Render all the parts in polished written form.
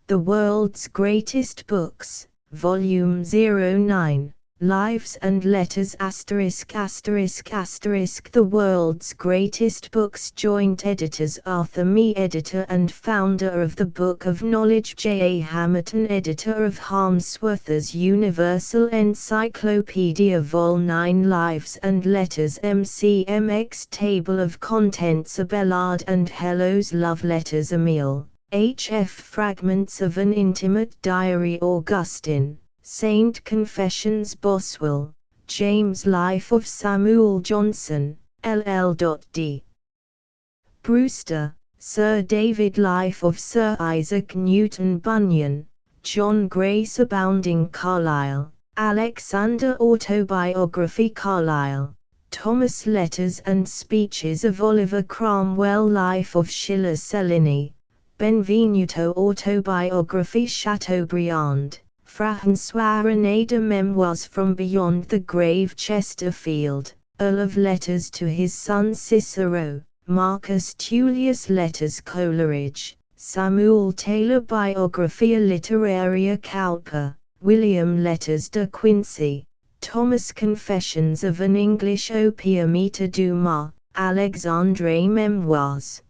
The World's Greatest Books, Volume 09, Lives and Letters ******. The World's Greatest Books. Joint editors Arthur Mee, editor and founder of the Book of Knowledge, J. A. Hamerton, editor of Harmsworth's Universal Encyclopedia, Vol. 9. Lives and Letters, MCMX. Table of Contents. Abelard and Hello's Love Letters. Emile H.F. Fragments of an Intimate Diary. Augustine, Saint Confessions. Boswell, James. Life of Samuel Johnson, LL.D. Brewster, Sir David. Life of Sir Isaac Newton. Bunyan, John. Grace Abounding. Carlyle, Alexander. Autobiography. Carlyle, Thomas. Letters and Speeches of Oliver Cromwell. Life of Schiller. Cellini, Benvenuto. Autobiography. Chateaubriand, François René de Memoirs from Beyond the Grave. Chesterfield, Earl of Letters to his son Cicero, Marcus Tullius. Letters. Coleridge, Samuel Taylor. Biographia Literaria. Cowper, William. Letters de Quincy, Thomas. Confessions of an English Opium Eater. Dumas, Alexandre. Memoirs.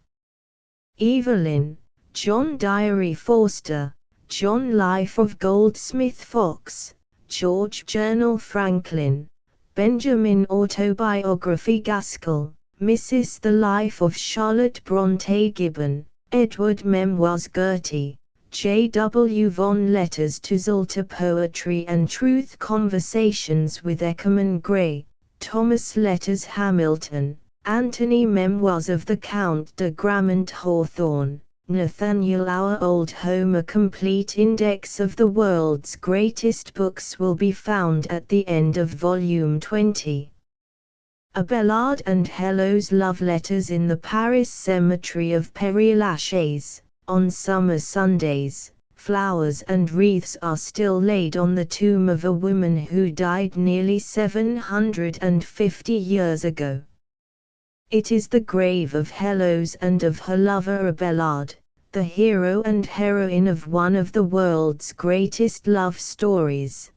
Evelyn, John. Diary. Forster, John. Life of Goldsmith. Fox, George. Journal. Franklin, Benjamin. Autobiography. Gaskell, Mrs. The Life of Charlotte Bronte. Gibbon, Edward. Memoirs. Gertie, J. W. Vaughan. Letters to Zolta. Poetry and Truth. Conversations with Eckermann Gray, Thomas. Letters. Hamilton, Anthony. Memoirs of the Count de Grammont. Hawthorne, Nathaniel. Our Old Home. A complete index of the world's greatest books will be found at the end of Volume 20. Abelard and Hello's Love Letters. In the Paris cemetery of Père-Lachaise, on summer Sundays, flowers and wreaths are still laid on the tomb of a woman who died nearly 750 years ago. It is the grave of Hello's and of her lover Abelard, the hero and heroine of one of the world's greatest love stories.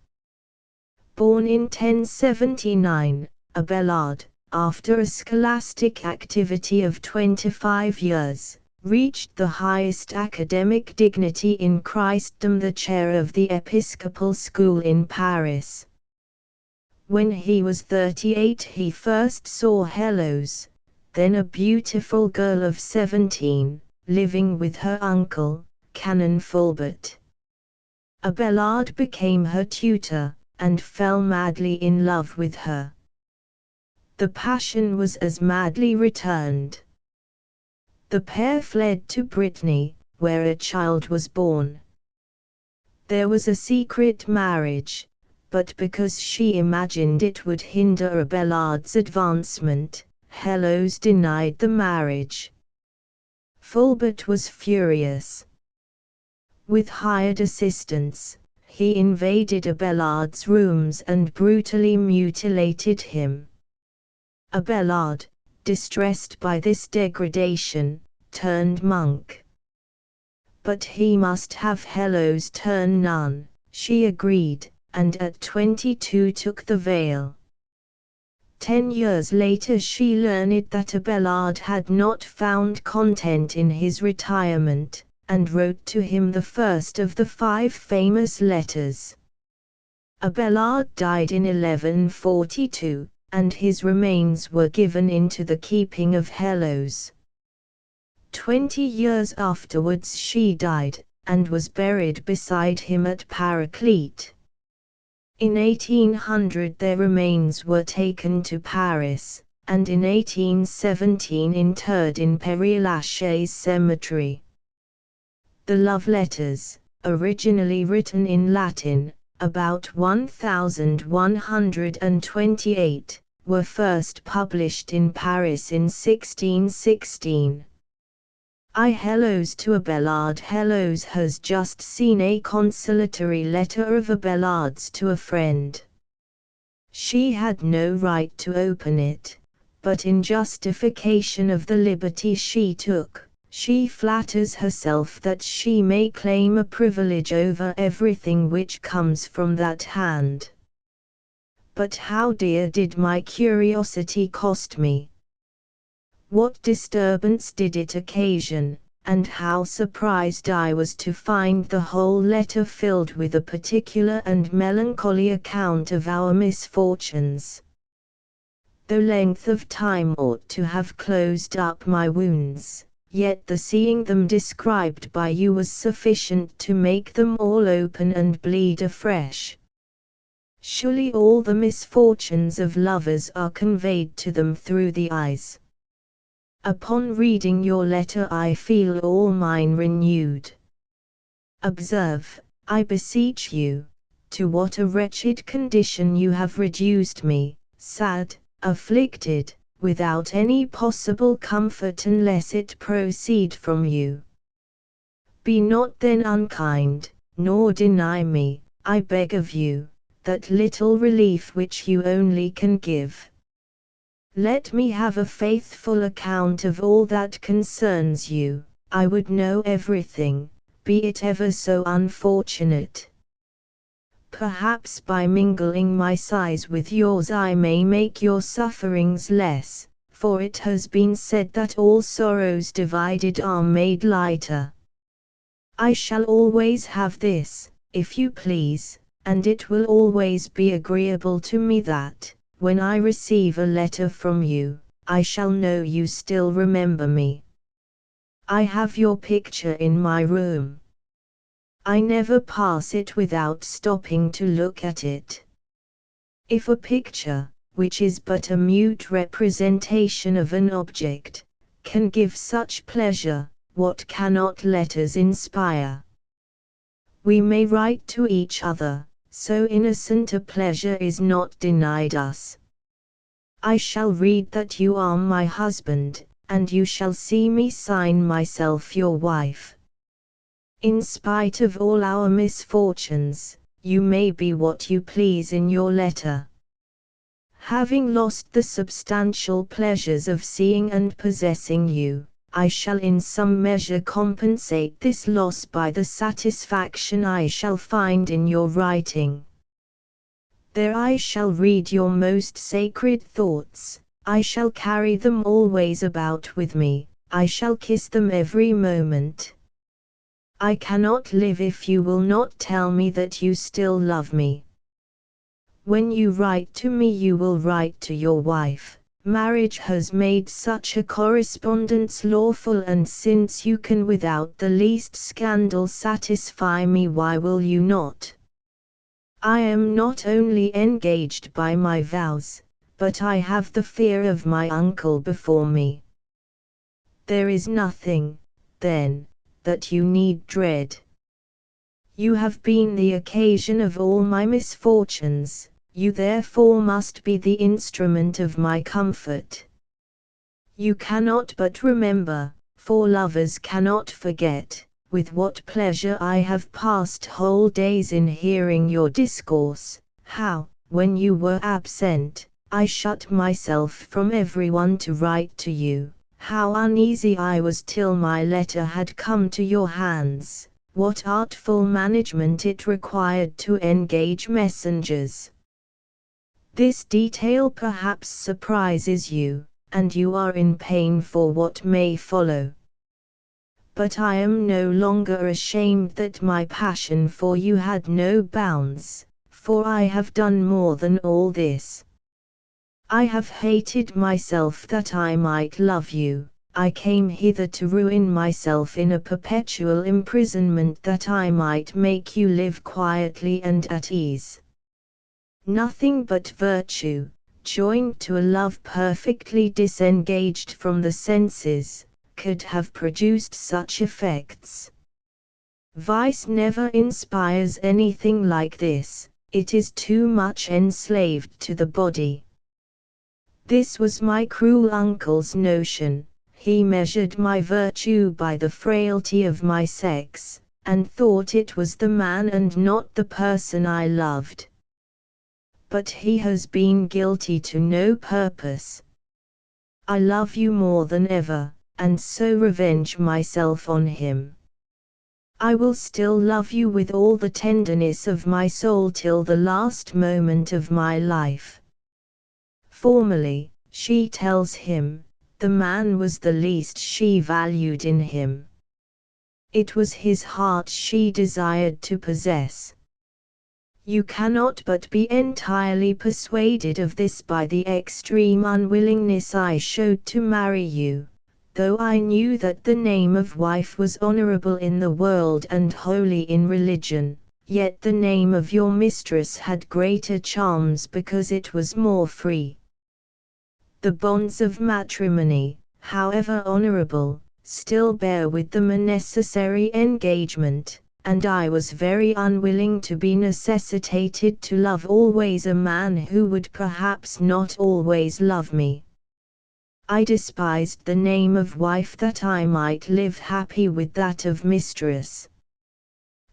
Born in 1079, Abelard, after a scholastic activity of 25 years, reached the highest academic dignity in Christendom, the chair of the Episcopal School in Paris. When he was 38 he first saw Hello's, then a beautiful girl of 17, living with her uncle, Canon Fulbert. Abelard became her tutor, and fell madly in love with her. The passion was as madly returned. The pair fled to Brittany, where a child was born. There was a secret marriage, but because she imagined it would hinder Abelard's advancement, Hello's denied the marriage. Fulbert was furious. With hired assistants, he invaded Abelard's rooms and brutally mutilated him. Abelard, distressed by this degradation, turned monk. But he must have Hello's turn nun. She agreed, and at 22 took the veil. 10 years later she learned that Abelard had not found content in his retirement, and wrote to him the first of the 5 famous letters. Abelard died in 1142, and his remains were given into the keeping of Hello's. 20 years afterwards she died, and was buried beside him at Paraclete. In 1800 their remains were taken to Paris, and in 1817 interred in Père-Lachaise cemetery. The love letters, originally written in Latin, about 1128, were first published in Paris in 1616. Hello's to Abelard. Hello's has just seen a consolatory letter of Abelard's to a friend. She had no right to open it, but in justification of the liberty she took, She flatters herself that she may claim a privilege over everything which comes from that hand. But how dear did my curiosity cost me? What disturbance did it occasion, and how surprised I was to find the whole letter filled with a particular and melancholy account of our misfortunes. The length of time ought to have closed up my wounds, yet the seeing them described by you was sufficient to make them all open and bleed afresh. Surely all the misfortunes of lovers are conveyed to them through the eyes. Upon reading your letter I feel all mine renewed. Observe, I beseech you, to what a wretched condition you have reduced me, sad, afflicted, without any possible comfort unless it proceed from you. Be not then unkind, nor deny me, I beg of you, that little relief which you only can give. Let me have a faithful account of all that concerns you. I would know everything, be it ever so unfortunate. Perhaps by mingling my sighs with yours I may make your sufferings less, for it has been said that all sorrows divided are made lighter. I shall always have this, if you please, and it will always be agreeable to me that, when I receive a letter from you, I shall know you still remember me. I have your picture in my room. I never pass it without stopping to look at it. If a picture, which is but a mute representation of an object, can give such pleasure, what cannot letters inspire? We may write to each other, so innocent a pleasure is not denied us. I shall read that you are my husband, and you shall see me sign myself your wife. In spite of all our misfortunes, you may be what you please in your letter. Having lost the substantial pleasures of seeing and possessing you, I shall in some measure compensate this loss by the satisfaction I shall find in your writing. There I shall read your most sacred thoughts, I shall carry them always about with me, I shall kiss them every moment. I cannot live if you will not tell me that you still love me. When you write to me you will write to your wife. Marriage has made such a correspondence lawful, and since you can without the least scandal satisfy me, why will you not? I am not only engaged by my vows, but I have the fear of my uncle before me. There is nothing, then, that you need dread. You have been the occasion of all my misfortunes, you therefore must be the instrument of my comfort. You cannot but remember, for lovers cannot forget, with what pleasure I have passed whole days in hearing your discourse, how, when you were absent, I shut myself from everyone to write to you. How uneasy I was till my letter had come to your hands, what artful management it required to engage messengers. This detail perhaps surprises you, and you are in pain for what may follow. But I am no longer ashamed that my passion for you had no bounds, for I have done more than all this. I have hated myself that I might love you. I came hither to ruin myself in a perpetual imprisonment that I might make you live quietly and at ease. Nothing but virtue, joined to a love perfectly disengaged from the senses, could have produced such effects. Vice never inspires anything like this, it is too much enslaved to the body. This was my cruel uncle's notion. He measured my virtue by the frailty of my sex, and thought it was the man and not the person I loved. But he has been guilty to no purpose. I love you more than ever, and so revenge myself on him. I will still love you with all the tenderness of my soul till the last moment of my life. Formally, she tells him, the man was the least she valued in him. It was his heart she desired to possess. You cannot but be entirely persuaded of this by the extreme unwillingness I showed to marry you, though I knew that the name of wife was honorable in the world and holy in religion, yet the name of your mistress had greater charms because it was more free. The bonds of matrimony, however honorable, still bear with them a necessary engagement, and I was very unwilling to be necessitated to love always a man who would perhaps not always love me. I despised the name of wife that I might live happy with that of mistress.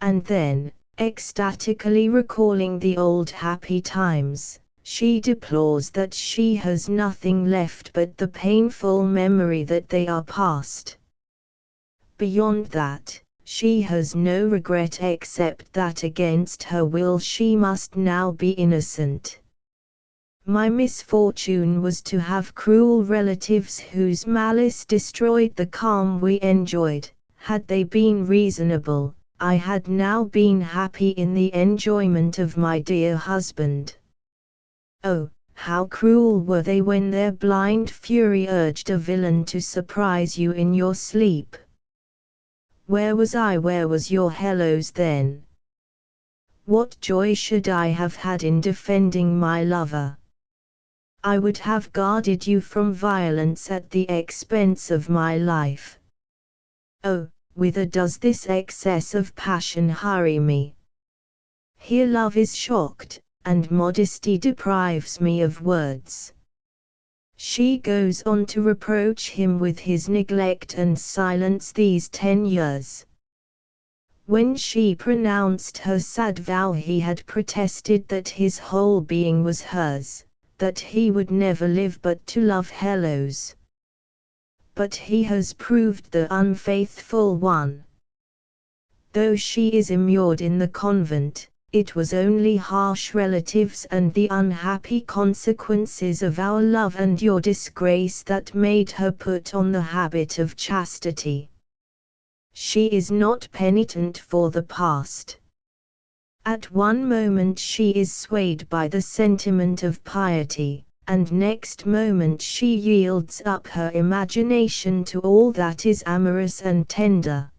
And then, ecstatically recalling the old happy times, she deplores that she has nothing left but the painful memory that they are past. Beyond that, she has no regret except that against her will she must now be innocent. My misfortune was to have cruel relatives whose malice destroyed the calm we enjoyed. Had they been reasonable, I had now been happy in the enjoyment of my dear husband. Oh, how cruel were they when their blind fury urged a villain to surprise you in your sleep. Where was I? Where was your hellos then? What joy should I have had in defending my lover? I would have guarded you from violence at the expense of my life. Oh, whither does this excess of passion hurry me? Here love is shocked, and modesty deprives me of words. She goes on to reproach him with his neglect and silence these 10 years. When she pronounced her sad vow he had protested that his whole being was hers, that he would never live but to love hellos. But he has proved the unfaithful one. Though she is immured in the convent, it was only harsh relatives and the unhappy consequences of our love and your disgrace that made her put on the habit of chastity. She is not penitent for the past. At one moment she is swayed by the sentiment of piety, and next moment she yields up her imagination to all that is amorous and tender.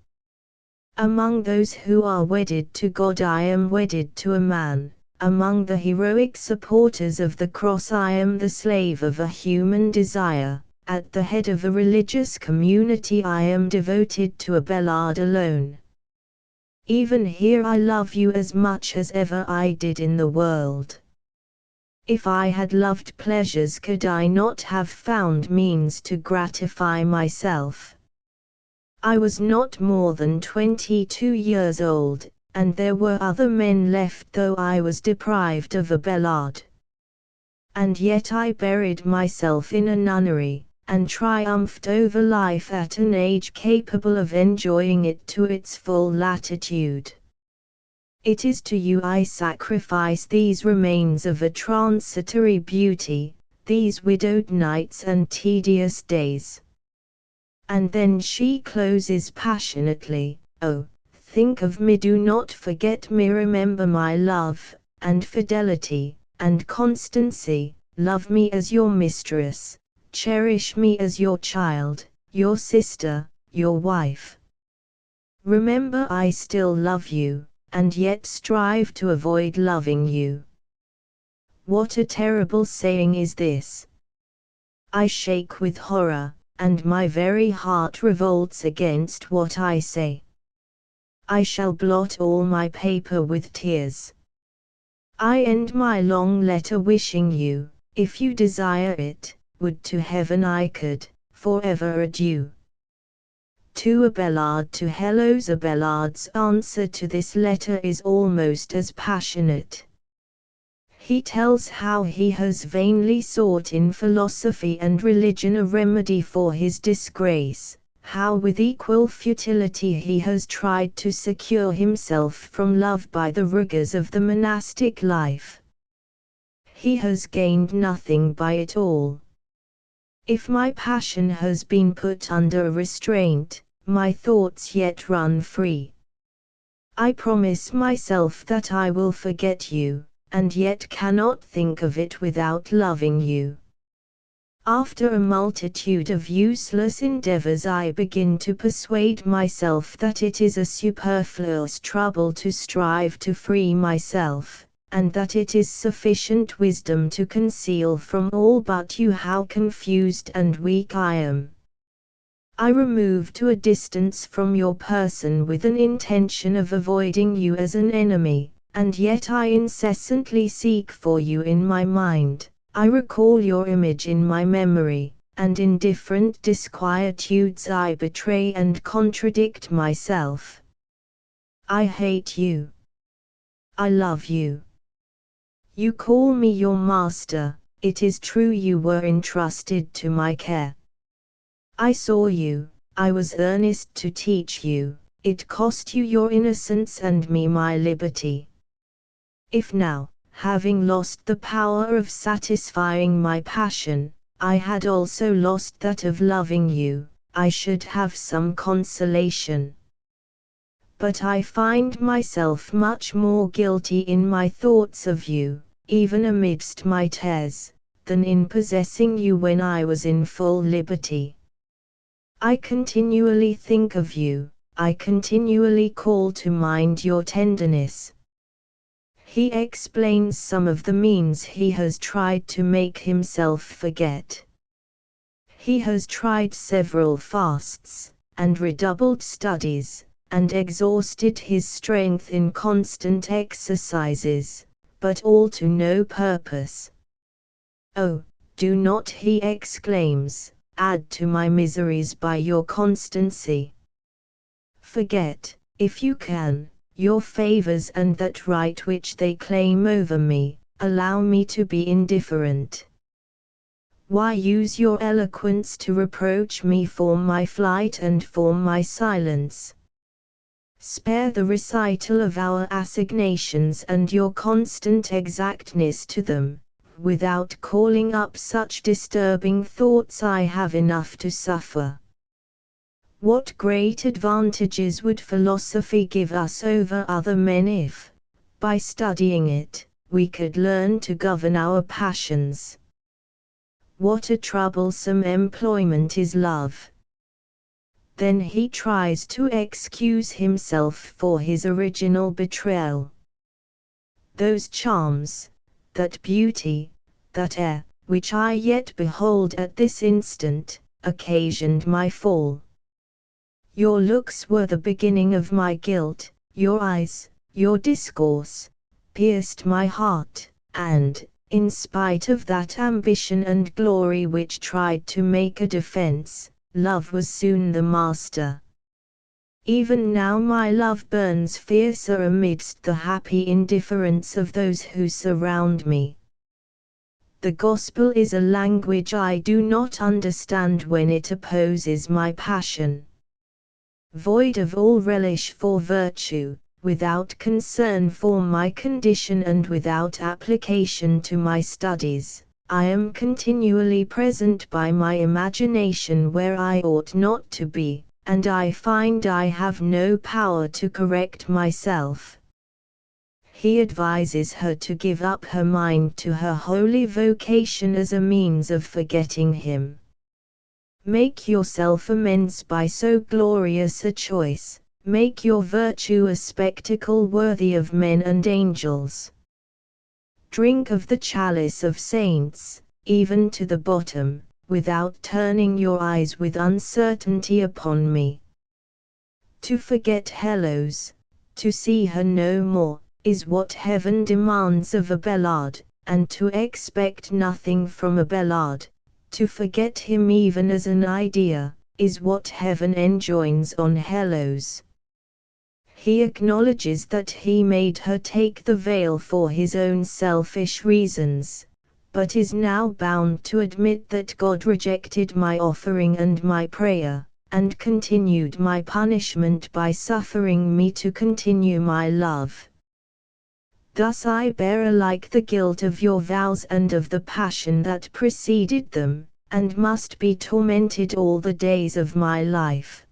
Among those who are wedded to God I am wedded to a man, among the heroic supporters of the cross I am the slave of a human desire, at the head of a religious community I am devoted to a Bellard alone. Even here I love you as much as ever I did in the world. If I had loved pleasures could I not have found means to gratify myself? I was not more than 22 years old, and there were other men left though I was deprived of a Bellard. And yet I buried myself in a nunnery, and triumphed over life at an age capable of enjoying it to its full latitude. It is to you I sacrifice these remains of a transitory beauty, these widowed nights and tedious days. And then she closes passionately, oh, think of me, do not forget me, remember my love, and fidelity, and constancy, love me as your mistress, cherish me as your child, your sister, your wife. Remember I still love you, and yet strive to avoid loving you. What a terrible saying is this! I shake with horror, and my very heart revolts against what I say. I shall blot all my paper with tears. I end my long letter wishing you, if you desire it, would to heaven I could, forever adieu. To a Bellard, to hellos. A Bellard's answer to this letter is almost as passionate. He tells how he has vainly sought in philosophy and religion a remedy for his disgrace, how with equal futility he has tried to secure himself from love by the rigors of the monastic life. He has gained nothing by it all. If my passion has been put under restraint, my thoughts yet run free. I promise myself that I will forget you, and yet cannot think of it without loving you. After a multitude of useless endeavors I begin to persuade myself that it is a superfluous trouble to strive to free myself, and that it is sufficient wisdom to conceal from all but you how confused and weak I am. I remove to a distance from your person with an intention of avoiding you as an enemy, and yet I incessantly seek for you in my mind. I recall your image in my memory, and in different disquietudes I betray and contradict myself. I hate you. I love you. You call me your master, it is true you were entrusted to my care. I saw you, I was earnest to teach you, it cost you your innocence and me my liberty. If now, having lost the power of satisfying my passion, I had also lost that of loving you, I should have some consolation. But I find myself much more guilty in my thoughts of you, even amidst my tears, than in possessing you when I was in full liberty. I continually think of you, I continually call to mind your tenderness. He explains some of the means he has tried to make himself forget. He has tried several fasts, and redoubled studies, and exhausted his strength in constant exercises, but all to no purpose. Oh, do not, he exclaims, add to my miseries by your constancy. Forget, if you can, your favors and that right which they claim over me, allow me to be indifferent. Why use your eloquence to reproach me for my flight and for my silence? Spare the recital of our assignations and your constant exactness to them. Without calling up such disturbing thoughts I have enough to suffer. What great advantages would philosophy give us over other men if, by studying it, we could learn to govern our passions? What a troublesome employment is love! Then he tries to excuse himself for his original betrayal. Those charms, that beauty, that air, which I yet behold at this instant, occasioned my fall. Your looks were the beginning of my guilt, your eyes, your discourse, pierced my heart, and, in spite of that ambition and glory which tried to make a defense, love was soon the master. Even now my love burns fiercer amidst the happy indifference of those who surround me. The gospel is a language I do not understand when it opposes my passion. Void of all relish for virtue, without concern for my condition and without application to my studies, I am continually present by my imagination where I ought not to be, and I find I have no power to correct myself. He advises her to give up her mind to her holy vocation as a means of forgetting him. Make yourself amends by so glorious a choice, make your virtue a spectacle worthy of men and angels. Drink of the chalice of saints, even to the bottom, without turning your eyes with uncertainty upon me. To forget Helos, to see her no more, is what heaven demands of a bellad, and to expect nothing from a bellad, to forget him even as an idea, is what heaven enjoins on Helos. He acknowledges that he made her take the veil for his own selfish reasons, but is now bound to admit that God rejected my offering and my prayer, and continued my punishment by suffering me to continue my love. Thus I bear alike the guilt of your vows and of the passion that preceded them, and must be tormented all the days of my life.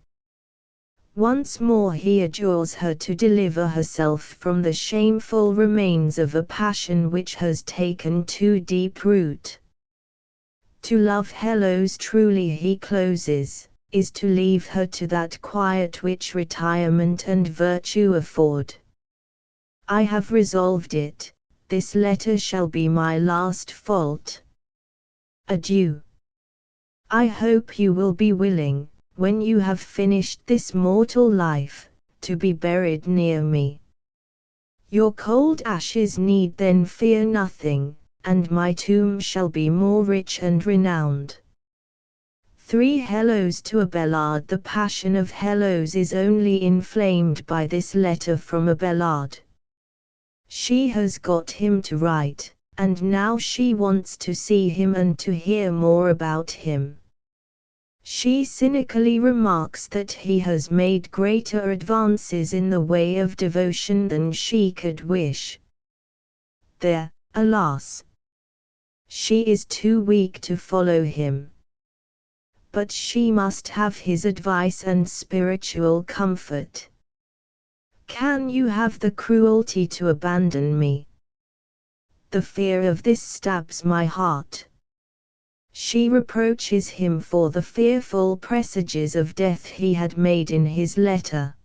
Once more he adjures her to deliver herself from the shameful remains of a passion which has taken too deep root. To love Helos truly, he closes, is to leave her to that quiet which retirement and virtue afford. I have resolved it, this letter shall be my last fault. Adieu. I hope you will be willing, when you have finished this mortal life, to be buried near me. Your cold ashes need then fear nothing, and my tomb shall be more rich and renowned. 3 Helos to Abelard. The passion of Helos is only inflamed by this letter from Abelard. She has got him to write, and now she wants to see him and to hear more about him. She cynically remarks that he has made greater advances in the way of devotion than she could wish. There, alas! She is too weak to follow him. But she must have his advice and spiritual comfort. Can you have the cruelty to abandon me? The fear of this stabs my heart. She reproaches him for the fearful presages of death he had made in his letter.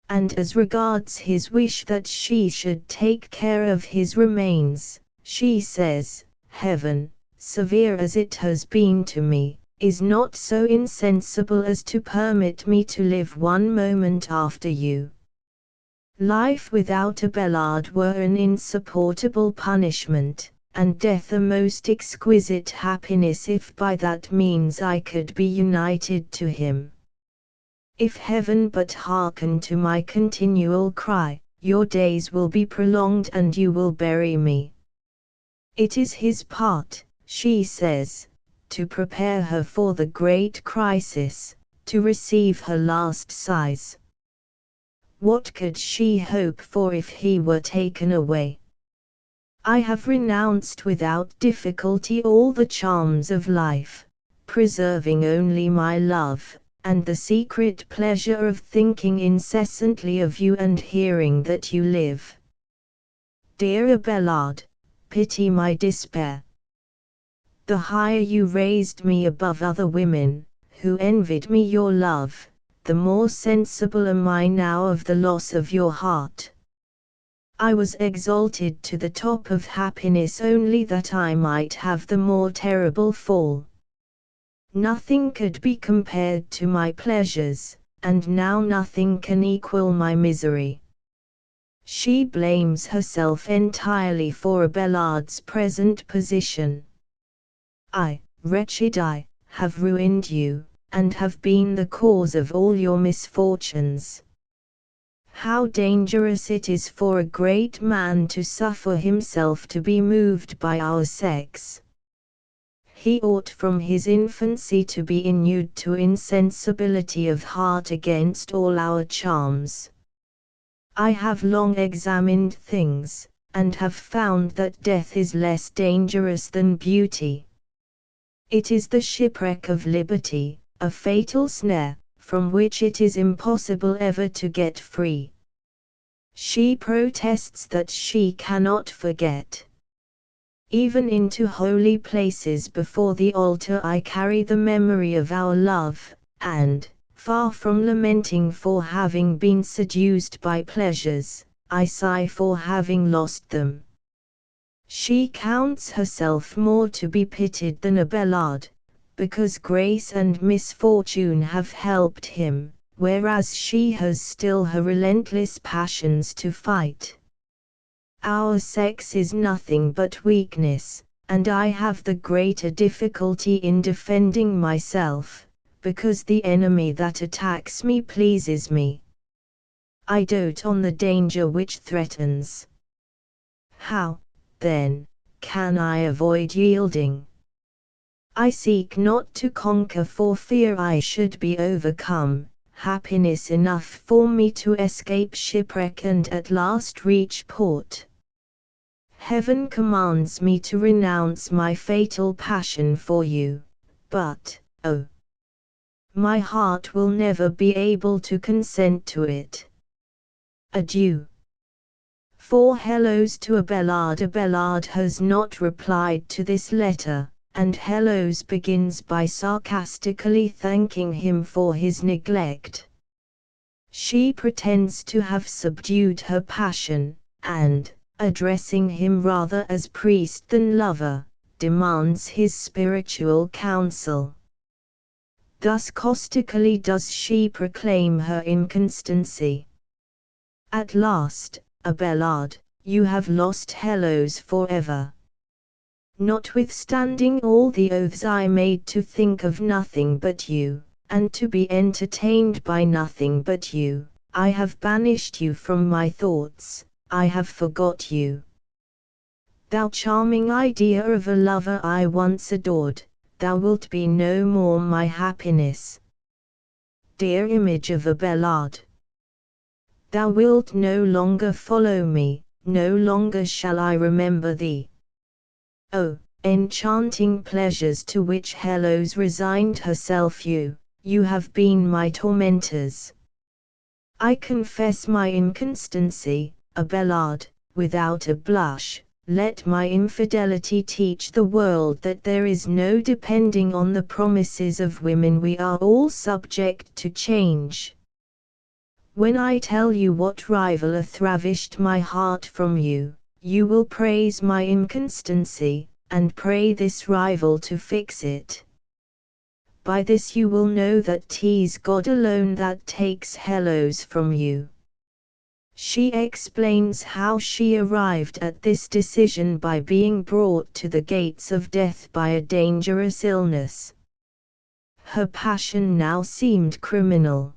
And as regards his wish that she should take care of his remains, she says, Heaven, severe as it has been to me, is not so insensible as to permit me to live one moment after you. Life without Abelard were an insupportable punishment, and death a most exquisite happiness if by that means I could be united to him. If heaven but hearken to my continual cry, your days will be prolonged and you will bury me. It is his part, she says, to prepare her for the great crisis, to receive her last sighs. What could she hope for if he were taken away? I have renounced without difficulty all the charms of life, preserving only my love, and the secret pleasure of thinking incessantly of you and hearing that you live. Dear Abelard, pity my despair. The higher you raised me above other women, who envied me your love, the more sensible am I now of the loss of your heart. I was exalted to the top of happiness only that I might have the more terrible fall. Nothing could be compared to my pleasures, and now nothing can equal my misery. She blames herself entirely for Abelard's present position. I, wretched I, have ruined you, and have been the cause of all your misfortunes. How dangerous it is for a great man to suffer himself to be moved by our sex. He ought from his infancy to be inured to insensibility of heart against all our charms. I have long examined things, and have found that death is less dangerous than beauty. It is the shipwreck of liberty, a fatal snare, from which it is impossible ever to get free. She protests that she cannot forget. Even into holy places before the altar I carry the memory of our love, and, far from lamenting for having been seduced by pleasures, I sigh for having lost them. She counts herself more to be pitied than Abelard, because grace and misfortune have helped him, whereas she has still her relentless passions to fight. Our sex is nothing but weakness, and I have the greater difficulty in defending myself, because the enemy that attacks me pleases me. I dote on the danger which threatens. How, then, can I avoid yielding? I seek not to conquer for fear I should be overcome, happiness enough for me to escape shipwreck and at last reach port. Heaven commands me to renounce my fatal passion for you, but, oh, my heart will never be able to consent to it. Adieu. 4 hellos to Abelard. Abelard has not replied to this letter, and Hellos begins by sarcastically thanking him for his neglect. She pretends to have subdued her passion, and, addressing him rather as priest than lover, demands his spiritual counsel. Thus caustically does she proclaim her inconstancy. At last, Abelard, you have lost Hellos forever. Notwithstanding all the oaths I made to think of nothing but you, and to be entertained by nothing but you, I have banished you from my thoughts, I have forgot you. Thou charming idea of a lover I once adored, thou wilt be no more my happiness. Dear image of Abelard, thou wilt no longer follow me, no longer shall I remember thee. Oh, enchanting pleasures to which Hellos resigned herself, you have been my tormentors. I confess my inconstancy, Abelard, without a blush. Let my infidelity teach the world that there is no depending on the promises of women. We are all subject to change. When I tell you what rival hath ravished my heart from you, you will praise my inconstancy, and pray this rival to fix it. By this you will know that 'tis God alone that takes Hellos from you. She explains how she arrived at this decision by being brought to the gates of death by a dangerous illness. Her passion now seemed criminal.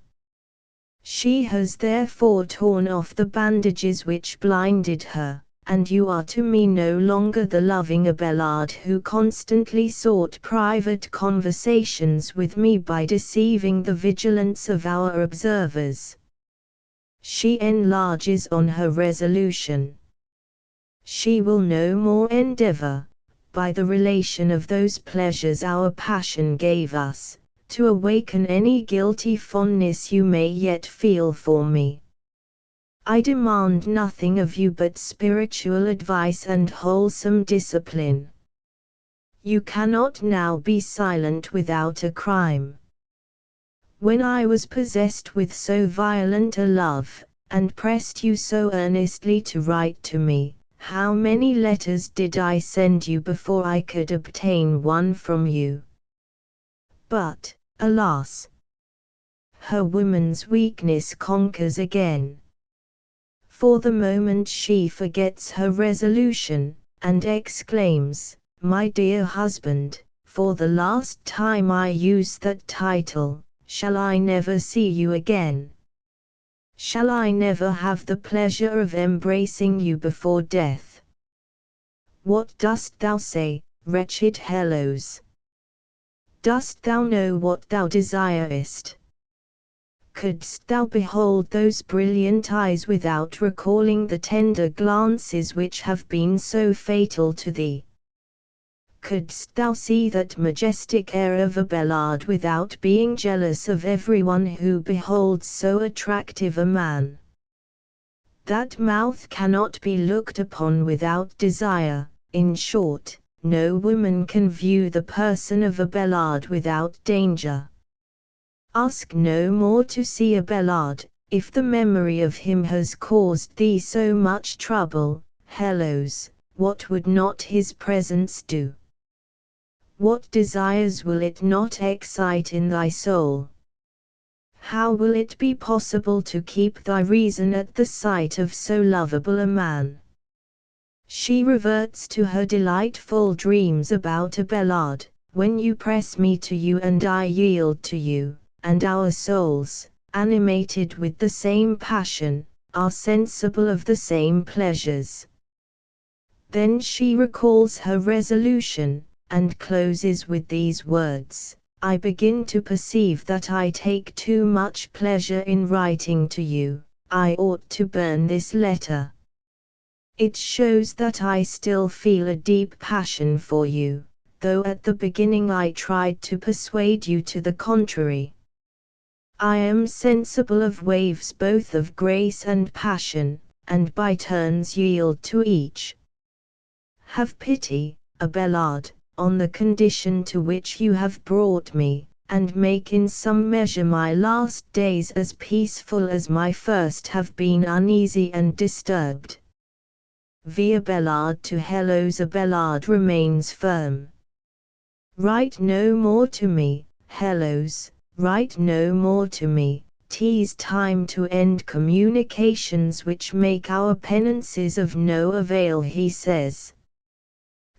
She has therefore torn off the bandages which blinded her, and you are to me no longer the loving Abelard who constantly sought private conversations with me by deceiving the vigilance of our observers. She enlarges on her resolution. She will no more endeavor, by the relation of those pleasures our passion gave us, to awaken any guilty fondness you may yet feel for me. I demand nothing of you but spiritual advice and wholesome discipline. You cannot now be silent without a crime. When I was possessed with so violent a love, and pressed you so earnestly to write to me, how many letters did I send you before I could obtain one from you? But, alas! Her woman's weakness conquers again. For the moment she forgets her resolution, and exclaims, "My dear husband, for the last time I use that title, shall I never see you again? Shall I never have the pleasure of embracing you before death? What dost thou say, wretched Hellos? Dost thou know what thou desirest? Couldst thou behold those brilliant eyes without recalling the tender glances which have been so fatal to thee? Couldst thou see that majestic air of Abelard without being jealous of everyone who beholds so attractive a man? That mouth cannot be looked upon without desire. In short, no woman can view the person of Abelard without danger. Ask no more to see Abelard, if the memory of him has caused thee so much trouble. Hellos, what would not his presence do? What desires will it not excite in thy soul? How will it be possible to keep thy reason at the sight of so lovable a man? She reverts to her delightful dreams about Abelard. When you press me to you and I yield to you, and our souls, animated with the same passion, are sensible of the same pleasures. Then she recalls her resolution, and closes with these words: I begin to perceive that I take too much pleasure in writing to you. I ought to burn this letter. It shows that I still feel a deep passion for you, though at the beginning I tried to persuade you to the contrary. I am sensible of waves both of grace and passion, and by turns yield to each. Have pity, Abelard, on the condition to which you have brought me, and make in some measure my last days as peaceful as my first have been uneasy and disturbed. V. Abelard to Hellos. Abelard remains firm. Write no more to me, Hellos, write no more to me. 'Tis time to end communications which make our penances of no avail, he says.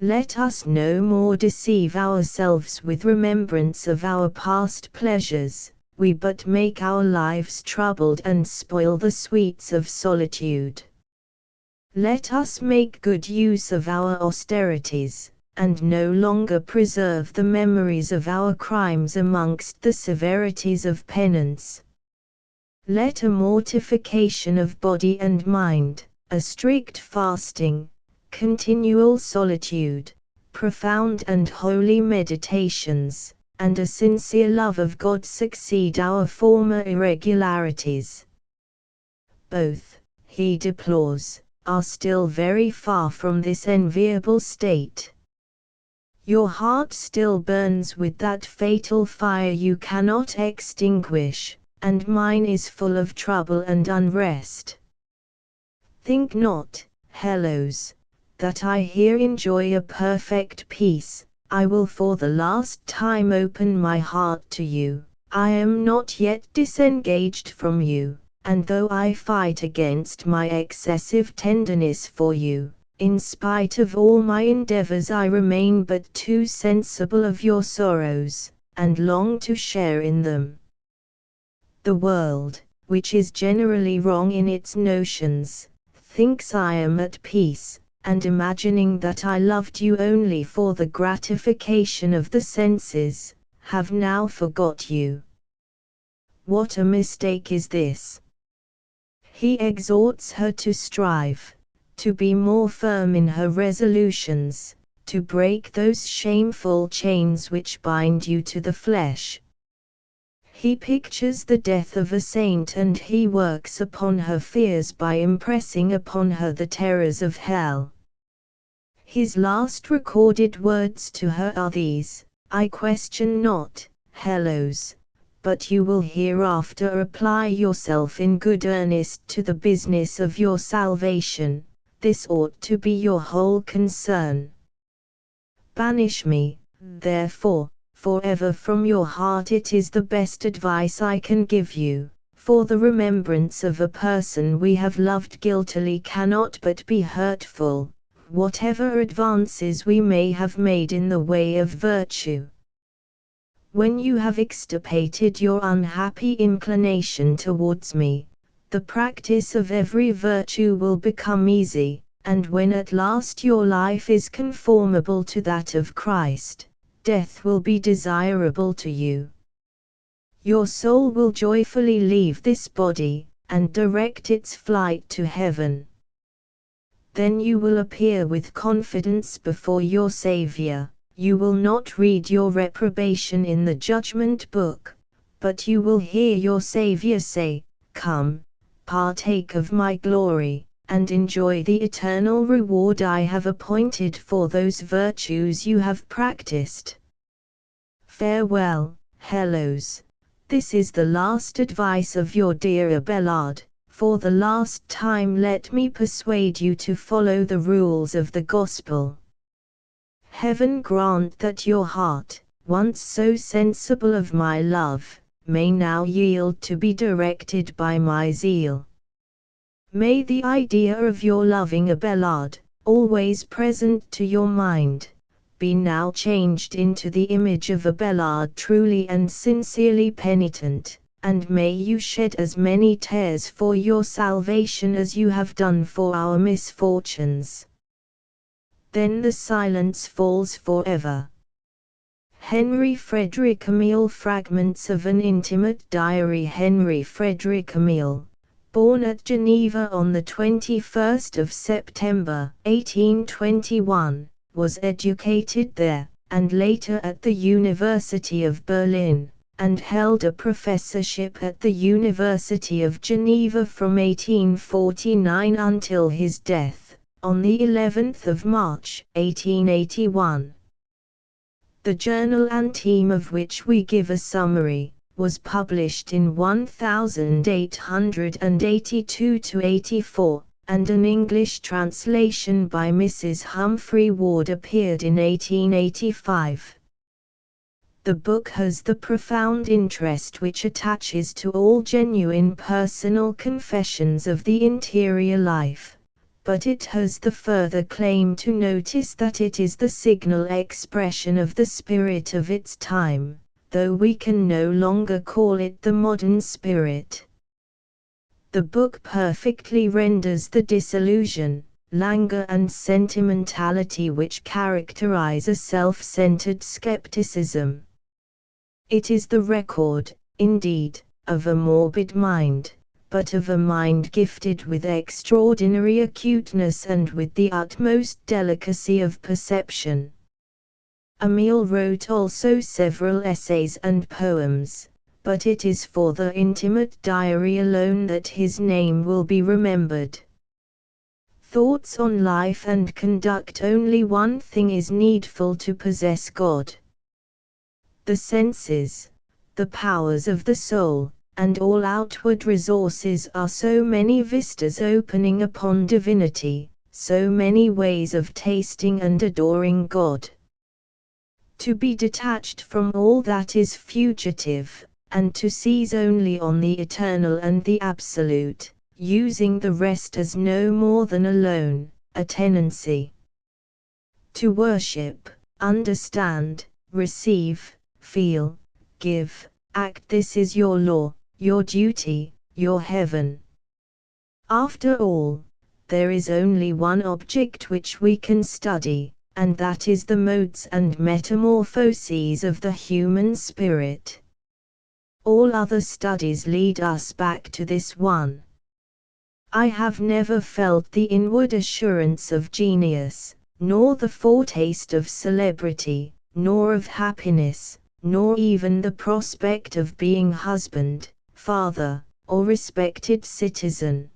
Let us no more deceive ourselves with remembrance of our past pleasures, we but make our lives troubled and spoil the sweets of solitude. Let us make good use of our austerities, and no longer preserve the memories of our crimes amongst the severities of penance. Let a mortification of body and mind, a strict fasting, continual solitude, profound and holy meditations, and a sincere love of God succeed our former irregularities. Both, he deplores, are still very far from this enviable state. Your heart still burns with that fatal fire you cannot extinguish, and mine is full of trouble and unrest. Think not, Hellos, that I here enjoy a perfect peace. I will for the last time open my heart to you. I am not yet disengaged from you, and though I fight against my excessive tenderness for you, in spite of all my endeavors I remain but too sensible of your sorrows, and long to share in them. The world, which is generally wrong in its notions, thinks I am at peace, and imagining that I loved you only for the gratification of the senses, have now forgot you. What a mistake is this! He exhorts her to strive, to be more firm in her resolutions, to break those shameful chains which bind you to the flesh. He pictures the death of a saint, and he works upon her fears by impressing upon her the terrors of hell. His last recorded words to her are these: I question not, Hellos, but you will hereafter apply yourself in good earnest to the business of your salvation. This ought to be your whole concern. Banish me, therefore, forever from your heart. It is the best advice I can give you, for the remembrance of a person we have loved guiltily cannot but be hurtful, whatever advances we may have made in the way of virtue. When you have extirpated your unhappy inclination towards me, the practice of every virtue will become easy, and when at last your life is conformable to that of Christ, death will be desirable to you. Your soul will joyfully leave this body, and direct its flight to heaven. Then you will appear with confidence before your Saviour. You will not read your reprobation in the judgment book, but you will hear your Saviour say, Come, partake of my glory, and enjoy the eternal reward I have appointed for those virtues you have practiced. Farewell, Hellos. This is the last advice of your dear Abelard. For the last time let me persuade you to follow the rules of the Gospel. Heaven grant that your heart, once so sensible of my love, may now yield to be directed by my zeal. May the idea of your loving Abelard, always present to your mind, be now changed into the image of Abelard truly and sincerely penitent, and may you shed as many tears for your salvation as you have done for our misfortunes. Then the silence falls forever. Henry Frederick Emile. Fragments of an intimate diary. Henry Frederick Emile, born at Geneva on the 21st of September 1821, was educated there, and later at the University of Berlin, and held a professorship at the University of Geneva from 1849 until his death, on the 11th of March 1881. The journal Anthem, of which we give a summary, was published in 1882–84, and an English translation by Mrs. Humphrey Ward appeared in 1885. The book has the profound interest which attaches to all genuine personal confessions of the interior life, but it has the further claim to notice that it is the signal expression of the spirit of its time, though we can no longer call it the modern spirit. The book perfectly renders the disillusion, languor and sentimentality which characterize a self-centered skepticism. It is the record, indeed, of a morbid mind, but of a mind gifted with extraordinary acuteness and with the utmost delicacy of perception. Emile wrote also several essays and poems, but it is for the intimate diary alone that his name will be remembered. Thoughts on life and conduct. Only one thing is needful to possess God. The senses, the powers of the soul, and all outward resources are so many vistas opening upon divinity, so many ways of tasting and adoring God. To be detached from all that is fugitive, and to seize only on the eternal and the absolute, using the rest as no more than a loan, a tenancy. To worship, understand, receive, feel, give, act, this is your law, your duty, your heaven. After all, there is only one object which we can study, and that is the modes and metamorphoses of the human spirit. All other studies lead us back to this one. I have never felt the inward assurance of genius, nor the foretaste of celebrity, nor of happiness, nor even the prospect of being husband, father, or respected citizen.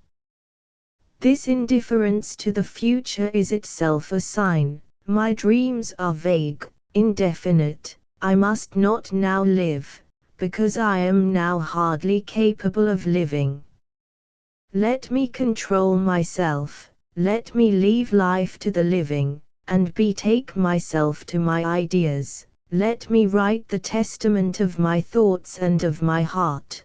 This indifference to the future is itself a sign. My dreams are vague, indefinite. I must not now live, because I am now hardly capable of living. Let me control myself, let me leave life to the living, and betake myself to my ideas. Let me write the testament of my thoughts and of my heart.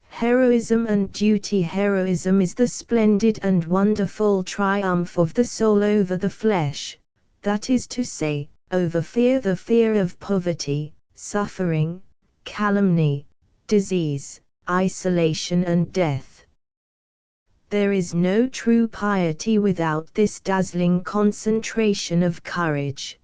Heroism and duty. Heroism is the splendid and wonderful triumph of the soul over the flesh, that is to say, over fear, the fear of poverty, suffering, calumny, disease, isolation and death. There is no true piety without this dazzling concentration of courage.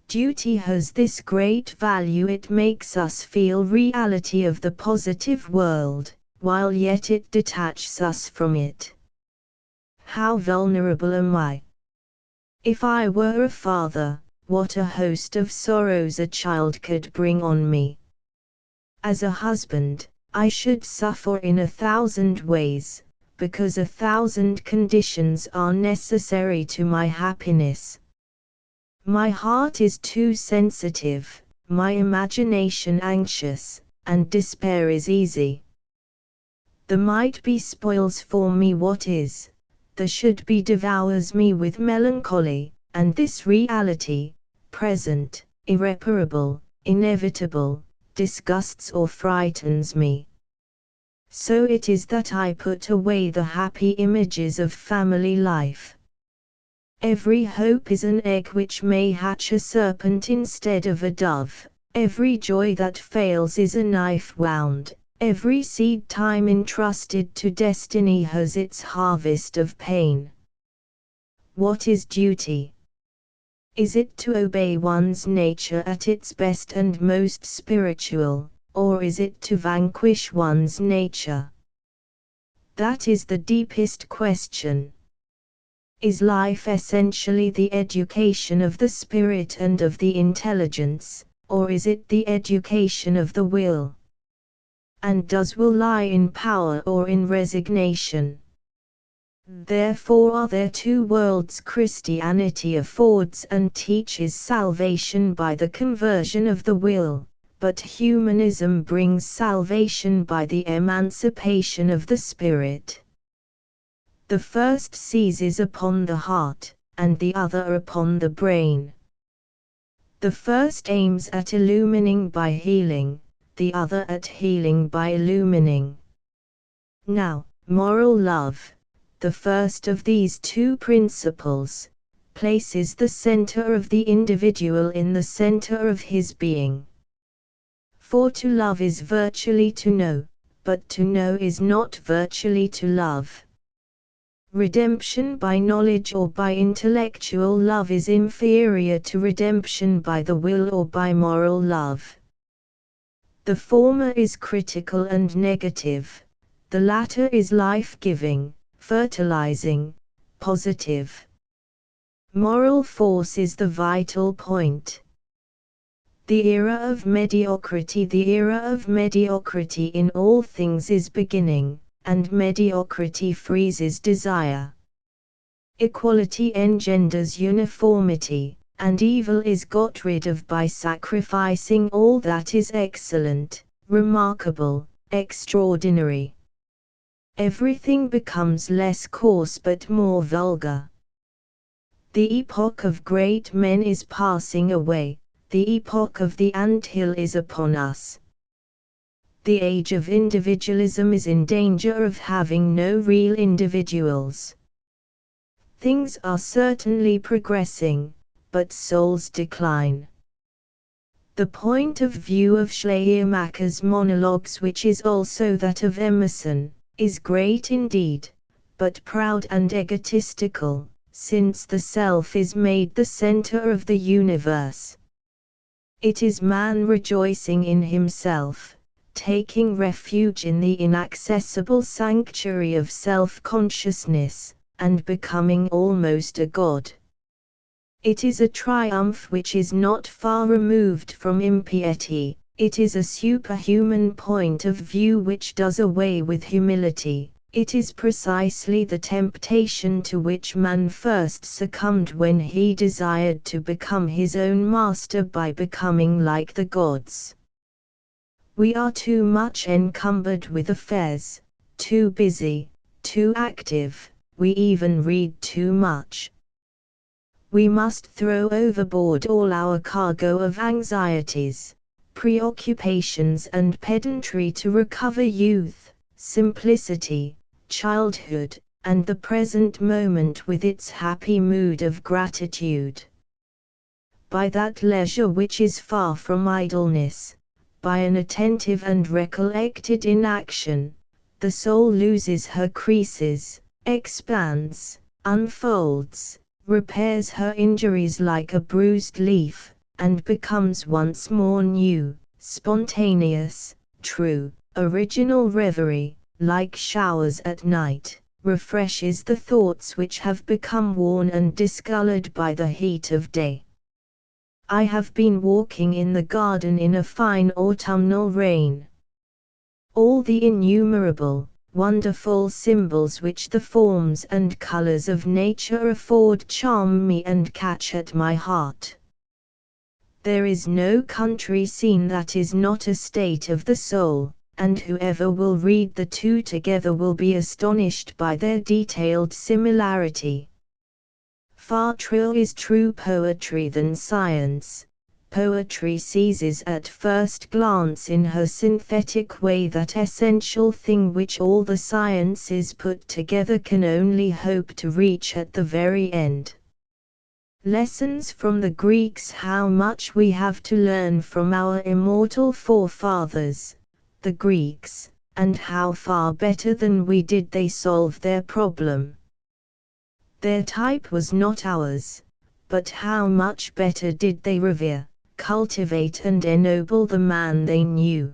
Duty has this great value: it makes us feel reality of the positive world, while yet it detaches us from it. How vulnerable am I! If I were a father, what a host of sorrows a child could bring on me. As a husband, I should suffer in 1,000 ways, because 1,000 conditions are necessary to my happiness. My heart is too sensitive, my imagination anxious, and despair is easy. The might be spoils for me what is, the should be devours me with melancholy, and this reality, present, irreparable, inevitable, disgusts or frightens me. So it is that I put away the happy images of family life. Every hope is an egg which may hatch a serpent instead of a dove. Every joy that fails is a knife wound. Every seed time entrusted to destiny has its harvest of pain. What is duty? Is it to obey one's nature at its best and most spiritual, or is it to vanquish one's nature? That is the deepest question. Is life essentially the education of the spirit and of the intelligence, or is it the education of the will? And does will lie in power or in resignation? Therefore are there two worlds. Christianity affords and teaches salvation by the conversion of the will, but humanism brings salvation by the emancipation of the spirit. The first seizes upon the heart, and the other upon the brain. The first aims at illumining by healing, the other at healing by illumining. Now, moral love, the first of these two principles, places the center of the individual in the center of his being. For to love is virtually to know, but to know is not virtually to love. Redemption by knowledge or by intellectual love is inferior to redemption by the will or by moral love. The former is critical and negative, the latter is life-giving, fertilizing, positive. Moral force is the vital point. The era of mediocrity in all things is beginning, and mediocrity freezes desire. Equality engenders uniformity, and evil is got rid of by sacrificing all that is excellent, remarkable, extraordinary. Everything becomes less coarse but more vulgar. The epoch of great men is passing away, the epoch of the anthill is upon us. The age of individualism is in danger of having no real individuals. Things are certainly progressing, but souls decline. The point of view of Schleiermacher's monologues, which is also that of Emerson, is great indeed, but proud and egotistical, since the self is made the center of the universe. It is man rejoicing in himself, taking refuge in the inaccessible sanctuary of self-consciousness, and becoming almost a god. It is a triumph which is not far removed from impiety. It is a superhuman point of view which does away with humility. It is precisely the temptation to which man first succumbed when he desired to become his own master by becoming like the gods. We are too much encumbered with affairs, too busy, too active, we even read too much. We must throw overboard all our cargo of anxieties, preoccupations and pedantry to recover youth, simplicity, childhood, and the present moment with its happy mood of gratitude. By that leisure which is far from idleness, by an attentive and recollected inaction, the soul loses her creases, expands, unfolds, repairs her injuries like a bruised leaf, and becomes once more new, spontaneous, true, original. Reverie, like showers at night, refreshes the thoughts which have become worn and discolored by the heat of day. I have been walking in the garden in a fine autumnal rain. All the innumerable, wonderful symbols which the forms and colors of nature afford charm me and catch at my heart. There is no country scene that is not a state of the soul, and whoever will read the two together will be astonished by their detailed similarity. Far truer is true poetry than science. Poetry seizes at first glance in her synthetic way that essential thing which all the sciences put together can only hope to reach at the very end. Lessons from the Greeks. How much we have to learn from our immortal forefathers, the Greeks, and how far better than we did they solve their problem. Their type was not ours, but how much better did they revere, cultivate and ennoble the man they knew.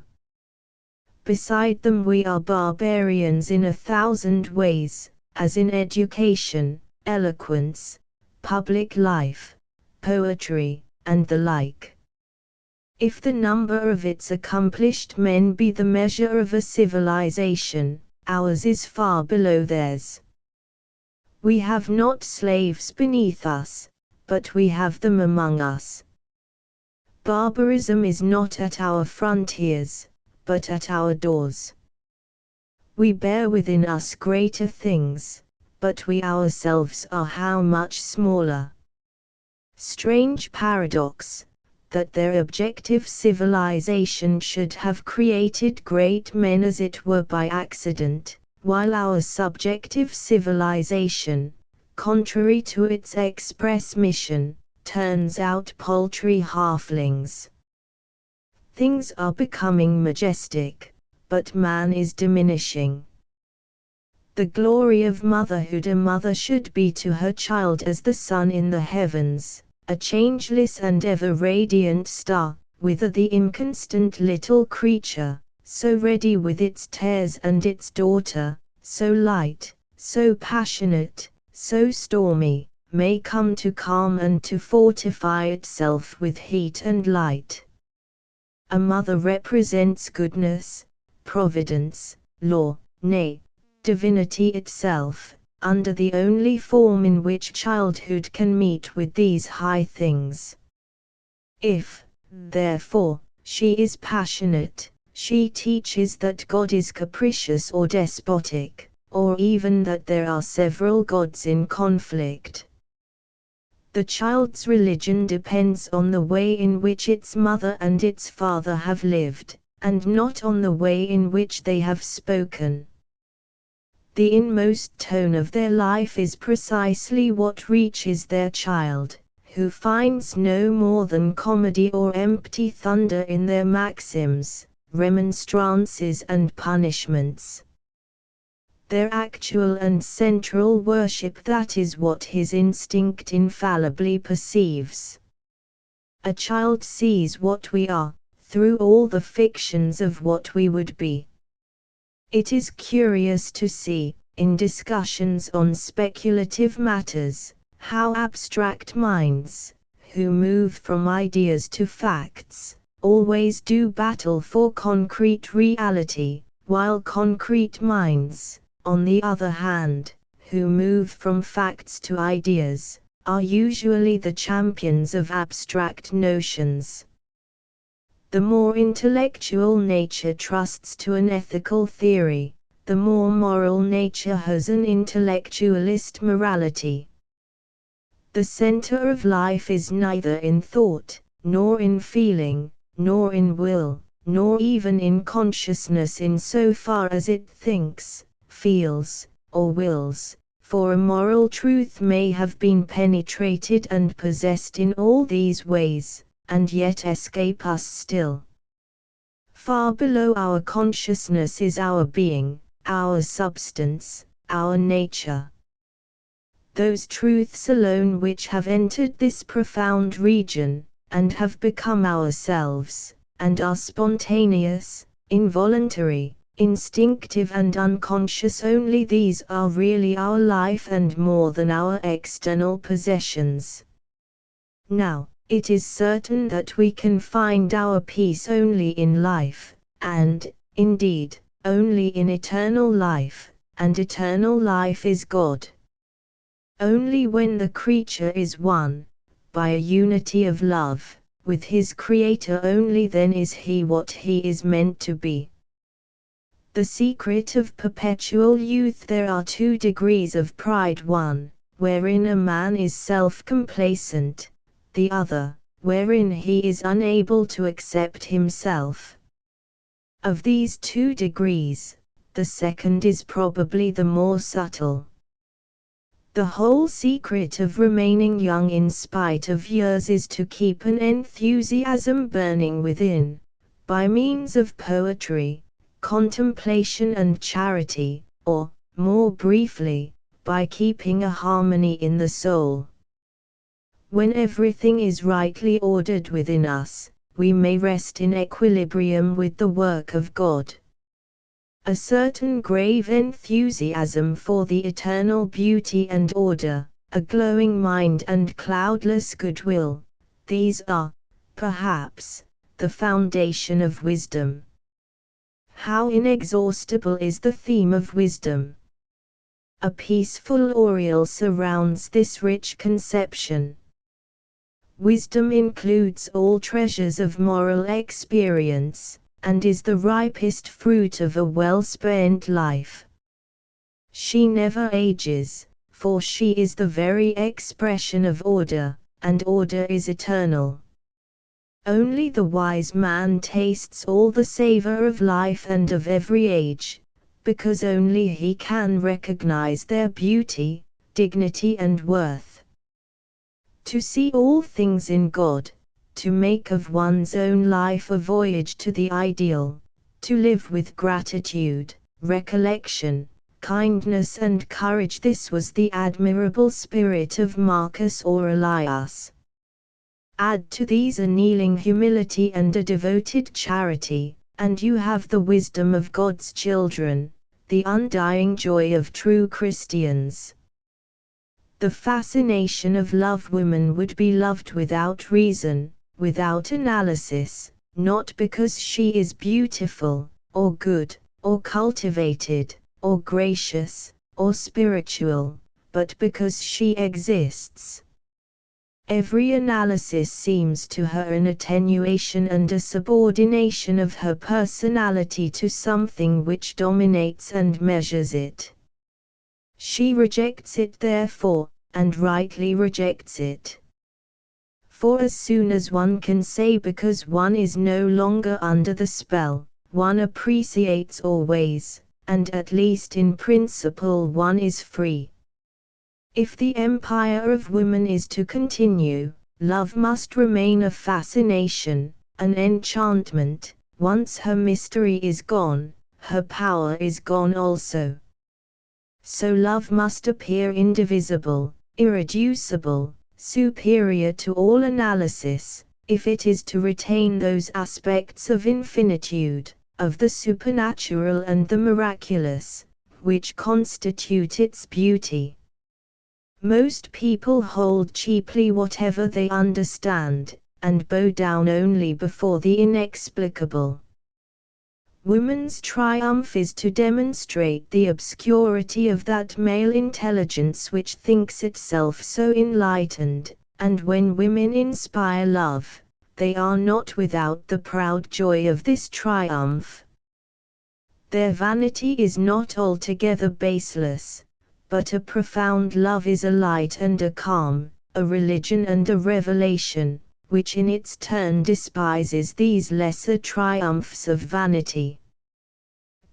Beside them we are barbarians in 1,000 ways, as in education, eloquence, public life, poetry, and the like. If the number of its accomplished men be the measure of a civilization, ours is far below theirs. We have not slaves beneath us, but we have them among us. Barbarism is not at our frontiers, but at our doors. We bear within us greater things, but we ourselves are how much smaller. Strange paradox, that their objective civilization should have created great men as it were by accident, while our subjective civilization, contrary to its express mission, turns out paltry halflings. Things are becoming majestic, but man is diminishing. The glory of motherhood: a mother should be to her child as the sun in the heavens, a changeless and ever radiant star, whither the inconstant little creature, so ready with its tares and its daughter, so light, so passionate, so stormy, may come to calm and to fortify itself with heat and light. A mother represents goodness, providence, law, nay, divinity itself, under the only form in which childhood can meet with these high things. If, therefore, she is passionate, she teaches that God is capricious or despotic, or even that there are several gods in conflict. The child's religion depends on the way in which its mother and its father have lived, and not on the way in which they have spoken. The inmost tone of their life is precisely what reaches their child, who finds no more than comedy or empty thunder in their maxims, remonstrances and punishments. Their actual and central worship: that is what his instinct infallibly perceives. A child sees what we are, through all the fictions of what we would be. It is curious to see, in discussions on speculative matters, how abstract minds, who move from ideas to facts, always do battle for concrete reality, while concrete minds, on the other hand, who move from facts to ideas, are usually the champions of abstract notions. The more intellectual nature trusts to an ethical theory, the more moral nature has an intellectualist morality. The center of life is neither in thought, nor in feeling, nor in will, nor even in consciousness in so far as it thinks, feels, or wills, for a moral truth may have been penetrated and possessed in all these ways, and yet escape us still. Far below our consciousness is our being, our substance, our nature. Those truths alone which have entered this profound region, and have become ourselves, and are spontaneous, involuntary, instinctive and unconscious, only these are really our life and more than our external possessions. Now, it is certain that we can find our peace only in life, and, indeed, only in eternal life, and eternal life is God. Only when the creature is one, by a unity of love, with his Creator, only then is he what he is meant to be. The secret of perpetual youth: there are 2 degrees of pride: one, wherein a man is self-complacent, the other, wherein he is unable to accept himself. Of these 2 degrees, the second is probably the more subtle. The whole secret of remaining young in spite of years is to keep an enthusiasm burning within, by means of poetry, contemplation and charity, or, more briefly, by keeping a harmony in the soul. When everything is rightly ordered within us, we may rest in equilibrium with the work of God. A certain grave enthusiasm for the eternal beauty and order, a glowing mind and cloudless goodwill, these are, perhaps, the foundation of wisdom. How inexhaustible is the theme of wisdom! A peaceful aureole surrounds this rich conception. Wisdom includes all treasures of moral experience, and is the ripest fruit of a well-spent life. She never ages, for she is the very expression of order, and order is eternal. Only the wise man tastes all the savor of life and of every age, because only he can recognize their beauty, dignity and worth. To see all things in God, to make of one's own life a voyage to the ideal, to live with gratitude, recollection, kindness and courage, this was the admirable spirit of Marcus Aurelius. Add to these a kneeling humility and a devoted charity, and you have the wisdom of God's children, the undying joy of true Christians. The fascination of love. Woman would be loved without reason, without analysis, not because she is beautiful, or good, or cultivated, or gracious, or spiritual, but because she exists. Every analysis seems to her an attenuation and a subordination of her personality to something which dominates and measures it. She rejects it therefore, and rightly rejects it. For as soon as one can say because one is no longer under the spell, one appreciates always, and at least in principle one is free. If the empire of woman is to continue, love must remain a fascination, an enchantment. Once her mystery is gone, her power is gone also. So love must appear indivisible, irreducible, superior to all analysis, if it is to retain those aspects of infinitude, of the supernatural and the miraculous, which constitute its beauty. Most people hold cheaply whatever they understand, and bow down only before the inexplicable. Woman's triumph is to demonstrate the obscurity of that male intelligence which thinks itself so enlightened, and when women inspire love, they are not without the proud joy of this triumph. Their vanity is not altogether baseless, but a profound love is a light and a calm, a religion and a revelation, which in its turn despises these lesser triumphs of vanity.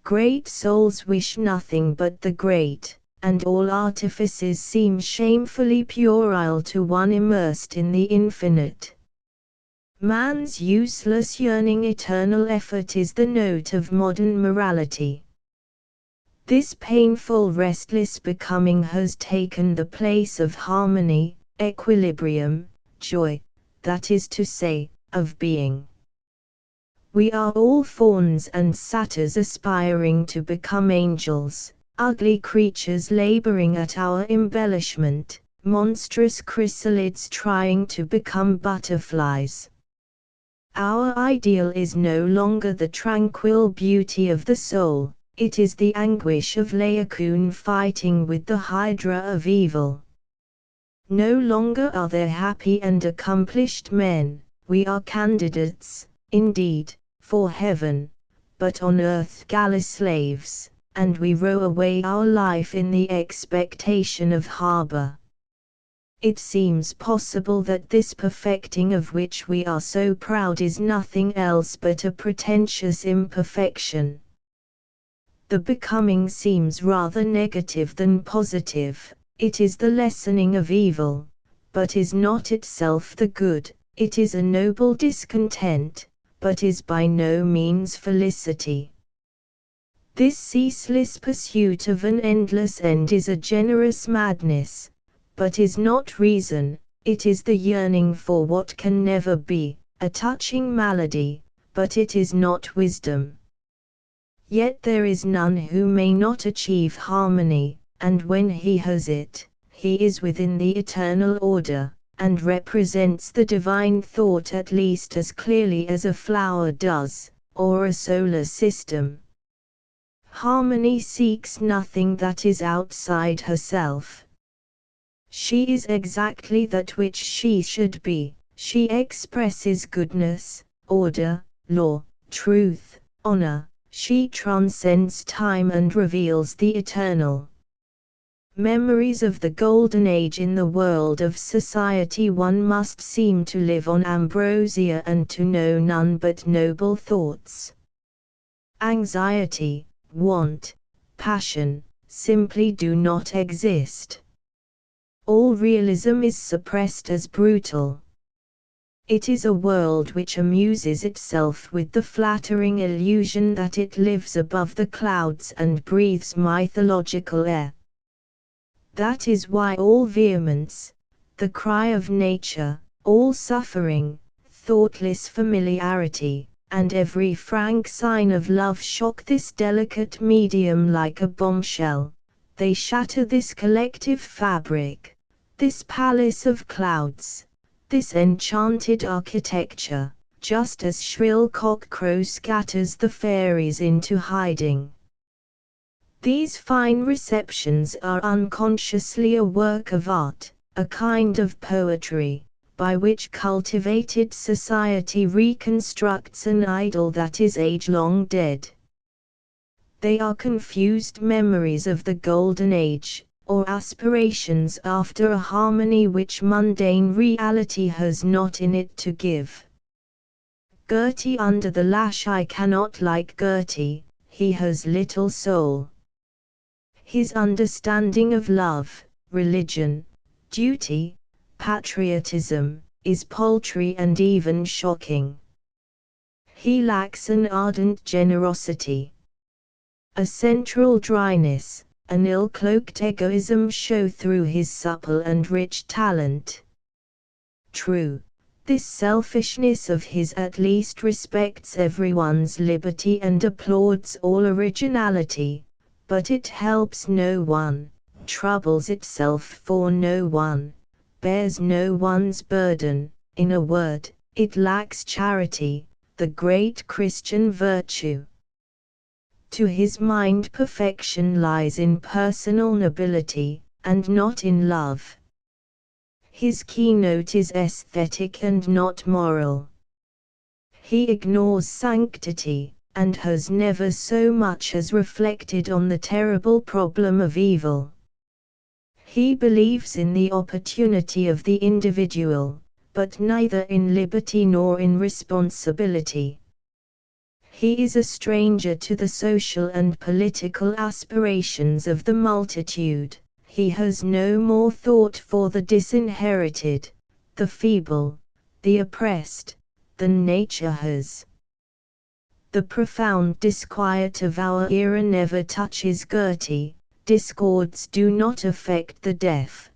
Great souls wish nothing but the great, and all artifices seem shamefully puerile to one immersed in the infinite. Man's useless yearning eternal effort is the note of modern morality. This painful restless becoming has taken the place of harmony, equilibrium, joy, that is to say, of being. We are all fawns and satyrs aspiring to become angels, ugly creatures laboring at our embellishment, monstrous chrysalids trying to become butterflies. Our ideal is no longer the tranquil beauty of the soul, it is the anguish of Laocoon fighting with the hydra of evil. No longer are there happy and accomplished men, we are candidates, indeed, for heaven, but on earth galley slaves, and we row away our life in the expectation of harbor. It seems possible that this perfecting of which we are so proud is nothing else but a pretentious imperfection. The becoming seems rather negative than positive. It is the lessening of evil, but is not itself the good. It is a noble discontent, but is by no means felicity. This ceaseless pursuit of an endless end is a generous madness, but is not reason, It is the yearning for what can never be, a touching malady, but it is not wisdom. Yet there is none who may not achieve harmony, and when he has it, he is within the eternal order, and represents the divine thought at least as clearly as a flower does, or a solar system. Harmony seeks nothing that is outside herself. She is exactly that which she should be. She expresses goodness, order, law, truth, honor. She transcends time and reveals the eternal. Memories of the golden age in the world of society. One must seem to live on ambrosia and to know none but noble thoughts. Anxiety, want, passion, simply do not exist. All realism is suppressed as brutal. It is a world which amuses itself with the flattering illusion that it lives above the clouds and breathes mythological air. That is why all vehemence, the cry of nature, all suffering, thoughtless familiarity, and every frank sign of love shock this delicate medium like a bombshell. They shatter this collective fabric, this palace of clouds, this enchanted architecture, just as shrill cock-crow scatters the fairies into hiding. These fine receptions are unconsciously a work of art, a kind of poetry, by which cultivated society reconstructs an idol that is age-long dead. They are confused memories of the golden age, or aspirations after a harmony which mundane reality has not in it to give. Gertie under the lash. I cannot like Gertie, he has little soul. His understanding of love, religion, duty, patriotism, is paltry and even shocking. He lacks an ardent generosity. A central dryness, an ill-cloaked egoism show through his supple and rich talent. True, this selfishness of his at least respects everyone's liberty and applauds all originality, but it helps no one, troubles itself for no one, bears no one's burden. In a word, it lacks charity, the great Christian virtue. To his mind perfection lies in personal nobility, and not in love. His keynote is aesthetic and not moral. He ignores sanctity, and has never so much as reflected on the terrible problem of evil. He believes in the opportunity of the individual, but neither in liberty nor in responsibility. He is a stranger to the social and political aspirations of the multitude. He has no more thought for the disinherited, the feeble, the oppressed, than nature has. The profound disquiet of our era never touches Gertie. Discords do not affect the deaf.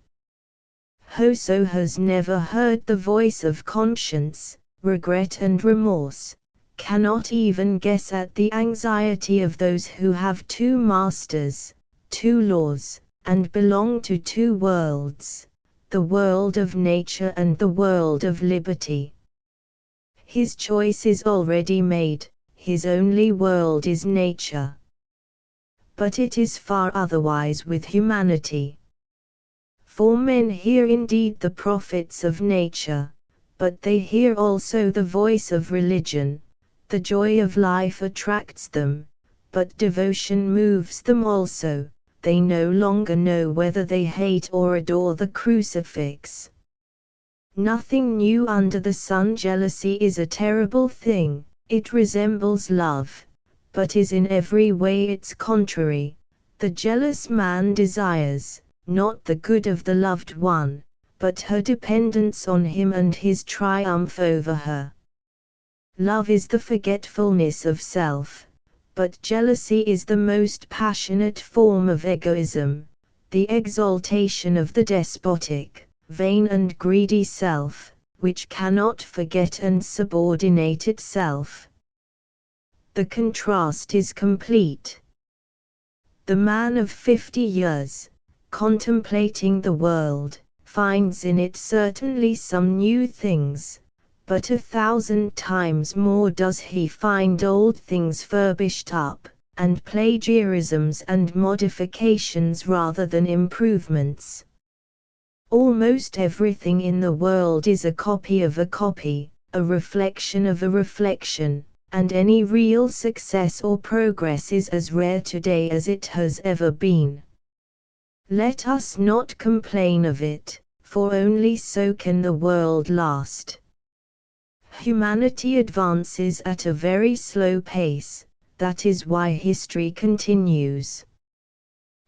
Hoso has never heard the voice of conscience, regret and remorse, cannot even guess at the anxiety of those who have two masters, two laws, and belong to two worlds, the world of nature and the world of liberty. His choice is already made, his only world is nature. But it is far otherwise with humanity. For men hear indeed the prophets of nature, but they hear also the voice of religion. The joy of life attracts them, but devotion moves them also. They no longer know whether they hate or adore the crucifix. Nothing new under the sun. Jealousy is a terrible thing. It resembles love, but is in every way its contrary. The jealous man desires, not the good of the loved one, but her dependence on him and his triumph over her. Love is the forgetfulness of self, but jealousy is the most passionate form of egoism, the exaltation of the despotic, vain and greedy self, which cannot forget and subordinate itself. The contrast is complete. The man of 50 years, contemplating the world, finds in it certainly some new things, but 1,000 times more does he find old things furbished up, and plagiarisms and modifications rather than improvements. Almost everything in the world is a copy of a copy, a reflection of a reflection, and any real success or progress is as rare today as it has ever been. Let us not complain of it, for only so can the world last. Humanity advances at a very slow pace, that is why history continues.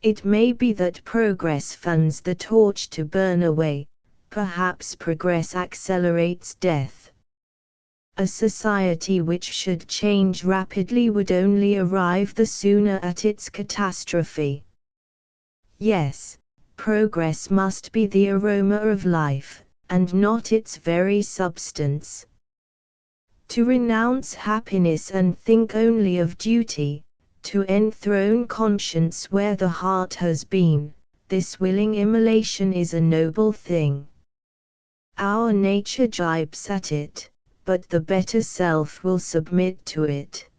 It may be that progress fans the torch to burn away, perhaps progress accelerates death. A society which should change rapidly would only arrive the sooner at its catastrophe. Yes, progress must be the aroma of life, and not its very substance. To renounce happiness and think only of duty, to enthrone conscience where the heart has been, this willing immolation is a noble thing. Our nature jibes at it, but the better self will submit to it.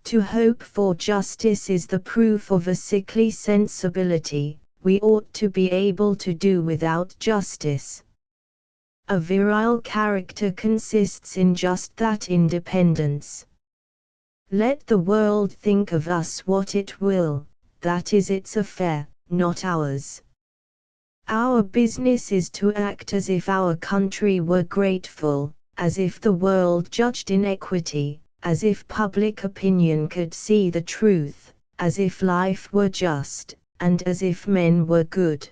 To hope for justice is the proof of a sickly sensibility. We ought to be able to do without justice. A virile character consists in just that independence. Let the world think of us what it will, that is its affair, not ours. Our business is to act as if our country were grateful, as if the world judged in equity, as if public opinion could see the truth, as if life were just, and as if men were good.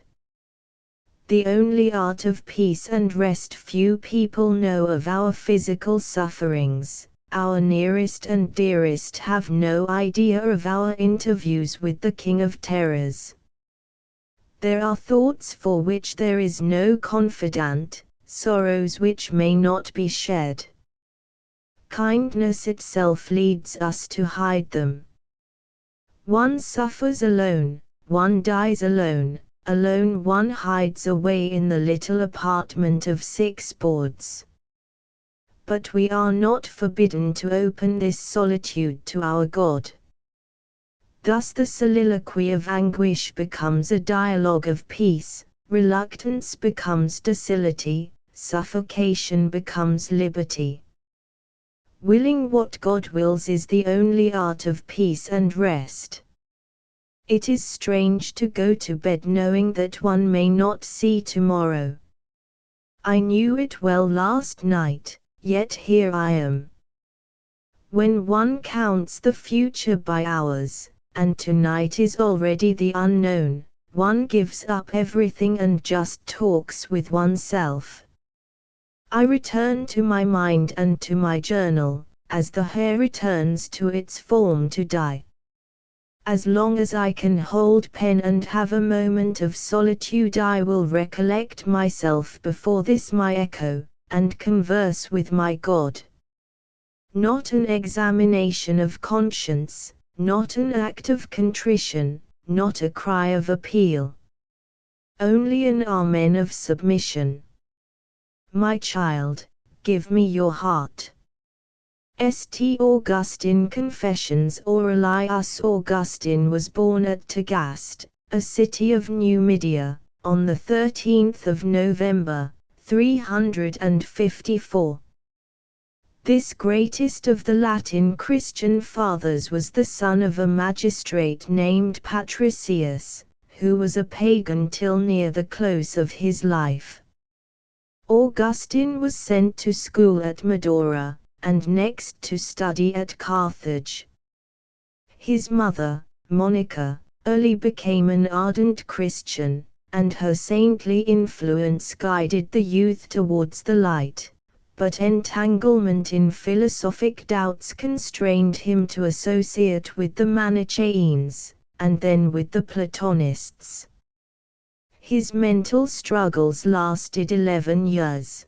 The only art of peace and rest few people know of our physical sufferings. Our nearest and dearest have no idea of our interviews with the King of Terrors. There are thoughts for which there is no confidant, sorrows which may not be shed. Kindness itself leads us to hide them. One suffers alone, one dies alone, alone one hides away in the little apartment of 6 boards. But we are not forbidden to open this solitude to our God. Thus the soliloquy of anguish becomes a dialogue of peace, reluctance becomes docility, suffocation becomes liberty. Willing what God wills is the only art of peace and rest. It is strange to go to bed knowing that one may not see tomorrow. I knew it well last night, yet here I am. When one counts the future by hours, and tonight is already the unknown, one gives up everything and just talks with oneself. I return to my mind and to my journal, as the hair returns to its form to die. As long as I can hold pen and have a moment of solitude I will recollect myself before this my echo, and converse with my God. Not an examination of conscience, not an act of contrition, not a cry of appeal. Only an amen of submission. My child, give me your heart. St. Augustine Confessions Aurelius Augustine was born at Tagaste, a city of Numidia, on the 13th of November, 354. This greatest of the Latin Christian fathers was the son of a magistrate named Patricius, who was a pagan till near the close of his life. Augustine was sent to school at Medora, and next to study at Carthage. His mother, Monica, early became an ardent Christian, and her saintly influence guided the youth towards the light, but entanglement in philosophic doubts constrained him to associate with the Manichaeans, and then with the Platonists. His mental struggles lasted 11 years.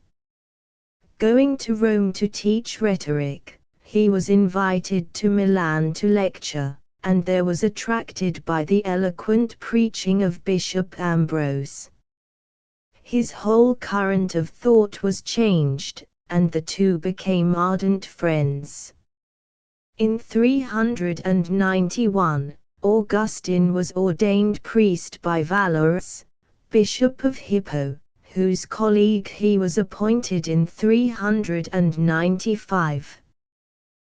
Going to Rome to teach rhetoric, he was invited to Milan to lecture, and there was attracted by the eloquent preaching of Bishop Ambrose. His whole current of thought was changed, and the two became ardent friends. In 391, Augustine was ordained priest by Valerius, Bishop of Hippo, whose colleague he was appointed in 395.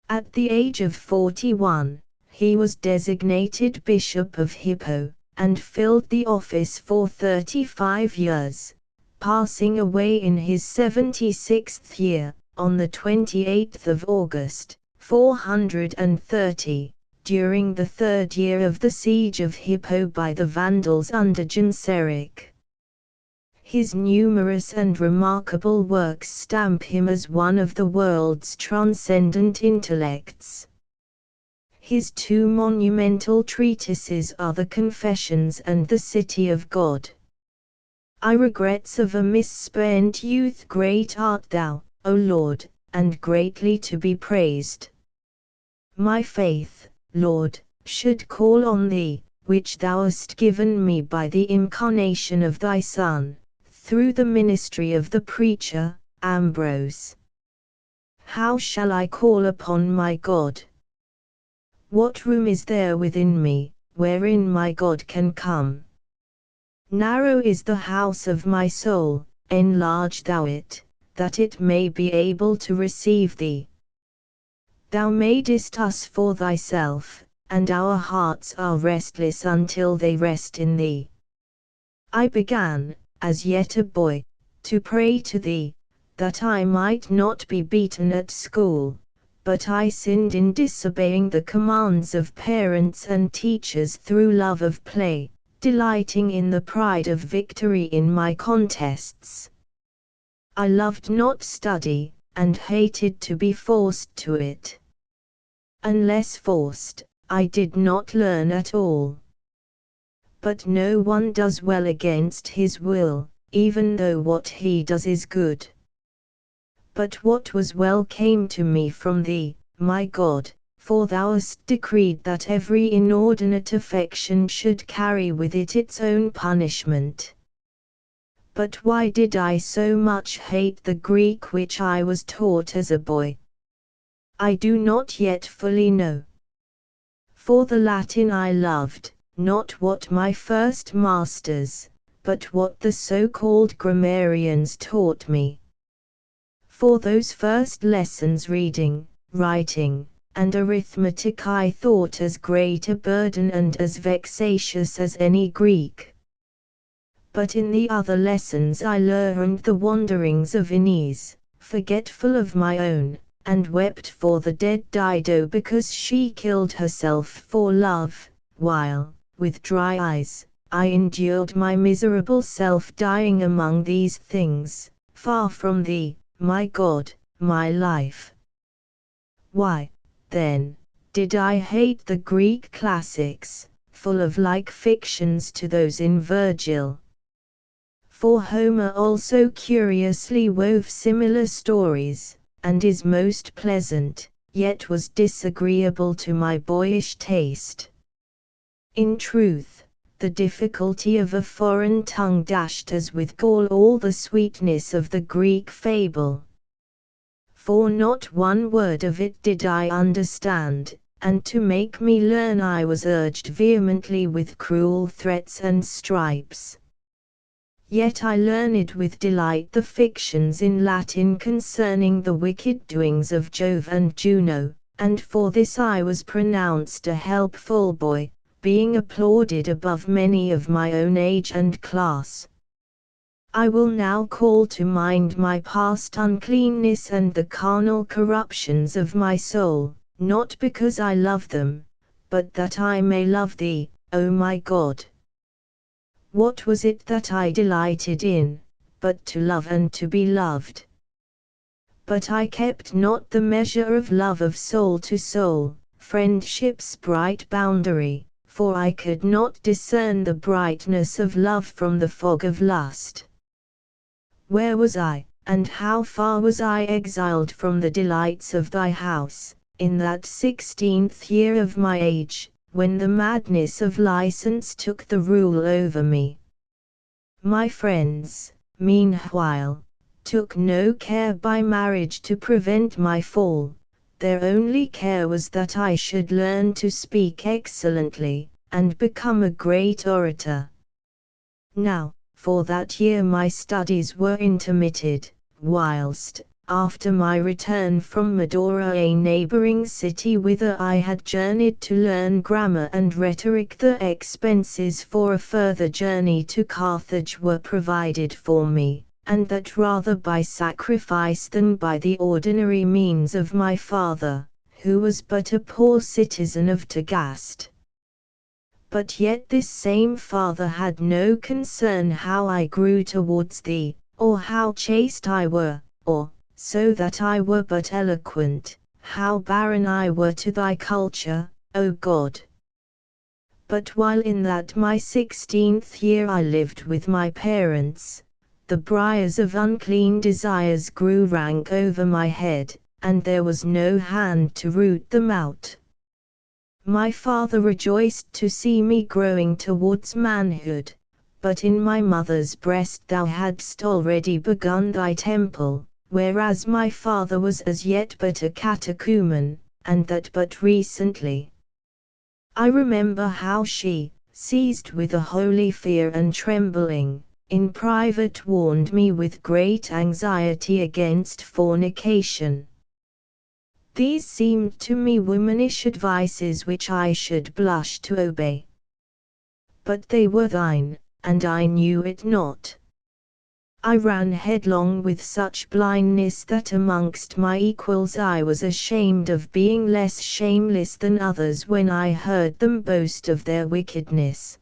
At the age of 41, he was designated Bishop of Hippo, and filled the office for 35 years, passing away in his 76th year, on the 28th of August, 430, during the third year of the siege of Hippo by the Vandals under Genseric. His numerous and remarkable works stamp him as one of the world's transcendent intellects. His two monumental treatises are the Confessions and the City of God. I regrets of a misspent youth, great art thou, O Lord, and greatly to be praised. My faith, Lord, should call on thee, which thou hast given me by the incarnation of thy Son, through the ministry of the preacher, Ambrose. How shall I call upon my God? What room is there within me, wherein my God can come? Narrow is the house of my soul, enlarge thou it, that it may be able to receive thee. Thou madest us for thyself, and our hearts are restless until they rest in thee. I began, as yet a boy, to pray to thee, that I might not be beaten at school, but I sinned in disobeying the commands of parents and teachers through love of play, delighting in the pride of victory in my contests. I loved not study, and hated to be forced to it. Unless forced, I did not learn at all. But no one does well against his will, even though what he does is good. But what was well came to me from thee, my God, for thou hast decreed that every inordinate affection should carry with it its own punishment. But why did I so much hate the Greek which I was taught as a boy? I do not yet fully know. For the Latin I loved, not what my first masters, but what the so-called grammarians taught me. For those first lessons, reading, writing, and arithmetic, I thought as great a burden and as vexatious as any Greek. But in the other lessons I learned the wanderings of Inez, forgetful of my own, and wept for the dead Dido because she killed herself for love, while, with dry eyes, I endured my miserable self dying among these things, far from thee, my God, my life. Why, then, did I hate the Greek classics, full of like fictions to those in Virgil? For Homer also curiously wove similar stories, and is most pleasant, yet was disagreeable to my boyish taste. In truth, the difficulty of a foreign tongue dashed as with gall all the sweetness of the Greek fable. For not one word of it did I understand, and to make me learn I was urged vehemently with cruel threats and stripes. Yet I learned with delight the fictions in Latin concerning the wicked doings of Jove and Juno, and for this I was pronounced a helpful boy, being applauded above many of my own age and class. I will now call to mind my past uncleanness and the carnal corruptions of my soul, not because I love them, but that I may love thee, O my God. What was it that I delighted in, but to love and to be loved? But I kept not the measure of love of soul to soul, friendship's bright boundary, for I could not discern the brightness of love from the fog of lust. Where was I, and how far was I exiled from the delights of thy house, in that 16th year of my age, when the madness of license took the rule over me? My friends, meanwhile, took no care by marriage to prevent my fall. Their only care was that I should learn to speak excellently, and become a great orator. Now, for that year my studies were intermitted, whilst, after my return from Medora, a neighbouring city whither I had journeyed to learn grammar and rhetoric, the expenses for a further journey to Carthage were provided for me, and that rather by sacrifice than by the ordinary means of my father, who was but a poor citizen of Tagaste. But yet this same father had no concern how I grew towards thee, or how chaste I were, or, so that I were but eloquent, how barren I were to thy culture, O God. But while in that my 16th year I lived with my parents, the briars of unclean desires grew rank over my head, and there was no hand to root them out. My father rejoiced to see me growing towards manhood, but in my mother's breast thou hadst already begun thy temple, whereas my father was as yet but a catechumen, and that but recently. I remember how she, seized with a holy fear and trembling, in private warned me with great anxiety against fornication. These seemed to me womanish advices which I should blush to obey. But they were thine, and I knew it not. I ran headlong with such blindness that amongst my equals I was ashamed of being less shameless than others when I heard them boast of their wickedness.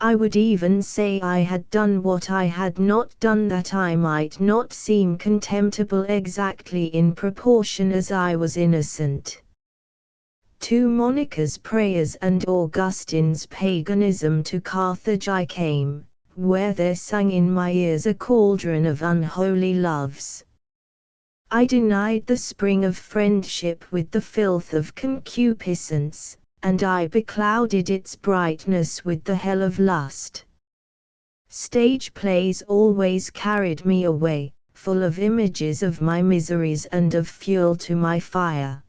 I would even say I had done what I had not done, that I might not seem contemptible exactly in proportion as I was innocent. To Monica's prayers and Augustine's paganism to Carthage I came, where there sang in my ears a cauldron of unholy loves. I denied the spring of friendship with the filth of concupiscence, and I beclouded its brightness with the hell of lust. Stage plays always carried me away, full of images of my miseries and of fuel to my fire.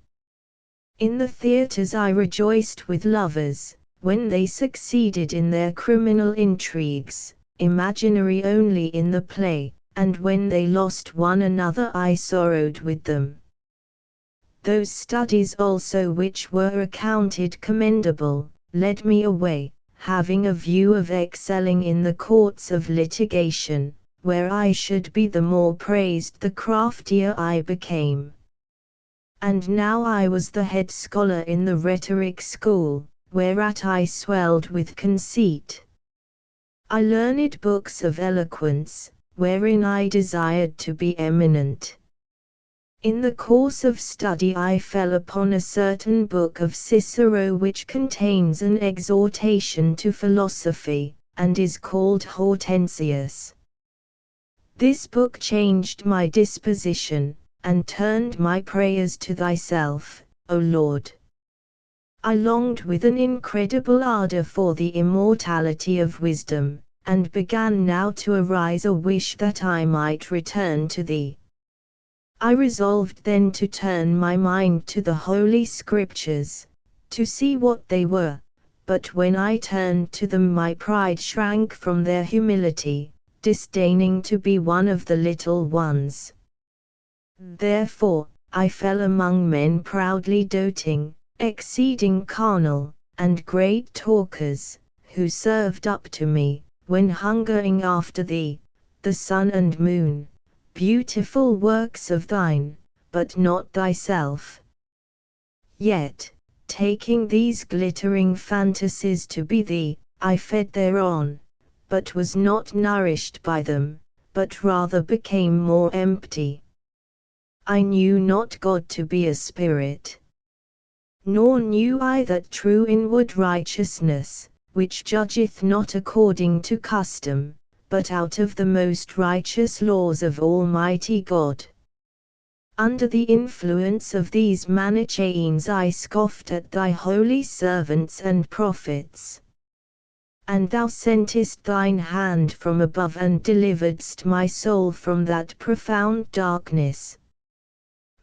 In the theatres I rejoiced with lovers, when they succeeded in their criminal intrigues, imaginary only in the play, and when they lost one another I sorrowed with them. Those studies also which were accounted commendable, led me away, having a view of excelling in the courts of litigation, where I should be the more praised the craftier I became. And now I was the head scholar in the rhetoric school, whereat I swelled with conceit. I learned books of eloquence, wherein I desired to be eminent. In the course of study I fell upon a certain book of Cicero which contains an exhortation to philosophy, and is called Hortensius. This book changed my disposition, and turned my prayers to thyself, O Lord. I longed with an incredible ardour for the immortality of wisdom, and began now to arise a wish that I might return to thee. I resolved then to turn my mind to the Holy Scriptures, to see what they were, but when I turned to them my pride shrank from their humility, disdaining to be one of the little ones. Therefore, I fell among men proudly doting, exceeding carnal, and great talkers, who served up to me, when hungering after thee, the sun and moon, beautiful works of thine, but not thyself. Yet, taking these glittering fantasies to be thee, I fed thereon, but was not nourished by them, but rather became more empty. I knew not God to be a spirit. Nor knew I that true inward righteousness, which judgeth not according to custom, but out of the most righteous laws of Almighty God. Under the influence of these Manichaeans I scoffed at thy holy servants and prophets. And thou sentest thine hand from above and deliveredst my soul from that profound darkness.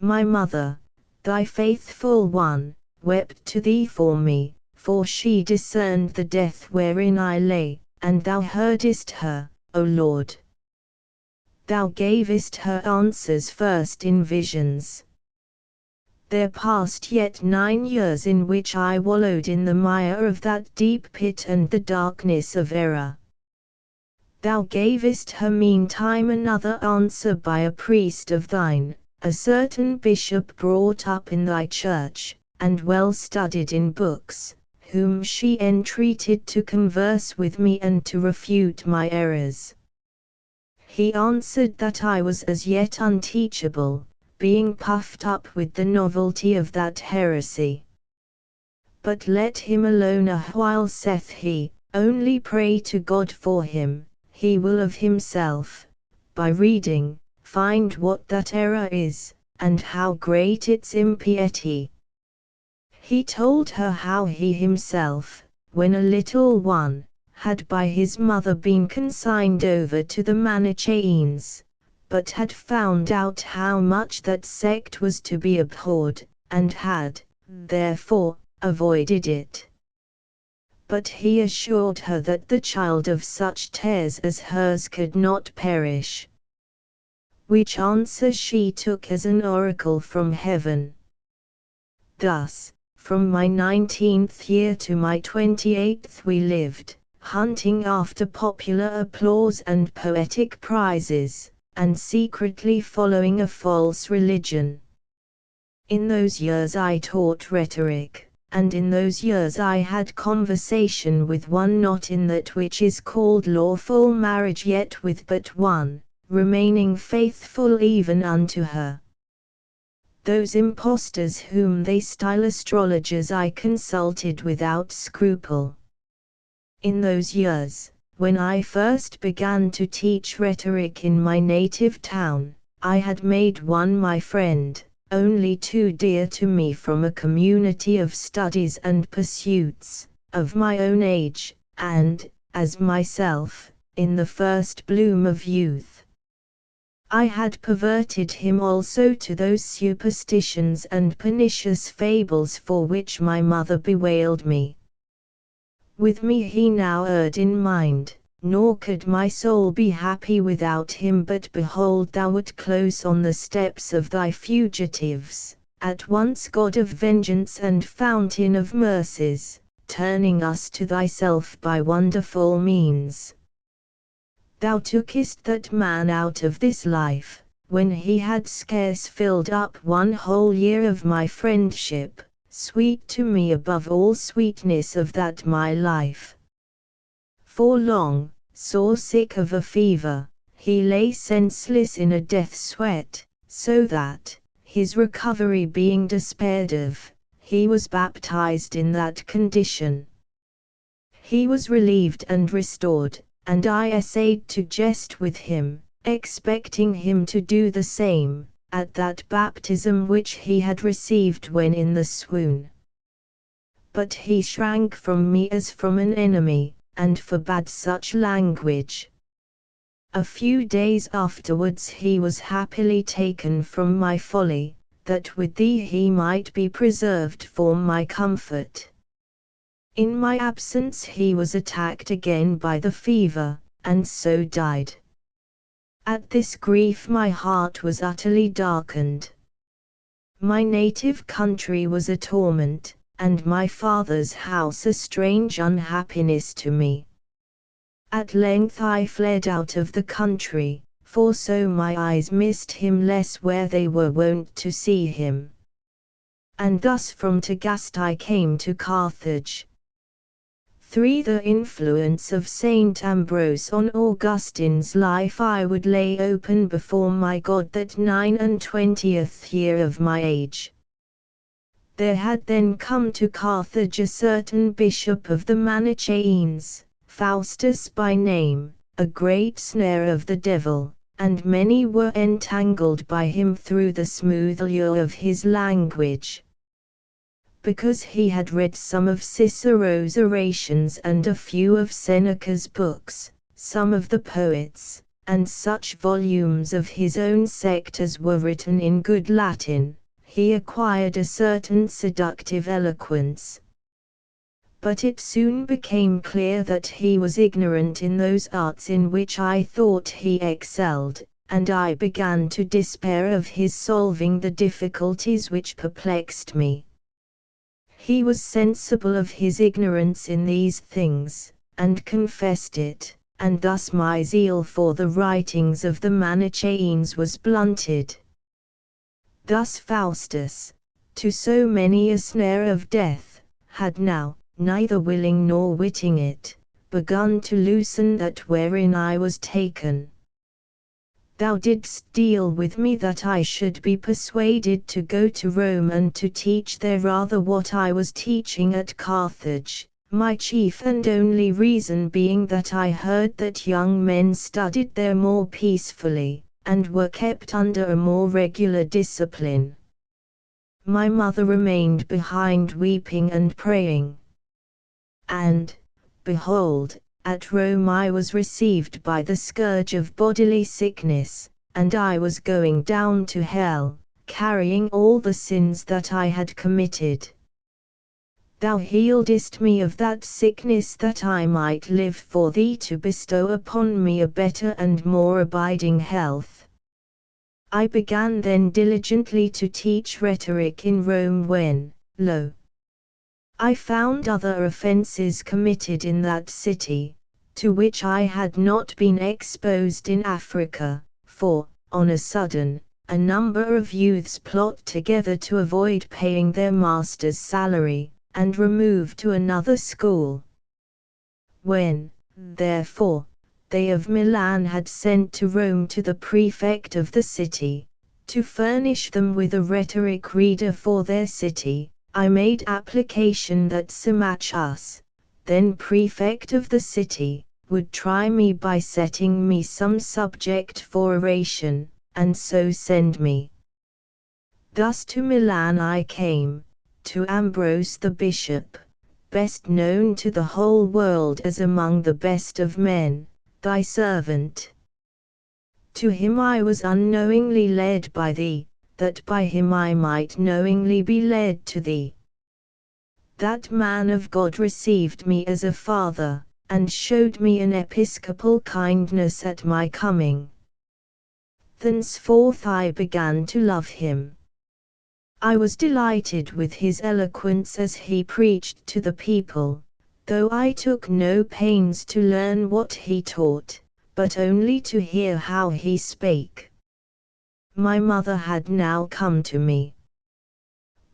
My mother, thy faithful one, wept to thee for me, for she discerned the death wherein I lay, and thou heardest her, O Lord. Thou gavest her answers first in visions. There passed yet 9 years in which I wallowed in the mire of that deep pit and the darkness of error. Thou gavest her meantime another answer by a priest of thine, a certain bishop brought up in thy church, and well studied in books, whom she entreated to converse with me and to refute my errors. He answered that I was as yet unteachable, being puffed up with the novelty of that heresy. But let him alone a while, saith he, only pray to God for him, he will of himself, by reading, find what that error is, and how great its impiety. He told her how he himself, when a little one, had by his mother been consigned over to the Manichaeans, but had found out how much that sect was to be abhorred, and had, therefore, avoided it. But he assured her that the child of such tares as hers could not perish. Which answer she took as an oracle from heaven. Thus, from my 19th year to my 28th we lived, hunting after popular applause and poetic prizes, and secretly following a false religion. In those years I taught rhetoric, and in those years I had conversation with one not in that which is called lawful marriage, yet with but one, remaining faithful even unto her. Those impostors whom they style astrologers I consulted without scruple. In those years, when I first began to teach rhetoric in my native town, I had made one my friend, only too dear to me from a community of studies and pursuits, of my own age, and, as myself, in the first bloom of youth. I had perverted him also to those superstitions and pernicious fables for which my mother bewailed me. With me he now erred in mind, nor could my soul be happy without him. But behold, thou wert close on the steps of thy fugitives, at once God of vengeance and fountain of mercies, turning us to thyself by wonderful means. Thou tookest that man out of this life, when he had scarce filled up 1 whole year of my friendship, sweet to me above all sweetness of that my life. For long, sore sick of a fever, he lay senseless in a death sweat, so that, his recovery being despaired of, he was baptized in that condition. He was relieved and restored, and I essayed to jest with him, expecting him to do the same, at that baptism which he had received when in the swoon. But he shrank from me as from an enemy, and forbade such language. A few days afterwards he was happily taken from my folly, that with thee he might be preserved for my comfort. In my absence he was attacked again by the fever, and so died. At this grief my heart was utterly darkened. My native country was a torment, and my father's house a strange unhappiness to me. At length I fled out of the country, for so my eyes missed him less where they were wont to see him. And thus from Tagaste I came to Carthage. 3. The influence of Saint Ambrose on Augustine's life I would lay open before my God that 29th year of my age. There had then come to Carthage a certain bishop of the Manichaeans, Faustus by name, a great snare of the devil, and many were entangled by him through the smooth lure of his language. Because he had read some of Cicero's orations and a few of Seneca's books, some of the poets, and such volumes of his own sect as were written in good Latin, he acquired a certain seductive eloquence. But it soon became clear that he was ignorant in those arts in which I thought he excelled, and I began to despair of his solving the difficulties which perplexed me. He was sensible of his ignorance in these things, and confessed it, and thus my zeal for the writings of the Manichaeans was blunted. Thus Faustus, to so many a snare of death, had now, neither willing nor witting it, begun to loosen that wherein I was taken. Thou didst deal with me that I should be persuaded to go to Rome and to teach there rather what I was teaching at Carthage, my chief and only reason being that I heard that young men studied there more peacefully, and were kept under a more regular discipline. My mother remained behind weeping and praying. And, behold, at Rome I was received by the scourge of bodily sickness, and I was going down to hell, carrying all the sins that I had committed. Thou healedst me of that sickness that I might live for thee to bestow upon me a better and more abiding health. I began then diligently to teach rhetoric in Rome when, lo, I found other offences committed in that city, to which I had not been exposed in Africa, for, on a sudden, a number of youths plot together to avoid paying their master's salary, and remove to another school. When, therefore, they of Milan had sent to Rome to the prefect of the city, to furnish them with a rhetoric reader for their city, I made application that Symmachus, then prefect of the city, would try me by setting me some subject for oration, and so send me. Thus to Milan I came, to Ambrose the bishop, best known to the whole world as among the best of men, thy servant. To him I was unknowingly led by thee, that by him I might knowingly be led to thee. That man of God received me as a father, and showed me an episcopal kindness at my coming. Thenceforth I began to love him. I was delighted with his eloquence as he preached to the people, though I took no pains to learn what he taught, but only to hear how he spake. My mother had now come to me.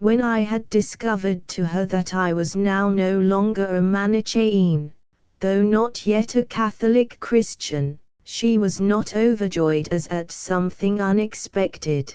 When I had discovered to her that I was now no longer a Manichaean, though not yet a Catholic Christian, she was not overjoyed as at something unexpected.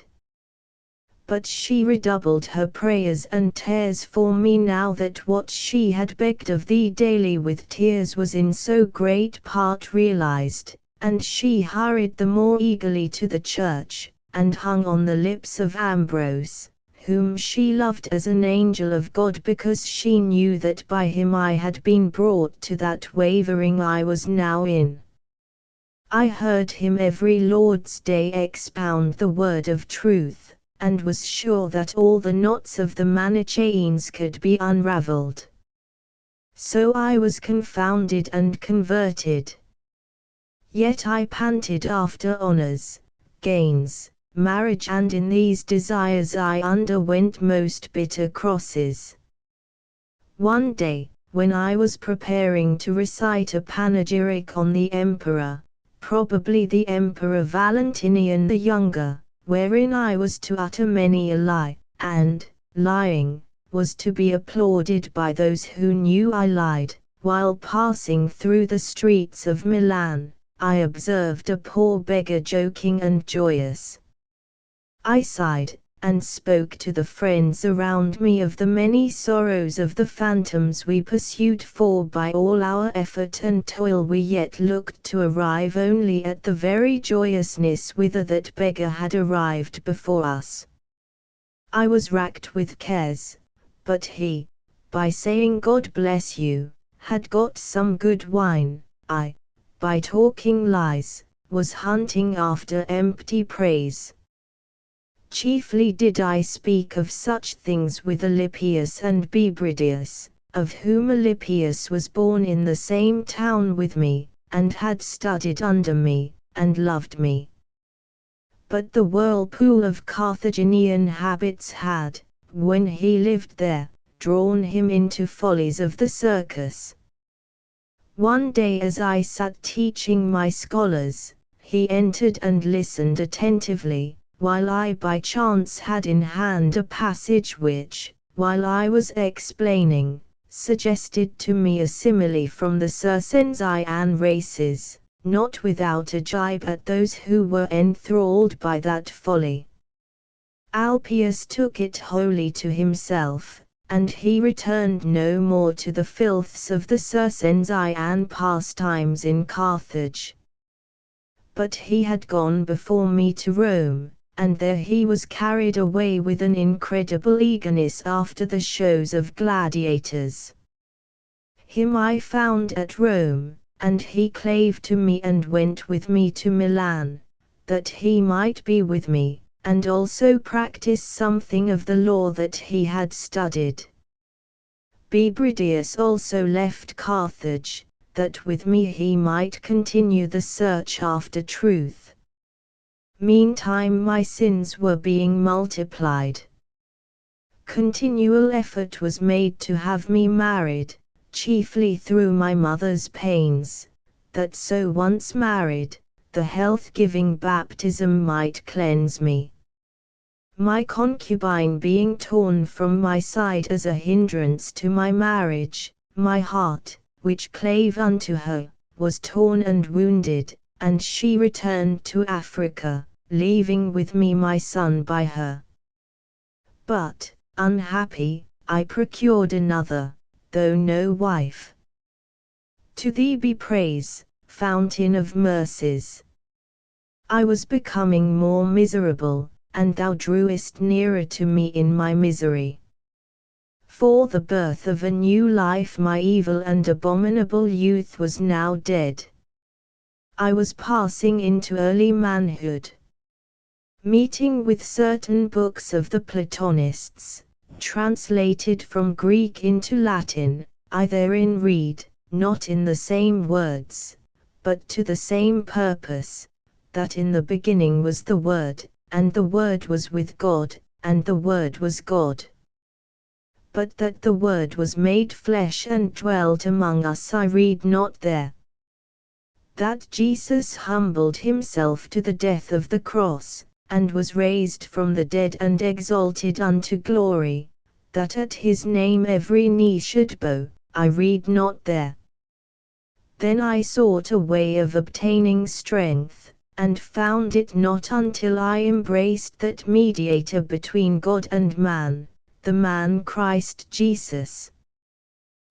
But she redoubled her prayers and tears for me now that what she had begged of thee daily with tears was in so great part realized, and she hurried the more eagerly to the church, and hung on the lips of Ambrose, whom she loved as an angel of God because she knew that by him I had been brought to that wavering I was now in. I heard him every Lord's Day expound the word of truth, and was sure that all the knots of the Manichaeans could be unravelled. So I was confounded and converted. Yet I panted after honours, gains, marriage, and in these desires I underwent most bitter crosses. One day, when I was preparing to recite a panegyric on the emperor, probably the Emperor Valentinian the Younger, wherein I was to utter many a lie, and, lying, was to be applauded by those who knew I lied, while passing through the streets of Milan, I observed a poor beggar joking and joyous. I sighed, and spoke to the friends around me of the many sorrows of the phantoms we pursued, for by all our effort and toil we yet looked to arrive only at the very joyousness whither that beggar had arrived before us. I was racked with cares, but he, by saying God bless you, had got some good wine. I, by talking lies, was hunting after empty praise. Chiefly did I speak of such things with Alypius and Bebridius, of whom Alypius was born in the same town with me, and had studied under me, and loved me. But the whirlpool of Carthaginian habits had, when he lived there, drawn him into follies of the circus. One day as I sat teaching my scholars, he entered and listened attentively, while I by chance had in hand a passage which, while I was explaining, suggested to me a simile from the Circensian races, not without a jibe at those who were enthralled by that folly. Alpius took it wholly to himself, and he returned no more to the filths of the Circensian pastimes in Carthage. But he had gone before me to Rome, and there he was carried away with an incredible eagerness after the shows of gladiators. Him I found at Rome, and he clave to me and went with me to Milan, that he might be with me, and also practice something of the law that he had studied. Bebridius also left Carthage, that with me he might continue the search after truth. Meantime my sins were being multiplied. Continual effort was made to have me married, chiefly through my mother's pains, that so once married, the health-giving baptism might cleanse me. My concubine being torn from my side as a hindrance to my marriage, my heart, which clave unto her, was torn and wounded, and she returned to Africa, leaving with me my son by her. But, unhappy, I procured another, though no wife. To thee be praise, fountain of mercies. I was becoming more miserable, and thou drewest nearer to me in my misery. For the birth of a new life my evil and abominable youth was now dead. I was passing into early manhood. Meeting with certain books of the Platonists, translated from Greek into Latin, I therein read, not in the same words, but to the same purpose, that in the beginning was the Word, and the Word was with God, and the Word was God. But that the Word was made flesh and dwelt among us I read not there. That Jesus humbled himself to the death of the cross, and was raised from the dead and exalted unto glory, that at his name every knee should bow, I read not there. Then I sought a way of obtaining strength, and found it not until I embraced that mediator between God and man, the man Christ Jesus.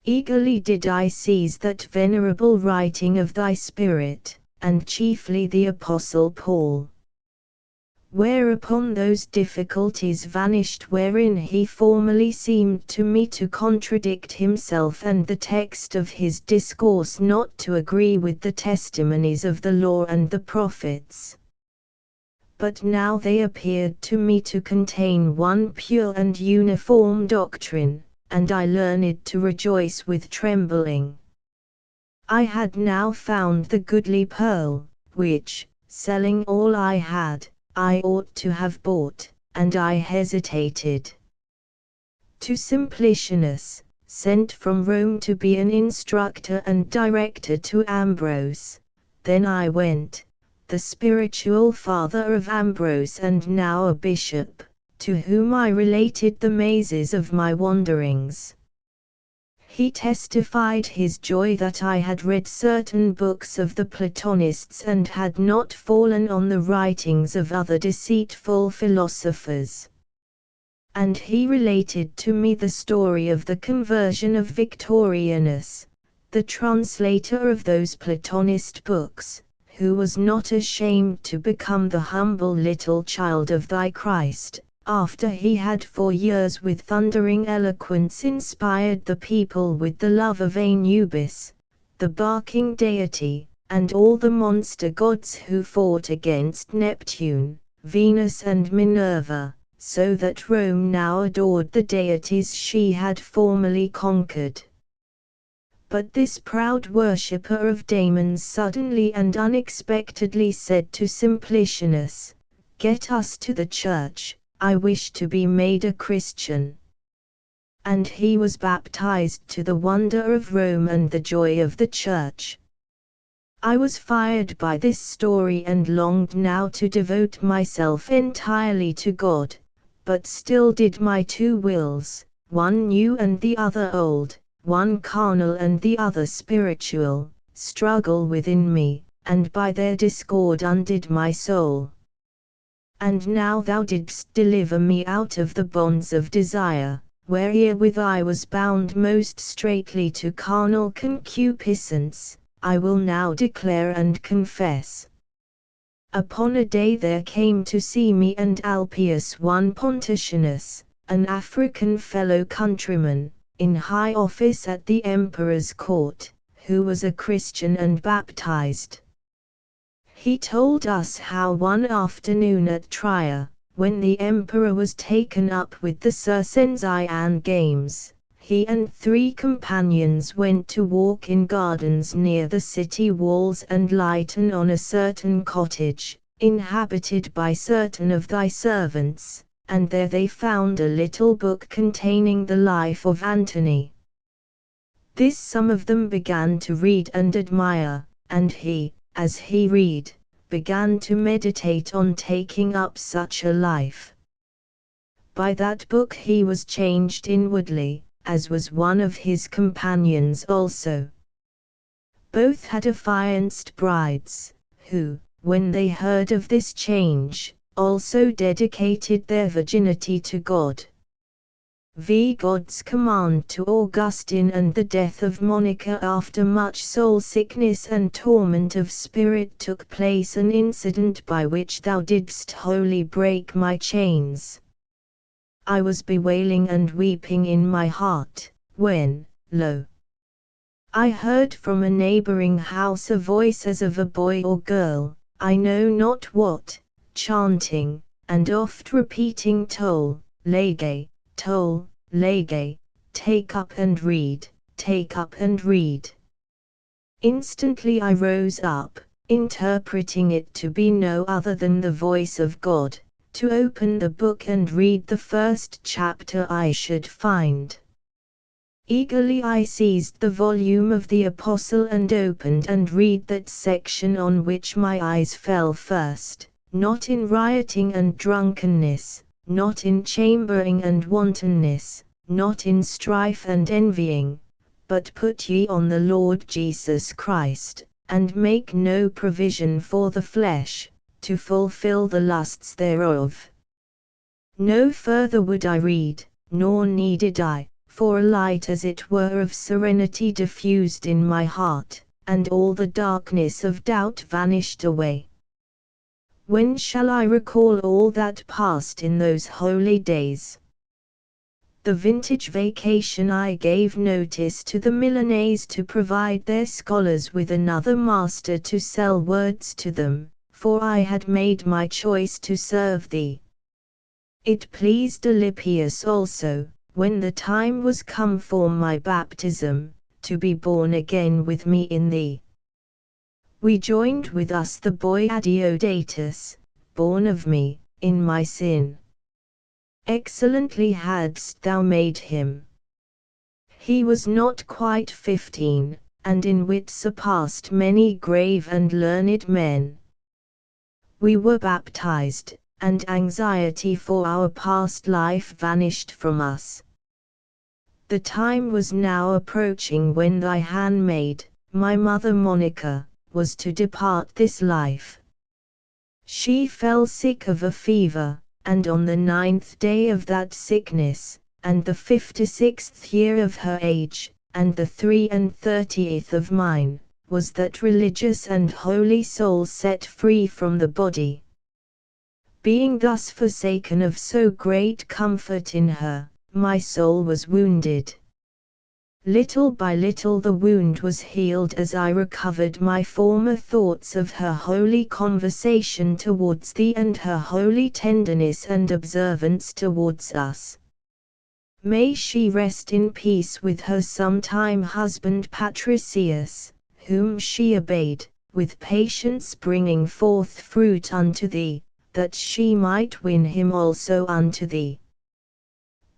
Eagerly did I seize that venerable writing of thy Spirit, and chiefly the Apostle Paul. Whereupon those difficulties vanished wherein he formerly seemed to me to contradict himself, and the text of his discourse not to agree with the testimonies of the law and the prophets. But now they appeared to me to contain one pure and uniform doctrine, and I learned to rejoice with trembling. I had now found the goodly pearl, which, selling all I had, I ought to have bought, and I hesitated. To Simplicianus, sent from Rome to be an instructor and director to Ambrose, then I went, the spiritual father of Ambrose and now a bishop, to whom I related the mazes of my wanderings. He testified his joy that I had read certain books of the Platonists and had not fallen on the writings of other deceitful philosophers. and he related to me the story of the conversion of Victorianus, the translator of those Platonist books, who was not ashamed to become the humble little child of thy Christ, after he had for years with thundering eloquence inspired the people with the love of Anubis, the barking deity, and all the monster gods who fought against Neptune, Venus and Minerva, so that Rome now adored the deities she had formerly conquered. But this proud worshipper of Damons suddenly and unexpectedly said to Simplicianus, "Get us to the church, I wish to be made a Christian." And he was baptized to the wonder of Rome and the joy of the church. I was fired by this story and longed now to devote myself entirely to God, but still did my two wills, one new and the other old, one carnal and the other spiritual, struggle within me, and by their discord undid my soul. And now thou didst deliver me out of the bonds of desire, wherewith I was bound most straitly to carnal concupiscence, I will now declare and confess. Upon a day there came to see me and Alpius one Pontianus, an African fellow countryman, in high office at the emperor's court, who was a Christian and baptized. He told us how one afternoon at Trier, when the emperor was taken up with the Circensian games, he and 3 companions went to walk in gardens near the city walls and lighten on a certain cottage, inhabited by certain of thy servants, and there they found a little book containing the life of Antony. This some of them began to read and admire, and he, as he read, began to meditate on taking up such a life. By that book he was changed inwardly, as was one of his companions also. Both had affianced brides, who, when they heard of this change, also dedicated their virginity to God. God's command to Augustine and the death of Monica after much soul sickness and torment of spirit took place, an incident by which thou didst wholly break my chains. I was bewailing and weeping in my heart, when, lo! I heard from a neighboring house a voice as of a boy or girl, I know not what, chanting, and oft repeating toll, lege, toll, lege, take up and read, take up and read. Instantly I rose up, interpreting it to be no other than the voice of God, to open the book and read the first chapter I should find. Eagerly I seized the volume of the Apostle and opened and read that section on which my eyes fell first, not in rioting and drunkenness, not in chambering and wantonness, not in strife and envying, but put ye on the Lord Jesus Christ, and make no provision for the flesh, to fulfill the lusts thereof. No further would I read, nor needed I, for a light as it were of serenity diffused in my heart, and all the darkness of doubt vanished away. When shall I recall all that passed in those holy days? The vintage vacation I gave notice to the Milanese to provide their scholars with another master to sell words to them, for I had made my choice to serve thee. It pleased Alypius also, when the time was come for my baptism, to be born again with me in thee. We joined with us the boy Adeodatus, born of me, in my sin. Excellently hadst thou made him. He was not quite 15, and in wit surpassed many grave and learned men. We were baptized, and anxiety for our past life vanished from us. The time was now approaching when thy handmaid, my mother Monica, was to depart this life. She fell sick of a fever, and on the 9th day of that sickness, and the 56th year of her age, and the 33rd of mine, was that religious and holy soul set free from the body. Being thus forsaken of so great comfort in her, my soul was wounded. Little by little the wound was healed as I recovered my former thoughts of her holy conversation towards thee and her holy tenderness and observance towards us. May she rest in peace with her sometime husband Patricius, whom she obeyed, with patience bringing forth fruit unto thee, that she might win him also unto thee.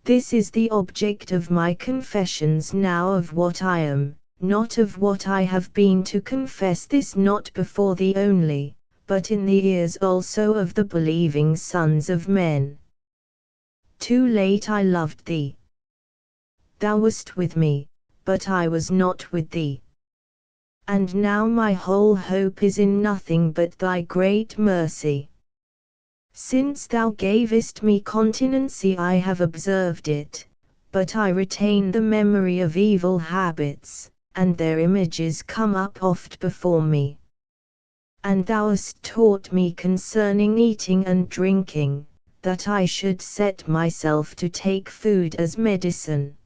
This is the object of my confessions now of what I am, not of what I have been, to confess this not before thee only, but in the ears also of the believing sons of men. Too late I loved thee. Thou wast with me, but I was not with thee. And now my whole hope is in nothing but thy great mercy. Since thou gavest me continency I have observed it, but I retain the memory of evil habits, and their images come up oft before me. And thou hast taught me concerning eating and drinking, that I should set myself to take food as medicine.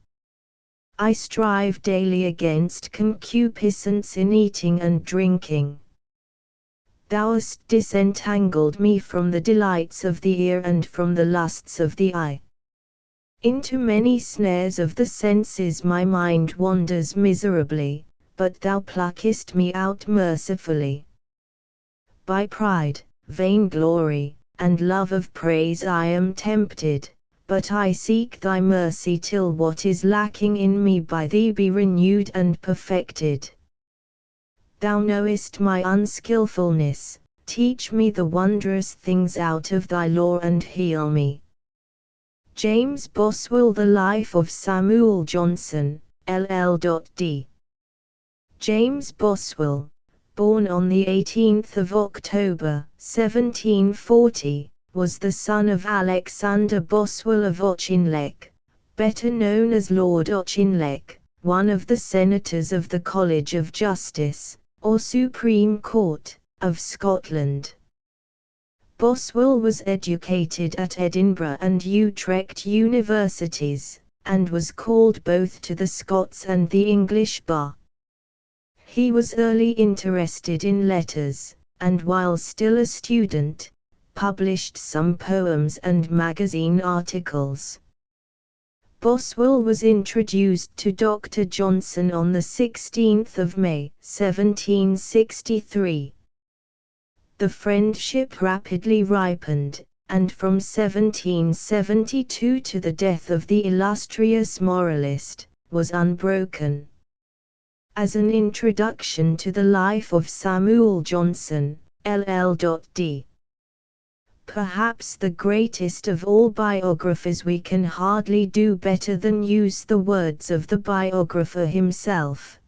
I strive daily against concupiscence in eating and drinking. Thou hast disentangled me from the delights of the ear and from the lusts of the eye. Into many snares of the senses my mind wanders miserably, but thou pluckest me out mercifully. By pride, vainglory, and love of praise I am tempted, but I seek thy mercy till what is lacking in me by thee be renewed and perfected. Thou knowest my unskilfulness, teach me the wondrous things out of thy law and heal me. James Boswell, The Life of Samuel Johnson, LL.D. James Boswell, born on the 18th of October, 1740, was the son of Alexander Boswell of Auchinleck, better known as Lord Auchinleck, one of the senators of the College of Justice, or Supreme Court, of Scotland. Boswell was educated at Edinburgh and Utrecht universities, and was called both to the Scots and the English bar. He was early interested in letters, and while still a student, published some poems and magazine articles. Boswell was introduced to Dr. Johnson on the 16th of May, 1763. The friendship rapidly ripened, and from 1772 to the death of the illustrious moralist, was unbroken. As an introduction to the life of Samuel Johnson, LL.D. Perhaps the greatest of all biographers, we can hardly do better than use the words of the biographer himself.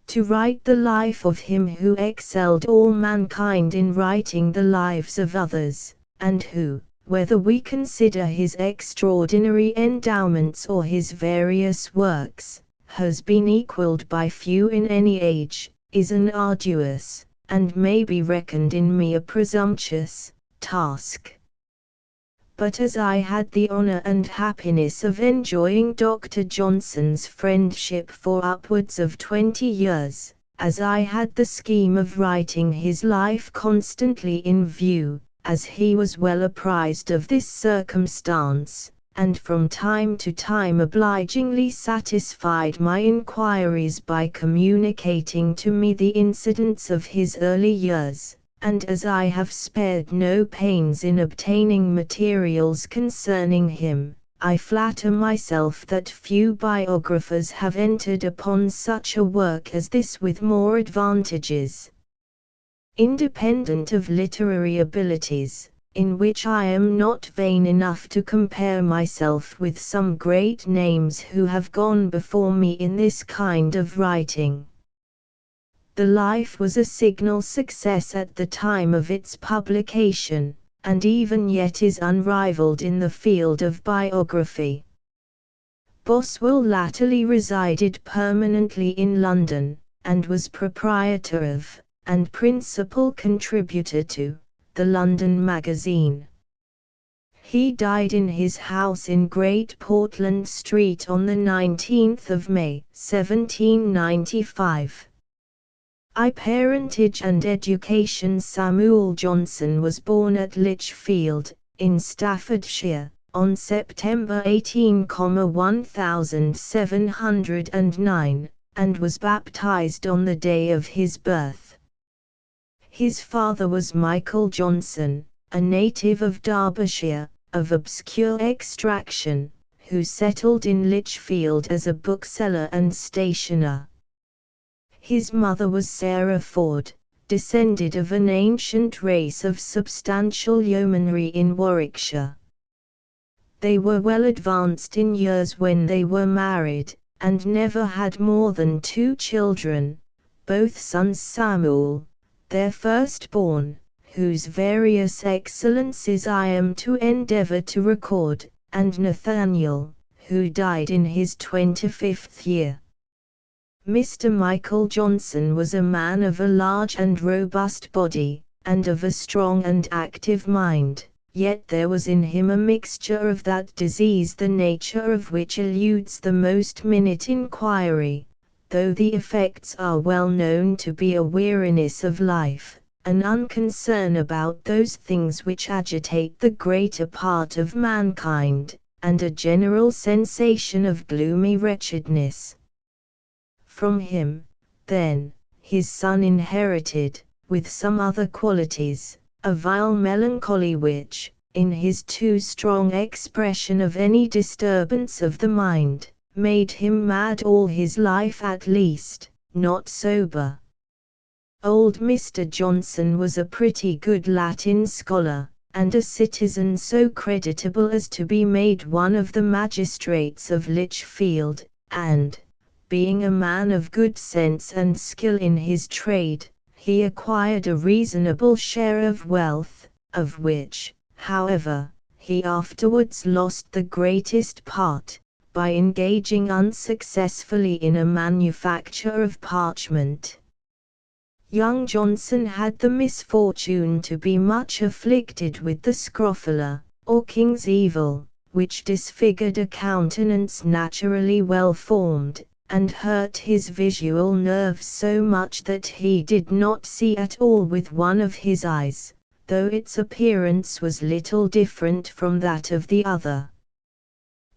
To write the life of him who excelled all mankind in writing the lives of others, and who, whether we consider his extraordinary endowments or his various works, has been equalled by few in any age, is an arduous, and may be reckoned in me a presumptuous, task. But as I had the honor and happiness of enjoying Dr. Johnson's friendship for upwards of 20 years, as I had the scheme of writing his life constantly in view, as he was well apprised of this circumstance, and from time to time obligingly satisfied my inquiries by communicating to me the incidents of his early years, and as I have spared no pains in obtaining materials concerning him, I flatter myself that few biographers have entered upon such a work as this with more advantages. Independent of literary abilities, in which I am not vain enough to compare myself with some great names who have gone before me in this kind of writing. The life was a signal success at the time of its publication, and even yet is unrivaled in the field of biography. Boswell latterly resided permanently in London, and was proprietor of, and principal contributor to, the London Magazine. He died in his house in Great Portland Street on the 19th of May, 1795. Parentage and education. Samuel Johnson was born at Lichfield, in Staffordshire, on September 18, 1709, and was baptized on the day of his birth. His father was Michael Johnson, a native of Derbyshire, of obscure extraction, who settled in Lichfield as a bookseller and stationer. His mother was Sarah Ford, descended of an ancient race of substantial yeomanry in Warwickshire. They were well advanced in years when they were married, and never had more than 2 children, both sons. Samuel, their firstborn, whose various excellencies I am to endeavour to record, and Nathaniel, who died in his 25th year. Mr. Michael Johnson was a man of a large and robust body, and of a strong and active mind, yet there was in him a mixture of that disease the nature of which eludes the most minute inquiry, though the effects are well known to be a weariness of life, an unconcern about those things which agitate the greater part of mankind, and a general sensation of gloomy wretchedness. From him, then, his son inherited, with some other qualities, a vile melancholy which, in his too strong expression of any disturbance of the mind, made him mad all his life at least, not sober. Old Mr. Johnson was a pretty good Latin scholar, and a citizen so creditable as to be made one of the magistrates of Lichfield, and, being a man of good sense and skill in his trade, he acquired a reasonable share of wealth, of which, however, he afterwards lost the greatest part, by engaging unsuccessfully in a manufacture of parchment. Young Johnson had the misfortune to be much afflicted with the scrofula, or king's evil, which disfigured a countenance naturally well formed, and hurt his visual nerves so much that he did not see at all with one of his eyes, though its appearance was little different from that of the other.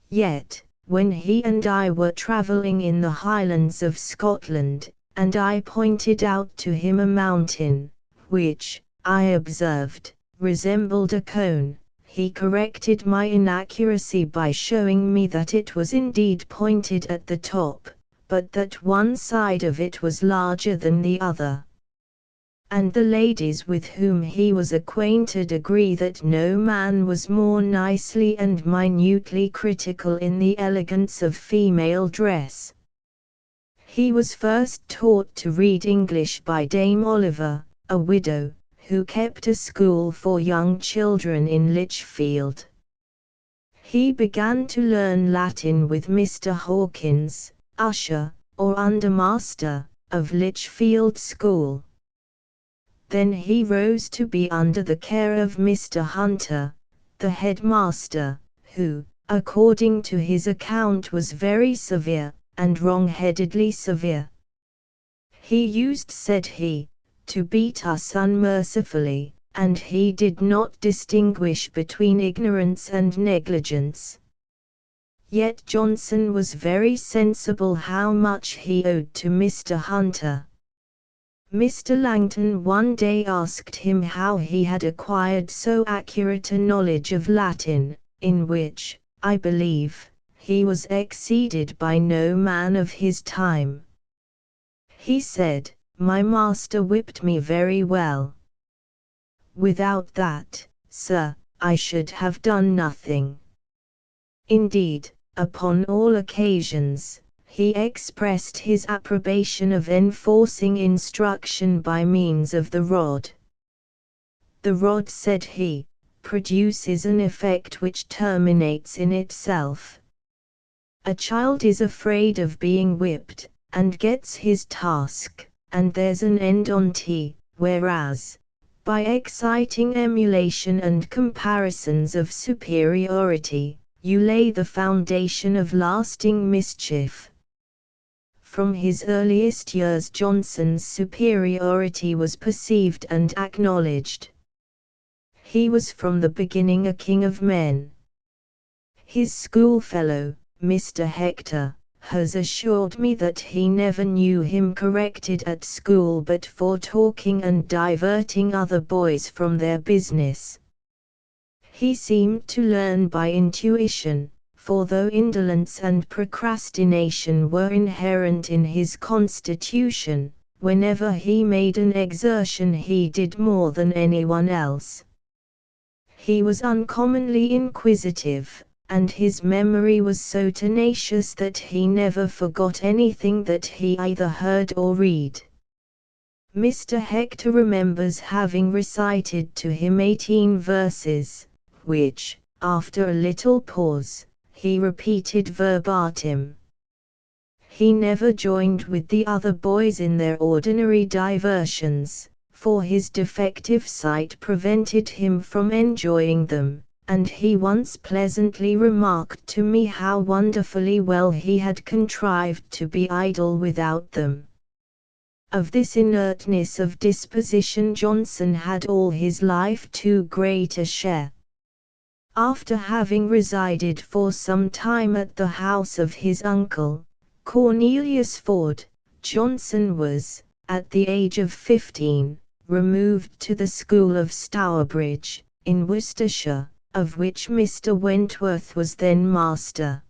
Yet, when he and I were travelling in the Highlands of Scotland, and I pointed out to him a mountain, which, I observed, resembled a cone, he corrected my inaccuracy by showing me that it was indeed pointed at the top, but that one side of it was larger than the other. And the ladies with whom he was acquainted agree that no man was more nicely and minutely critical in the elegance of female dress. He was first taught to read English by Dame Oliver, a widow, who kept a school for young children in Lichfield. He began to learn Latin with Mr. Hawkins, usher, or undermaster, of Lichfield School. Then he rose to be under the care of Mr. Hunter, the headmaster, who, according to his account, was very severe, and wrong-headedly severe. He used, said he, to beat us unmercifully, and he did not distinguish between ignorance and negligence. Yet Johnson was very sensible how much he owed to Mr. Hunter. Mr. Langton one day asked him how he had acquired so accurate a knowledge of Latin, in which, I believe, he was exceeded by no man of his time. He said, "My master whipped me very well. Without that, sir, I should have done nothing." Indeed, upon all occasions, he expressed his approbation of enforcing instruction by means of the rod. "The rod," said he, produces an effect which terminates in itself. A child is afraid of being whipped, and gets his task, and there's an end on't, whereas, by exciting emulation and comparisons of superiority, you lay the foundation of lasting mischief. From his earliest years Johnson's superiority was perceived and acknowledged. He was from the beginning a king of men. His schoolfellow, Mr. Hector, has assured me that he never knew him corrected at school but for talking and diverting other boys from their business. He seemed to learn by intuition, for though indolence and procrastination were inherent in his constitution, whenever he made an exertion he did more than anyone else. He was uncommonly inquisitive, and his memory was so tenacious that he never forgot anything that he either heard or read. Mr. Hector remembers having recited to him 18 verses, which, after a little pause, he repeated verbatim. He never joined with the other boys in their ordinary diversions, for his defective sight prevented him from enjoying them, and he once pleasantly remarked to me how wonderfully well he had contrived to be idle without them. Of this inertness of disposition Johnson had all his life too great a share. After having resided for some time at the house of his uncle, Cornelius Ford, Johnson was, at the age of 15, removed to the school of Stourbridge, in Worcestershire, of which Mr. Wentworth was then master.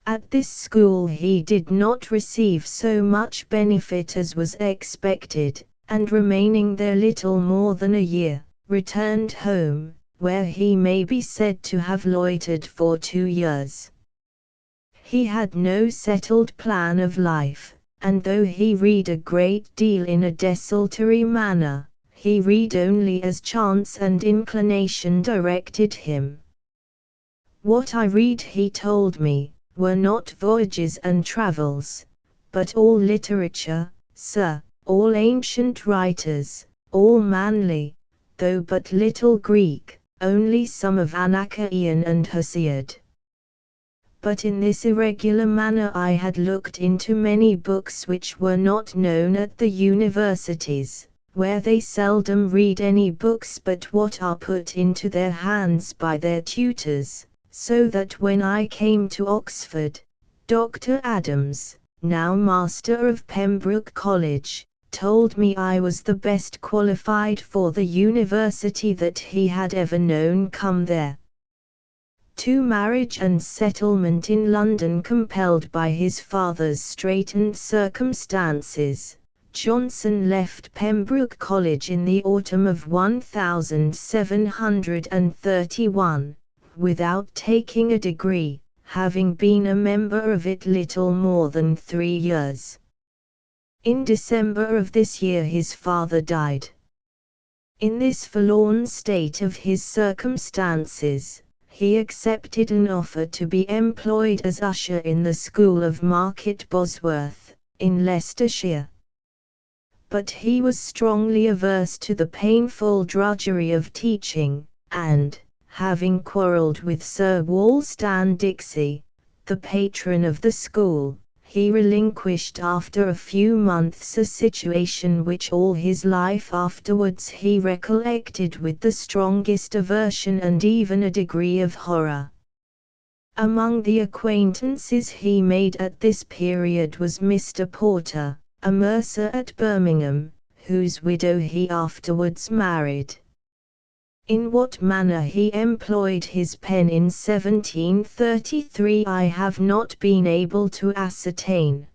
At this school he did not receive so much benefit as was expected, and remaining there little more than a year, returned home, where he may be said to have loitered for 2 years. He had no settled plan of life, and though he read a great deal in a desultory manner, he read only as chance and inclination directed him. What I read, he told me, were not voyages and travels, but all literature, sir, all ancient writers, all manly, though but little Greek, only some of Anacreon and Hesiod. But in this irregular manner I had looked into many books which were not known at the universities, where they seldom read any books but what are put into their hands by their tutors, so that when I came to Oxford, Dr. Adams, now master of Pembroke College, told me I was the best qualified for the university that he had ever known come there. To marriage and settlement in London compelled by his father's straitened circumstances, Johnson left Pembroke College in the autumn of 1731, without taking a degree, having been a member of it little more than 3 years. In December of this year his father died. In this forlorn state of his circumstances, he accepted an offer to be employed as usher in the school of Market Bosworth, in Leicestershire. But he was strongly averse to the painful drudgery of teaching, and, having quarrelled with Sir Wulstan Dixie, the patron of the school, he relinquished after a few months a situation which all his life afterwards he recollected with the strongest aversion and even a degree of horror. Among the acquaintances he made at this period was Mr. Porter, a mercer at Birmingham, whose widow he afterwards married. In what manner he employed his pen in 1733 I have not been able to ascertain.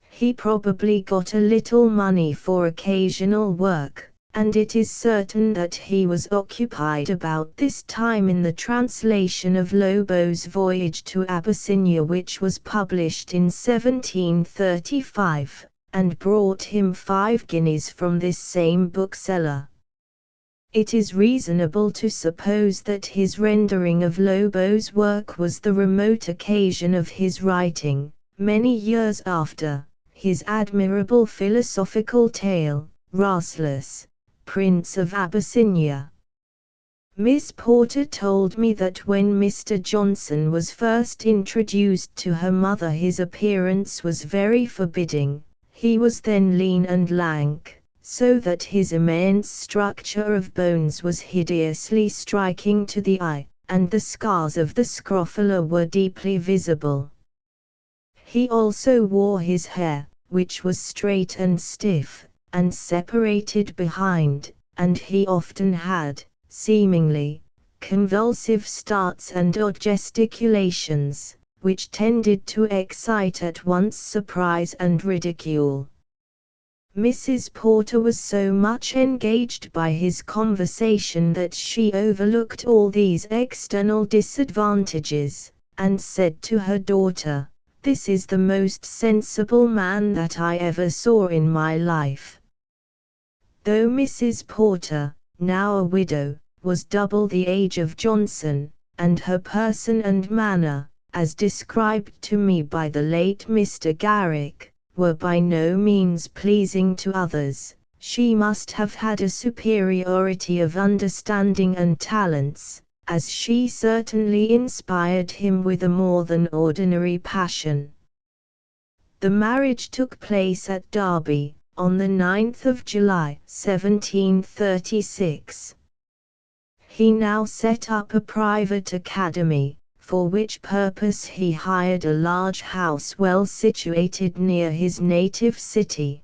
He probably got a little money for occasional work, and it is certain that he was occupied about this time in the translation of Lobo's Voyage to Abyssinia, which was published in 1735, and brought him 5 guineas from this same bookseller. It is reasonable to suppose that his rendering of Lobo's work was the remote occasion of his writing, many years after, his admirable philosophical tale, Rasselas, Prince of Abyssinia. Miss Porter told me that when Mr. Johnson was first introduced to her mother his appearance was very forbidding. He was then lean and lank, so that his immense structure of bones was hideously striking to the eye, and the scars of the scrofula were deeply visible. He also wore his hair, which was straight and stiff, and separated behind, and he often had, seemingly, convulsive starts and odd gesticulations, which tended to excite at once surprise and ridicule. Mrs. Porter was so much engaged by his conversation that she overlooked all these external disadvantages, and said to her daughter, "This is the most sensible man that I ever saw in my life." Though Mrs. Porter, now a widow, was double the age of Johnson, and her person and manner, as described to me by the late Mr. Garrick, were by no means pleasing to others, she must have had a superiority of understanding and talents, as she certainly inspired him with a more than ordinary passion. The marriage took place at Derby, on the 9th of July, 1736. He now set up a private academy, for which purpose he hired a large house well situated near his native city.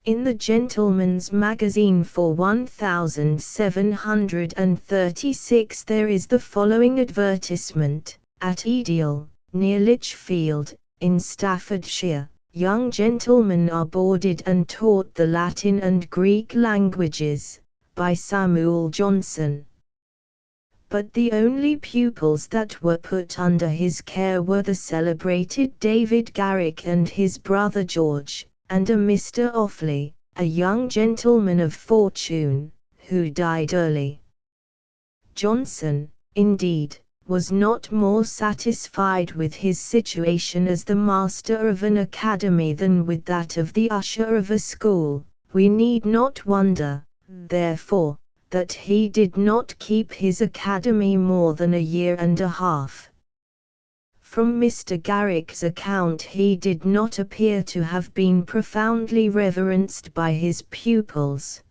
In the Gentleman's Magazine for 1736 there is the following advertisement: "At Edial, near Lichfield, in Staffordshire, young gentlemen are boarded and taught the Latin and Greek languages, by Samuel Johnson." But the only pupils that were put under his care were the celebrated David Garrick and his brother George, and a Mr. Offley, a young gentleman of fortune, who died early. Johnson, indeed, was not more satisfied with his situation as the master of an academy than with that of the usher of a school. We need not wonder, therefore, that he did not keep his academy more than a year and a half. From Mr. Garrick's account he did not appear to have been profoundly reverenced by his pupils.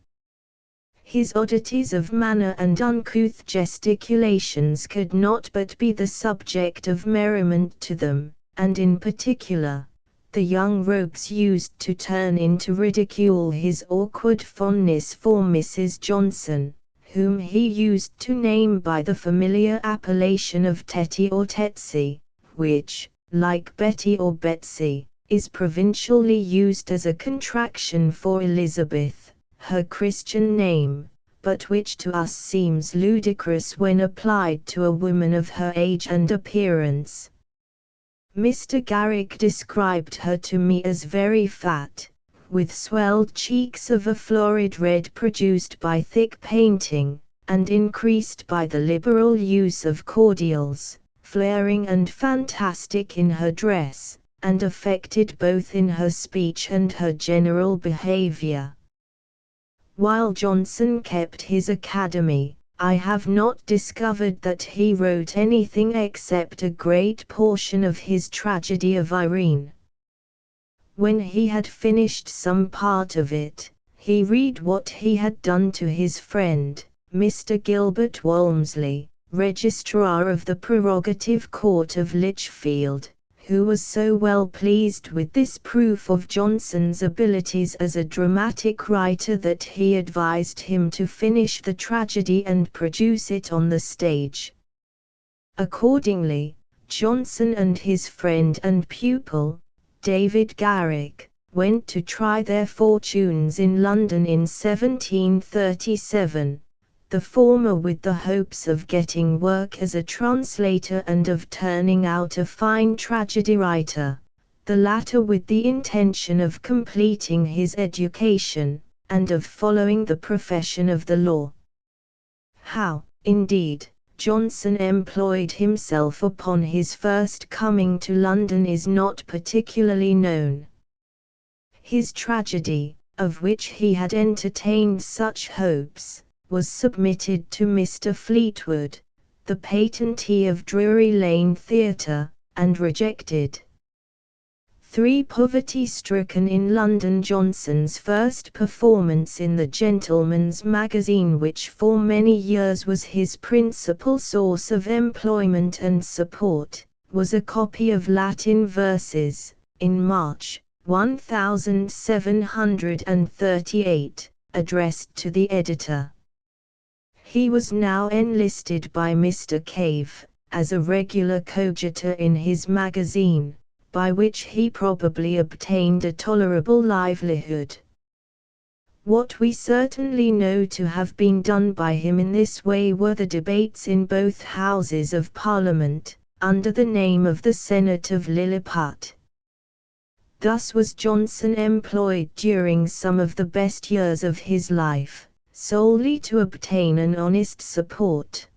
His oddities of manner and uncouth gesticulations could not but be the subject of merriment to them, and in particular, the young rogues used to turn into ridicule his awkward fondness for Mrs. Johnson, whom he used to name by the familiar appellation of Tetty or Tetsy, which, like Betty or Betsy, is provincially used as a contraction for Elizabeth, her Christian name, but which to us seems ludicrous when applied to a woman of her age and appearance. Mr. Garrick described her to me as very fat, with swelled cheeks of a florid red produced by thick painting, and increased by the liberal use of cordials, flaring and fantastic in her dress, and affected both in her speech and her general behavior. While Johnson kept his academy, I have not discovered that he wrote anything except a great portion of his tragedy of Irene. When he had finished some part of it, he read what he had done to his friend, Mr. Gilbert Walmsley, Registrar of the Prerogative Court of Lichfield, who was so well pleased with this proof of Johnson's abilities as a dramatic writer that he advised him to finish the tragedy and produce it on the stage. Accordingly, Johnson and his friend and pupil, David Garrick, went to try their fortunes in London in 1737, the former with the hopes of getting work as a translator and of turning out a fine tragedy writer, the latter with the intention of completing his education, and of following the profession of the law. How, indeed, Johnson employed himself upon his first coming to London is not particularly known. His tragedy, of which he had entertained such hopes, was submitted to Mr. Fleetwood, the patentee of Drury Lane Theatre, and rejected. 3. Poverty-stricken in London. Johnson's first performance in the Gentleman's Magazine, which for many years was his principal source of employment and support, was a copy of Latin verses, in March 1738, addressed to the editor. He was now enlisted by Mr. Cave, as a regular coadjutor in his magazine, by which he probably obtained a tolerable livelihood. What we certainly know to have been done by him in this way were the debates in both Houses of Parliament, under the name of the Senate of Lilliput. Thus was Johnson employed during some of the best years of his life, solely to obtain an honest support.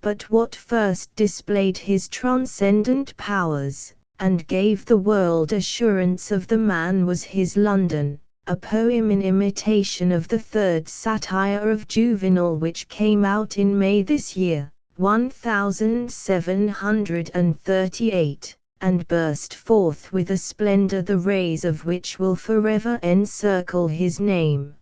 But what first displayed his transcendent powers, and gave the world assurance of the man, was his London, a poem in imitation of the third satire of Juvenal, which came out in May this year, 1738, and burst forth with a splendor the rays of which will forever encircle his name.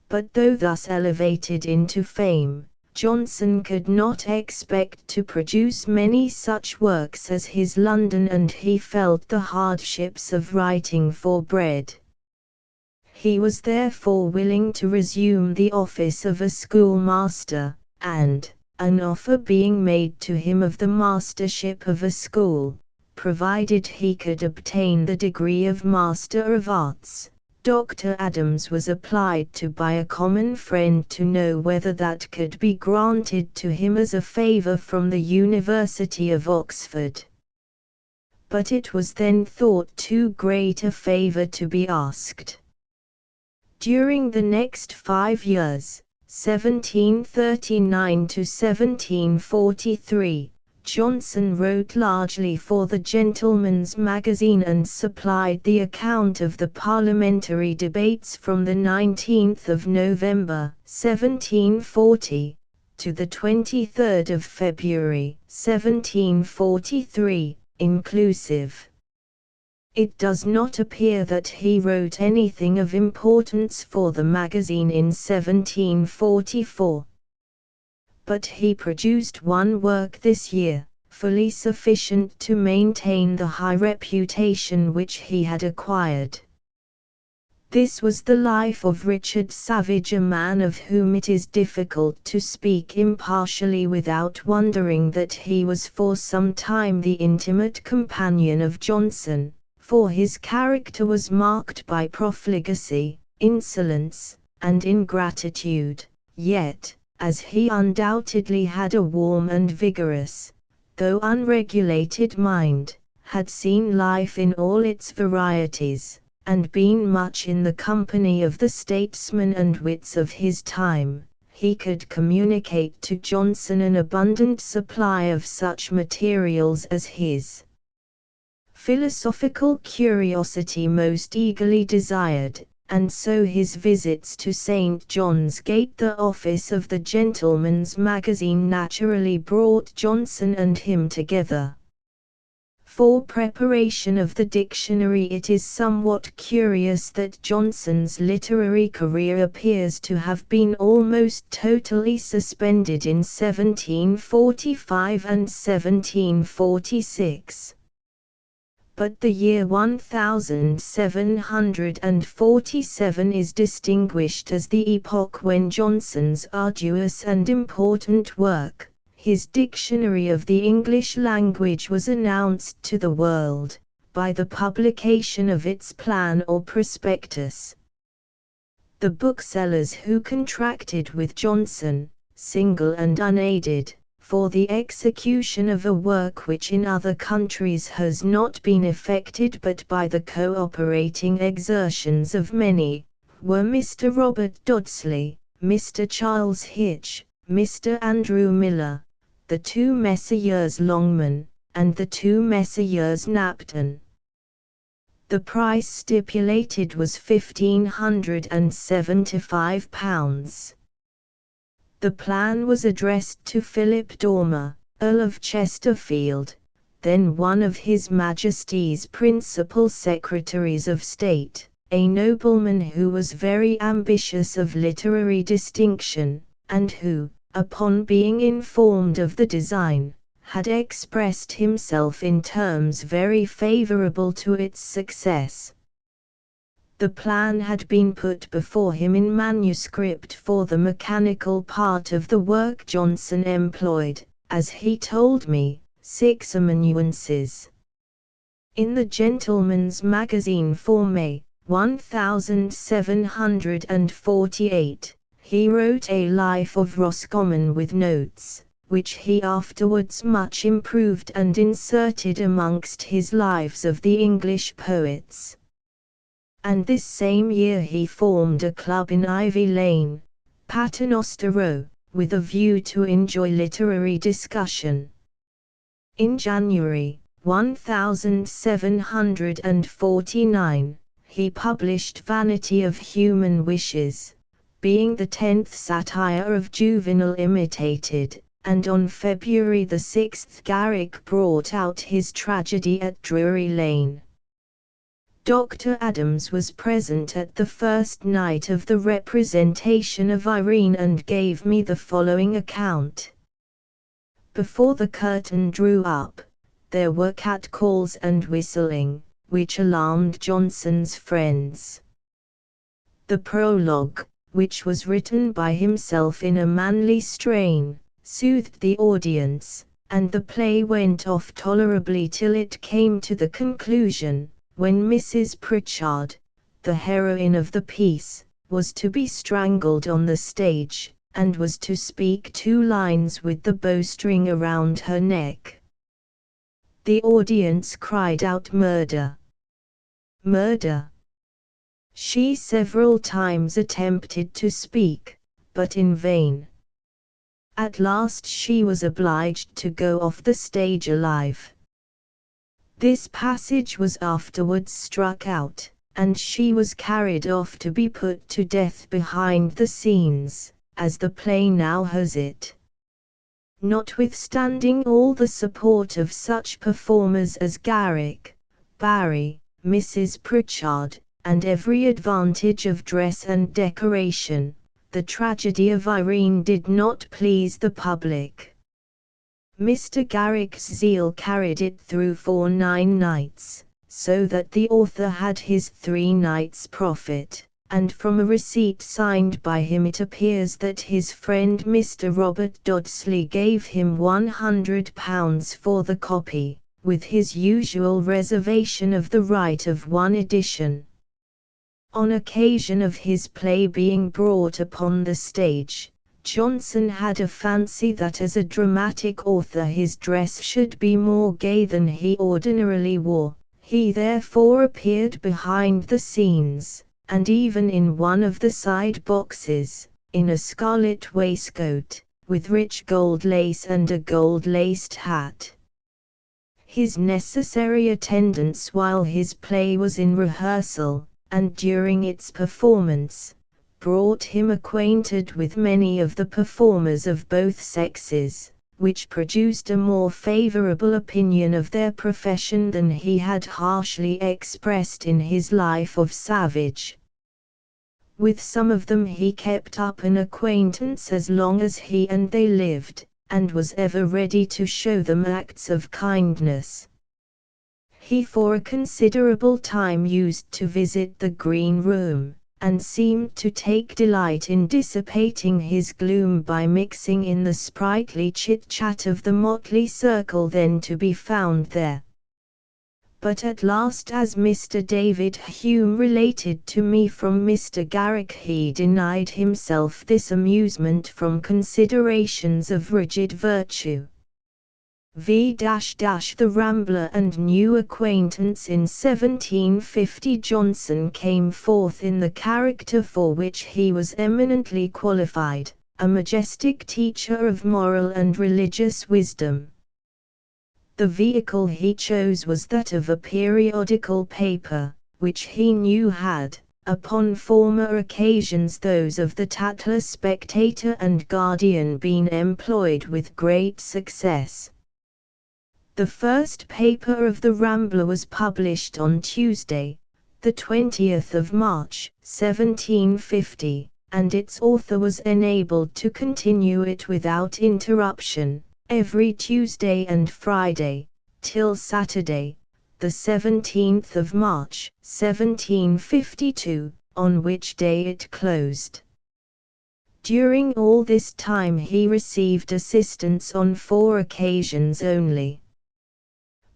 But though thus elevated into fame, Johnson could not expect to produce many such works as his London, and he felt the hardships of writing for bread. He was therefore willing to resume the office of a schoolmaster, and, an offer being made to him of the mastership of a school, provided he could obtain the degree of Master of Arts, Dr. Adams was applied to by a common friend to know whether that could be granted to him as a favour from the University of Oxford. But it was then thought too great a favour to be asked. During the next 5 years, 1739 to 1743, Johnson wrote largely for the Gentleman's Magazine and supplied the account of the parliamentary debates from the 19th of November, 1740, to the 23rd of February, 1743, inclusive. It does not appear that he wrote anything of importance for the magazine in 1744. But he produced one work this year, fully sufficient to maintain the high reputation which he had acquired. This was the life of Richard Savage, a man of whom it is difficult to speak impartially without wondering that he was for some time the intimate companion of Johnson, for his character was marked by profligacy, insolence, and ingratitude, yet, as he undoubtedly had a warm and vigorous, though unregulated mind, had seen life in all its varieties, and been much in the company of the statesmen and wits of his time, he could communicate to Johnson an abundant supply of such materials as his philosophical curiosity most eagerly desired, and so his visits to St. John's Gate, the office of the Gentleman's Magazine, naturally brought Johnson and him together. For preparation of the dictionary, it is somewhat curious that Johnson's literary career appears to have been almost totally suspended in 1745 and 1746. But the year 1747 is distinguished as the epoch when Johnson's arduous and important work, his Dictionary of the English Language, was announced to the world, by the publication of its plan or prospectus. The booksellers who contracted with Johnson, single and unaided, for the execution of a work which in other countries has not been effected but by the co-operating exertions of many, were Mr. Robert Dodsley, Mr. Charles Hitch, Mr. Andrew Miller, the two Messrs. Longman, and the two Messrs. Knapton. The price stipulated was £1,575. The plan was addressed to Philip Dormer, Earl of Chesterfield, then one of His Majesty's principal Secretaries of State, a nobleman who was very ambitious of literary distinction, and who, upon being informed of the design, had expressed himself in terms very favourable to its success. The plan had been put before him in manuscript for the mechanical part of the work Johnson employed, as he told me, 6 amanuenses. In the Gentleman's Magazine for May, 1748, he wrote a Life of Roscommon with notes, which he afterwards much improved and inserted amongst his Lives of the English poets. And this same year he formed a club in Ivy Lane, Paternoster Row, with a view to enjoy literary discussion. In January 1749, he published Vanity of Human Wishes, being the 10th satire of Juvenal imitated, and on February the 6th Garrick brought out his tragedy at Drury Lane. Dr. Adams was present at the first night of the representation of Irene and gave me the following account. Before the curtain drew up, there were catcalls and whistling, which alarmed Johnson's friends. The prologue, which was written by himself in a manly strain, soothed the audience, and the play went off tolerably till it came to the conclusion, when Mrs. Pritchard, the heroine of the piece, was to be strangled on the stage, and was to speak 2 lines with the bowstring around her neck. The audience cried out murder! Murder! She several times attempted to speak, but in vain. At last she was obliged to go off the stage alive. This passage was afterwards struck out, and she was carried off to be put to death behind the scenes, as the play now has it. Notwithstanding all the support of such performers as Garrick, Barry, Mrs. Pritchard, and every advantage of dress and decoration, the tragedy of Irene did not please the public. Mr. Garrick's zeal carried it through for 9 nights, so that the author had his 3 nights' profit, and from a receipt signed by him it appears that his friend Mr. Robert Dodsley gave him £100 for the copy, with his usual reservation of the right of 1 edition. On occasion of his play being brought upon the stage, Johnson had a fancy that as a dramatic author his dress should be more gay than he ordinarily wore. He therefore appeared behind the scenes, and even in one of the side boxes, in a scarlet waistcoat, with rich gold lace and a gold-laced hat. His necessary attendance while his play was in rehearsal, and during its performance, brought him acquainted with many of the performers of both sexes, which produced a more favourable opinion of their profession than he had harshly expressed in his Life of Savage. With some of them he kept up an acquaintance as long as he and they lived, and was ever ready to show them acts of kindness. He for a considerable time used to visit the Green Room, and seemed to take delight in dissipating his gloom by mixing in the sprightly chit-chat of the motley circle then to be found there. But at last, as Mr. David Hume related to me from Mr. Garrick, he denied himself this amusement from considerations of rigid virtue. The Rambler and New Acquaintance. In 1750 Johnson came forth in the character for which he was eminently qualified, a majestic teacher of moral and religious wisdom. The vehicle he chose was that of a periodical paper, which he knew had, upon former occasions those of the Tatler, Spectator and Guardian, been employed with great success. The first paper of the Rambler was published on Tuesday, the 20th of March, 1750, and its author was enabled to continue it without interruption, every Tuesday and Friday, till Saturday, the 17th of March, 1752, on which day it closed. During all this time he received assistance on 4 occasions only.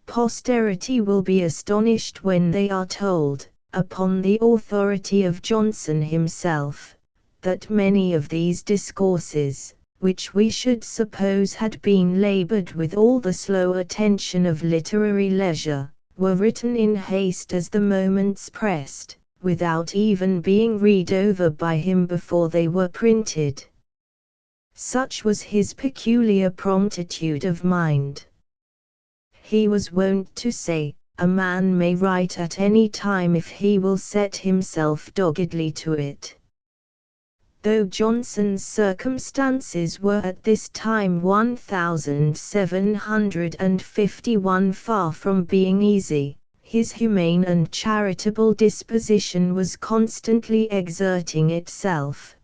Posterity will be astonished when they are told, upon the authority of Johnson himself, that many of these discourses, which we should suppose had been labored with all the slow attention of literary leisure, were written in haste as the moments pressed, without even being read over by him before they were printed. Such was his peculiar promptitude of mind. He was wont to say, "A man may write at any time if he will set himself doggedly to it." Though Johnson's circumstances were at this time 1751 far from being easy, his humane and charitable disposition was constantly exerting itself.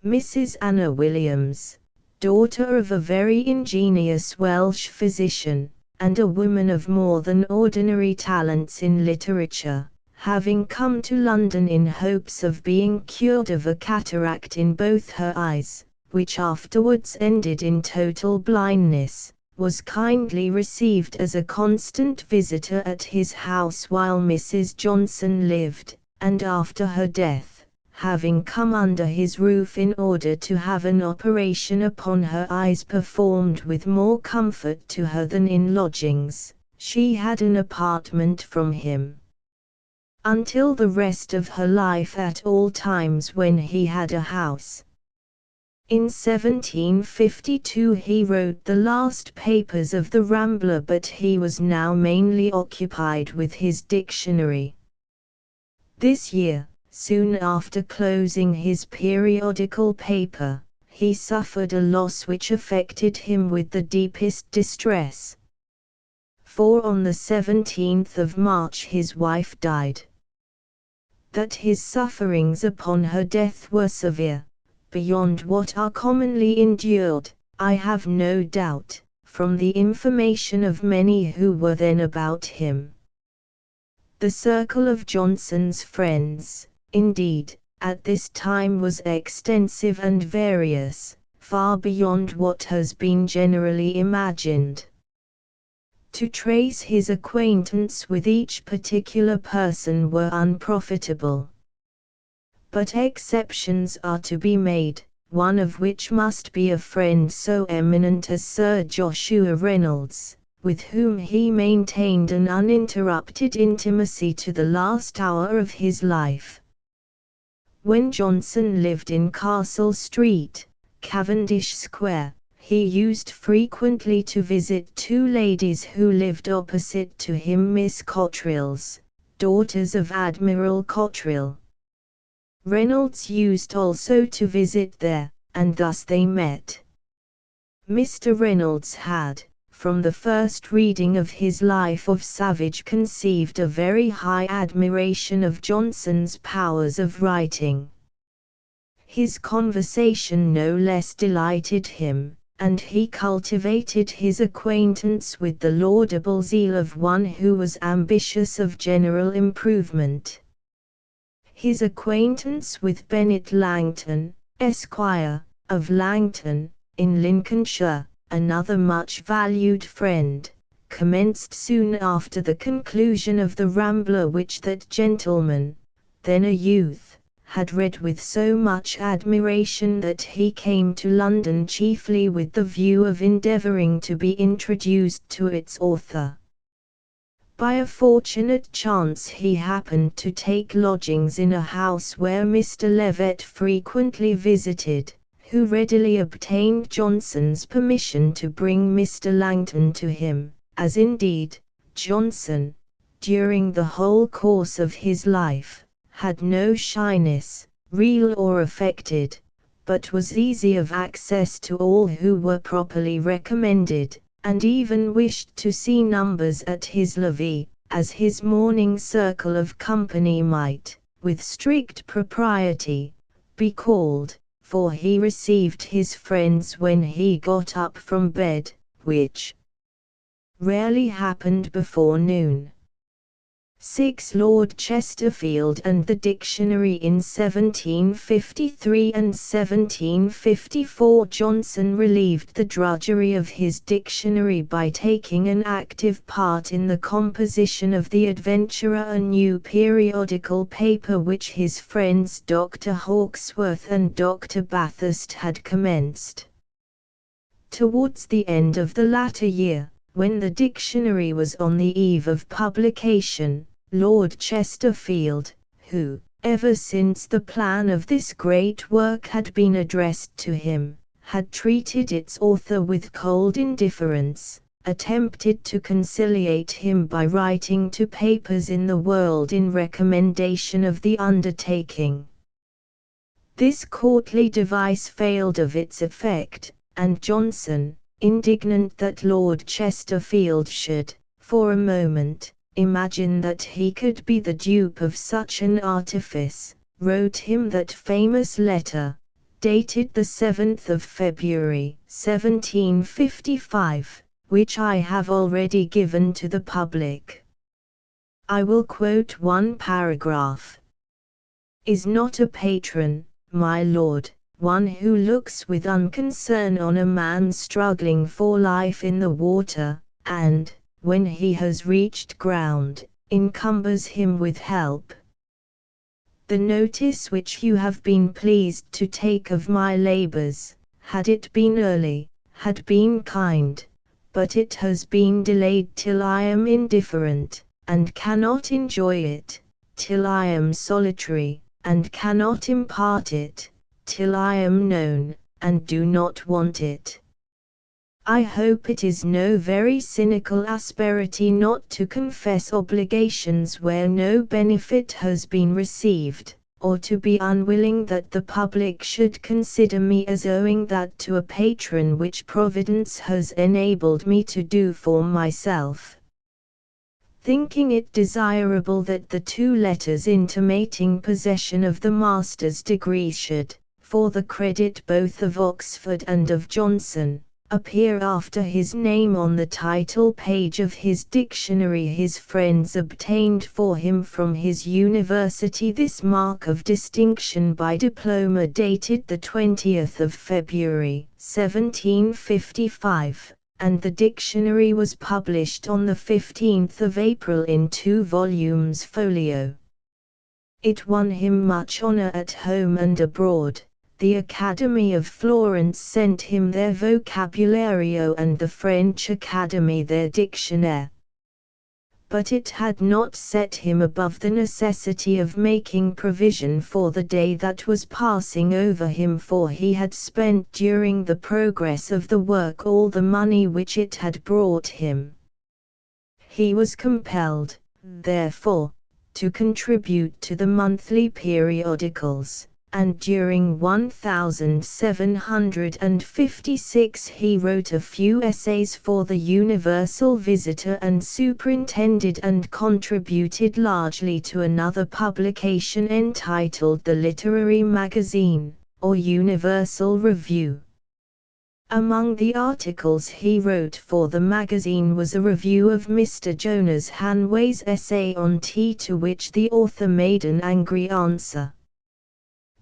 Mrs. Anna Williams, daughter of a very ingenious Welsh physician, and a woman of more than ordinary talents in literature, having come to London in hopes of being cured of a cataract in both her eyes, which afterwards ended in total blindness, was kindly received as a constant visitor at his house while Mrs. Johnson lived, and after her death, having come under his roof in order to have an operation upon her eyes performed with more comfort to her than in lodgings, she had an apartment from him until the rest of her life at all times when he had a house. In 1752 he wrote the last papers of the Rambler, but he was now mainly occupied with his dictionary. This year, soon after closing his periodical paper, he suffered a loss which affected him with the deepest distress. For on the 17th of March his wife died. That his sufferings upon her death were severe, beyond what are commonly endured, I have no doubt, from the information of many who were then about him. The circle of Johnson's friends, indeed, at this time was extensive and various, far beyond what has been generally imagined. To trace his acquaintance with each particular person were unprofitable. But exceptions are to be made, one of which must be a friend so eminent as Sir Joshua Reynolds, with whom he maintained an uninterrupted intimacy to the last hour of his life. When Johnson lived in Castle Street, Cavendish Square, he used frequently to visit 2 ladies who lived opposite to him, Miss Cottrells, daughters of Admiral Cottrell. Reynolds used also to visit there, and thus they met. Mr. Reynolds had, from the first reading of his Life of Savage, conceived a very high admiration of Johnson's powers of writing. His conversation no less delighted him, and he cultivated his acquaintance with the laudable zeal of one who was ambitious of general improvement. His acquaintance with Bennet Langton, Esquire, of Langton, in Lincolnshire, another much valued friend, commenced soon after the conclusion of the Rambler, which that gentleman, then a youth, had read with so much admiration that he came to London chiefly with the view of endeavouring to be introduced to its author. By a fortunate chance he happened to take lodgings in a house where Mr. Levet frequently visited, who readily obtained Johnson's permission to bring Mr. Langton to him, as indeed, Johnson, during the whole course of his life, had no shyness, real or affected, but was easy of access to all who were properly recommended, and even wished to see numbers at his levee, as his morning circle of company might, with strict propriety, be called, for he received his friends when he got up from bed, which rarely happened before noon. 6. Lord Chesterfield and the Dictionary in 1753 and 1754. Johnson relieved the drudgery of his dictionary by taking an active part in the composition of the Adventurer, a new periodical paper which his friends Dr. Hawkesworth and Dr. Bathurst had commenced. Towards the end of the latter year, when the dictionary was on the eve of publication, Lord Chesterfield, who, ever since the plan of this great work had been addressed to him, had treated its author with cold indifference, attempted to conciliate him by writing to papers in the world in recommendation of the undertaking. This courtly device failed of its effect, and Johnson, indignant that Lord Chesterfield should, for a moment, imagine that he could be the dupe of such an artifice, wrote him that famous letter, dated the 7th of February, 1755, which I have already given to the public. I will quote one paragraph. Is not a patron, my lord, one who looks with unconcern on a man struggling for life in the water, and, when he has reached ground, encumbers him with help? The notice which you have been pleased to take of my labours, had it been early, had been kind, but it has been delayed till I am indifferent, and cannot enjoy it, till I am solitary, and cannot impart it, till I am known, and do not want it. I hope it is no very cynical asperity not to confess obligations where no benefit has been received, or to be unwilling that the public should consider me as owing that to a patron which Providence has enabled me to do for myself. Thinking it desirable that the 2 letters intimating possession of the master's degree should, for the credit both of Oxford and of Johnson, appear after his name on the title page of his dictionary, his friends obtained for him from his university this mark of distinction by diploma dated the 20th of February, 1755, and the dictionary was published on the 15th of April in 2 volumes folio. It won him much honour at home and abroad. The Academy of Florence sent him their Vocabulario and the French Academy their Dictionnaire. But it had not set him above the necessity of making provision for the day that was passing over him, for he had spent during the progress of the work all the money which it had brought him. He was compelled, therefore, to contribute to the monthly periodicals, and during 1756 he wrote a few essays for the Universal Visitor and superintended and contributed largely to another publication entitled The Literary Magazine, or Universal Review. Among the articles he wrote for the magazine was a review of Mr. Jonas Hanway's essay on tea, to which the author made an angry answer.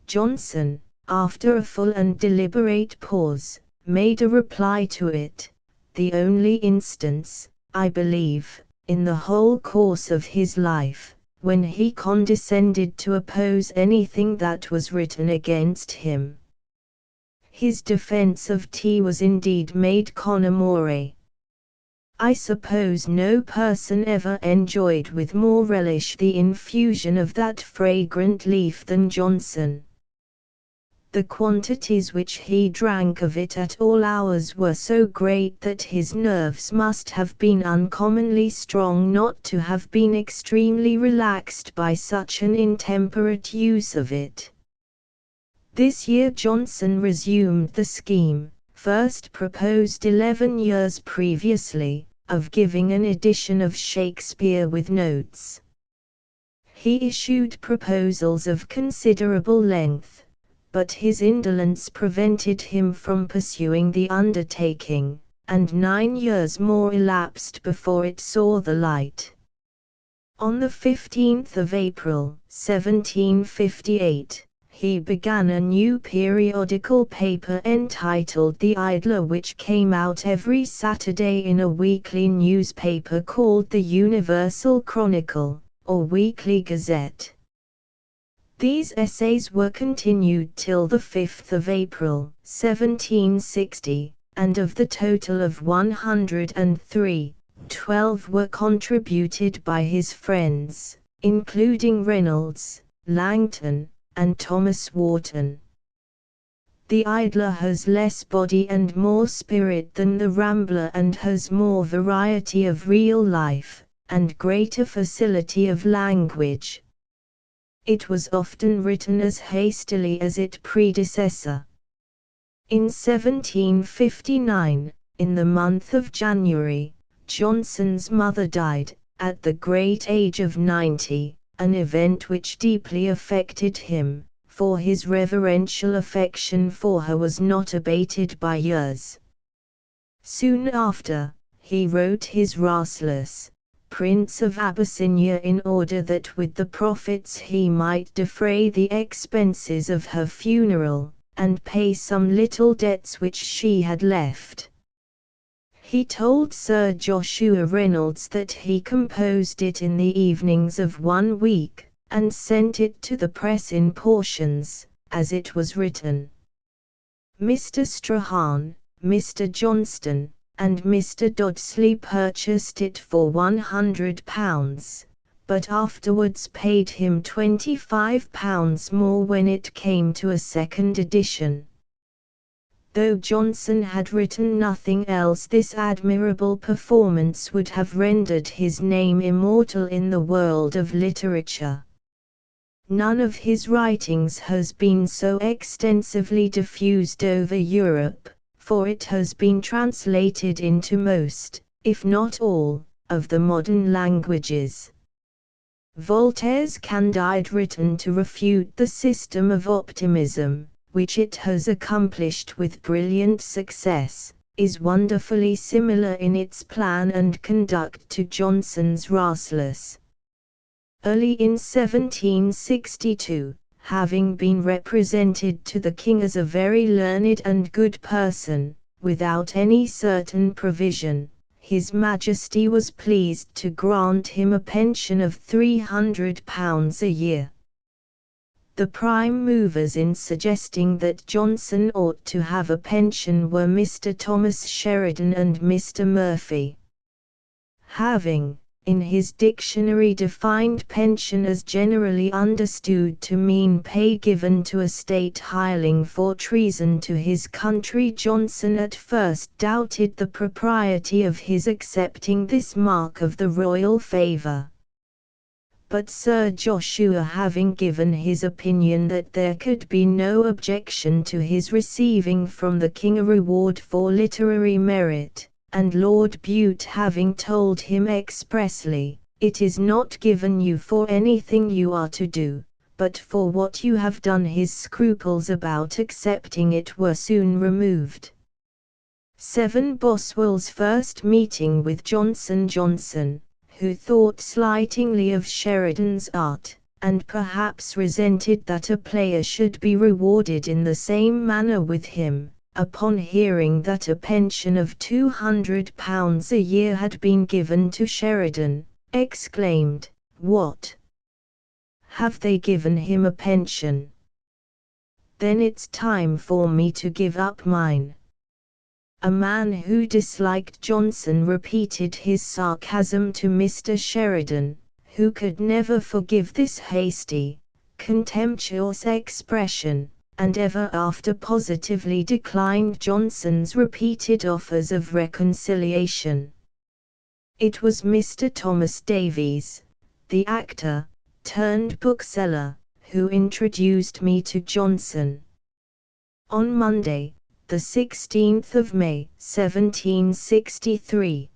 Johnson, after a full and deliberate pause, made a reply to it, the only instance, I believe, in the whole course of his life, when he condescended to oppose anything that was written against him. His defense of tea was indeed made con amore. I suppose no person ever enjoyed with more relish the infusion of that fragrant leaf than Johnson. The quantities which he drank of it at all hours were so great that his nerves must have been uncommonly strong not to have been extremely relaxed by such an intemperate use of it. This year Johnson resumed the scheme, first proposed 11 years previously, of giving an edition of Shakespeare with notes. He issued proposals of considerable length, but his indolence prevented him from pursuing the undertaking, and 9 years more elapsed before it saw the light. On the 15th of April, 1758, he began a new periodical paper entitled The Idler, which came out every Saturday in a weekly newspaper called the Universal Chronicle, or Weekly Gazette. These essays were continued till the 5th of April, 1760, and of the total of 103, 12 were contributed by his friends, including Reynolds, Langton, and Thomas Warton. The Idler has less body and more spirit than the Rambler, and has more variety of real life, and greater facility of language. It was often written as hastily as its predecessor. In 1759, in the month of January, Johnson's mother died, at the great age of 90, an event which deeply affected him, for his reverential affection for her was not abated by years. Soon after, he wrote his Rasselas, Prince of Abyssinia, in order that with the profits he might defray the expenses of her funeral, and pay some little debts which she had left. He told Sir Joshua Reynolds that he composed it in the evenings of one week, and sent it to the press in portions, as it was written. Mr. Strahan, Mr. Johnston, and Mr. Dodsley purchased it for £100, but afterwards paid him £25 more when it came to a second edition. Though Johnson had written nothing else, this admirable performance would have rendered his name immortal in the world of literature. None of his writings has been so extensively diffused over Europe, for it has been translated into most, if not all, of the modern languages. Voltaire's Candide, written to refute the system of optimism, which it has accomplished with brilliant success, is wonderfully similar in its plan and conduct to Johnson's Rasselas. Early in 1762, having been represented to the king as a very learned and good person, without any certain provision, His Majesty was pleased to grant him a pension of £300 a year. The prime movers in suggesting that Johnson ought to have a pension were Mr. Thomas Sheridan and Mr. Murphy. Having, in his dictionary, defined pension as generally understood to mean pay given to a state hireling for treason to his country, Johnson at first doubted the propriety of his accepting this mark of the royal favour. But Sir Joshua having given his opinion that there could be no objection to his receiving from the king a reward for literary merit, and Lord Bute having told him expressly, "It is not given you for anything you are to do, but for what you have done," his scruples about accepting it were soon removed. 7. Boswell's first meeting with Johnson, who thought slightingly of Sheridan's art, and perhaps resented that a player should be rewarded in the same manner with him, upon hearing that a pension of £200 a year had been given to Sheridan, exclaimed, "What! Have they given him a pension? Then it's time for me to give up mine." A man who disliked Johnson repeated his sarcasm to Mr. Sheridan, who could never forgive this hasty, contemptuous expression, and ever after positively declined Johnson's repeated offers of reconciliation. It was Mr. Thomas Davies, the actor, turned bookseller, who introduced me to Johnson. On Monday, the 16th of May, 1763.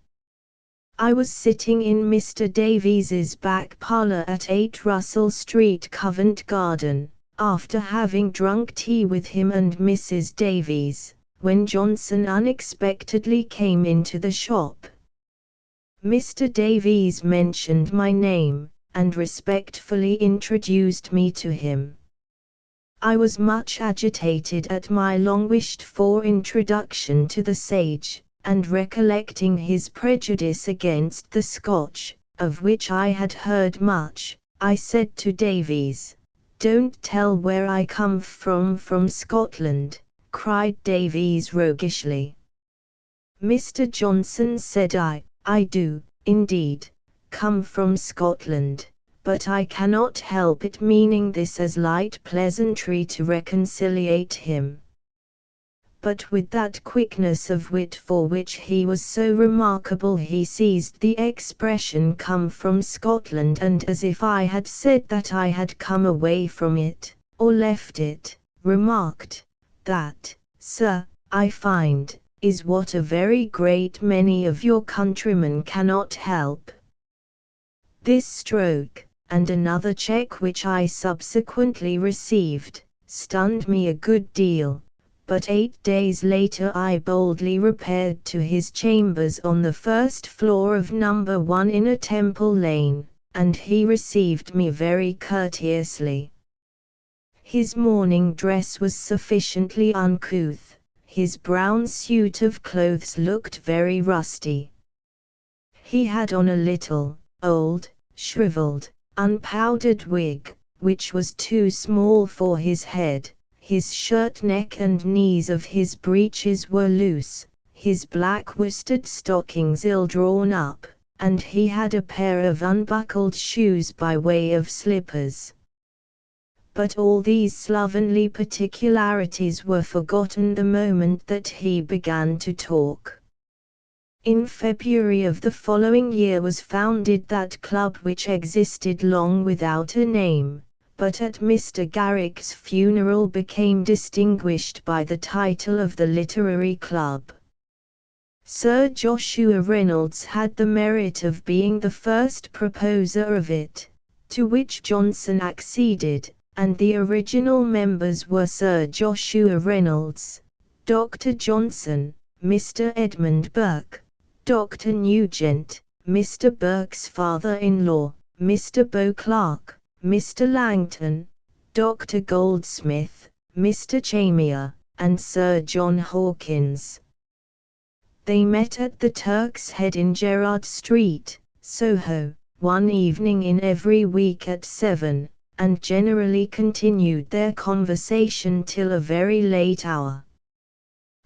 I was sitting in Mr. Davies's back parlour at 8 Russell Street, Covent Garden, after having drunk tea with him and Mrs. Davies, when Johnson unexpectedly came into the shop. Mr. Davies mentioned my name, and respectfully introduced me to him. I was much agitated at my long-wished-for introduction to the sage, and recollecting his prejudice against the Scotch, of which I had heard much, I said to Davies, "Don't tell where I come from Scotland," cried Davies roguishly. "Mr. Johnson," said I do, indeed, come from Scotland, but I cannot help it," meaning this as light pleasantry to reconciliate him. But with that quickness of wit for which he was so remarkable, he seized the expression "come from Scotland," and as if I had said that I had come away from it, or left it, remarked, "That, sir, I find, is what a very great many of your countrymen cannot help." This stroke, and another check which I subsequently received, stunned me a good deal, but 8 days later I boldly repaired to his chambers on the first floor of number 1 in a Temple Lane, and he received me very courteously. His morning dress was sufficiently uncouth. His brown suit of clothes looked very rusty. He had on a little, old, shriveled, unpowdered wig, which was too small for his head. His shirt neck and knees of his breeches were loose, his black worsted stockings ill-drawn up, and he had a pair of unbuckled shoes by way of slippers. But all these slovenly particularities were forgotten the moment that he began to talk. In February of the following year was founded that club which existed long without a name, but at Mr. Garrick's funeral became distinguished by the title of the Literary Club. Sir Joshua Reynolds had the merit of being the first proposer of it, to which Johnson acceded, and the original members were Sir Joshua Reynolds, Dr. Johnson, Mr. Edmund Burke, Dr. Nugent, Mr. Burke's father-in-law, Mr. Beauclerk, Mr. Langton, Dr. Goldsmith, Mr. Chamier, and Sir John Hawkins. They met at the Turk's Head in Gerrard Street, Soho, one evening in every week at 7, and generally continued their conversation till a very late hour.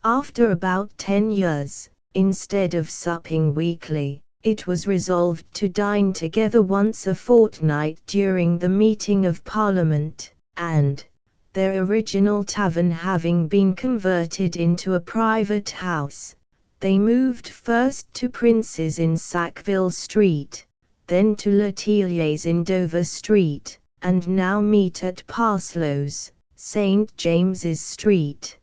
After about 10 years, instead of supping weekly, it was resolved to dine together once a fortnight during the meeting of Parliament, and, their original tavern having been converted into a private house, they moved first to Prince's in Sackville Street, then to Letelier's in Dover Street, and now meet at Parslow's, St. James's Street.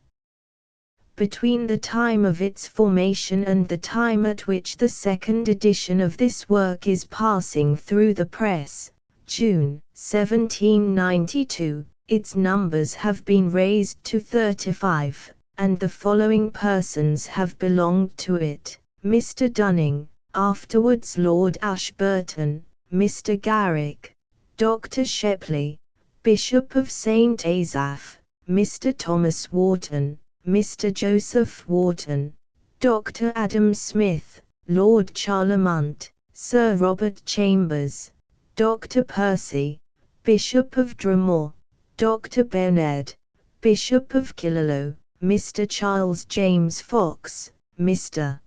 Between the time of its formation and the time at which the second edition of this work is passing through the press, June 1792, its numbers have been raised to 35, and the following persons have belonged to it: Mr. Dunning, afterwards Lord Ashburton, Mr. Garrick, Dr. Shepley, Bishop of St. Asaph, Mr. Thomas Wharton, Mr. Joseph Wharton, Dr. Adam Smith, Lord Charlemont, Sir Robert Chambers, Dr. Percy, Bishop of Dromore, Dr. Bernard, Bishop of Killaloe, Mr. Charles James Fox, Mr.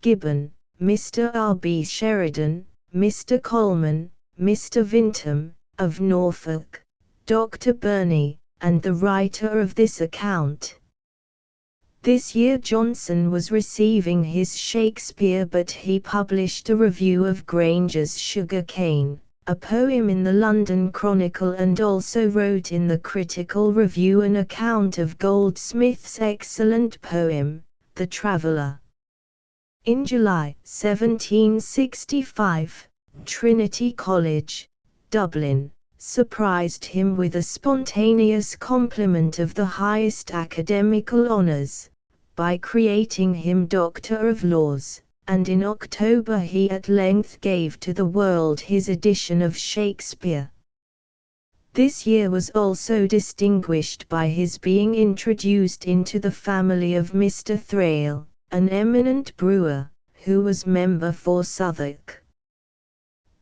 Gibbon, Mr. R. B. Sheridan, Mr. Coleman, Mr. Vintham, of Norfolk, Dr. Burney, and the writer of this account. This year Johnson was receiving his Shakespeare, but he published a review of Granger's Sugar Cane, a poem in the London Chronicle, and also wrote in the Critical Review an account of Goldsmith's excellent poem, The Traveller. In July 1765, Trinity College, Dublin, surprised him with a spontaneous compliment of the highest academical honours, by creating him Doctor of Laws, and in October he at length gave to the world his edition of Shakespeare. This year was also distinguished by his being introduced into the family of Mr. Thrale, an eminent brewer, who was member for Southwark.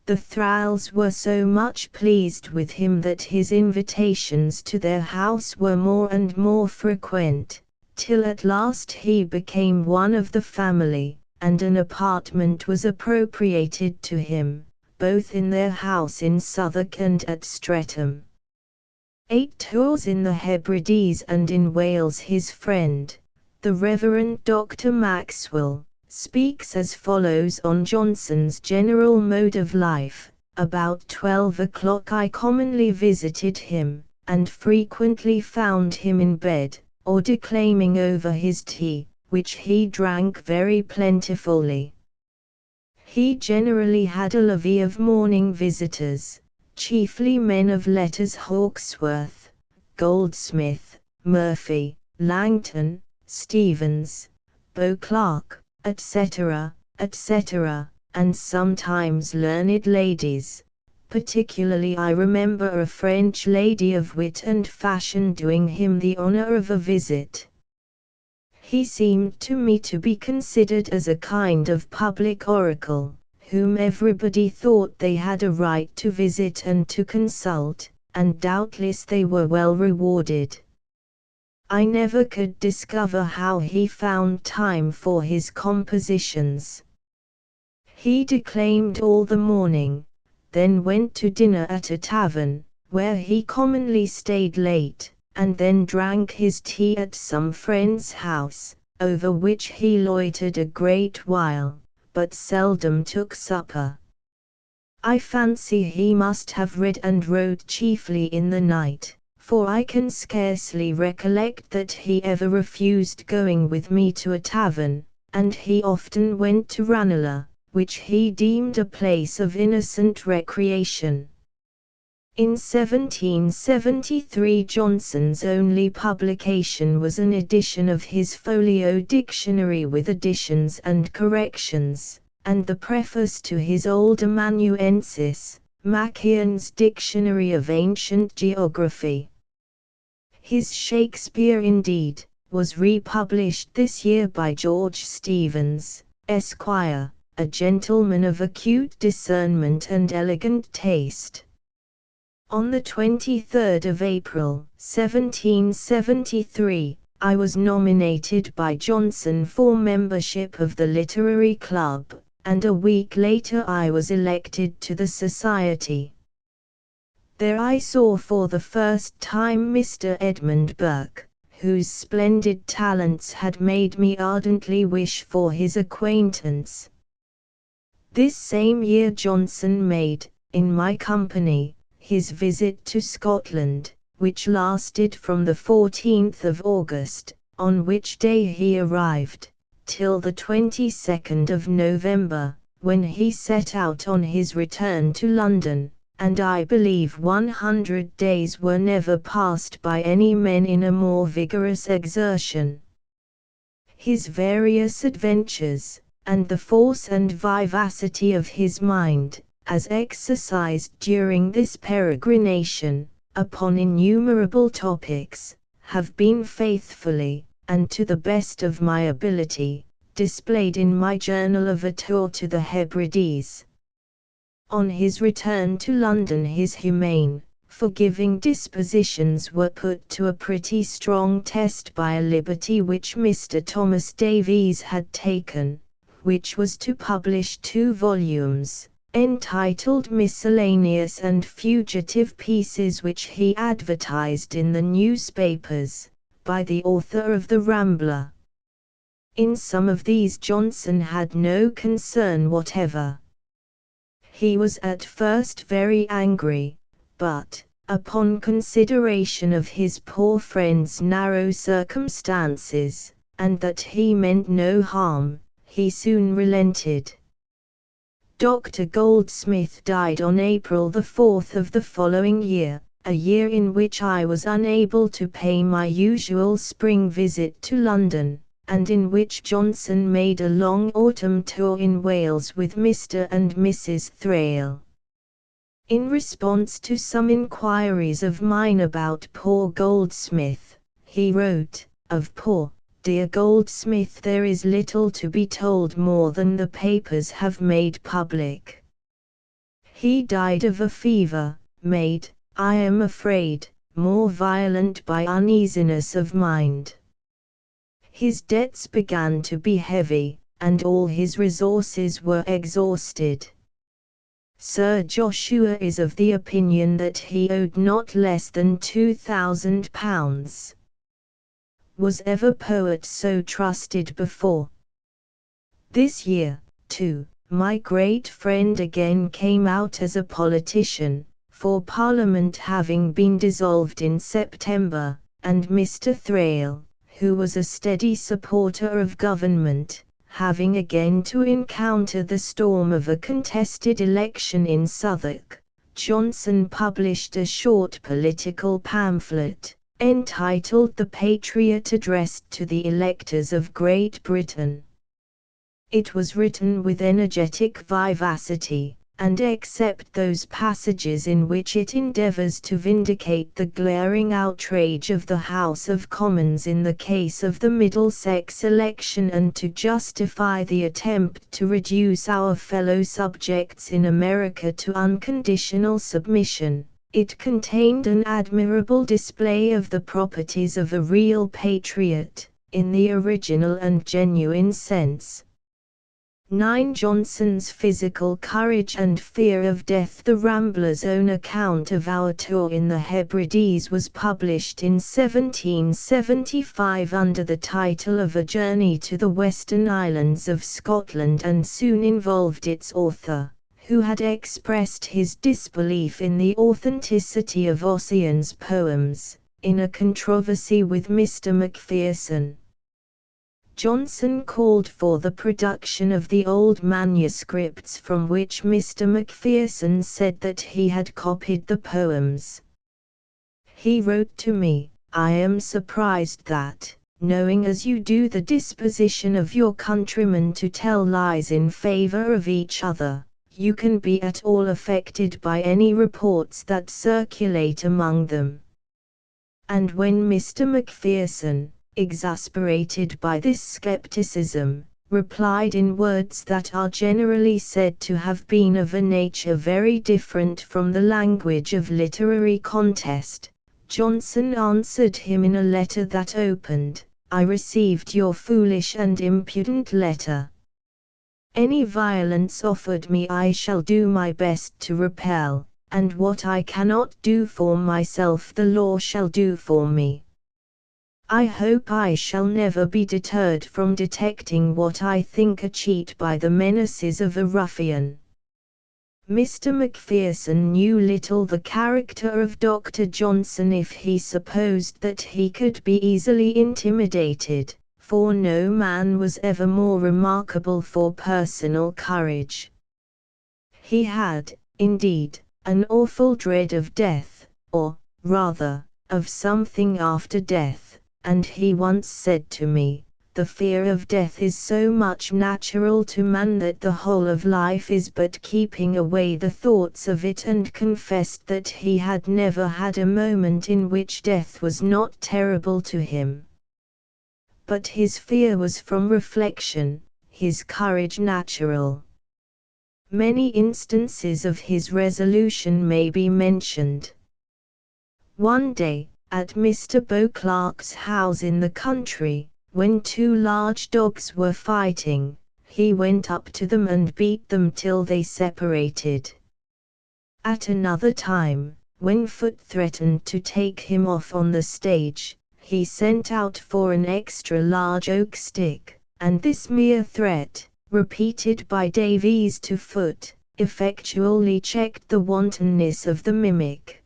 The Thrales were so much pleased with him that his invitations to their house were more and more frequent, till at last he became one of the family, and an apartment was appropriated to him, both in their house in Southwark and at Streatham. 8 tours in the Hebrides and in Wales. His friend, the Reverend Dr. Maxwell, speaks as follows on Johnson's general mode of life: about 12 o'clock I commonly visited him, and frequently found him in bed, or declaiming over his tea, which he drank very plentifully. He generally had a levee of morning visitors, chiefly men of letters: Hawkesworth, Goldsmith, Murphy, Langton, Stevens, Beauclerk, etc., etc., and sometimes learned ladies. Particularly I remember a French lady of wit and fashion doing him the honor of a visit. He seemed to me to be considered as a kind of public oracle, whom everybody thought they had a right to visit and to consult, and doubtless they were well rewarded. I never could discover how he found time for his compositions. He declaimed all the morning, then went to dinner at a tavern, where he commonly stayed late, and then drank his tea at some friend's house, over which he loitered a great while, but seldom took supper. I fancy he must have read and wrote chiefly in the night, for I can scarcely recollect that he ever refused going with me to a tavern, and he often went to Ranelagh, which he deemed a place of innocent recreation. In 1773 Johnson's only publication was an edition of his folio dictionary with additions and corrections, and the preface to his old amanuensis, Mackion's Dictionary of Ancient Geography. His Shakespeare, indeed, was republished this year by George Stevens, Esquire, a gentleman of acute discernment and elegant taste. On the 23rd of April, 1773, I was nominated by Johnson for membership of the Literary Club, and a week later I was elected to the Society. There I saw for the first time Mr. Edmund Burke, whose splendid talents had made me ardently wish for his acquaintance. This same year Johnson made, in my company, his visit to Scotland, which lasted from the 14th of August, on which day he arrived, till the 22nd of November, when he set out on his return to London, and I believe 100 days were never passed by any men in a more vigorous exertion. His various adventures, and the force and vivacity of his mind, as exercised during this peregrination, upon innumerable topics, have been faithfully, and to the best of my ability, displayed in my Journal of a Tour to the Hebrides. On his return to London his humane, forgiving dispositions were put to a pretty strong test by a liberty which Mr. Thomas Davies had taken, which was to publish 2 volumes, entitled Miscellaneous and Fugitive Pieces, which he advertised in the newspapers, by the author of the Rambler. In some of these Johnson had no concern whatever. He was at first very angry, but, upon consideration of his poor friend's narrow circumstances, and that he meant no harm, he soon relented. Dr. Goldsmith died on April the 4th of the following year, a year in which I was unable to pay my usual spring visit to London, and in which Johnson made a long autumn tour in Wales with Mr. and Mrs. Thrale. In response to some inquiries of mine about poor Goldsmith, he wrote, "Of poor, dear Goldsmith there is little to be told more than the papers have made public. He died of a fever, made, I am afraid, more violent by uneasiness of mind. His debts began to be heavy, and all his resources were exhausted. Sir Joshua is of the opinion that he owed not less than £2,000. Was ever poet so trusted before? This year, too, my great friend again came out as a politician, for Parliament having been dissolved in September, and Mr. Thrale, who was a steady supporter of government, having again to encounter the storm of a contested election in Southwark, Johnson published a short political pamphlet, entitled The Patriot, addressed to the electors of Great Britain. It was written with energetic vivacity, and except those passages in which it endeavours to vindicate the glaring outrage of the House of Commons in the case of the Middlesex election and to justify the attempt to reduce our fellow subjects in America to unconditional submission, it contained an admirable display of the properties of a real patriot, in the original and genuine sense. 9. Johnson's physical courage and fear of death. The Rambler's own account of our tour in the Hebrides was published in 1775 under the title of A Journey to the Western Islands of Scotland, and soon involved its author, who had expressed his disbelief in the authenticity of Ossian's poems, in a controversy with Mr. Macpherson. Johnson called for the production of the old manuscripts from which Mr. Macpherson said that he had copied the poems. He wrote to me, "I am surprised that, knowing as you do the disposition of your countrymen to tell lies in favor of each other, you can be at all affected by any reports that circulate among them." And when Mr. Macpherson, exasperated by this skepticism, replied in words that are generally said to have been of a nature very different from the language of literary contest, Johnson answered him in a letter that opened, "I received your foolish and impudent letter. Any violence offered me I shall do my best to repel, and what I cannot do for myself the law shall do for me. I hope I shall never be deterred from detecting what I think a cheat by the menaces of a ruffian." Mr. Macpherson knew little the character of Dr. Johnson if he supposed that he could be easily intimidated, for no man was ever more remarkable for personal courage. He had, indeed, an awful dread of death, or, rather, of something after death. And he once said to me, "The fear of death is so much natural to man that the whole of life is but keeping away the thoughts of it," and confessed that he had never had a moment in which death was not terrible to him. But his fear was from reflection, his courage natural. Many instances of his resolution may be mentioned. One day, at Mr. Beauclerk's house in the country, when two large dogs were fighting, he went up to them and beat them till they separated. At another time, when Foote threatened to take him off on the stage, he sent out for an extra large oak stick, and this mere threat, repeated by Davies to Foote, effectually checked the wantonness of the mimic.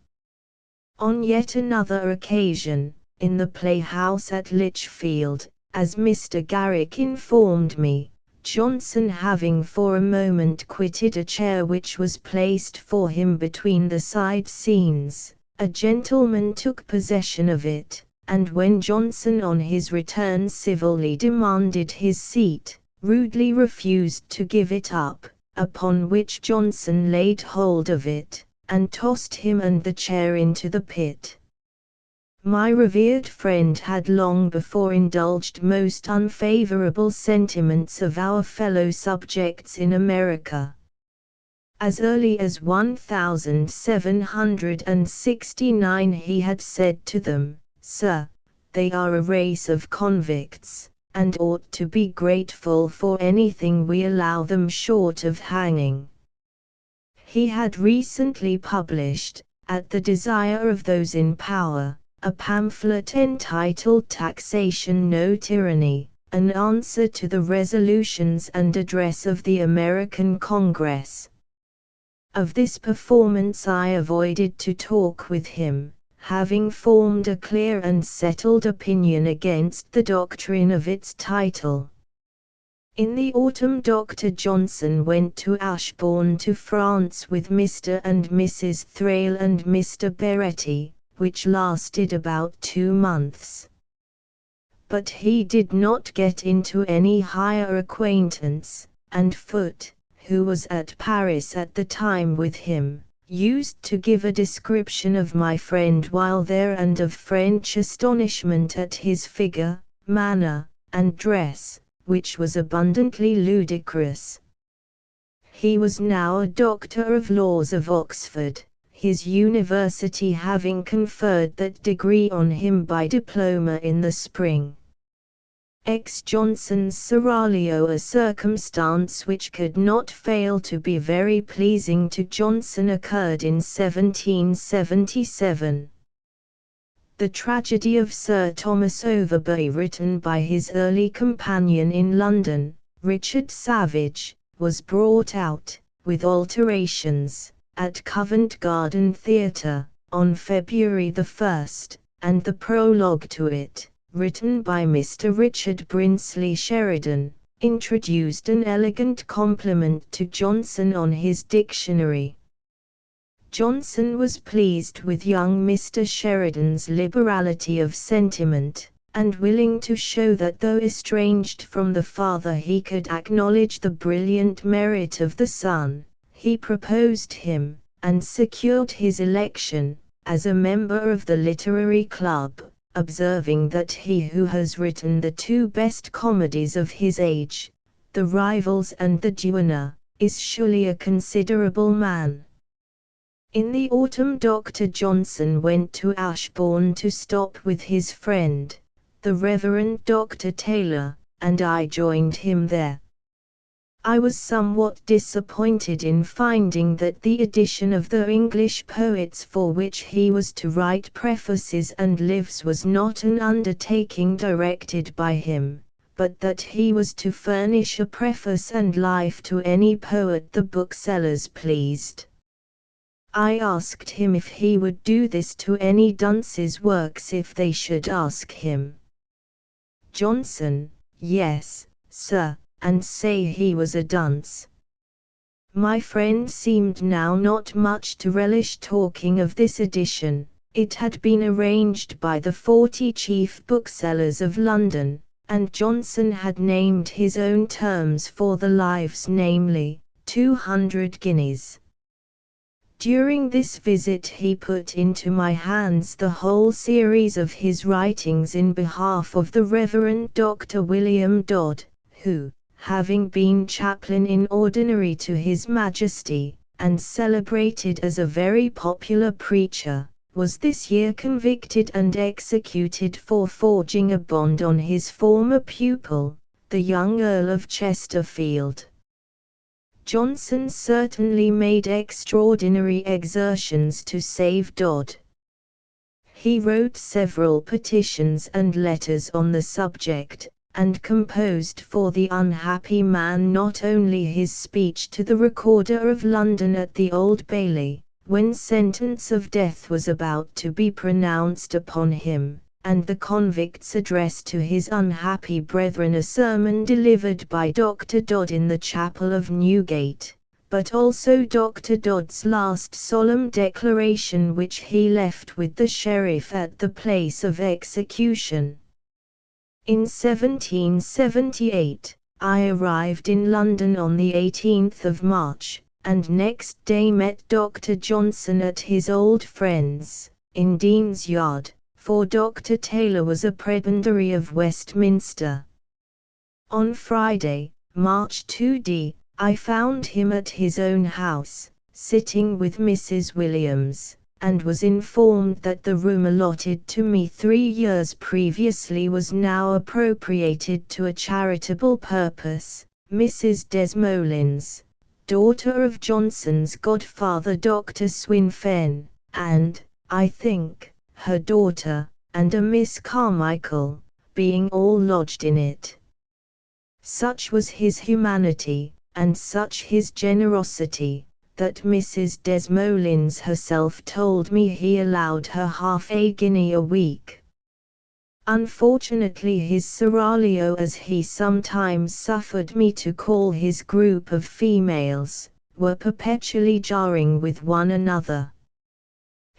On yet another occasion, in the playhouse at Lichfield, as Mr. Garrick informed me, Johnson having for a moment quitted a chair which was placed for him between the side scenes, a gentleman took possession of it, and when Johnson on his return civilly demanded his seat, rudely refused to give it up, upon which Johnson laid hold of it, and tossed him and the chair into the pit. My revered friend had long before indulged most unfavorable sentiments of our fellow subjects in America. As early as 1769 he had said to them, "Sir, they are a race of convicts, and ought to be grateful for anything we allow them short of hanging." He had recently published, at the desire of those in power, a pamphlet entitled Taxation No Tyranny, an answer to the resolutions and address of the American Congress. Of this performance I avoided to talk with him, having formed a clear and settled opinion against the doctrine of its title. In the autumn Dr. Johnson went to Ashbourne to France with Mr. and Mrs. Thrale and Mr. Beretti, which lasted about 2 months. But he did not get into any higher acquaintance, and Foote, who was at Paris at the time with him, used to give a description of my friend while there and of French astonishment at his figure, manner, and dress, which was abundantly ludicrous. He was now a Doctor of Laws of Oxford, his university having conferred that degree on him by diploma in the spring. Johnson's seraglio, a circumstance which could not fail to be very pleasing to Johnson, occurred in 1777. The tragedy of Sir Thomas Overbury, written by his early companion in London, Richard Savage, was brought out, with alterations, at Covent Garden Theatre, on February 1, and the prologue to it, written by Mr. Richard Brinsley Sheridan, introduced an elegant compliment to Johnson on his dictionary. Johnson was pleased with young Mr. Sheridan's liberality of sentiment, and willing to show that though estranged from the father he could acknowledge the brilliant merit of the son. He proposed him, and secured his election, as a member of the Literary Club, observing that he who has written the 2 best comedies of his age, The Rivals and The Duenna, is surely a considerable man. In the autumn Dr. Johnson went to Ashbourne to stop with his friend, the Reverend Dr. Taylor, and I joined him there. I was somewhat disappointed in finding that the edition of the English poets for which he was to write prefaces and lives was not an undertaking directed by him, but that he was to furnish a preface and life to any poet the booksellers pleased. I asked him if he would do this to any dunce's works if they should ask him. Johnson: "Yes, sir, and say he was a dunce." My friend seemed now not much to relish talking of this edition. It had been arranged by the 40 chief booksellers of London, and Johnson had named his own terms for the lives, namely, 200 guineas. During this visit he put into my hands the whole series of his writings in behalf of the Reverend Dr. William Dodd, who, having been chaplain in ordinary to His Majesty, and celebrated as a very popular preacher, was this year convicted and executed for forging a bond on his former pupil, the young Earl of Chesterfield. Johnson certainly made extraordinary exertions to save Dodd. He wrote several petitions and letters on the subject, and composed for the unhappy man not only his speech to the Recorder of London at the Old Bailey, when sentence of death was about to be pronounced upon him, and the convict's address to his unhappy brethren, a sermon delivered by Dr. Dodd in the chapel of Newgate, but also Dr. Dodd's last solemn declaration which he left with the sheriff at the place of execution. In 1778, I arrived in London on the 18th of March, and next day met Dr. Johnson at his old friend's, in Dean's Yard, for Dr. Taylor was a prebendary of Westminster. On Friday, March 2d, I found him at his own house, sitting with Mrs. Williams, and was informed that the room allotted to me 3 years previously was now appropriated to a charitable purpose. Mrs. Desmoulins, daughter of Johnson's godfather Dr. Swinfen, and, I think, her daughter, and a Miss Carmichael, being all lodged in it. Such was his humanity, and such his generosity, that Mrs. Desmoulins herself told me he allowed her half a guinea a week. Unfortunately his seraglio, as he sometimes suffered me to call his group of females, were perpetually jarring with one another.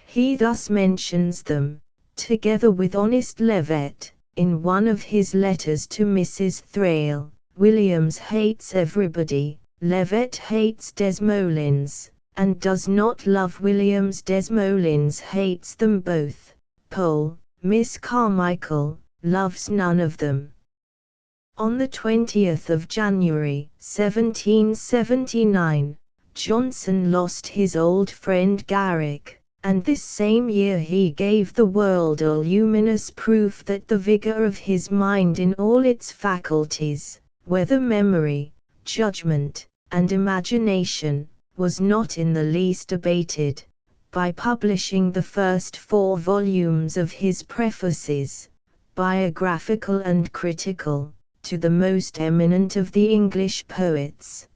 He thus mentions them, together with honest Levet, in one of his letters to Mrs. Thrale. Williams hates everybody, Levet hates Desmoulins, and does not love Williams. Desmoulins hates them both. Pole, Miss Carmichael, loves none of them. On the 20th of January, 1779, Johnson lost his old friend Garrick, and this same year he gave the world a luminous proof that the vigour of his mind in all its faculties, whether memory, judgment, and imagination, was not in the least abated, by publishing the first 4 volumes of his prefaces, biographical and critical, to the most eminent of the English poets.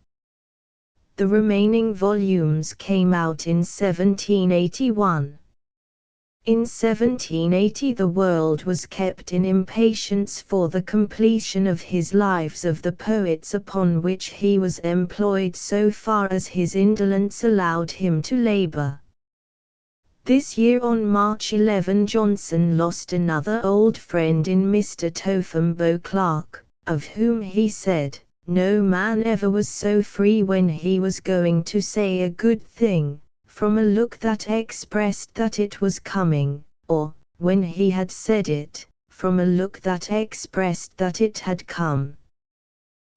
The remaining volumes came out in 1781. In 1780 the world was kept in impatience for the completion of his lives of the poets, upon which he was employed so far as his indolence allowed him to labour. This year on March 11 Johnson lost another old friend in Mr. Topham Beauclerk, of whom he said, "No man ever was so free when he was going to say a good thing, from a look that expressed that it was coming, or, when he had said it, from a look that expressed that it had come."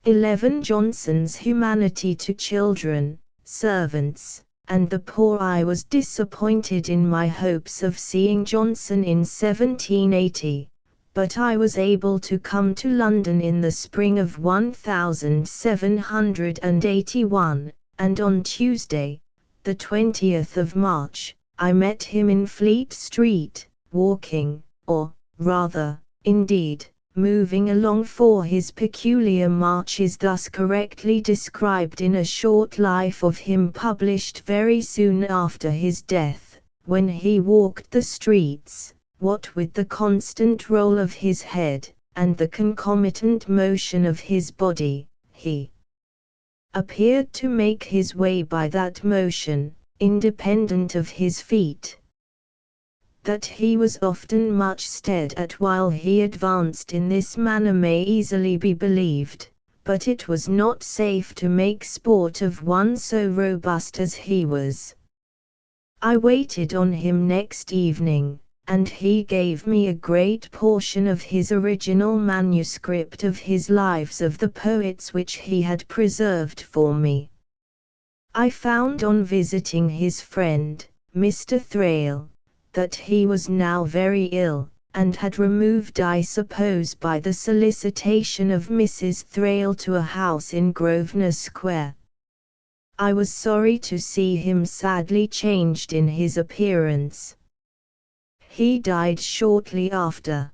11. Johnson's humanity to children, servants, and the poor. I was disappointed in my hopes of seeing Johnson in 1780, but I was able to come to London in the spring of 1781, and on Tuesday, the 20th of March, I met him in Fleet Street, walking, or, rather, indeed, moving along, for his peculiar march is thus correctly described in a short life of him published very soon after his death, when he walked the streets, what with the constant roll of his head, and the concomitant motion of his body, he appeared to make his way by that motion, independent of his feet. That he was often much stared at while he advanced in this manner may easily be believed, but it was not safe to make sport of one so robust as he was. I waited on him next evening, and he gave me a great portion of his original manuscript of his lives of the poets which he had preserved for me. I found on visiting his friend, Mr. Thrale, that he was now very ill, and had removed, I suppose by the solicitation of Mrs. Thrale, to a house in Grosvenor Square. I was sorry to see him sadly changed in his appearance. He died shortly after.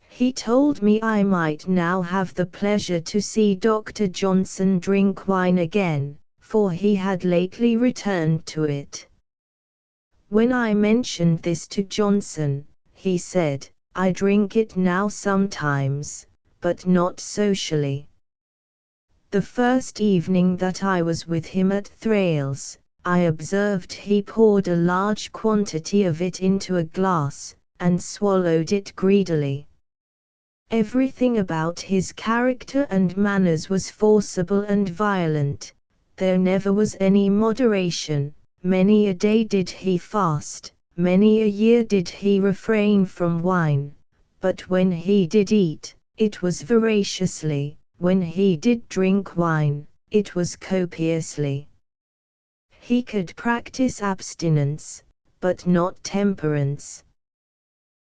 He told me I might now have the pleasure to see Dr. Johnson drink wine again, for he had lately returned to it. When I mentioned this to Johnson, he said, "I drink it now sometimes, but not socially." The first evening that I was with him at Thrale's, I observed he poured a large quantity of it into a glass, and swallowed it greedily. Everything about his character and manners was forcible and violent. There never was any moderation. Many a day did he fast, many a year did he refrain from wine, but when he did eat, it was voraciously, when he did drink wine, it was copiously. He could practice abstinence, but not temperance.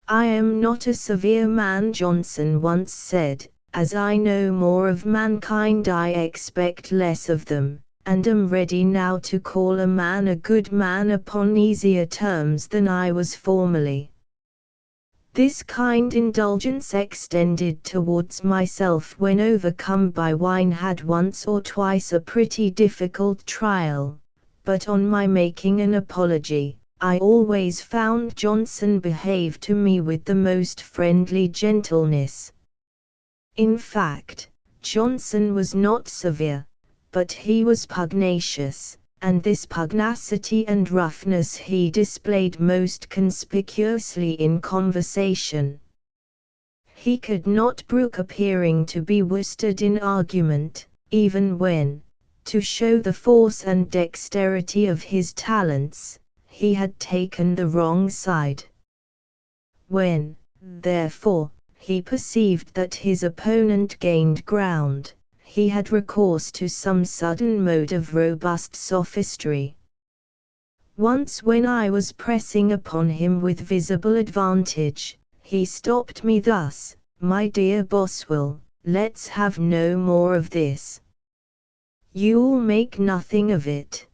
"I am not a severe man," Johnson once said, "as I know more of mankind I expect less of them, and am ready now to call a man a good man upon easier terms than I was formerly." This kind indulgence extended towards myself when overcome by wine had once or twice a pretty difficult trial, but on my making an apology, I always found Johnson behave to me with the most friendly gentleness. In fact, Johnson was not severe, but he was pugnacious, and this pugnacity and roughness he displayed most conspicuously in conversation. He could not brook appearing to be worsted in argument, even when, to show the force and dexterity of his talents, he had taken the wrong side. When, therefore, he perceived that his opponent gained ground, he had recourse to some sudden mode of robust sophistry. Once when I was pressing upon him with visible advantage, he stopped me thus: "My dear Boswell, let's have no more of this. You'll make nothing of it.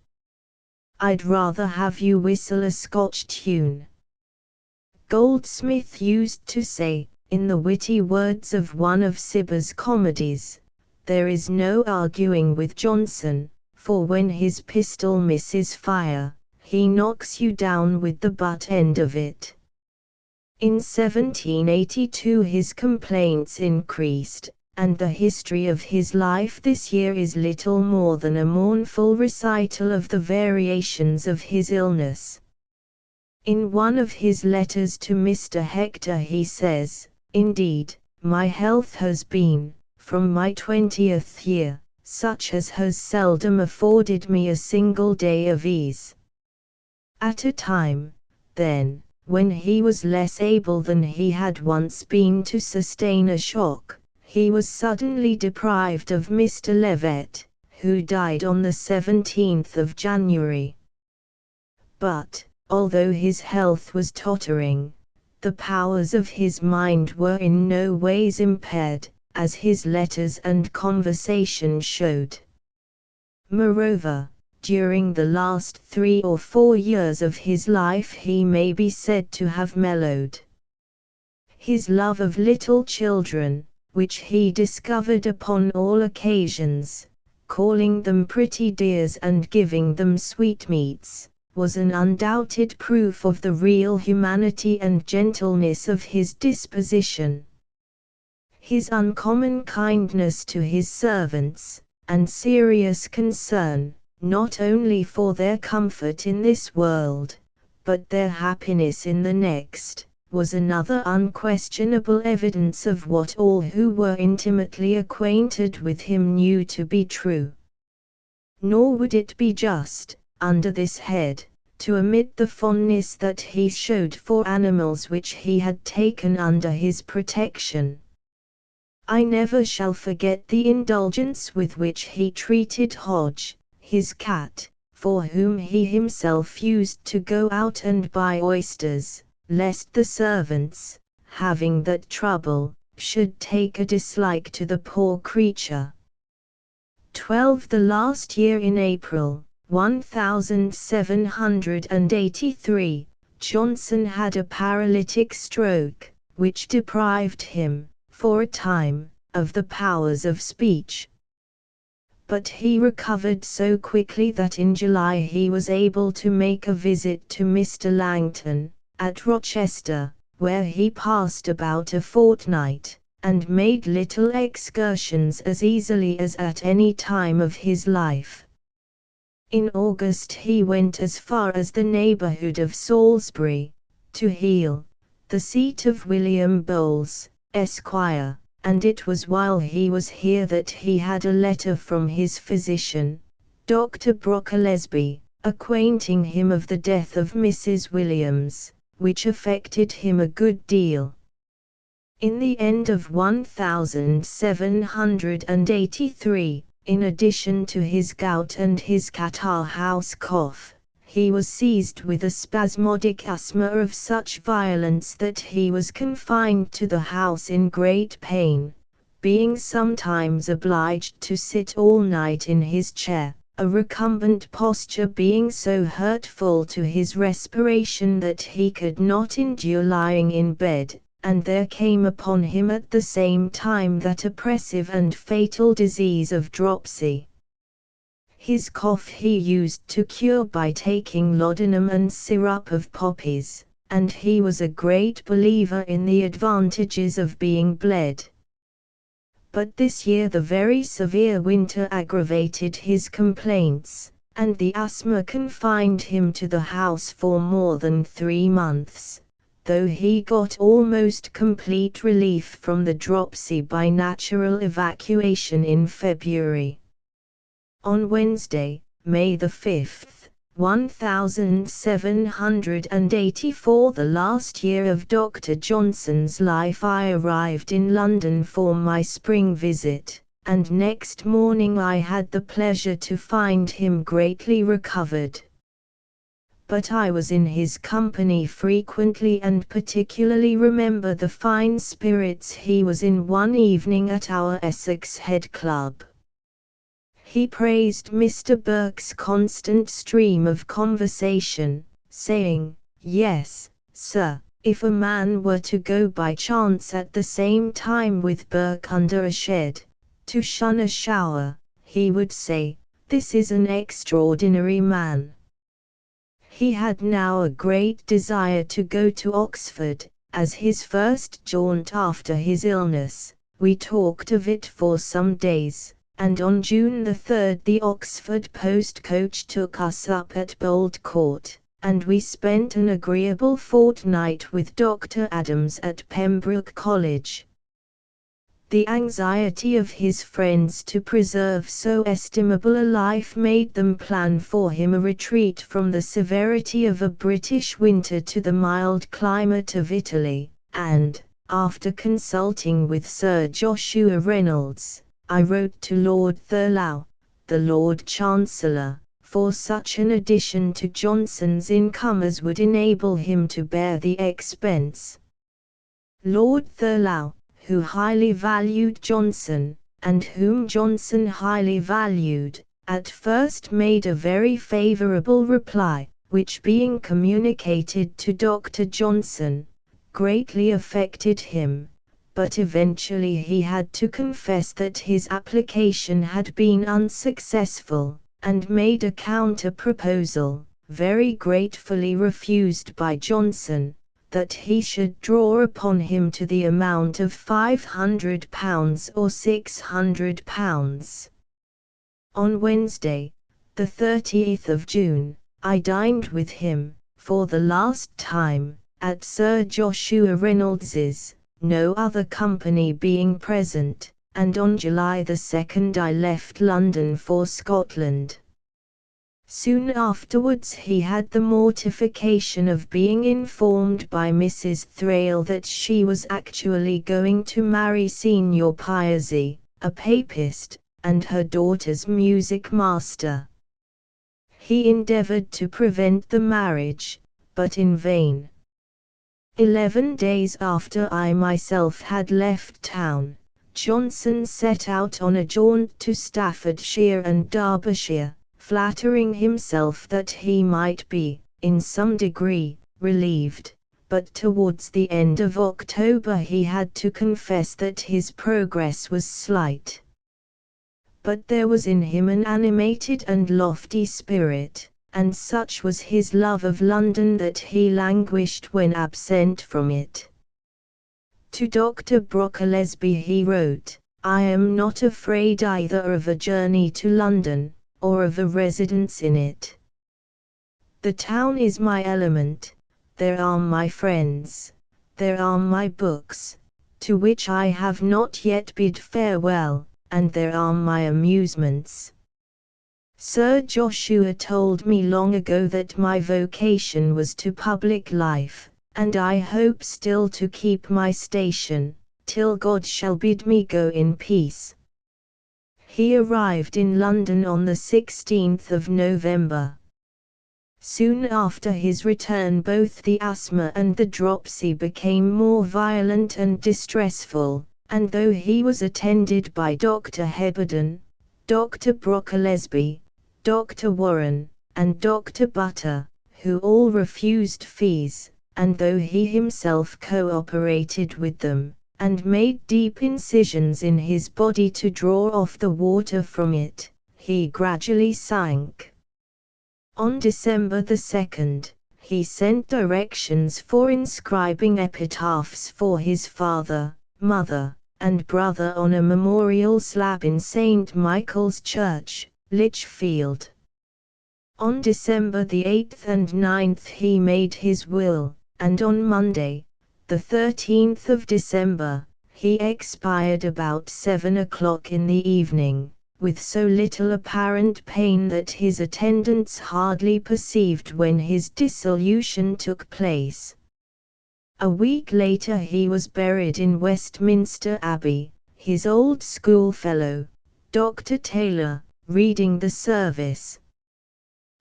I'd rather have you whistle a Scotch tune." Goldsmith used to say, in the witty words of one of Cibber's comedies, "There is no arguing with Johnson, for when his pistol misses fire, he knocks you down with the butt end of it." In 1782 his complaints increased, and the history of his life this year is little more than a mournful recital of the variations of his illness. In one of his letters to Mr. Hector he says, "Indeed, my health has been, from my 20th year, such as has seldom afforded me a single day of ease." At a time, then, when he was less able than he had once been to sustain a shock, he was suddenly deprived of Mr. Levet, who died on the 17th of January. But, although his health was tottering, the powers of his mind were in no ways impaired, as his letters and conversation showed. Moreover, during the last 3 or 4 years of his life he may be said to have mellowed. His love of little children, which he discovered upon all occasions, calling them pretty dears and giving them sweetmeats, was an undoubted proof of the real humanity and gentleness of his disposition. His uncommon kindness to his servants, and serious concern, not only for their comfort in this world, but their happiness in the next, was another unquestionable evidence of what all who were intimately acquainted with him knew to be true. Nor would it be just, under this head, to omit the fondness that he showed for animals which he had taken under his protection. I never shall forget the indulgence with which he treated Hodge, his cat, for whom he himself used to go out and buy oysters, lest the servants, having that trouble, should take a dislike to the poor creature. 12. The last year in April, 1783, Johnson had a paralytic stroke, which deprived him, for a time, of the powers of speech. But he recovered so quickly that in July he was able to make a visit to Mr. Langton, at Rochester, where he passed about a fortnight, and made little excursions as easily as at any time of his life. In August he went as far as the neighborhood of Salisbury, to Heale, the seat of William Bowles, Esquire, and it was while he was here that he had a letter from his physician, Dr. Brocklesby, acquainting him of the death of Mrs. Williams, which affected him a good deal. In the end of 1783, in addition to his gout and his catarrh-house cough, he was seized with a spasmodic asthma of such violence that he was confined to the house in great pain, being sometimes obliged to sit all night in his chair, a recumbent posture being so hurtful to his respiration that he could not endure lying in bed, and there came upon him at the same time that oppressive and fatal disease of dropsy. His cough he used to cure by taking laudanum and syrup of poppies, and he was a great believer in the advantages of being bled. But this year the very severe winter aggravated his complaints, and the asthma confined him to the house for more than 3 months, though he got almost complete relief from the dropsy by natural evacuation in February. On Wednesday, May the 5th, 1784, the last year of Dr. Johnson's life, I arrived in London for my spring visit, and next morning I had the pleasure to find him greatly recovered. But I was in his company frequently and particularly remember the fine spirits he was in one evening at our Essex Head Club. He praised Mr. Burke's constant stream of conversation, saying, "Yes, sir, if a man were to go by chance at the same time with Burke under a shed, to shun a shower, he would say, 'This is an extraordinary man.'" He had now a great desire to go to Oxford, as his first jaunt after his illness. We talked of it for some days, and on June the 3rd the Oxford post-coach took us up at Bold Court, and we spent an agreeable fortnight with Dr. Adams at Pembroke College. The anxiety of his friends to preserve so estimable a life made them plan for him a retreat from the severity of a British winter to the mild climate of Italy, and, after consulting with Sir Joshua Reynolds, I wrote to Lord Thurlow, the Lord Chancellor, for such an addition to Johnson's income as would enable him to bear the expense. Lord Thurlow, who highly valued Johnson, and whom Johnson highly valued, at first made a very favourable reply, which being communicated to Dr. Johnson, greatly affected him, but eventually he had to confess that his application had been unsuccessful, and made a counter-proposal, very gratefully refused by Johnson, that he should draw upon him to the amount of £500 or £600. On Wednesday, the 30th of June, I dined with him, for the last time, at Sir Joshua Reynolds's, no other company being present, and on July the 2nd I left London for Scotland. Soon afterwards he had the mortification of being informed by Mrs. Thrale that she was actually going to marry Signor Piazzi, a papist, and her daughter's music master. He endeavoured to prevent the marriage, but in vain. 11 days after I myself had left town, Johnson set out on a jaunt to Staffordshire and Derbyshire, flattering himself that he might be, in some degree, relieved, but towards the end of October he had to confess that his progress was slight. But there was in him an animated and lofty spirit, and such was his love of London that he languished when absent from it. To Dr. Brocklesby he wrote, "I am not afraid either of a journey to London, or of a residence in it. The town is my element, there are my friends, there are my books, to which I have not yet bid farewell, and there are my amusements. Sir Joshua told me long ago that my vocation was to public life, and I hope still to keep my station, till God shall bid me go in peace." He arrived in London on the 16th of November. Soon after his return both the asthma and the dropsy became more violent and distressful, and though he was attended by Dr. Heberden, Dr. Brocklesby, Dr. Warren, and Dr. Butter, who all refused fees, and though he himself cooperated with them, and made deep incisions in his body to draw off the water from it, he gradually sank. On December 2, he sent directions for inscribing epitaphs for his father, mother, and brother on a memorial slab in St. Michael's Church, Lichfield. On December 8 and 9 he made his will, and on Monday, the 13th of December, he expired about 7 o'clock in the evening, with so little apparent pain that his attendants hardly perceived when his dissolution took place. A week later he was buried in Westminster Abbey, his old schoolfellow, Dr. Taylor, reading the service.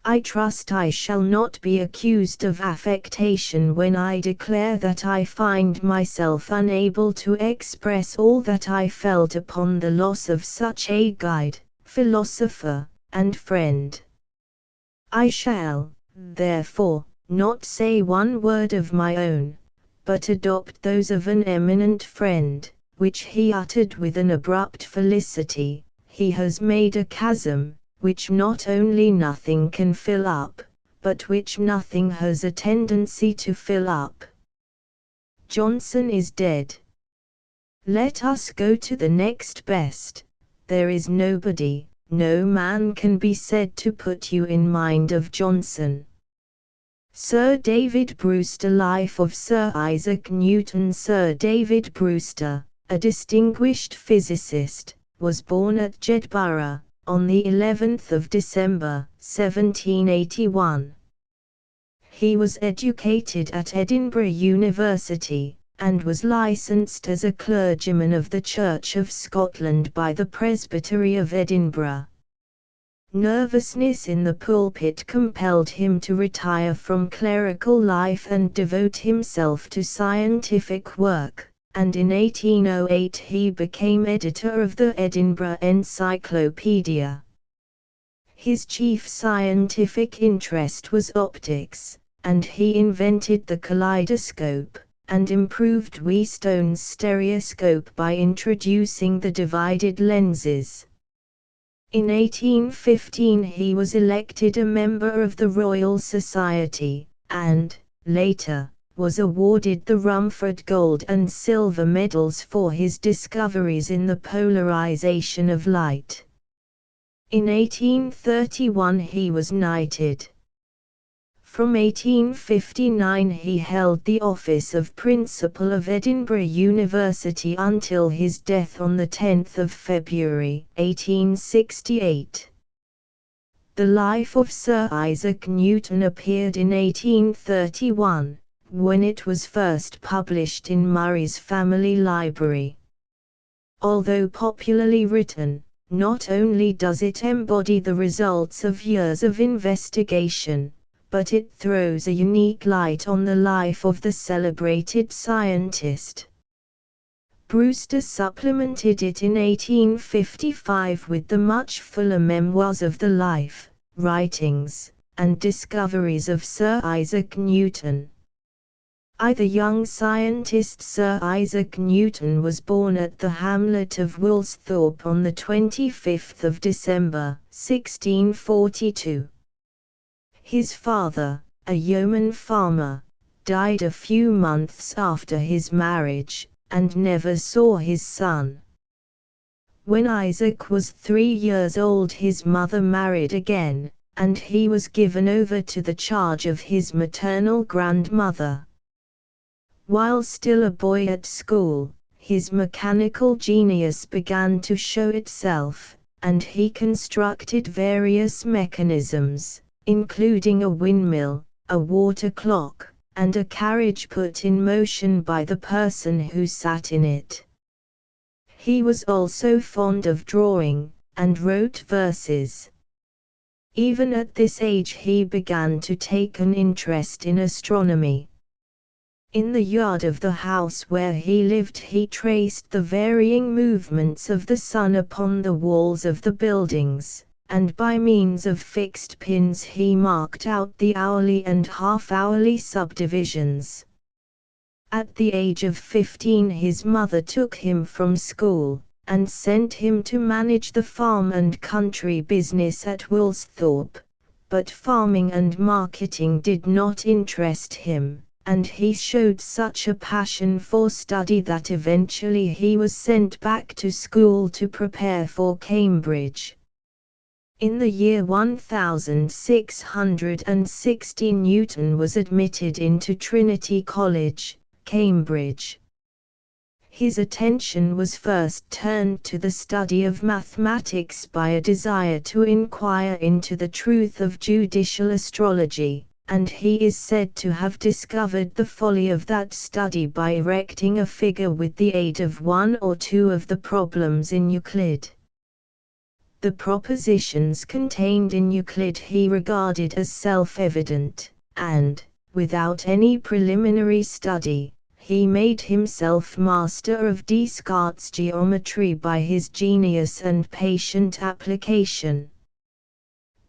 I trust I shall not be accused of affectation when I declare that I find myself unable to express all that I felt upon the loss of such a guide, philosopher, and friend. I shall, therefore, not say one word of my own, but adopt those of an eminent friend, which he uttered with an abrupt felicity. He has made a chasm, which not only nothing can fill up, but which nothing has a tendency to fill up. Johnson is dead. Let us go to the next best. There is nobody, no man can be said to put you in mind of Johnson. Sir David Brewster. Life of Sir Isaac Newton. Sir David Brewster, a distinguished physicist, was born at Jedburgh, on the 11th of December, 1781. He was educated at Edinburgh University, and was licensed as a clergyman of the Church of Scotland by the Presbytery of Edinburgh. Nervousness in the pulpit compelled him to retire from clerical life and devote himself to scientific work, and in 1808 he became editor of the Edinburgh Encyclopedia. His chief scientific interest was optics, and he invented the kaleidoscope, and improved Wheatstone's stereoscope by introducing the divided lenses. In 1815 he was elected a member of the Royal Society, and, later, was awarded the Rumford Gold and Silver Medals for his discoveries in the polarization of light. In 1831 he was knighted. From 1859 he held the office of Principal of Edinburgh University until his death on 10 February 1868. The Life of Sir Isaac Newton appeared in 1831, when it was first published in Murray's Family Library. Although popularly written, not only does it embody the results of years of investigation, but it throws a unique light on the life of the celebrated scientist. Brewster supplemented it in 1855 with the much fuller memoirs of the life, writings, and discoveries of Sir Isaac Newton. The young scientist Sir Isaac Newton was born at the hamlet of Woolsthorpe on the 25th of December, 1642. His father, a yeoman farmer, died a few months after his marriage, and never saw his son. When Isaac was 3 years old, his mother married again, and he was given over to the charge of his maternal grandmother. While still a boy at school, his mechanical genius began to show itself, and he constructed various mechanisms, including a windmill, a water clock, and a carriage put in motion by the person who sat in it. He was also fond of drawing, and wrote verses. Even at this age he began to take an interest in astronomy. In the yard of the house where he lived he traced the varying movements of the sun upon the walls of the buildings, and by means of fixed pins he marked out the hourly and half-hourly subdivisions. At the age of 15 his mother took him from school, and sent him to manage the farm and country business at Woolsthorpe, but farming and marketing did not interest him, and he showed such a passion for study that eventually he was sent back to school to prepare for Cambridge. In the year 1660 Newton was admitted into Trinity College, Cambridge. His attention was first turned to the study of mathematics by a desire to inquire into the truth of judicial astrology, and he is said to have discovered the folly of that study by erecting a figure with the aid of one or two of the problems in Euclid. The propositions contained in Euclid he regarded as self-evident, and, without any preliminary study, he made himself master of Descartes' geometry by his genius and patient application.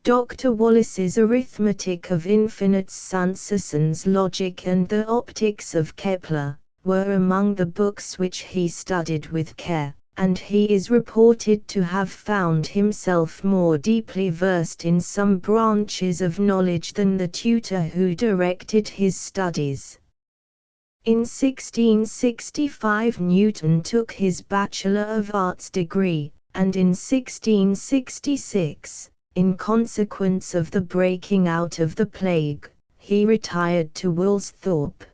Dr. Wallace's Arithmetic of Infinites, Saint-Saëns's Logic and the Optics of Kepler, were among the books which he studied with care, and he is reported to have found himself more deeply versed in some branches of knowledge than the tutor who directed his studies. In 1665 Newton took his Bachelor of Arts degree, and in 1666, in consequence of the breaking out of the plague, he retired to Woolsthorpe.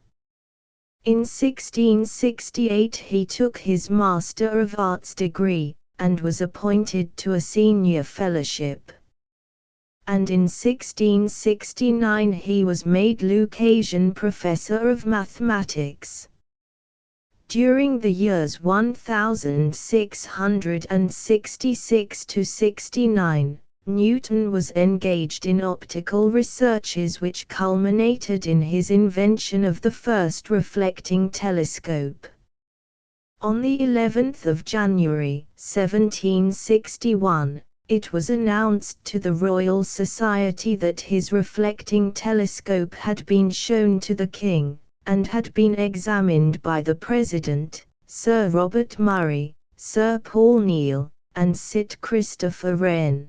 In 1668 he took his Master of Arts degree, and was appointed to a senior fellowship. And in 1669 he was made Lucasian Professor of Mathematics. During the years 1666 to 69, Newton was engaged in optical researches which culminated in his invention of the first reflecting telescope. On the 11th of January, 1761, it was announced to the Royal Society that his reflecting telescope had been shown to the King, and had been examined by the President, Sir Robert Murray, Sir Paul Neale, and Sir Christopher Wren.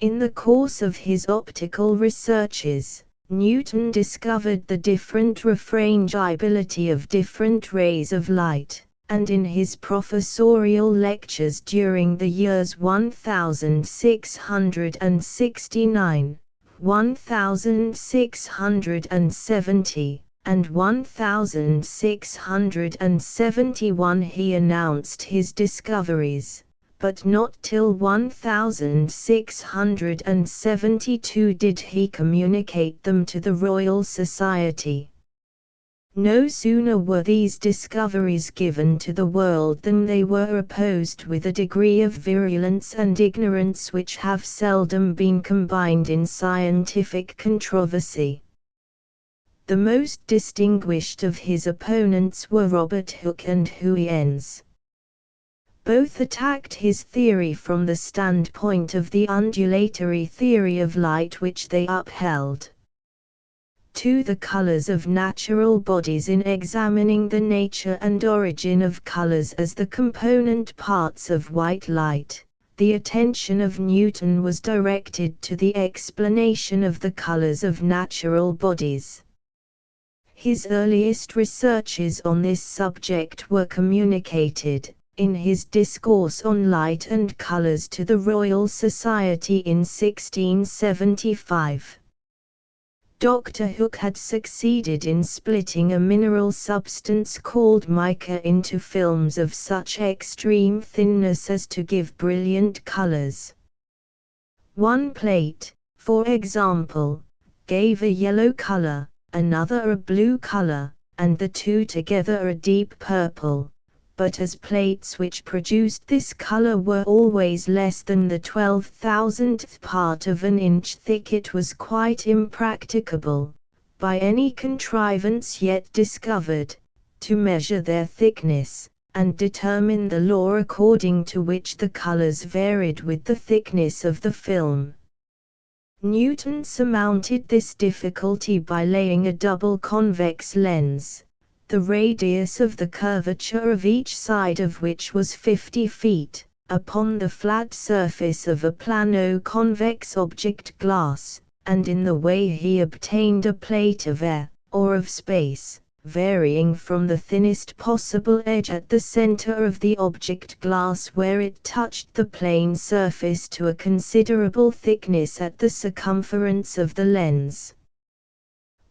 In the course of his optical researches, Newton discovered the different refrangibility of different rays of light, and in his professorial lectures during the years 1669, 1670, and 1671 he announced his discoveries, but not till 1672 did he communicate them to the Royal Society. No sooner were these discoveries given to the world than they were opposed with a degree of virulence and ignorance which have seldom been combined in scientific controversy. The most distinguished of his opponents were Robert Hooke and Huygens. Both attacked his theory from the standpoint of the undulatory theory of light which they upheld. To the colors of natural bodies in examining the nature and origin of colors as the component parts of white light, the attention of Newton was directed to the explanation of the colors of natural bodies. His earliest researches on this subject were communicated, in his Discourse on Light and Colors to the Royal Society in 1675. Dr. Hooke had succeeded in splitting a mineral substance called mica into films of such extreme thinness as to give brilliant colors. One plate, for example, gave a yellow color, another a blue color, and the two together a deep purple. But as plates which produced this color were always less than the 12,000th part of an inch thick, it was quite impracticable, by any contrivance yet discovered, to measure their thickness, and determine the law according to which the colors varied with the thickness of the film. Newton surmounted this difficulty by laying a double convex lens, the radius of the curvature of each side of which was 50 feet, upon the flat surface of a plano-convex object glass, and in the way he obtained a plate of air, or of space, varying from the thinnest possible edge at the center of the object glass where it touched the plane surface to a considerable thickness at the circumference of the lens.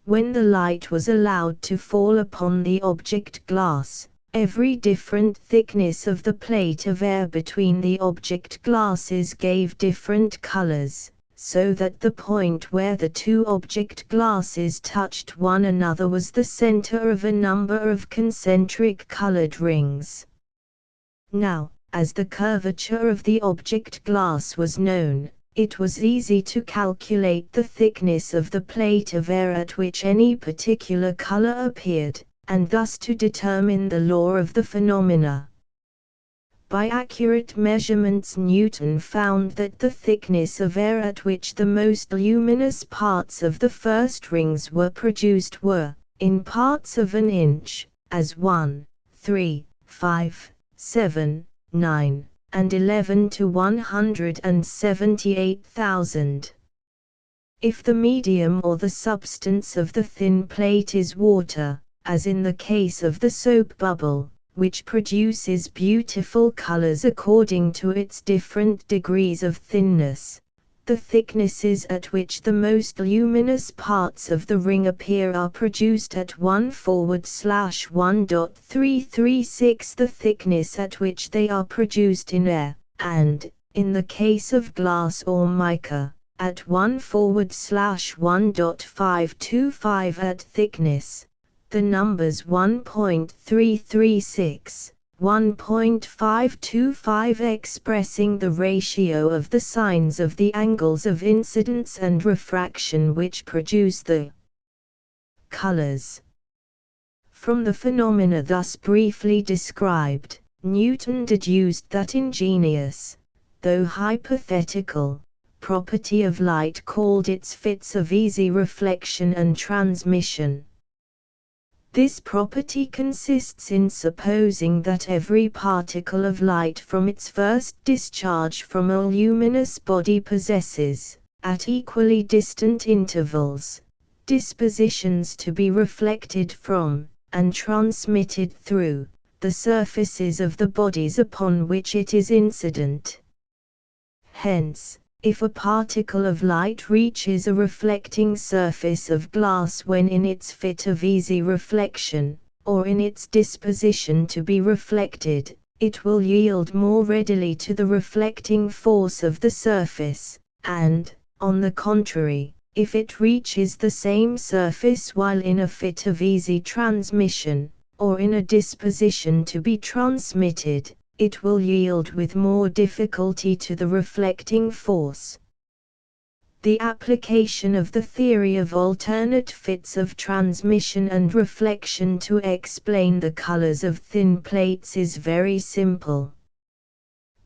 When the light was allowed to fall upon the object glass, every different thickness of the plate of air between the object glasses gave different colors, so that the point where the two object glasses touched one another was the center of a number of concentric colored rings. Now, as the curvature of the object glass was known, it was easy to calculate the thickness of the plate of air at which any particular color appeared, and thus to determine the law of the phenomena. By accurate measurements, Newton found that the thickness of air at which the most luminous parts of the first rings were produced were, in parts of an inch, as 1, 3, 5, 7, 9, and 11 to 178,000. If the medium or the substance of the thin plate is water, as in the case of the soap bubble, which produces beautiful colors according to its different degrees of thinness, the thicknesses at which the most luminous parts of the ring appear are produced at 1/1.336 the thickness at which they are produced in air, and, in the case of glass or mica, at 1/1.525 at thickness. The numbers 1.336, 1.525 expressing the ratio of the sines of the angles of incidence and refraction which produce the colors. From the phenomena thus briefly described, Newton deduced that ingenious, though hypothetical, property of light called its fits of easy reflection and transmission. This property consists in supposing that every particle of light from its first discharge from a luminous body possesses, at equally distant intervals, dispositions to be reflected from, and transmitted through, the surfaces of the bodies upon which it is incident. Hence, if a particle of light reaches a reflecting surface of glass when in its fit of easy reflection, or in its disposition to be reflected, it will yield more readily to the reflecting force of the surface, and, on the contrary, if it reaches the same surface while in a fit of easy transmission, or in a disposition to be transmitted, it will yield with more difficulty to the reflecting force. The application of the theory of alternate fits of transmission and reflection to explain the colors of thin plates is very simple.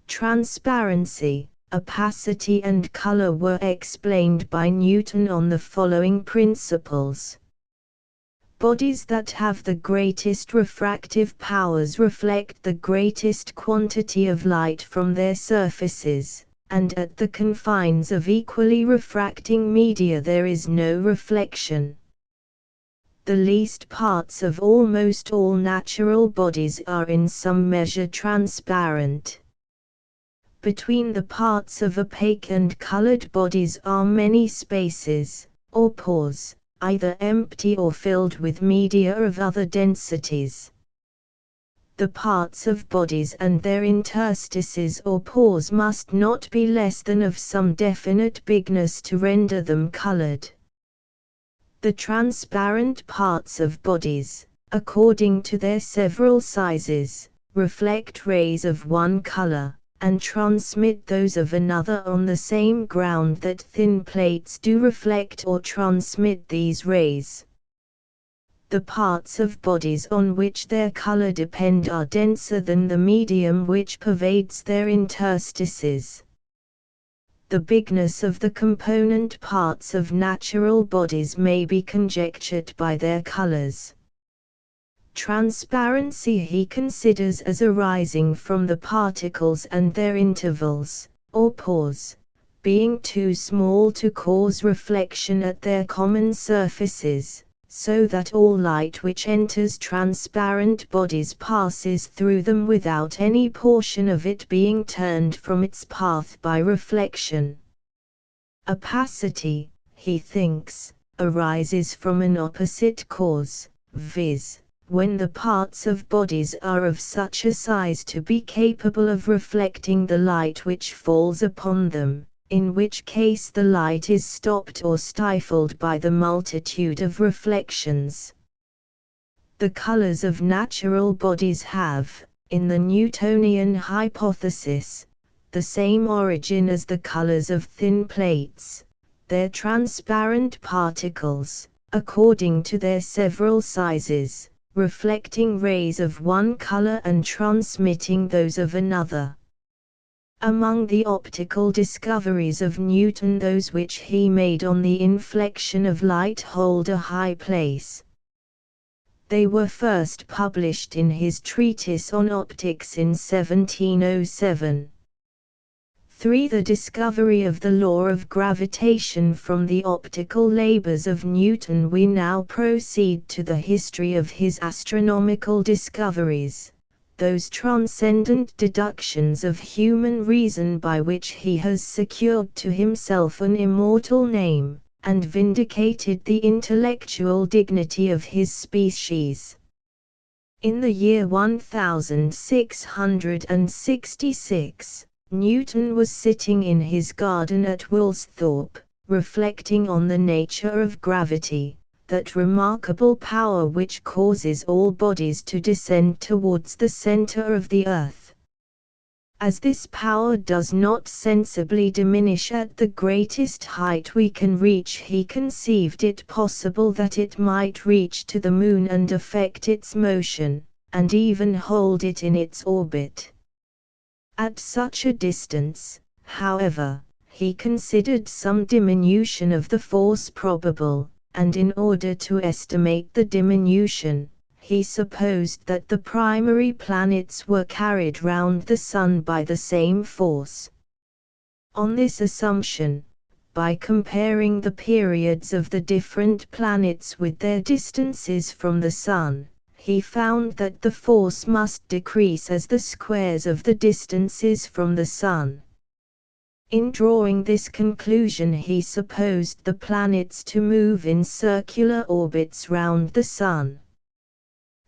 Transparency, opacity and color were explained by Newton on the following principles. Bodies that have the greatest refractive powers reflect the greatest quantity of light from their surfaces, and at the confines of equally refracting media there is no reflection. The least parts of almost all natural bodies are in some measure transparent. Between the parts of opaque and colored bodies are many spaces, or pores, either empty or filled with media of other densities. The parts of bodies and their interstices or pores must not be less than of some definite bigness to render them colored. The transparent parts of bodies, according to their several sizes, reflect rays of one color, and transmit those of another on the same ground that thin plates do reflect or transmit these rays. The parts of bodies on which their color depend are denser than the medium which pervades their interstices. The bigness of the component parts of natural bodies may be conjectured by their colors. Transparency he considers as arising from the particles and their intervals, or pores, being too small to cause reflection at their common surfaces, so that all light which enters transparent bodies passes through them without any portion of it being turned from its path by reflection. Opacity, he thinks, arises from an opposite cause, viz., when the parts of bodies are of such a size to be capable of reflecting the light which falls upon them, in which case the light is stopped or stifled by the multitude of reflections. The colors of natural bodies have, in the Newtonian hypothesis, the same origin as the colors of thin plates, their transparent particles, according to their several sizes, reflecting rays of one color and transmitting those of another. Among the optical discoveries of Newton, those which he made on the inflection of light hold a high place. They were first published in his treatise on optics in 1707. 3. The discovery of the law of gravitation. From the optical labors of Newton we now proceed to the history of his astronomical discoveries, those transcendent deductions of human reason by which he has secured to himself an immortal name, and vindicated the intellectual dignity of his species. In the year 1666, Newton was sitting in his garden at Woolsthorpe, reflecting on the nature of gravity, that remarkable power which causes all bodies to descend towards the center of the earth. As this power does not sensibly diminish at the greatest height we can reach, he conceived it possible that it might reach to the moon and affect its motion, and even hold it in its orbit. At such a distance, however, he considered some diminution of the force probable, and in order to estimate the diminution, he supposed that the primary planets were carried round the Sun by the same force. On this assumption, by comparing the periods of the different planets with their distances from the Sun, he found that the force must decrease as the squares of the distances from the Sun. In drawing this conclusion he supposed the planets to move in circular orbits round the Sun.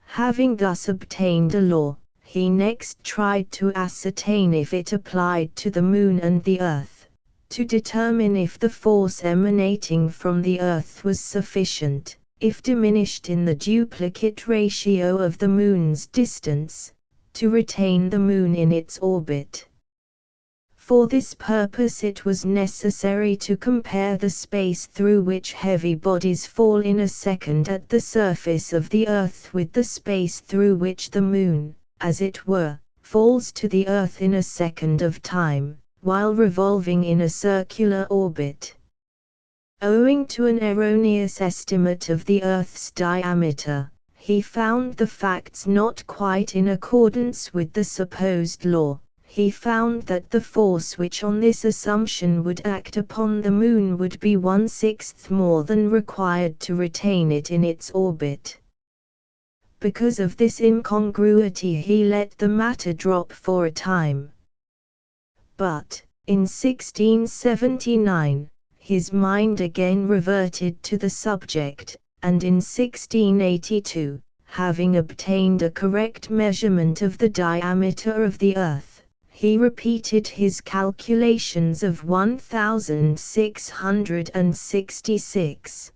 Having thus obtained a law, He next tried to ascertain if it applied to the Moon and the Earth, to determine if the force emanating from the Earth was sufficient, if diminished in the duplicate ratio of the Moon's distance, to retain the Moon in its orbit. For this purpose it was necessary to compare the space through which heavy bodies fall in a second at the surface of the Earth with the space through which the Moon, as it were, falls to the Earth in a second of time, while revolving in a circular orbit. Owing to an erroneous estimate of the Earth's diameter, he found the facts not quite in accordance with the supposed law. He found that the force which on this assumption would act upon the Moon would be 1/6 more than required to retain it in its orbit. Because of this incongruity he let the matter drop for a time. But, in 1679, his mind again reverted to the subject, and in 1682, having obtained a correct measurement of the diameter of the Earth, he repeated his calculations of 1666.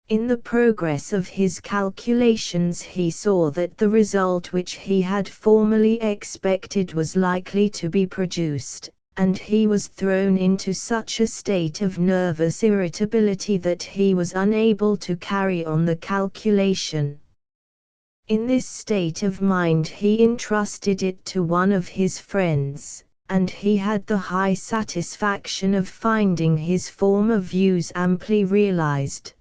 In the progress of his calculations he saw that the result which he had formerly expected was likely to be produced, and he was thrown into such a state of nervous irritability that he was unable to carry on the calculation. In this state of mind he entrusted it to one of his friends, and he had the high satisfaction of finding his former views amply realized.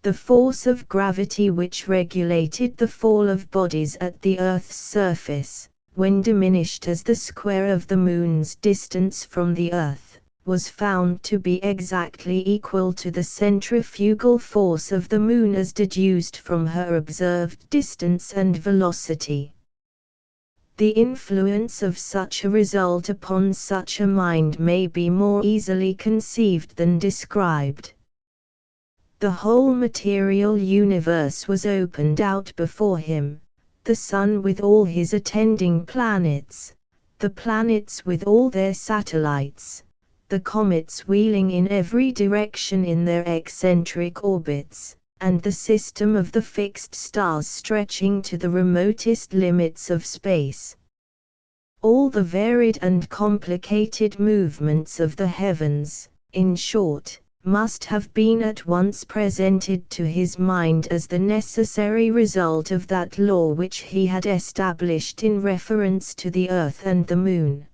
The force of gravity which regulated the fall of bodies at the Earth's surface, when diminished as the square of the Moon's distance from the Earth, was found to be exactly equal to the centrifugal force of the Moon as deduced from her observed distance and velocity. The influence of such a result upon such a mind may be more easily conceived than described. The whole material universe was opened out before him, the Sun with all his attending planets, the planets with all their satellites, the comets wheeling in every direction in their eccentric orbits, and the system of the fixed stars stretching to the remotest limits of space. All the varied and complicated movements of the heavens, in short, must have been at once presented to his mind as the necessary result of that law which he had established in reference to the Earth and the Moon.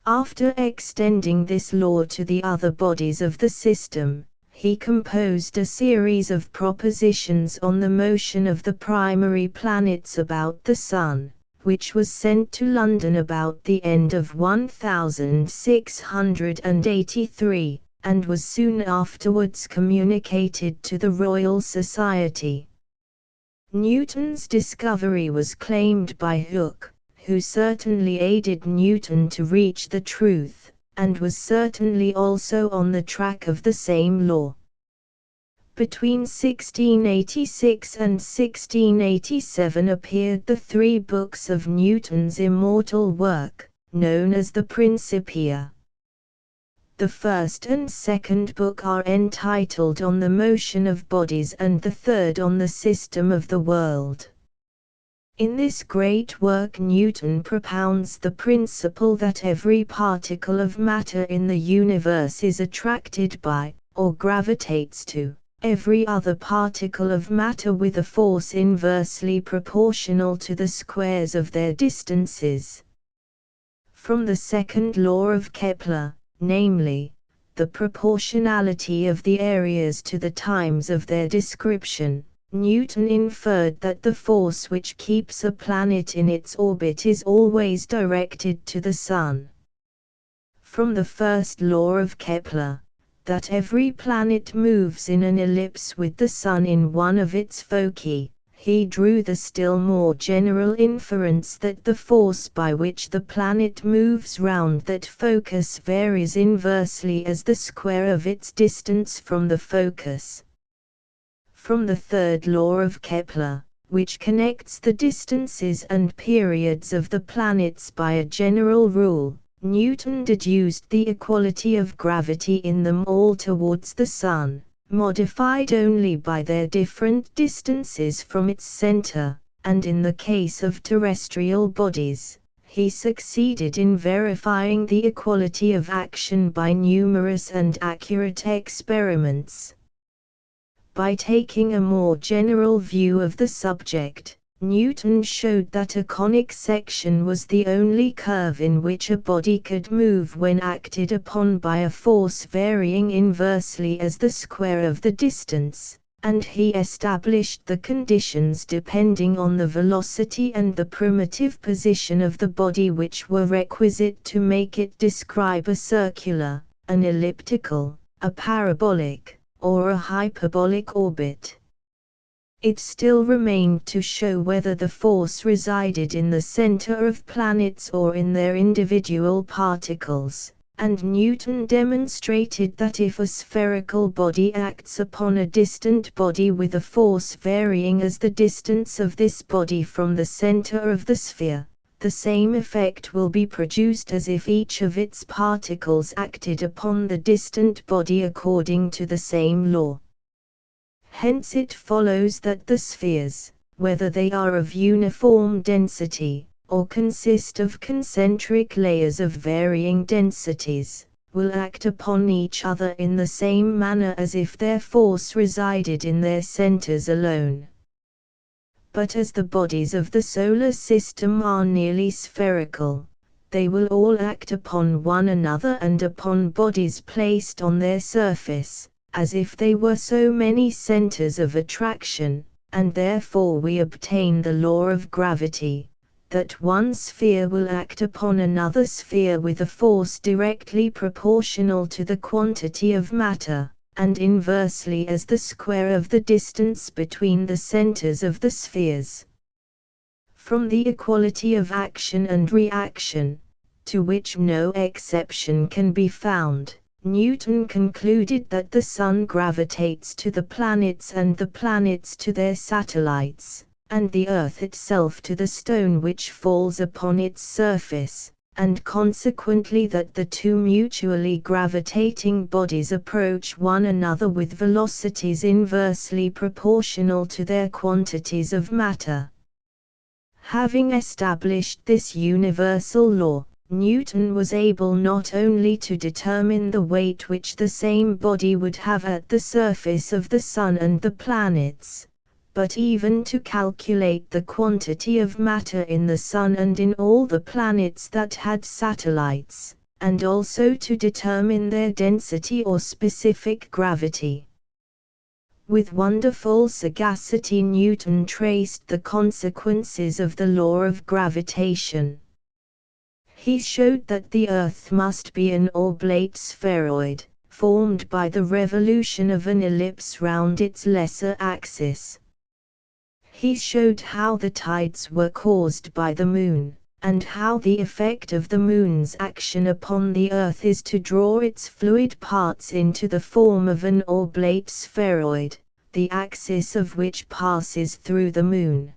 After extending this law to the other bodies of the system, he composed a series of propositions on the motion of the primary planets about the Sun, which was sent to London about the end of 1683, and was soon afterwards communicated to the Royal Society. Newton's discovery was claimed by Hooke, who certainly aided Newton to reach the truth, and was certainly also on the track of the same law. Between 1686 and 1687 appeared the 3 books of Newton's immortal work, known as the Principia. The first and second book are entitled On the Motion of Bodies and the third On the System of the World. In this great work Newton propounds the principle that every particle of matter in the universe is attracted by, or gravitates to, every other particle of matter with a force inversely proportional to the squares of their distances. From the second law of Kepler, namely, the proportionality of the areas to the times of their description, Newton inferred that the force which keeps a planet in its orbit is always directed to the Sun. From the first law of Kepler, that every planet moves in an ellipse with the Sun in one of its foci, he drew the still more general inference that the force by which the planet moves round that focus varies inversely as the square of its distance from the focus. From the third law of Kepler, which connects the distances and periods of the planets by a general rule, Newton deduced the equality of gravity in them all towards the Sun, modified only by their different distances from its center, and in the case of terrestrial bodies, he succeeded in verifying the equality of action by numerous and accurate experiments. By taking a more general view of the subject, Newton showed that a conic section was the only curve in which a body could move when acted upon by a force varying inversely as the square of the distance, and he established the conditions depending on the velocity and the primitive position of the body which were requisite to make it describe a circular, an elliptical, a parabolic, or a hyperbolic orbit. It still remained to show whether the force resided in the center of planets or in their individual particles, and Newton demonstrated that if a spherical body acts upon a distant body with a force varying as the distance of this body from the center of the sphere, the same effect will be produced as if each of its particles acted upon the distant body according to the same law. Hence it follows that the spheres, whether they are of uniform density, or consist of concentric layers of varying densities, will act upon each other in the same manner as if their force resided in their centers alone. But as the bodies of the solar system are nearly spherical, they will all act upon one another and upon bodies placed on their surface, as if they were so many centers of attraction, and therefore we obtain the law of gravity, that one sphere will act upon another sphere with a force directly proportional to the quantity of matter, and inversely as the square of the distance between the centers of the spheres. From the equality of action and reaction, to which no exception can be found, Newton concluded that the Sun gravitates to the planets and the planets to their satellites, and the Earth itself to the stone which falls upon its surface, and consequently that the two mutually gravitating bodies approach one another with velocities inversely proportional to their quantities of matter. Having established this universal law, Newton was able not only to determine the weight which the same body would have at the surface of the Sun and the planets, but even to calculate the quantity of matter in the Sun and in all the planets that had satellites, and also to determine their density or specific gravity. With wonderful sagacity Newton traced the consequences of the law of gravitation. He showed that the Earth must be an oblate spheroid, formed by the revolution of an ellipse round its lesser axis. He showed how the tides were caused by the Moon, and how the effect of the Moon's action upon the Earth is to draw its fluid parts into the form of an oblate spheroid, the axis of which passes through the Moon.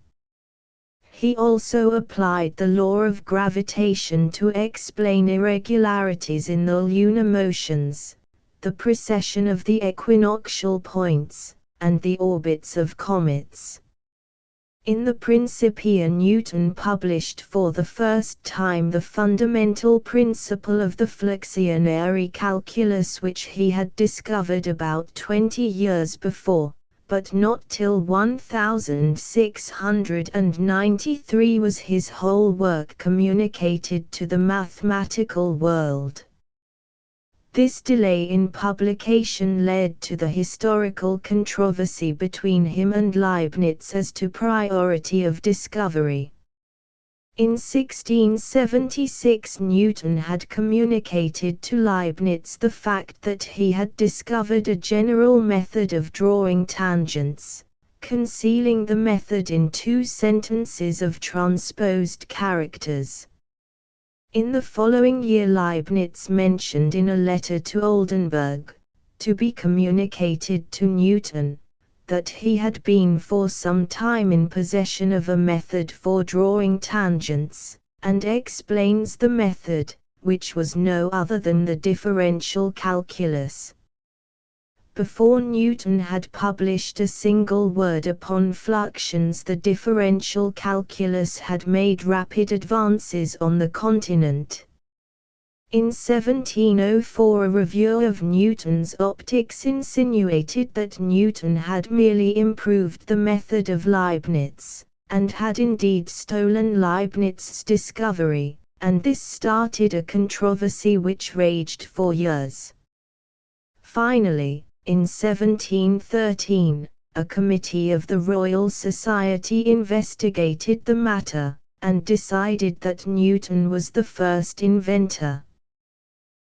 He also applied the law of gravitation to explain irregularities in the lunar motions, the precession of the equinoctial points, and the orbits of comets. In the Principia Newton published for the first time the fundamental principle of the Fluxionary calculus which he had discovered about 20 years before, but not till 1693 was his whole work communicated to the mathematical world. This delay in publication led to the historical controversy between him and Leibniz as to priority of discovery. In 1676 Newton had communicated to Leibniz the fact that he had discovered a general method of drawing tangents, concealing the method in 2 sentences of transposed characters. In the following year Leibniz mentioned in a letter to Oldenburg, to be communicated to Newton, that he had been for some time in possession of a method for drawing tangents, and explains the method, which was no other than the differential calculus. Before Newton had published a single word upon fluxions, the differential calculus had made rapid advances on the continent. In 1704 a review of Newton's optics insinuated that Newton had merely improved the method of Leibniz, and had indeed stolen Leibniz's discovery, and this started a controversy which raged for years. Finally, in 1713, a committee of the Royal Society investigated the matter, and decided that Newton was the first inventor.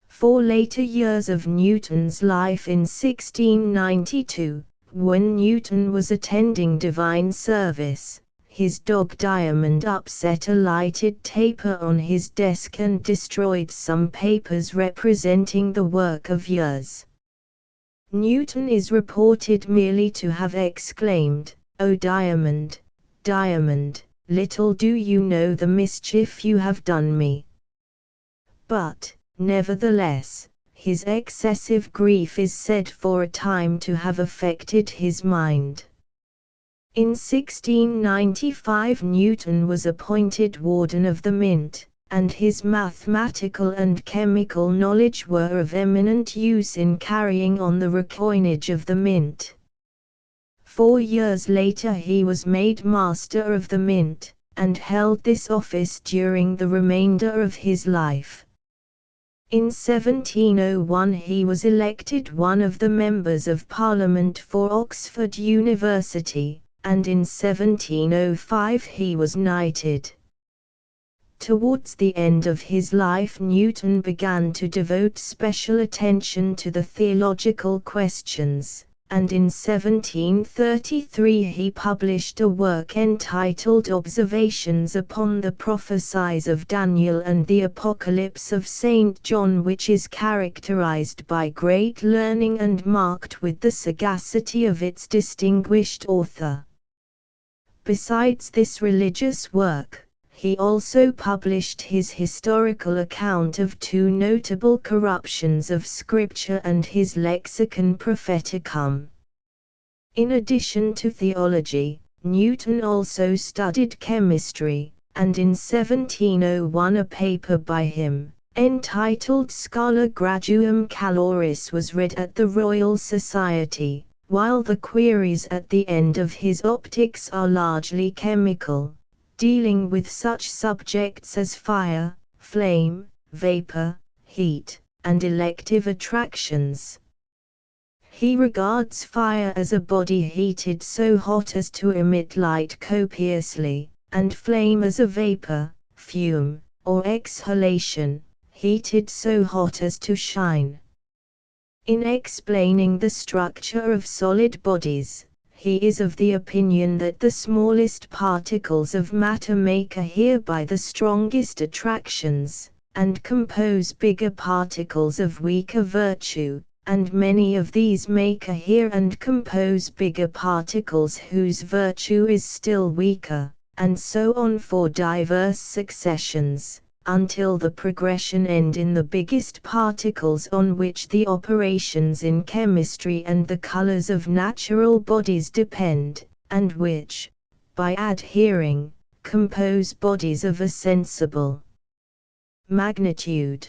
4 later years of Newton's life, in 1692, when Newton was attending divine service, his dog Diamond upset a lighted taper on his desk and destroyed some papers representing the work of years. Newton is reported merely to have exclaimed, "O Diamond, Diamond, little do you know the mischief you have done me." But, nevertheless, his excessive grief is said for a time to have affected his mind. In 1695 Newton was appointed Warden of the Mint, and his mathematical and chemical knowledge were of eminent use in carrying on the recoinage of the Mint. 4 years later he was made Master of the Mint, and held this office during the remainder of his life. In 1701 he was elected one of the members of Parliament for Oxford University, and in 1705 he was knighted. Towards the end of his life Newton began to devote special attention to the theological questions, and in 1733 he published a work entitled Observations upon the Prophecies of Daniel and the Apocalypse of St. John, which is characterized by great learning and marked with the sagacity of its distinguished author. Besides this religious work, he also published his historical account of 2 notable corruptions of Scripture and his Lexicon Propheticum. In addition to theology, Newton also studied chemistry, and in 1701 a paper by him, entitled Scala Graduum Caloris, was read at the Royal Society, while the queries at the end of his Optics are largely chemical, dealing with such subjects as fire, flame, vapor, heat, and elective attractions. He regards fire as a body heated so hot as to emit light copiously, and flame as a vapor, fume, or exhalation, heated so hot as to shine. In explaining the structure of solid bodies, he is of the opinion that the smallest particles of matter make hereby the strongest attractions, and compose bigger particles of weaker virtue, and many of these make here and compose bigger particles whose virtue is still weaker, and so on for diverse successions, until the progression end in the biggest particles on which the operations in chemistry and the colors of natural bodies depend, and which, by adhering, compose bodies of a sensible magnitude.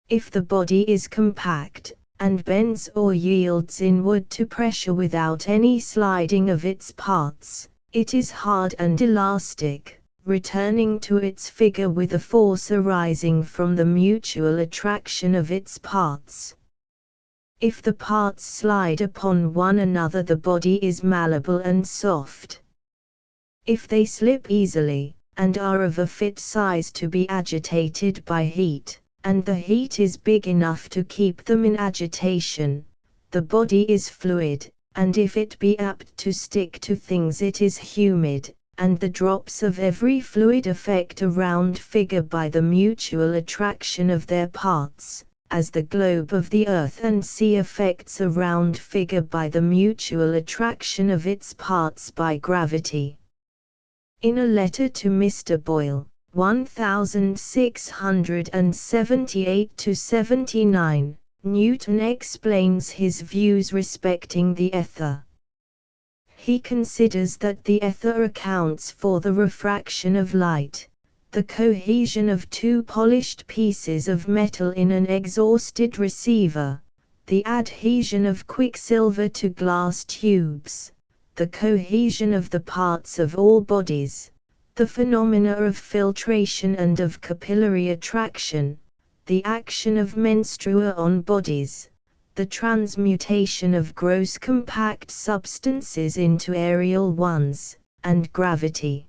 If the body is compact, and bends or yields inward to pressure without any sliding of its parts, it is hard and elastic, returning to its figure with a force arising from the mutual attraction of its parts. If the parts slide upon one another, the body is malleable and soft. If they slip easily, and are of a fit size to be agitated by heat, and the heat is big enough to keep them in agitation, the body is fluid, and if it be apt to stick to things it is humid, and the drops of every fluid affect a round figure by the mutual attraction of their parts, as the globe of the earth and sea affects a round figure by the mutual attraction of its parts by gravity. In a letter to Mr. Boyle, 1678–79, Newton explains his views respecting the ether. He considers that the ether accounts for the refraction of light, the cohesion of two polished pieces of metal in an exhausted receiver, the adhesion of quicksilver to glass tubes, the cohesion of the parts of all bodies, the phenomena of filtration and of capillary attraction, the action of menstrua on bodies, the transmutation of gross compact substances into aerial ones, and gravity.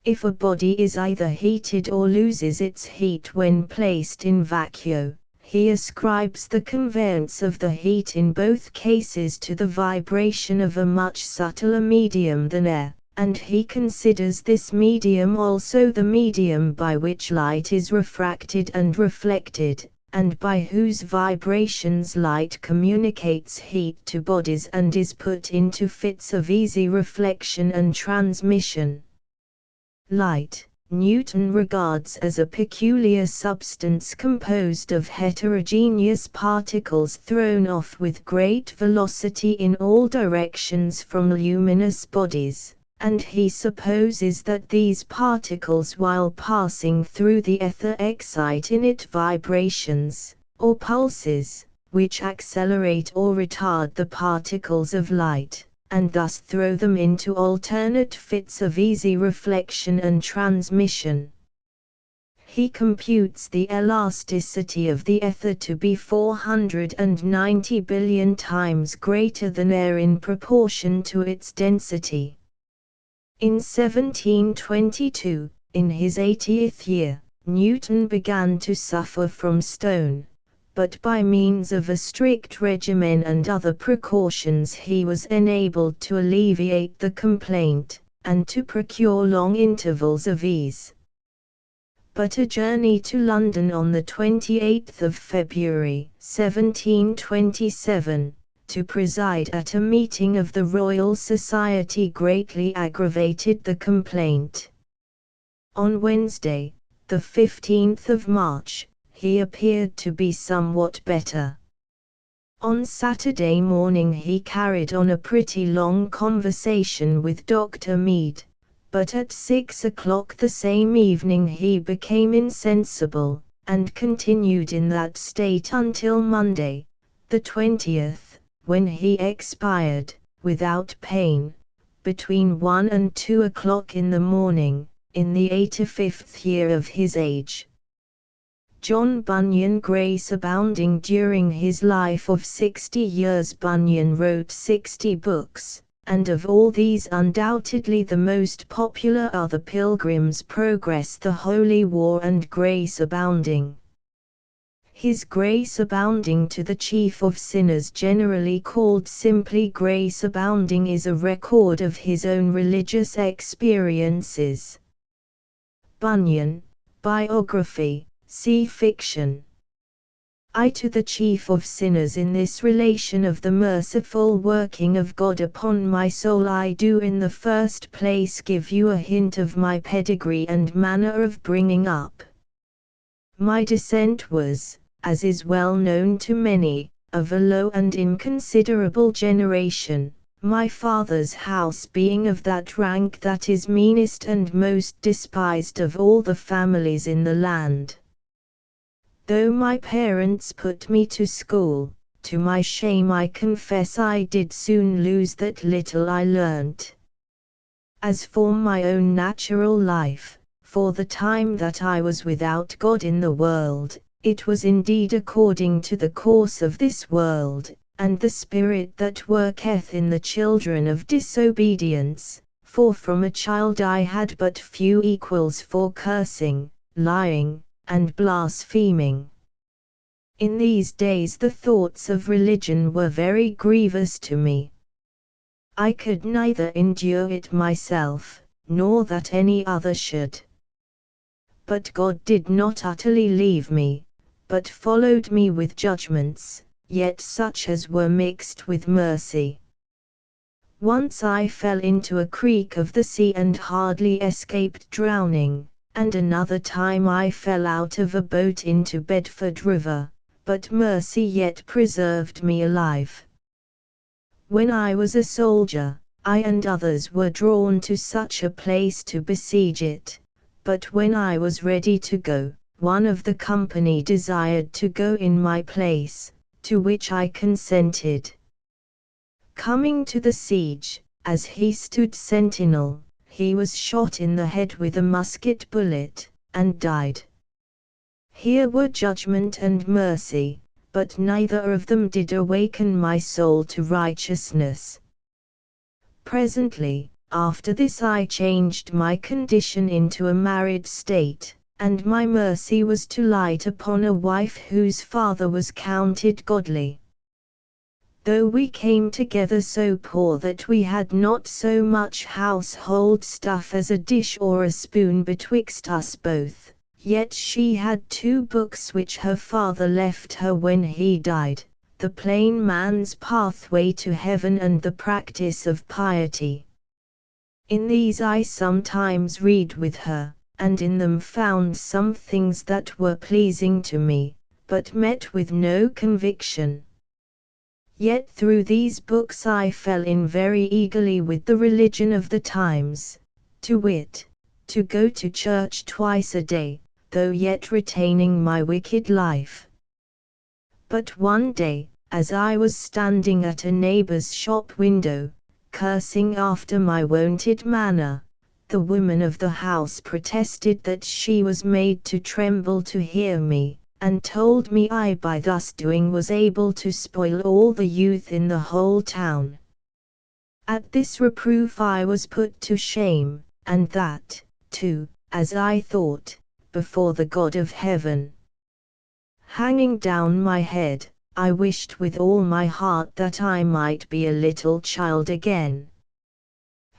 If a body is either heated or loses its heat when placed in vacuo, he ascribes the conveyance of the heat in both cases to the vibration of a much subtler medium than air, and he considers this medium also the medium by which light is refracted and reflected, and by whose vibrations light communicates heat to bodies and is put into fits of easy reflection and transmission. Light, Newton regards as a peculiar substance composed of heterogeneous particles thrown off with great velocity in all directions from luminous bodies, and he supposes that these particles while passing through the ether excite in it vibrations, or pulses, which accelerate or retard the particles of light, and thus throw them into alternate fits of easy reflection and transmission. He computes the elasticity of the ether to be 490 billion times greater than air in proportion to its density. In 1722, in his 80th year, Newton began to suffer from stone, but by means of a strict regimen and other precautions he was enabled to alleviate the complaint, and to procure long intervals of ease. But a journey to London on the 28th of February, 1727, to preside at a meeting of the Royal Society greatly aggravated the complaint. On Wednesday, the 15th of March, he appeared to be somewhat better. On Saturday morning he carried on a pretty long conversation with Dr. Mead, but at 6 o'clock the same evening he became insensible, and continued in that state until Monday, the 20th, when he expired, without pain, between 1 and 2 o'clock in the morning, in the 85th year of his age. John Bunyan, grace abounding during his life of 60 years. Bunyan wrote 60 books, and of all these undoubtedly the most popular are The Pilgrim's Progress, The Holy War, and Grace Abounding. His Grace Abounding to the Chief of Sinners, generally called simply Grace Abounding, is a record of his own religious experiences. Bunyan, biography, see fiction. I to the Chief of Sinners, in this relation of the merciful working of God upon my soul, I do in the first place give you a hint of my pedigree and manner of bringing up. My descent was, as is well known to many, of a low and inconsiderable generation, my father's house being of that rank that is meanest and most despised of all the families in the land. Though my parents put me to school, to my shame I confess I did soon lose that little I learnt. As for my own natural life, for the time that I was without God in the world, it was indeed according to the course of this world, and the spirit that worketh in the children of disobedience, for from a child I had but few equals for cursing, lying, and blaspheming. In these days the thoughts of religion were very grievous to me. I could neither endure it myself, nor that any other should. But God did not utterly leave me, but followed me with judgments, yet such as were mixed with mercy. Once I fell into a creek of the sea and hardly escaped drowning, and another time I fell out of a boat into Bedford River, but mercy yet preserved me alive. When I was a soldier, I and others were drawn to such a place to besiege it, but when I was ready to go, one of the company desired to go in my place, to which I consented. Coming to the siege, as he stood sentinel, he was shot in the head with a musket bullet, and died. Here were judgment and mercy, but neither of them did awaken my soul to righteousness. Presently, after this I changed my condition into a married state, and my mercy was to light upon a wife whose father was counted godly. Though we came together so poor that we had not so much household stuff as a dish or a spoon betwixt us both, yet she had 2 books which her father left her when he died, the plain man's pathway to heaven and the practice of piety. In these I sometimes read with her, and in them found some things that were pleasing to me, but met with no conviction. Yet through these books I fell in very eagerly with the religion of the times, to wit, to go to church twice a day, though yet retaining my wicked life. But one day, as I was standing at a neighbor's shop window, cursing after my wonted manner, the woman of the house protested that she was made to tremble to hear me, and told me I by thus doing was able to spoil all the youth in the whole town. At this reproof I was put to shame, and that, too, as I thought, before the God of heaven. Hanging down my head, I wished with all my heart that I might be a little child again.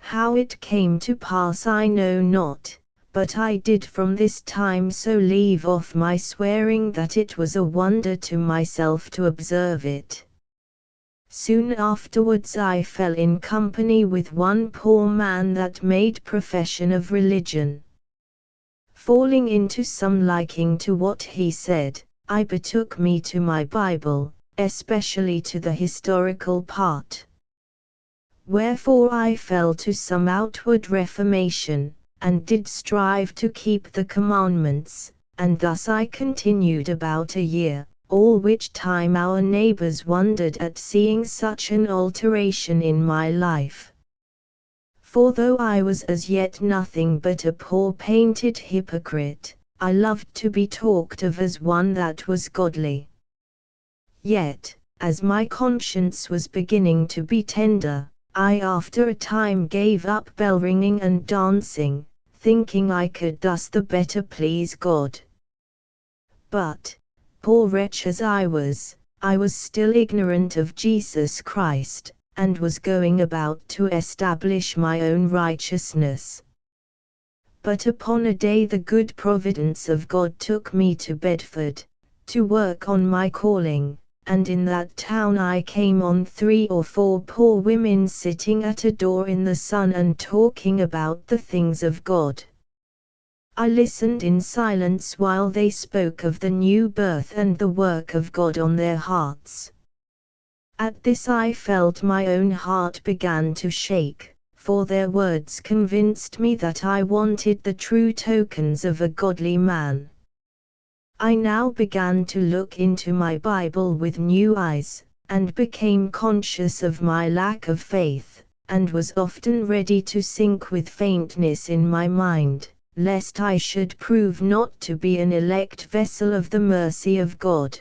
How it came to pass I know not, but I did from this time so leave off my swearing that it was a wonder to myself to observe it. Soon afterwards I fell in company with one poor man that made profession of religion. Falling into some liking to what he said, I betook me to my Bible, especially to the historical part. Wherefore I fell to some outward reformation, and did strive to keep the commandments, and thus I continued about a year, all which time our neighbors wondered at seeing such an alteration in my life. For though I was as yet nothing but a poor painted hypocrite, I loved to be talked of as one that was godly. Yet, as my conscience was beginning to be tender, I after a time gave up bell ringing and dancing, thinking I could thus the better please God. But, poor wretch as I was still ignorant of Jesus Christ, and was going about to establish my own righteousness. But upon a day the good providence of God took me to Bedford, to work on my calling, and in that town I came on 3 or 4 poor women sitting at a door in the sun and talking about the things of God. I listened in silence while they spoke of the new birth and the work of God on their hearts. At this I felt my own heart began to shake, for their words convinced me that I wanted the true tokens of a godly man. I now began to look into my Bible with new eyes, and became conscious of my lack of faith, and was often ready to sink with faintness in my mind, lest I should prove not to be an elect vessel of the mercy of God.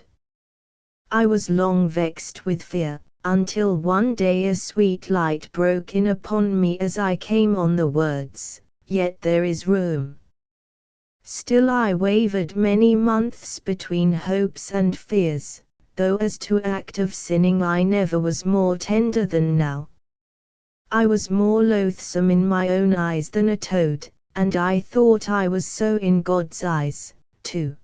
I was long vexed with fear, until one day a sweet light broke in upon me as I came on the words, "Yet there is room." Still I wavered many months between hopes and fears, though as to act of sinning I never was more tender than now. I was more loathsome in my own eyes than a toad, and I thought I was so in God's eyes, too.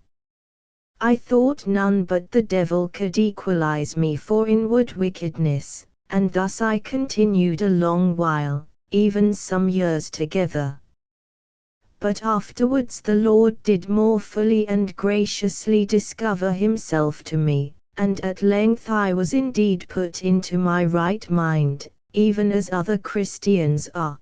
I thought none but the devil could equalize me for inward wickedness, and thus I continued a long while, even some years together. But afterwards the Lord did more fully and graciously discover himself to me, and at length I was indeed put into my right mind, even as other Christians are.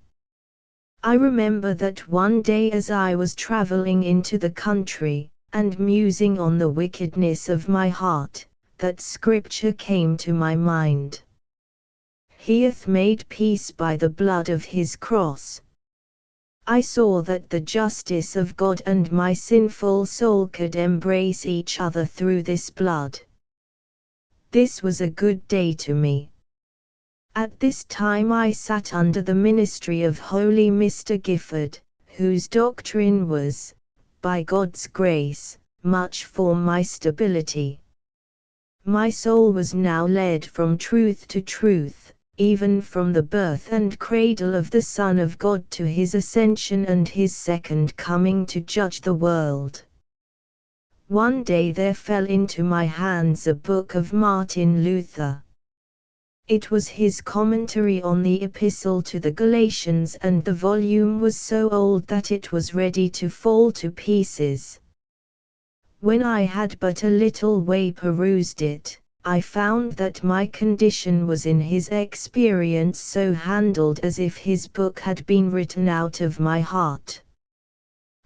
I remember that one day as I was traveling into the country, and musing on the wickedness of my heart, that scripture came to my mind. He hath made peace by the blood of his cross. I saw that the justice of God and my sinful soul could embrace each other through this blood. This was a good day to me. At this time I sat under the ministry of holy Mr. Gifford, whose doctrine was, by God's grace, much for my stability. My soul was now led from truth to truth, even from the birth and cradle of the Son of God to his ascension and his second coming to judge the world. One day there fell into my hands a book of Martin Luther. It was his commentary on the Epistle to the Galatians, and the volume was so old that it was ready to fall to pieces. When I had but a little way perused it, I found that my condition was in his experience so handled as if his book had been written out of my heart.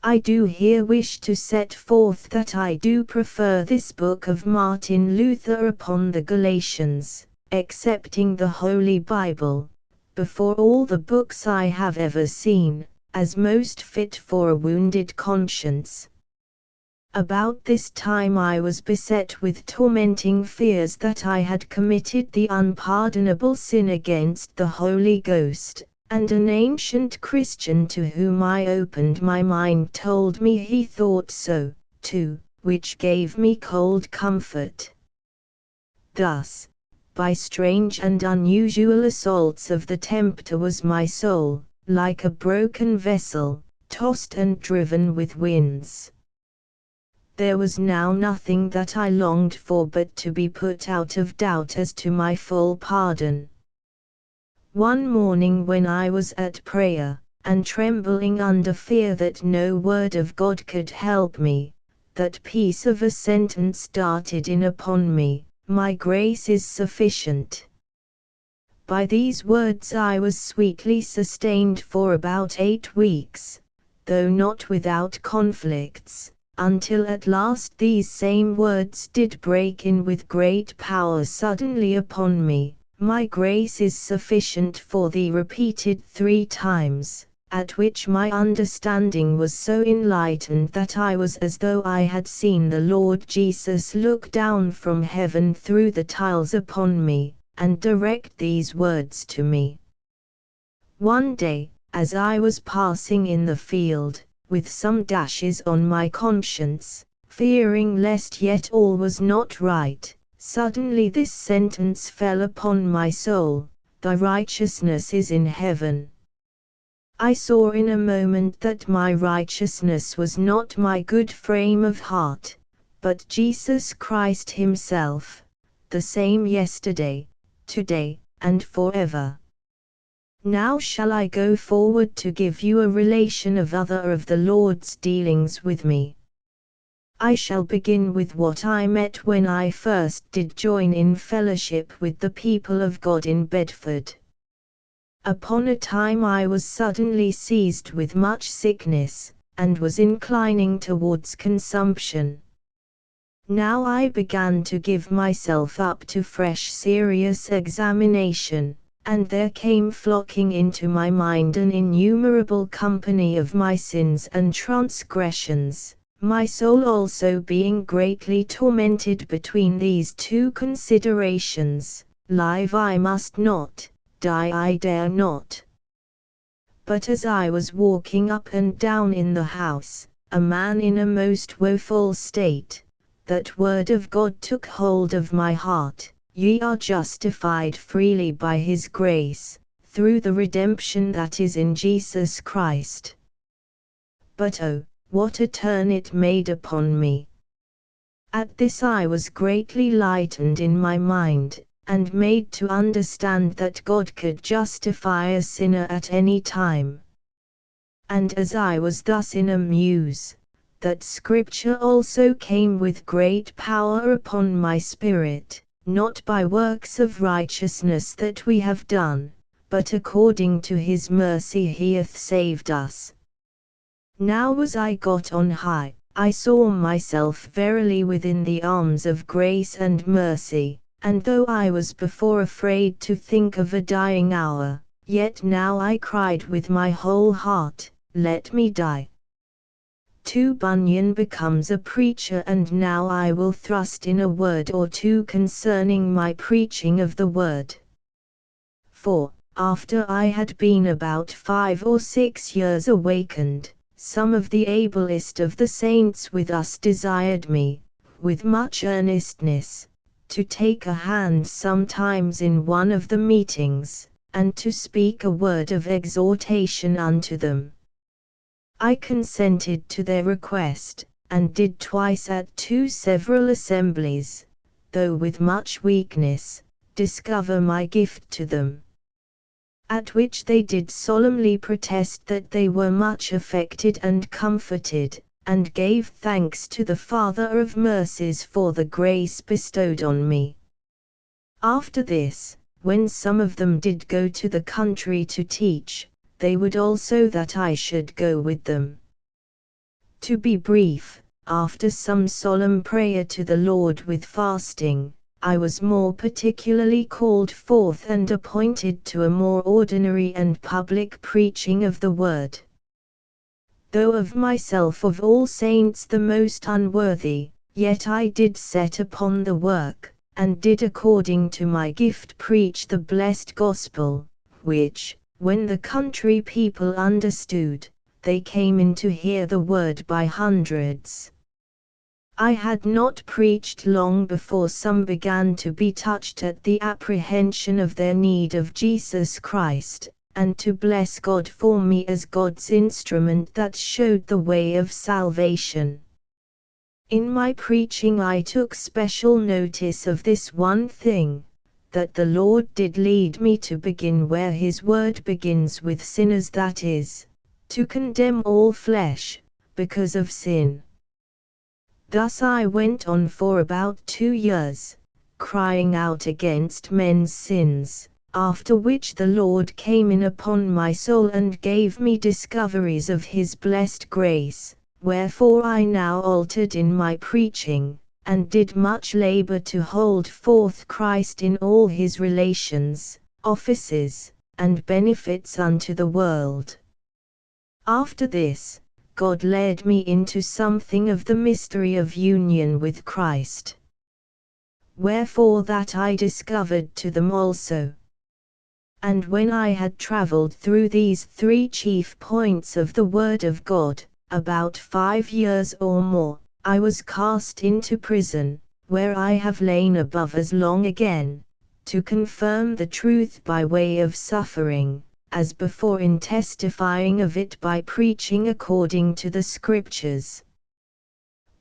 I do here wish to set forth that I do prefer this book of Martin Luther upon the Galatians, excepting the Holy Bible, before all the books I have ever seen, as most fit for a wounded conscience. About this time I was beset with tormenting fears that I had committed the unpardonable sin against the Holy Ghost, and an ancient Christian to whom I opened my mind told me he thought so, too, which gave me cold comfort. Thus, by strange and unusual assaults of the tempter was my soul, like a broken vessel, tossed and driven with winds. There was now nothing that I longed for but to be put out of doubt as to my full pardon. One morning when I was at prayer, and trembling under fear that no word of God could help me, that piece of a sentence darted in upon me, "My grace is sufficient." By these words I was sweetly sustained for about 8 weeks, though not without conflicts, until at last these same words did break in with great power suddenly upon me, "My grace is sufficient for thee," repeated 3 times, at which my understanding was so enlightened that I was as though I had seen the Lord Jesus look down from heaven through the tiles upon me, and direct these words to me. One day, as I was passing in the field, with some dashes on my conscience, fearing lest yet all was not right, suddenly this sentence fell upon my soul: "Thy righteousness is in heaven." I saw in a moment that my righteousness was not my good frame of heart, but Jesus Christ himself, the same yesterday, today, and forever. Now shall I go forward to give you a relation of other of the Lord's dealings with me. I shall begin with what I met when I first did join in fellowship with the people of God in Bedford. Upon a time I was suddenly seized with much sickness, and was inclining towards consumption. Now I began to give myself up to fresh serious examination, and there came flocking into my mind an innumerable company of my sins and transgressions, my soul also being greatly tormented between these 2 considerations: live I must not, die I dare not. But as I was walking up and down in the house, a man in a most woeful state, that word of God took hold of my heart: "Ye are justified freely by his grace, through the redemption that is in Jesus Christ." But oh, what a turn it made upon me! At this I was greatly lightened in my mind, and made to understand that God could justify a sinner at any time. And as I was thus in a muse, that Scripture also came with great power upon my spirit, not by works of righteousness that we have done, but according to his mercy he hath saved us. Now was I got on high, I saw myself verily within the arms of grace and mercy, and though I was before afraid to think of a dying hour, yet now I cried with my whole heart, let me die. 2 Bunyan becomes a preacher, and now I will thrust in a word or two concerning my preaching of the word. For, after I had been about 5 or 6 years awakened, some of the ablest of the saints with us desired me, with much earnestness, to take a hand sometimes in one of the meetings, and to speak a word of exhortation unto them. I consented to their request, and did twice at 2 several assemblies, though with much weakness, discover my gift to them. At which they did solemnly protest that they were much affected and comforted, and gave thanks to the Father of mercies for the grace bestowed on me. After this, when some of them did go to the country to teach, they would also that I should go with them. To be brief, after some solemn prayer to the Lord with fasting, I was more particularly called forth and appointed to a more ordinary and public preaching of the word. Though of myself of all saints the most unworthy, yet I did set upon the work, and did according to my gift preach the blessed gospel, which, when the country people understood, they came in to hear the word by hundreds. I had not preached long before some began to be touched at the apprehension of their need of Jesus Christ, and to bless God for me as God's instrument that showed the way of salvation. In my preaching I took special notice of this one thing, that the Lord did lead me to begin where his word begins with sinners, that is, to condemn all flesh, because of sin. Thus I went on for about 2 years, crying out against men's sins, after which the Lord came in upon my soul and gave me discoveries of his blessed grace, wherefore I now altered in my preaching, and did much labor to hold forth Christ in all his relations, offices, and benefits unto the world. After this, God led me into something of the mystery of union with Christ. Wherefore that I discovered to them also. And when I had travelled through these 3 chief points of the Word of God, about 5 years or more, I was cast into prison, where I have lain above as long again, to confirm the truth by way of suffering, as before, in testifying of it by preaching according to the Scriptures.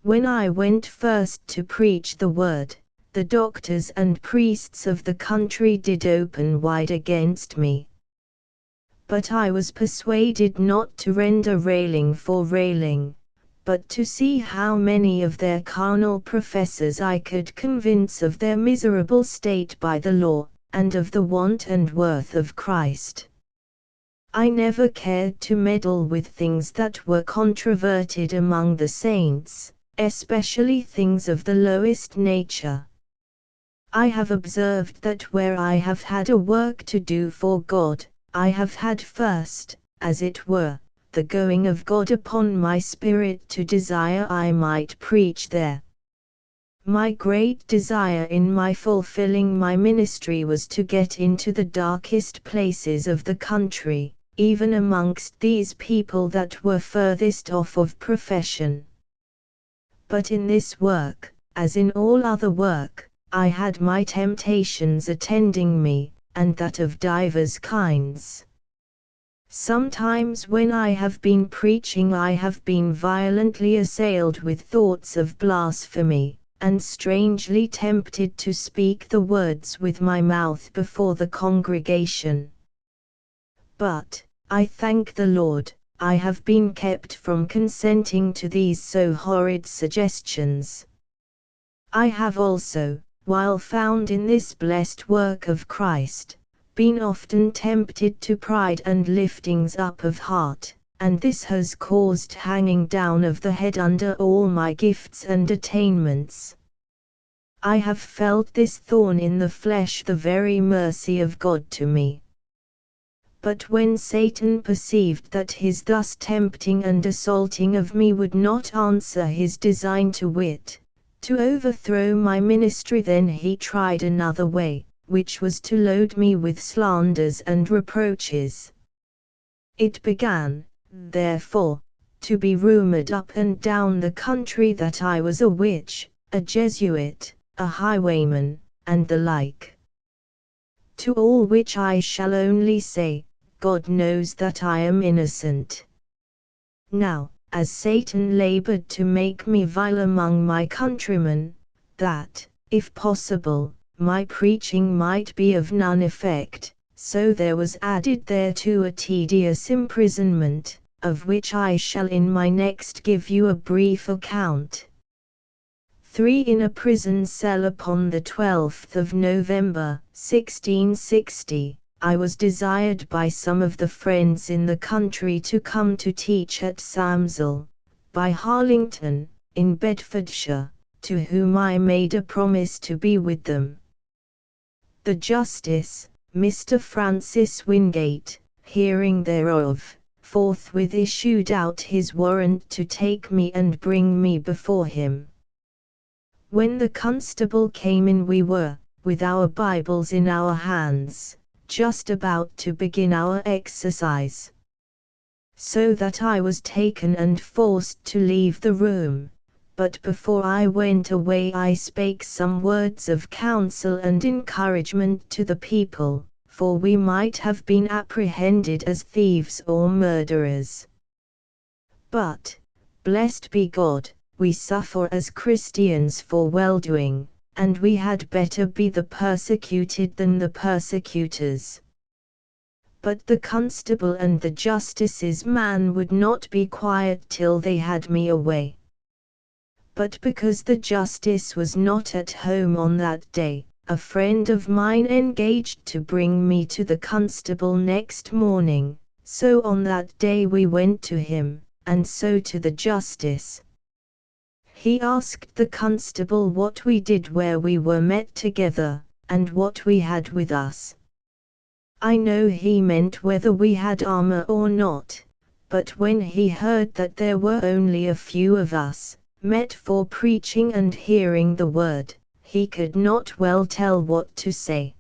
When I went first to preach the word, the doctors and priests of the country did open wide against me. But I was persuaded not to render railing for railing, but to see how many of their carnal professors I could convince of their miserable state by the law, and of the want and worth of Christ. I never cared to meddle with things that were controverted among the saints, especially things of the lowest nature. I have observed that where I have had a work to do for God, I have had first, as it were, the going of God upon my spirit to desire I might preach there. My great desire in my fulfilling my ministry was to get into the darkest places of the country, even amongst these people that were furthest off of profession. But in this work, as in all other work, I had my temptations attending me, and that of divers kinds. Sometimes when I have been preaching I have been violently assailed with thoughts of blasphemy, and strangely tempted to speak the words with my mouth before the congregation. But, I thank the Lord, I have been kept from consenting to these so horrid suggestions. I have also, while found in this blessed work of Christ, been often tempted to pride and liftings up of heart, and this has caused hanging down of the head under all my gifts and attainments. I have felt this thorn in the flesh, the very mercy of God to me. But when Satan perceived that his thus tempting and assaulting of me would not answer his design, to wit, to overthrow my ministry, then he tried another way, which was to load me with slanders and reproaches. It began, therefore, to be rumored up and down the country that I was a witch, a Jesuit, a highwayman, and the like. To all which I shall only say, God knows that I am innocent. Now, as Satan labored to make me vile among my countrymen, that, if possible, my preaching might be of none effect, so there was added thereto a tedious imprisonment, of which I shall in my next give you a brief account. 3. In a prison cell upon the 12th of November, 1660, I was desired by some of the friends in the country to come to teach at Samsel, by Harlington, in Bedfordshire, to whom I made a promise to be with them. The Justice, Mr. Francis Wingate, hearing thereof, forthwith issued out his warrant to take me and bring me before him. When the constable came in, we were, with our Bibles in our hands, just about to begin our exercise. So that I was taken and forced to leave the room, but before I went away I spake some words of counsel and encouragement to the people, for we might have been apprehended as thieves or murderers. But, blessed be God, we suffer as Christians for well-doing, and we had better be the persecuted than the persecutors. But the constable and the justice's man would not be quiet till they had me away. But because the justice was not at home on that day, a friend of mine engaged to bring me to the constable next morning, so on that day we went to him, and so to the justice. He asked the constable what we did where we were met together, and what we had with us. I know he meant whether we had armor or not, but when he heard that there were only a few of us, met for preaching and hearing the word, he could not well tell what to say.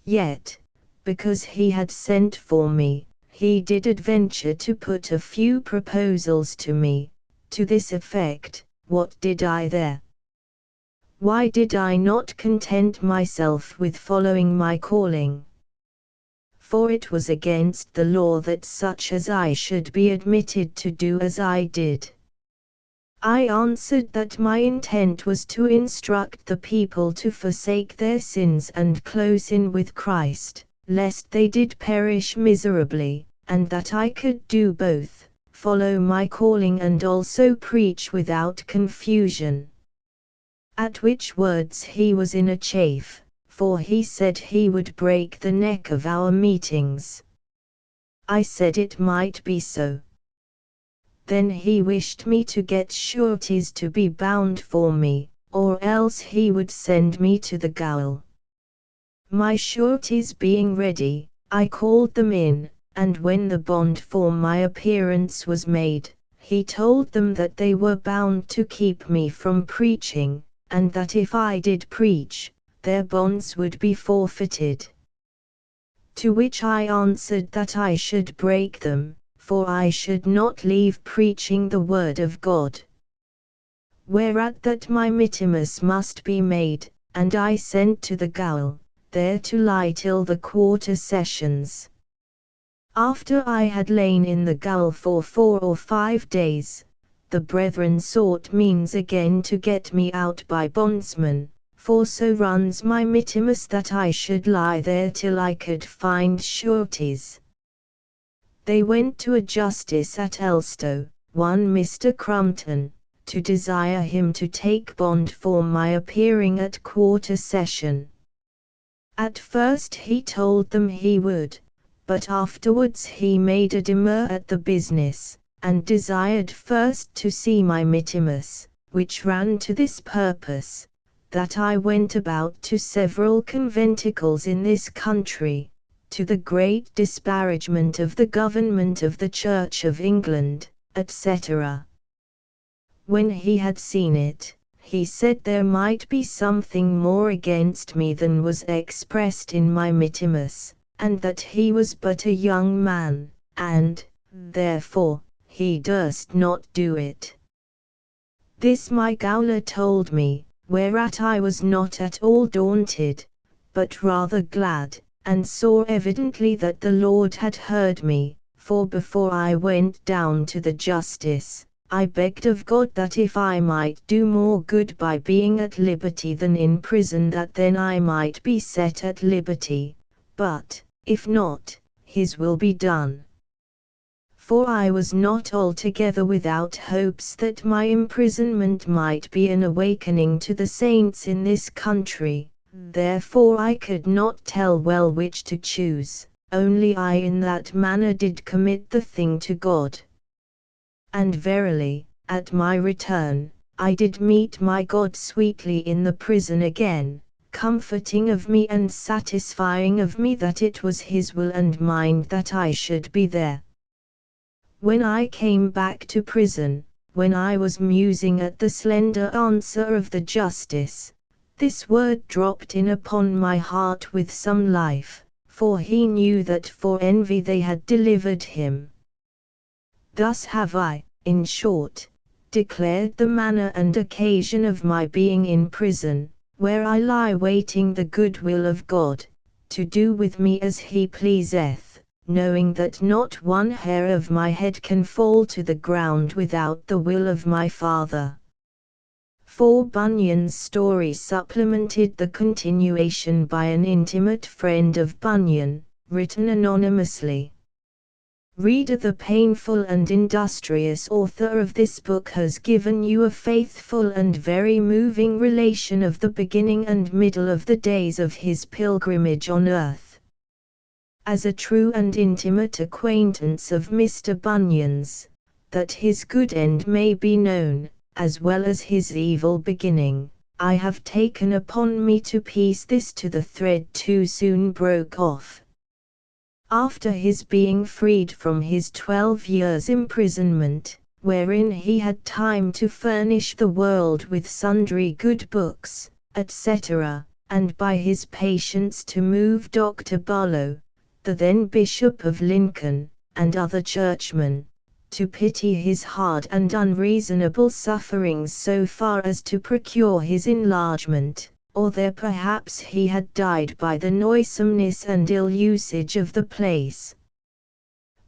Yet, because he had sent for me, he did adventure to put a few proposals to me, to this effect: what did I there? Why did I not content myself with following my calling? For it was against the law that such as I should be admitted to do as I did. I answered that my intent was to instruct the people to forsake their sins and close in with Christ, lest they did perish miserably, and that I could do both, follow my calling and also preach without confusion. At which words he was in a chafe, for he said he would break the neck of our meetings. I said it might be so. Then he wished me to get sureties to be bound for me, or else he would send me to the gaol. My sureties being ready, I called them in, and when the bond for my appearance was made, he told them that they were bound to keep me from preaching, and that if I did preach, their bonds would be forfeited. To which I answered that I should break them, for I should not leave preaching the word of God. Whereat that my mittimus must be made, and I sent to the gaol, there to lie till the quarter sessions. After I had lain in the gaol for 4 or 5 days, the brethren sought means again to get me out by bondsmen, for so runs my mittimus that I should lie there till I could find sureties. They went to a justice at Elstow, one Mr. Crumpton, to desire him to take bond for my appearing at quarter session. At first he told them he would, but afterwards he made a demur at the business, and desired first to see my mittimus, which ran to this purpose, that I went about to several conventicles in this country, to the great disparagement of the government of the Church of England, etc. When he had seen it, he said there might be something more against me than was expressed in my mittimus, and that he was but a young man, and, therefore, he durst not do it. This my gaoler told me, whereat I was not at all daunted, but rather glad, and saw evidently that the Lord had heard me, for before I went down to the justice, I begged of God that if I might do more good by being at liberty than in prison, that then I might be set at liberty, but, if not, His will be done. For I was not altogether without hopes that my imprisonment might be an awakening to the saints in this country, therefore I could not tell well which to choose, only I in that manner did commit the thing to God. And verily, at my return, I did meet my God sweetly in the prison again, comforting of me and satisfying of me that it was His will and mind that I should be there. When I came back to prison, when I was musing at the slender answer of the justice, this word dropped in upon my heart with some life, for he knew that for envy they had delivered him. Thus have I, in short, declared the manner and occasion of my being in prison, where I lie waiting the good will of God, to do with me as He pleaseth, knowing that not one hair of my head can fall to the ground without the will of my Father. For Bunyan's story supplemented the continuation by an intimate friend of Bunyan, written anonymously. Reader, the painful and industrious author of this book has given you a faithful and very moving relation of the beginning and middle of the days of his pilgrimage on earth. As a true and intimate acquaintance of Mr. Bunyan's, that his good end may be known, as well as his evil beginning, I have taken upon me to piece this to the thread too soon broke off. After his being freed from his 12 years' imprisonment, wherein he had time to furnish the world with sundry good books, etc., and by his patience to move Dr. Barlow, the then Bishop of Lincoln, and other churchmen, to pity his hard and unreasonable sufferings so far as to procure his enlargement, or there perhaps he had died by the noisomeness and ill usage of the place.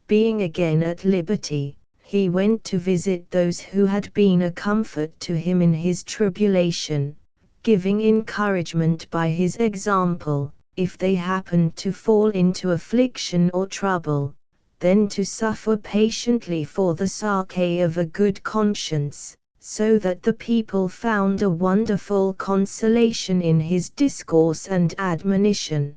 Being again at liberty, he went to visit those who had been a comfort to him in his tribulation, giving encouragement by his example, if they happened to fall into affliction or trouble, then to suffer patiently for the sake of a good conscience, so that the people found a wonderful consolation in his discourse and admonition.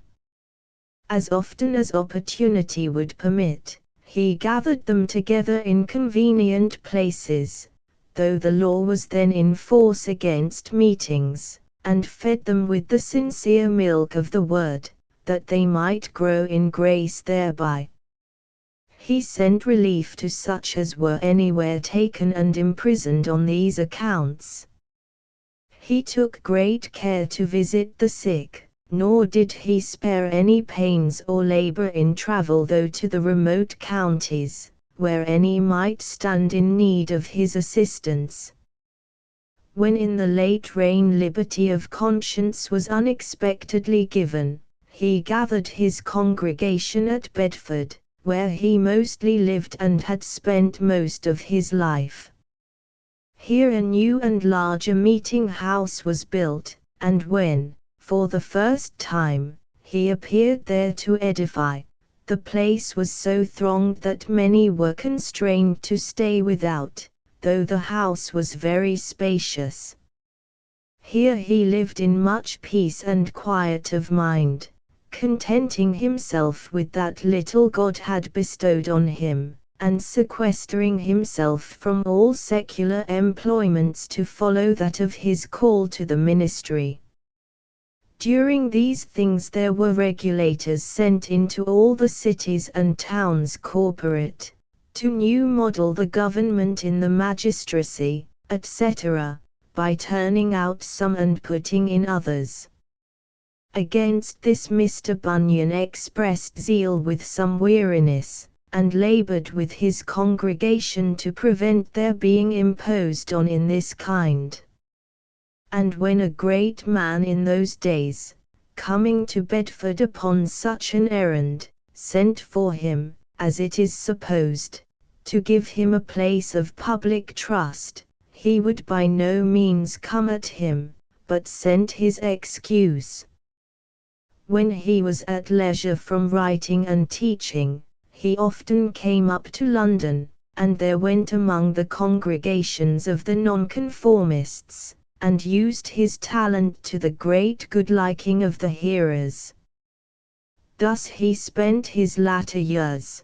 As often as opportunity would permit, he gathered them together in convenient places, though the law was then in force against meetings, and fed them with the sincere milk of the word, that they might grow in grace thereby. He sent relief to such as were anywhere taken and imprisoned on these accounts. He took great care to visit the sick, nor did he spare any pains or labor in travel though to the remote counties, where any might stand in need of his assistance. When in the late reign liberty of conscience was unexpectedly given, he gathered his congregation at Bedford, where he mostly lived and had spent most of his life. Here a new and larger meeting house was built, and when, for the first time, he appeared there to edify, the place was so thronged that many were constrained to stay without, though the house was very spacious. Here he lived in much peace and quiet of mind, contenting himself with that little God had bestowed on him, and sequestering himself from all secular employments to follow that of his call to the ministry. During these things there were regulators sent into all the cities and towns corporate, to new model the government in the magistracy, etc., by turning out some and putting in others. Against this Mr. Bunyan expressed zeal with some weariness, and labored with his congregation to prevent their being imposed on in this kind. And when a great man in those days, coming to Bedford upon such an errand, sent for him, as it is supposed, to give him a place of public trust, he would by no means come at him, but sent his excuse. When he was at leisure from writing and teaching, he often came up to London, and there went among the congregations of the nonconformists, and used his talent to the great good liking of the hearers. Thus he spent his latter years.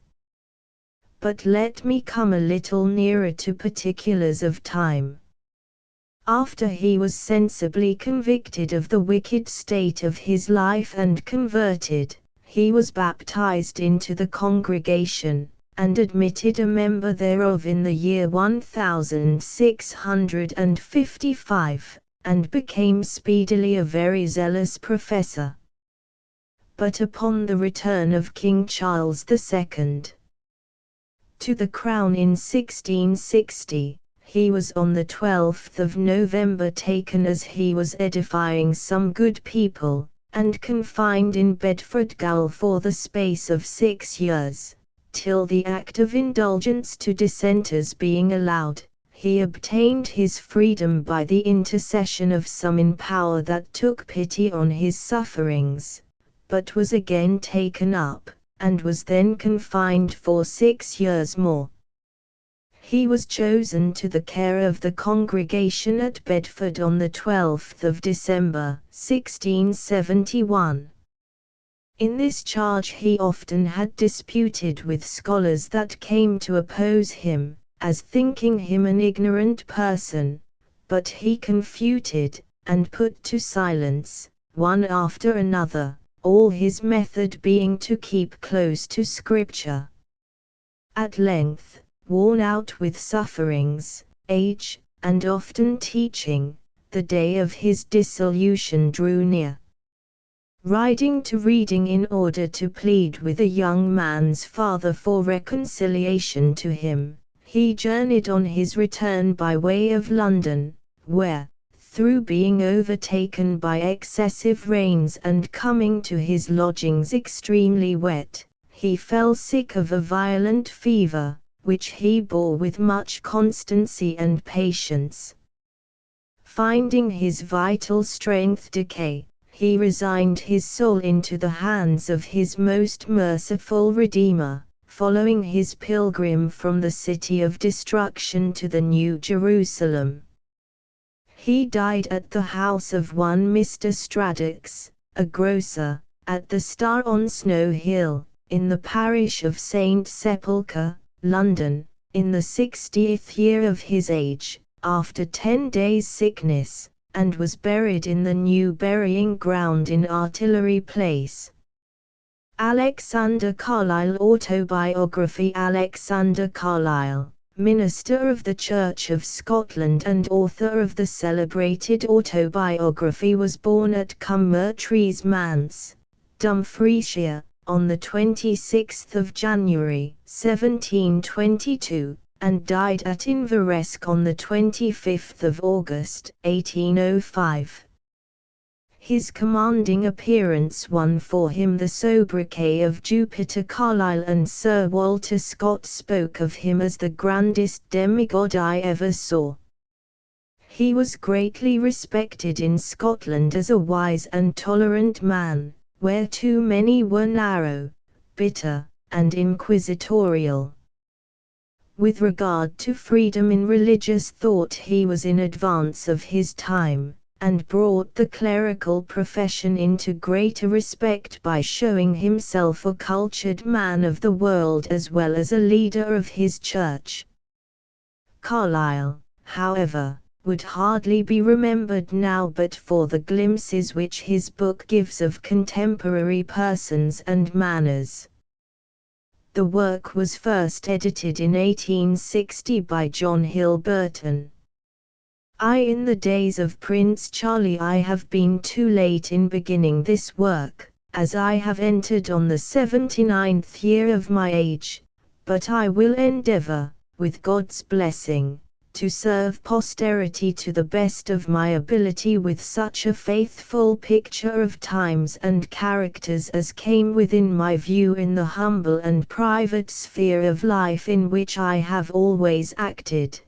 But let me come a little nearer to particulars of time. After he was sensibly convicted of the wicked state of his life and converted, he was baptized into the congregation, and admitted a member thereof in the year 1655, and became speedily a very zealous professor. But upon the return of King Charles II to the crown in 1660, he was on the 12th of November taken as he was edifying some good people, and confined in Bedford Gaol for the space of 6 years. Till the act of indulgence to dissenters being allowed, he obtained his freedom by the intercession of some in power that took pity on his sufferings, but was again taken up, and was then confined for 6 years more. He was chosen to the care of the congregation at Bedford on the 12th of December, 1671. In this charge he often had disputed with scholars that came to oppose him, as thinking him an ignorant person, but he confuted, and put to silence, one after another, all his method being to keep close to Scripture. At length, worn out with sufferings, age, and often teaching, the day of his dissolution drew near. Riding to Reading in order to plead with a young man's father for reconciliation to him, he journeyed on his return by way of London, where, through being overtaken by excessive rains and coming to his lodgings extremely wet, he fell sick of a violent fever, which he bore with much constancy and patience. Finding his vital strength decay, he resigned his soul into the hands of his most merciful Redeemer, following his pilgrim from the city of destruction to the New Jerusalem. He died at the house of one Mr. Straddox, a grocer, at the Star on Snow Hill, in the parish of St. Sepulchre, London, in the 60th year of his age, after 10 days' sickness, and was buried in the new burying ground in Artillery Place. Alexander Carlyle Autobiography. Alexander Carlyle, minister of the Church of Scotland and author of the celebrated autobiography, was born at Cummertrees Manse, Dumfriesshire, on the 26th of January, 1722, and died at Inveresk on the 25th of August, 1805. His commanding appearance won for him the sobriquet of Jupiter Carlyle, and Sir Walter Scott spoke of him as the grandest demigod I ever saw. He was greatly respected in Scotland as a wise and tolerant man, where too many were narrow, bitter, and inquisitorial. With regard to freedom in religious thought, he was in advance of his time, and brought the clerical profession into greater respect by showing himself a cultured man of the world as well as a leader of his church. Carlyle, however, would hardly be remembered now but for the glimpses which his book gives of contemporary persons and manners. The work was first edited in 1860 by John Hill Burton. In the days of Prince Charlie I have been too late in beginning this work, as I have entered on the 79th year of my age, but I will endeavour, with God's blessing, to serve posterity to the best of my ability with such a faithful picture of times and characters as came within my view in the humble and private sphere of life in which I have always acted.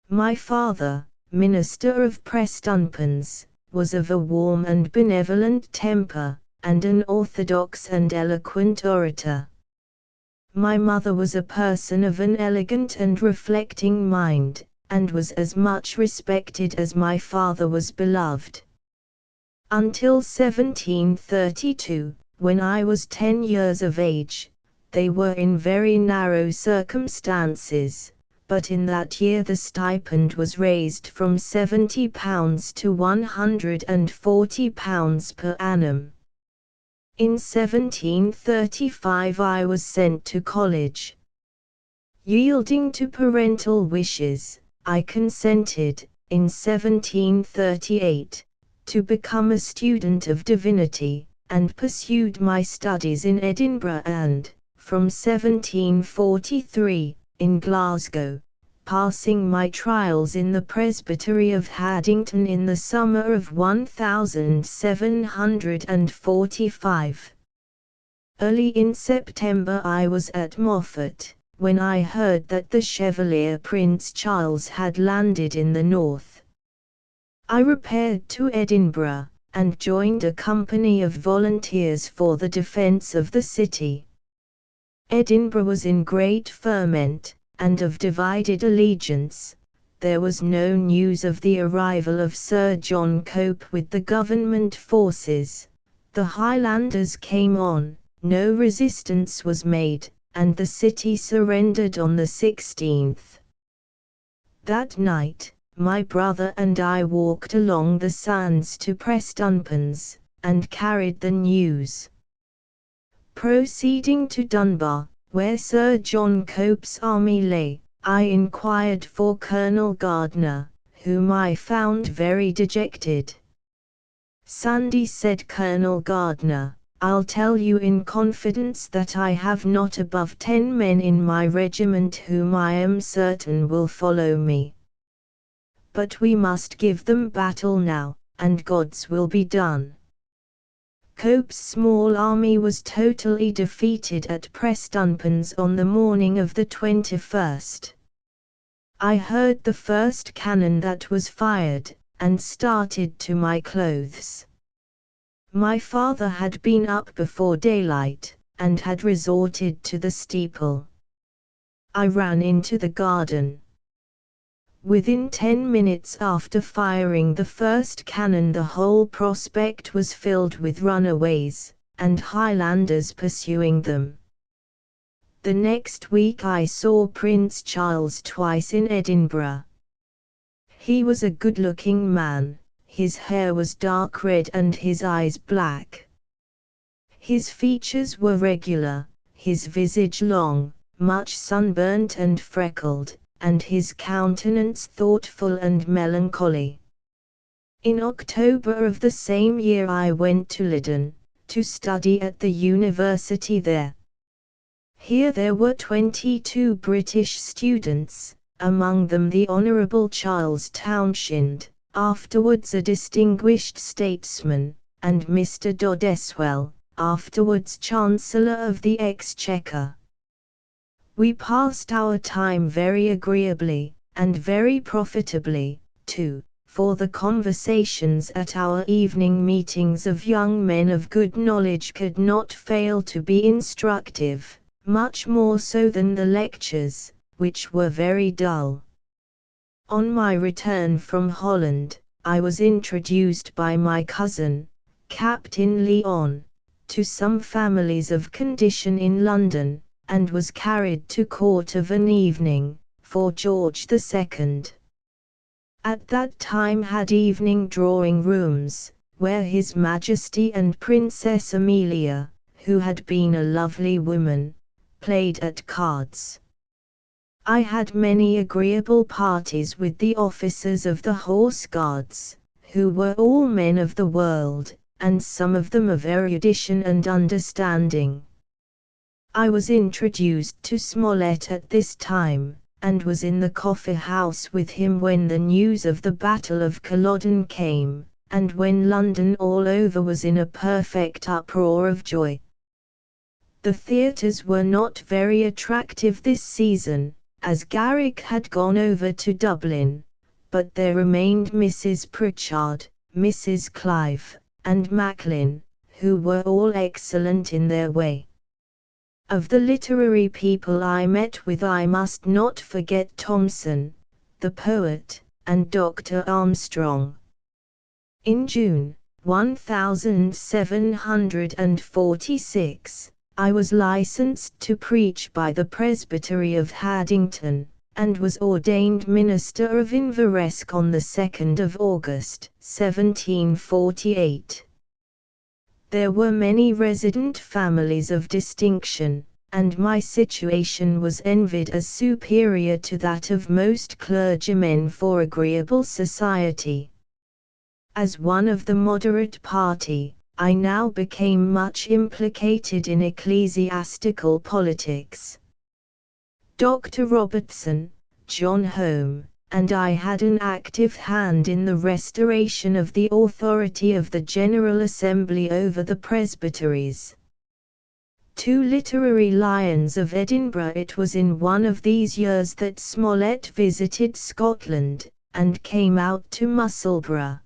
My father, minister of Prestonpans, was of a warm and benevolent temper, and an orthodox and eloquent orator. My mother was a person of an elegant and reflecting mind, and was as much respected as my father was beloved. Until 1732, when I was 10 years of age, they were in very narrow circumstances, but in that year the stipend was raised from £70 to £140 per annum. In 1735 I was sent to college. Yielding to parental wishes, I consented, in 1738, to become a student of divinity, and pursued my studies in Edinburgh and, from 1743, in Glasgow, passing my trials in the Presbytery of Haddington in the summer of 1745. Early in September I was at Moffat, when I heard that the Chevalier Prince Charles had landed in the north. I repaired to Edinburgh, and joined a company of volunteers for the defence of the city. Edinburgh was in great ferment, and of divided allegiance. There was no news of the arrival of Sir John Cope with the government forces. The Highlanders came on, no resistance was made, and the city surrendered on the 16th. That night, my brother and I walked along the sands to Prestonpans, and carried the news. Proceeding to Dunbar, where Sir John Cope's army lay, I inquired for Colonel Gardiner, whom I found very dejected. "Sandy," said Colonel Gardiner, "I'll tell you in confidence that I have not above 10 men in my regiment whom I am certain will follow me. But we must give them battle now, and God's will be done." Cope's small army was totally defeated at Prestonpans on the morning of the 21st. I heard the first cannon that was fired, and started to my clothes. My father had been up before daylight, and had resorted to the steeple. I ran into the garden. Within 10 minutes after firing the first cannon the whole prospect was filled with runaways, and Highlanders pursuing them. The next week I saw Prince Charles twice in Edinburgh. He was a good-looking man, his hair was dark red and his eyes black. His features were regular, his visage long, much sunburnt and freckled, and his countenance thoughtful and melancholy. In October of the same year I went to Lydon, to study at the university there. Here there were 22 British students, among them the Honourable Charles Townshend, afterwards a distinguished statesman, and Mr. Dodeswell, afterwards Chancellor of the Exchequer. We passed our time very agreeably, and very profitably, too, for the conversations at our evening meetings of young men of good knowledge could not fail to be instructive, much more so than the lectures, which were very dull. On my return from Holland, I was introduced by my cousin, Captain Leon, to some families of condition in London, and was carried to court of an evening, for George II. At that time had evening drawing rooms, where His Majesty and Princess Amelia, who had been a lovely woman, played at cards. I had many agreeable parties with the officers of the Horse Guards, who were all men of the world, and some of them of erudition and understanding. I was introduced to Smollett at this time, and was in the coffee-house with him when the news of the Battle of Culloden came, and when London all over was in a perfect uproar of joy. The theatres were not very attractive this season, as Garrick had gone over to Dublin, but there remained Mrs. Pritchard, Mrs. Clive, and Macklin, who were all excellent in their way. Of the literary people I met with I must not forget Thomson, the poet, and Dr. Armstrong. In June, 1746, I was licensed to preach by the Presbytery of Haddington, and was ordained minister of Inveresk on the 2nd of August, 1748. There were many resident families of distinction, and my situation was envied as superior to that of most clergymen for agreeable society. As one of the moderate party, I now became much implicated in ecclesiastical politics. Dr. Robertson, John Home, and I had an active hand in the restoration of the authority of the General Assembly over the presbyteries. Two literary lions of Edinburgh. It was in one of these years that Smollett visited Scotland, and came out to Musselburgh.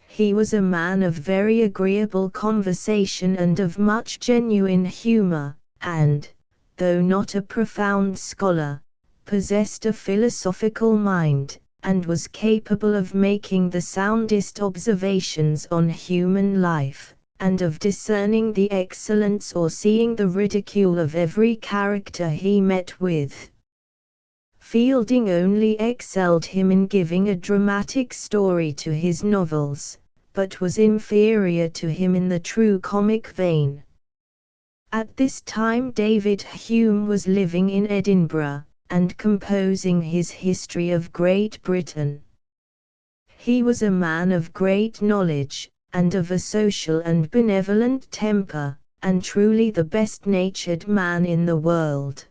He was a man of very agreeable conversation and of much genuine humour, and, though not a profound scholar, possessed a philosophical mind, and was capable of making the soundest observations on human life, and of discerning the excellence or seeing the ridicule of every character he met with. Fielding only excelled him in giving a dramatic story to his novels, but was inferior to him in the true comic vein. At this time David Hume was living in Edinburgh, and composing his History of Great Britain. He was a man of great knowledge, and of a social and benevolent temper, and truly the best-natured man in the world.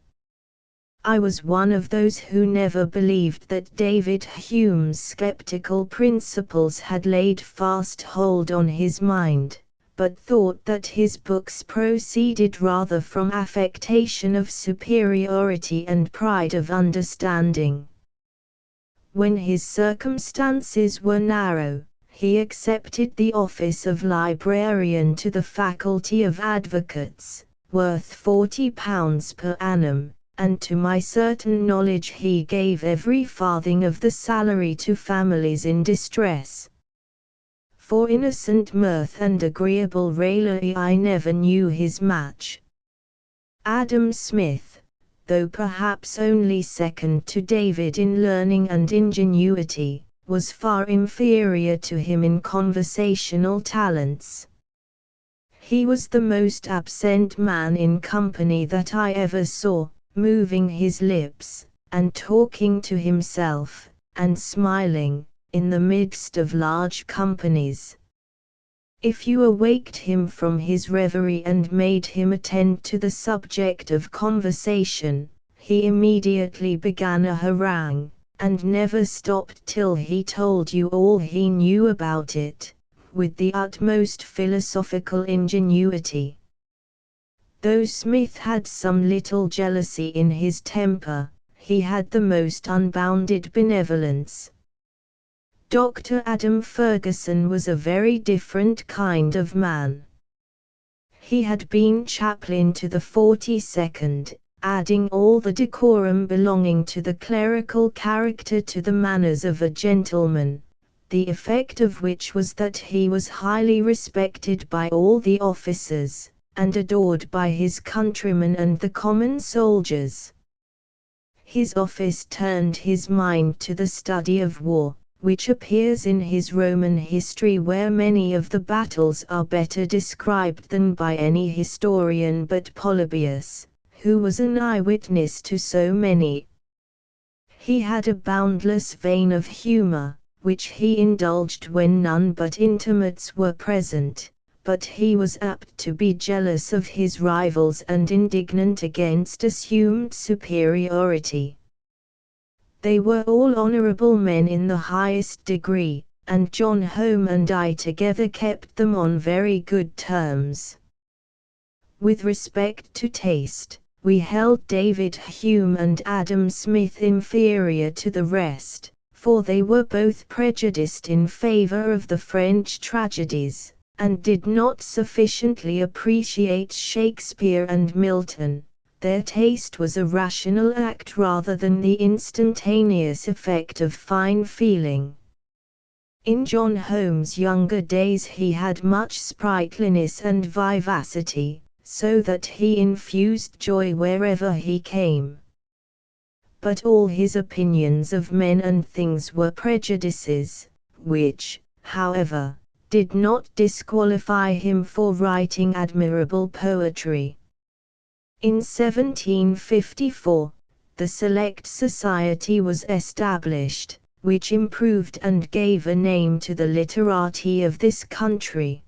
I was one of those who never believed that David Hume's sceptical principles had laid fast hold on his mind, but thought that his books proceeded rather from affectation of superiority and pride of understanding. When his circumstances were narrow, he accepted the office of librarian to the Faculty of Advocates, worth £40 per annum, and to my certain knowledge he gave every farthing of the salary to families in distress. For innocent mirth and agreeable raillery I never knew his match. Adam Smith, though perhaps only second to David in learning and ingenuity, was far inferior to him in conversational talents. He was the most absent man in company that I ever saw, moving his lips, and talking to himself, and smiling, in the midst of large companies. If you awaked him from his reverie and made him attend to the subject of conversation, he immediately began a harangue, and never stopped till he told you all he knew about it, with the utmost philosophical ingenuity. Though Smith had some little jealousy in his temper, he had the most unbounded benevolence. Dr. Adam Ferguson was a very different kind of man. He had been chaplain to the 42nd, adding all the decorum belonging to the clerical character to the manners of a gentleman, the effect of which was that he was highly respected by all the officers, and adored by his countrymen and the common soldiers. His office turned his mind to the study of war, which appears in his Roman history, where many of the battles are better described than by any historian but Polybius, who was an eyewitness to so many. He had a boundless vein of humor, which he indulged when none but intimates were present, but he was apt to be jealous of his rivals and indignant against assumed superiority. They were all honorable men in the highest degree, and John Home and I together kept them on very good terms. With respect to taste, we held David Hume and Adam Smith inferior to the rest, for they were both prejudiced in favor of the French tragedies, and did not sufficiently appreciate Shakespeare and Milton. Their taste was a rational act rather than the instantaneous effect of fine feeling. In John Home's younger days he had much sprightliness and vivacity, so that he infused joy wherever he came. But all his opinions of men and things were prejudices, which, however, did not disqualify him for writing admirable poetry. In 1754, the Select Society was established, which improved and gave a name to the literati of this country.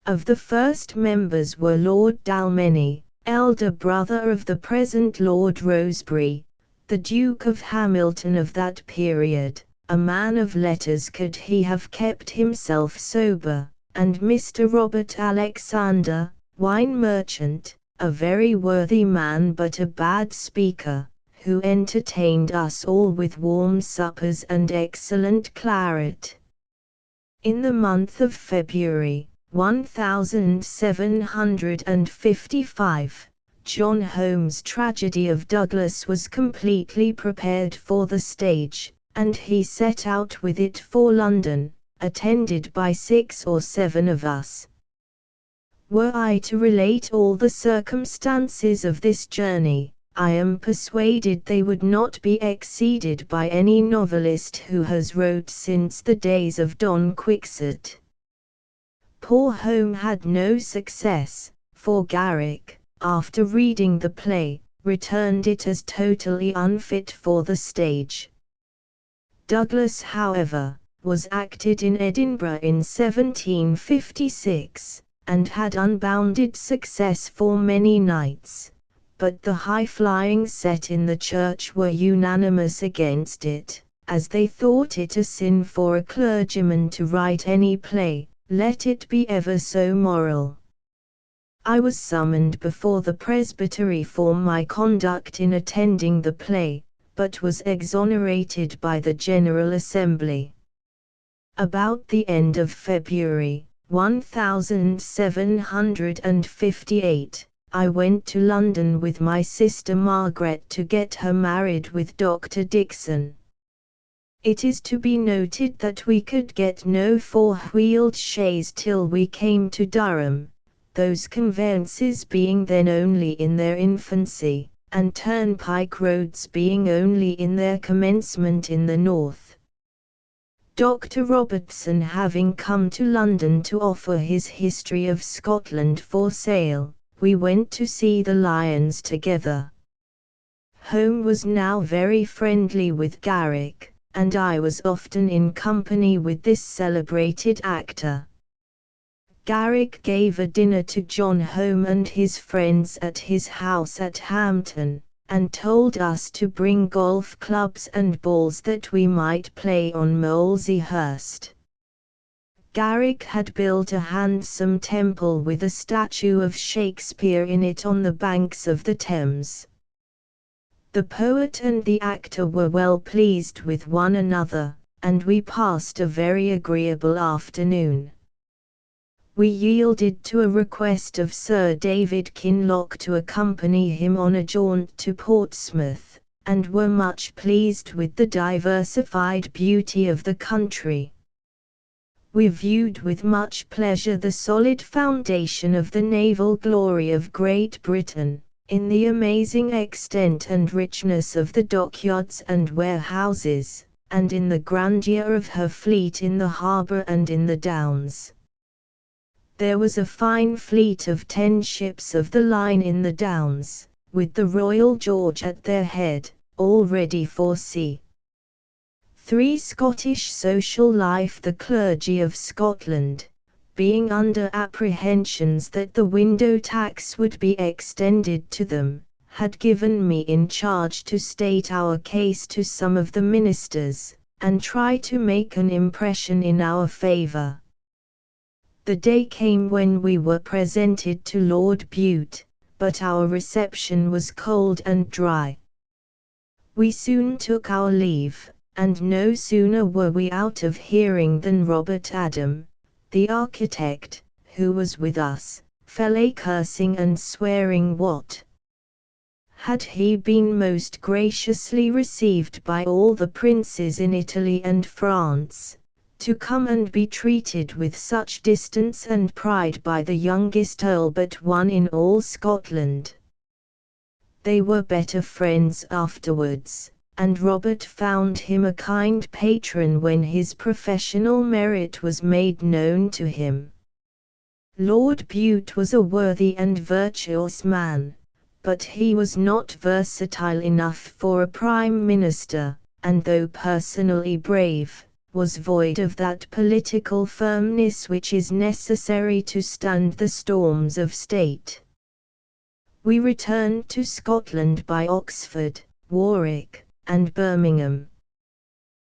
Of the first members were Lord Dalmeny, elder brother of the present Lord Rosebery, the Duke of Hamilton of that period, a man of letters could he have kept himself sober, and Mr. Robert Alexander, wine merchant, a very worthy man but a bad speaker, who entertained us all with warm suppers and excellent claret. In the month of February, 1755, John Home's tragedy of Douglas was completely prepared for the stage, and he set out with it for London, attended by 6 or 7 of us. Were I to relate all the circumstances of this journey, I am persuaded they would not be exceeded by any novelist who has wrote since the days of Don Quixote. Poor Home had no success, for Garrick, after reading the play, returned it as totally unfit for the stage. Douglas, however, was acted in Edinburgh in 1756, and had unbounded success for many nights, but the high-flying set in the church were unanimous against it, as they thought it a sin for a clergyman to write any play, let it be ever so moral. I was summoned before the presbytery for my conduct in attending the play, but was exonerated by the General Assembly. About the end of February, 1758, I went to London with my sister Margaret to get her married with Dr. Dixon. It is to be noted that we could get no four-wheeled chaise till we came to Durham, those conveyances being then only in their infancy, and turnpike roads being only in their commencement in the north. Dr. Robertson having come to London to offer his History of Scotland for sale, we went to see the lions together. Home was now very friendly with Garrick, and I was often in company with this celebrated actor. Garrick gave a dinner to John Home and his friends at his house at Hampton, and told us to bring golf clubs and balls that we might play on Moleseyhurst. Garrick had built a handsome temple with a statue of Shakespeare in it on the banks of the Thames. The poet and the actor were well pleased with one another, and we passed a very agreeable afternoon. We yielded to a request of Sir David Kinloch to accompany him on a jaunt to Portsmouth, and were much pleased with the diversified beauty of the country. We viewed with much pleasure the solid foundation of the naval glory of Great Britain, in the amazing extent and richness of the dockyards and warehouses, and in the grandeur of her fleet in the harbour and in the Downs. There was a fine fleet of 10 ships of the line in the Downs, with the Royal George at their head, all ready for sea. 3. Scottish social life. The clergy of Scotland, being under apprehensions that the window tax would be extended to them, had given me in charge to state our case to some of the ministers, and try to make an impression in our favour. The day came when we were presented to Lord Bute, but our reception was cold and dry. We soon took our leave, and no sooner were we out of hearing than Robert Adam, the architect, who was with us, fell a cursing and swearing. What had he been most graciously received by all the princes in Italy and France, to come and be treated with such distance and pride by the youngest earl but one in all Scotland. They were better friends afterwards, and Robert found him a kind patron when his professional merit was made known to him. Lord Bute was a worthy and virtuous man, but he was not versatile enough for a prime minister, and though personally brave, was void of that political firmness which is necessary to stand the storms of state. We returned to Scotland by Oxford, Warwick, and Birmingham.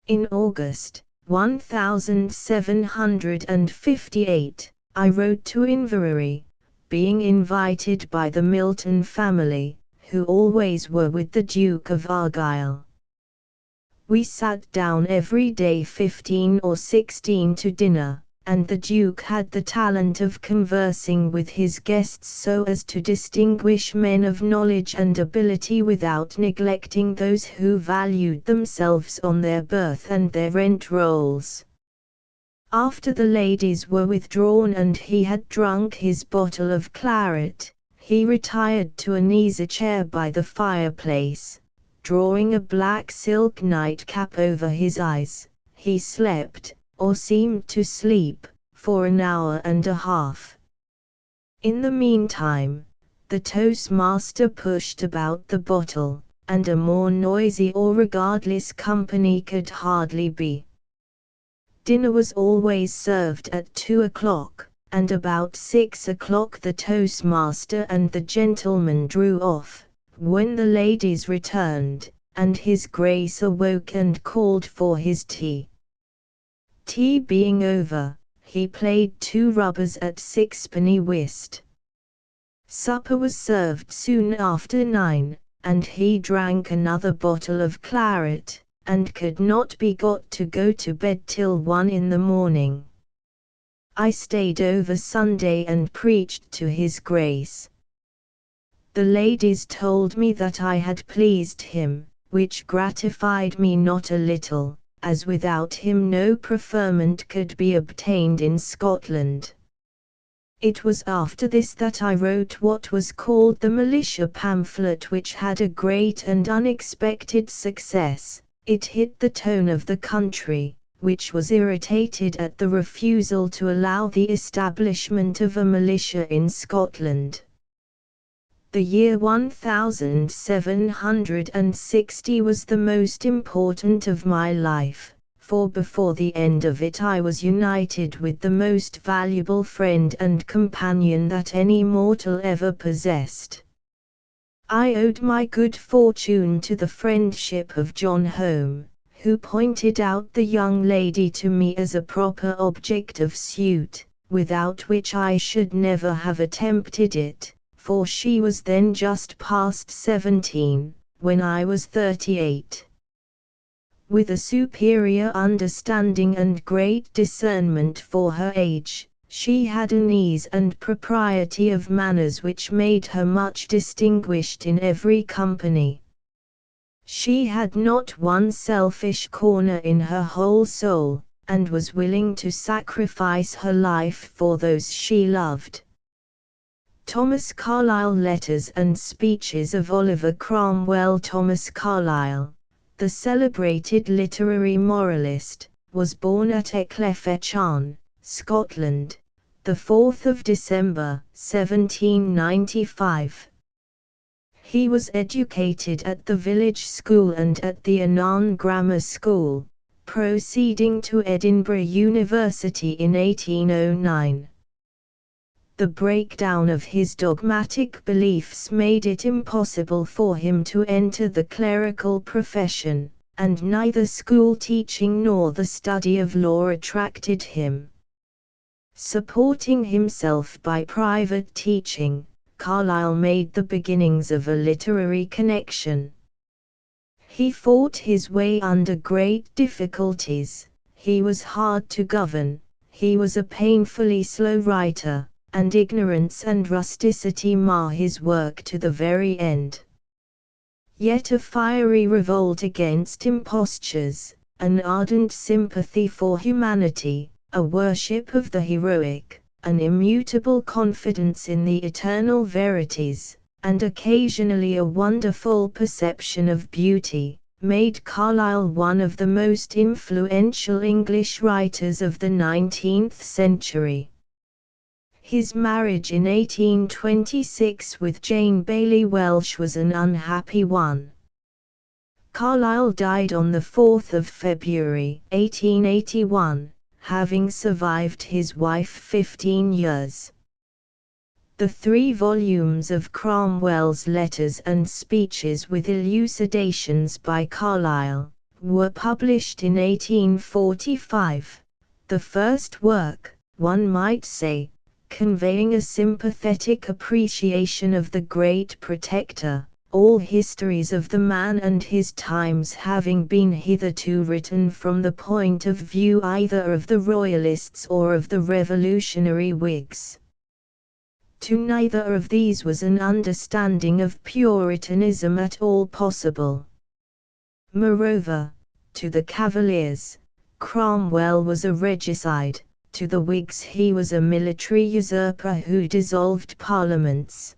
In August 1758, I rode to Inverary, being invited by the Milton family, who always were with the Duke of Argyll. We sat down every day 15 or 16 to dinner, and the Duke had the talent of conversing with his guests so as to distinguish men of knowledge and ability without neglecting those who valued themselves on their birth and their rent rolls. After the ladies were withdrawn and he had drunk his bottle of claret, he retired to an easy chair by the fireplace. Drawing a black silk nightcap over his eyes, he slept, or seemed to sleep, for an hour and a half. In the meantime, the toastmaster pushed about the bottle, and a more noisy or regardless company could hardly be. Dinner was always served at 2 o'clock, and about 6 o'clock the toastmaster and the gentlemen drew off, when the ladies returned, and his Grace awoke and called for his tea. Tea being over, he played 2 rubbers at 6penny whist. Supper was served soon after 9, and he drank another bottle of claret, and could not be got to go to bed till 1 in the morning. I stayed over Sunday and preached to his Grace. The ladies told me that I had pleased him, which gratified me not a little, as without him no preferment could be obtained in Scotland. It was after this that I wrote what was called the militia pamphlet, which had a great and unexpected success. It hit the tone of the country, which was irritated at the refusal to allow the establishment of a militia in Scotland. The year 1760 was the most important of my life, for before the end of it I was united with the most valuable friend and companion that any mortal ever possessed. I owed my good fortune to the friendship of John Home, who pointed out the young lady to me as a proper object of suit, without which I should never have attempted it, for she was then just past 17, when I was 38. With a superior understanding and great discernment for her age, she had an ease and propriety of manners which made her much distinguished in every company. She had not one selfish corner in her whole soul, and was willing to sacrifice her life for those she loved. Thomas Carlyle. Letters and Speeches of Oliver Cromwell. Thomas Carlyle, the celebrated literary moralist, was born at Ecclefechan, Scotland, the 4th of December, 1795. He was educated at the village school and at the Annan Grammar School, proceeding to Edinburgh University in 1809. The breakdown of his dogmatic beliefs made it impossible for him to enter the clerical profession, and neither school teaching nor the study of law attracted him. Supporting himself by private teaching, Carlyle made the beginnings of a literary connection. He fought his way under great difficulties, he was hard to govern, he was a painfully slow writer, and ignorance and rusticity mar his work to the very end. Yet a fiery revolt against impostures, an ardent sympathy for humanity, a worship of the heroic, an immutable confidence in the eternal verities, and occasionally a wonderful perception of beauty, made Carlyle one of the most influential English writers of the 19th century. His marriage in 1826 with Jane Bailey Welsh was an unhappy one. Carlyle died on the 4th of February, 1881, having survived his wife 15 years. The 3 volumes of Cromwell's Letters and Speeches with elucidations by Carlyle were published in 1845, the first work, one might say, conveying a sympathetic appreciation of the great Protector, all histories of the man and his times having been hitherto written from the point of view either of the Royalists or of the Revolutionary Whigs. To neither of these was an understanding of Puritanism at all possible. Moreover, to the Cavaliers, Cromwell was a regicide, to the Whigs he was a military usurper who dissolved parliaments.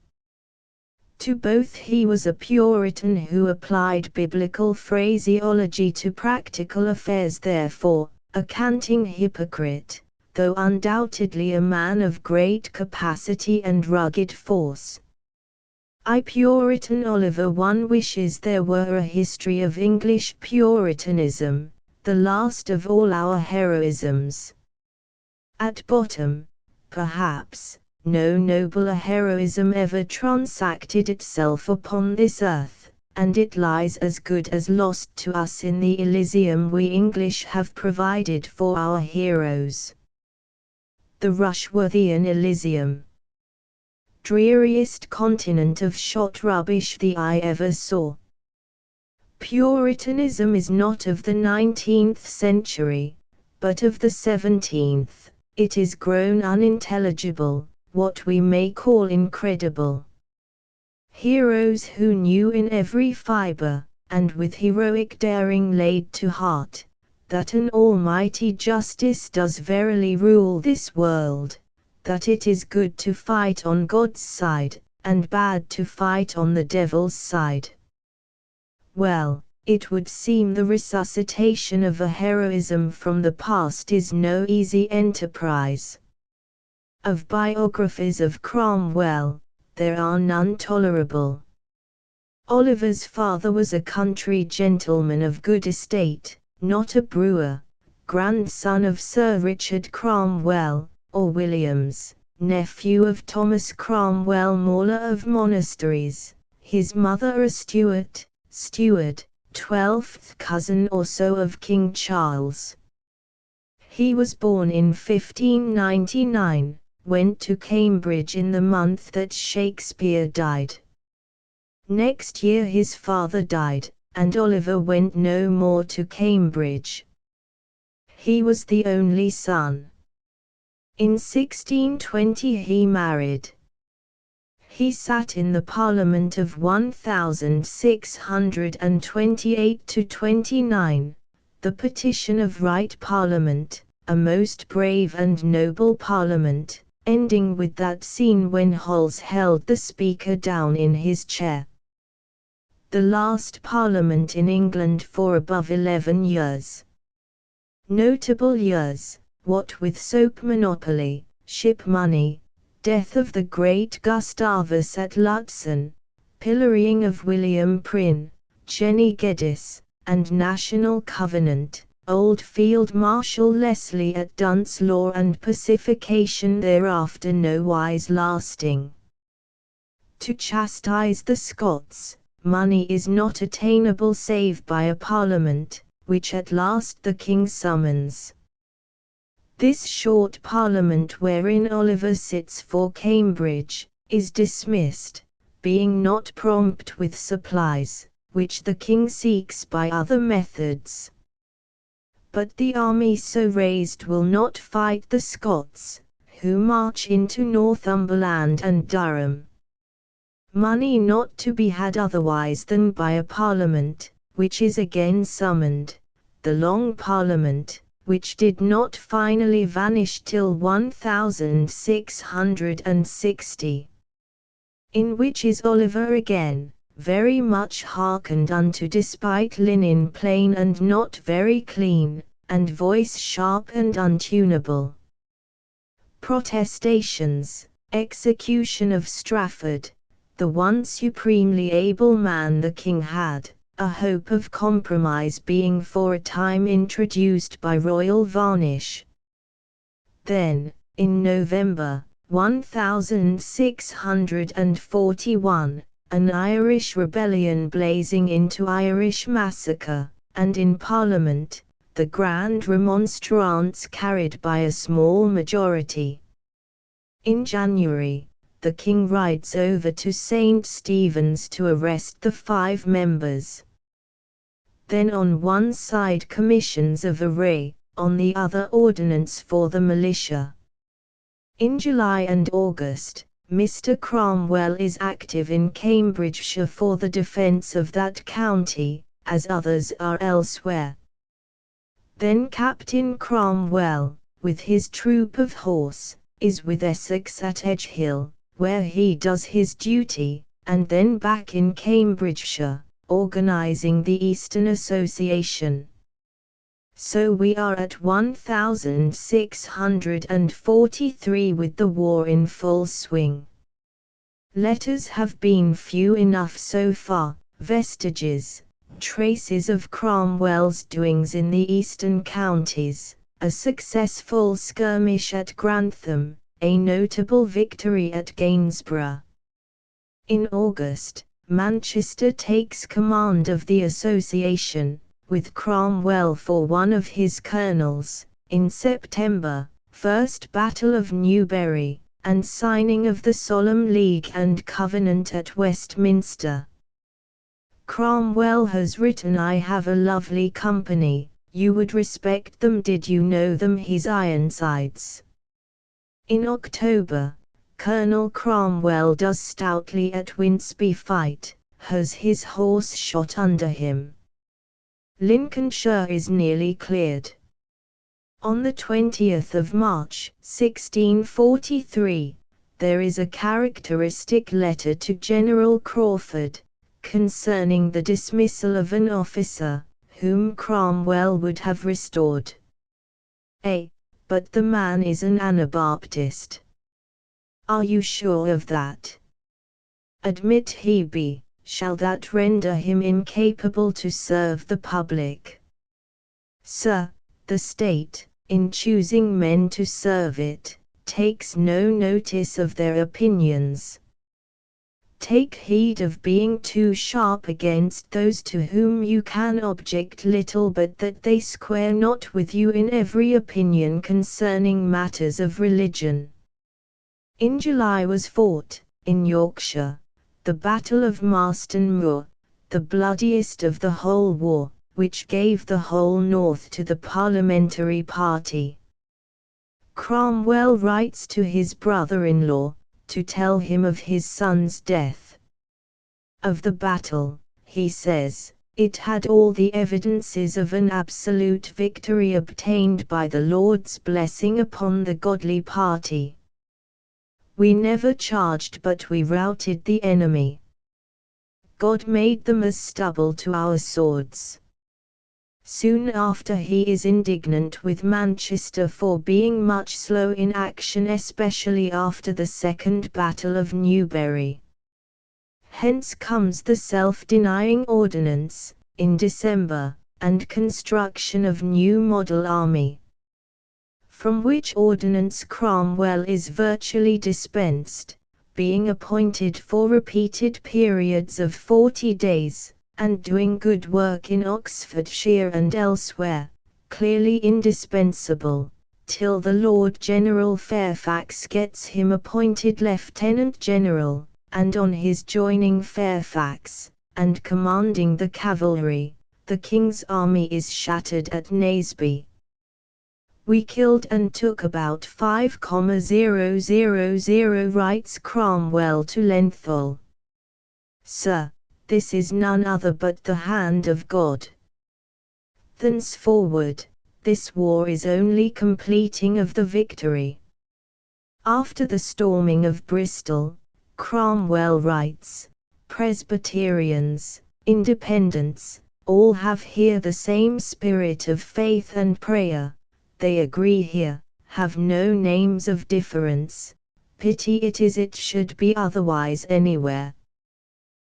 To both he was a Puritan who applied biblical phraseology to practical affairs, therefore, a canting hypocrite, though undoubtedly a man of great capacity and rugged force. I Puritan Oliver. One wishes there were a history of English Puritanism, the last of all our heroisms. At bottom, perhaps, no nobler heroism ever transacted itself upon this earth, and it lies as good as lost to us in the Elysium we English have provided for our heroes. The Rushworthian Elysium. Dreariest continent of shot rubbish the eye ever saw. Puritanism is not of the 19th century, but of the 17th. It is grown unintelligible, what we may call incredible. Heroes who knew in every fibre, and with heroic daring laid to heart, that an almighty justice does verily rule this world, that it is good to fight on God's side, and bad to fight on the devil's side. Well, it would seem the resuscitation of a heroism from the past is no easy enterprise. Of biographies of Cromwell, there are none tolerable. Oliver's father was a country gentleman of good estate, not a brewer, grandson of Sir Richard Cromwell, or Williams, nephew of Thomas Cromwell, Mauler of Monasteries, his mother a Stuart, 12th cousin or so of King Charles. He was born in 1599, went to Cambridge in the month that Shakespeare died. Next year his father died, and Oliver went no more to Cambridge. He was the only son. In 1620 he married. He sat in the Parliament of 1628–29, the Petition of Right Parliament, a most brave and noble Parliament, ending with that scene when Holles held the Speaker down in his chair. The last Parliament in England for above 11 years. Notable years, what with soap monopoly, ship money, death of the great Gustavus at Lutzen, pillorying of William Prynne, Jenny Geddes, and National Covenant, Old Field Marshal Leslie at Dunce Law and pacification thereafter nowise lasting. To chastise the Scots, money is not attainable save by a Parliament, which at last the King summons. This short Parliament wherein Oliver sits for Cambridge, is dismissed, being not prompt with supplies, which the King seeks by other methods. But the army so raised will not fight the Scots, who march into Northumberland and Durham. Money not to be had otherwise than by a Parliament, which is again summoned, the Long Parliament, which did not finally vanish till 1660, in which is Oliver again, very much hearkened unto despite linen plain and not very clean, and voice sharp and untunable. Protestations, execution of Strafford, the one supremely able man the King had, a hope of compromise being for a time introduced by royal varnish. Then, in November, 1641, an Irish rebellion blazing into Irish massacre, and in Parliament, the grand remonstrance carried by a small majority. In January, the King rides over to St. Stephen's to arrest the 5 members. Then on one side commissions of array, on the other ordinance for the militia. In July and August, Mr. Cromwell is active in Cambridgeshire for the defence of that county, as others are elsewhere. Then Captain Cromwell, with his troop of horse, is with Essex at Edgehill, where he does his duty, and then back in Cambridgeshire, organising the Eastern Association. So we are at 1643 with the war in full swing. Letters have been few enough so far, vestiges, traces of Cromwell's doings in the eastern counties, a successful skirmish at Grantham, a notable victory at Gainsborough. In August, Manchester takes command of the association, with Cromwell for one of his colonels. In September, First Battle of Newbury, and signing of the Solemn League and Covenant at Westminster. Cromwell has written, "I have a lovely company, you would respect them did you know them, his Ironsides." In October, Colonel Cromwell does stoutly at Winceby fight, has his horse shot under him. Lincolnshire is nearly cleared. On the 20th of March, 1643, there is a characteristic letter to General Crawford, concerning the dismissal of an officer, whom Cromwell would have restored. But the man is an Anabaptist. Are you sure of that? Admit he be, shall that render him incapable to serve the public? Sir, the state, in choosing men to serve it, takes no notice of their opinions. Take heed of being too sharp against those to whom you can object little, but that they square not with you in every opinion concerning matters of religion. In July was fought, in Yorkshire, the Battle of Marston Moor, the bloodiest of the whole war, which gave the whole North to the parliamentary party. Cromwell writes to his brother-in-law, to tell him of his son's death. Of the battle, he says, it had all the evidences of an absolute victory obtained by the Lord's blessing upon the godly party. We never charged but we routed the enemy. God made them as stubble to our swords. Soon after he is indignant with Manchester for being much slow in action, especially after the Second Battle of Newbury. Hence comes the self-denying ordinance, in December, and construction of new model army. From which ordinance Cromwell is virtually dispensed, being appointed for repeated periods of 40 days, and doing good work in Oxfordshire and elsewhere, clearly indispensable, till the Lord General Fairfax gets him appointed Lieutenant General, and on his joining Fairfax, and commanding the cavalry, the King's army is shattered at Naseby. We killed and took about 5,000, writes Cromwell to Lenthal. Sir, this is none other but the hand of God. Thenceforward, this war is only completing of the victory. After the storming of Bristol, Cromwell writes, Presbyterians, Independents, all have here the same spirit of faith and prayer. They agree here, have no names of difference. Pity it is it should be otherwise anywhere.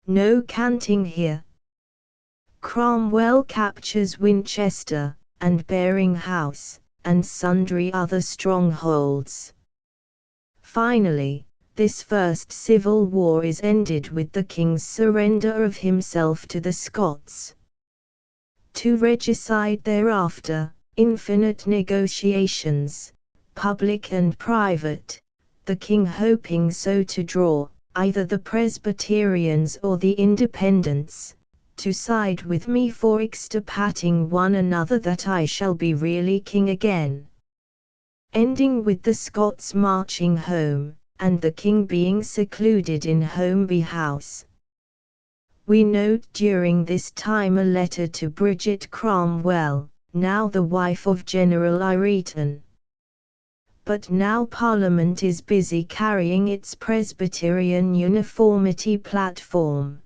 No canting here. Cromwell captures Winchester, and Baring House, and sundry other strongholds. Finally, this first civil war is ended with the King's surrender of himself to the Scots. To regicide thereafter, infinite negotiations, public and private, the King hoping so to draw, either the Presbyterians or the Independents, to side with me for extirpating one another, that I shall be really king again. Ending with the Scots marching home, and the King being secluded in Holmby House. We note during this time a letter to Bridget Cromwell, now the wife of General Ireton. But now Parliament is busy carrying its Presbyterian uniformity platform.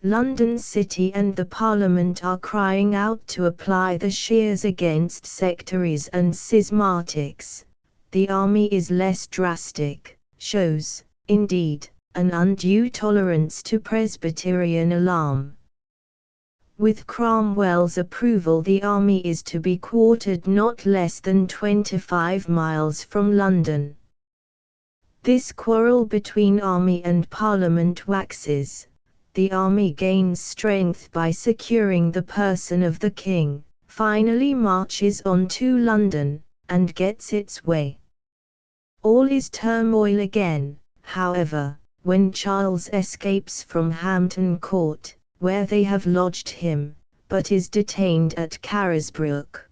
London City and the Parliament are crying out to apply the shears against sectaries and schismatics. The army is less drastic, shows, indeed, an undue tolerance to Presbyterian alarm. With Cromwell's approval, the army is to be quartered not less than 25 miles from London. This quarrel between army and Parliament waxes. The army gains strength by securing the person of the King, finally marches on to London, and gets its way. All is turmoil again, however, when Charles escapes from Hampton Court, where they have lodged him, but is detained at Carisbrooke.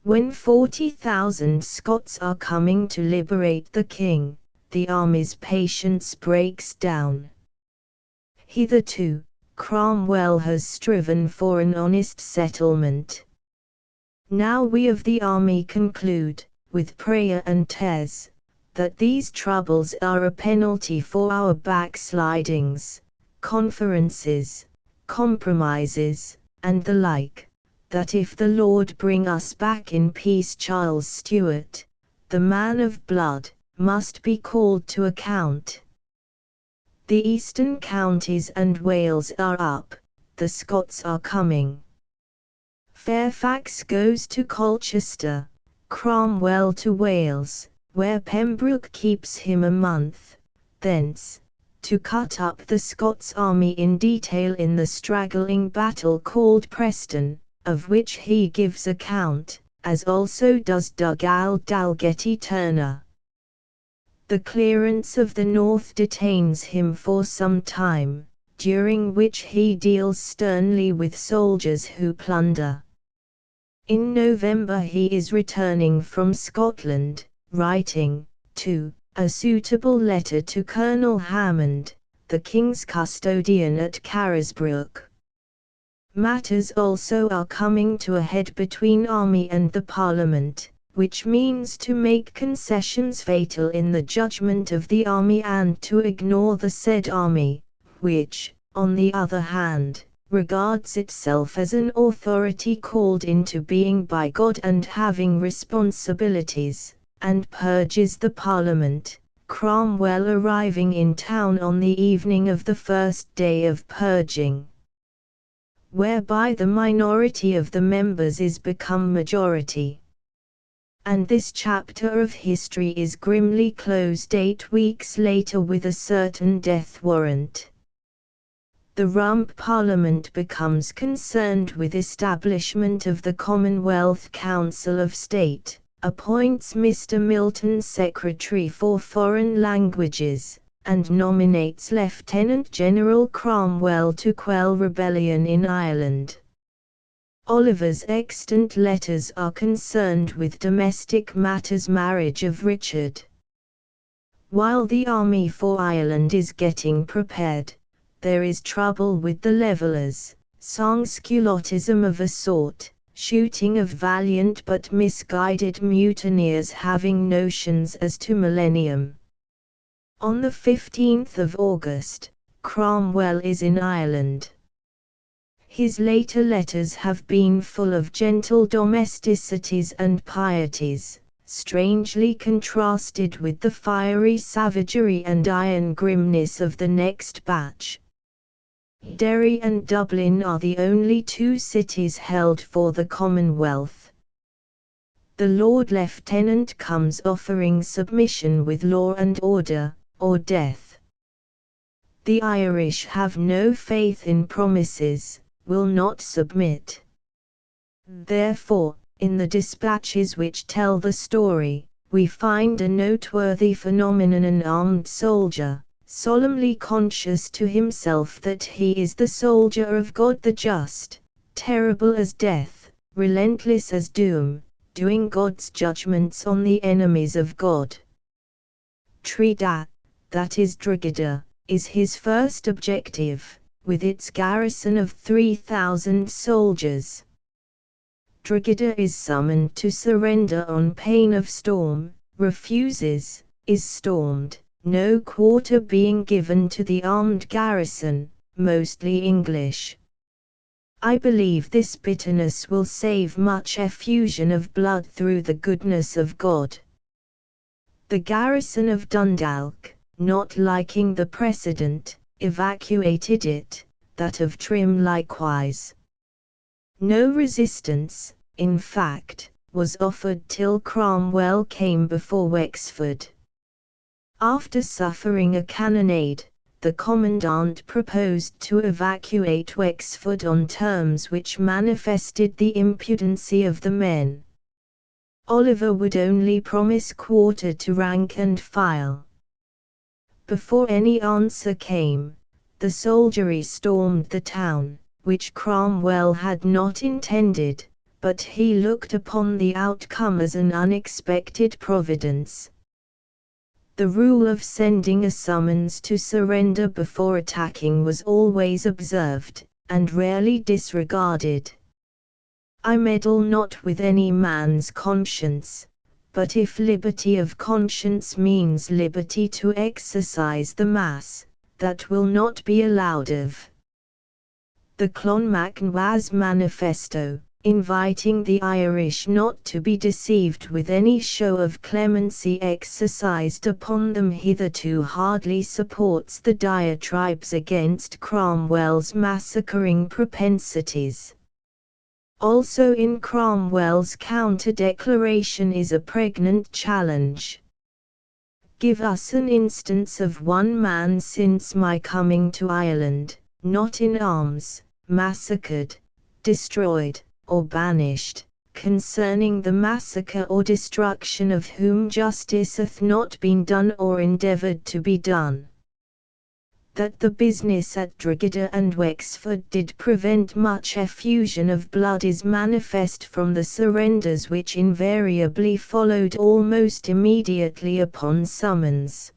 When 40,000 Scots are coming to liberate the King, the army's patience breaks down. Hitherto, Cromwell has striven for an honest settlement. Now we of the army conclude, with prayer and tears, that these troubles are a penalty for our backslidings, conferences, compromises, and the like, that if the Lord bring us back in peace, Charles Stuart, the man of blood, must be called to account. The eastern counties and Wales are up, the Scots are coming. Fairfax goes to Colchester, Cromwell to Wales, where Pembroke keeps him a month, thence, to cut up the Scots army in detail in the straggling battle called Preston, of which he gives account, as also does Dugald Dalgetty Turner. The clearance of the north detains him for some time, during which he deals sternly with soldiers who plunder. In November he is returning from Scotland, writing, to a suitable letter to Colonel Hammond, the King's custodian at Carisbrooke. Matters also are coming to a head between army and the Parliament, which means to make concessions fatal in the judgment of the army and to ignore the said army, which, on the other hand, regards itself as an authority called into being by God and having responsibilities, and purges the Parliament. Cromwell arriving in town on the evening of the first day of purging, whereby the minority of the members is become majority. And this chapter of history is grimly closed 8 weeks later with a certain death warrant. The Rump Parliament becomes concerned with establishment of the Commonwealth Council of State, appoints Mr. Milton Secretary for Foreign Languages, and nominates Lieutenant General Cromwell to quell rebellion in Ireland. Oliver's extant letters are concerned with domestic matters. Marriage of Richard. While the army for Ireland is getting prepared, there is trouble with the levellers, sansculottism of a sort, shooting of valiant but misguided mutineers having notions as to millennium. On the 15th of August, Cromwell is in Ireland. His later letters have been full of gentle domesticities and pieties, strangely contrasted with the fiery savagery and iron grimness of the next batch. Derry and Dublin are the only 2 cities held for the Commonwealth. The Lord Lieutenant comes offering submission with law and order, or death. The Irish have no faith in promises, will not submit. Therefore, in the dispatches which tell the story, we find a noteworthy phenomenon: an armed soldier, solemnly conscious to himself that he is the soldier of God the just, terrible as death, relentless as doom, doing God's judgments on the enemies of God. Tredat, that is Drogheda, is his first objective, with its garrison of 3,000 soldiers. Drogheda is summoned to surrender on pain of storm, refuses, is stormed, no quarter being given to the armed garrison, mostly English. I believe this bitterness will save much effusion of blood through the goodness of God. The garrison of Dundalk, not liking the precedent, evacuated it, that of Trim likewise. No resistance, in fact, was offered till Cromwell came before Wexford. After suffering a cannonade, the commandant proposed to evacuate Wexford on terms which manifested the impudency of the men. Oliver would only promise quarter to rank and file. Before any answer came, the soldiery stormed the town, which Cromwell had not intended, but he looked upon the outcome as an unexpected providence. The rule of sending a summons to surrender before attacking was always observed, and rarely disregarded. I meddle not with any man's conscience, but if liberty of conscience means liberty to exercise the mass, that will not be allowed of. The Clonmacnoise Manifesto, inviting the Irish not to be deceived with any show of clemency exercised upon them hitherto, hardly supports the diatribes against Cromwell's massacring propensities. Also in Cromwell's counter-declaration is a pregnant challenge. Give us an instance of one man since my coming to Ireland, not in arms, massacred, destroyed, or banished, concerning the massacre or destruction of whom justice hath not been done or endeavoured to be done. that the business at Drogheda and Wexford did prevent much effusion of blood is manifest from the surrenders which invariably followed almost immediately upon summons.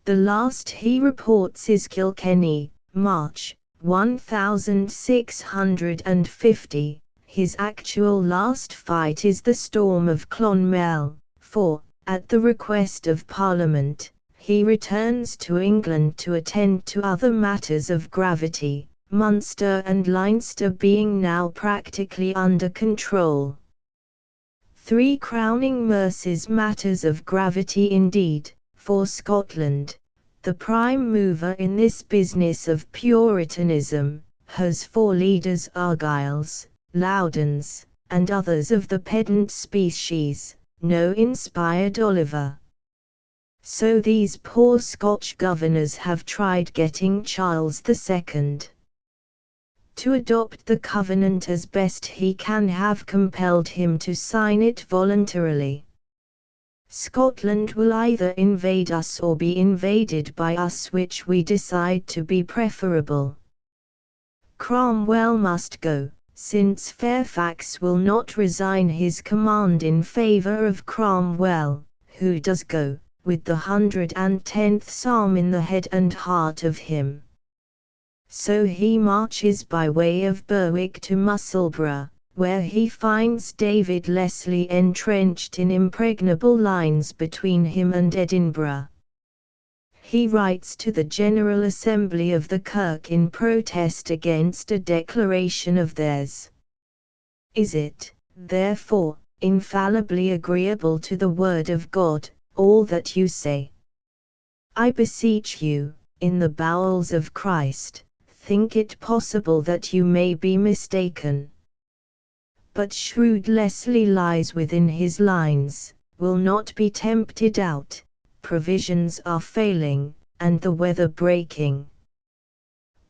The last he reports is Kilkenny, March 1650. His actual last fight is the storm of Clonmel, for, at the request of Parliament, he returns to England to attend to other matters of gravity, Munster and Leinster being now practically under control. Three crowning mercies matters of gravity indeed, for Scotland, the prime mover in this business of Puritanism, has for leaders Argyles, Loudons, and others of the pedant species, no inspired Oliver. So these poor Scotch governors have tried getting Charles II to adopt the covenant as best he can, have compelled him to sign it voluntarily. Scotland will either invade us or be invaded by us, which we decide to be preferable. Cromwell must go, since Fairfax will not resign his command in favour of Cromwell, who does go, with the 110th Psalm in the head and heart of him. So he marches by way of Berwick to Musselburgh, where he finds David Leslie entrenched in impregnable lines between him and Edinburgh. He writes to the General Assembly of the Kirk in protest against a declaration of theirs. Is it, therefore, infallibly agreeable to the word of God, all that you say? I beseech you, in the bowels of Christ, think it possible that you may be mistaken. But shrewd Leslie lies within his lines, will not be tempted out, provisions are failing, and the weather breaking.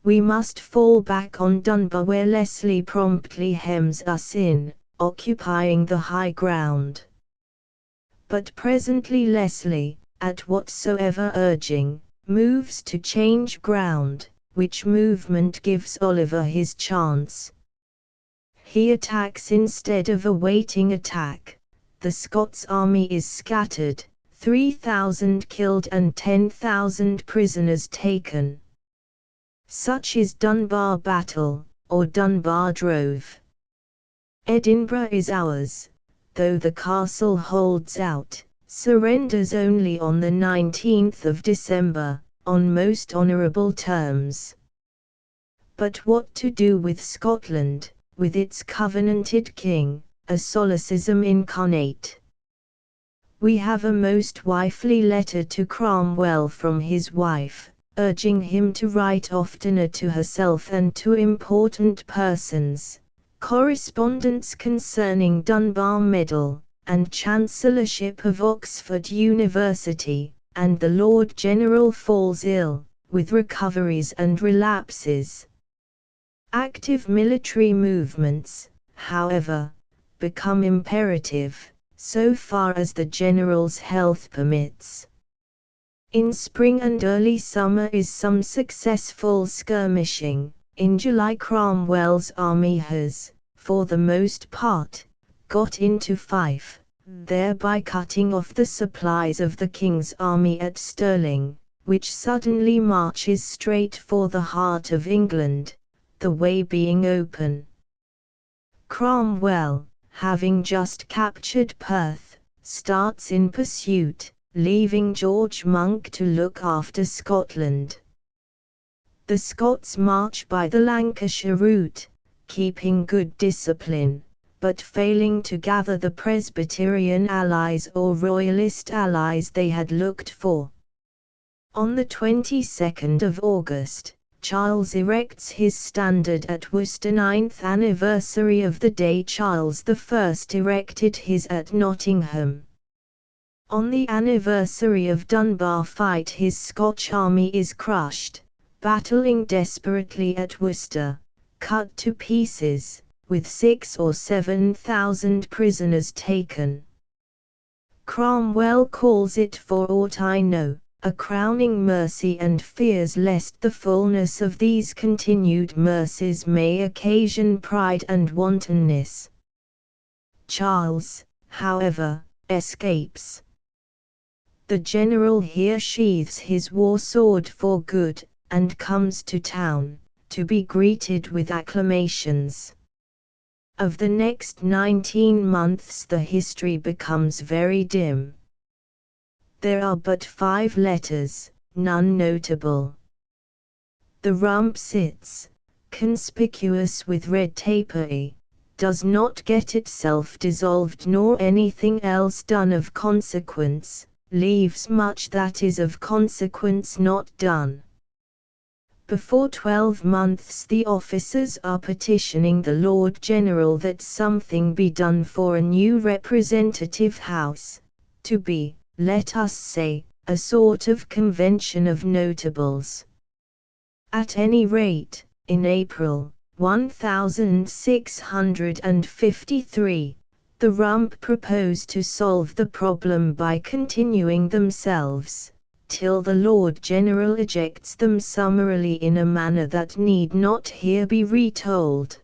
We must fall back on Dunbar, where Leslie promptly hems us in, occupying the high ground. But presently Leslie, at whatsoever urging, moves to change ground, which movement gives Oliver his chance. He attacks instead of awaiting attack. The Scots army is scattered, 3,000 killed and 10,000 prisoners taken. Such is Dunbar battle, or Dunbar drove. Edinburgh is ours, though the castle holds out, surrenders only on the 19th of December, on most honourable terms. But what to do with Scotland, with its covenanted king, a solecism incarnate? We have a most wifely letter to Cromwell from his wife, urging him to write oftener to herself and to important persons, correspondence concerning Dunbar Medal, and Chancellorship of Oxford University, and the Lord General falls ill, with recoveries and relapses. Active military movements, however, become imperative, so far as the General's health permits. In spring and early summer is some successful skirmishing. In July Cromwell's army has, for the most part, got into Fife, thereby cutting off the supplies of the King's army at Stirling, which suddenly marches straight for the heart of England, the way being open. Cromwell, having just captured Perth, starts in pursuit, leaving George Monk to look after Scotland. The Scots march by the Lancashire route, keeping good discipline, but failing to gather the Presbyterian allies or Royalist allies they had looked for. On the 22nd of August, Charles erects his standard at Worcester, 9th anniversary of the day Charles I erected his at Nottingham. On the anniversary of Dunbar fight his Scotch army is crushed, battling desperately at Worcester, cut to pieces, with 6,000 or 7,000 prisoners taken. Cromwell calls it, for aught I know, a crowning mercy, and fears lest the fullness of these continued mercies may occasion pride and wantonness. Charles, however, escapes. The general here sheathes his war sword for good, and comes to town, to be greeted with acclamations. Of the next 19 months the history becomes very dim. There are but 5 letters, none notable. The rump sits, conspicuous with red tapery, does not get itself dissolved nor anything else done of consequence, leaves much that is of consequence not done. Before 12 months the officers are petitioning the Lord General that something be done for a new representative house, to be, let us say, a sort of convention of notables. At any rate, in April 1653, the rump propose to solve the problem by continuing themselves, till the Lord General ejects them summarily in a manner that need not here be retold.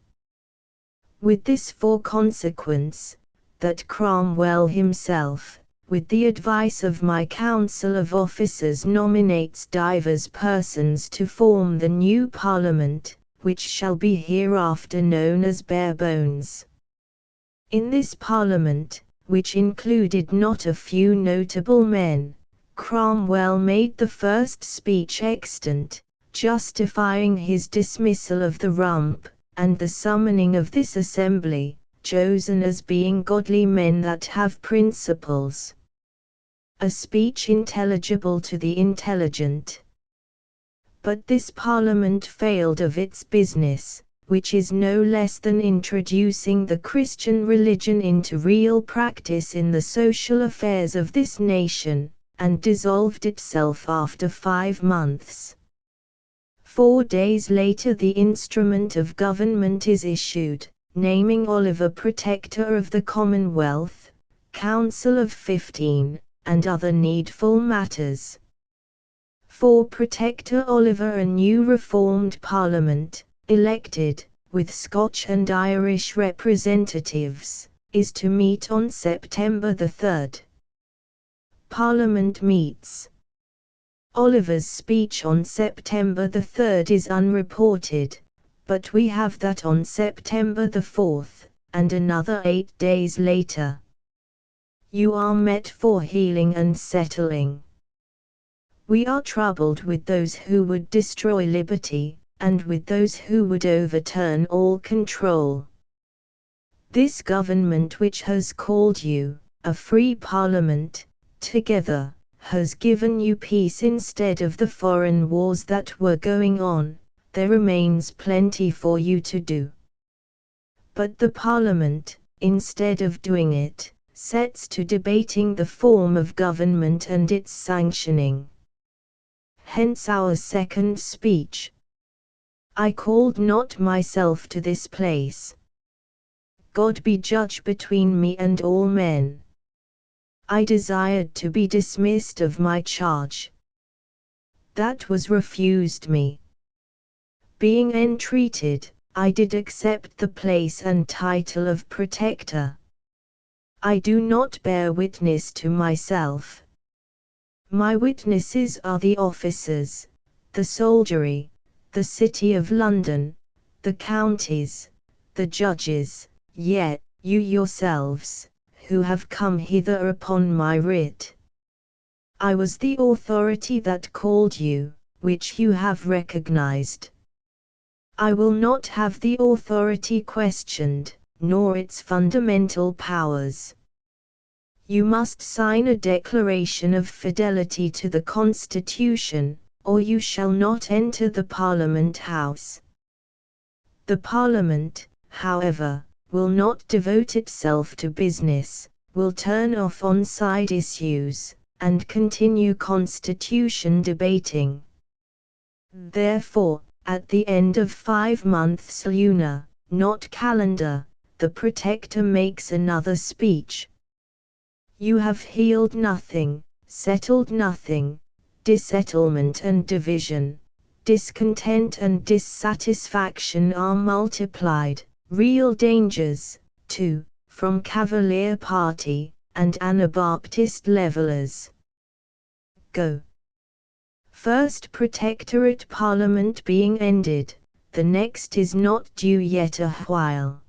With this for consequence, that Cromwell himself, with the advice of my council of officers, nominates divers persons to form the new Parliament, which shall be hereafter known as Bare Bones. In this Parliament, which included not a few notable men, Cromwell made the first speech extant, justifying his dismissal of the rump, and the summoning of this assembly, chosen as being godly men that have principles. A speech intelligible to the intelligent. But this Parliament failed of its business, which is no less than introducing the Christian religion into real practice in the social affairs of this nation, and dissolved itself after 5 months. 4 days later the instrument of government is issued, naming Oliver Protector of the Commonwealth, Council of 15, and other needful matters. For Protector Oliver a new reformed Parliament, elected, with Scotch and Irish representatives, is to meet on September the 3rd. Parliament meets. Oliver's speech on September the 3rd is unreported, but we have that on September the 4th, and another 8 days later. You are met for healing and settling. We are troubled with those who would destroy liberty, and with those who would overturn all control. This government which has called you, a free Parliament, together, has given you peace instead of the foreign wars that were going on. There remains plenty for you to do. But the Parliament, instead of doing it, sets to debating the form of government and its sanctioning. Hence our second speech. I called not myself to this place. God be judge between me and all men. I desired to be dismissed of my charge. That was refused me. Being entreated, I did accept the place and title of Protector. I do not bear witness to myself. My witnesses are the officers, the soldiery, the City of London, the counties, the judges, yet, you yourselves, who have come hither upon my writ. I was the authority that called you, which you have recognized. I will not have the authority questioned, nor its fundamental powers. You must sign a declaration of fidelity to the Constitution, or you shall not enter the Parliament House. The Parliament, however, will not devote itself to business, will turn off on side issues, and continue Constitution debating. Therefore, at the end of 5 months lunar, not calendar, the Protector makes another speech. You have healed nothing, settled nothing, dissettlement and division, discontent and dissatisfaction are multiplied, real dangers, too, from Cavalier Party and Anabaptist levelers. Go. First Protectorate Parliament being ended, the next is not due yet a while.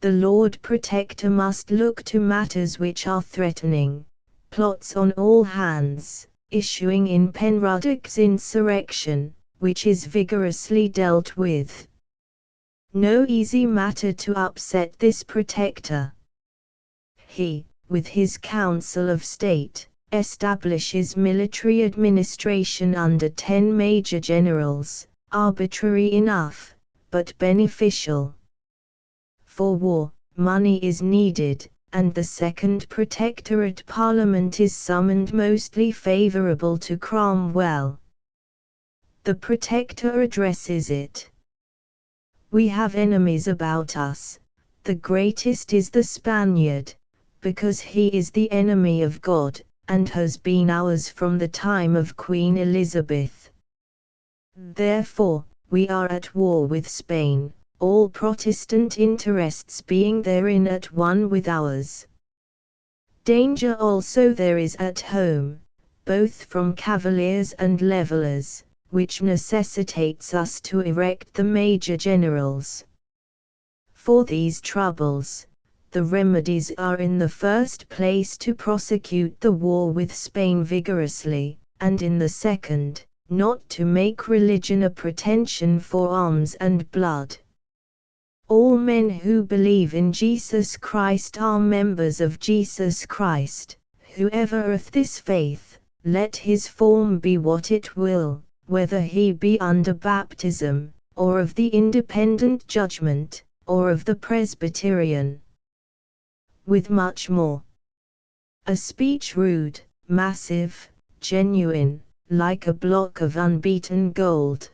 The Lord Protector must look to matters which are threatening, plots on all hands, issuing in Penruddock's insurrection, which is vigorously dealt with. No easy matter to upset this Protector. He, with his Council of State, establishes military administration under 10 major generals, arbitrary enough, but beneficial. For war, money is needed, and the Second Protectorate Parliament is summoned mostly favourable to Cromwell. The Protector addresses it. We have enemies about us. The greatest is the Spaniard, because he is the enemy of God, and has been ours from the time of Queen Elizabeth. Therefore, we are at war with Spain, all Protestant interests being therein at one with ours. Danger also there is at home, both from Cavaliers and Levellers, which necessitates us to erect the major generals. For these troubles, the remedies are in the first place to prosecute the war with Spain vigorously, and in the second, not to make religion a pretension for alms and blood. All men who believe in Jesus Christ are members of Jesus Christ. Whoever hath this faith, let his form be what it will, whether he be under baptism, or of the independent judgment, or of the Presbyterian. With much more. A speech rude, massive, genuine, like a block of unbeaten gold.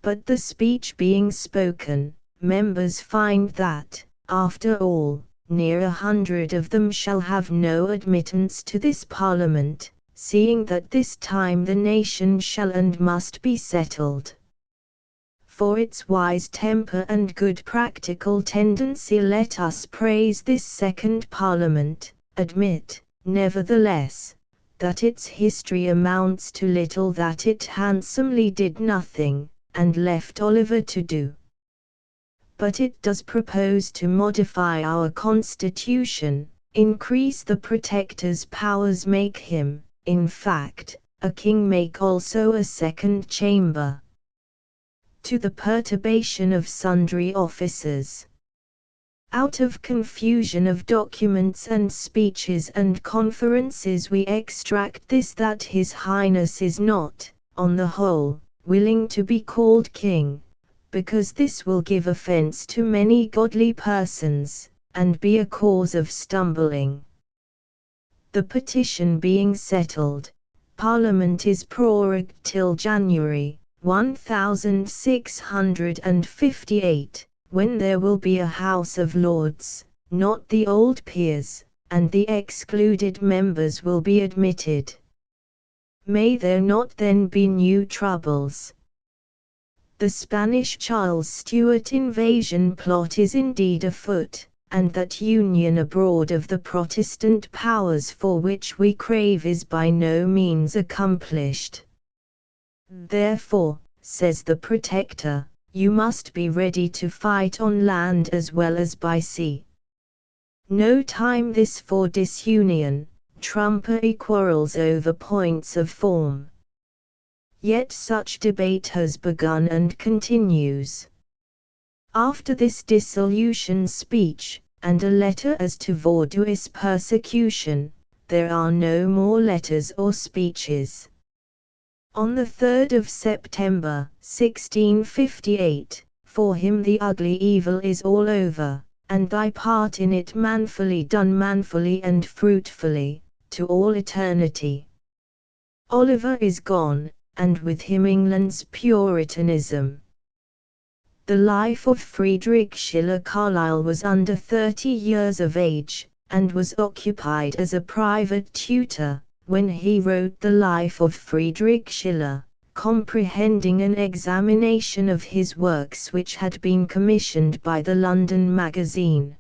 But the speech being spoken, members find that, after all, near 100 of them shall have no admittance to this Parliament, seeing that this time the nation shall and must be settled. For its wise temper and good practical tendency let us praise this second Parliament, admit, nevertheless, that its history amounts to little, that it handsomely did nothing, and left Oliver to do. But it does propose to modify our Constitution, increase the Protector's powers, make him, in fact, a king, make also a second chamber. To the perturbation of sundry officers. Out of confusion of documents and speeches and conferences we extract this, that His Highness is not, on the whole, willing to be called king, because this will give offence to many godly persons, and be a cause of stumbling. The petition being settled, Parliament is prorogued till January 1658, when there will be a House of Lords, not the old peers, and the excluded members will be admitted. May there not then be new troubles? The Spanish Charles Stuart invasion plot is indeed afoot, and that union abroad of the Protestant powers for which we crave is by no means accomplished. Therefore, says the Protector, you must be ready to fight on land as well as by sea. No time this for disunion, trumpery quarrels over points of form. Yet such debate has begun and continues. After this dissolution speech, and a letter as to Vaudois persecution, there are no more letters or speeches. On the 3rd of September, 1658, for him the ugly evil is all over, and thy part in it manfully done, manfully and fruitfully, to all eternity. Oliver is gone, and with him England's Puritanism. The life of Friedrich Schiller Carlyle was under 30 years of age, and was occupied as a private tutor, when he wrote the life of Friedrich Schiller, comprehending an examination of his works which had been commissioned by the London magazine.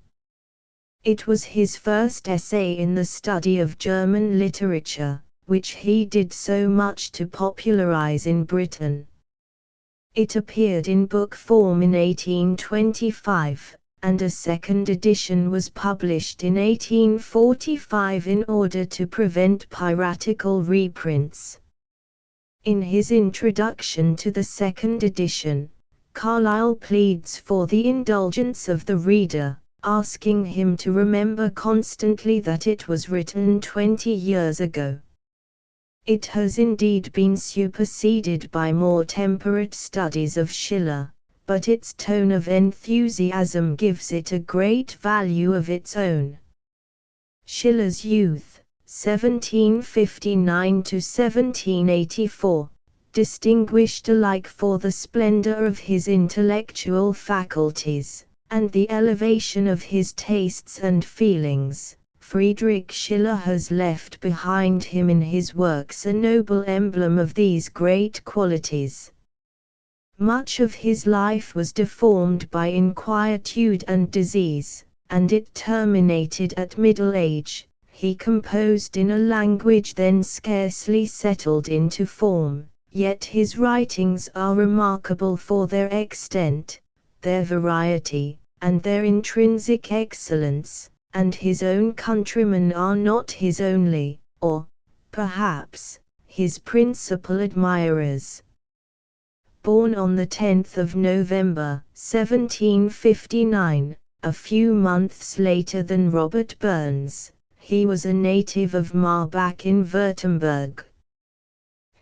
It was his first essay in the study of German literature, which he did so much to popularize in Britain. It appeared in book form in 1825, and a second edition was published in 1845 in order to prevent piratical reprints. In his introduction to the second edition, Carlyle pleads for the indulgence of the reader, asking him to remember constantly that it was written 20 years ago. It has indeed been superseded by more temperate studies of Schiller, but its tone of enthusiasm gives it a great value of its own. Schiller's youth, 1759 to 1784, distinguished alike for the splendor of his intellectual faculties, and the elevation of his tastes and feelings. Friedrich Schiller has left behind him in his works a noble emblem of these great qualities. Much of his life was deformed by inquietude and disease, and it terminated at middle age. He composed in a language then scarcely settled into form, yet his writings are remarkable for their extent, their variety, and their intrinsic excellence, and his own countrymen are not his only, or, perhaps, his principal admirers. Born on the 10th of November, 1759, a few months later than Robert Burns, he was a native of Marbach in Württemberg.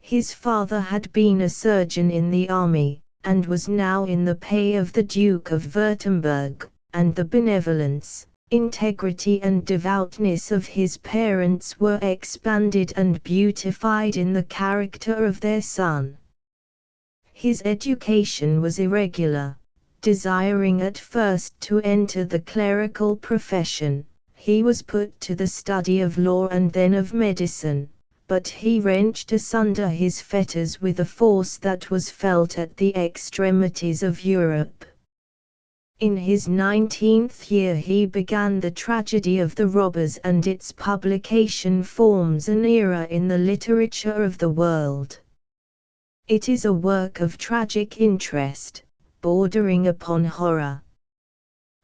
His father had been a surgeon in the army, and was now in the pay of the Duke of Württemberg, and the benevolence, integrity and devoutness of his parents were expanded and beautified in the character of their son. His education was irregular. Desiring at first to enter the clerical profession, he was put to the study of law and then of medicine, but he wrenched asunder his fetters with a force that was felt at the extremities of Europe. In his 19th year he began the Tragedy of the Robbers, and its publication forms an era in the literature of the world. It is a work of tragic interest, bordering upon horror.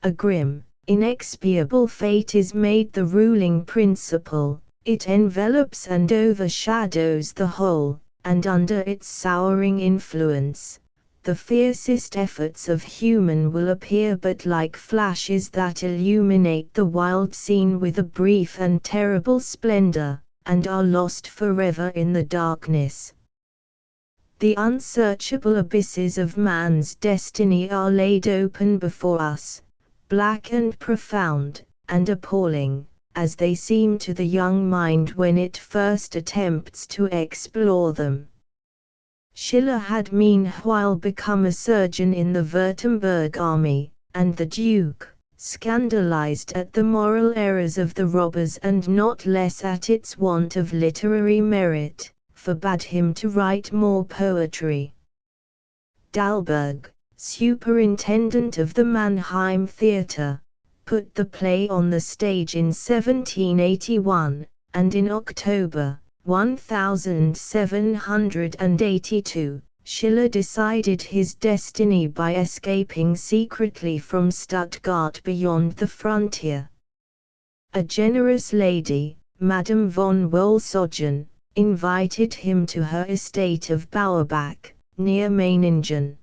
A grim, inexpiable fate is made the ruling principle. It envelops and overshadows the whole, and under its souring influence, the fiercest efforts of human will appear but like flashes that illuminate the wild scene with a brief and terrible splendor, and are lost forever in the darkness. The unsearchable abysses of man's destiny are laid open before us, black and profound, and appalling, as they seem to the young mind when it first attempts to explore them. Schiller had meanwhile become a surgeon in the Württemberg army, and the Duke, scandalized at the moral errors of the robbers and not less at its want of literary merit, forbade him to write more poetry. Dalberg, superintendent of the Mannheim Theatre, put the play on the stage in 1781, and in October 1782, Schiller decided his destiny by escaping secretly from Stuttgart beyond the frontier. A generous lady, Madame von Wolsogen, invited him to her estate of Bauerbach, near Meiningen.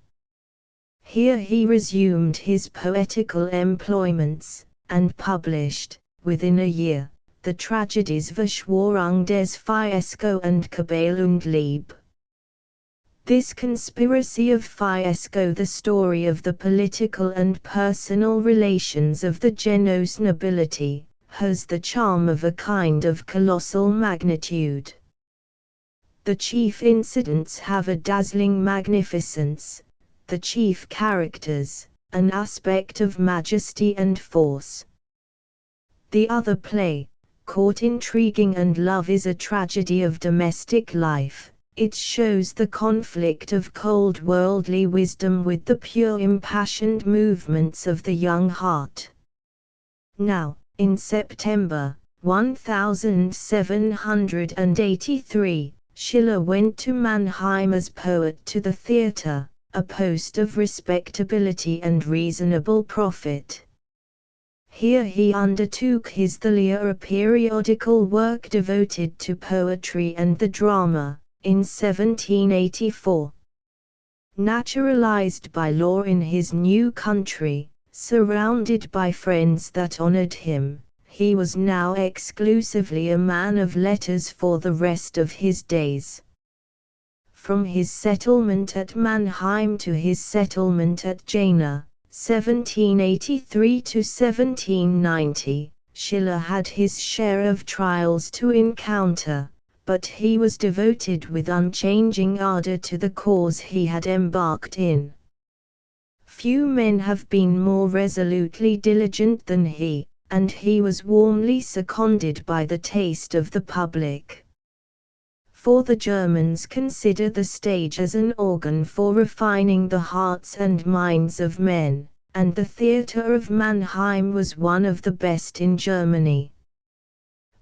Here he resumed his poetical employments, and published, within a year, the tragedies Verschwörung des Fiesco and Kabale und Liebe. This conspiracy of Fiesco, the story of the political and personal relations of the Genoese nobility, has the charm of a kind of colossal magnitude. The chief incidents have a dazzling magnificence, the chief characters, an aspect of majesty and force. The other play, court intriguing and love is a tragedy of domestic life. It shows the conflict of cold worldly wisdom with the pure impassioned movements of the young heart. Now, in September 1783, Schiller went to Mannheim as poet to the theatre, a post of respectability and reasonable profit. Here he undertook his The Lyre, a periodical work devoted to poetry and the drama, in 1784. Naturalized by law in his new country, surrounded by friends that honored him, he was now exclusively a man of letters for the rest of his days. From his settlement at Mannheim to his settlement at Jena, 1783 to 1790, Schiller had his share of trials to encounter, but he was devoted with unchanging ardor to the cause he had embarked in. Few men have been more resolutely diligent than he, and he was warmly seconded by the taste of the public. For the Germans consider the stage as an organ for refining the hearts and minds of men, and the theatre of Mannheim was one of the best in Germany.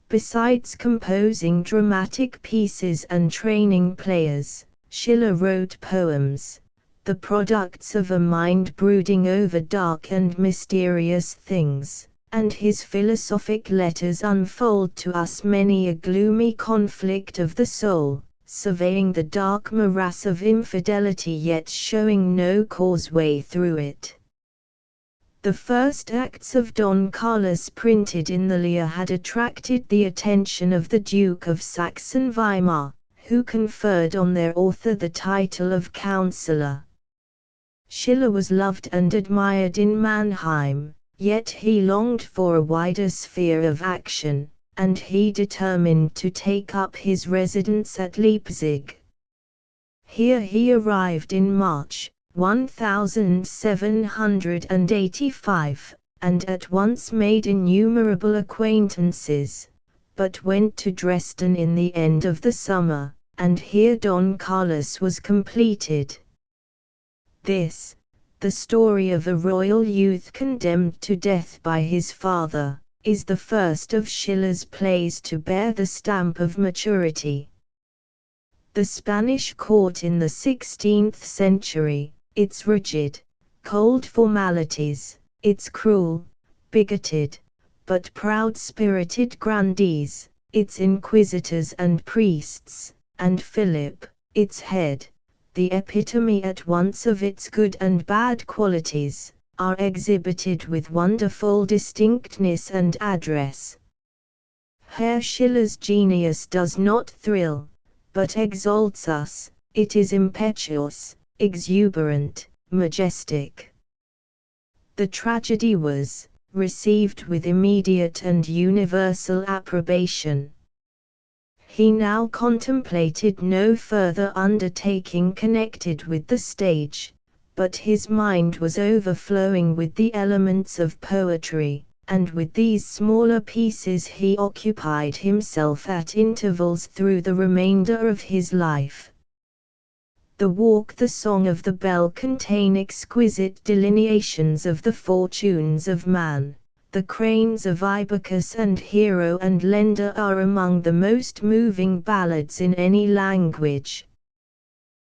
Besides composing dramatic pieces and training players, Schiller wrote poems, the products of a mind brooding over dark and mysterious things, and his philosophic letters unfold to us many a gloomy conflict of the soul, surveying the dark morass of infidelity yet showing no causeway through it. The first acts of Don Carlos printed in the Lyre had attracted the attention of the Duke of Saxon-Weimar, who conferred on their author the title of Counselor. Schiller was loved and admired in Mannheim, yet he longed for a wider sphere of action, and he determined to take up his residence at Leipzig. Here he arrived in March 1785, and at once made innumerable acquaintances, but went to Dresden in the end of the summer, and here Don Carlos was completed. This, the story of a royal youth condemned to death by his father, is the first of Schiller's plays to bear the stamp of maturity. The Spanish court in the 16th century, its rigid, cold formalities, its cruel, bigoted, but proud-spirited grandees, its inquisitors and priests, and Philip, its head, the epitome at once of its good and bad qualities, are exhibited with wonderful distinctness and address. Herr Schiller's genius does not thrill, but exalts us. It is impetuous, exuberant, majestic. The tragedy was received with immediate and universal approbation. He now contemplated no further undertaking connected with the stage, but his mind was overflowing with the elements of poetry, and with these smaller pieces he occupied himself at intervals through the remainder of his life. The Walk, the Song of the Bell contain exquisite delineations of the fortunes of man. The Cranes of Ibycus and Hero and Lender are among the most moving ballads in any language.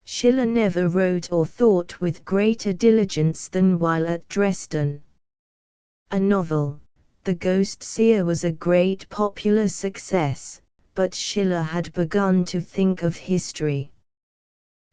Schiller never wrote or thought with greater diligence than while at Dresden. A novel, The Ghost Seer, was a great popular success, but Schiller had begun to think of history.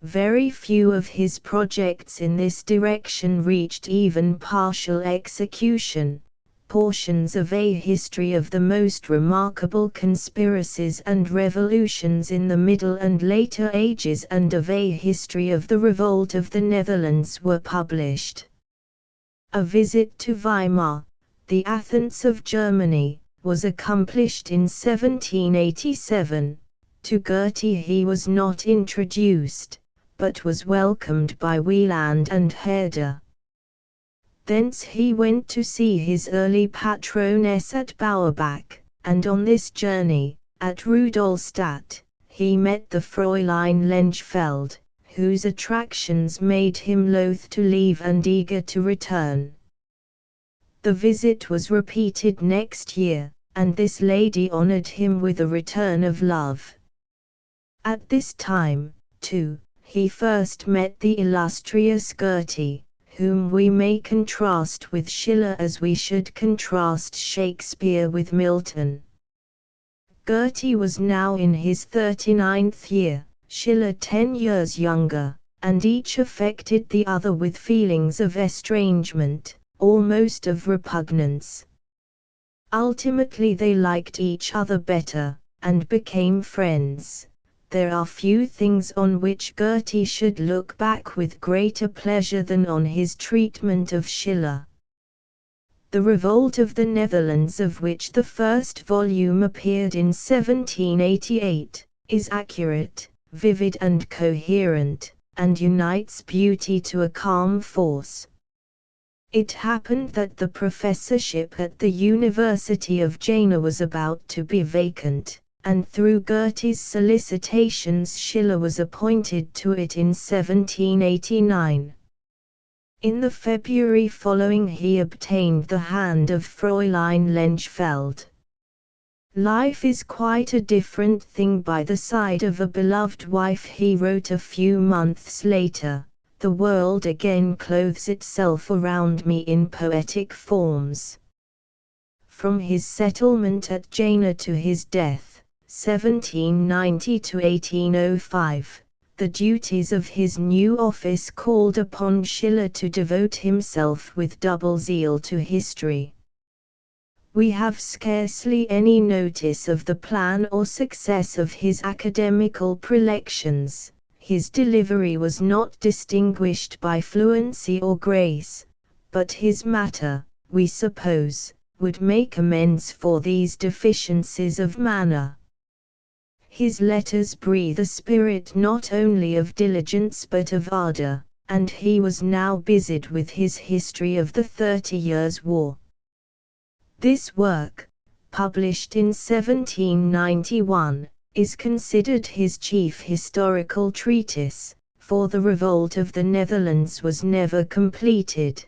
Very few of his projects in this direction reached even partial execution. Portions of A History of the Most Remarkable Conspiracies and Revolutions in the Middle and Later Ages and of A History of the Revolt of the Netherlands were published. A Visit to Weimar, the Athens of Germany, was accomplished in 1787. To Goethe he was not introduced, but was welcomed by Wieland and Herder. Thence he went to see his early patroness at Bauerbach, and on this journey, at Rudolstadt, he met the Fräulein Lenchfeld, whose attractions made him loath to leave and eager to return. The visit was repeated next year, and this lady honored him with a return of love. At this time, too, he first met the illustrious Goethe, whom we may contrast with Schiller as we should contrast Shakespeare with Milton. Goethe was now in his 39th year, Schiller 10 years younger, and each affected the other with feelings of estrangement, almost of repugnance. Ultimately they liked each other better, and became friends. There are few things on which Goethe should look back with greater pleasure than on his treatment of Schiller. The Revolt of the Netherlands, of which the first volume appeared in 1788, is accurate, vivid and coherent, and unites beauty to a calm force. It happened that the professorship at the University of Jena was about to be vacant, and through Goethe's solicitations Schiller was appointed to it in 1789. In the February following he obtained the hand of Fräulein Lenchfeld. Life is quite a different thing by the side of a beloved wife, he wrote a few months later. The world again clothes itself around me in poetic forms. From his settlement at Jena to his death, 1790 to 1805, the duties of his new office called upon Schiller to devote himself with double zeal to history. We have scarcely any notice of the plan or success of his academical prelections. His delivery was not distinguished by fluency or grace, but his matter, we suppose, would make amends for these deficiencies of manner. His letters breathe a spirit not only of diligence but of ardor, and he was now busied with his History of the 30 Years' War. This work, published in 1791, is considered his chief historical treatise, for the Revolt of the Netherlands was never completed.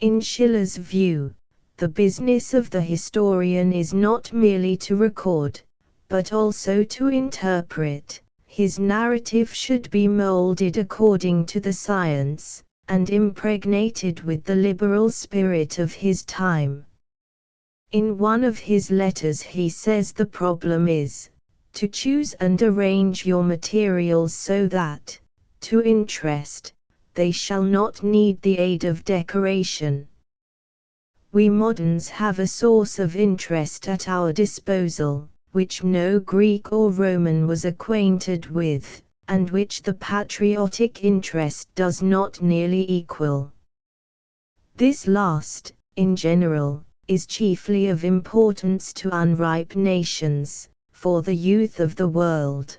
In Schiller's view, the business of the historian is not merely to record, but also to interpret. His narrative should be molded according to the science, and impregnated with the liberal spirit of his time. In one of his letters he says the problem is, to choose and arrange your materials so that, to interest, they shall not need the aid of decoration. We moderns have a source of interest at our disposal, which no Greek or Roman was acquainted with, and which the patriotic interest does not nearly equal. This last, in general, is chiefly of importance to unripe nations, for the youth of the world.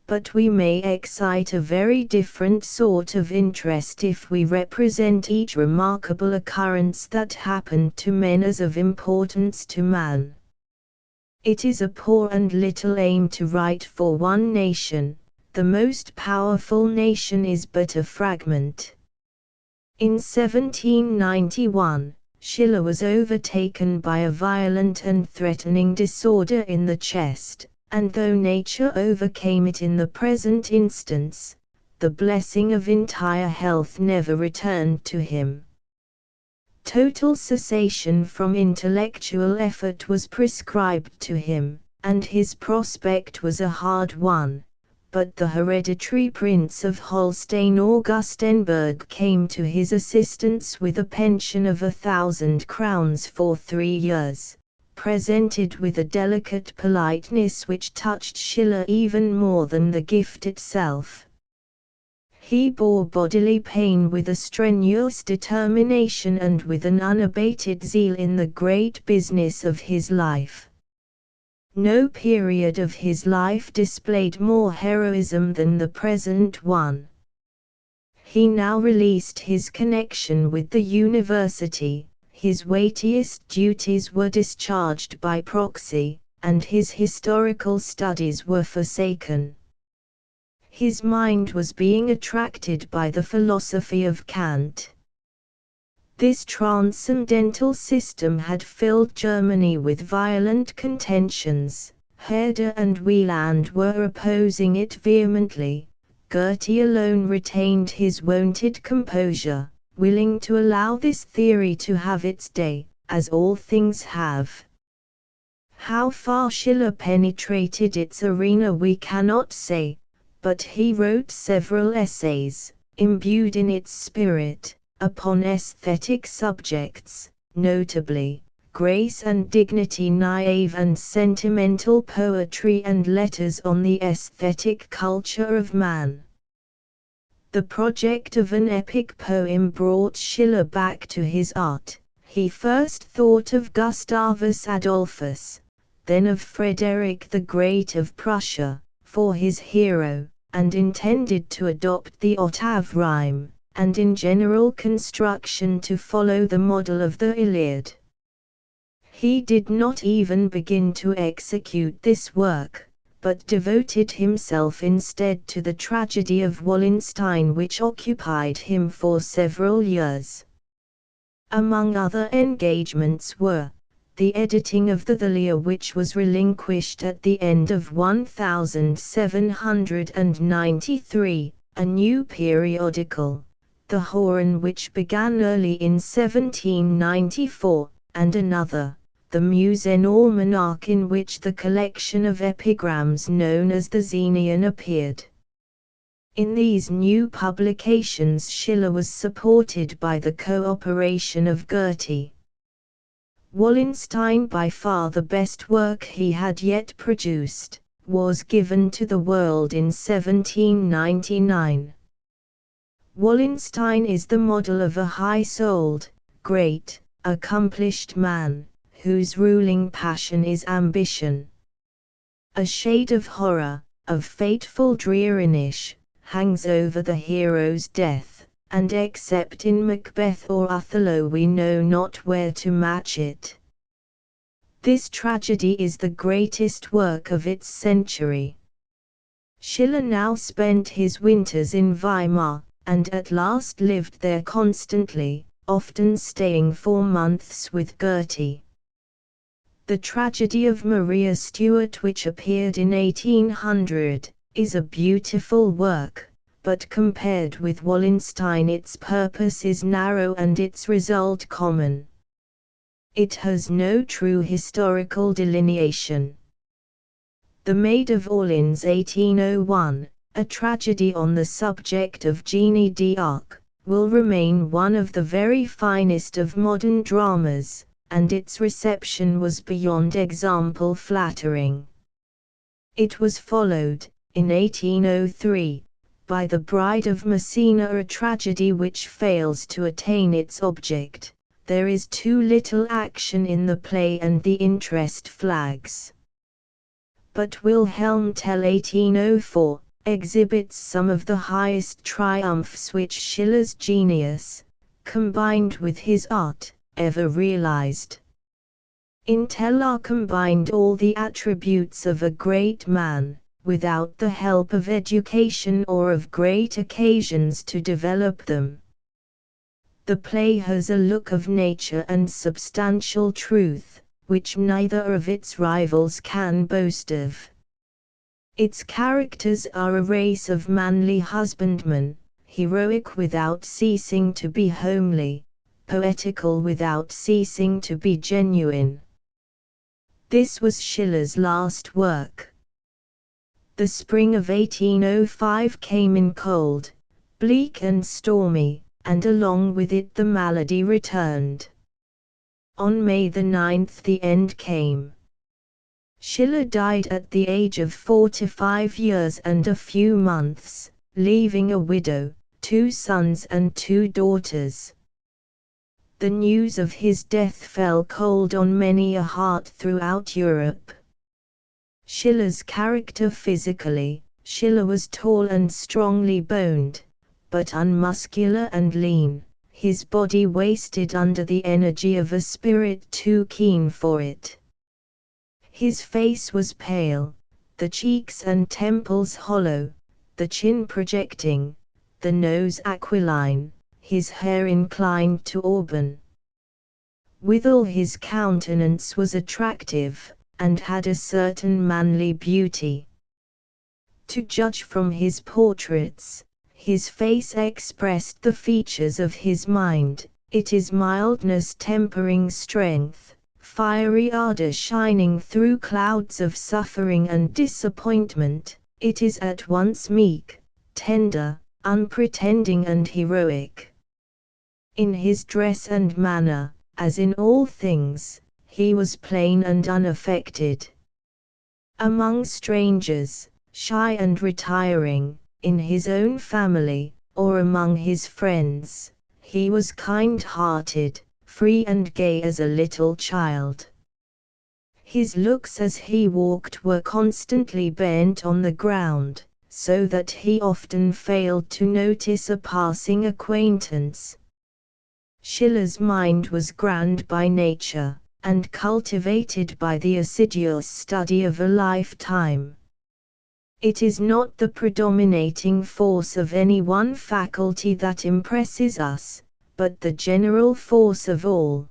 But we may excite a very different sort of interest if we represent each remarkable occurrence that happened to men as of importance to man. It is a poor and little aim to write for one nation. The most powerful nation is but a fragment. In 1791, Schiller was overtaken by a violent and threatening disorder in the chest, and though nature overcame it in the present instance, the blessing of entire health never returned to him. Total cessation from intellectual effort was prescribed to him, and his prospect was a hard one. But the hereditary Prince of Holstein-Augustenburg came to his assistance with a pension of 1,000 crowns for 3 years, presented with a delicate politeness which touched Schiller even more than the gift itself. He bore bodily pain with a strenuous determination and with an unabated zeal in the great business of his life. No period of his life displayed more heroism than the present one. He now released his connection with the university. his weightiest duties were discharged by proxy, and his historical studies were forsaken. His mind was being attracted by the philosophy of Kant. This transcendental system had filled Germany with violent contentions. Herder and Wieland were opposing it vehemently. Goethe alone retained his wonted composure, willing to allow this theory to have its day, as all things have. How far Schiller penetrated its arena we cannot say, but he wrote several essays, imbued in its spirit, upon aesthetic subjects, notably, Grace and Dignity, naive and sentimental poetry, and letters on the aesthetic culture of man. The project of an epic poem brought Schiller back to his art. He first thought of Gustavus Adolphus, then of Frederick the Great of Prussia, for his hero, and intended to adopt the octave rhyme, and in general construction to follow the model of the Iliad. He did not even begin to execute this work, but devoted himself instead to the tragedy of Wallenstein, which occupied him for several years. Among other engagements were the editing of the Thalia, which was relinquished at the end of 1793, a new periodical, the Horn, which began early in 1794, and another, the Musen Almanac, in which the collection of epigrams known as the Xenian appeared. In these new publications Schiller was supported by the cooperation of Goethe. Wallenstein, by far the best work he had yet produced, was given to the world in 1799. Wallenstein is the model of a high-souled, great, accomplished man, whose ruling passion is ambition. A shade of horror, of fateful dreariness, hangs over the hero's death, and except in Macbeth or Othello we know not where to match it. This tragedy is the greatest work of its century. Schiller now spent his winters in Weimar, and at last lived there constantly, often staying for months with Goethe. The tragedy of Maria Stuart, which appeared in 1800, is a beautiful work, but compared with Wallenstein its purpose is narrow and its result common. It has no true historical delineation. The Maid of Orleans 1801, a tragedy on the subject of Jeanne d'Arc, will remain one of the very finest of modern dramas, and its reception was beyond example flattering. It was followed, in 1803, by The Bride of Messina, a tragedy which fails to attain its object. There is too little action in the play and the interest flags. But Wilhelm Tell 1804 exhibits some of the highest triumphs which Schiller's genius, combined with his art, ever realized. In Tell are combined all the attributes of a great man, without the help of education or of great occasions to develop them. The play has a look of nature and substantial truth, which neither of its rivals can boast of. Its characters are a race of manly husbandmen, heroic without ceasing to be homely, poetical without ceasing to be genuine. This was Schiller's last work. The spring of 1805 came in cold, bleak and stormy, and along with it the malady returned. On May the 9th the end came. Schiller died at the age of 45 years and a few months, leaving a widow, 2 sons and 2 daughters. The news of his death fell cold on many a heart throughout Europe. Schiller's character physically, Schiller was tall and strongly boned, but unmuscular and lean. his body wasted under the energy of a spirit too keen for it. His face was pale, the cheeks and temples hollow, the chin projecting, the nose aquiline, his hair inclined to auburn. Withal his countenance was attractive, and had a certain manly beauty. To judge from his portraits, his face expressed the features of his mind. It is mildness tempering strength, fiery ardor shining through clouds of suffering and disappointment. It is at once meek, tender, unpretending and heroic. In his dress and manner, as in all things, he was plain and unaffected. Among strangers, shy and retiring, in his own family, or among his friends, he was kind-hearted, free and gay as a little child. His looks as he walked were constantly bent on the ground, so that he often failed to notice a passing acquaintance. Schiller's mind was grand by nature, and cultivated by the assiduous study of a lifetime. It is not the predominating force of any one faculty that impresses us, but the general force of all.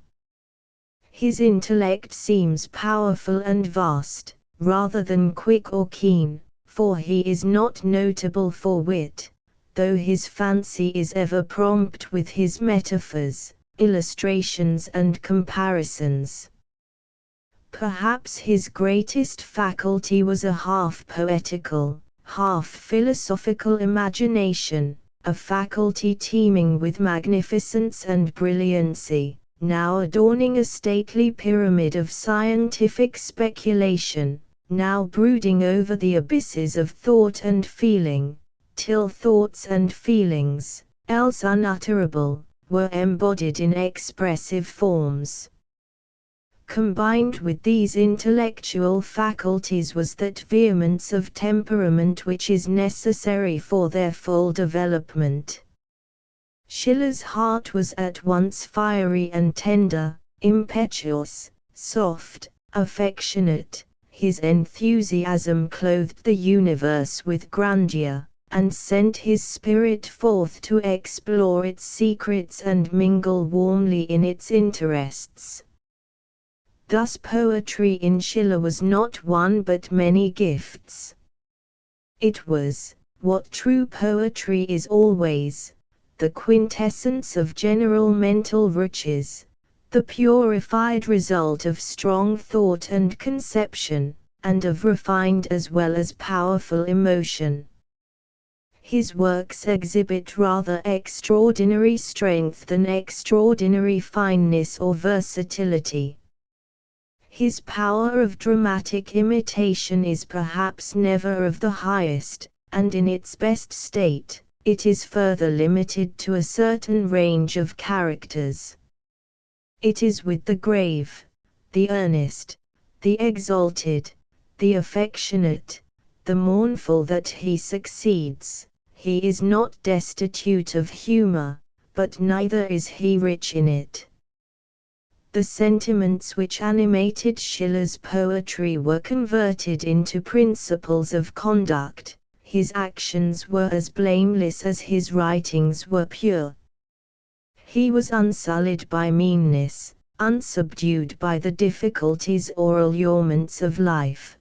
His intellect seems powerful and vast, rather than quick or keen, for he is not notable for wit, though his fancy is ever prompt with his metaphors, illustrations and comparisons. Perhaps his greatest faculty was a half poetical, half philosophical imagination, a faculty teeming with magnificence and brilliancy, now adorning a stately pyramid of scientific speculation, now brooding over the abysses of thought and feeling, till thoughts and feelings, else unutterable, were embodied in expressive forms. Combined with these intellectual faculties was that vehemence of temperament which is necessary for their full development. Schiller's heart was at once fiery and tender, impetuous, soft, affectionate. His enthusiasm clothed the universe with grandeur, and sent his spirit forth to explore its secrets and mingle warmly in its interests. Thus poetry in Schiller was not one but many gifts. It was, what true poetry is always, the quintessence of general mental riches, the purified result of strong thought and conception, and of refined as well as powerful emotion. His works exhibit rather extraordinary strength than extraordinary fineness or versatility. His power of dramatic imitation is perhaps never of the highest, and in its best state, it is further limited to a certain range of characters. It is with the grave, the earnest, the exalted, the affectionate, the mournful that he succeeds. He is not destitute of humor, but neither is he rich in it. The sentiments which animated Schiller's poetry were converted into principles of conduct. His actions were as blameless as his writings were pure. He was unsullied by meanness, unsubdued by the difficulties or allurements of life.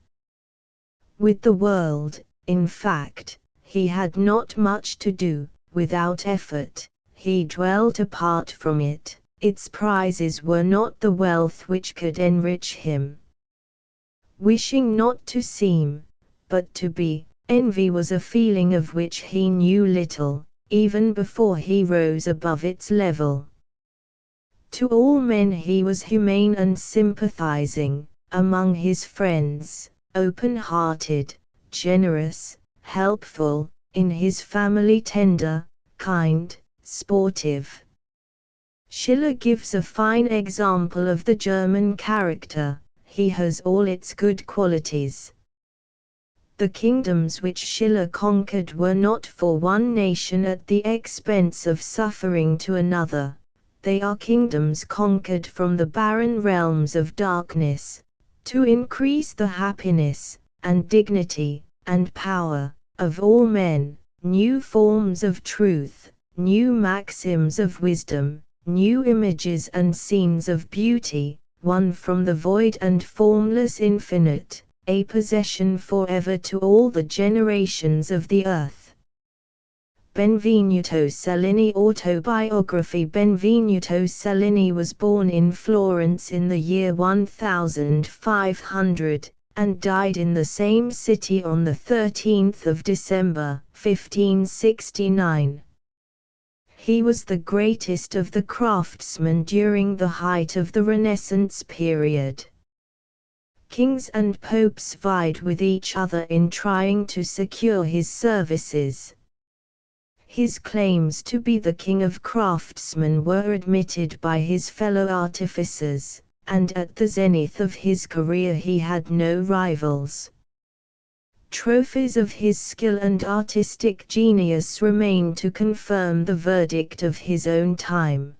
With the world, in fact, he had not much to do. Without effort, he dwelt apart from it. Its prizes were not the wealth which could enrich him. Wishing not to seem, but to be, envy was a feeling of which he knew little, even before he rose above its level. To all men he was humane and sympathizing, among his friends, open-hearted, generous, helpful, in his family tender, kind, sportive. Schiller gives a fine example of the German character. He has all its good qualities. The kingdoms which Schiller conquered were not for one nation at the expense of suffering to another, they are kingdoms conquered from the barren realms of darkness, to increase the happiness, and dignity, and power, of all men, new forms of truth, new maxims of wisdom, new images and scenes of beauty, won from the void and formless infinite, a possession forever to all the generations of the earth. Benvenuto Cellini Autobiography. Benvenuto Cellini was born in Florence in the year 1500, and died in the same city on the 13th of December, 1569. He was the greatest of the craftsmen during the height of the Renaissance period. Kings and popes vied with each other in trying to secure his services. His claims to be the king of craftsmen were admitted by his fellow artificers, and at the zenith of his career he had no rivals. Trophies of his skill and artistic genius remain to confirm the verdict of his own time.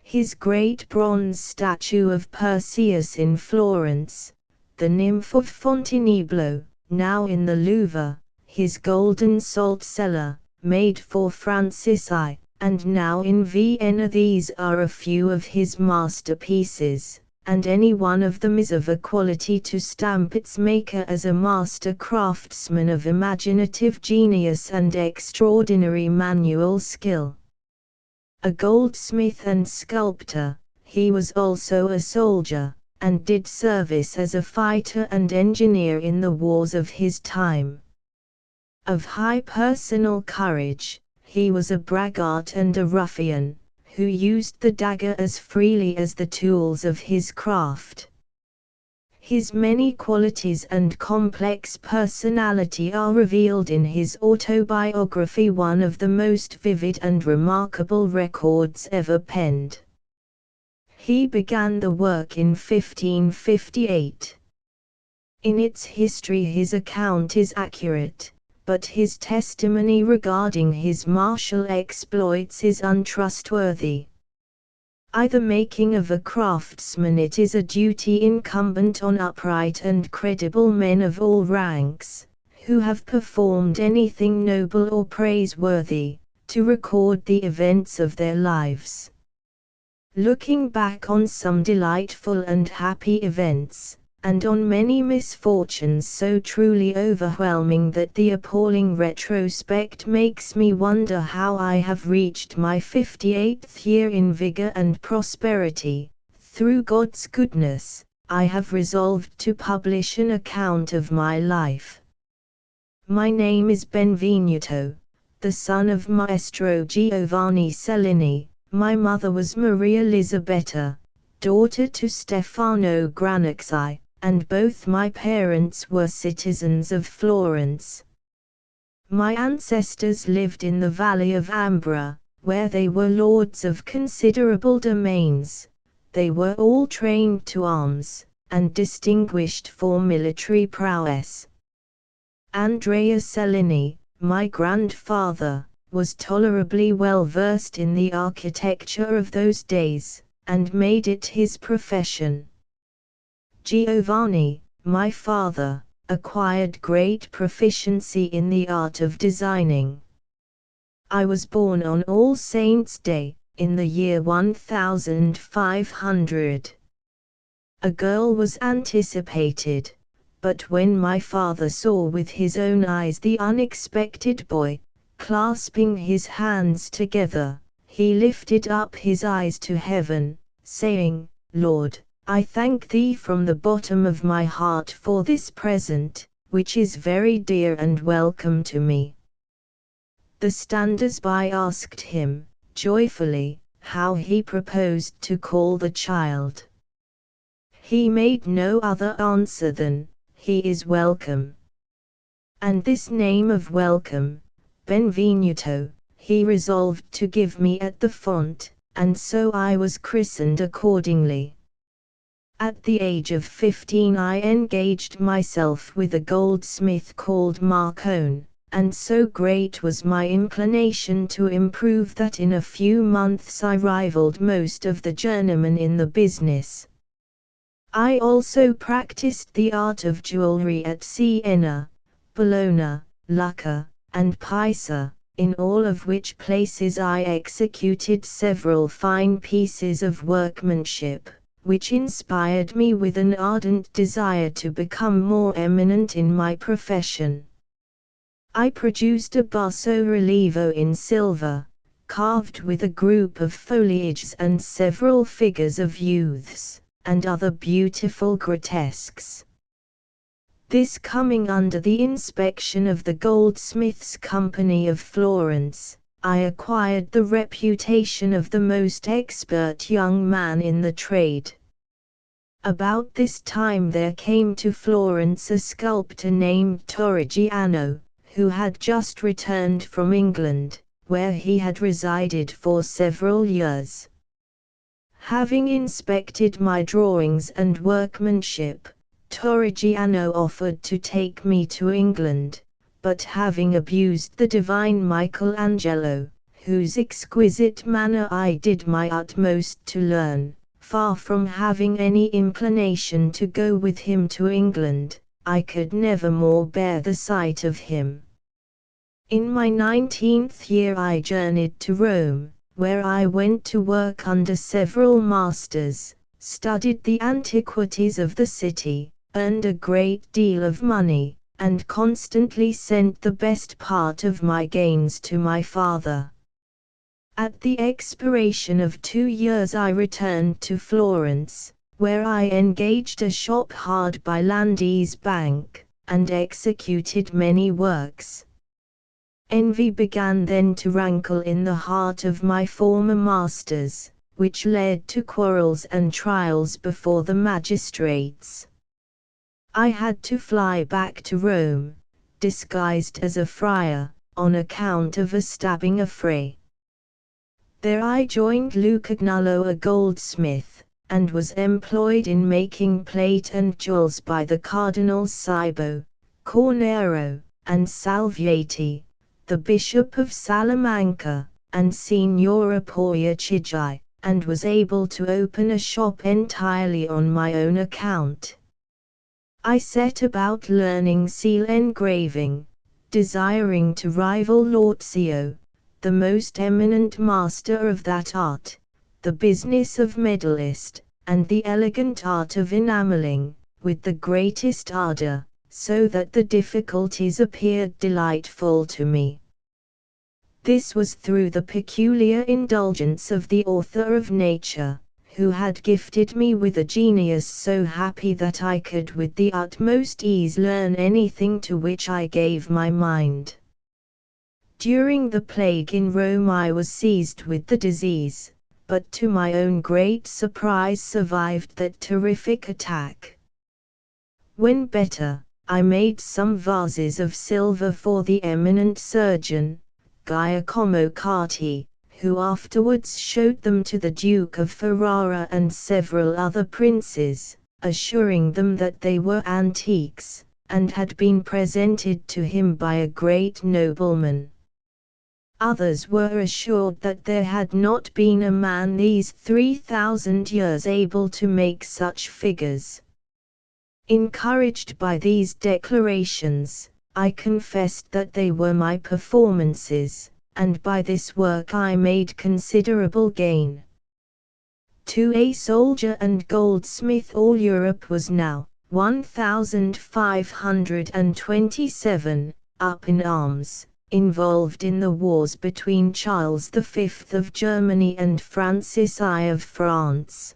His great bronze statue of Perseus in Florence, the nymph of Fontainebleau, now in the Louvre, his golden salt cellar, made for Francis I, and now in Vienna. These are a few of his masterpieces, and any one of them is of a quality to stamp its maker as a master craftsman of imaginative genius and extraordinary manual skill. A goldsmith and sculptor, he was also a soldier, and did service as a fighter and engineer in the wars of his time. Of high personal courage, he was a braggart and a ruffian, who used the dagger as freely as the tools of his craft. His many qualities and complex personality are revealed in his autobiography, one of the most vivid and remarkable records ever penned. He began the work in 1558. In its history his account is accurate, but his testimony regarding his martial exploits is untrustworthy. The making of a craftsman, it is a duty incumbent on upright and credible men of all ranks, who have performed anything noble or praiseworthy, to record the events of their lives. Looking back on some delightful and happy events, and on many misfortunes so truly overwhelming that the appalling retrospect makes me wonder how I have reached my 58th year in vigor and prosperity, through God's goodness, I have resolved to publish an account of my life. My name is Benvenuto, the son of Maestro Giovanni Cellini. My mother was Maria Elisabetta, daughter to Stefano Granacci, and both my parents were citizens of Florence. My ancestors lived in the valley of Ambra, where they were lords of considerable domains. They were all trained to arms, and distinguished for military prowess. Andrea Cellini, my grandfather, was tolerably well versed in the architecture of those days, and made it his profession. Giovanni, my father, acquired great proficiency in the art of designing. I was born on All Saints' Day, in the year 1500. A girl was anticipated, but when my father saw with his own eyes the unexpected boy, clasping his hands together, he lifted up his eyes to heaven, saying, "Lord, I thank thee from the bottom of my heart for this present, which is very dear and welcome to me." The standers-by asked him, joyfully, how he proposed to call the child. He made no other answer than, "He is welcome." And this name of welcome, Benvenuto, he resolved to give me at the font, and so I was christened accordingly. At the age of 15 I engaged myself with a goldsmith called Marcone, and so great was my inclination to improve that in a few months I rivaled most of the journeymen in the business. I also practiced the art of jewelry at Siena, Bologna, Lucca, and Pisa, in all of which places I executed several fine pieces of workmanship, which inspired me with an ardent desire to become more eminent in my profession. I produced a basso relievo in silver, carved with a group of foliages and several figures of youths, and other beautiful grotesques. This coming under the inspection of the Goldsmiths' Company of Florence, I acquired the reputation of the most expert young man in the trade. About this time there came to Florence a sculptor named Torrigiano, who had just returned from England, where he had resided for several years. Having inspected my drawings and workmanship, Torrigiano offered to take me to England, but having abused the divine Michelangelo, whose exquisite manner I did my utmost to learn, far from having any inclination to go with him to England, I could never more bear the sight of him. In my 19th year I journeyed to Rome, where I went to work under several masters, studied the antiquities of the city, earned a great deal of money, and constantly sent the best part of my gains to my father. At the expiration of 2 years I returned to Florence, where I engaged a shop hard by Landi's bank, and executed many works. Envy began then to rankle in the heart of my former masters, which led to quarrels and trials before the magistrates. I had to fly back to Rome, disguised as a friar, on account of a stabbing affray. There I joined Lucagnolo, a goldsmith, and was employed in making plate and jewels by the Cardinals Cibo, Cornero, and Salviati, the Bishop of Salamanca, and Signora Chigi, and was able to open a shop entirely on my own account. I set about learning seal engraving, desiring to rival Lorzio, the most eminent master of that art, the business of medallist, and the elegant art of enamelling, with the greatest ardor, so that the difficulties appeared delightful to me. This was through the peculiar indulgence of the author of nature, who had gifted me with a genius so happy that I could with the utmost ease learn anything to which I gave my mind. During the plague in Rome I was seized with the disease, but to my own great surprise survived that terrific attack. When better, I made some vases of silver for the eminent surgeon, Giacomo Carti, who afterwards showed them to the Duke of Ferrara and several other princes, assuring them that they were antiques, and had been presented to him by a great nobleman. Others were assured that there had not been a man these 3,000 years able to make such figures. Encouraged by these declarations, I confessed that they were my performances, and by this work I made considerable gain. To a soldier and goldsmith all Europe was now 1,527, up in arms, involved in the wars between Charles V of Germany and Francis I of France.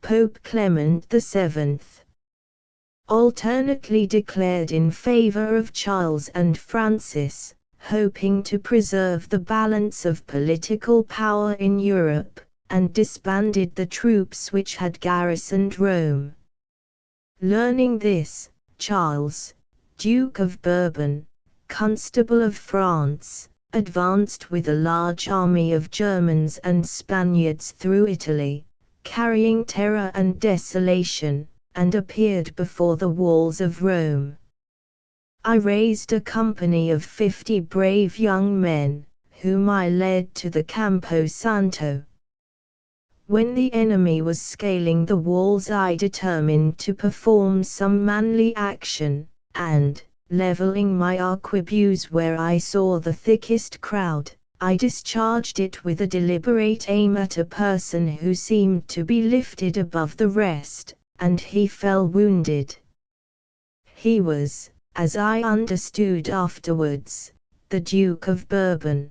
Pope Clement VII alternately declared in favor of Charles and Francis, hoping to preserve the balance of political power in Europe, and disbanded the troops which had garrisoned Rome. Learning this, Charles, Duke of Bourbon, Constable of France, advanced with a large army of Germans and Spaniards through Italy, carrying terror and desolation, and appeared before the walls of Rome. I raised a company of 50 brave young men, whom I led to the Campo Santo. When the enemy was scaling the walls, I determined to perform some manly action, and, leveling my arquebuse where I saw the thickest crowd, I discharged it with a deliberate aim at a person who seemed to be lifted above the rest, and he fell wounded. He was, as I understood afterwards, the Duke of Bourbon.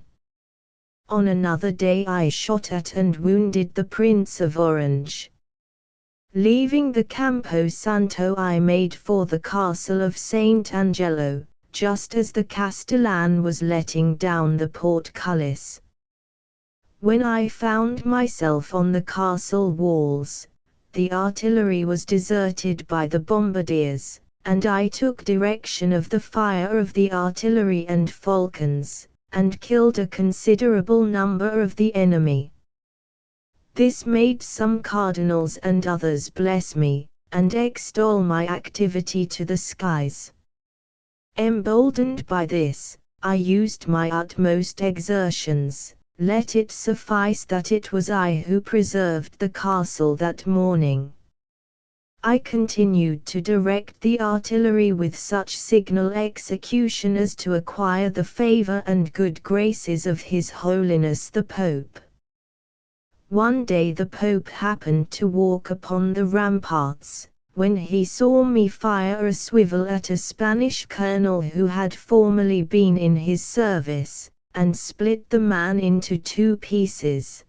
On another day I shot at and wounded the Prince of Orange. Leaving the Campo Santo, I made for the castle of Saint Angelo, just as the Castellan was letting down the portcullis. When I found myself on the castle walls, the artillery was deserted by the bombardiers, and I took direction of the fire of the artillery and falcons, and killed a considerable number of the enemy. This made some cardinals and others bless me, and extol my activity to the skies. Emboldened by this, I used my utmost exertions. Let it suffice that it was I who preserved the castle that morning. I continued to direct the artillery with such signal execution as to acquire the favor and good graces of His Holiness the Pope. One day the Pope happened to walk upon the ramparts, when he saw me fire a swivel at a Spanish colonel who had formerly been in his service, and split the man into 2 pieces.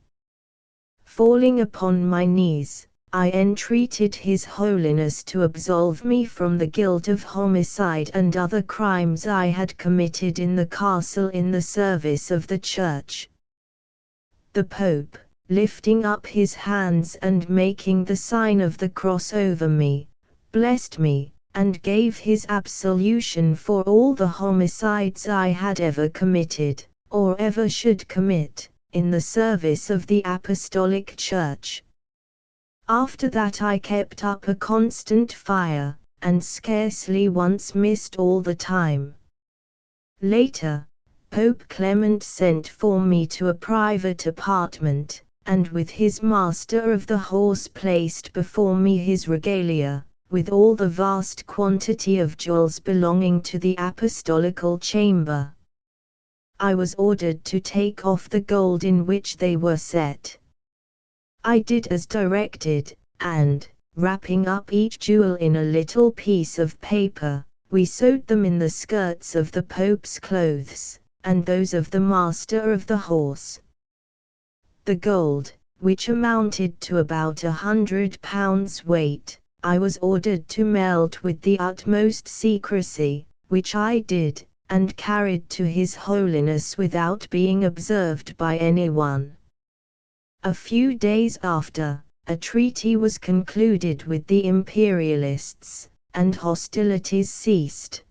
Falling upon my knees, I entreated His Holiness to absolve me from the guilt of homicide and other crimes I had committed in the castle in the service of the Church. The Pope, lifting up his hands and making the sign of the cross over me, blessed me, and gave his absolution for all the homicides I had ever committed, or ever should commit, in the service of the Apostolic Church. After that I kept up a constant fire, and scarcely once missed all the time. Later, Pope Clement sent for me to a private apartment, and with his master of the horse placed before me his regalia, with all the vast quantity of jewels belonging to the apostolical chamber. I was ordered to take off the gold in which they were set. I did as directed, and, wrapping up each jewel in a little piece of paper, we sewed them in the skirts of the Pope's clothes, and those of the master of the horse. The gold, which amounted to about 100 pounds weight, I was ordered to melt with the utmost secrecy, which I did, and carried to His Holiness without being observed by anyone. A few days after, a treaty was concluded with the Imperialists, and hostilities ceased.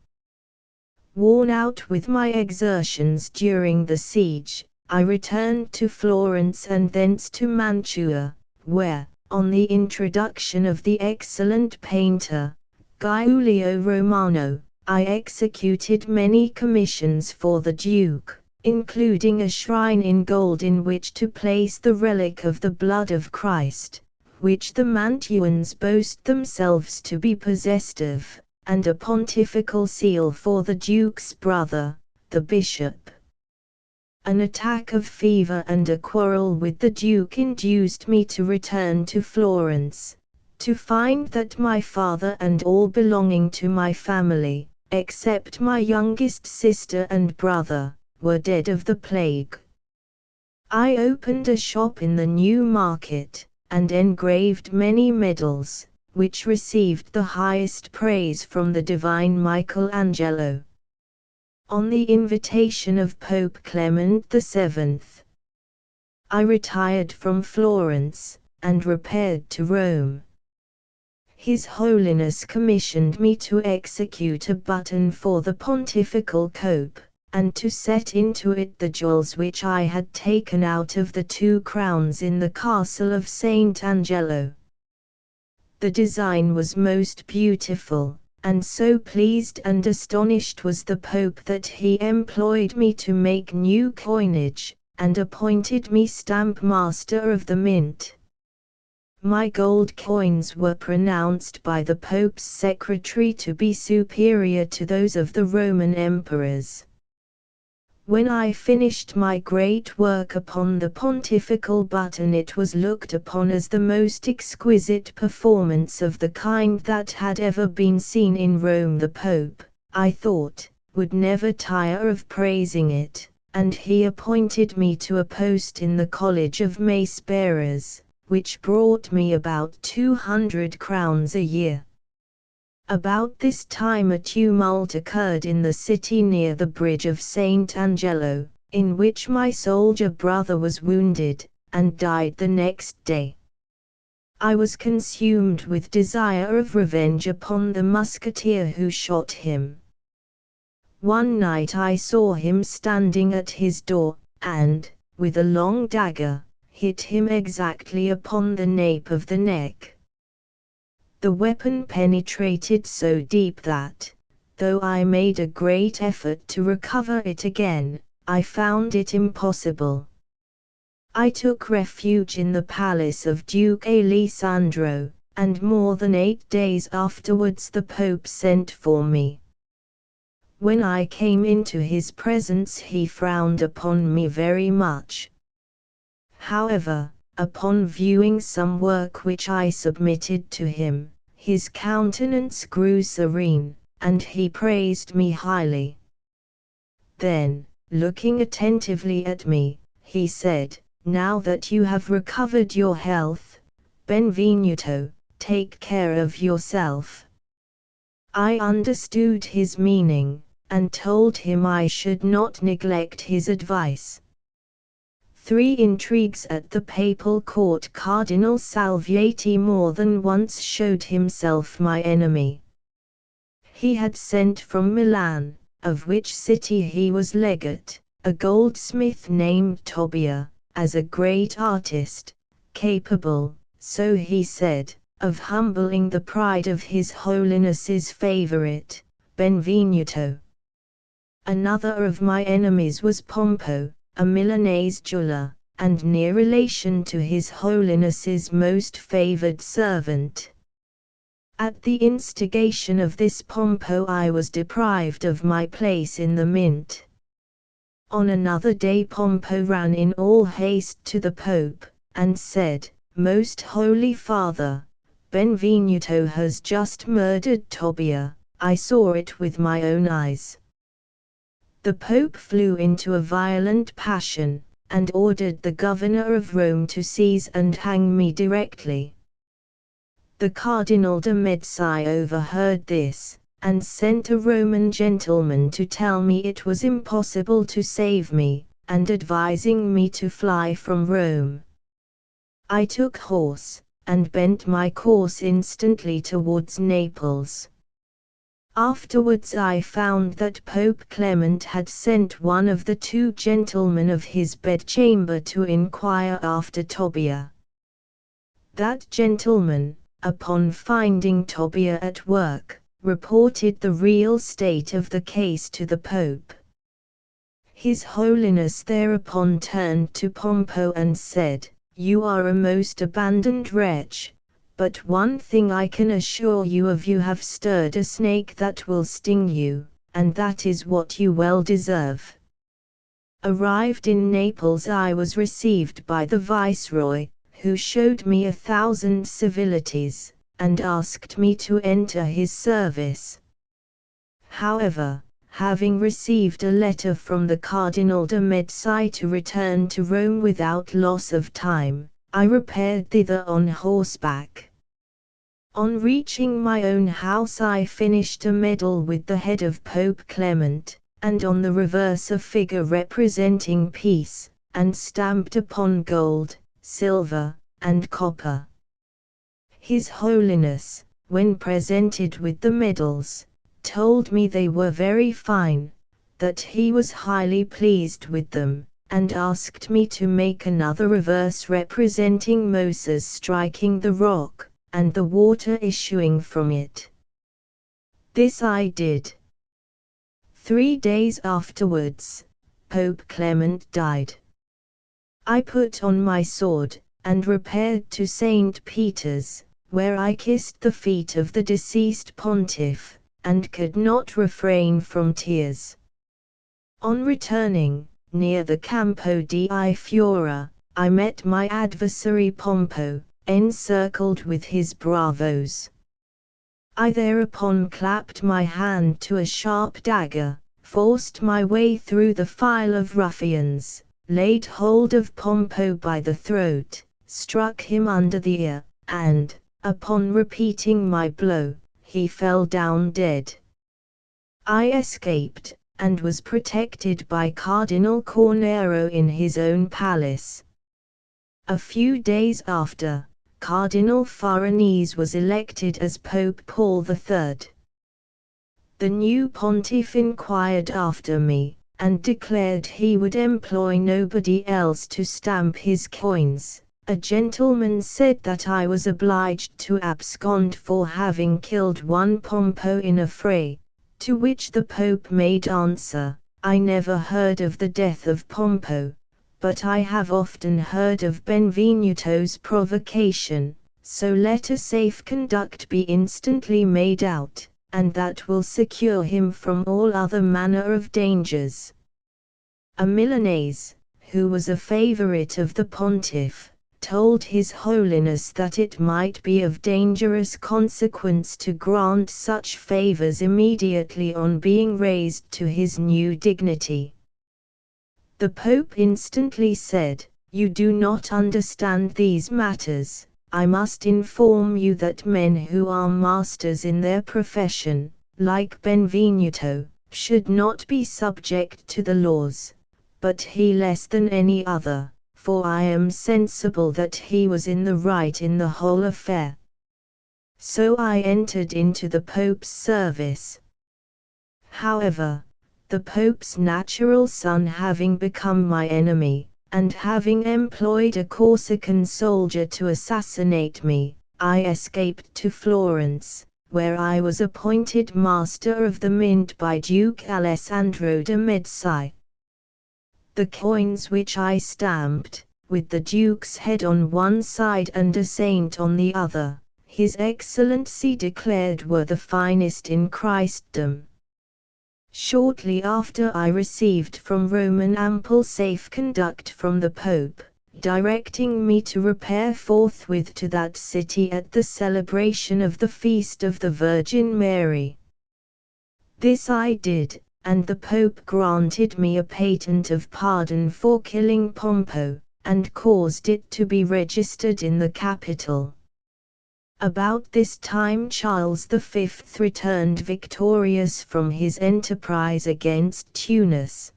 Worn out with my exertions during the siege, I returned to Florence and thence to Mantua, where, on the introduction of the excellent painter, Giulio Romano, I executed many commissions for the Duke, including a shrine in gold in which to place the relic of the blood of Christ, which the Mantuans boast themselves to be possessed of, and a pontifical seal for the Duke's brother, the bishop. An attack of fever and a quarrel with the Duke induced me to return to Florence, to find that my father and all belonging to my family, except my youngest sister and brother, were dead of the plague. I opened a shop in the New Market, and engraved many medals, which received the highest praise from the divine Michelangelo. On the invitation of Pope Clement VII, I retired from Florence, and repaired to Rome. His Holiness commissioned me to execute a button for the pontifical cope, and to set into it the jewels which I had taken out of the 2 crowns in the castle of Saint Angelo. The design was most beautiful, and so pleased and astonished was the Pope that he employed me to make new coinage, and appointed me stamp master of the mint. My gold coins were pronounced by the Pope's secretary to be superior to those of the Roman emperors. When I finished my great work upon the pontifical button, it was looked upon as the most exquisite performance of the kind that had ever been seen in Rome. The Pope, I thought, would never tire of praising it, and he appointed me to a post in the College of Mace Bearers, which brought me about 200 crowns a year. About this time a tumult occurred in the city near the bridge of St. Angelo, in which my soldier brother was wounded, and died the next day. I was consumed with desire of revenge upon the musketeer who shot him. One night I saw him standing at his door, and, with a long dagger, hit him exactly upon the nape of the neck. The weapon penetrated so deep that, though I made a great effort to recover it again, I found it impossible. I took refuge in the palace of Duke Alessandro, and more than 8 days afterwards the Pope sent for me. When I came into his presence he frowned upon me very much. However, upon viewing some work which I submitted to him, his countenance grew serene, and he praised me highly. Then, looking attentively at me, he said, "Now that you have recovered your health, Benvenuto, take care of yourself." I understood his meaning, and told him I should not neglect his advice. 3 intrigues at the papal court. Cardinal Salviati more than once showed himself my enemy. He had sent from Milan, of which city he was legate, a goldsmith named Tobbia, as a great artist, capable, so he said, of humbling the pride of His Holiness's favorite, Benvenuto. Another of my enemies was Pompo, a Milanese jeweler, and near relation to His Holiness's most favored servant. At the instigation of this Pompo I was deprived of my place in the mint. On another day Pompo ran in all haste to the Pope, and said, "Most Holy Father, Benvenuto has just murdered Tobbia, I saw it with my own eyes." The Pope flew into a violent passion, and ordered the governor of Rome to seize and hang me directly. The Cardinal de' Medici overheard this, and sent a Roman gentleman to tell me it was impossible to save me, and advising me to fly from Rome. I took horse, and bent my course instantly towards Naples. Afterwards I found that Pope Clement had sent one of the 2 gentlemen of his bedchamber to inquire after Tobbia. That gentleman, upon finding Tobbia at work, reported the real state of the case to the Pope. His Holiness thereupon turned to Pompo and said, "You are a most abandoned wretch, but one thing I can assure you of: you have stirred a snake that will sting you, and that is what you well deserve." Arrived in Naples I was received by the Viceroy, who showed me 1,000 civilities, and asked me to enter his service. However, having received a letter from the Cardinal de' Medici to return to Rome without loss of time, I repaired thither on horseback. On reaching my own house I finished a medal with the head of Pope Clement, and on the reverse a figure representing peace, and stamped upon gold, silver, and copper. His Holiness, when presented with the medals, told me they were very fine, that he was highly pleased with them, and asked me to make another reverse representing Moses striking the rock, and the water issuing from it. This I did. 3 days afterwards, Pope Clement died. I put on my sword, and repaired to St. Peter's, where I kissed the feet of the deceased pontiff, and could not refrain from tears. On returning, near the Campo di Fiora, I met my adversary Pompo, encircled with his bravos. I thereupon clapped my hand to a sharp dagger, forced my way through the file of ruffians, laid hold of Pompo by the throat, struck him under the ear, and, upon repeating my blow, he fell down dead. I escaped, and was protected by Cardinal Cornaro in his own palace. A few days after, Cardinal Farnese was elected as Pope Paul III. The new pontiff inquired after me, and declared he would employ nobody else to stamp his coins. A gentleman said that I was obliged to abscond for having killed one Pompo in a fray, to which the Pope made answer, I never heard of the death of Pompo, but I have often heard of Benvenuto's provocation, so let a safe conduct be instantly made out, and that will secure him from all other manner of dangers. A Milanese, who was a favorite of the pontiff, told His Holiness that it might be of dangerous consequence to grant such favors immediately on being raised to his new dignity. The Pope instantly said, "You do not understand these matters. I must inform you that men who are masters in their profession, like Benvenuto, should not be subject to the laws, but he less than any other, for I am sensible that he was in the right in the whole affair." So I entered into the Pope's service. However, the Pope's natural son having become my enemy, and having employed a Corsican soldier to assassinate me, I escaped to Florence, where I was appointed Master of the Mint by Duke Alessandro de' Medici. The coins which I stamped, with the Duke's head on one side and a saint on the other, His Excellency declared were the finest in Christendom. Shortly after I received from Rome an ample safe conduct from the Pope, directing me to repair forthwith to that city at the celebration of the feast of the Virgin Mary. This I did, and the Pope granted me a patent of pardon for killing Pompo, and caused it to be registered in the capital. About this time Charles V returned victorious from his enterprise against Tunis.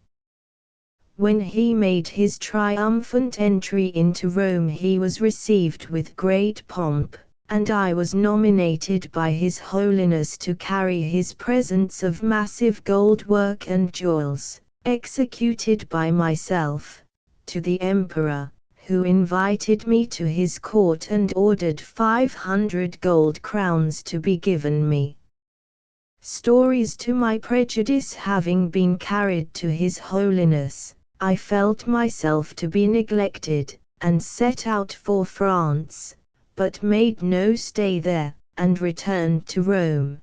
When he made his triumphant entry into Rome he was received with great pomp, and I was nominated by His Holiness to carry his presents of massive gold work and jewels, executed by myself, to the Emperor, who invited me to his court and ordered 500 gold crowns to be given me. Stories to my prejudice having been carried to His Holiness, I felt myself to be neglected, and set out for France, but made no stay there, and returned to Rome.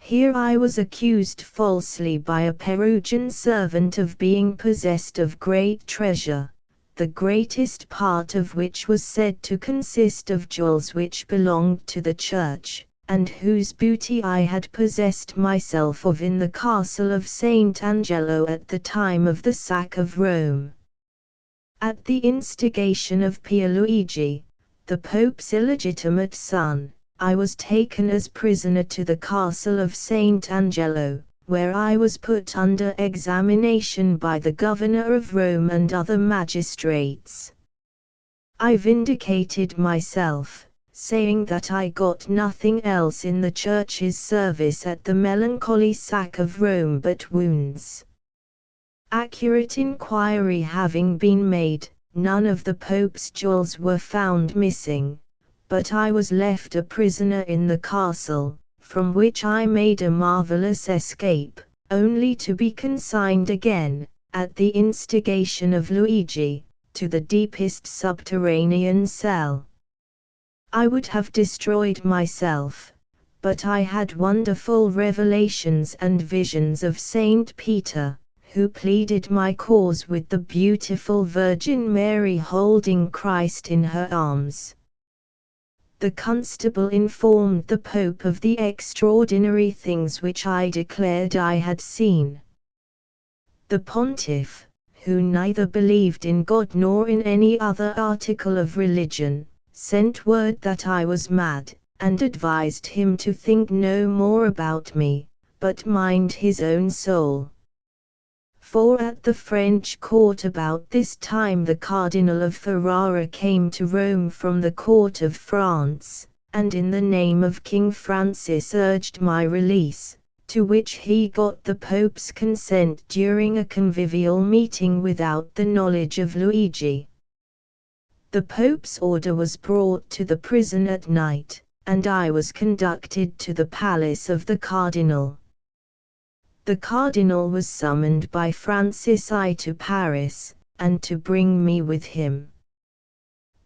Here I was accused falsely by a Perugian servant of being possessed of great treasure, the greatest part of which was said to consist of jewels which belonged to the Church, and whose booty I had possessed myself of in the castle of St. Angelo at the time of the sack of Rome. At the instigation of Pierluigi, the Pope's illegitimate son, I was taken as prisoner to the castle of St. Angelo, where I was put under examination by the governor of Rome and other magistrates. I vindicated myself, saying that I got nothing else in the Church's service at the melancholy sack of Rome but wounds. Accurate inquiry having been made, none of the Pope's jewels were found missing, but I was left a prisoner in the castle, from which I made a marvelous escape, only to be consigned again, at the instigation of Luigi, to the deepest subterranean cell. I would have destroyed myself, but I had wonderful revelations and visions of Saint Peter, who pleaded my cause with the beautiful Virgin Mary holding Christ in her arms. The constable informed the Pope of the extraordinary things which I declared I had seen. The pontiff, who neither believed in God nor in any other article of religion, sent word that I was mad, and advised him to think no more about me, but mind his own soul. For at the French court about this time the Cardinal of Ferrara came to Rome from the court of France, and in the name of King Francis urged my release, to which he got the Pope's consent during a convivial meeting without the knowledge of Luigi. The Pope's order was brought to the prison at night, and I was conducted to the palace of the Cardinal. The Cardinal was summoned by Francis I to Paris, and to bring me with him.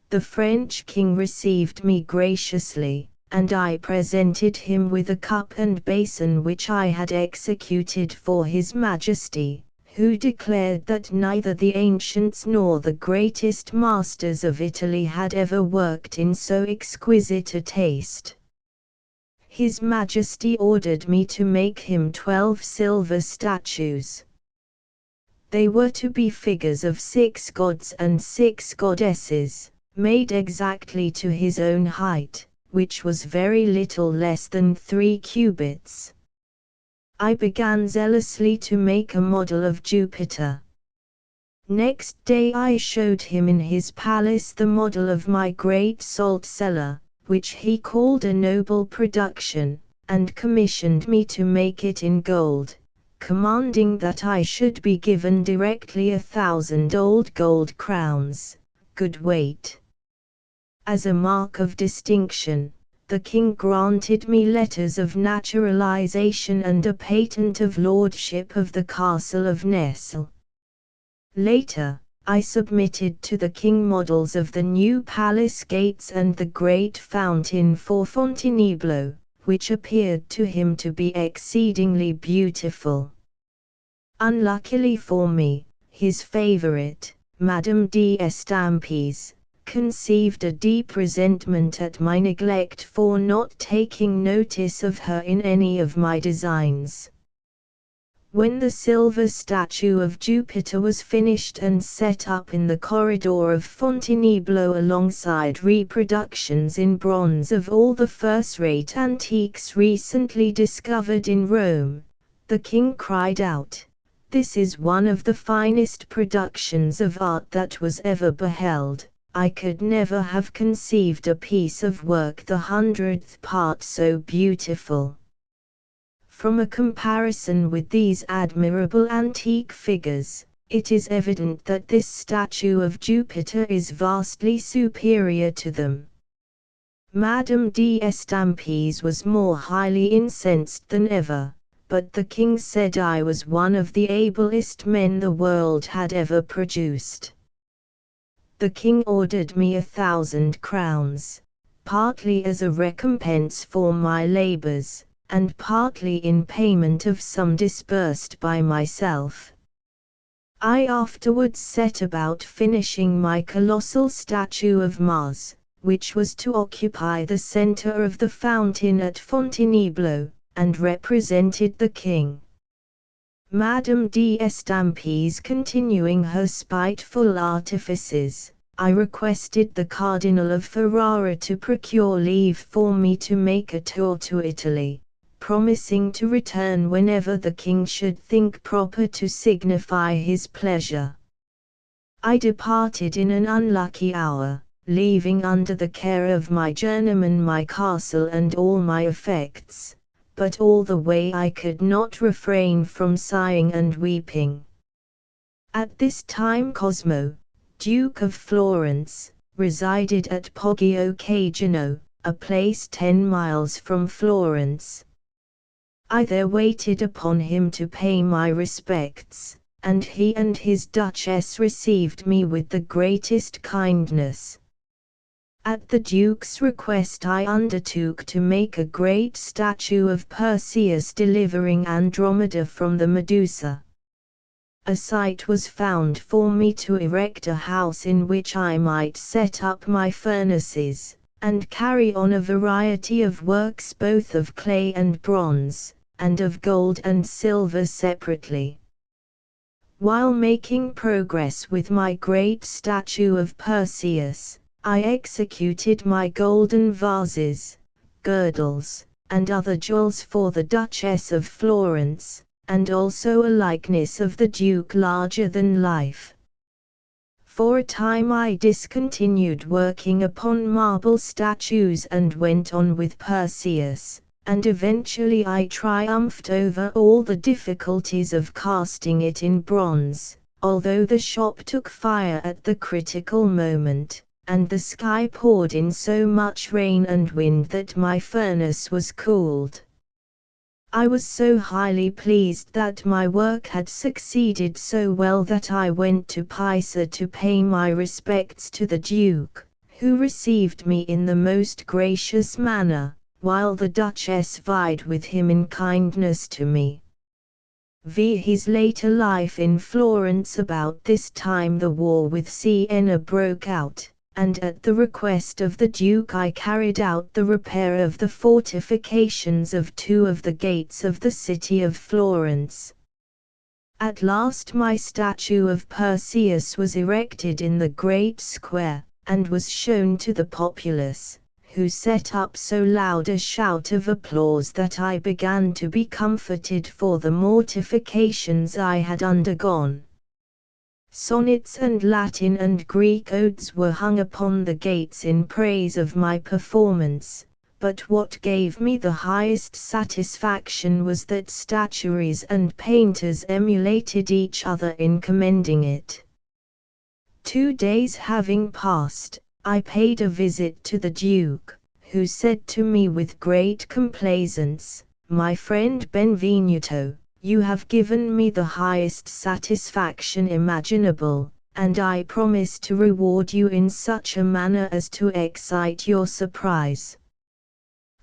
The French king received me graciously, and I presented him with a cup and basin which I had executed for His Majesty, who declared that neither the ancients nor the greatest masters of Italy had ever worked in so exquisite a taste. His Majesty ordered me to make him 12 silver statues. They were to be figures of 6 gods and 6 goddesses, made exactly to his own height, which was very little less than 3 cubits. I began zealously to make a model of Jupiter. Next day I showed him in his palace the model of my great salt cellar, which he called a noble production, and commissioned me to make it in gold, commanding that I should be given directly 1,000 old gold crowns, good weight. As a mark of distinction, the king granted me letters of naturalization and a patent of lordship of the castle of Nesle. Later, I submitted to the king models of the new palace gates and the great fountain for Fontainebleau, which appeared to him to be exceedingly beautiful. Unluckily for me, his favorite, Madame d'Estampes, conceived a deep resentment at my neglect for not taking notice of her in any of my designs. When the silver statue of Jupiter was finished and set up in the corridor of Fontainebleau alongside reproductions in bronze of all the first-rate antiques recently discovered in Rome, the king cried out, "This is one of the finest productions of art that was ever beheld. I could never have conceived a piece of work the 100th part so beautiful." From a comparison with these admirable antique figures, it is evident that this statue of Jupiter is vastly superior to them. Madame d'Estampes was more highly incensed than ever, but the king said I was one of the ablest men the world had ever produced. The king ordered me 1,000 crowns, partly as a recompense for my labors, and partly in payment of some disbursed by myself. I afterwards set about finishing my colossal statue of Mars, which was to occupy the center of the fountain at Fontainebleau, and represented the king. Madame d'Estampes continuing her spiteful artifices, I requested the Cardinal of Ferrara to procure leave for me to make a tour to Italy, promising to return whenever the king should think proper to signify his pleasure. I departed in an unlucky hour, leaving under the care of my journeyman my castle and all my effects, but all the way I could not refrain from sighing and weeping. At this time Cosmo, Duke of Florence, resided at Poggio Cagino, a place 10 miles from Florence, I there waited upon him to pay my respects, and he and his Duchess received me with the greatest kindness. At the Duke's request I undertook to make a great statue of Perseus delivering Andromeda from the Medusa. A site was found for me to erect a house in which I might set up my furnaces, and carry on a variety of works both of clay and bronze, and of gold and silver separately. While making progress with my great statue of Perseus, I executed my golden vases, girdles, and other jewels for the Duchess of Florence, and also a likeness of the Duke larger than life. For a time I discontinued working upon marble statues and went on with Perseus, and eventually I triumphed over all the difficulties of casting it in bronze, although the shop took fire at the critical moment, and the sky poured in so much rain and wind that my furnace was cooled. I was so highly pleased that my work had succeeded so well that I went to Pisa to pay my respects to the Duke, who received me in the most gracious manner, while the Duchess vied with him in kindness to me. His later life in Florence. About this time the war with Siena broke out, and at the request of the Duke I carried out the repair of the fortifications of two of the gates of the city of Florence. At last my statue of Perseus was erected in the great square, and was shown to the populace, who set up so loud a shout of applause that I began to be comforted for the mortifications I had undergone. Sonnets and Latin and Greek odes were hung upon the gates in praise of my performance, but what gave me the highest satisfaction was that statuaries and painters emulated each other in commending it. 2 days having passed, I paid a visit to the Duke, who said to me with great complaisance, "My friend Benvenuto, you have given me the highest satisfaction imaginable, and I promise to reward you in such a manner as to excite your surprise."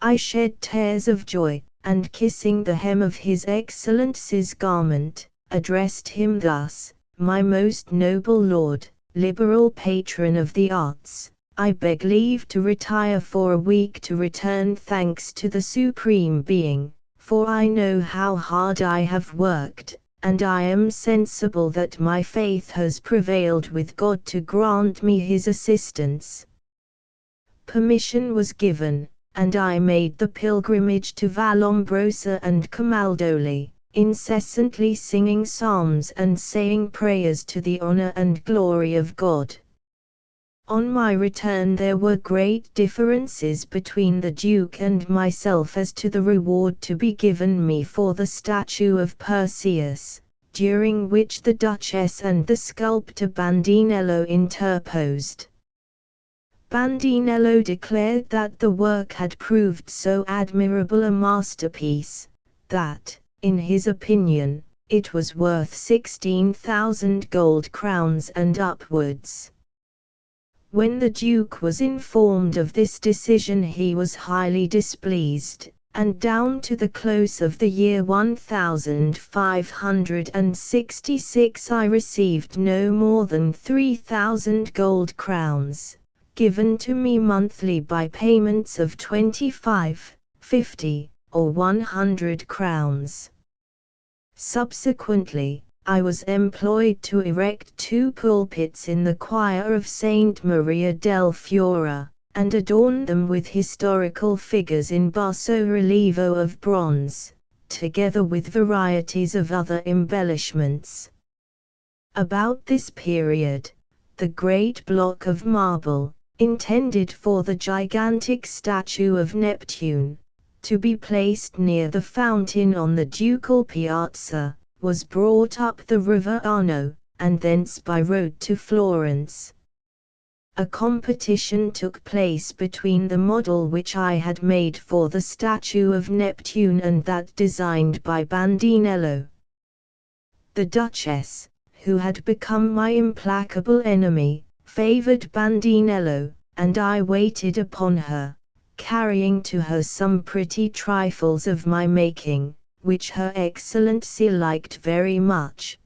I shed tears of joy, and kissing the hem of His Excellency's garment, addressed him thus: "My most noble lord, liberal patron of the arts, I beg leave to retire for a week to return thanks to the Supreme Being, for I know how hard I have worked, and I am sensible that my faith has prevailed with God to grant me His assistance." Permission was given, and I made the pilgrimage to Vallombrosa and Camaldoli, incessantly singing psalms and saying prayers to the honor and glory of God. On my return there were great differences between the Duke and myself as to the reward to be given me for the statue of Perseus, during which the Duchess and the sculptor Bandinello interposed. Bandinello declared that the work had proved so admirable a masterpiece, that, in his opinion, it was worth 16,000 gold crowns and upwards. When the Duke was informed of this decision he was highly displeased, and down to the close of the year 1566 I received no more than 3,000 gold crowns, given to me monthly by payments of 25, 50, or 100 crowns. Subsequently, I was employed to erect 2 pulpits in the choir of Saint Maria del Fiora, and adorn them with historical figures in basso-relievo of bronze, together with varieties of other embellishments. About this period, the great block of marble, intended for the gigantic statue of Neptune, to be placed near the fountain on the ducal piazza, was brought up the river Arno, and thence by road to Florence. a competition took place between the model which I had made for the statue of Neptune and that designed by Bandinello. The Duchess, who had become my implacable enemy, favored Bandinello, and I waited upon her, carrying to her some pretty trifles of my making, which Her Excellency liked very much.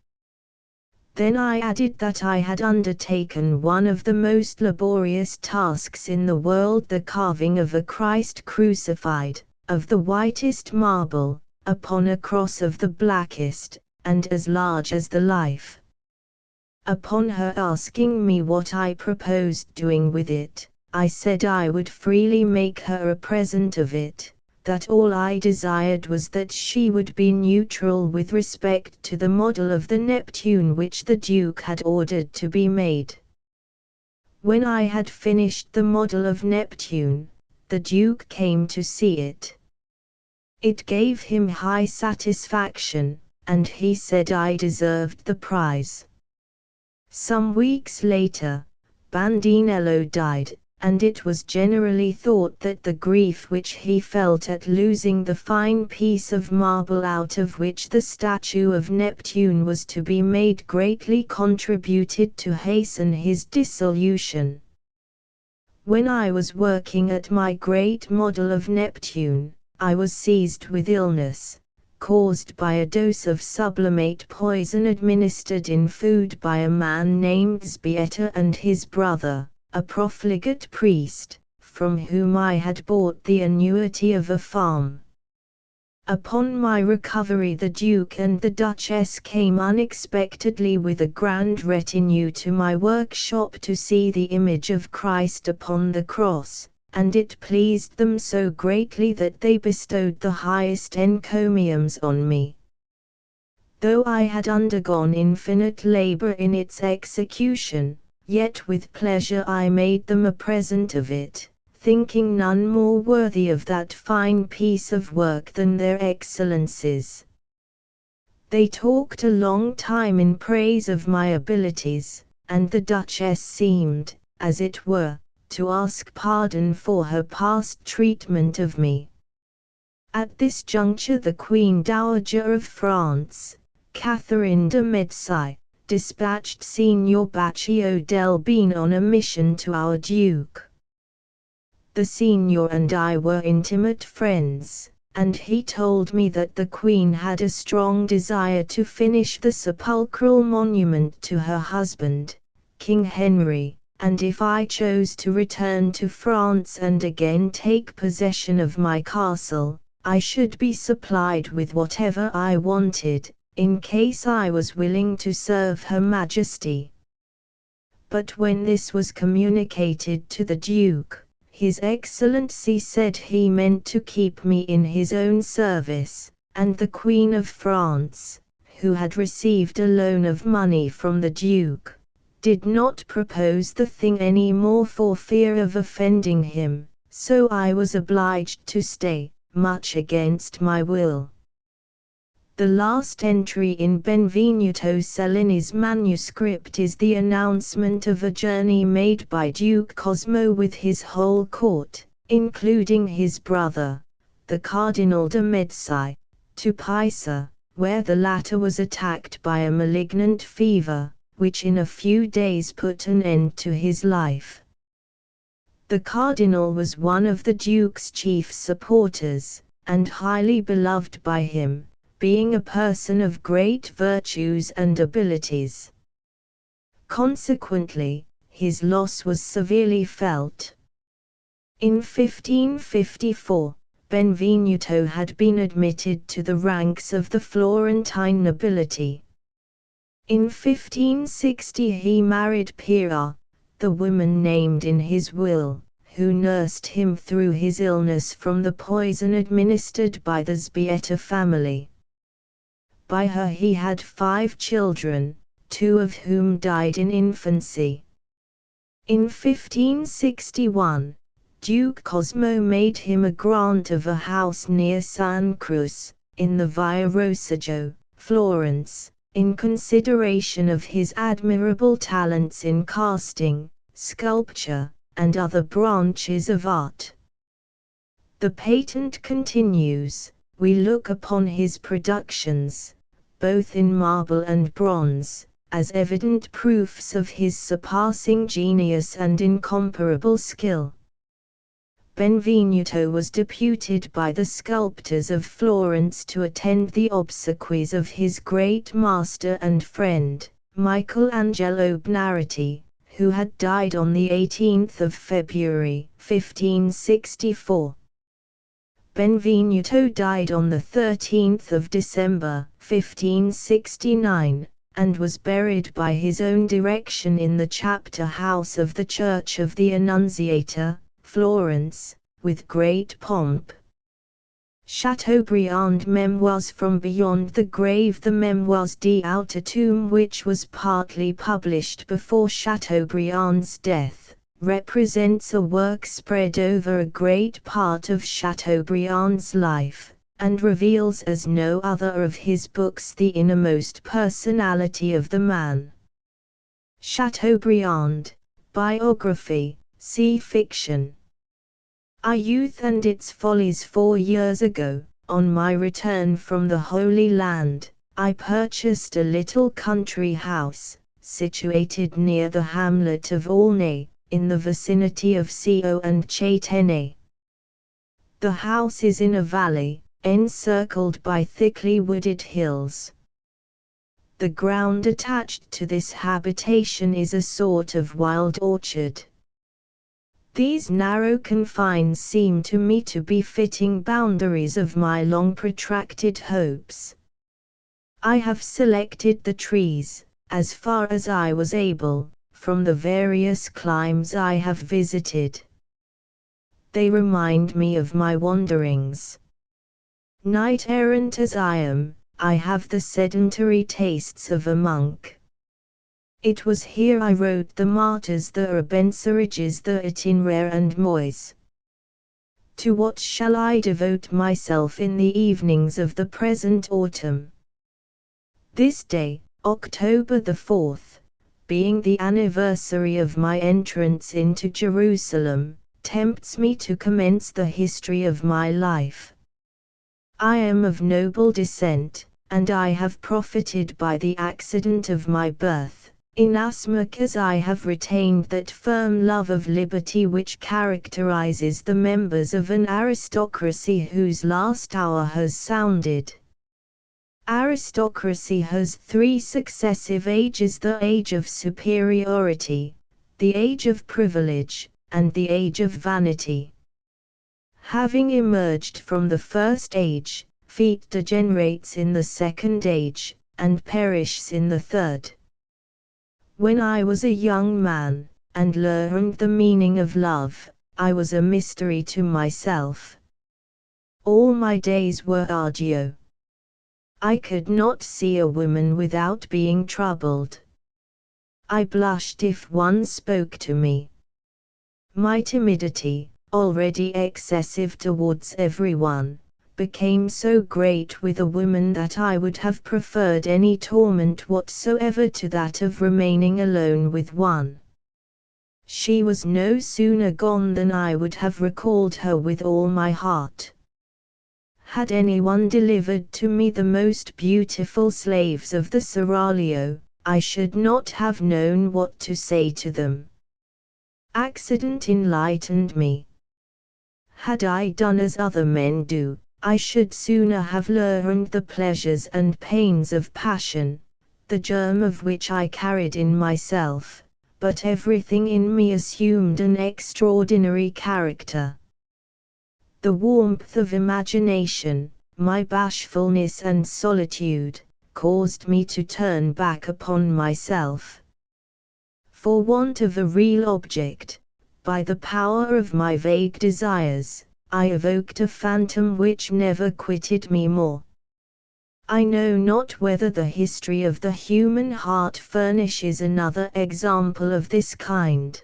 Then I added that I had undertaken one of the most laborious tasks in the world, the carving of a Christ crucified, of the whitest marble, upon a cross of the blackest, and as large as the life. Upon her asking me what I proposed doing with it, I said I would freely make her a present of it, that all I desired was that she would be neutral with respect to the model of the Neptune which the Duke had ordered to be made. When I had finished the model of Neptune, the Duke came to see it. It gave him high satisfaction, and he said I deserved the prize. Some weeks later, Bandinello died, and it was generally thought that the grief which he felt at losing the fine piece of marble out of which the statue of Neptune was to be made greatly contributed to hasten his dissolution. When I was working at my great model of Neptune, I was seized with illness, caused by a dose of sublimate poison administered in food by a man named Sbietta and his brother, a profligate priest, from whom I had bought the annuity of a farm. Upon my recovery, the Duke and the Duchess came unexpectedly with a grand retinue to my workshop to see the image of Christ upon the cross, and it pleased them so greatly that they bestowed the highest encomiums on me. Though I had undergone infinite labor in its execution, yet with pleasure I made them a present of it, thinking none more worthy of that fine piece of work than their excellencies. They talked a long time in praise of my abilities, and the Duchess seemed, as it were, to ask pardon for her past treatment of me. At this juncture the Queen Dowager of France, Catherine de' Medici, dispatched Signor Baccio del Bene on a mission to our Duke. The Signor and I were intimate friends, and he told me that the Queen had a strong desire to finish the sepulchral monument to her husband, King Henry, and if I chose to return to France and again take possession of my castle, I should be supplied with whatever I wanted, in case I was willing to serve Her Majesty. But when this was communicated to the Duke, His Excellency said he meant to keep me in his own service, and the Queen of France, who had received a loan of money from the Duke, did not propose the thing any more for fear of offending him, so I was obliged to stay, much against my will. The last entry in Benvenuto Cellini's manuscript is the announcement of a journey made by Duke Cosmo with his whole court, including his brother, the Cardinal de' Medici, to Pisa, where the latter was attacked by a malignant fever, which in a few days put an end to his life. The Cardinal was one of the Duke's chief supporters, and highly beloved by him, being a person of great virtues and abilities. Consequently, his loss was severely felt. In 1554, Benvenuto had been admitted to the ranks of the Florentine nobility. In 1560 he married Pira, the woman named in his will, who nursed him through his illness from the poison administered by the Sbietta family. By her he had 5 children, 2 of whom died in infancy. In 1561, Duke Cosmo made him a grant of a house near San Cruz, in the Via Rosaggio, Florence, in consideration of his admirable talents in casting, sculpture, and other branches of art. The patent continues, we look upon his productions, both in marble and bronze, as evident proofs of his surpassing genius and incomparable skill. Benvenuto was deputed by the sculptors of Florence to attend the obsequies of his great master and friend, Michelangelo Buonarroti, who had died on the 18th of February, 1564. Benvenuto died on the 13th of December, 1569, and was buried by his own direction in the chapter house of the Church of the Annunciata, Florence, with great pomp. Chateaubriand Memoirs from Beyond the Grave. The Memoirs d'Outer Tomb, which was partly published before Chateaubriand's death, represents a work spread over a great part of Chateaubriand's life, and reveals as no other of his books the innermost personality of the man. Chateaubriand, Biography, see Fiction. Our youth and its follies. 4 years ago, on my return from the Holy Land, I purchased a little country house, situated near the hamlet of Aulnay, in the vicinity of Co and Châtenay. The house is in a valley, encircled by thickly wooded hills. The ground attached to this habitation is a sort of wild orchard. These narrow confines seem to me to be fitting boundaries of my long protracted hopes. I have selected the trees, as far as I was able, from the various climes I have visited. They remind me of my wanderings. Knight-errant as I am, I have the sedentary tastes of a monk. It was here I wrote the Martyrs, the Abencerrages, the Itinéraire and Mois. To what shall I devote myself in the evenings of the present autumn? This day, October the 4th, being the anniversary of my entrance into Jerusalem, tempts me to commence the history of my life. I am of noble descent, and I have profited by the accident of my birth, inasmuch as I have retained that firm love of liberty which characterizes the members of an aristocracy whose last hour has sounded. Aristocracy has 3 successive ages: the age of superiority, the age of privilege, and the age of vanity. Having emerged from the first age, feet degenerates in the second age, and perishes in the third. When I was a young man, and learned the meaning of love, I was a mystery to myself. All my days were arduous. I could not see a woman without being troubled. I blushed if one spoke to me. My timidity, already excessive towards everyone, became so great with a woman that I would have preferred any torment whatsoever to that of remaining alone with one. She was no sooner gone than I would have recalled her with all my heart. Had anyone delivered to me the most beautiful slaves of the seraglio, I should not have known what to say to them. Accident enlightened me. Had I done as other men do, I should sooner have learned the pleasures and pains of passion, the germ of which I carried in myself, but everything in me assumed an extraordinary character. The warmth of imagination, my bashfulness and solitude, caused me to turn back upon myself. For want of a real object, by the power of my vague desires, I evoked a phantom which never quitted me more. I know not whether the history of the human heart furnishes another example of this kind.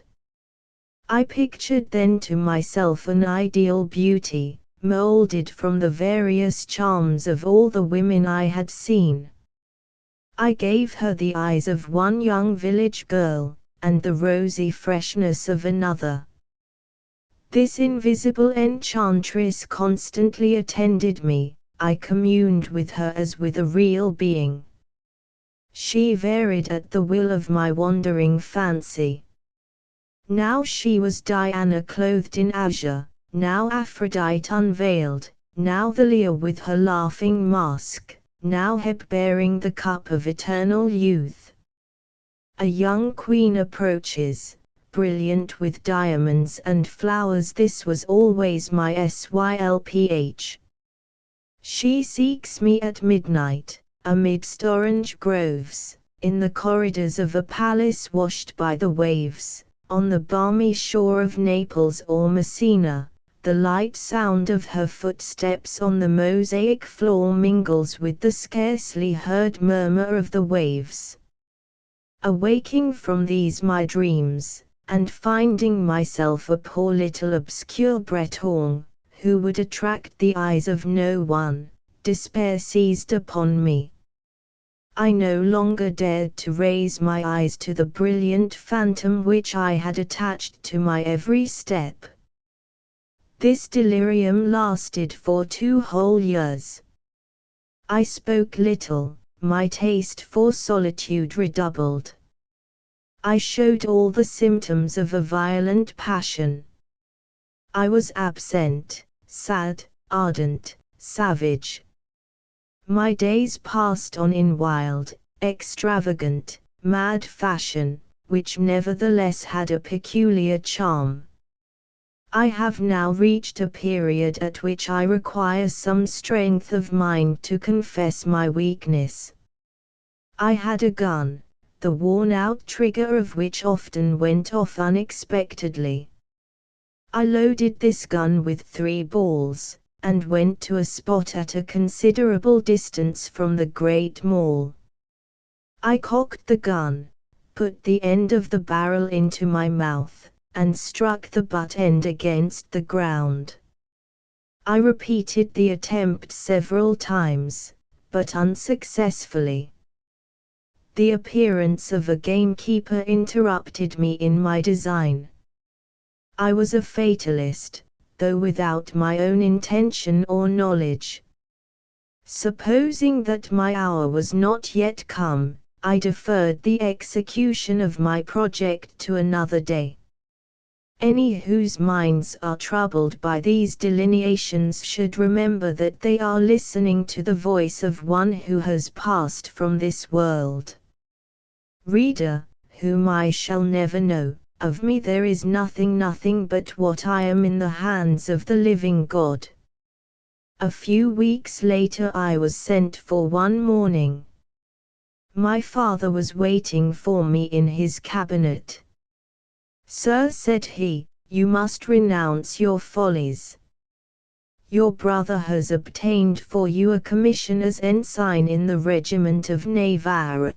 I pictured then to myself an ideal beauty, molded from the various charms of all the women I had seen. I gave her the eyes of one young village girl, and the rosy freshness of another. This invisible enchantress constantly attended me. I communed with her as with a real being. She varied at the will of my wandering fancy. Now she was Diana clothed in azure, now Aphrodite unveiled, now Thalia with her laughing mask, now Hebe bearing the cup of eternal youth. A young queen approaches, brilliant with diamonds and flowers. This was always my Sylph. She seeks me at midnight, amidst orange groves, in the corridors of a palace washed by the waves, on the balmy shore of Naples or Messina. The light sound of her footsteps on the mosaic floor mingles with the scarcely heard murmur of the waves. Awaking from these my dreams, and finding myself a poor little obscure Breton, who would attract the eyes of no one, despair seized upon me. I no longer dared to raise my eyes to the brilliant phantom which I had attached to my every step. This delirium lasted for 2 whole years. I spoke little, my taste for solitude redoubled. I showed all the symptoms of a violent passion. I was absent, sad, ardent, savage. My days passed on in wild, extravagant, mad fashion, which nevertheless had a peculiar charm. I have now reached a period at which I require some strength of mind to confess my weakness. I had a gun, the worn-out trigger of which often went off unexpectedly. I loaded this gun with 3 balls, and went to a spot at a considerable distance from the Great Mall. I cocked the gun, put the end of the barrel into my mouth, and struck the butt end against the ground. I repeated the attempt several times, but unsuccessfully. The appearance of a gamekeeper interrupted me in my design. I was a fatalist, though without my own intention or knowledge. Supposing that my hour was not yet come, I deferred the execution of my project to another day. Any whose minds are troubled by these delineations should remember that they are listening to the voice of one who has passed from this world. Reader, whom I shall never know, of me there is nothing but what I am in the hands of the living God. A few weeks later I was sent for one morning. My father was waiting for me in his cabinet. "Sir," said he, "you must renounce your follies. Your brother has obtained for you a commission as ensign in the regiment of Navarre.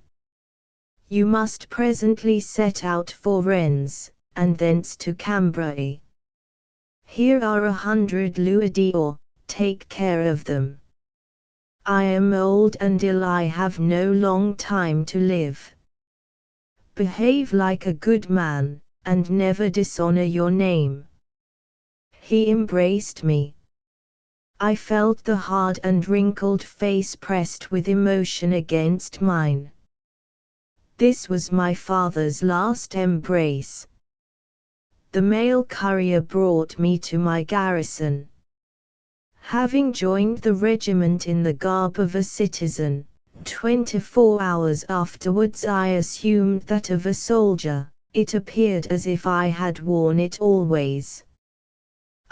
You must presently set out for Rennes, and thence to Cambrai. Here are 100 louis d'or, take care of them. I am old and ill, I have no long time to live. Behave like a good man, and never dishonor your name." He embraced me. I felt the hard and wrinkled face pressed with emotion against mine. This was my father's last embrace. The mail courier brought me to my garrison. Having joined the regiment in the garb of a citizen, 24 hours afterwards I assumed that of a soldier. It appeared as if I had worn it always.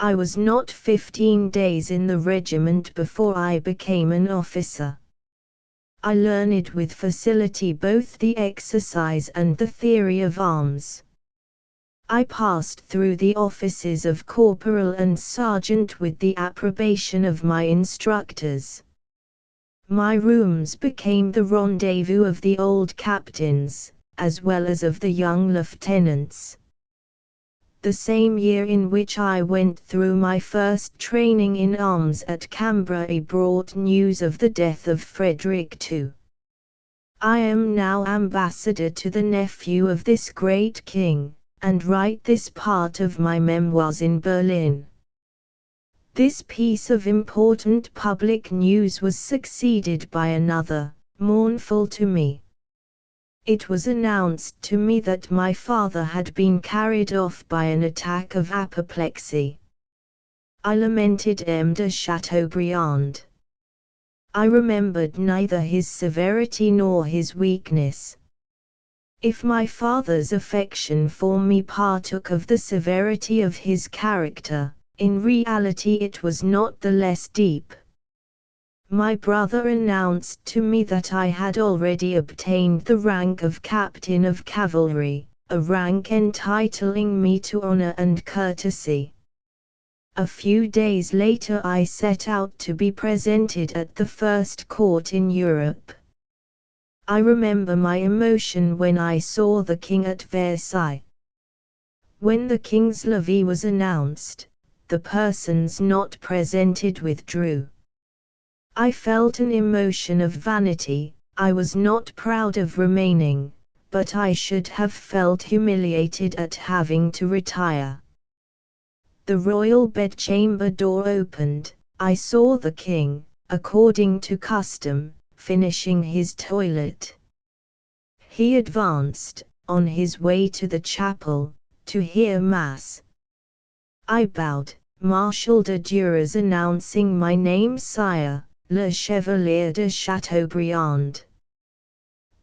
I was not 15 days in the regiment before I became an officer. I learned with facility both the exercise and the theory of arms. I passed through the offices of corporal and sergeant with the approbation of my instructors. My rooms became the rendezvous of the old captains, as well as of the young lieutenants. The same year in which I went through my first training in arms at Cambrai brought news of the death of Frederick II. I am now ambassador to the nephew of this great king, and write this part of my memoirs in Berlin. This piece of important public news was succeeded by another, mournful to me. It was announced to me that my father had been carried off by an attack of apoplexy. I lamented M. de Chateaubriand. I remembered neither his severity nor his weakness. If my father's affection for me partook of the severity of his character, in reality it was not the less deep. My brother announced to me that I had already obtained the rank of captain of cavalry, a rank entitling me to honor and courtesy. A few days later I set out to be presented at the first court in Europe. I remember my emotion when I saw the king at Versailles. When the king's levee was announced, the persons not presented withdrew. I felt an emotion of vanity. I was not proud of remaining, but I should have felt humiliated at having to retire. The royal bedchamber door opened. I saw the king, according to custom, finishing his toilet. He advanced, on his way to the chapel, to hear mass. I bowed. Marshal de Duras announcing my name, Sire, Le Chevalier de Chateaubriand.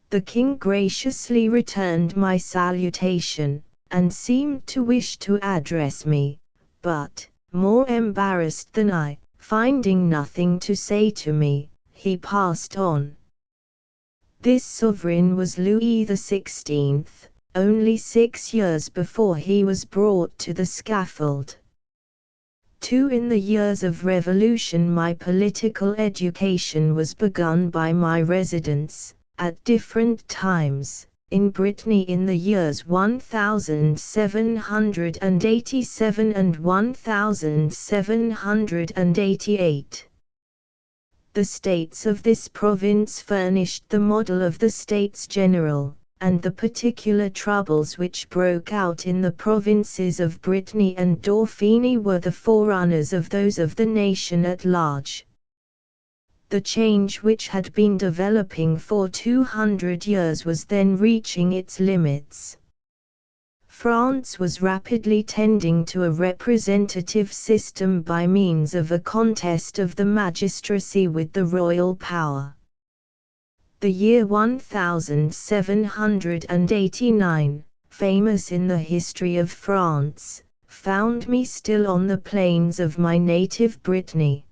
The king graciously returned my salutation, and seemed to wish to address me, but, more embarrassed than I, finding nothing to say to me, he passed on. This sovereign was Louis XVI, only 6 years before he was brought to the scaffold. In the years of revolution my political education was begun by my residence, at different times, in Brittany in the years 1787 and 1788. The states of this province furnished the model of the States General, and the particular troubles which broke out in the provinces of Brittany and Dauphiny were the forerunners of those of the nation at large. The change which had been developing for 200 years was then reaching its limits. France was rapidly tending to a representative system by means of a contest of the magistracy with the royal power. The year 1789, famous in the history of France, found me still on the plains of my native Brittany.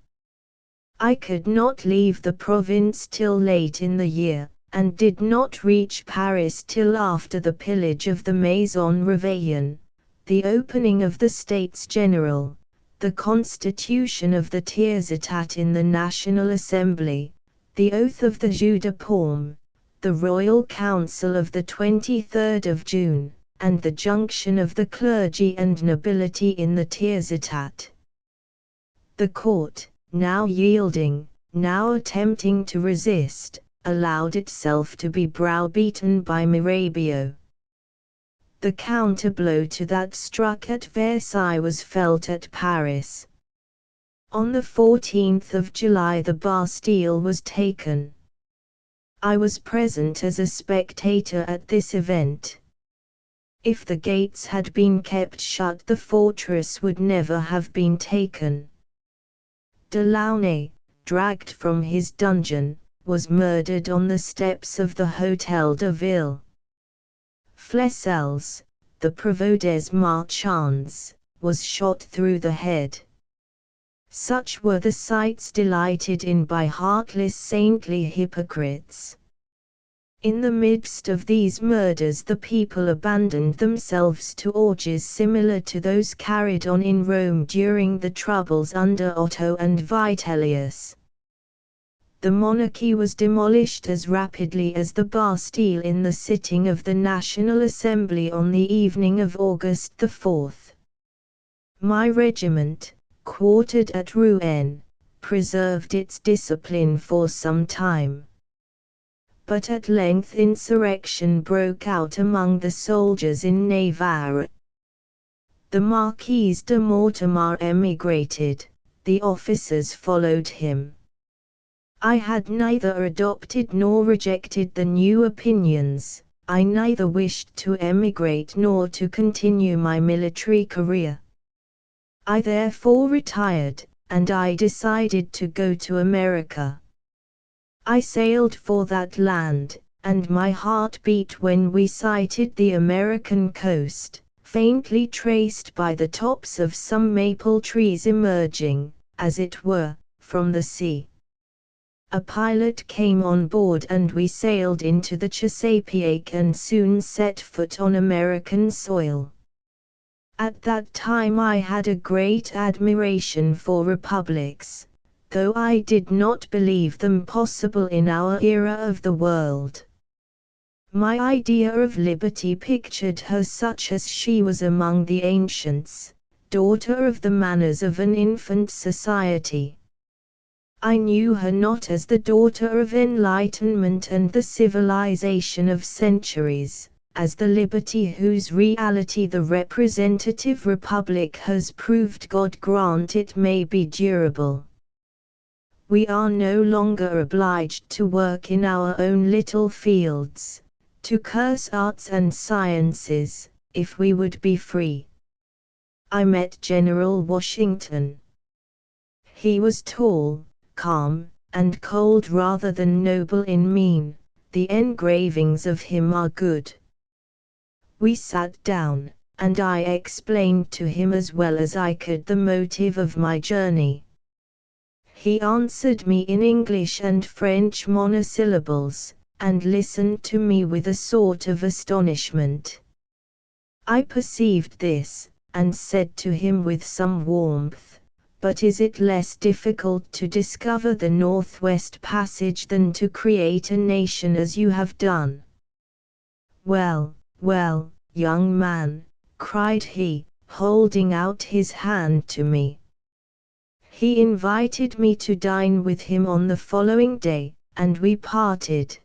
I could not leave the province till late in the year, and did not reach Paris till after the pillage of the Maison Réveillon, the opening of the States General, the constitution of the Tiers État in the National Assembly, the oath of the Jeu de Paume, the Royal Council of the 23rd of June, and the junction of the clergy and nobility in the Tiers État. The court, now yielding, now attempting to resist, allowed itself to be browbeaten by Mirabeau. The counterblow to that struck at Versailles was felt at Paris. On the 14th of July the Bastille was taken. I was present as a spectator at this event. If the gates had been kept shut the fortress would never have been taken. Delaunay, dragged from his dungeon, was murdered on the steps of the Hôtel de Ville. Flesselles, the Prévôt des Marchands, was shot through the head. Such were the sights delighted in by heartless saintly hypocrites. In the midst of these murders the people abandoned themselves to orgies similar to those carried on in Rome during the troubles under Otto and Vitellius. The monarchy was demolished as rapidly as the Bastille in the sitting of the National Assembly on the evening of August 4. My regiment, quartered at Rouen, preserved its discipline for some time. but at length insurrection broke out among the soldiers in Navarre. The Marquis de Mortemar emigrated, the officers followed him. I had neither adopted nor rejected the new opinions, I neither wished to emigrate nor to continue my military career. I therefore retired, and I decided to go to America. I sailed for that land, and my heart beat when we sighted the American coast, faintly traced by the tops of some maple trees emerging, as it were, from the sea. A pilot came on board and we sailed into the Chesapeake and soon set foot on American soil. At that time I had a great admiration for republics, though I did not believe them possible in our era of the world. My idea of liberty pictured her such as she was among the ancients, daughter of the manners of an infant society. I knew her not as the daughter of enlightenment and the civilization of centuries, as the liberty whose reality the representative republic has proved. God grant it may be durable. We are no longer obliged to work in our own little fields, to curse arts and sciences, if we would be free. I met General Washington. He was tall, calm, and cold rather than noble in mien. The engravings of him are good. We sat down, and I explained to him as well as I could the motive of my journey. He answered me in English and French monosyllables, and listened to me with a sort of astonishment. I perceived this, and said to him with some warmth, "But is it less difficult to discover the Northwest Passage than to create a nation as you have done?" "Well, well, young man," cried he, holding out his hand to me. He invited me to dine with him on the following day, and we parted.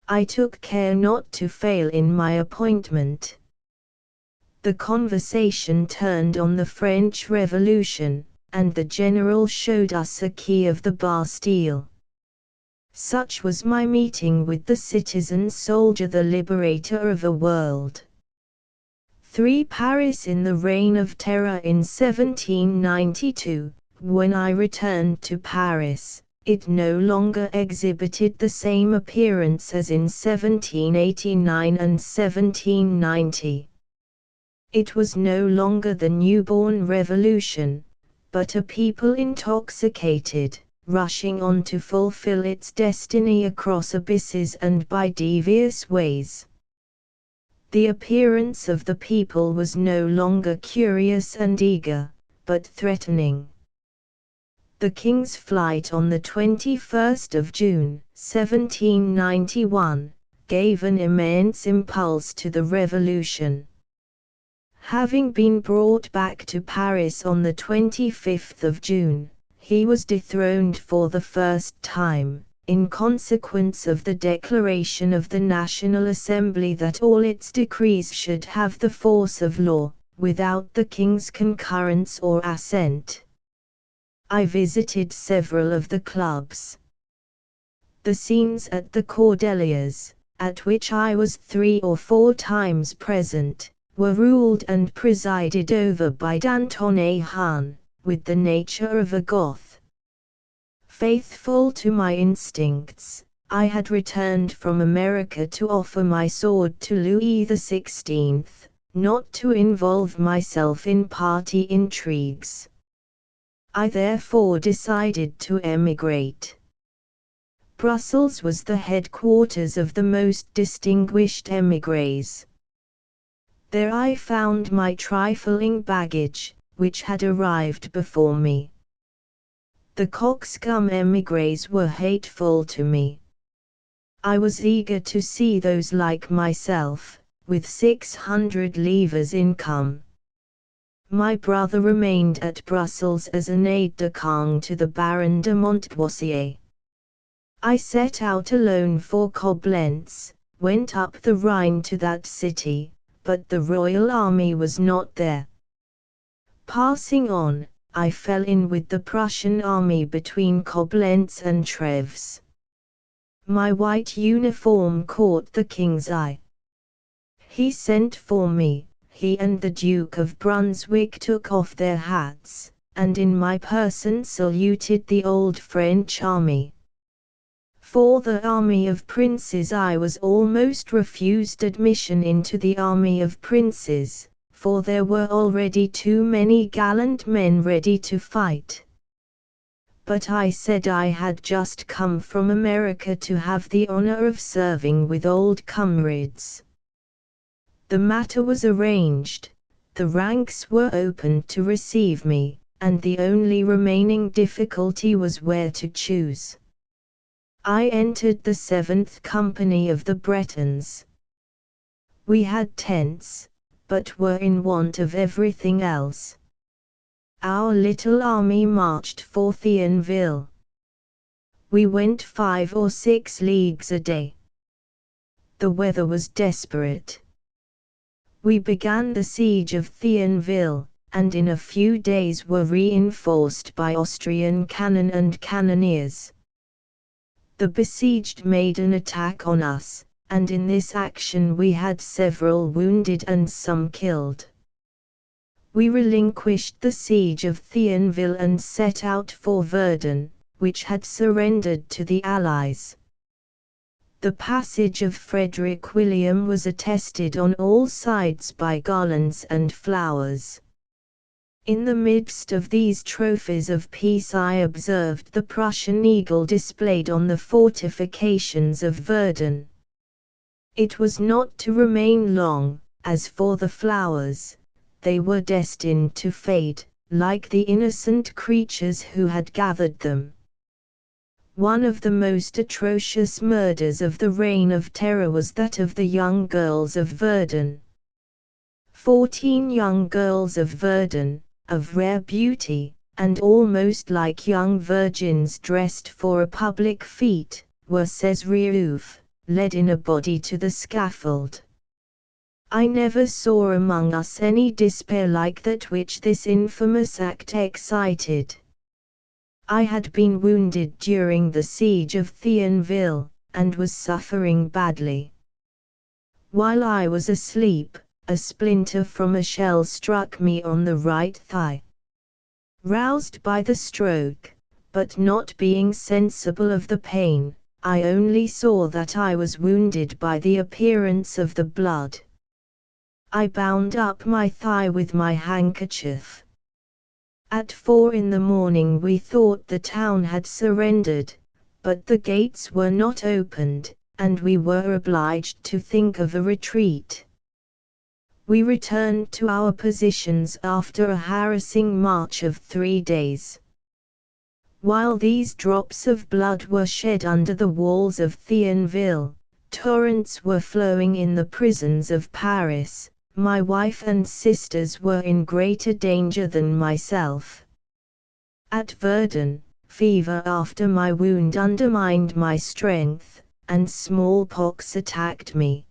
I took care not to fail in my appointment. The conversation turned on the French Revolution, and the general showed us a key of the Bastille. Such was my meeting with the citizen soldier, the liberator of a world. 3. Paris in the Reign of Terror. In 1792, when I returned to Paris, it no longer exhibited the same appearance as in 1789 and 1790. It was no longer the newborn revolution, but a people intoxicated, rushing on to fulfill its destiny across abysses and by devious ways. The appearance of the people was no longer curious and eager, but threatening. The King's flight on the 21st of June, 1791, gave an immense impulse to the revolution. Having been brought back to Paris on the 25th of June, he was dethroned for the first time, in consequence of the declaration of the National Assembly that all its decrees should have the force of law, without the King's concurrence or assent. I visited several of the clubs. The scenes at the Cordeliers, at which I was 3 or 4 times present, were ruled and presided over by Danton Hahn, with the nature of a Goth. Faithful to my instincts, I had returned from America to offer my sword to Louis XVI, not to involve myself in party intrigues. I therefore decided to emigrate. Brussels was the headquarters of the most distinguished émigrés. There I found my trifling baggage, which had arrived before me. The coxcomb émigrés were hateful to me. I was eager to see those like myself, with 600 livres income. My brother remained at Brussels as an aide-de-camp to the Baron de Montboissier. I set out alone for Koblenz, went up the Rhine to that city, but the royal army was not there. Passing on, I fell in with the Prussian army between Koblenz and Treves. My white uniform caught the king's eye. He sent for me. He and the Duke of Brunswick took off their hats, and in my person saluted the old French army. For the army of princes I was almost refused admission into the army of princes, for there were already too many gallant men ready to fight. But I said I had just come from America to have the honor of serving with old comrades. The matter was arranged, the ranks were opened to receive me, and the only remaining difficulty was where to choose. I entered the 7th Company of the Bretons. We had tents, but were in want of everything else. Our little army marched for Thionville. We went 5 or 6 leagues a day. The weather was desperate. We began the siege of Thionville, and in a few days were reinforced by Austrian cannon and cannoneers. The besieged made an attack on us, and in this action we had several wounded and some killed. We relinquished the siege of Thionville and set out for Verdun, which had surrendered to the Allies. The passage of Frederick William was attested on all sides by garlands and flowers. In the midst of these trophies of peace I observed the Prussian eagle displayed on the fortifications of Verdun. It was not to remain long. As for the flowers, they were destined to fade, like the innocent creatures who had gathered them. One of the most atrocious murders of the Reign of Terror was that of the young girls of Verdun. 14 young girls of Verdun, of rare beauty, and almost like young virgins dressed for a public fete, were Cesareuve, led in a body to the scaffold. I never saw among us any despair like that which this infamous act excited. I had been wounded during the siege of Thionville, and was suffering badly. While I was asleep, a splinter from a shell struck me on the right thigh. Roused by the stroke, but not being sensible of the pain, I only saw that I was wounded by the appearance of the blood. I bound up my thigh with my handkerchief. At 4 in the morning we thought the town had surrendered, but the gates were not opened, and we were obliged to think of a retreat. We returned to our positions after a harassing march of 3 days. While these drops of blood were shed under the walls of Thionville, torrents were flowing in the prisons of Paris. My wife and sisters were in greater danger than myself. At Verdun, fever after my wound undermined my strength, and smallpox attacked me.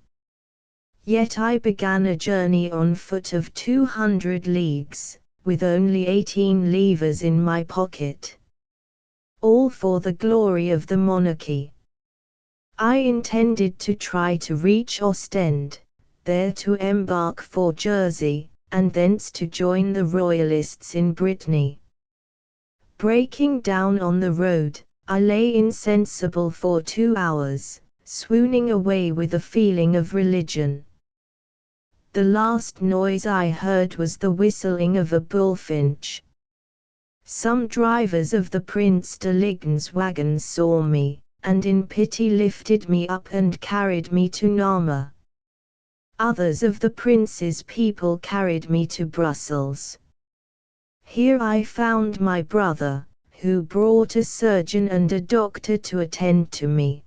Yet I began a journey on foot of 200 leagues, with only 18 livres in my pocket. All for the glory of the monarchy. I intended to try to reach Ostend, there to embark for Jersey, and thence to join the Royalists in Brittany. Breaking down on the road, I lay insensible for 2 hours, swooning away with a feeling of religion. The last noise I heard was the whistling of a bullfinch. Some drivers of the Prince de Ligne's wagons saw me, and in pity lifted me up and carried me to Namur. Others of the prince's people carried me to Brussels. Here I found my brother, who brought a surgeon and a doctor to attend to me.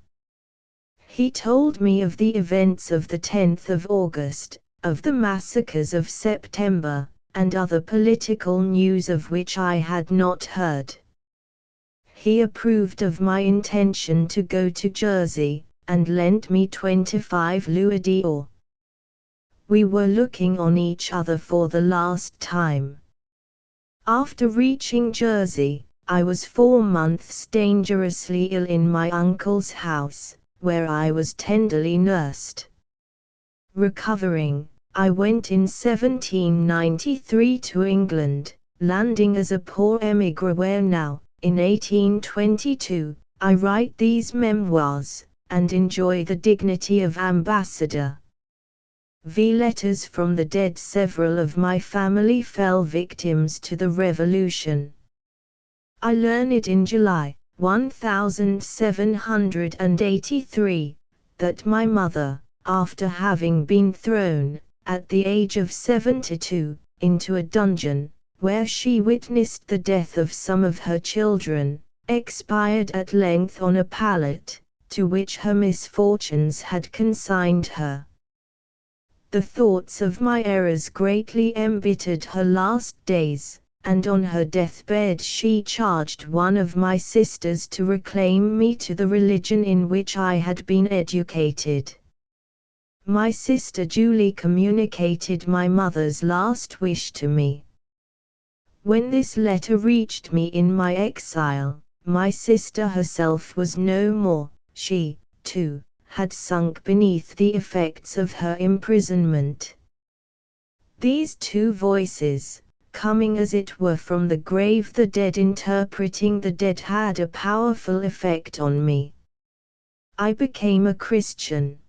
He told me of the events of the 10th of August, of the massacres of September, and other political news of which I had not heard. He approved of my intention to go to Jersey, and lent me 25 louis d'or. We were looking on each other for the last time. After reaching Jersey, I was 4 months dangerously ill in my uncle's house, where I was tenderly nursed. Recovering, I went in 1793 to England, landing as a poor émigré where now, in 1822, I write these memoirs, and enjoy the dignity of ambassador. Letters from the dead. Several of my family fell victims to the revolution. I learned in July, 1783, that my mother, after having been thrown, at the age of 72, into a dungeon, where she witnessed the death of some of her children, expired at length on a pallet, to which her misfortunes had consigned her. The thoughts of my errors greatly embittered her last days, and on her deathbed she charged one of my sisters to reclaim me to the religion in which I had been educated. My sister duly communicated my mother's last wish to me. When this letter reached me in my exile, my sister herself was no more. She, too, had sunk beneath the effects of her imprisonment. These two voices, coming as it were from the grave, the dead interpreting the dead, had a powerful effect on me. I became a Christian.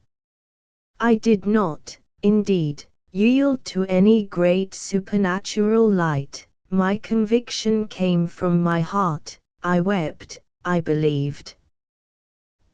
I did not, indeed, yield to any great supernatural light. My conviction came from my heart. I wept, I believed.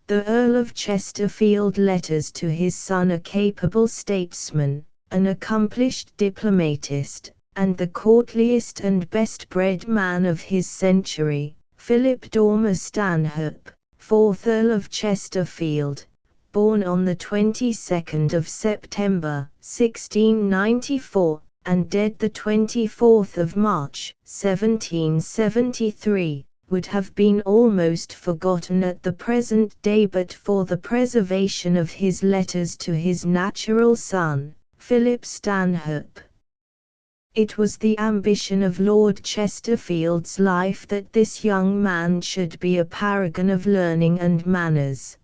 The Earl of Chesterfield letters to his son, a capable statesman, an accomplished diplomatist, and the courtliest and best-bred man of his century, Philip Dormer Stanhope, 4th Earl of Chesterfield, born on the 22nd of September, 1694, and dead the 24th of March, 1773, would have been almost forgotten at the present day but for the preservation of his letters to his natural son, Philip Stanhope. It was the ambition of Lord Chesterfield's life that this young man should be a paragon of learning and manners.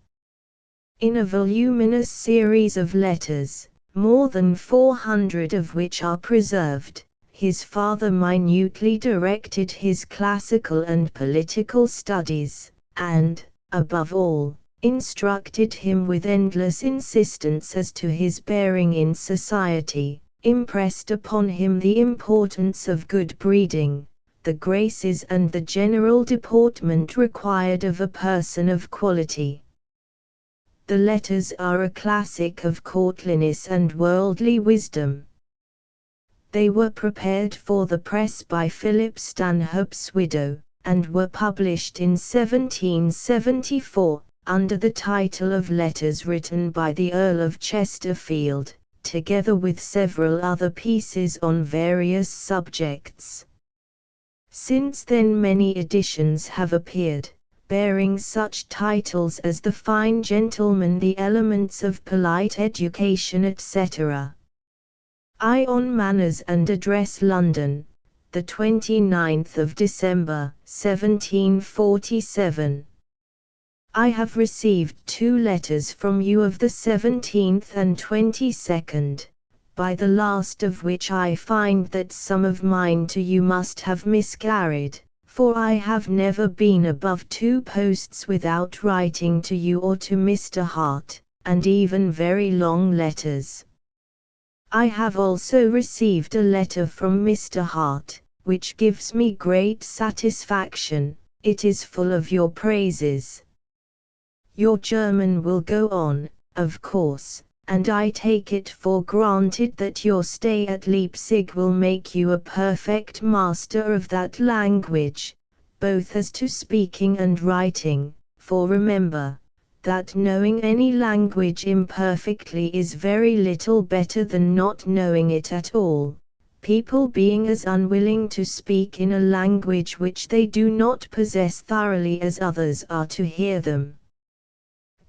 In a voluminous series of letters, more than 400 of which are preserved, his father minutely directed his classical and political studies, and, above all, instructed him with endless insistence as to his bearing in society, impressed upon him the importance of good breeding, the graces and the general deportment required of a person of quality. The letters are a classic of courtliness and worldly wisdom. They were prepared for the press by Philip Stanhope's widow, and were published in 1774, under the title of Letters Written by the Earl of Chesterfield, together with several other pieces on various subjects. Since then many editions have appeared, bearing such titles as The Fine Gentleman, The Elements of Polite Education, etc. I on Manners and Address, London, the 29th of December, 1747. I have received 2 letters from you of the 17th and 22nd, by the last of which I find that some of mine to you must have miscarried. For I have never been above 2 posts without writing to you or to Mr. Hart, and even very long letters. I have also received a letter from Mr. Hart, which gives me great satisfaction. It is full of your praises. Your German will go on, of course, and I take it for granted that your stay at Leipzig will make you a perfect master of that language, both as to speaking and writing, for remember, that knowing any language imperfectly is very little better than not knowing it at all. people being as unwilling to speak in a language which they do not possess thoroughly as others are to hear them.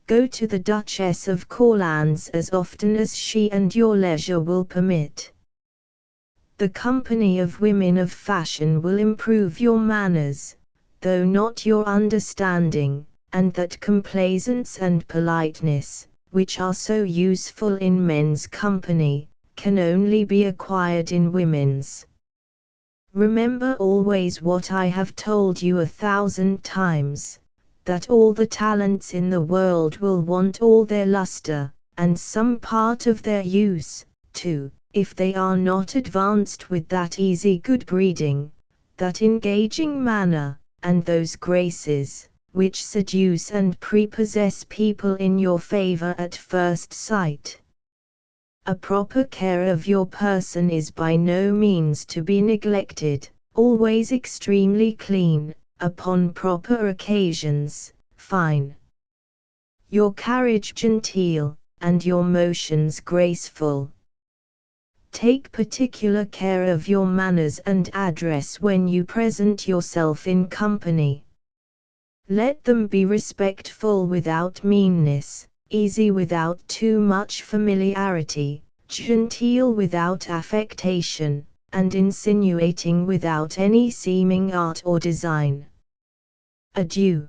Go to the Duchess of Corlands as often as she and your leisure will permit. The company of women of fashion will improve your manners, though not your understanding, and that complaisance and politeness, which are so useful in men's company, can only be acquired in women's. Remember always what I have told you 1,000 times, that all the talents in the world will want all their luster, and some part of their use, too, if they are not advanced with that easy good breeding, that engaging manner, and those graces, which seduce and prepossess people in your favor at first sight. A proper care of your person is by no means to be neglected, always extremely clean, upon proper occasions, fine. Your carriage genteel, and your motions graceful. Take particular care of your manners and address when you present yourself in company. Let them be respectful without meanness, easy without too much familiarity, genteel without affectation, and insinuating without any seeming art or design. Adieu.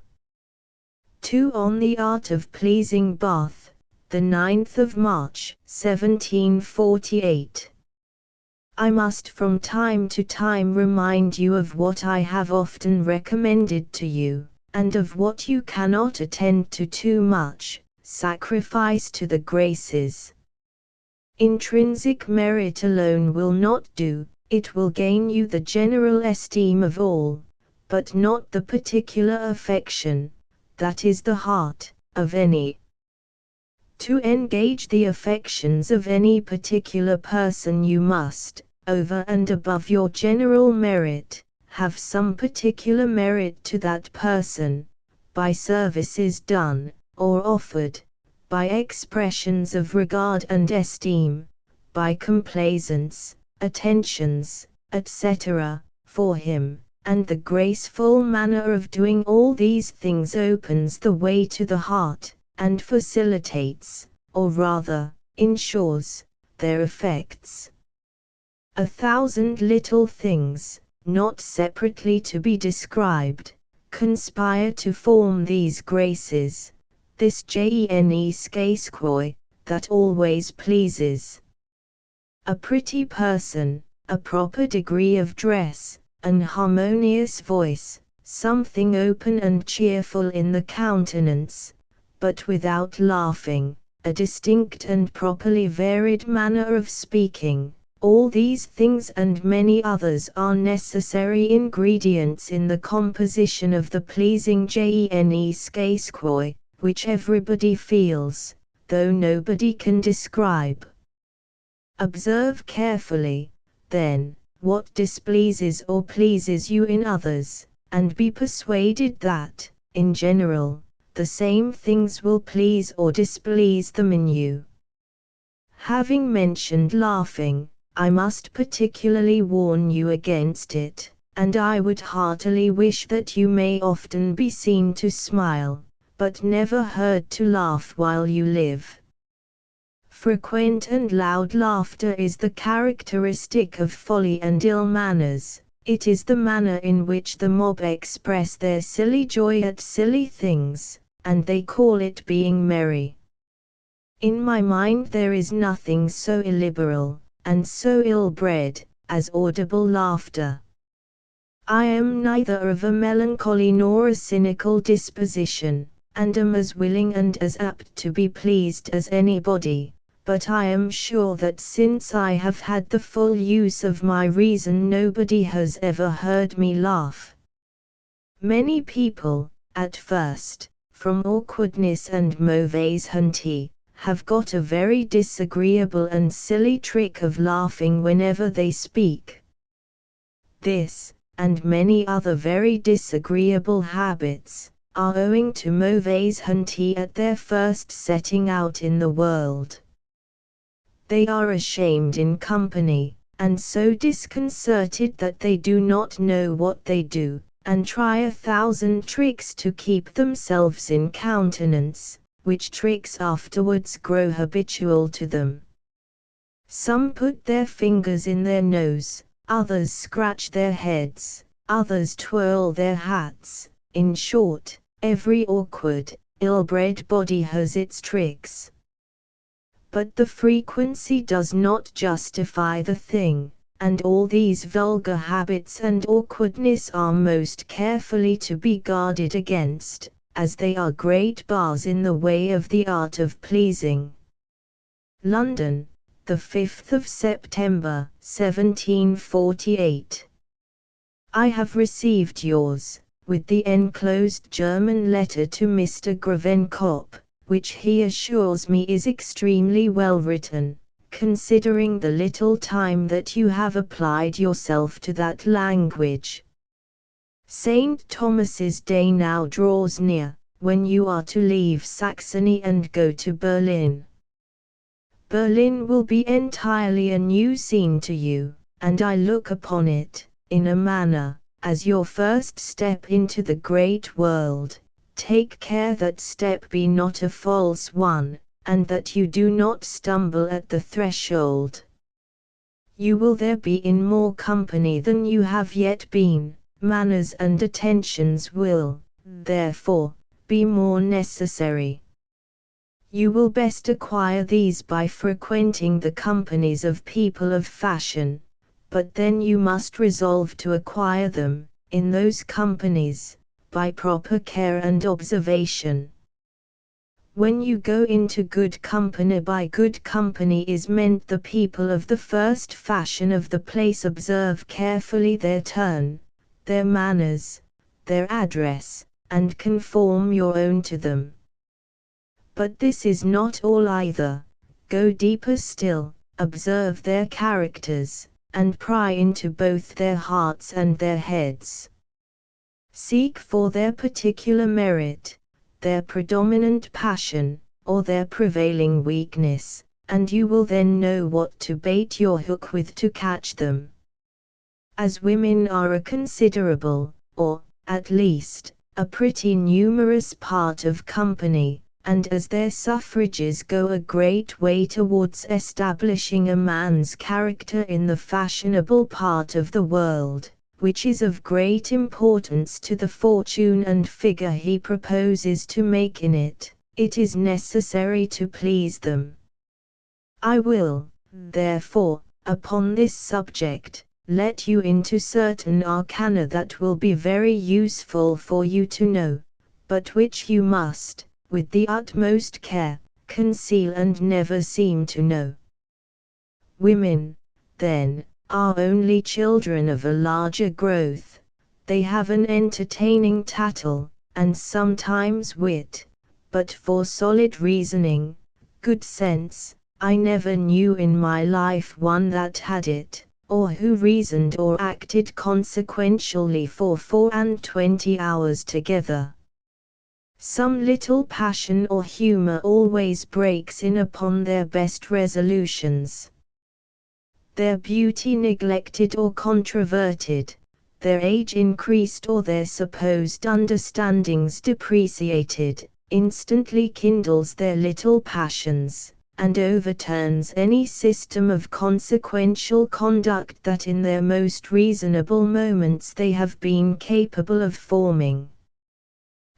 2 On the Art of Pleasing Bath, the 9th of March, 1748. I must from time to time remind you of what I have often recommended to you, and of what you cannot attend to too much, sacrifice to the graces. Intrinsic merit alone will not do, it will gain you the general esteem of all, but not the particular affection, that is the heart, of any. To engage the affections of any particular person you must, over and above your general merit, have some particular merit to that person, by services done, or offered, by expressions of regard and esteem, by complaisance, attentions, etc., for him, and the graceful manner of doing all these things opens the way to the heart, and facilitates, or rather, insures, their effects. 1,000 little things, not separately to be described, conspire to form these graces, this gene scaesque, that always pleases. A pretty person, a proper degree of dress, an harmonious voice, something open and cheerful in the countenance, but without laughing, a distinct and properly varied manner of speaking. All these things and many others are necessary ingredients in the composition of the pleasing gene scaesque, which everybody feels, though nobody can describe. Observe carefully, then, what displeases or pleases you in others, and be persuaded that, in general, the same things will please or displease them in you. Having mentioned laughing, I must particularly warn you against it, and I would heartily wish that you may often be seen to smile, but never heard to laugh while you live. Frequent and loud laughter is the characteristic of folly and ill manners. It is the manner in which the mob express their silly joy at silly things, and they call it being merry. In my mind there is nothing so illiberal, and so ill-bred, as audible laughter. I am neither of a melancholy nor a cynical disposition, and am as willing and as apt to be pleased as anybody, but I am sure that since I have had the full use of my reason nobody has ever heard me laugh. Many people, at first, from awkwardness and mauvaise honte, have got a very disagreeable and silly trick of laughing whenever they speak. This, and many other very disagreeable habits, are owing to mauvaise honte at their first setting out in the world. They are ashamed in company, and so disconcerted that they do not know what they do, and try 1,000 tricks to keep themselves in countenance, which tricks afterwards grow habitual to them. Some put their fingers in their nose, others scratch their heads, others twirl their hats. In short, every awkward, ill-bred body has its tricks. But the frequency does not justify the thing, and all these vulgar habits and awkwardness are most carefully to be guarded against, as they are great bars in the way of the art of pleasing. London, the 5th of September, 1748. I have received yours, with the enclosed German letter to Mr. Gravenkop, which he assures me is extremely well written, considering the little time that you have applied yourself to that language. St. Thomas's Day now draws near, when you are to leave Saxony and go to Berlin. Berlin will be entirely a new scene to you, and I look upon it, in a manner, as your first step into the great world. Take care that step be not a false one, and that you do not stumble at the threshold. You will there be in more company than you have yet been, manners and attentions will, therefore, be more necessary. You will best acquire these by frequenting the companies of people of fashion, but then you must resolve to acquire them, in those companies, by proper care and observation. When you go into good company, by good company is meant the people of the first fashion of the place. Observe carefully their turn, their manners, their address, and conform your own to them. But this is not all either. Go deeper still, observe their characters, and pry into both their hearts and their heads. Seek for their particular merit, their predominant passion, or their prevailing weakness, and you will then know what to bait your hook with to catch them. As women are a considerable, or, at least, a pretty numerous part of company, and as their suffrages go a great way towards establishing a man's character in the fashionable part of the world, which is of great importance to the fortune and figure he proposes to make in it, it is necessary to please them. I will, therefore, upon this subject, let you into certain arcana that will be very useful for you to know, but which you must, with the utmost care, conceal and never seem to know. Women, then, are only children of a larger growth. They have an entertaining tattle, and sometimes wit, but for solid reasoning, good sense, I never knew in my life one that had it, or who reasoned or acted consequentially for 24 hours together. Some little passion or humor always breaks in upon their best resolutions. Their beauty neglected or controverted, their age increased or their supposed understandings depreciated, instantly kindles their little passions, and overturns any system of consequential conduct that in their most reasonable moments they have been capable of forming.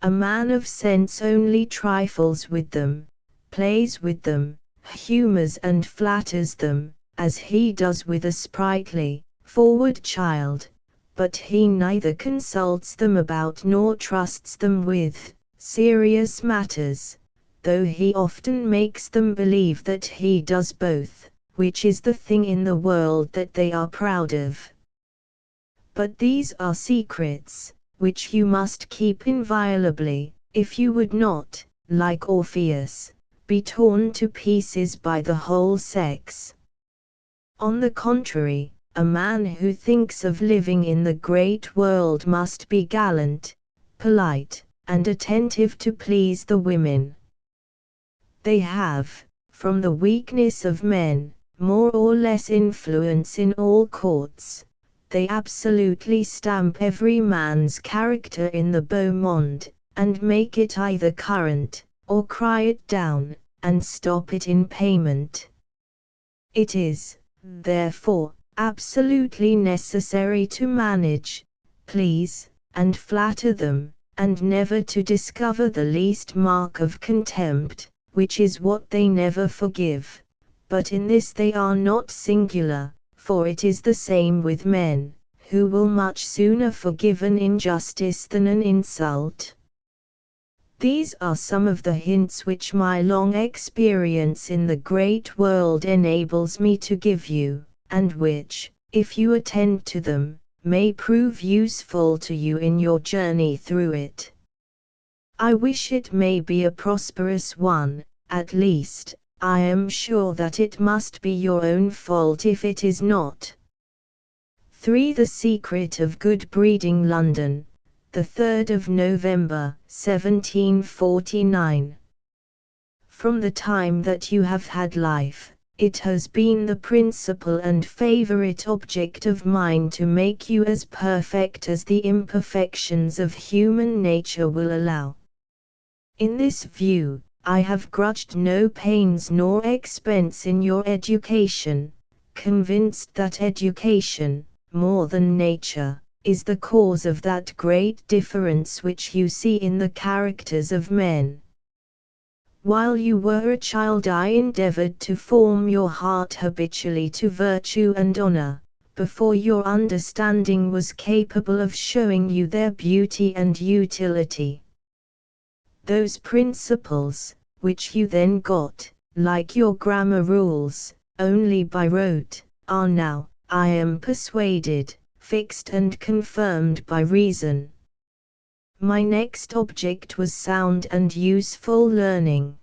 A man of sense only trifles with them, plays with them, humors and flatters them, as he does with a sprightly, forward child, but he neither consults them about nor trusts them with serious matters, though he often makes them believe that he does both, which is the thing in the world that they are proud of. But these are secrets, which you must keep inviolably, if you would not, like Orpheus, be torn to pieces by the whole sex. On the contrary, a man who thinks of living in the great world must be gallant, polite, and attentive to please the women. They have, from the weakness of men, more or less influence in all courts. They absolutely stamp every man's character in the beau monde, and make it either current, or cry it down, and stop it in payment. It is, therefore, absolutely necessary to manage, please, and flatter them, and never to discover the least mark of contempt, which is what they never forgive. But in this they are not singular, for it is the same with men, who will much sooner forgive an injustice than an insult. These are some of the hints which my long experience in the great world enables me to give you, and which, if you attend to them, may prove useful to you in your journey through it. I wish it may be a prosperous one. At least, I am sure that it must be your own fault if it is not. 3. The Secret of Good Breeding, London, the 3rd of November, 1749. From the time that you have had life, it has been the principal and favorite object of mine to make you as perfect as the imperfections of human nature will allow. In this view, I have grudged no pains nor expense in your education, convinced that education, more than nature, is the cause of that great difference which you see in the characters of men. While you were a child I endeavored to form your heart habitually to virtue and honor, before your understanding was capable of showing you their beauty and utility. Those principles, which you then got, like your grammar rules, only by rote, are now, I am persuaded, fixed and confirmed by reason. My next object was sound and useful learning.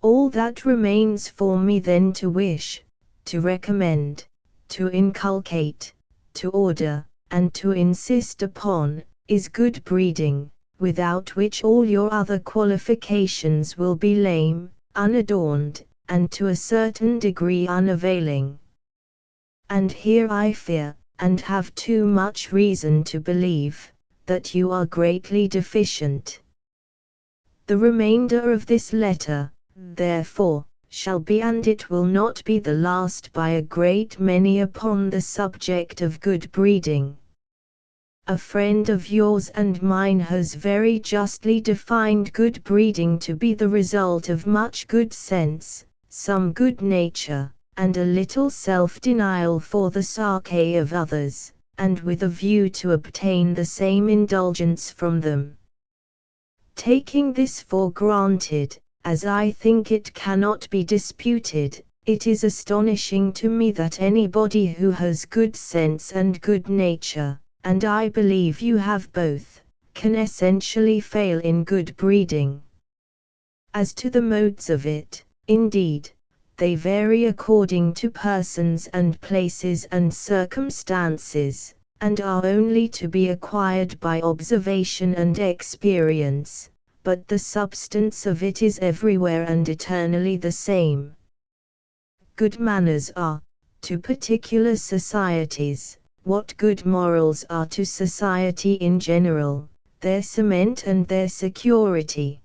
All that remains for me then to wish, to recommend, to inculcate, to order, and to insist upon, is good breeding, without which all your other qualifications will be lame, unadorned, and to a certain degree unavailing. And here I fear, and have too much reason to believe, that you are greatly deficient. The remainder of this letter, therefore, shall be, and it will not be the last by a great many, upon the subject of good breeding. A friend of yours and mine has very justly defined good breeding to be the result of much good sense, some good nature, and a little self-denial for the sake of others, and with a view to obtain the same indulgence from them. Taking this for granted, as I think it cannot be disputed, it is astonishing to me that anybody who has good sense and good nature, and I believe you have both, can essentially fail in good breeding. As to the modes of it, indeed, they vary according to persons and places and circumstances, and are only to be acquired by observation and experience, but the substance of it is everywhere and eternally the same. Good manners are, to particular societies, what good morals are to society in general, their cement and their security.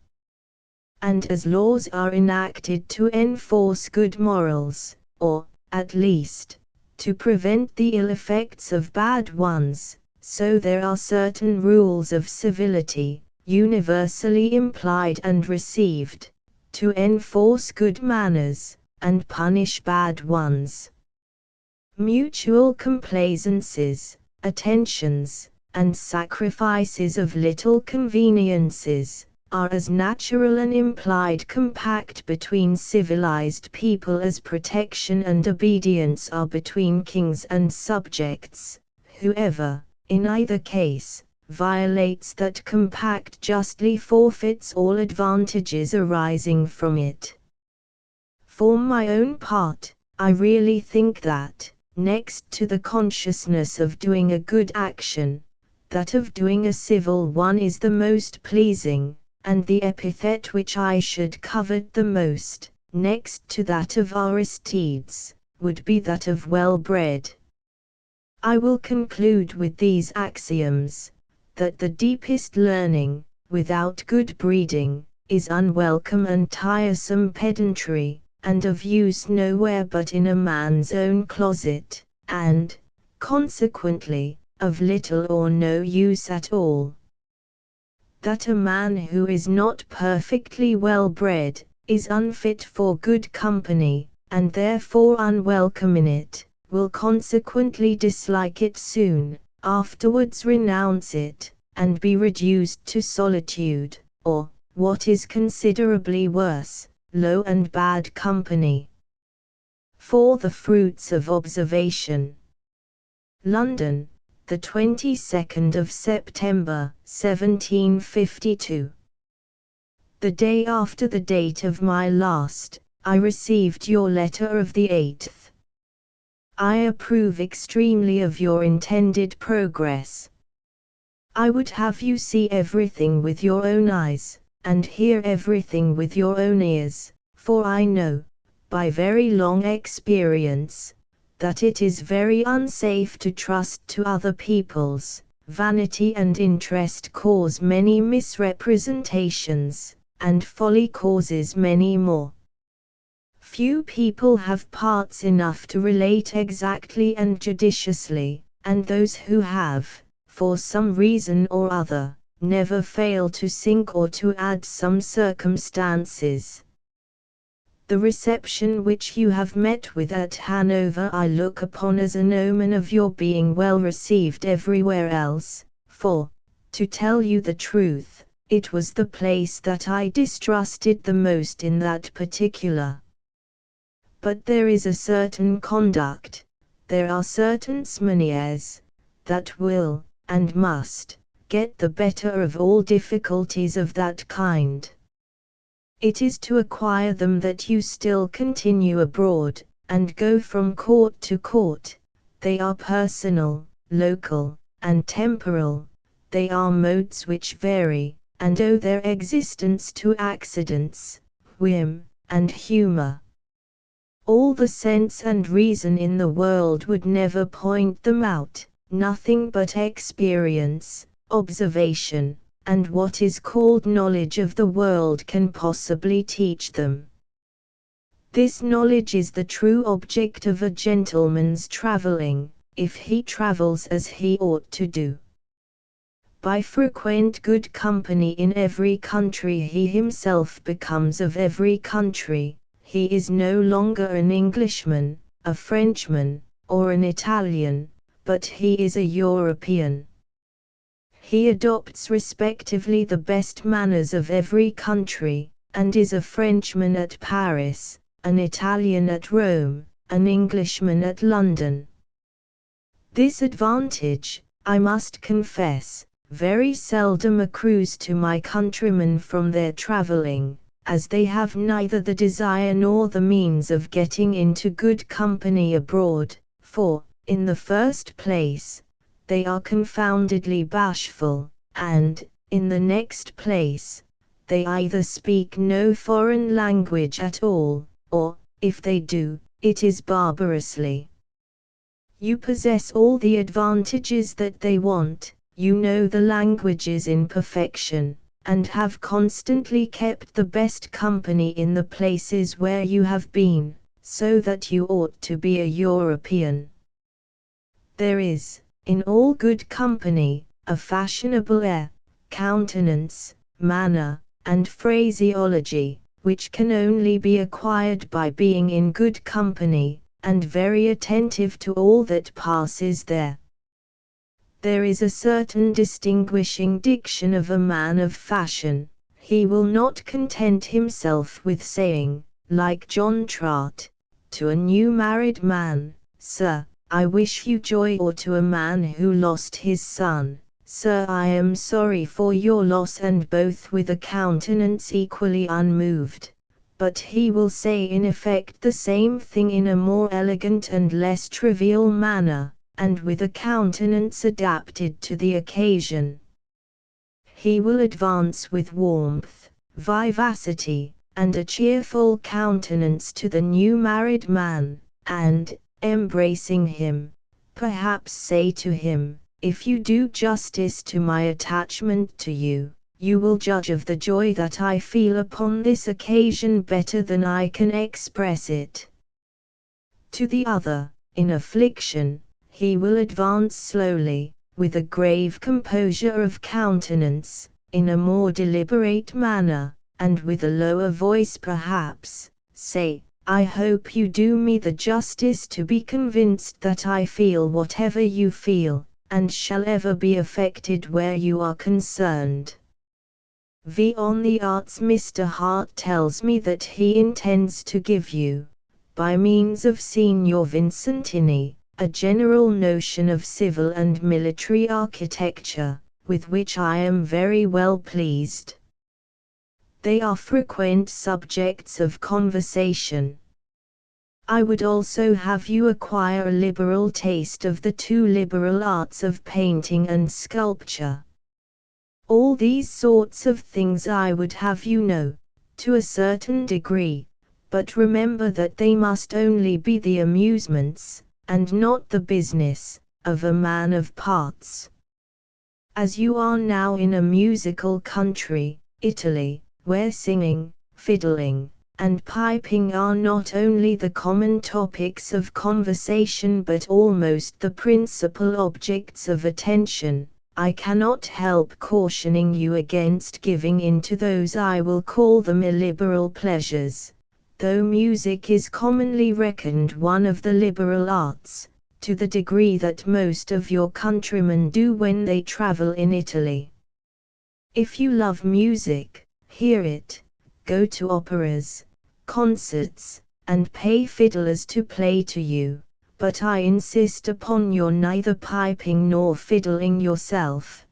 And as laws are enacted to enforce good morals, or, at least, to prevent the ill effects of bad ones, so there are certain rules of civility, universally implied and received, to enforce good manners, and punish bad ones. Mutual complaisances, attentions, and sacrifices of little conveniences, are as natural an implied compact between civilized people as protection and obedience are between kings and subjects. Whoever, in either case, violates that compact justly forfeits all advantages arising from it. For my own part, I really think that, next to the consciousness of doing a good action, that of doing a civil one is the most pleasing, and the epithet which I should covet the most, next to that of Aristides, would be that of well-bred. I will conclude with these axioms, that the deepest learning, without good breeding, is unwelcome and tiresome pedantry, and of use nowhere but in a man's own closet, and, consequently, of little or no use at all. That a man who is not perfectly well bred, is unfit for good company, and therefore unwelcome in it, will consequently dislike it soon, afterwards renounce it, and be reduced to solitude, or, what is considerably worse, low and bad company. For the Fruits of Observation. London, the 22nd of September, 1752. The day after the date of my last, I received your letter of the 8th. I approve extremely of your intended progress. I would have you see everything with your own eyes, and hear everything with your own ears, for I know, by very long experience, that it is very unsafe to trust to other people's. Vanity and interest cause many misrepresentations, and folly causes many more. Few people have parts enough to relate exactly and judiciously, and those who have, for some reason or other, never fail to sink or to add some circumstances. The reception which you have met with at Hanover I look upon as an omen of your being well received everywhere else, for, to tell you the truth, it was the place that I distrusted the most in that particular. But there is a certain conduct, there are certain manières, that will, and must, get the better of all difficulties of that kind. It is to acquire them that you still continue abroad, and go from court to court. They are personal, local, and temporal. They are modes which vary, and owe their existence to accidents, whim, and humor. All the sense and reason in the world would never point them out, nothing but experience, observation, and what is called knowledge of the world can possibly teach them. This knowledge is the true object of a gentleman's travelling, if he travels as he ought to do. By frequent good company in every country he himself becomes of every country. He is no longer an Englishman, a Frenchman, or an Italian, but he is a European. He adopts respectively the best manners of every country, and is a Frenchman at Paris, an Italian at Rome, an Englishman at London. This advantage, I must confess, very seldom accrues to my countrymen from their travelling, as they have neither the desire nor the means of getting into good company abroad, for, in the first place, they are confoundedly bashful, and, in the next place, they either speak no foreign language at all, or, if they do, it is barbarously. You possess all the advantages that they want, you know the languages in perfection, and have constantly kept the best company in the places where you have been, so that you ought to be a European. There is, in all good company, a fashionable air, countenance, manner, and phraseology, which can only be acquired by being in good company, and very attentive to all that passes there. There is a certain distinguishing diction of a man of fashion. He will not content himself with saying, like John Trott, to a new married man, "Sir, I wish you joy," or to a man who lost his son, "Sir, I am sorry for your loss," and both with a countenance equally unmoved. But he will say in effect the same thing in a more elegant and less trivial manner, and with a countenance adapted to the occasion. He will advance with warmth, vivacity, and a cheerful countenance to the new married man, and, embracing him, perhaps say to him, "If you do justice to my attachment to you, you will judge of the joy that I feel upon this occasion better than I can express it." To the other, in affliction, he will advance slowly, with a grave composure of countenance, in a more deliberate manner, and with a lower voice perhaps, say, "I hope you do me the justice to be convinced that I feel whatever you feel, and shall ever be affected where you are concerned." On the arts, Mr. Hart tells me that he intends to give you, by means of Signor Vincentini, a general notion of civil and military architecture, with which I am very well pleased. They are frequent subjects of conversation. I would also have you acquire a liberal taste of the two liberal arts of painting and sculpture. All these sorts of things I would have you know, to a certain degree, but remember that they must only be the amusements, and not the business, of a man of parts. As you are now in a musical country, Italy, where singing, fiddling, and piping are not only the common topics of conversation but almost the principal objects of attention, I cannot help cautioning you against giving in to those I will call them illiberal pleasures, though music is commonly reckoned one of the liberal arts, to the degree that most of your countrymen do when they travel in Italy. If you love music, hear it, go to operas, concerts, and pay fiddlers to play to you, but I insist upon your neither piping nor fiddling yourself.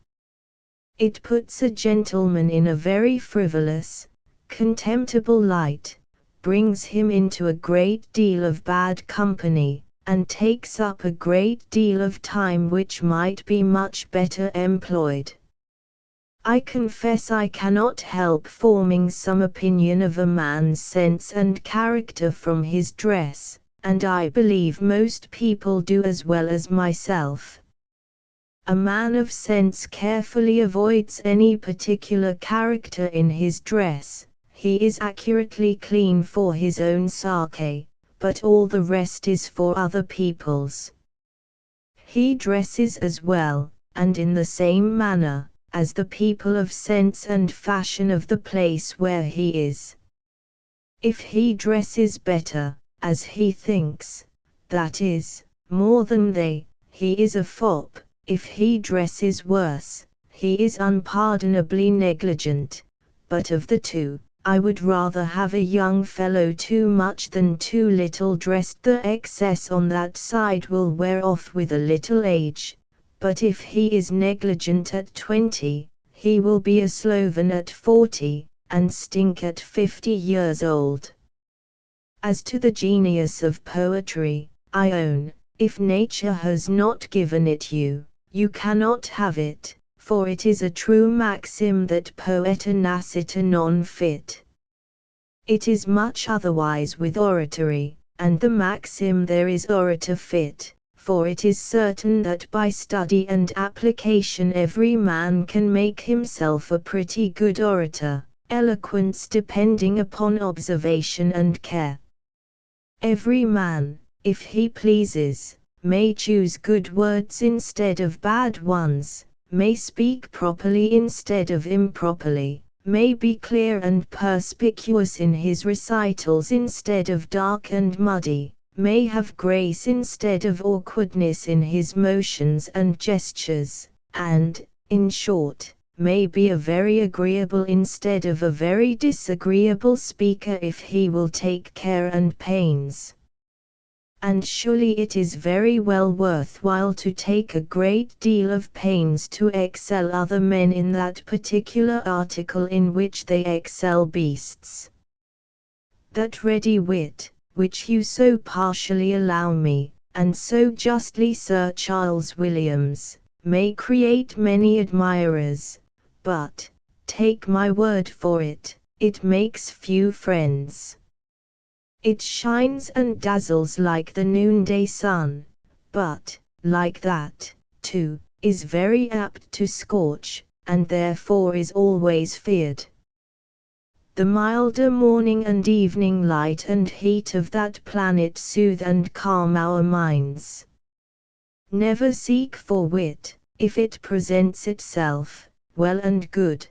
It puts a gentleman in a very frivolous, contemptible light, brings him into a great deal of bad company, and takes up a great deal of time which might be much better employed. I confess I cannot help forming some opinion of a man's sense and character from his dress, and I believe most people do as well as myself. A man of sense carefully avoids any particular character in his dress. He is accurately clean for his own sake, but all the rest is for other people's. He dresses as well, and in the same manner, as the people of sense and fashion of the place where he is. If he dresses better, as he thinks, that is, more than they, he is a fop. If he dresses worse, he is unpardonably negligent. But of the two, I would rather have a young fellow too much than too little dressed. The excess on that side will wear off with a little age, but if he is negligent at 20, he will be a sloven at 40, and stink at 50 years old. As to the genius of poetry, I own, if nature has not given it you, you cannot have it, for it is a true maxim that poeta nascit non fit. It is much otherwise with oratory, and the maxim there is orator fit, for it is certain that by study and application every man can make himself a pretty good orator, eloquence depending upon observation and care. Every man, if he pleases, may choose good words instead of bad ones, may speak properly instead of improperly, may be clear and perspicuous in his recitals instead of dark and muddy, may have grace instead of awkwardness in his motions and gestures, and, in short, may be a very agreeable instead of a very disagreeable speaker if he will take care and pains. And surely it is very well worthwhile to take a great deal of pains to excel other men in that particular article in which they excel beasts. That ready wit, which you so partially allow me, and so justly Sir Charles Williams, may create many admirers, but, take my word for it, it makes few friends. It shines and dazzles like the noonday sun, but, like that, too, is very apt to scorch, and therefore is always feared. The milder morning and evening light and heat of that planet soothe and calm our minds. Never seek for wit; if it presents itself, well and good,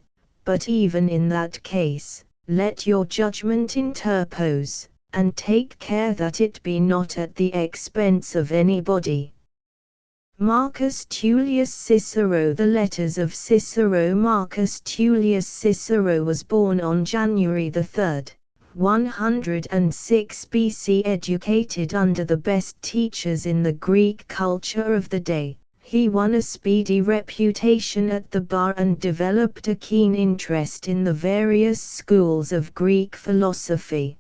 but even in that case, let your judgment interpose, and take care that it be not at the expense of anybody. Marcus Tullius Cicero. The letters of Cicero. Marcus Tullius Cicero was born on January 3, 106 BC. Educated under the best teachers in the Greek culture of the day, he won a speedy reputation at the bar and developed a keen interest in the various schools of Greek philosophy.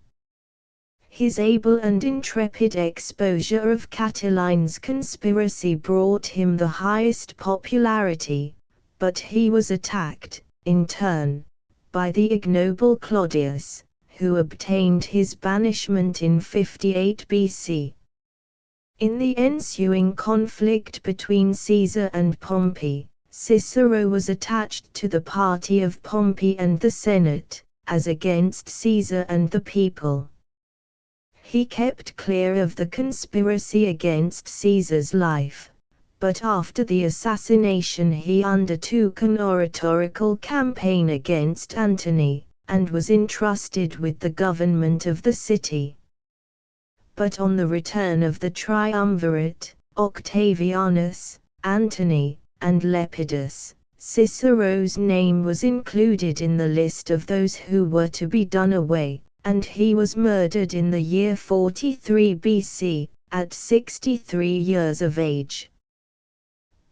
His able and intrepid exposure of Catiline's conspiracy brought him the highest popularity, but he was attacked, in turn, by the ignoble Claudius, who obtained his banishment in 58 BC. In the ensuing conflict between Caesar and Pompey, Cicero was attached to the party of Pompey and the Senate, as against Caesar and the people. He kept clear of the conspiracy against Caesar's life, but after the assassination he undertook an oratorical campaign against Antony, and was entrusted with the government of the city. But on the return of the triumvirate, Octavianus, Antony, and Lepidus, Cicero's name was included in the list of those who were to be done away, and he was murdered in the year 43 BC, at 63 years of age.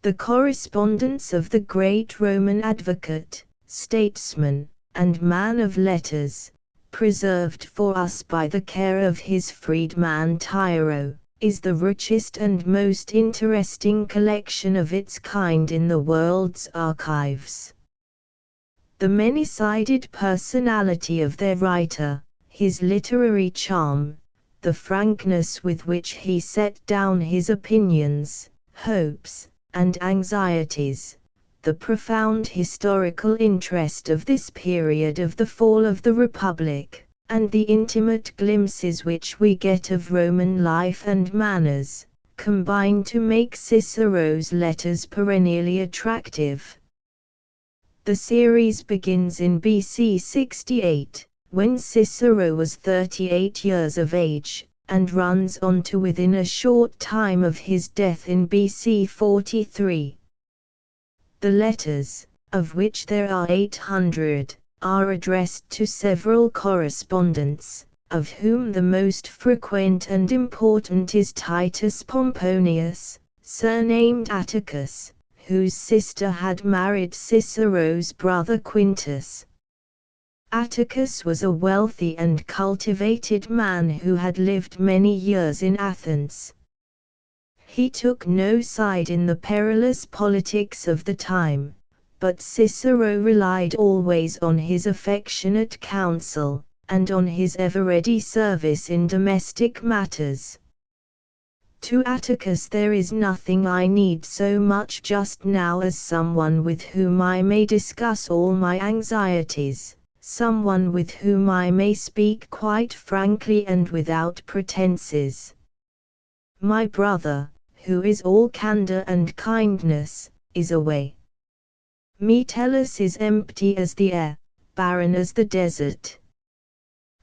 The correspondence of the great Roman advocate, statesman, and man of letters, preserved for us by the care of his freedman Tiro, is the richest and most interesting collection of its kind in the world's archives. The many-sided personality of their writer, his literary charm, the frankness with which he set down his opinions, hopes, and anxieties, the profound historical interest of this period of the fall of the Republic, and the intimate glimpses which we get of Roman life and manners, combine to make Cicero's letters perennially attractive. The series begins in BC 68, when Cicero was 38 years of age, and runs on to within a short time of his death in BC 43. The letters, of which there are 800, are addressed to several correspondents, of whom the most frequent and important is Titus Pomponius, surnamed Atticus, whose sister had married Cicero's brother Quintus. Atticus was a wealthy and cultivated man who had lived many years in Athens. He took no side in the perilous politics of the time, but Cicero relied always on his affectionate counsel, and on his ever-ready service in domestic matters. To Atticus there is nothing I need so much just now as someone with whom I may discuss all my anxieties, someone with whom I may speak quite frankly and without pretenses. My brother, who is all candor and kindness, is away. Metellus is empty as the air, barren as the desert.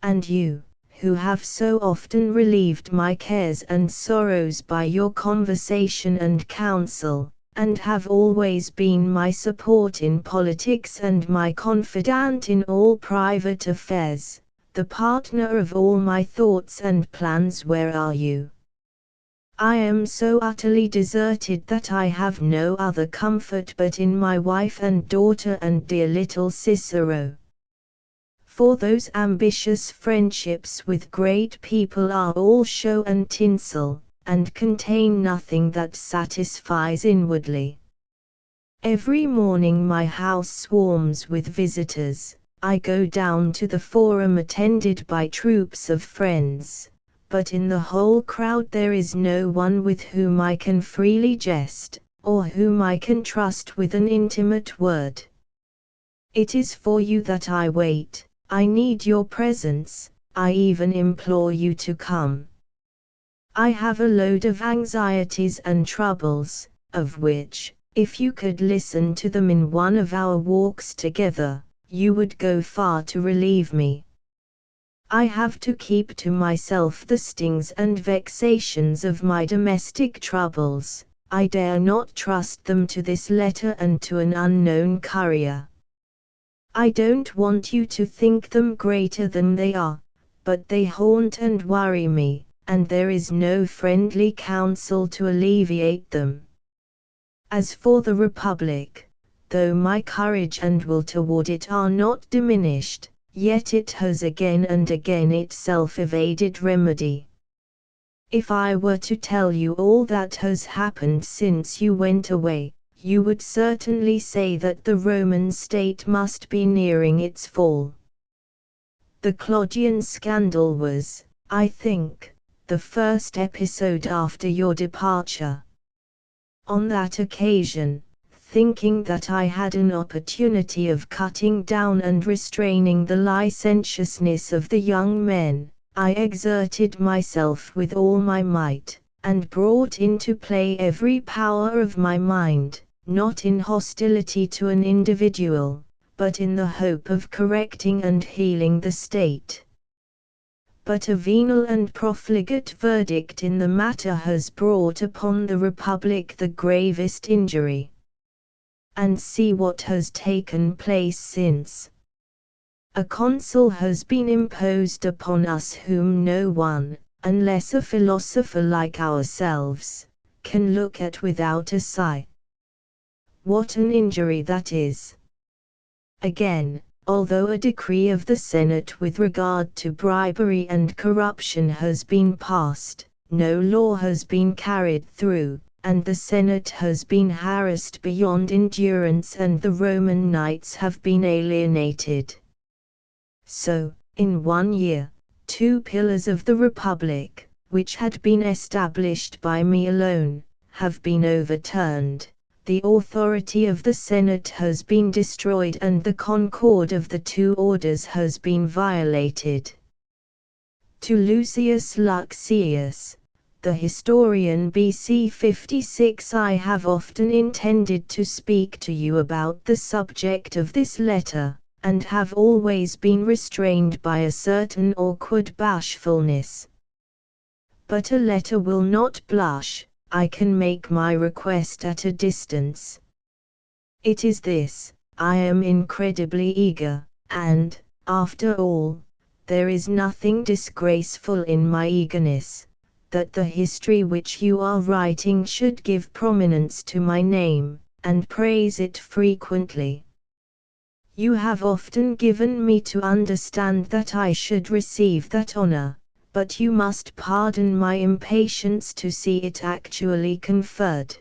And you, who have so often relieved my cares and sorrows by your conversation and counsel, and have always been my support in politics and my confidant in all private affairs, the partner of all my thoughts and plans, where are you? I am so utterly deserted that I have no other comfort but in my wife and daughter and dear little Cicero. For those ambitious friendships with great people are all show and tinsel, and contain nothing that satisfies inwardly. Every morning my house swarms with visitors, I go down to the forum attended by troops of friends, but in the whole crowd there is no one with whom I can freely jest, or whom I can trust with an intimate word. It is for you that I wait, I need your presence, I even implore you to come. I have a load of anxieties and troubles, of which, if you could listen to them in one of our walks together, you would go far to relieve me. I have to keep to myself the stings and vexations of my domestic troubles, I dare not trust them to this letter and to an unknown courier. I don't want you to think them greater than they are, but they haunt and worry me, and there is no friendly counsel to alleviate them. As for the Republic, though my courage and will toward it are not diminished, yet it has again and again itself evaded remedy. If I were to tell you all that has happened since you went away, you would certainly say that the Roman state must be nearing its fall. The Claudian scandal was, I think, the first episode after your departure. On that occasion, thinking that I had an opportunity of cutting down and restraining the licentiousness of the young men, I exerted myself with all my might, and brought into play every power of my mind, not in hostility to an individual, but in the hope of correcting and healing the state. But a venal and profligate verdict in the matter has brought upon the Republic the gravest injury. And see what has taken place since. A consul has been imposed upon us whom no one, unless a philosopher like ourselves, can look at without a sigh. What an injury that is! Again, although a decree of the Senate with regard to bribery and corruption has been passed, no law has been carried through, and the Senate has been harassed beyond endurance and the Roman knights have been alienated. So, in 1 year, 2 pillars of the Republic, which had been established by me alone, have been overturned. The authority of the Senate has been destroyed and the concord of the 2 orders has been violated. To Lucius Luxeius, the historian BC 56, I have often intended to speak to you about the subject of this letter, and have always been restrained by a certain awkward bashfulness. But a letter will not blush, I can make my request at a distance. It is this: I am incredibly eager, and, after all, there is nothing disgraceful in my eagerness, that the history which you are writing should give prominence to my name, and praise it frequently. You have often given me to understand that I should receive that honor, but you must pardon my impatience to see it actually conferred.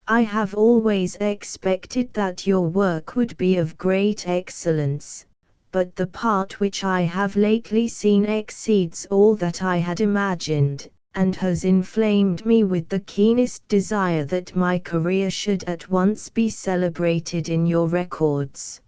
I have always expected that your work would be of great excellence, but the part which I have lately seen exceeds all that I had imagined, and has inflamed me with the keenest desire that my career should at once be celebrated in your records.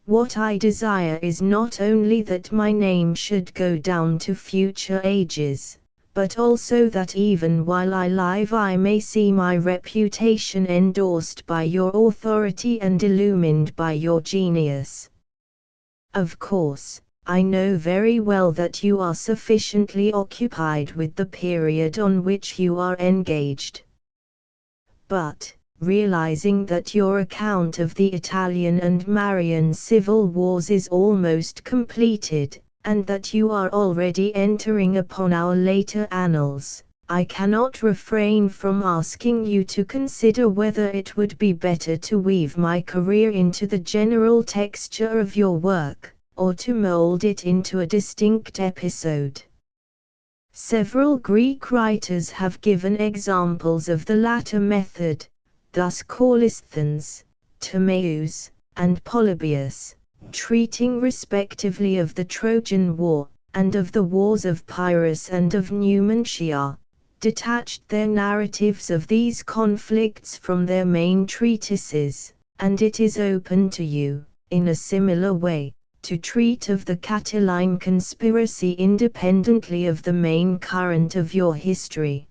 What I desire is not only that my name should go down to future ages, but also that even while I live I may see my reputation endorsed by your authority and illumined by your genius. Of course, I know very well that you are sufficiently occupied with the period on which you are engaged. But, realizing that your account of the Italian and Marian civil wars is almost completed, and that you are already entering upon our later annals, I cannot refrain from asking you to consider whether it would be better to weave my career into the general texture of your work, or to mold it into a distinct episode. Several Greek writers have given examples of the latter method, thus Callisthenes, Timaeus, and Polybius, treating respectively of the Trojan War, and of the wars of Pyrrhus and of Numantia, detached their narratives of these conflicts from their main treatises, and it is open to you, in a similar way, to treat of the Catiline conspiracy independently of the main current of your history.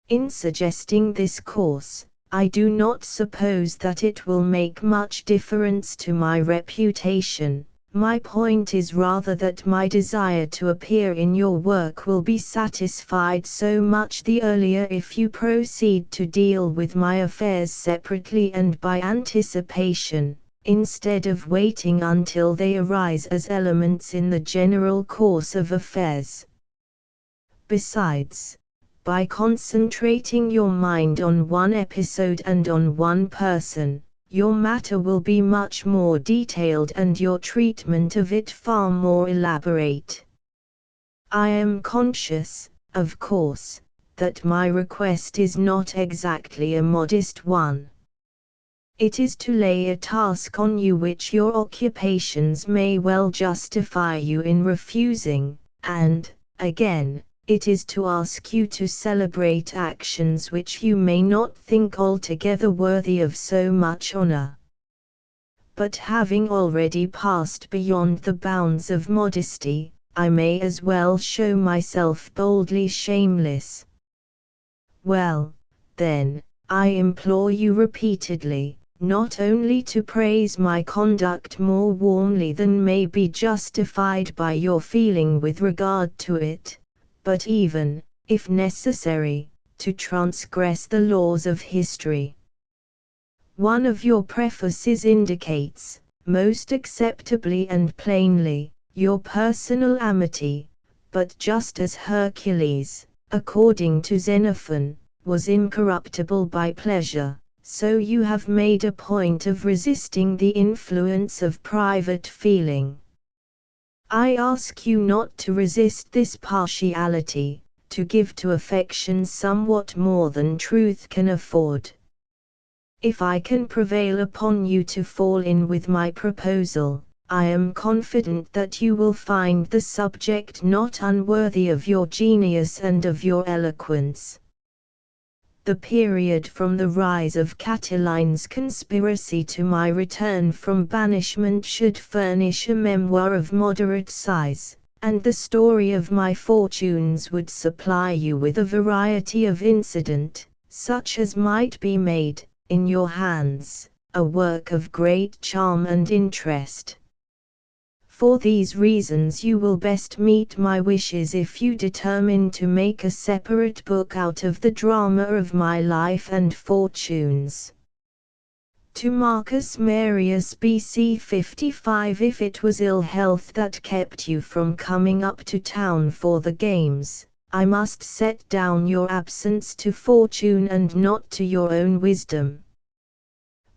In suggesting this course, I do not suppose that it will make much difference to my reputation. My point is rather that my desire to appear in your work will be satisfied so much the earlier if you proceed to deal with my affairs separately and by anticipation, instead of waiting until they arise as elements in the general course of affairs. Besides, by concentrating your mind on one episode and on one person, your matter will be much more detailed and your treatment of it far more elaborate. I am conscious, of course, that my request is not exactly a modest one. It is to lay a task on you which your occupations may well justify you in refusing, and, again, it is to ask you to celebrate actions which you may not think altogether worthy of so much honor. But having already passed beyond the bounds of modesty, I may as well show myself boldly shameless. Well, then, I implore you repeatedly, not only to praise my conduct more warmly than may be justified by your feeling with regard to it, but even, if necessary, to transgress the laws of history. One of your prefaces indicates, most acceptably and plainly, your personal amity, but just as Hercules, according to Xenophon, was incorruptible by pleasure, so you have made a point of resisting the influence of private feeling. I ask you not to resist this partiality, to give to affection somewhat more than truth can afford. If I can prevail upon you to fall in with my proposal, I am confident that you will find the subject not unworthy of your genius and of your eloquence. The period from the rise of Catiline's conspiracy to my return from banishment should furnish a memoir of moderate size, and the story of my fortunes would supply you with a variety of incident, such as might be made, in your hands, a work of great charm and interest. For these reasons you will best meet my wishes if you determine to make a separate book out of the drama of my life and fortunes. To Marcus Marius BC 55. If it was ill health that kept you from coming up to town for the games, I must set down your absence to fortune and not to your own wisdom.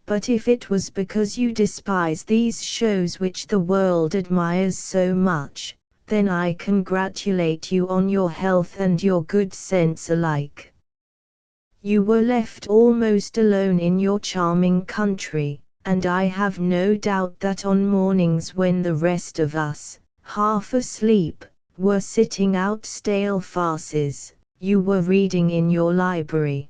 But if it was because you despise these shows which the world admires so much, then I congratulate you on your health and your good sense alike. You were left almost alone in your charming country, and I have no doubt that on mornings when the rest of us, half asleep, were sitting out stale farces, you were reading in your library.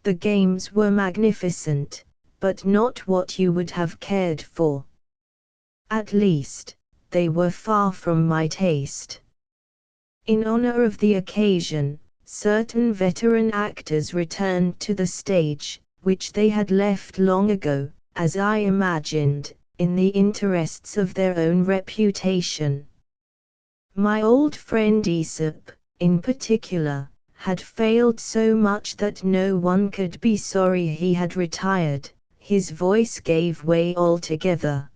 The games were magnificent, but not what you would have cared for. At least, they were far from my taste. In honor of the occasion, certain veteran actors returned to the stage, which they had left long ago, as I imagined, in the interests of their own reputation. My old friend Aesop, in particular, had failed so much that no one could be sorry he had retired. His voice gave way altogether.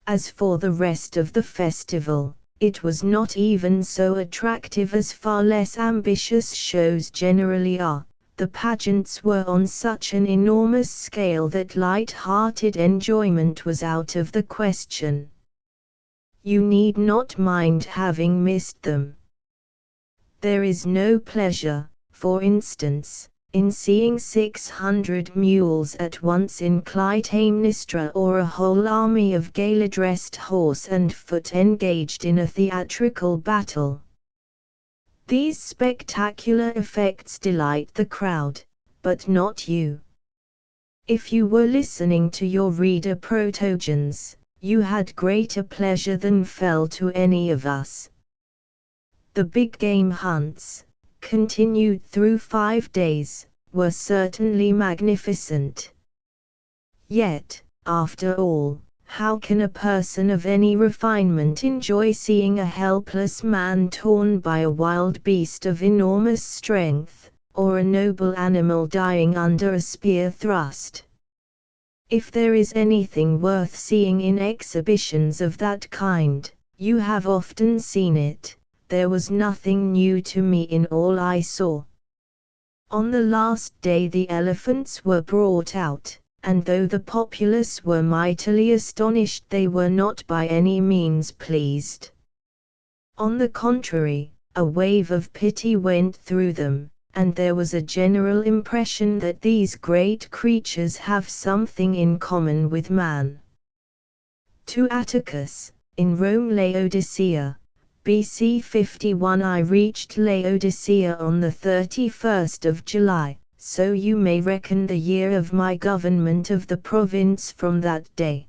As for the rest of the festival, it was not even so attractive as far less ambitious shows generally are. The pageants were on such an enormous scale that light-hearted enjoyment was out of the question. You need not mind having missed them. There is no pleasure, for instance, in seeing 600 mules at once in Clytemnestra, or a whole army of gala-dressed horse and foot engaged in a theatrical battle. These spectacular effects delight the crowd, but not you. If you were listening to your reader Protogenes, you had greater pleasure than fell to any of us. The big game hunts, continued through 5 days, were certainly magnificent. Yet, after all, how can a person of any refinement enjoy seeing a helpless man torn by a wild beast of enormous strength, or a noble animal dying under a spear thrust? If there is anything worth seeing in exhibitions of that kind, you have often seen it. There was nothing new to me in all I saw. On the last day the elephants were brought out, and though the populace were mightily astonished, they were not by any means pleased. On the contrary, a wave of pity went through them, and there was a general impression that these great creatures have something in common with man. To Atticus, in Rome Laodicea, BC 51. I reached Laodicea on the 31st of July, so you may reckon the year of my government of the province from that day.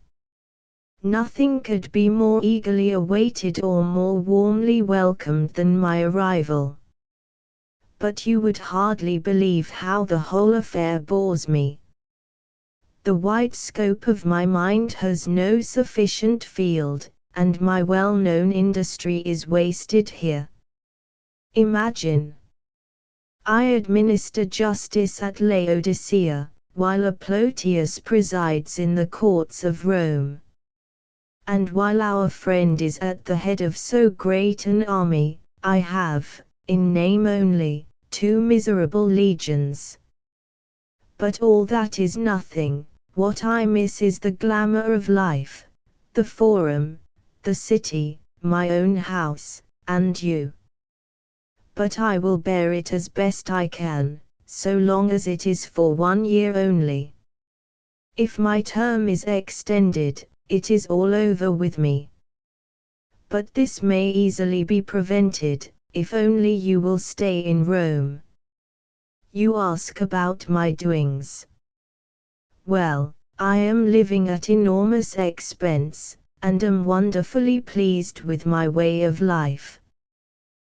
Nothing could be more eagerly awaited or more warmly welcomed than my arrival. But you would hardly believe how the whole affair bores me. The wide scope of my mind has no sufficient field, and my well-known industry is wasted here. Imagine. I administer justice at Laodicea, while a Plotius presides in the courts of Rome. And while our friend is at the head of so great an army, I have, in name only, 2 miserable legions. But all that is nothing. What I miss is the glamour of life, the forum, the city, my own house, and you. But I will bear it as best I can, so long as it is for 1 year only. If my term is extended, it is all over with me. But this may easily be prevented, if only you will stay in Rome. You ask about my doings. Well, I am living at enormous expense, and am wonderfully pleased with my way of life.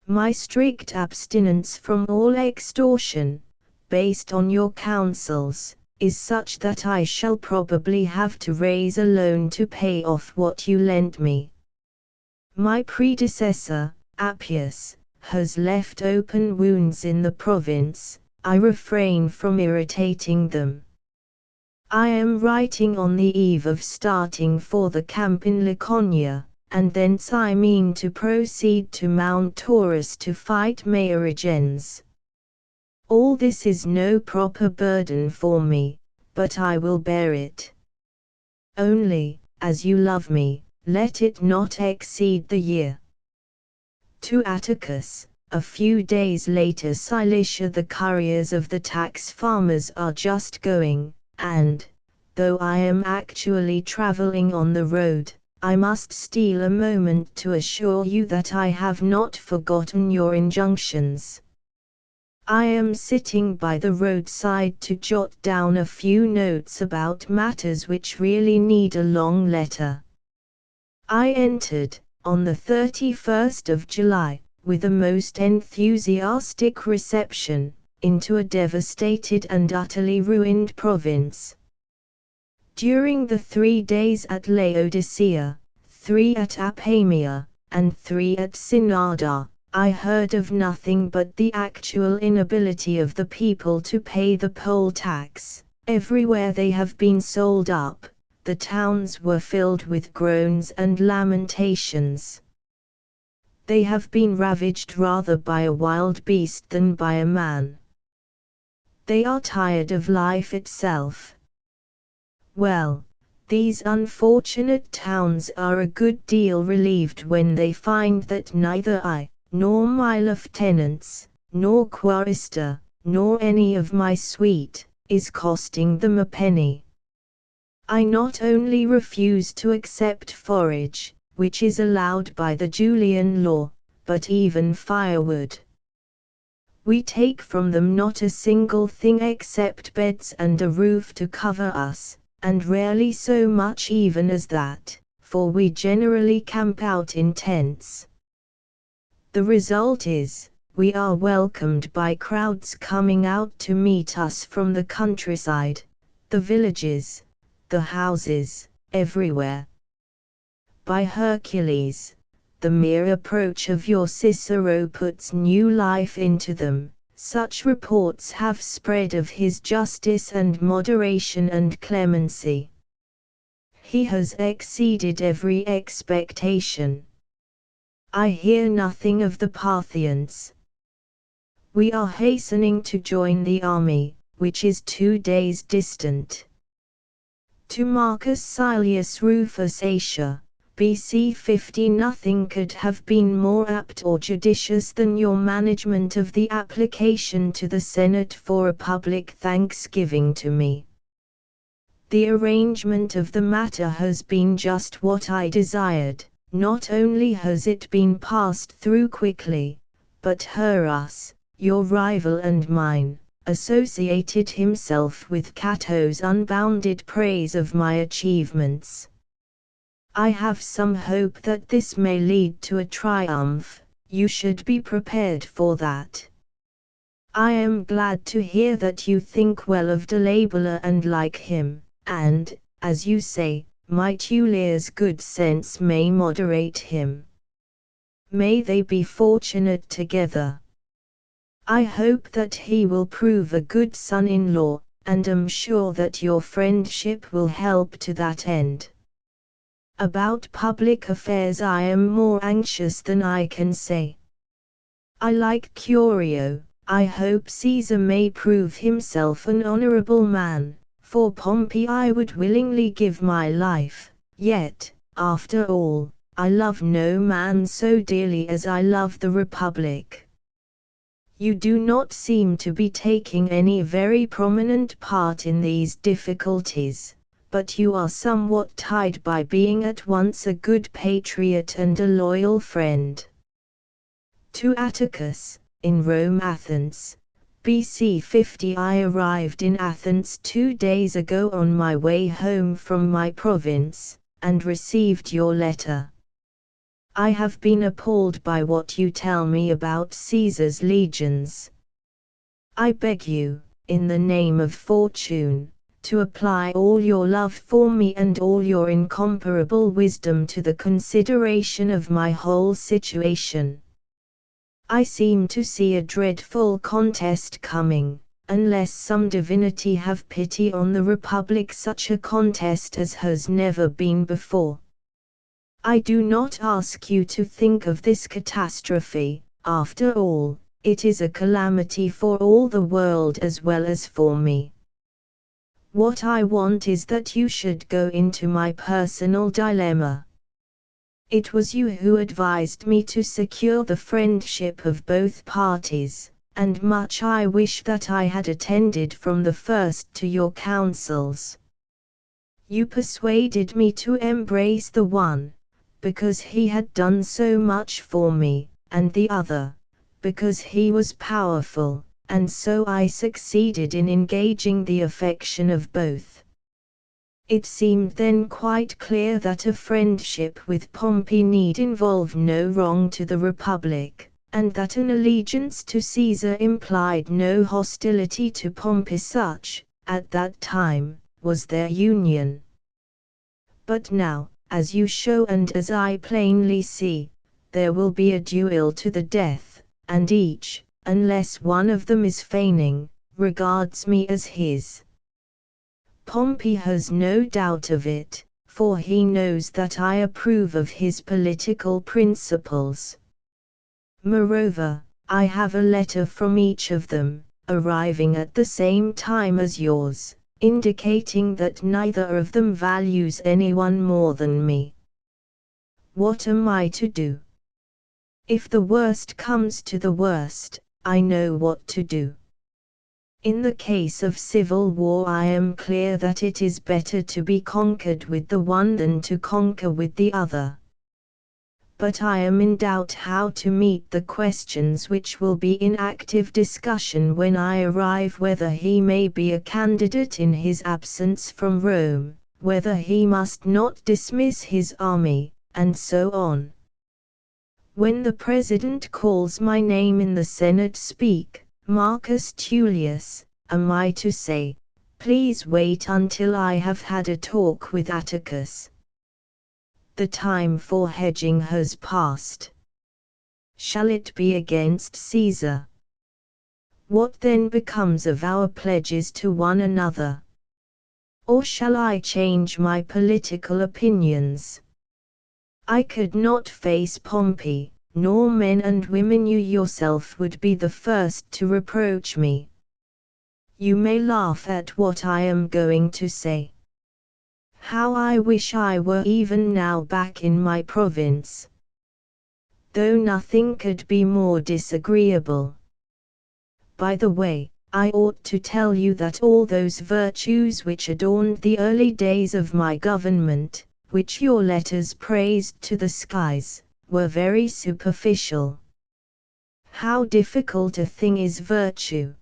My strict abstinence from all extortion, based on your counsels, is such that I shall probably have to raise a loan to pay off what you lent me. My predecessor, Appius, has left open wounds in the province. I refrain from irritating them. I am writing on the eve of starting for the camp in Laconia, and thence I mean to proceed to Mount Taurus to fight Maorigens. All this is no proper burden for me, but I will bear it. Only, as you love me, let it not exceed the year. To Atticus, a few days later. Cilicia. The couriers of the tax farmers are just going, and, though I am actually traveling on the road, I must steal a moment to assure you that I have not forgotten your injunctions. I am sitting by the roadside to jot down a few notes about matters which really need a long letter. I entered, on the 31st of July, with a most enthusiastic reception, into a devastated and utterly ruined province. During the 3 days at Laodicea, 3 at Apamea, and 3 at Synada, I heard of nothing but the actual inability of the people to pay the poll tax. Everywhere they have been sold up, the towns were filled with groans and lamentations. They have been ravaged rather by a wild beast than by a man. They are tired of life itself. Well, these unfortunate towns are a good deal relieved when they find that neither I, nor my lieutenants, nor chorister, nor any of my suite, is costing them a penny. I not only refuse to accept forage, which is allowed by the Julian law, but even firewood. We take from them not a single thing except beds and a roof to cover us, and rarely so much even as that, for we generally camp out in tents. The result is, we are welcomed by crowds coming out to meet us from the countryside, the villages, the houses, everywhere. By Hercules, the mere approach of your Cicero puts new life into them. Such reports have spread of his justice and moderation and clemency. He has exceeded every expectation. I hear nothing of the Parthians. We are hastening to join the army, which is 2 days distant. To Marcus Caelius Rufus Asia, BC 50. Nothing could have been more apt or judicious than your management of the application to the Senate for a public thanksgiving to me. The arrangement of the matter has been just what I desired. Not only has it been passed through quickly, but Hurrus, your rival and mine, associated himself with Cato's unbounded praise of my achievements. I have some hope that this may lead to a triumph. You should be prepared for that. I am glad to hear that you think well of Delabella and like him, and, as you say, my Tullia's good sense may moderate him. May they be fortunate together. I hope that he will prove a good son-in-law, and am sure that your friendship will help to that end. About public affairs I am more anxious than I can say. I like Curio. I hope Caesar may prove himself an honorable man. For Pompey I would willingly give my life, yet, after all, I love no man so dearly as I love the Republic. You do not seem to be taking any very prominent part in these difficulties, but you are somewhat tied by being at once a good patriot and a loyal friend. To Atticus, in Rome Athens, BC 50. I arrived in Athens 2 days ago on my way home from my province, and received your letter. I have been appalled by what you tell me about Caesar's legions. I beg you, in the name of fortune, to apply all your love for me and all your incomparable wisdom to the consideration of my whole situation. I seem to see a dreadful contest coming. Unless some divinity have pity on the Republic, such a contest as has never been before. I do not ask you to think of this catastrophe. After all, it is a calamity for all the world as well as for me. What I want is that you should go into my personal dilemma. It was you who advised me to secure the friendship of both parties, and much I wish that I had attended from the first to your counsels. You persuaded me to embrace the one, because he had done so much for me, and the other, because he was powerful, and so I succeeded in engaging the affection of both. It seemed then quite clear that a friendship with Pompey need involve no wrong to the Republic, and that an allegiance to Caesar implied no hostility to Pompey. Such, at that time, was their union. But now, as you show and as I plainly see, there will be a duel to the death, and each, unless one of them is feigning, regards me as his. Pompey has no doubt of it, for he knows that I approve of his political principles. Moreover, I have a letter from each of them, arriving at the same time as yours, indicating that neither of them values anyone more than me. What am I to do? If the worst comes to the worst, I know what to do. In the case of civil war, I am clear that it is better to be conquered with the one than to conquer with the other. But I am in doubt how to meet the questions which will be in active discussion when I arrive, whether he may be a candidate in his absence from Rome, whether he must not dismiss his army, and so on. When the President calls my name in the Senate, speak, Marcus Tullius, am I to say, please wait until I have had a talk with Atticus? The time for hedging has passed. Shall it be against Caesar? What then becomes of our pledges to one another? Or shall I change my political opinions? I could not face Pompey, nor men and women. You yourself would be the first to reproach me. You may laugh at what I am going to say. How I wish I were even now back in my province. Though nothing could be more disagreeable. By the way, I ought to tell you that all those virtues which adorned the early days of my government, which your letters praised to the skies, were very superficial. How difficult a thing is virtue!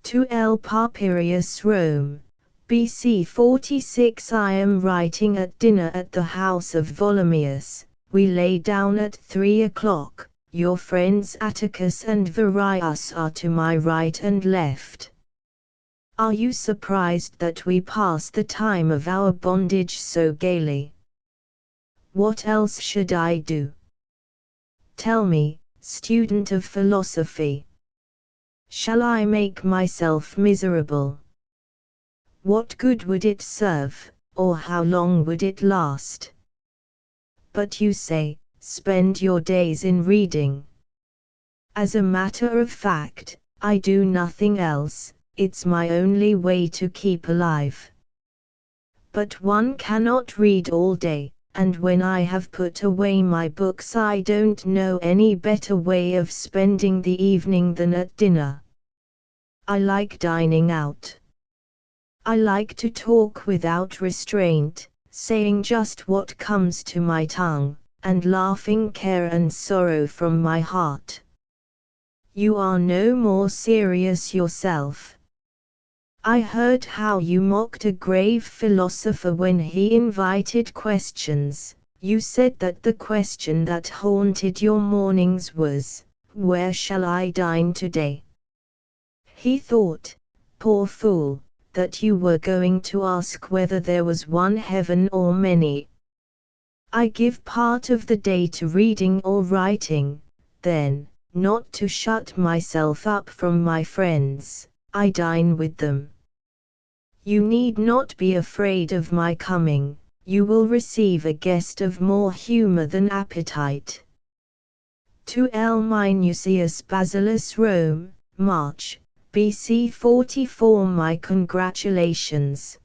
To L. Papirius, Rome, BC 46. I am writing at dinner at the house of Volumius. We lay down at 3 o'clock. Your friends Atticus and Varius are to my right and left. Are you surprised that we pass the time of our bondage so gaily? What else should I do? Tell me, student of philosophy. Shall I make myself miserable? What good would it serve, or how long would it last? But you say, spend your days in reading. As a matter of fact, I do nothing else, it's my only way to keep alive. But one cannot read all day, and when I have put away my books I don't know any better way of spending the evening than at dinner. I like dining out. I like to talk without restraint, saying just what comes to my tongue, and laughing care and sorrow from my heart. You are no more serious yourself. I heard how you mocked a grave philosopher when he invited questions. You said that the question that haunted your mornings was, "Where shall I dine today?" He thought, poor fool, that you were going to ask whether there was one heaven or many. I give part of the day to reading or writing, then, not to shut myself up from my friends, I dine with them. You need not be afraid of my coming, you will receive a guest of more humor than appetite. To L. Minucius Basileus, Rome, March, BC 44. My congratulations.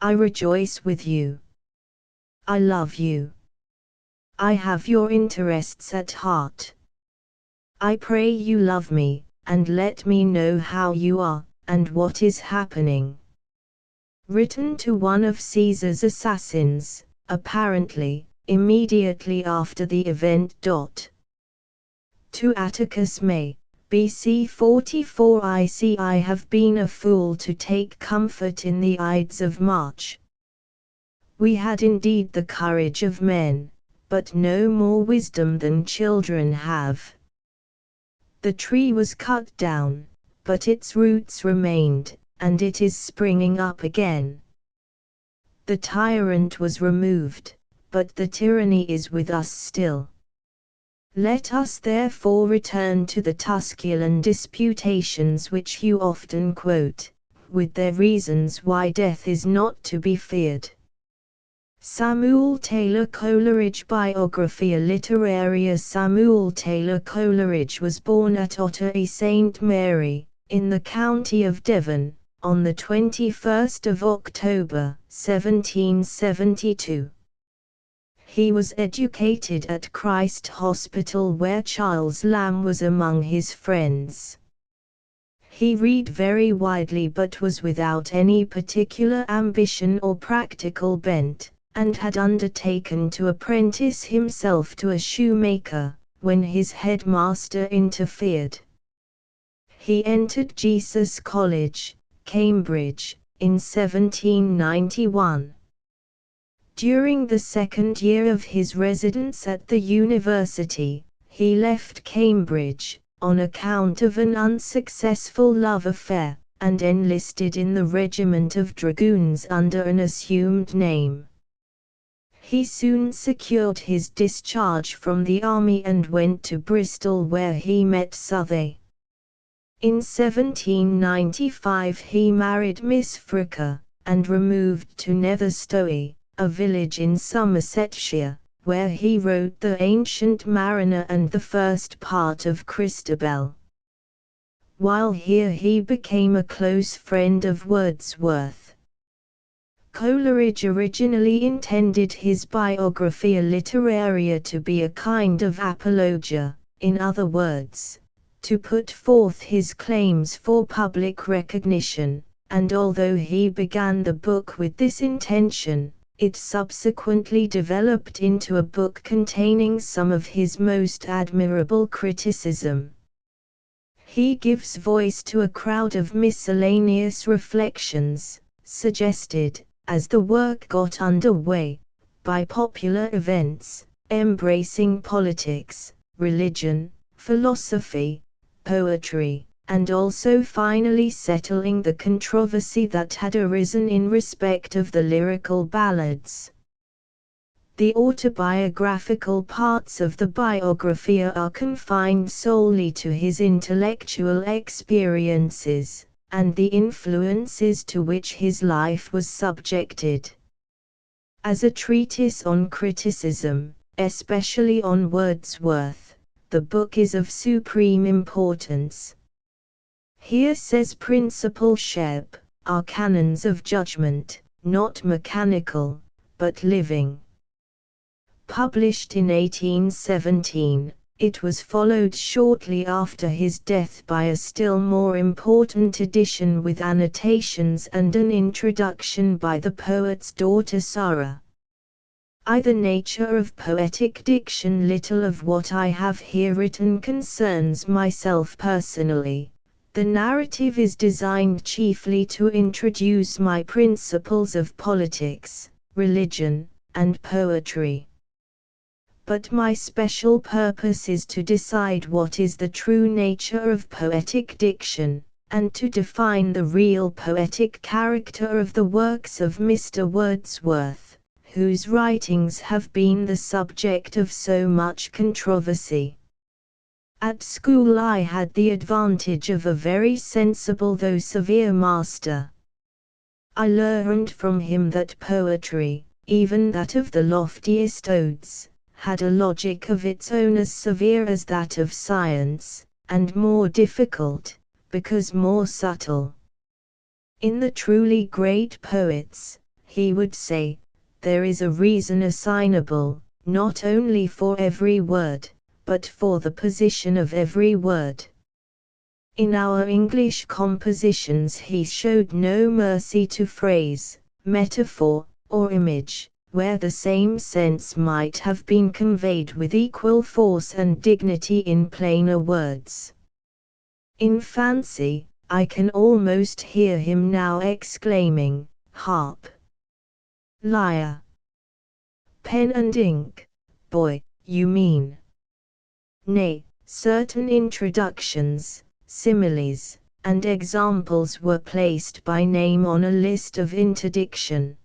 I rejoice with you. I love you. I have your interests at heart. I pray you love me, and let me know how you are, and what is happening. Written to one of Caesar's assassins, apparently, immediately after the event. To Atticus, May, BC 44. I see I have been a fool to take comfort in the Ides of March. We had indeed the courage of men, but no more wisdom than children have. The tree was cut down, but its roots remained, and it is springing up again. The tyrant was removed, but the tyranny is with us still. Let us therefore return to the Tusculan disputations which you often quote, with their reasons why death is not to be feared. Samuel Taylor Coleridge, Biographia Literaria. Samuel Taylor Coleridge was born at Ottery St. Mary, in the county of Devon, on the 21st of October, 1772. He was educated at Christ Hospital, where Charles Lamb was among his friends. He read very widely but was without any particular ambition or practical bent, and had undertaken to apprentice himself to a shoemaker, when his headmaster interfered. He entered Jesus College, Cambridge, in 1791. During the second year of his residence at the university, he left Cambridge, on account of an unsuccessful love affair, and enlisted in the regiment of dragoons under an assumed name. He soon secured his discharge from the army and went to Bristol, where he met Southey. In 1795 he married Miss Fricker, and removed to Netherstowey, a village in Somersetshire, where he wrote The Ancient Mariner and the first part of Christabel. While here he became a close friend of Wordsworth. Coleridge originally intended his Biographia Literaria to be a kind of apologia, in other words, to put forth his claims for public recognition, and although he began the book with this intention, it subsequently developed into a book containing some of his most admirable criticism. He gives voice to a crowd of miscellaneous reflections, suggested, as the work got under way, by popular events, embracing politics, religion, philosophy, poetry, and also finally settling the controversy that had arisen in respect of the lyrical ballads. The autobiographical parts of the Biographia are confined solely to his intellectual experiences, and the influences to which his life was subjected. As a treatise on criticism, especially on Wordsworth, the book is of supreme importance. Here, says Principal Shebb, are canons of judgment, not mechanical, but living. Published in 1817, it was followed shortly after his death by a still more important edition with annotations and an introduction by the poet's daughter Sarah. The nature of poetic diction. Little of what I have here written concerns myself personally. The narrative is designed chiefly to introduce my principles of politics, religion, and poetry. But my special purpose is to decide what is the true nature of poetic diction, and to define the real poetic character of the works of Mr. Wordsworth, whose writings have been the subject of so much controversy. At school I had the advantage of a very sensible though severe master. I learned from him that poetry, even that of the loftiest odes, had a logic of its own as severe as that of science, and more difficult, because more subtle. In the truly great poets, he would say, there is a reason assignable, not only for every word, but for the position of every word. In our English compositions he showed no mercy to phrase, metaphor, or image, where the same sense might have been conveyed with equal force and dignity in plainer words. In fancy, I can almost hear him now exclaiming, harp, lyre, pen and ink, boy, you mean. Nay, certain introductions, similes, and examples were placed by name on a list of interdiction.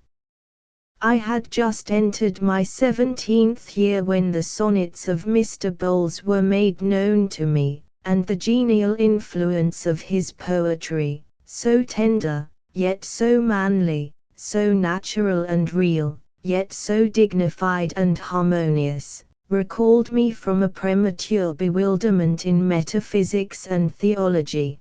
I had just entered my 17th year when the sonnets of Mr. Bowles were made known to me, and the genial influence of his poetry, so tender, yet so manly, so natural and real, yet so dignified and harmonious, recalled me from a premature bewilderment in metaphysics and theology.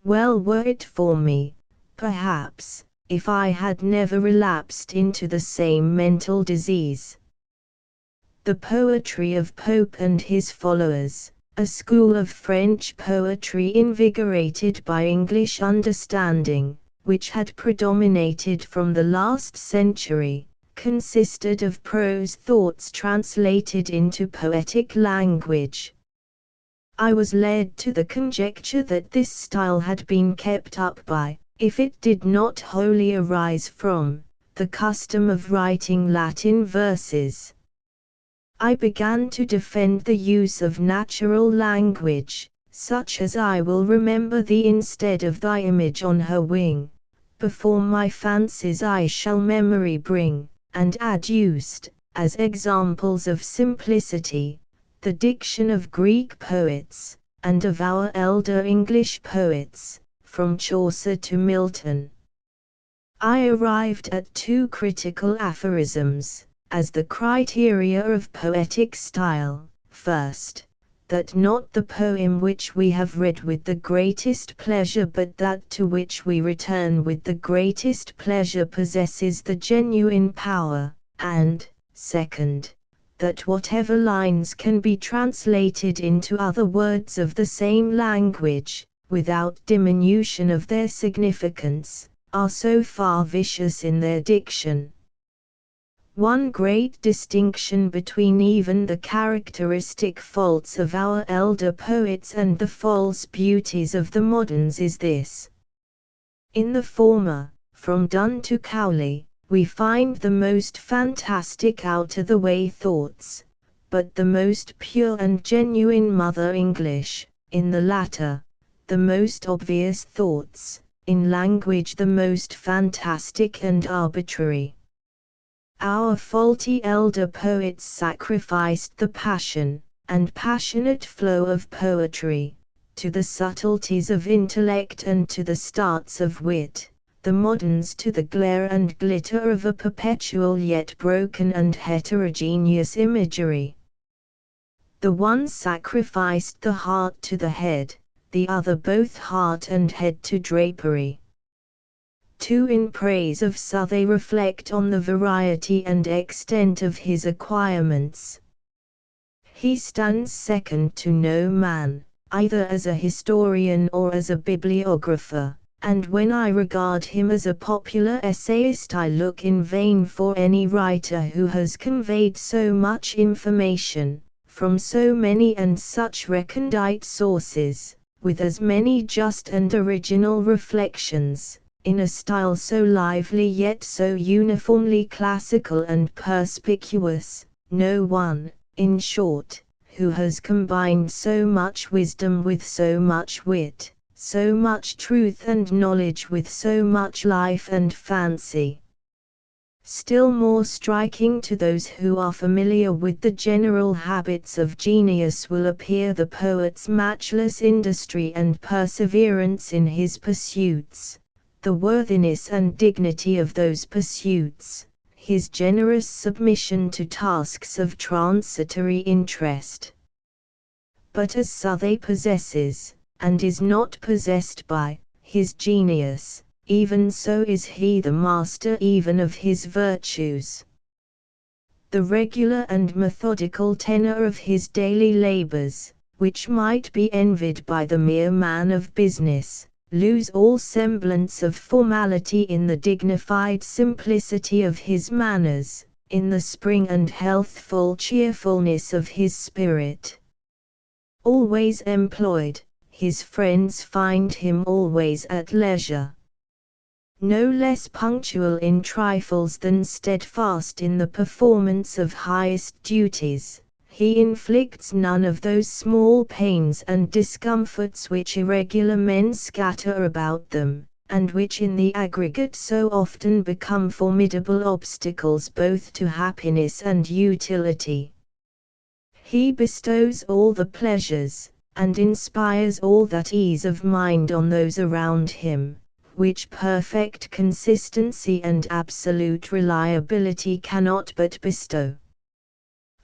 Well were it for me, perhaps, if I had never relapsed into the same mental disease. The poetry of Pope and his followers, a school of French poetry invigorated by English understanding, which had predominated from the last century, consisted of prose thoughts translated into poetic language. I was led to the conjecture that this style had been kept up by, if it did not wholly arise from, the custom of writing Latin verses. I began to defend the use of natural language, such as I will remember thee instead of thy image on her wing. Before my fancies I shall memory bring, and adduced, as examples of simplicity, the diction of Greek poets, and of our elder English poets, from Chaucer to Milton. I arrived at two critical aphorisms, as the criteria of poetic style. First, that not the poem which we have read with the greatest pleasure but that to which we return with the greatest pleasure possesses the genuine power, and, second, that whatever lines can be translated into other words of the same language, without diminution of their significance, are so far vicious in their diction. One great distinction between even the characteristic faults of our elder poets and the false beauties of the moderns is this. In the former, from Donne to Cowley, we find the most fantastic out-of-the-way thoughts, but the most pure and genuine Mother English; in the latter, the most obvious thoughts, in language the most fantastic and arbitrary. Our faulty elder poets sacrificed the passion, and passionate flow of poetry, to the subtleties of intellect and to the starts of wit, the moderns to the glare and glitter of a perpetual yet broken and heterogeneous imagery. The one sacrificed the heart to the head, the other both heart and head to drapery. Too in praise of Southey reflect on the variety and extent of his acquirements. He stands second to no man, either as a historian or as a bibliographer, and when I regard him as a popular essayist I look in vain for any writer who has conveyed so much information, from so many and such recondite sources, with as many just and original reflections, in a style so lively yet so uniformly classical and perspicuous, no one, in short, who has combined so much wisdom with so much wit, so much truth and knowledge with so much life and fancy. Still more striking to those who are familiar with the general habits of genius will appear the poet's matchless industry and perseverance in his pursuits, the worthiness and dignity of those pursuits, his generous submission to tasks of transitory interest. But as Southey possesses, and is not possessed by, his genius, even so is he the master even of his virtues. The regular and methodical tenor of his daily labors, which might be envied by the mere man of business, lose all semblance of formality in the dignified simplicity of his manners, in the spring and healthful cheerfulness of his spirit. Always employed, his friends find him always at leisure. No less punctual in trifles than steadfast in the performance of highest duties, he inflicts none of those small pains and discomforts which irregular men scatter about them, and which in the aggregate so often become formidable obstacles both to happiness and utility. He bestows all the pleasures, and inspires all that ease of mind on those around him, which perfect consistency and absolute reliability cannot but bestow.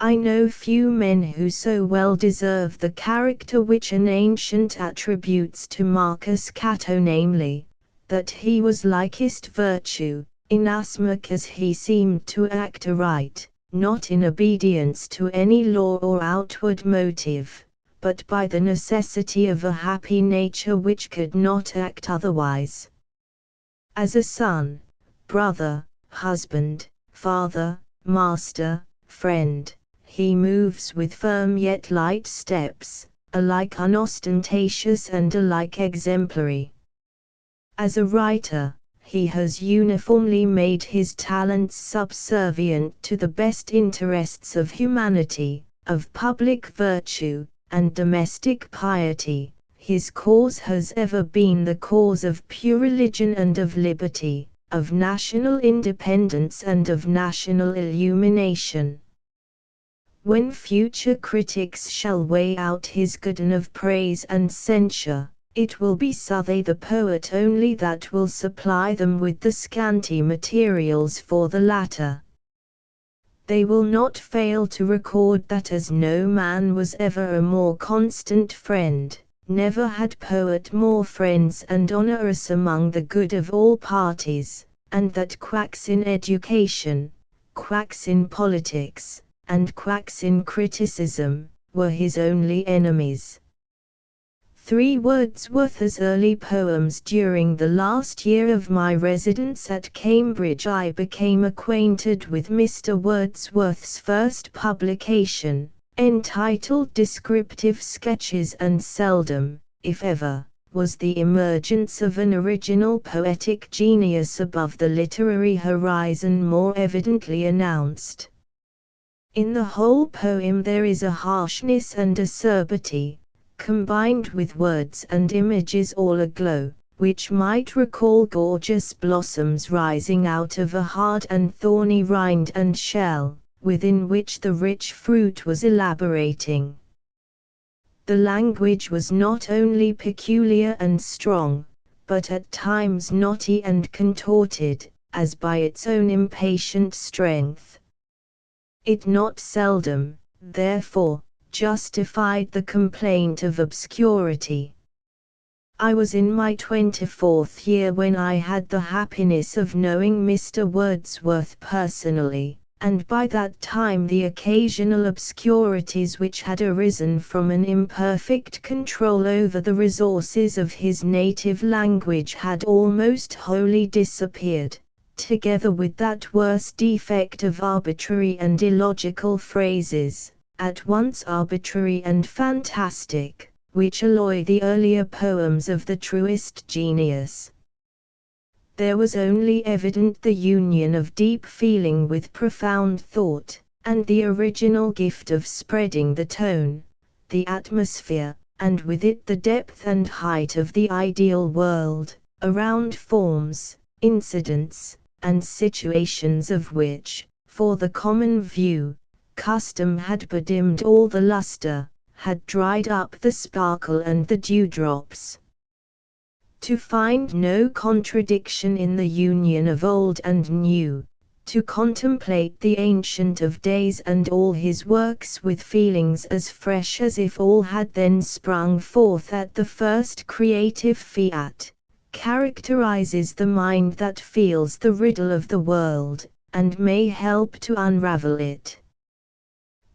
I know few men who so well deserve the character which an ancient attributes to Marcus Cato, namely, that he was likest virtue, inasmuch as he seemed to act aright, not in obedience to any law or outward motive, but by the necessity of a happy nature which could not act otherwise. As a son, brother, husband, father, master, friend, he moves with firm yet light steps, alike unostentatious and alike exemplary. As a writer, he has uniformly made his talents subservient to the best interests of humanity, of public virtue, and domestic piety. His cause has ever been the cause of pure religion and of liberty, of national independence and of national illumination. When future critics shall weigh out his good and of praise and censure, it will be Southey the poet only that will supply them with the scanty materials for the latter. They will not fail to record that as no man was ever a more constant friend, never had poet more friends and honourers among the good of all parties, and that quacks in education, quacks in politics, and quacks in criticism, were his only enemies. 3 Wordsworth's early poems. During the last year of my residence at Cambridge I became acquainted with Mr. Wordsworth's first publication, entitled Descriptive Sketches, and seldom, if ever, was the emergence of an original poetic genius above the literary horizon more evidently announced. In the whole poem there is a harshness and acerbity, combined with words and images all aglow, which might recall gorgeous blossoms rising out of a hard and thorny rind and shell, within which the rich fruit was elaborating. The language was not only peculiar and strong, but at times knotty and contorted, as by its own impatient strength. It not seldom, therefore, justified the complaint of obscurity. I was in my 24th year when I had the happiness of knowing Mr. Wordsworth personally, and by that time the occasional obscurities which had arisen from an imperfect control over the resources of his native language had almost wholly disappeared, together with that worse defect of arbitrary and illogical phrases, at once arbitrary and fantastic, which alloy the earlier poems of the truest genius. There was only evident the union of deep feeling with profound thought, and the original gift of spreading the tone, the atmosphere, and with it the depth and height of the ideal world, around forms, incidents, and situations of which, for the common view, custom had bedimmed all the lustre, had dried up the sparkle and the dewdrops. To find no contradiction in the union of old and new, to contemplate the Ancient of Days and all his works with feelings as fresh as if all had then sprung forth at the first creative fiat, characterizes the mind that feels the riddle of the world, and may help to unravel it.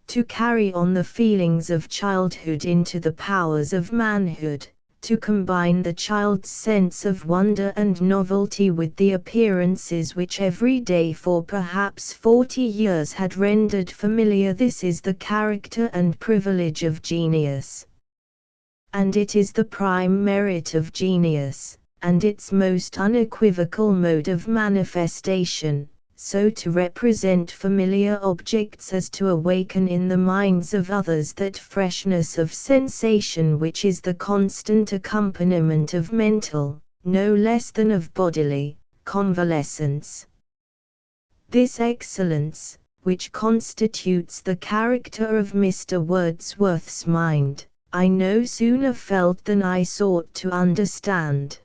To carry on the feelings of childhood into the powers of manhood, to combine the child's sense of wonder and novelty with the appearances which every day for perhaps 40 years had rendered familiar, this is the character and privilege of genius. And it is the prime merit of genius, and its most unequivocal mode of manifestation, so to represent familiar objects as to awaken in the minds of others that freshness of sensation which is the constant accompaniment of mental, no less than of bodily, convalescence. This excellence, which constitutes the character of Mr. Wordsworth's mind, I no sooner felt than I sought to understand.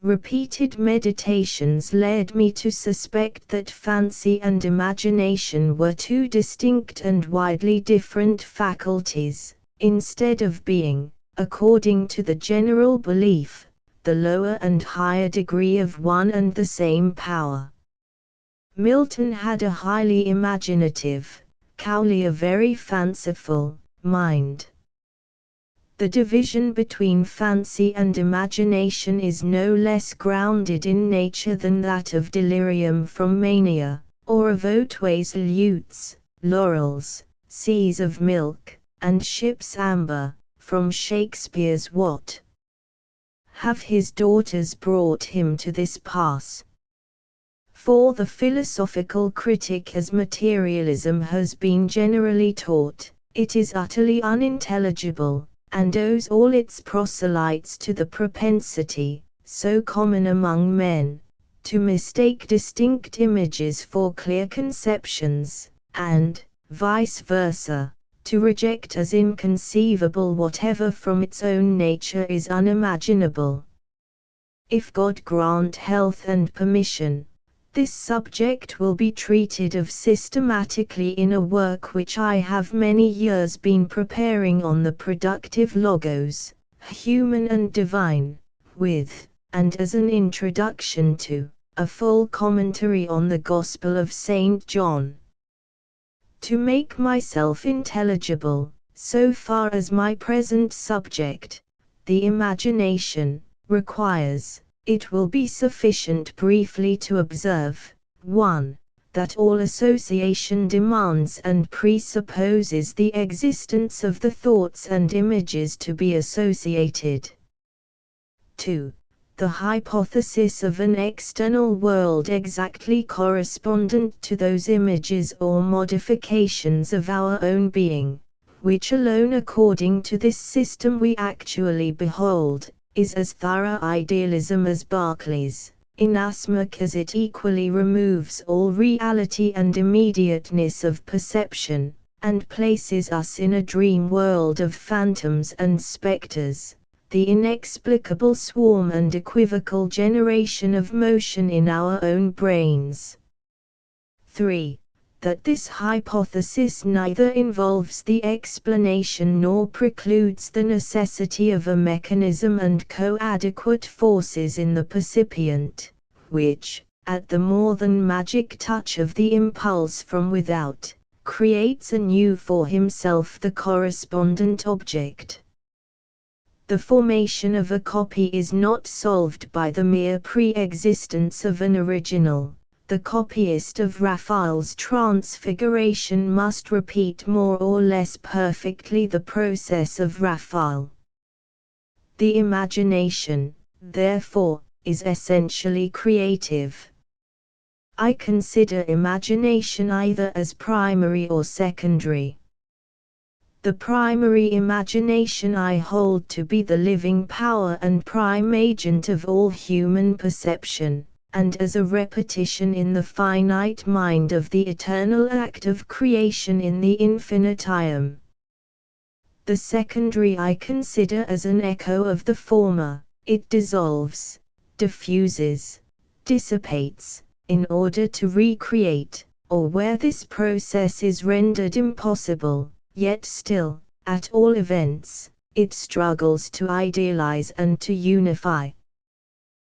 Repeated meditations led me to suspect that fancy and imagination were two distinct and widely different faculties, instead of being, according to the general belief, the lower and higher degree of one and the same power. Milton had a highly imaginative, Cowley a very fanciful, mind. The division between fancy and imagination is no less grounded in nature than that of delirium from mania, or of Otway's lutes, laurels, seas of milk, and ship's amber, from Shakespeare's What have his daughters brought him to this pass? For the philosophical critic, as materialism has been generally taught, it is utterly unintelligible, and owes all its proselytes to the propensity, so common among men, to mistake distinct images for clear conceptions, and, vice versa, to reject as inconceivable whatever from its own nature is unimaginable. If God grant health and permission, this subject will be treated of systematically in a work which I have many years been preparing on the productive logos, human and divine, with, and as an introduction to, a full commentary on the Gospel of St. John. To make myself intelligible, so far as my present subject, the imagination, requires, it will be sufficient briefly to observe, 1. That all association demands and presupposes the existence of the thoughts and images to be associated. 2. The hypothesis of an external world exactly correspondent to those images or modifications of our own being, which alone according to this system we actually behold, is as thorough idealism as Berkeley's, inasmuch as it equally removes all reality and immediateness of perception, and places us in a dream world of phantoms and spectres, the inexplicable swarm and equivocal generation of motion in our own brains. 3. That this hypothesis neither involves the explanation nor precludes the necessity of a mechanism and co-adequate forces in the percipient, which, at the more than magic touch of the impulse from without, creates anew for himself the correspondent object. The formation of a copy is not solved by the mere pre-existence of an original. The copyist of Raphael's Transfiguration must repeat more or less perfectly the process of Raphael. The imagination, therefore, is essentially creative. I consider imagination either as primary or secondary. The primary imagination I hold to be the living power and prime agent of all human perception, and as a repetition in the finite mind of the eternal act of creation in the infinitum. The secondary I consider as an echo of the former. It dissolves, diffuses, dissipates, in order to recreate, or where this process is rendered impossible, yet still, at all events, it struggles to idealize and to unify.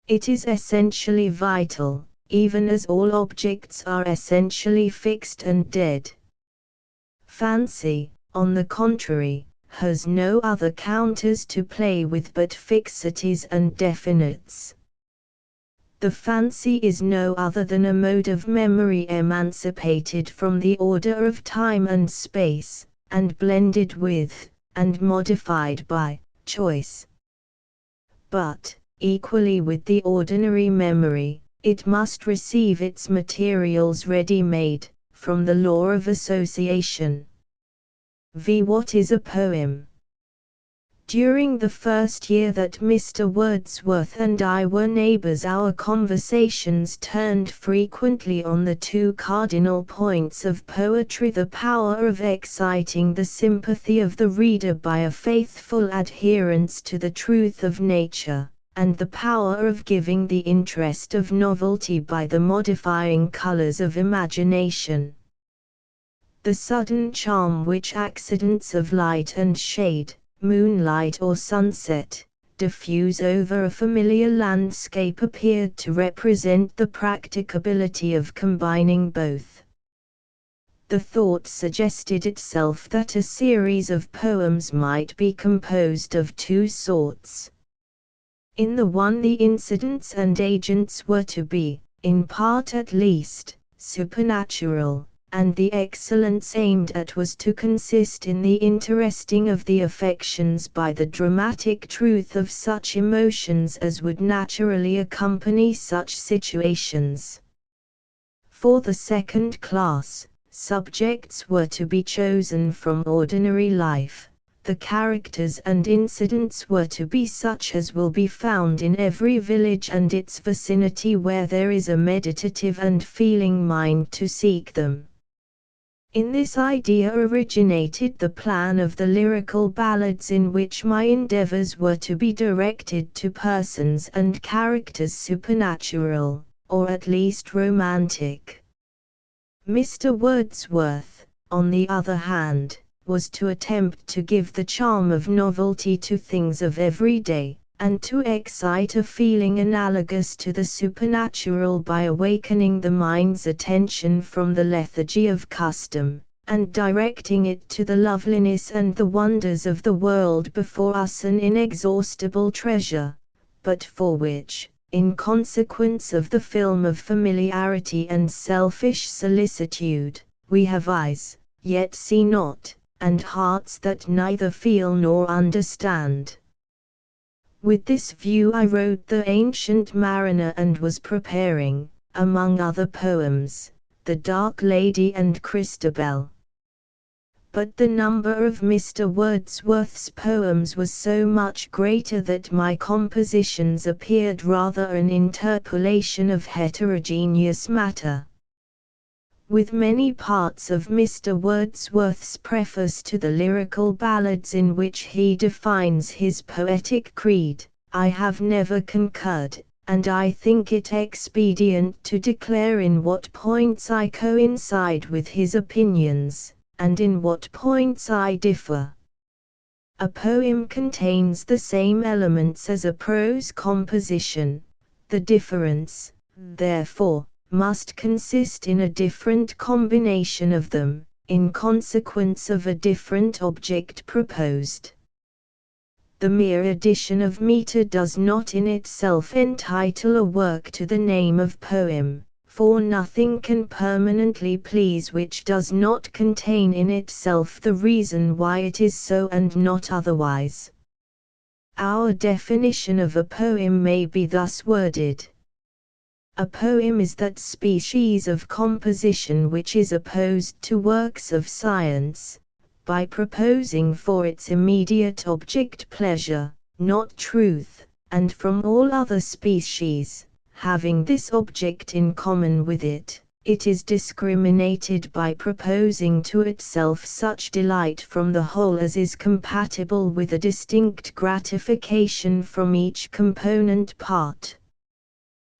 It is essentially vital, even as all objects are essentially fixed and dead. Fancy, on the contrary, has no other counters to play with but fixities and definites. The fancy is no other than a mode of memory emancipated from the order of time and space, and blended with, and modified by, choice. But, equally with the ordinary memory, it must receive its materials ready-made, from the law of association. What is a poem? During the first year that Mr. Wordsworth and I were neighbors, our conversations turned frequently on the two cardinal points of poetry: the power of exciting the sympathy of the reader by a faithful adherence to the truth of nature, and the power of giving the interest of novelty by the modifying colors of imagination. The sudden charm which accidents of light and shade, moonlight or sunset, diffuse over a familiar landscape appeared to represent the practicability of combining both. the thought suggested itself that a series of poems might be composed of two sorts. In the one, the incidents and agents were to be, in part at least, supernatural, and the excellence aimed at was to consist in the interesting of the affections by the dramatic truth of such emotions as would naturally accompany such situations. For the second class, subjects were to be chosen from ordinary life. The characters and incidents were to be such as will be found in every village and its vicinity where there is a meditative and feeling mind to seek them. In this idea originated the plan of the lyrical ballads, in which my endeavors were to be directed to persons and characters supernatural, or at least romantic. Mr. Wordsworth, on the other hand, was to attempt to give the charm of novelty to things of every day, and to excite a feeling analogous to the supernatural by awakening the mind's attention from the lethargy of custom, and directing it to the loveliness and the wonders of the world before us, an inexhaustible treasure, but for which, in consequence of the film of familiarity and selfish solicitude, we have eyes, yet see not, and hearts that neither feel nor understand. With this view I wrote The Ancient Mariner, and was preparing, among other poems, The Dark Lady and Christabel. But the number of Mr. Wordsworth's poems was so much greater that my compositions appeared rather an interpolation of heterogeneous matter. With many parts of Mr. Wordsworth's preface to the lyrical ballads, in which he defines his poetic creed, I have never concurred, and I think it expedient to declare in what points I coincide with his opinions, and in what points I differ. A poem contains the same elements as a prose composition. The difference, therefore, must consist in a different combination of them, in consequence of a different object proposed. The mere addition of meter does not in itself entitle a work to the name of poem, for nothing can permanently please which does not contain in itself the reason why it is so and not otherwise. Our definition of a poem may be thus worded. A poem is that species of composition which is opposed to works of science, by proposing for its immediate object pleasure, not truth, and from all other species, having this object in common with it, it is discriminated by proposing to itself such delight from the whole as is compatible with a distinct gratification from each component part.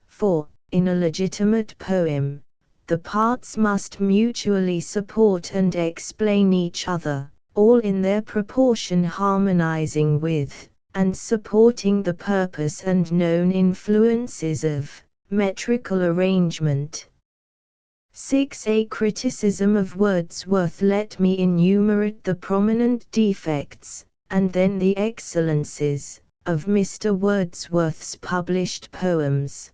For, in a legitimate poem, the parts must mutually support and explain each other, all in their proportion harmonizing with, and supporting the purpose and known influences of, metrical arrangement. 6. A criticism of Wordsworth. Let me enumerate the prominent defects, and then the excellences, of Mr. Wordsworth's published poems.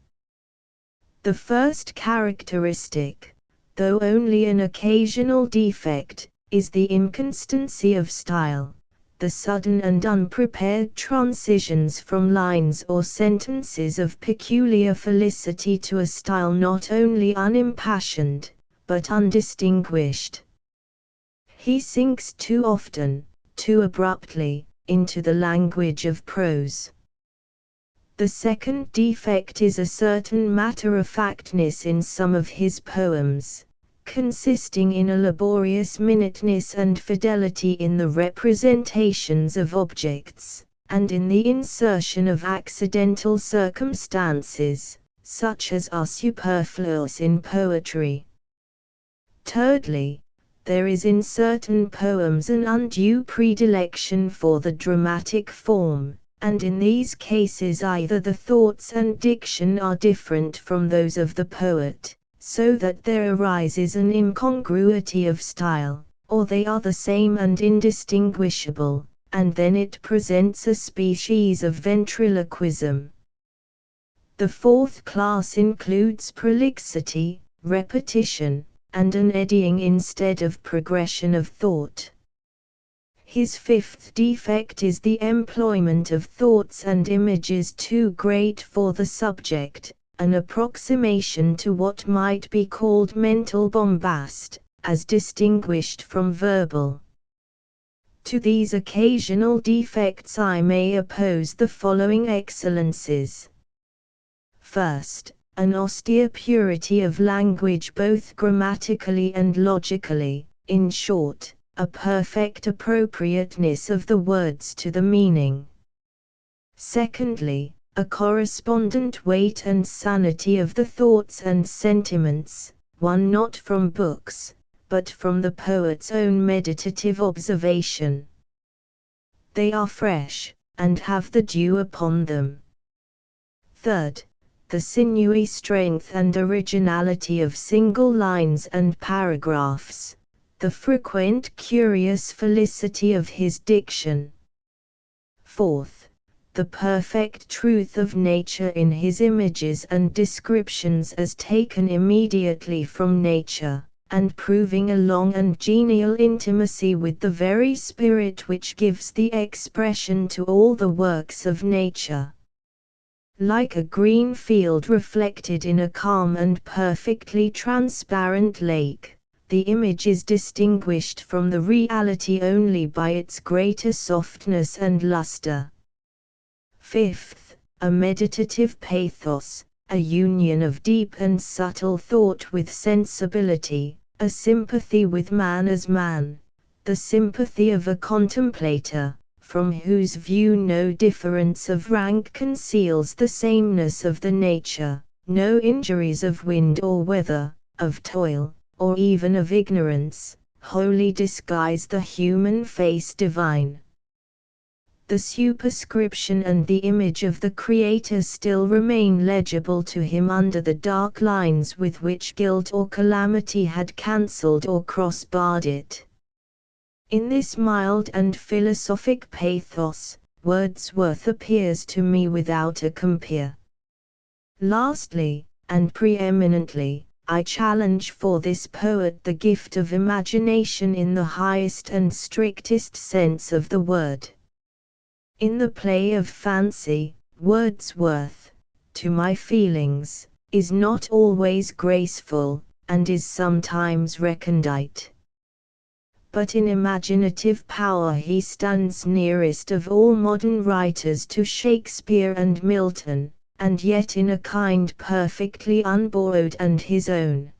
The first characteristic, though only an occasional defect, is the inconstancy of style, the sudden and unprepared transitions from lines or sentences of peculiar felicity to a style not only unimpassioned, but undistinguished. He sinks too often, too abruptly, into the language of prose. The second defect is a certain matter-of-factness in some of his poems, consisting in a laborious minuteness and fidelity in the representations of objects, and in the insertion of accidental circumstances, such as are superfluous in poetry. Thirdly, there is in certain poems an undue predilection for the dramatic form, and in these cases either the thoughts and diction are different from those of the poet, so that there arises an incongruity of style, or they are the same and indistinguishable, and then it presents a species of ventriloquism. The fourth class includes prolixity, repetition, and an eddying instead of progression of thought. His fifth defect is the employment of thoughts and images too great for the subject, an approximation to what might be called mental bombast, as distinguished from verbal. To these occasional defects I may oppose the following excellences. First, an austere purity of language both grammatically and logically, in short, a perfect appropriateness of the words to the meaning. Secondly, a correspondent weight and sanity of the thoughts and sentiments, one not from books, but from the poet's own meditative observation. They are fresh, and have the dew upon them. Third, the sinewy strength and originality of single lines and paragraphs, the frequent curious felicity of his diction. Fourth, the perfect truth of nature in his images and descriptions as taken immediately from nature, and proving a long and genial intimacy with the very spirit which gives the expression to all the works of nature. Like a green field reflected in a calm and perfectly transparent lake, the image is distinguished from the reality only by its greater softness and luster. Fifth, a meditative pathos, a union of deep and subtle thought with sensibility, a sympathy with man as man, the sympathy of a contemplator, from whose view no difference of rank conceals the sameness of the nature, no injuries of wind or weather, of toil, or even of ignorance, wholly disguise the human face divine. The superscription and the image of the Creator still remain legible to him under the dark lines with which guilt or calamity had cancelled or cross-barred it. In this mild and philosophic pathos, Wordsworth appears to me without a compeer. Lastly, and preeminently, I challenge for this poet the gift of imagination in the highest and strictest sense of the word. In the play of fancy, Wordsworth, to my feelings, is not always graceful, and is sometimes recondite. But in imaginative power he stands nearest of all modern writers to Shakespeare and Milton, and yet in a kind perfectly unborrowed and his own.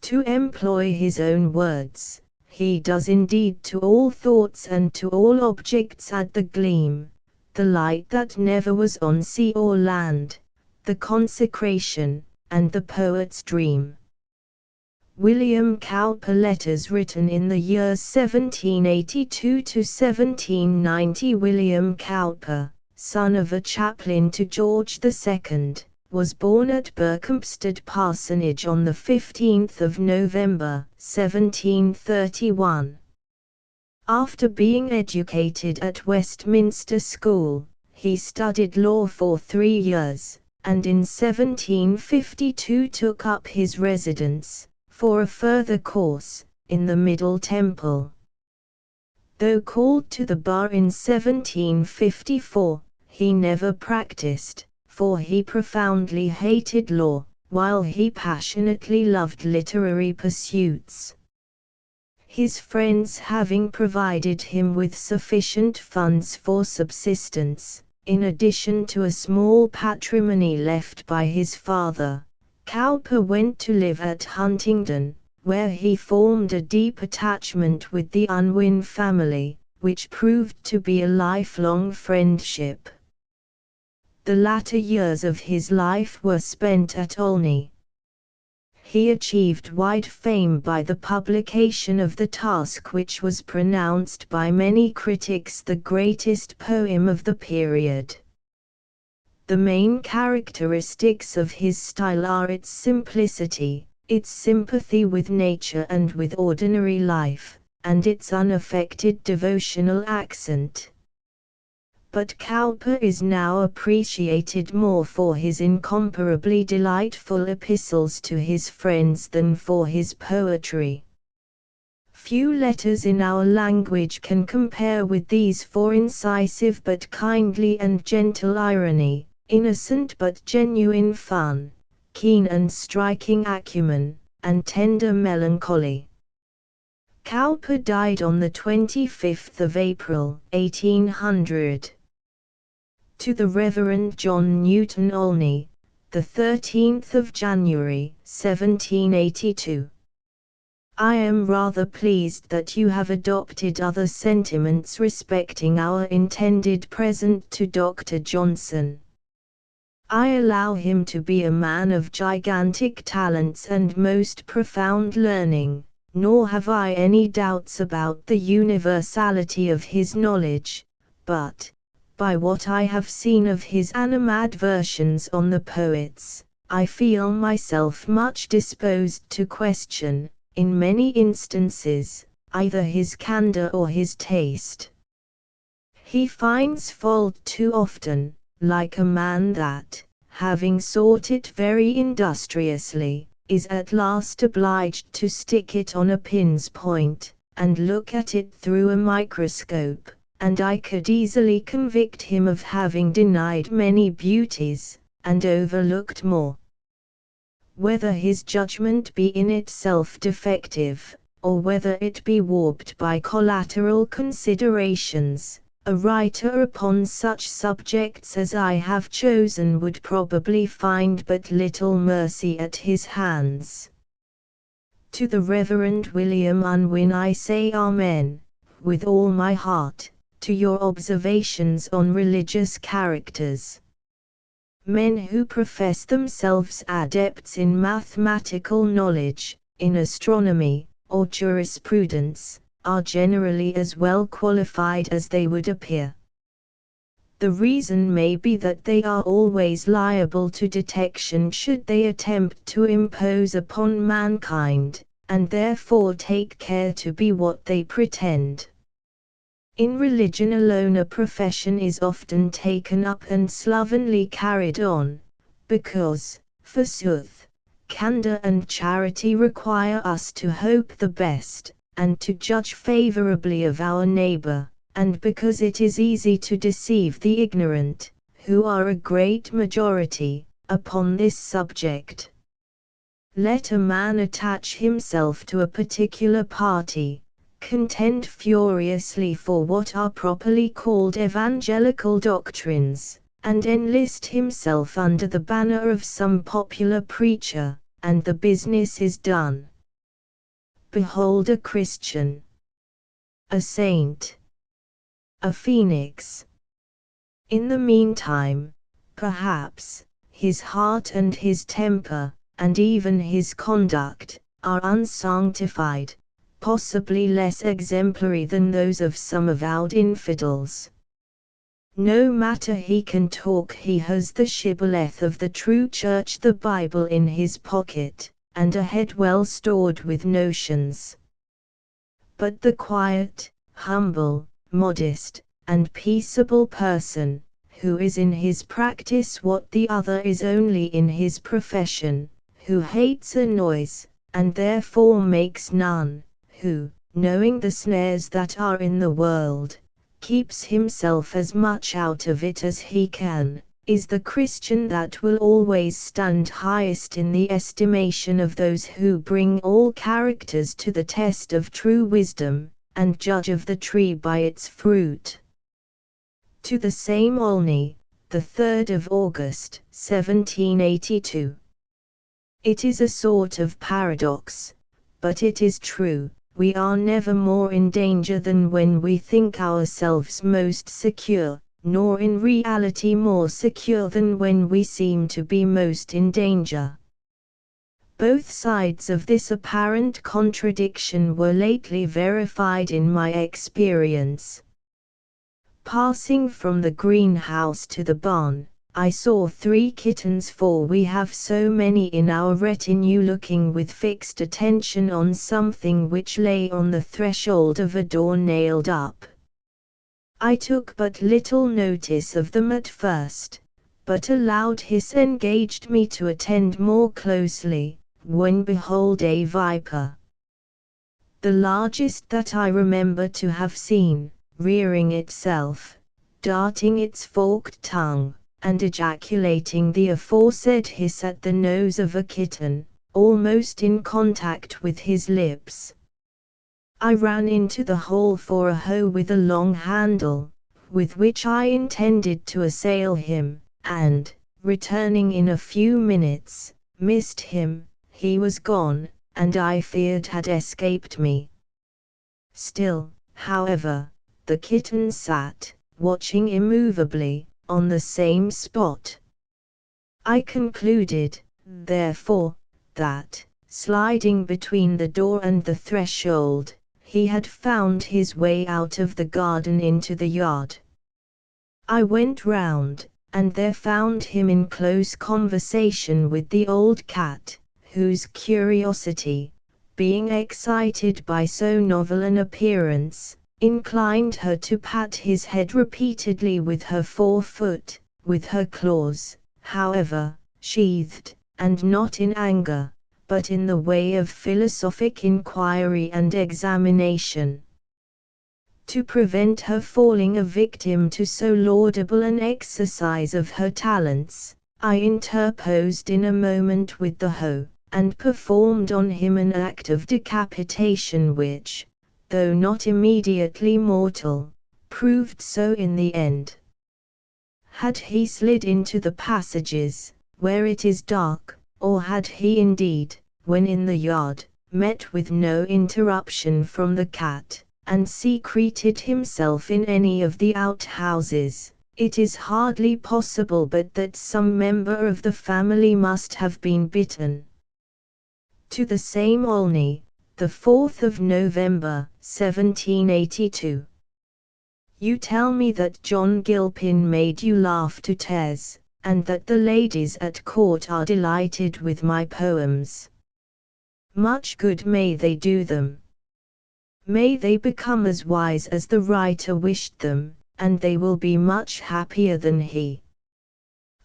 To employ his own words, he does indeed to all thoughts and to all objects add the gleam, the light that never was on sea or land, the consecration, and the poet's dream. William Cowper. Letters written in the years 1782 to 1790. William Cowper, son of a chaplain to George II, was born at Berkhamsted Parsonage on the 15th of November, 1731. After being educated at Westminster School, he studied law for 3 years, and in 1752 took up his residence, for a further course, in the Middle Temple. Though called to the bar in 1754, he never practiced, for he profoundly hated law, while he passionately loved literary pursuits. His friends having provided him with sufficient funds for subsistence, in addition to a small patrimony left by his father, Cowper went to live at Huntingdon, where he formed a deep attachment with the Unwin family, which proved to be a lifelong friendship. The latter years of his life were spent at Olney. He achieved wide fame by the publication of the task which was pronounced by many critics the greatest poem of the period. The main characteristics of his style are its simplicity, its sympathy with nature and with ordinary life, and its unaffected devotional accent. But Cowper is now appreciated more for his incomparably delightful epistles to his friends than for his poetry. Few letters in our language can compare with these for incisive but kindly and gentle irony, innocent but genuine fun, keen and striking acumen, and tender melancholy. Cowper died on the 25th of April, 1800. To the Reverend John Newton Olney, the 13th of January, 1782. I am rather pleased that you have adopted other sentiments respecting our intended present to Dr. Johnson. I allow him to be a man of gigantic talents and most profound learning, nor have I any doubts about the universality of his knowledge, but, by what I have seen of his animadversions on the poets, I feel myself much disposed to question, in many instances, either his candor or his taste. He finds fault too often, like a man that, having sought it very industriously, is at last obliged to stick it on a pin's point, and look at it through a microscope, and I could easily convict him of having denied many beauties, and overlooked more. Whether his judgment be in itself defective, or whether it be warped by collateral considerations, a writer upon such subjects as I have chosen would probably find but little mercy at his hands. To the Reverend William Unwin I say Amen, with all my heart, to your observations on religious characters. Men who profess themselves adepts in mathematical knowledge, in astronomy, or jurisprudence, are generally as well qualified as they would appear. The reason may be that they are always liable to detection should they attempt to impose upon mankind, and therefore take care to be what they pretend. In religion alone a profession is often taken up and slovenly carried on, because, forsooth, candor and charity require us to hope the best, and to judge favorably of our neighbor, and because it is easy to deceive the ignorant, who are a great majority, upon this subject. Let a man attach himself to a particular party, contend furiously for what are properly called evangelical doctrines, and enlist himself under the banner of some popular preacher, and the business is done. Behold a Christian, a saint, a phoenix. In the meantime, perhaps, his heart and his temper, and even his conduct, are unsanctified, possibly less exemplary than those of some avowed infidels. No matter, he can talk, he has the shibboleth of the true church, the Bible, in his pocket, and a head well stored with notions. But the quiet, humble, modest, and peaceable person, who is in his practice what the other is only in his profession, who hates a noise, and therefore makes none, who, knowing the snares that are in the world, keeps himself as much out of it as he can, is the Christian that will always stand highest in the estimation of those who bring all characters to the test of true wisdom, and judge of the tree by its fruit. To the same Olney, the 3rd of August, 1782. It is a sort of paradox, but it is true. We are never more in danger than when we think ourselves most secure, nor in reality more secure than when we seem to be most in danger. Both sides of this apparent contradiction were lately verified in my experience. Passing from the greenhouse to the barn, I saw 3 kittens, for we have so many in our retinue, looking with fixed attention on something which lay on the threshold of a door nailed up. I took but little notice of them at first, but a loud hiss engaged me to attend more closely, when behold a viper, the largest that I remember to have seen, rearing itself, darting its forked tongue, and ejaculating the aforesaid hiss at the nose of a kitten, almost in contact with his lips. I ran into the hole for a hoe with a long handle, with which I intended to assail him, and, returning in a few minutes, missed him. He was gone, and I feared had escaped me. Still, however, the kitten sat, watching immovably, on the same spot. I concluded, therefore, that, sliding between the door and the threshold, he had found his way out of the garden into the yard. I went round, and there found him in close conversation with the old cat, whose curiosity, being excited by so novel an appearance, inclined her to pat his head repeatedly with her forefoot, with her claws, however, sheathed, and not in anger, but in the way of philosophic inquiry and examination. To prevent her falling a victim to so laudable an exercise of her talents, I interposed in a moment with the hoe, and performed on him an act of decapitation which, though not immediately mortal, proved so in the end. Had he slid into the passages, where it is dark, or had he indeed, when in the yard, met with no interruption from the cat, and secreted himself in any of the outhouses, it is hardly possible but that some member of the family must have been bitten. To the same Olney, the 4th of November, 1782. You tell me that John Gilpin made you laugh to tears, and that the ladies at court are delighted with my poems. Much good may they do them. May they become as wise as the writer wished them, and they will be much happier than he.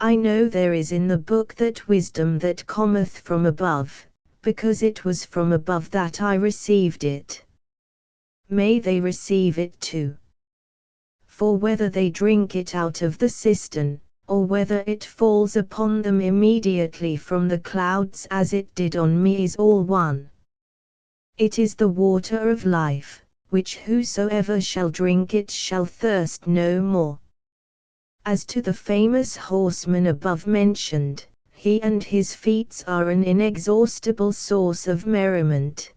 I know there is in the book that wisdom that cometh from above, because it was from above that I received it. May they receive it too. For whether they drink it out of the cistern, or whether it falls upon them immediately from the clouds as it did on me, is all one. It is the water of life, which whosoever shall drink it shall thirst no more. As to the famous horseman above mentioned, he and his feats are an inexhaustible source of merriment.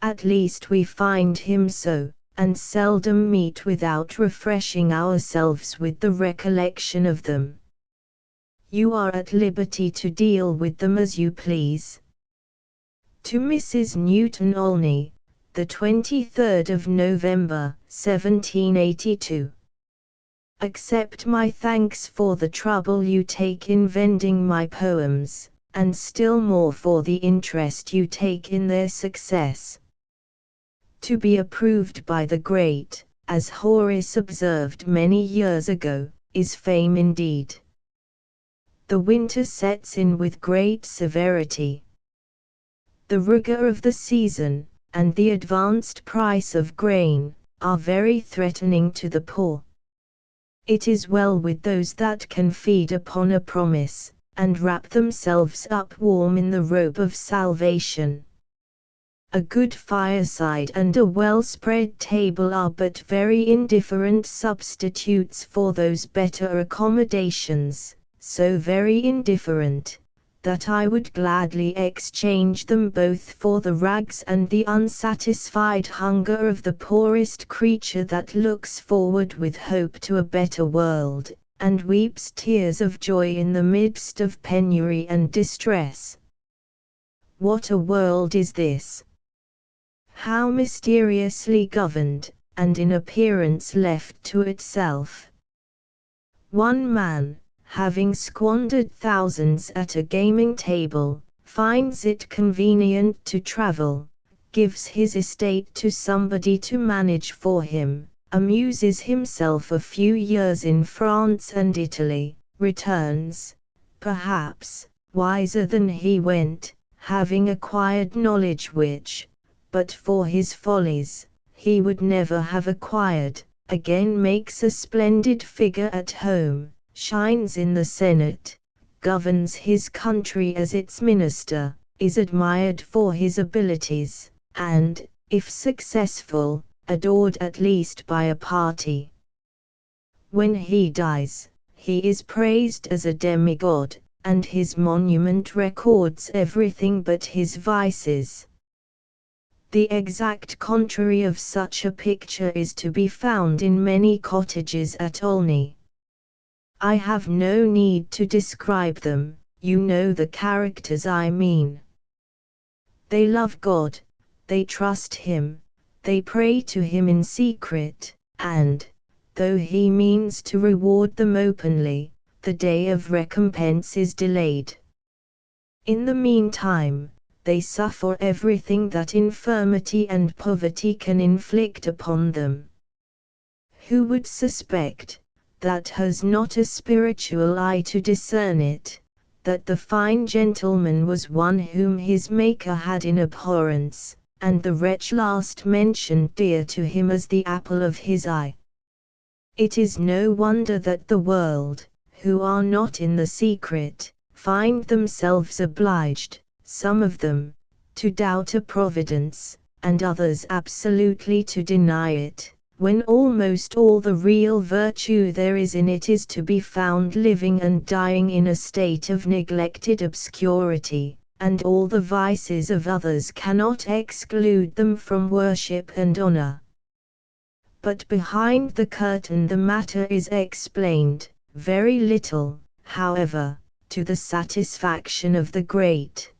At least we find him so, and seldom meet without refreshing ourselves with the recollection of them. You are at liberty to deal with them as you please. To Mrs. Newton Olney, the 23rd of November, 1782. Accept my thanks for the trouble you take in vending my poems, and still more for the interest you take in their success. To be approved by the great, as Horace observed many years ago, is fame indeed. The winter sets in with great severity. The rigor of the season, and the advanced price of grain, are very threatening to the poor. It is well with those that can feed upon a promise, and wrap themselves up warm in the robe of salvation. A good fireside and a well-spread table are but very indifferent substitutes for those better accommodations, so very indifferent, that I would gladly exchange them both for the rags and the unsatisfied hunger of the poorest creature that looks forward with hope to a better world, and weeps tears of joy in the midst of penury and distress. What a world is this! How mysteriously governed, and in appearance left to itself. One man, having squandered thousands at a gaming table, finds it convenient to travel, gives his estate to somebody to manage for him, amuses himself a few years in France and Italy, returns, perhaps, wiser than he went, having acquired knowledge which, but for his follies, he would never have acquired, again makes a splendid figure at home, shines in the Senate, governs his country as its minister, is admired for his abilities, and, if successful, adored at least by a party. When he dies, he is praised as a demigod, and his monument records everything but his vices. The exact contrary of such a picture is to be found in many cottages at Olney. I have no need to describe them, you know the characters I mean. They love God, they trust Him, they pray to Him in secret, and, though He means to reward them openly, the day of recompense is delayed. In the meantime, they suffer everything that infirmity and poverty can inflict upon them. Who would suspect, that has not a spiritual eye to discern it, that the fine gentleman was one whom his Maker had in abhorrence, and the wretch last mentioned dear to him as the apple of his eye? It is no wonder that the world, who are not in the secret, find themselves obliged, some of them, to doubt a providence, and others absolutely to deny it, when almost all the real virtue there is in it is to be found living and dying in a state of neglected obscurity, and all the vices of others cannot exclude them from worship and honor. But behind the curtain the matter is explained, very little, however, to the satisfaction of the great.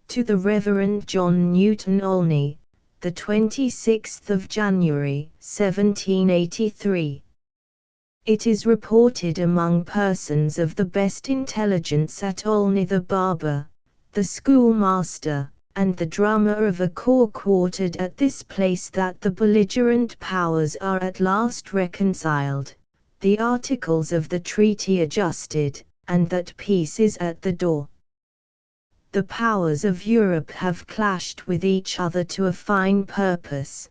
To the Reverend John Newton Olney, the 26th of January, 1783. It is reported among persons of the best intelligence at Olney the barber, the schoolmaster, and the drummer of a corps quartered at this place that the belligerent powers are at last reconciled, the articles of the treaty adjusted, and that peace is at the door. The powers of Europe have clashed with each other to a fine purpose.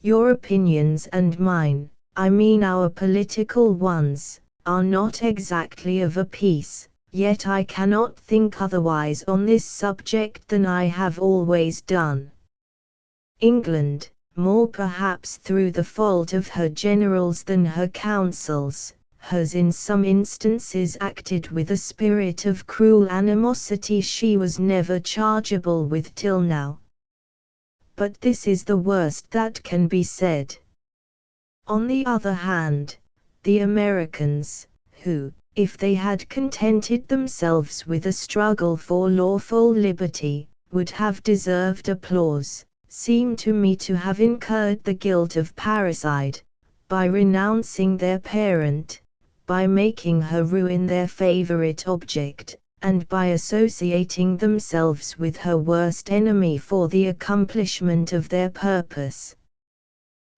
Your opinions and mine, I mean our political ones, are not exactly of a piece, yet I cannot think otherwise on this subject than I have always done. England, more perhaps through the fault of her generals than her councils, has in some instances acted with a spirit of cruel animosity she was never chargeable with till now. But this is the worst that can be said. On the other hand, the Americans, who, if they had contented themselves with a struggle for lawful liberty, would have deserved applause, seem to me to have incurred the guilt of parricide, by renouncing their parent, by making her ruin their favorite object, and by associating themselves with her worst enemy for the accomplishment of their purpose.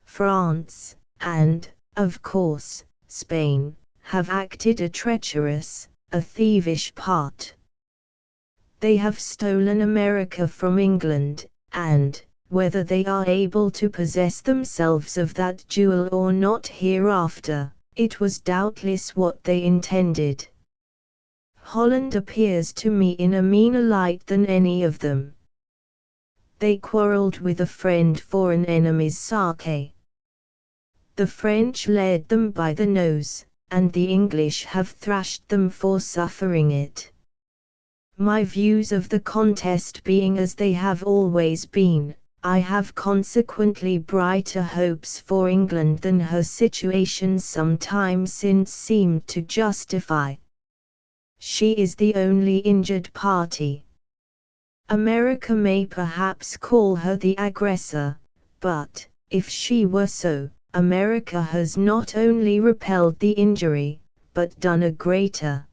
France, and, of course, Spain, have acted a treacherous, a thievish part. They have stolen America from England, and, whether they are able to possess themselves of that jewel or not hereafter, it was doubtless what they intended. Holland appears to me in a meaner light than any of them. They quarreled with a friend for an enemy's sake. The French led them by the nose, and the English have thrashed them for suffering it. My views of the contest being as they have always been, I have consequently brighter hopes for England than her situation some time since seemed to justify. She is the only injured party. America may perhaps call her the aggressor, but, if she were so, America has not only repelled the injury, but done a greater.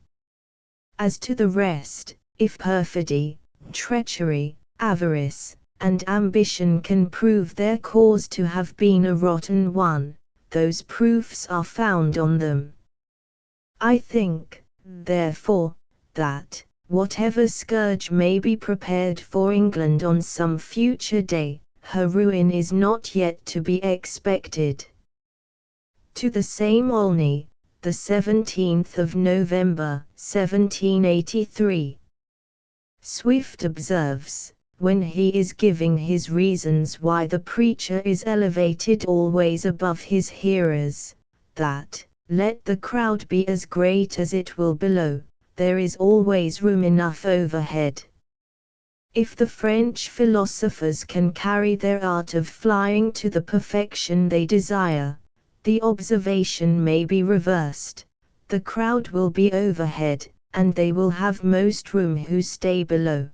As to the rest, if perfidy, treachery, avarice, and ambition can prove their cause to have been a rotten one, those proofs are found on them. I think, therefore, that, whatever scourge may be prepared for England on some future day, her ruin is not yet to be expected. To the same Olney, the 17th of November, 1783. Swift observes, when he is giving his reasons why the preacher is elevated always above his hearers, that, let the crowd be as great as it will below, there is always room enough overhead. If the French philosophers can carry their art of flying to the perfection they desire, the observation may be reversed, the crowd will be overhead, and they will have most room who stay below.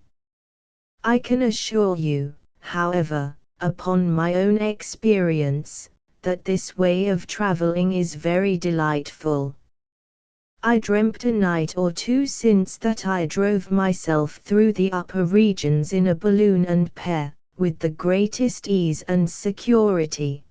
I can assure you, however, upon my own experience, that this way of travelling is very delightful. I dreamt a night or two since that I drove myself through the upper regions in a balloon and pair, with the greatest ease and security.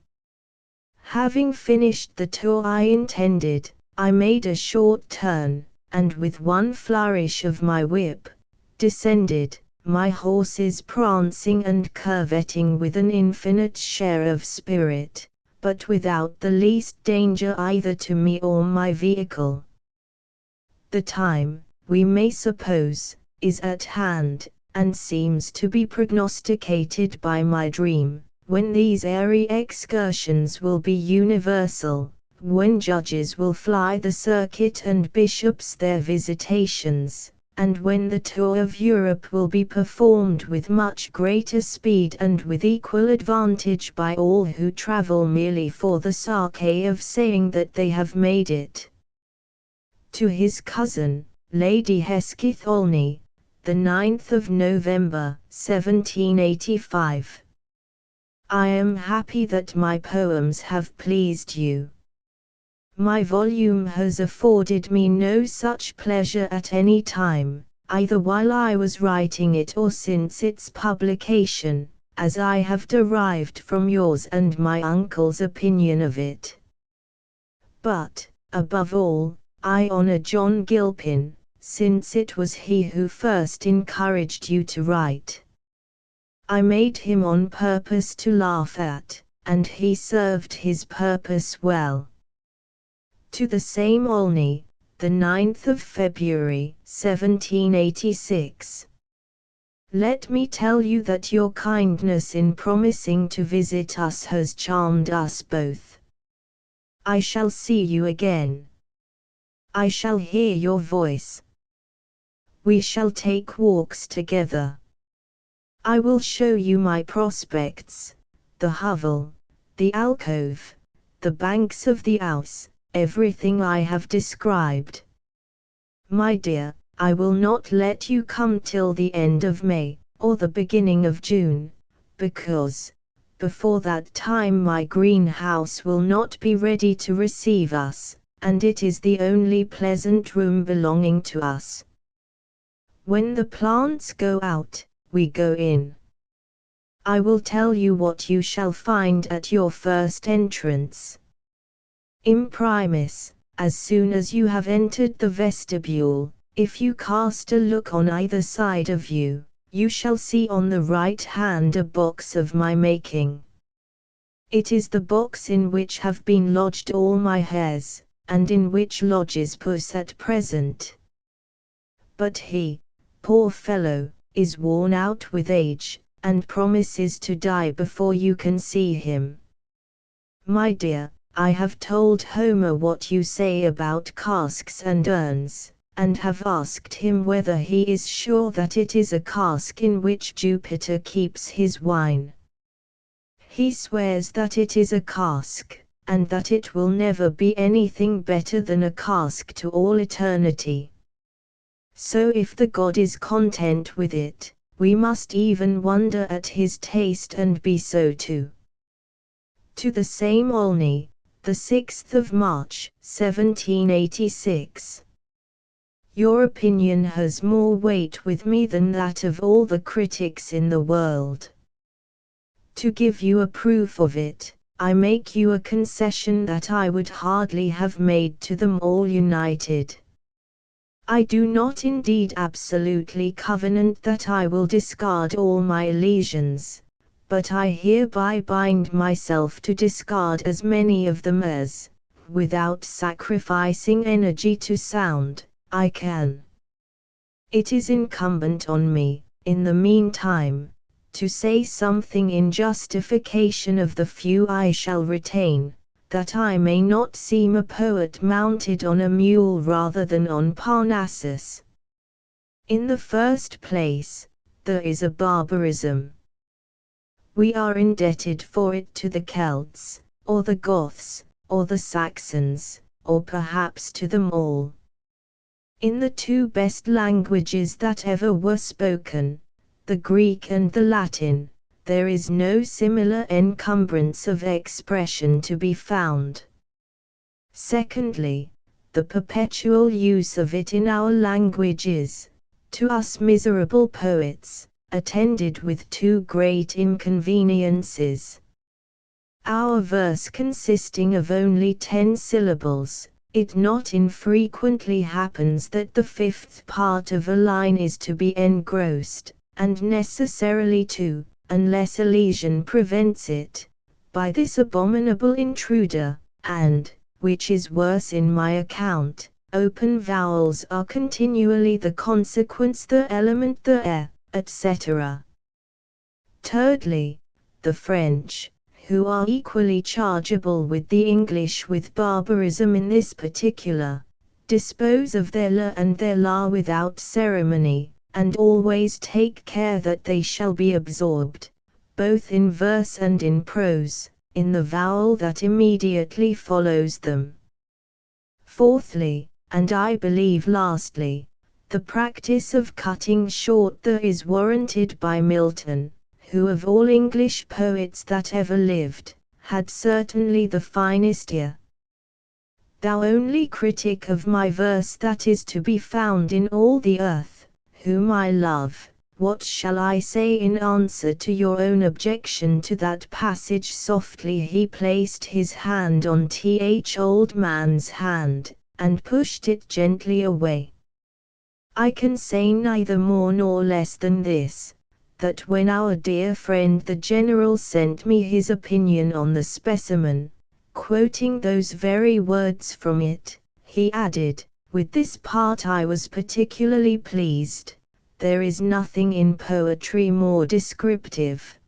Having finished the tour I intended, I made a short turn, and with one flourish of my whip, descended, my horses prancing and curvetting with an infinite share of spirit, but without the least danger either to me or my vehicle. The time, we may suppose, is at hand, and seems to be prognosticated by my dream, when these airy excursions will be universal, when judges will fly the circuit and bishops their visitations, and when the tour of Europe will be performed with much greater speed and with equal advantage by all who travel merely for the sake of saying that they have made it. To his cousin, Lady Hesketh Olney, the 9th of November, 1785. I am happy that my poems have pleased you. My volume has afforded me no such pleasure at any time, either while I was writing it or since its publication, as I have derived from yours and my uncle's opinion of it. But, above all, I honor John Gilpin, since it was he who first encouraged you to write. I made him on purpose to laugh at, and he served his purpose well. To the same Olney, the 9th of February, 1786. Let me tell you that your kindness in promising to visit us has charmed us both. I shall see you again. I shall hear your voice. We shall take walks together. I will show you my prospects, the hovel, the alcove, the banks of the Ouse, everything I have described. My dear, I will not let you come till the end of May, or the beginning of June, because, before that time my greenhouse will not be ready to receive us, and it is the only pleasant room belonging to us. When the plants go out, we go in. I will tell you what you shall find at your first entrance. Imprimis, as soon as you have entered the vestibule, if you cast a look on either side of you, you shall see on the right hand a box of my making. It is the box in which have been lodged all my hares, and in which lodges Puss at present. But he, poor fellow, is worn out with age, and promises to die before you can see him. My dear, I have told Homer what you say about casks and urns, and have asked him whether he is sure that it is a cask in which Jupiter keeps his wine. He swears that it is a cask, and that it will never be anything better than a cask to all eternity. So if the god is content with it, we must even wonder at his taste and be so too. To the same Olney, the 6th of March, 1786. Your opinion has more weight with me than that of all the critics in the world. To give you a proof of it, I make you a concession that I would hardly have made to them all united. I do not indeed absolutely covenant that I will discard all my lesions, but I hereby bind myself to discard as many of them as, without sacrificing energy to sound, I can. It is incumbent on me, in the meantime, to say something in justification of the few I shall retain, that I may not seem a poet mounted on a mule rather than on Parnassus. In the first place, there is a barbarism. We are indebted for it to the Celts, or the Goths, or the Saxons, or perhaps to them all. In the two best languages that ever were spoken, the Greek and the Latin, there is no similar encumbrance of expression to be found. Secondly, the perpetual use of it in our language is, to us miserable poets, attended with two great inconveniences. Our verse consisting of only 10 syllables, it not infrequently happens that the fifth part of a line is to be engrossed, and necessarily too, unless elision prevents it, by this abominable intruder, and, which is worse in my account, open vowels are continually the consequence, the element, the etc. Thirdly, the French, who are equally chargeable with the English with barbarism in this particular, dispose of their la and their la without ceremony, and always take care that they shall be absorbed, both in verse and in prose, in the vowel that immediately follows them. Fourthly, and I believe lastly, the practice of cutting short the is warranted by Milton, who of all English poets that ever lived, had certainly the finest ear. Thou only critic of my verse that is to be found in all the earth, whom I love, what shall I say in answer to your own objection to that passage? Softly he placed his hand on th old man's hand, and pushed it gently away. I can say neither more nor less than this, that when our dear friend the General sent me his opinion on the specimen, quoting those very words from it, he added, with this part I was particularly pleased, there is nothing in poetry more descriptive.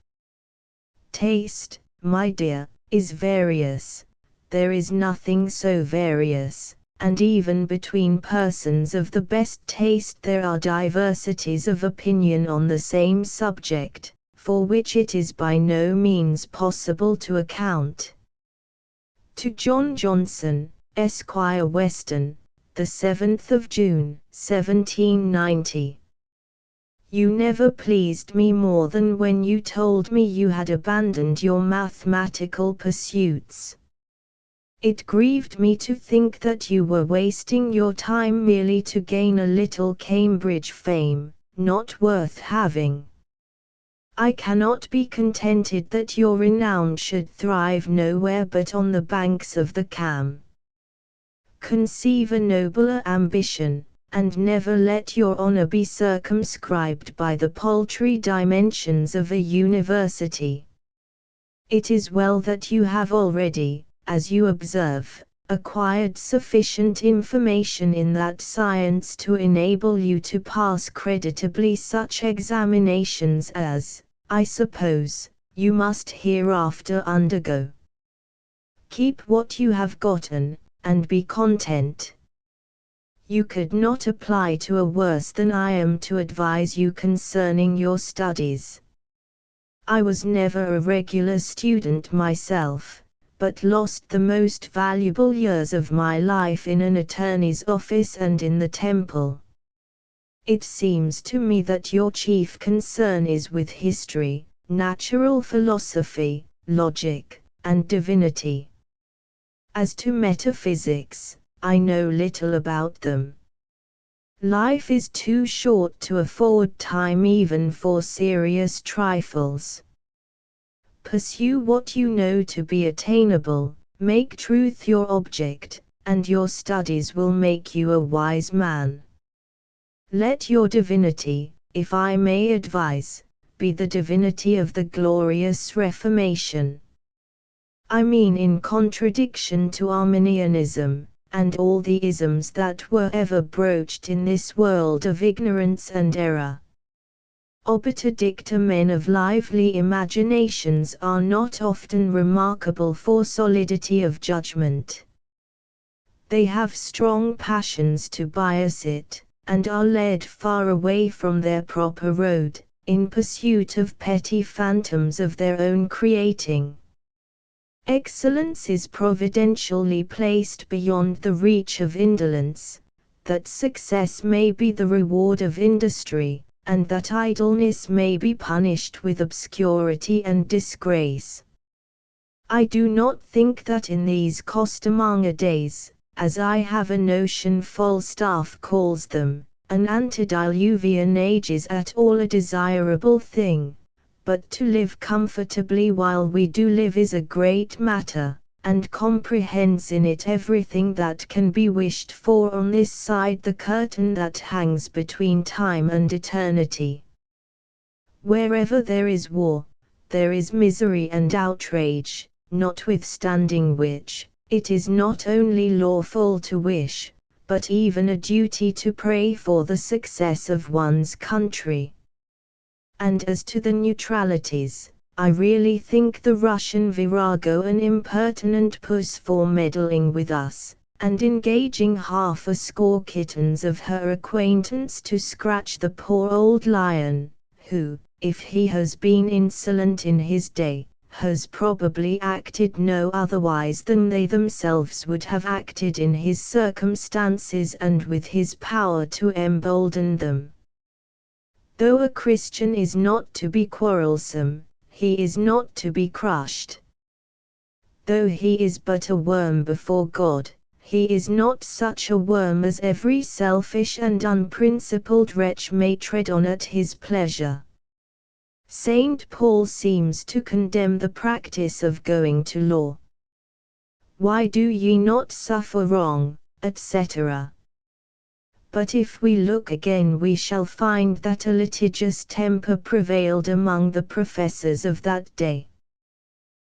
Taste, my dear, is various, there is nothing so various. And even between persons of the best taste there are diversities of opinion on the same subject, for which it is by no means possible to account. To John Johnson, Esquire, Weston, the 7th of June, 1790. You never pleased me more than when you told me you had abandoned your mathematical pursuits. It grieved me to think that you were wasting your time merely to gain a little Cambridge fame, not worth having. I cannot be contented that your renown should thrive nowhere but on the banks of the Cam. Conceive a nobler ambition, and never let your honor be circumscribed by the paltry dimensions of a university. It is well that you have already, as you observe, acquired sufficient information in that science to enable you to pass creditably such examinations as, I suppose, you must hereafter undergo. Keep what you have gotten, and be content. You could not apply to a worse than I am to advise you concerning your studies. I was never a regular student myself, but lost the most valuable years of my life in an attorney's office and in the temple. It seems to me that your chief concern is with history, natural philosophy, logic, and divinity. As to metaphysics, I know little about them. Life is too short to afford time even for serious trifles. Pursue what you know to be attainable, make truth your object, and your studies will make you a wise man. Let your divinity, if I may advise, be the divinity of the glorious Reformation. I mean in contradiction to Arminianism, and all the isms that were ever broached in this world of ignorance and error. Obiter dicta, men of lively imaginations are not often remarkable for solidity of judgment. They have strong passions to bias it, and are led far away from their proper road, in pursuit of petty phantoms of their own creating. Excellence is providentially placed beyond the reach of indolence, that success may be the reward of industry, and that idleness may be punished with obscurity and disgrace. I do not think that in these costermonger days, as I have a notion Falstaff calls them, an antediluvian age is at all a desirable thing. But to live comfortably while we do live is a great matter, and comprehends in it everything that can be wished for on this side the curtain that hangs between time and eternity. Wherever there is war, there is misery and outrage, notwithstanding which, it is not only lawful to wish, but even a duty to pray for the success of one's country. And as to the neutralities, I really think the Russian virago an impertinent puss for meddling with us, and engaging half a score kittens of her acquaintance to scratch the poor old lion, who, if he has been insolent in his day, has probably acted no otherwise than they themselves would have acted in his circumstances and with his power to embolden them. Though a Christian is not to be quarrelsome, he is not to be crushed. Though he is but a worm before God, he is not such a worm as every selfish and unprincipled wretch may tread on at his pleasure. Saint Paul seems to condemn the practice of going to law. Why do ye not suffer wrong, etc. But if we look again we shall find that a litigious temper prevailed among the professors of that day.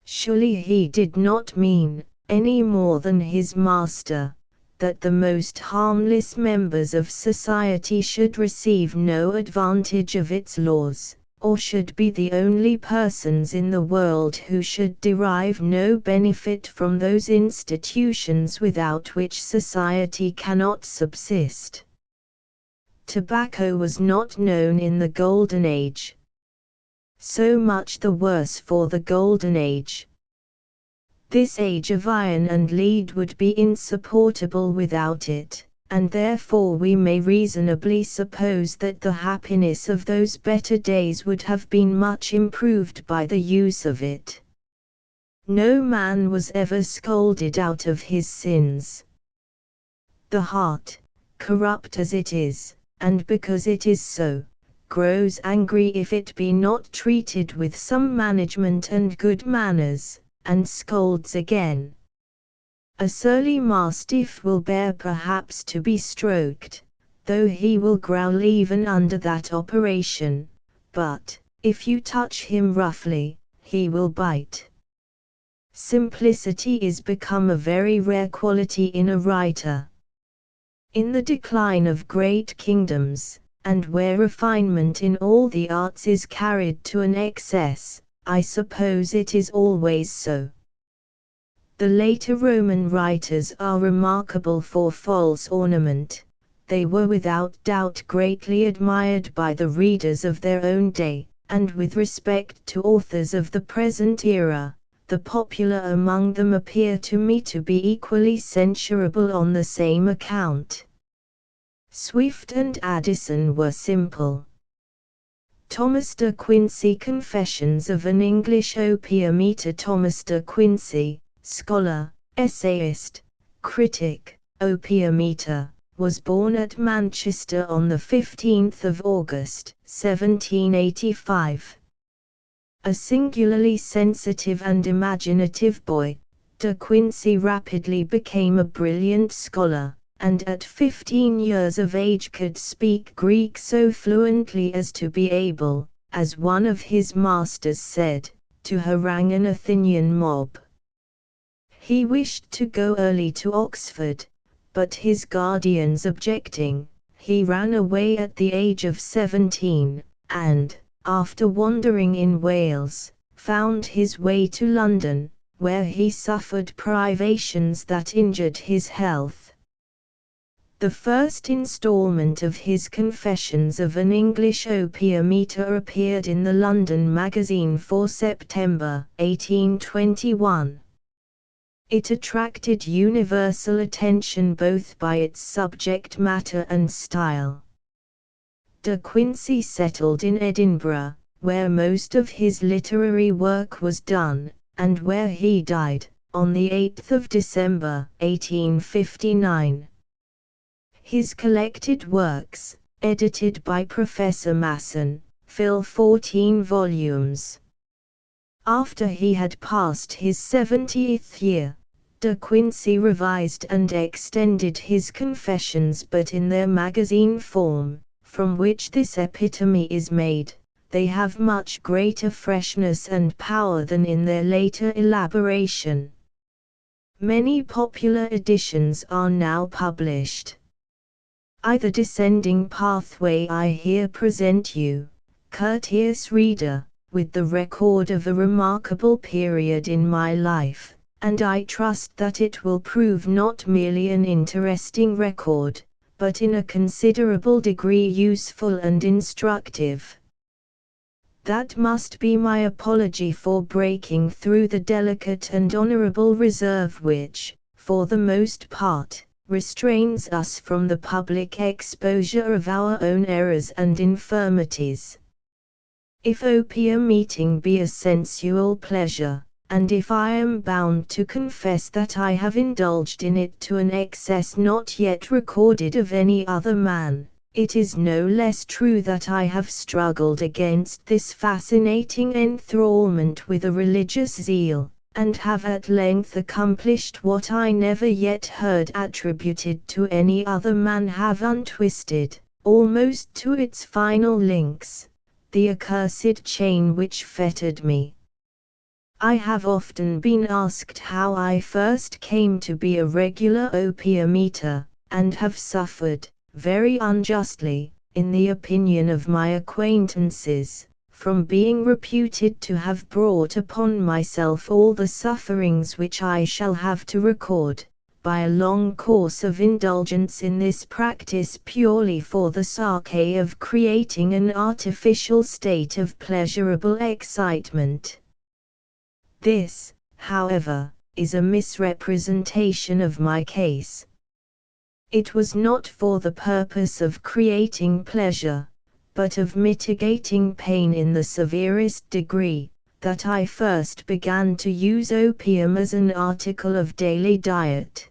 Surely he did not mean, any more than his master, that the most harmless members of society should receive no advantage of its laws, or should be the only persons in the world who should derive no benefit from those institutions without which society cannot subsist. Tobacco was not known in the Golden Age. So much the worse for the Golden Age. This age of iron and lead would be insupportable without it, and therefore we may reasonably suppose that the happiness of those better days would have been much improved by the use of it. No man was ever scolded out of his sins. The heart, corrupt as it is, and because it is so, grows angry if it be not treated with some management and good manners, and scolds again. A surly mastiff will bear perhaps to be stroked, though he will growl even under that operation, but, if you touch him roughly, he will bite. Simplicity is become a very rare quality in a writer. In the decline of great kingdoms, and where refinement in all the arts is carried to an excess, I suppose it is always so. The later Roman writers are remarkable for false ornament. They were without doubt greatly admired by the readers of their own day, and with respect to authors of the present era, the popular among them appear to me to be equally censurable on the same account. Swift and Addison were simple. Thomas de Quincey, Confessions of an English Opium Eater. Thomas de Quincey, scholar, essayist, critic, opium eater, was born at Manchester on 15 August 1785. A singularly sensitive and imaginative boy, De Quincey rapidly became a brilliant scholar, and at 15 years of age could speak Greek so fluently as to be able, as one of his masters said, to harangue an Athenian mob. He wished to go early to Oxford, but his guardians objecting, he ran away at the age of 17, and, after wandering in Wales, found his way to London, where he suffered privations that injured his health. The first installment of his Confessions of an English Opium Eater appeared in the London Magazine for September 1821. It attracted universal attention both by its subject matter and style. De Quincey settled in Edinburgh, where most of his literary work was done, and where he died, on 8 December 1859. His collected works, edited by Professor Masson, fill 14 volumes. After he had passed his 70th year, De Quincey revised and extended his Confessions, but in their magazine form, from which this epitome is made, they have much greater freshness and power than in their later elaboration. Many popular editions are now published. The descending pathway I here present you, courteous reader, with the record of a remarkable period in my life, and I trust that it will prove not merely an interesting record, but in a considerable degree useful and instructive. That must be my apology for breaking through the delicate and honorable reserve which, for the most part, restrains us from the public exposure of our own errors and infirmities. If opium eating be a sensual pleasure, and if I am bound to confess that I have indulged in it to an excess not yet recorded of any other man, it is no less true that I have struggled against this fascinating enthrallment with a religious zeal, and have at length accomplished what I never yet heard attributed to any other man, have untwisted, almost to its final links, the accursed chain which fettered me. I have often been asked how I first came to be a regular opium eater, and have suffered, very unjustly, in the opinion of my acquaintances, from being reputed to have brought upon myself all the sufferings which I shall have to record, by a long course of indulgence in this practice purely for the sake of creating an artificial state of pleasurable excitement. This, however, is a misrepresentation of my case. It was not for the purpose of creating pleasure, but of mitigating pain in the severest degree, that I first began to use opium as an article of daily diet.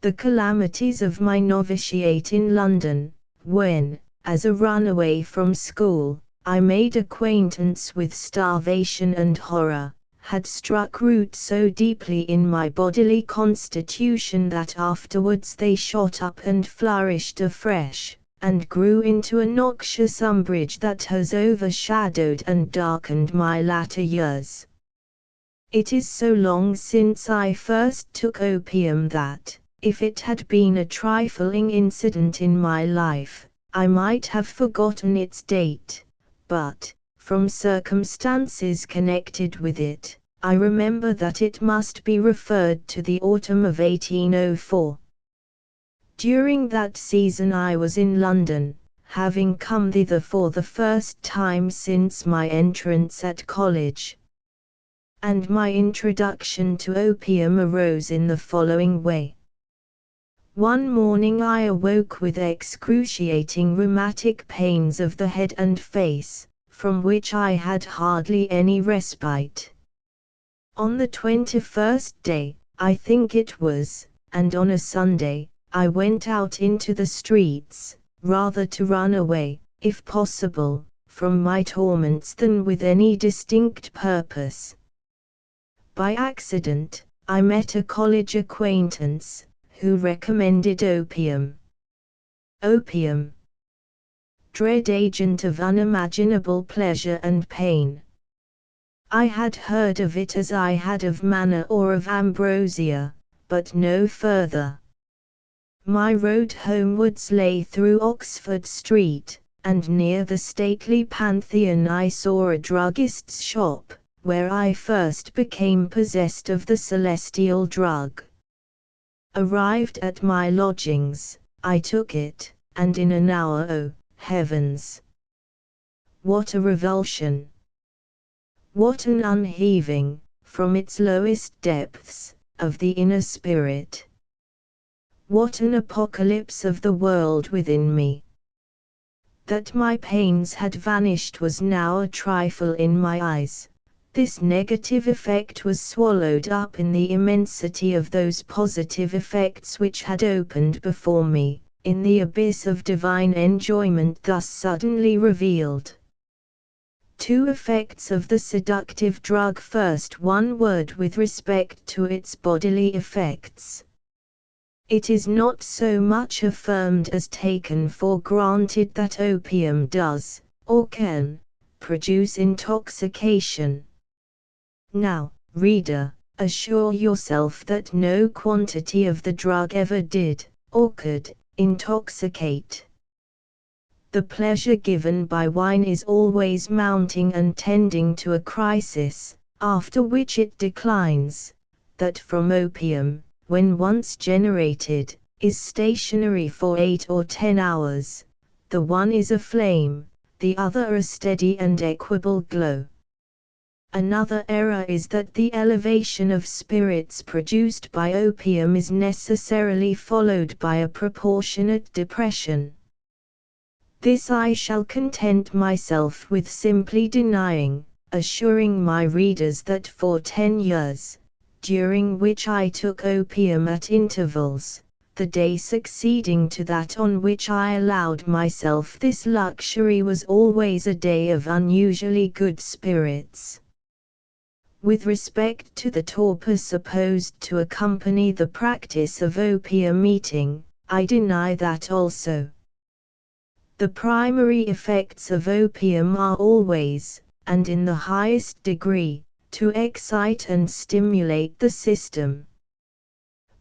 The calamities of my novitiate in London, when, as a runaway from school, I made acquaintance with starvation and horror, had struck root so deeply in my bodily constitution that afterwards they shot up and flourished afresh, and grew into a noxious umbrage that has overshadowed and darkened my latter years. It is so long since I first took opium that, if it had been a trifling incident in my life, I might have forgotten its date, but, from circumstances connected with it, I remember that it must be referred to the autumn of 1804. During that season I was in London, having come thither for the first time since my entrance at college. And my introduction to opium arose in the following way. One morning I awoke with excruciating rheumatic pains of the head and face, from which I had hardly any respite. On the 21st day, I think it was, and on a Sunday, I went out into the streets, rather to run away, if possible, from my torments than with any distinct purpose. By accident, I met a college acquaintance, who recommended opium. Opium. Dread agent of unimaginable pleasure and pain. I had heard of it as I had of manna or of ambrosia, but no further. My road homewards lay through Oxford Street, and near the stately Pantheon I saw a druggist's shop, where I first became possessed of the celestial drug. Arrived at my lodgings, I took it, and in an hour, oh, heavens! What a revulsion! What an unheaving, from its lowest depths, of the inner spirit! What an apocalypse of the world within me! That my pains had vanished was now a trifle in my eyes. This negative effect was swallowed up in the immensity of those positive effects which had opened before me, in the abyss of divine enjoyment thus suddenly revealed. Two effects of the seductive drug. First, one word with respect to its bodily effects. It is not so much affirmed as taken for granted that opium does, or can, produce intoxication. Now, reader, assure yourself that no quantity of the drug ever did, or could, intoxicate. The pleasure given by wine is always mounting and tending to a crisis, after which it declines. That from opium, when once generated, is stationary for 8 or 10 hours. The one is a flame, the other a steady and equable glow. Another error is that the elevation of spirits produced by opium is necessarily followed by a proportionate depression. This I shall content myself with simply denying, assuring my readers that for 10 years, during which I took opium at intervals, the day succeeding to that on which I allowed myself this luxury was always a day of unusually good spirits. With respect to the torpor supposed to accompany the practice of opium eating, I deny that also. The primary effects of opium are always, and in the highest degree, to excite and stimulate the system.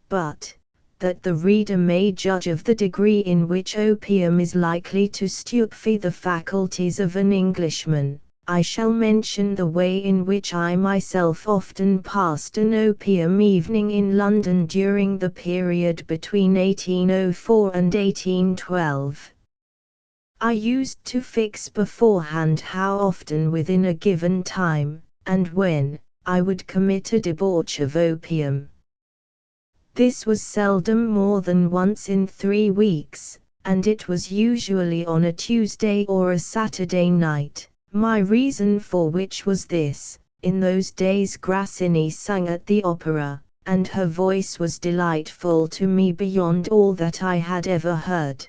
But, that the reader may judge of the degree in which opium is likely to stupefy the faculties of an Englishman, I shall mention the way in which I myself often passed an opium evening in London during the period between 1804 and 1812. I used to fix beforehand how often within a given time, and when, I would commit a debauch of opium. This was seldom more than once in 3 weeks, and it was usually on a Tuesday or a Saturday night, my reason for which was this: in those days Grassini sang at the opera, and her voice was delightful to me beyond all that I had ever heard.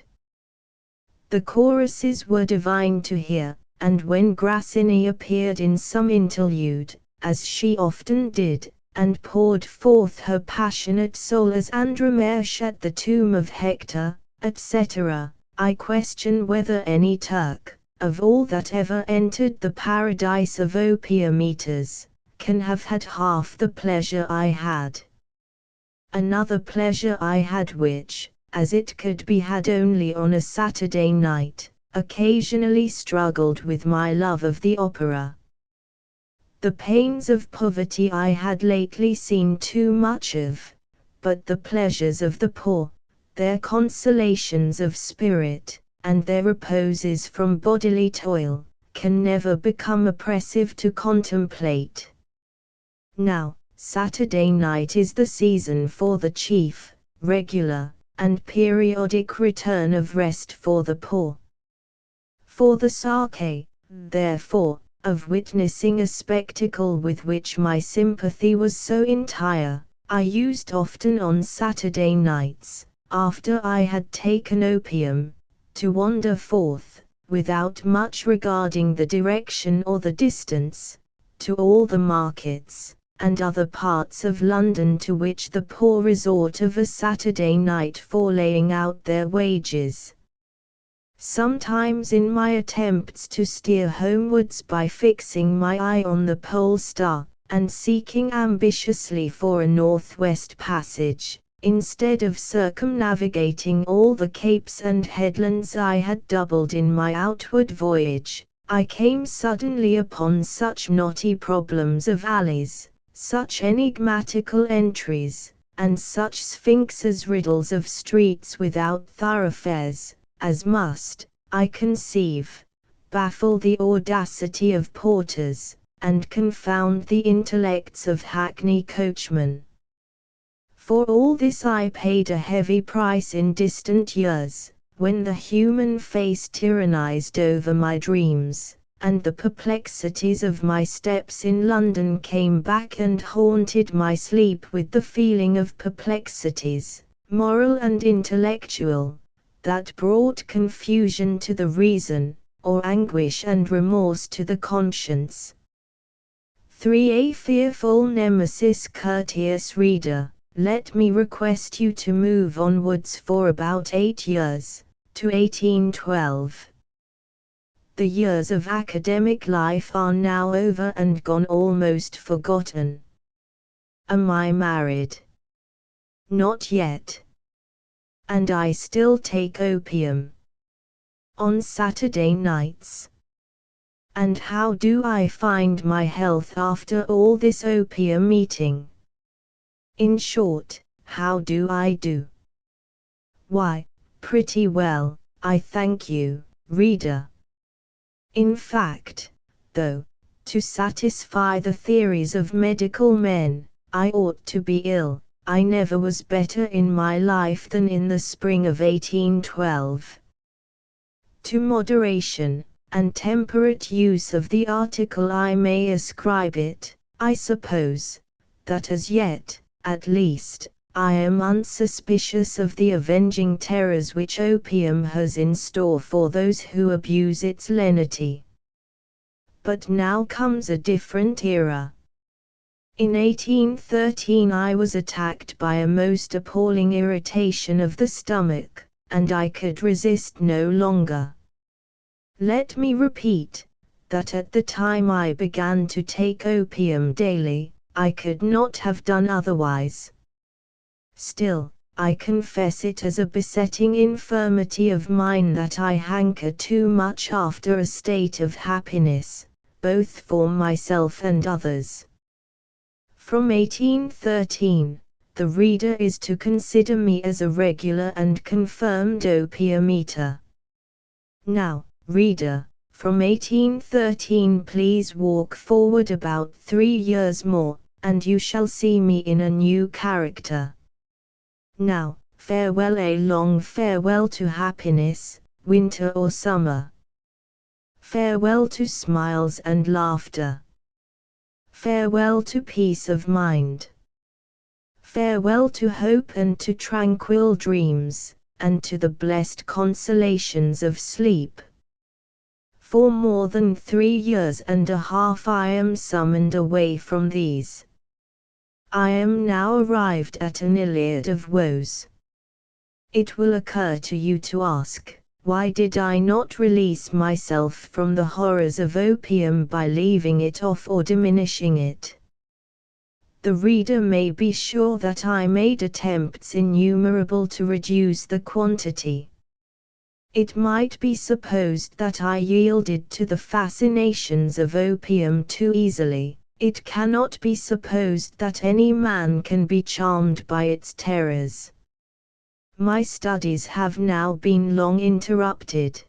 The choruses were divine to hear, and when Grassini appeared in some interlude, as she often did, and poured forth her passionate soul as Andromache at the tomb of Hector, etc., I question whether any Turk, of all that ever entered the paradise of opium eaters, can have had half the pleasure I had. Another pleasure I had which, as it could be had only on a Saturday night, occasionally struggled with my love of the opera. The pains of poverty I had lately seen too much of, but the pleasures of the poor, their consolations of spirit, and their reposes from bodily toil, can never become oppressive to contemplate. Now, Saturday night is the season for the chief, regular, and periodic return of rest for the poor. For the Sake, therefore, of witnessing a spectacle with which my sympathy was so entire, I used often on Saturday nights, after I had taken opium, to wander forth, without much regarding the direction or the distance, to all the markets, and other parts of London to which the poor resort of a Saturday night for laying out their wages. Sometimes in my attempts to steer homewards by fixing my eye on the pole star, and seeking ambitiously for a northwest passage, instead of circumnavigating all the capes and headlands I had doubled in my outward voyage, I came suddenly upon such knotty problems of alleys, such enigmatical entries, and such sphinxes riddles of streets without thoroughfares, as must, I conceive, baffle the audacity of porters, and confound the intellects of hackney coachmen. For all this I paid a heavy price in distant years, when the human face tyrannized over my dreams, and the perplexities of my steps in London came back and haunted my sleep with the feeling of perplexities, moral and intellectual, that brought confusion to the reason, or anguish and remorse to the conscience. 3. A fearful nemesis. Courteous reader, let me request you to move onwards for about 8 years, to 1812. The years of academic life are now over and gone, almost forgotten. Am I married? Not yet. And I still take opium. On Saturday nights. And how do I find my health after all this opium eating? In short, how do I do? Why, pretty well, I thank you, reader. In fact, though, to satisfy the theories of medical men, I ought to be ill, I never was better in my life than in the spring of 1812. To moderation and temperate use of the article I may ascribe it, I suppose, that as yet, at least, I am unsuspicious of the avenging terrors which opium has in store for those who abuse its lenity. But now comes a different era. In 1813 I was attacked by a most appalling irritation of the stomach, and I could resist no longer. Let me repeat, that at the time I began to take opium daily, I could not have done otherwise. Still, I confess it as a besetting infirmity of mine that I hanker too much after a state of happiness, both for myself and others. From 1813, the reader is to consider me as a regular and confirmed opium eater. Now, reader, from 1813 please walk forward about 3 years more, and you shall see me in a new character. Now, farewell, a long farewell to happiness, winter or summer. Farewell to smiles and laughter. Farewell to peace of mind. Farewell to hope and to tranquil dreams, and to the blessed consolations of sleep. For more than 3 years and a half I am summoned away from these. I am now arrived at an Iliad of woes. It will occur to you to ask, why did I not release myself from the horrors of opium by leaving it off or diminishing it? The reader may be sure that I made attempts innumerable to reduce the quantity. It might be supposed that I yielded to the fascinations of opium too easily. It cannot be supposed that any man can be charmed by its terrors. My studies have now been long interrupted.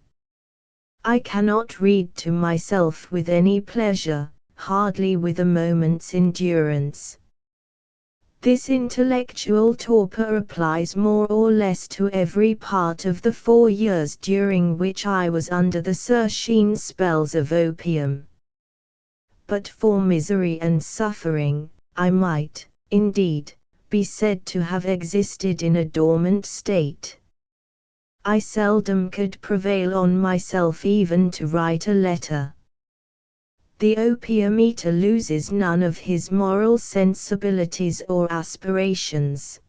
I cannot read to myself with any pleasure, hardly with a moment's endurance. This intellectual torpor applies more or less to every part of the 4 years during which I was under the sursheen spells of opium. But for misery and suffering, I might, indeed, be said to have existed in a dormant state. I seldom could prevail on myself even to write a letter. The opium eater loses none of his moral sensibilities or aspirations.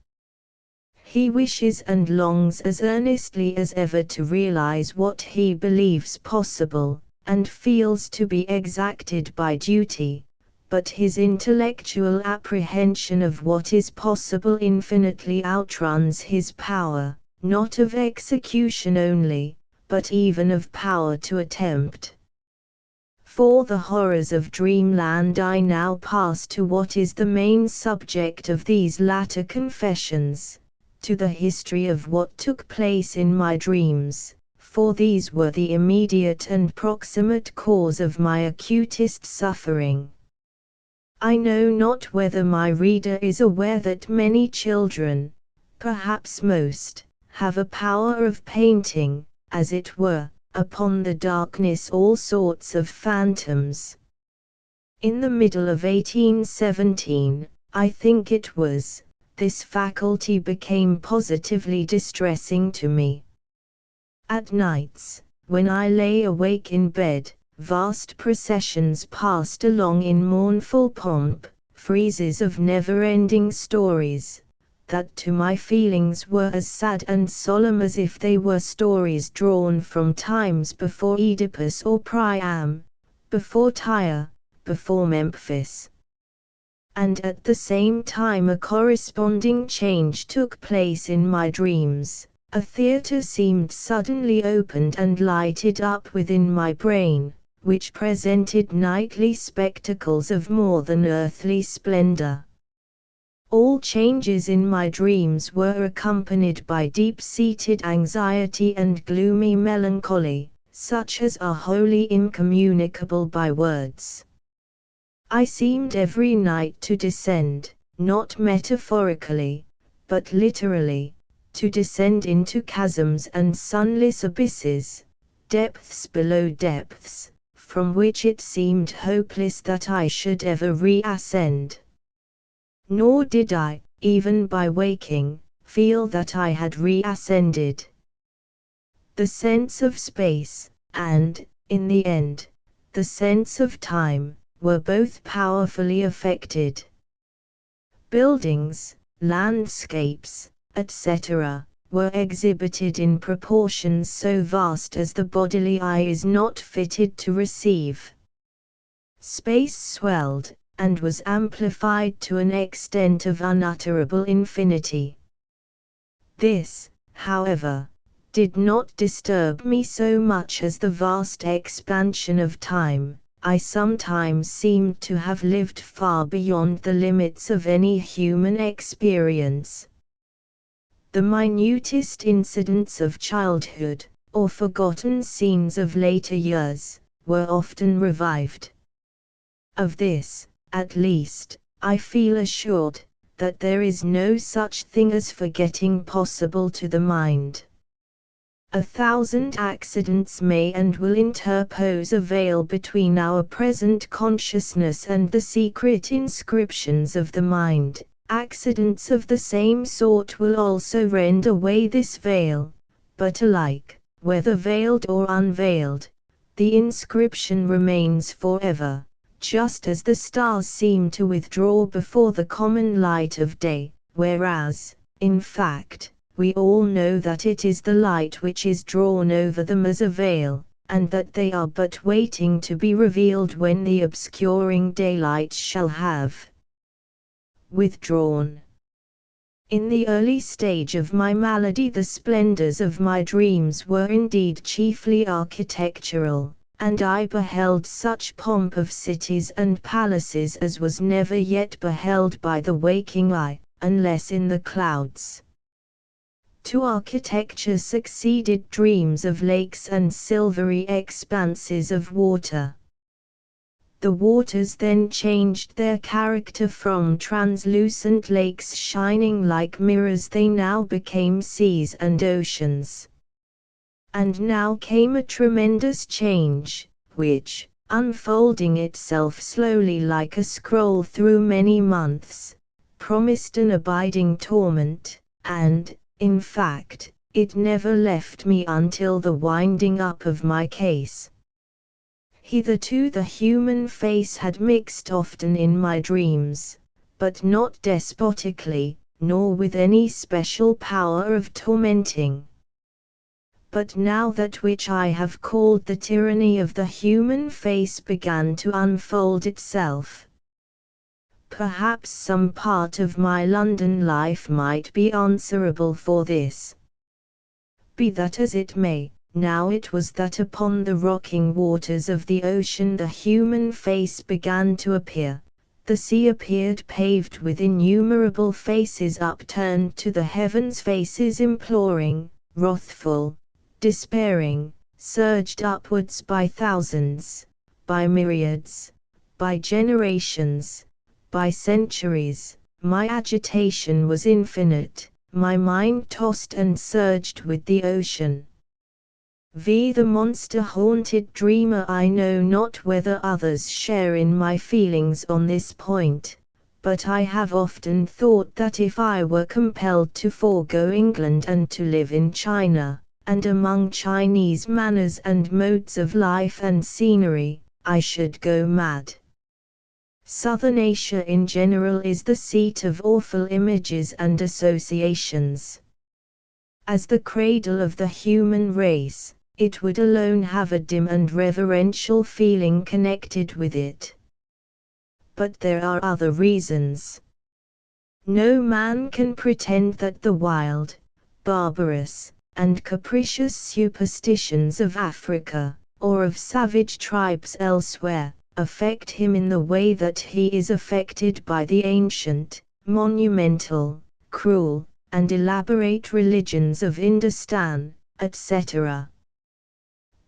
He wishes and longs as earnestly as ever to realize what he believes possible, and feels to be exacted by duty, but his intellectual apprehension of what is possible infinitely outruns his power, not of execution only, but even of power to attempt. For the horrors of dreamland I now pass to what is the main subject of these latter confessions, to the history of what took place in my dreams, for these were the immediate and proximate cause of my acutest suffering. I know not whether my reader is aware that many children, perhaps most, have a power of painting, as it were, upon the darkness all sorts of phantoms. In the middle of 1817, I think it was, this faculty became positively distressing to me. At nights, when I lay awake in bed, vast processions passed along in mournful pomp, friezes of never-ending stories, that to my feelings were as sad and solemn as if they were stories drawn from times before Oedipus or Priam, before Tyre, before Memphis. And at the same time a corresponding change took place in my dreams. A theatre seemed suddenly opened and lighted up within my brain, which presented nightly spectacles of more than earthly splendor. All changes in my dreams were accompanied by deep-seated anxiety and gloomy melancholy, such as are wholly incommunicable by words. I seemed every night to descend, not metaphorically, but literally, to descend into chasms and sunless abysses, depths below depths, from which it seemed hopeless that I should ever reascend. Nor did I, even by waking, feel that I had reascended. The sense of space, and, in the end, the sense of time, were both powerfully affected. Buildings, landscapes, etc., were exhibited in proportions so vast as the bodily eye is not fitted to receive. Space swelled, and was amplified to an extent of unutterable infinity. This, however, did not disturb me so much as the vast expansion of time. I sometimes seemed to have lived far beyond the limits of any human experience. The minutest incidents of childhood, or forgotten scenes of later years, were often revived. Of this, at least, I feel assured, that there is no such thing as forgetting possible to the mind. 1,000 accidents may and will interpose a veil between our present consciousness and the secret inscriptions of the mind. Accidents of the same sort will also rend away this veil, but alike, whether veiled or unveiled, the inscription remains forever, just as the stars seem to withdraw before the common light of day, whereas, in fact, we all know that it is the light which is drawn over them as a veil, and that they are but waiting to be revealed when the obscuring daylight shall have withdrawn. In the early stage of my malady the splendors of my dreams were indeed chiefly architectural, and I beheld such pomp of cities and palaces as was never yet beheld by the waking eye, unless in the clouds. To architecture succeeded dreams of lakes and silvery expanses of water. The waters then changed their character from translucent lakes shining like mirrors, they now became seas and oceans. And now came a tremendous change, which, unfolding itself slowly like a scroll through many months, promised an abiding torment, and, in fact, it never left me until the winding up of my case. Hitherto the human face had mixed often in my dreams, but not despotically, nor with any special power of tormenting. But now that which I have called the tyranny of the human face began to unfold itself. Perhaps some part of my London life might be answerable for this. Be that as it may, now it was that upon the rocking waters of the ocean the human face began to appear. The sea appeared paved with innumerable faces upturned to the heavens, faces imploring, wrathful, despairing, surged upwards by thousands, by myriads, by generations, by centuries. My agitation was infinite, my mind tossed and surged with the ocean. The monster-haunted dreamer. I know not whether others share in my feelings on this point, but I have often thought that if I were compelled to forego England and to live in China, and among Chinese manners and modes of life and scenery, I should go mad. Southern Asia in general is the seat of awful images and associations. As the cradle of the human race, it would alone have a dim and reverential feeling connected with it. But there are other reasons. No man can pretend that the wild, barbarous, and capricious superstitions of Africa, or of savage tribes elsewhere, affect him in the way that he is affected by the ancient, monumental, cruel, and elaborate religions of Hindustan, etc.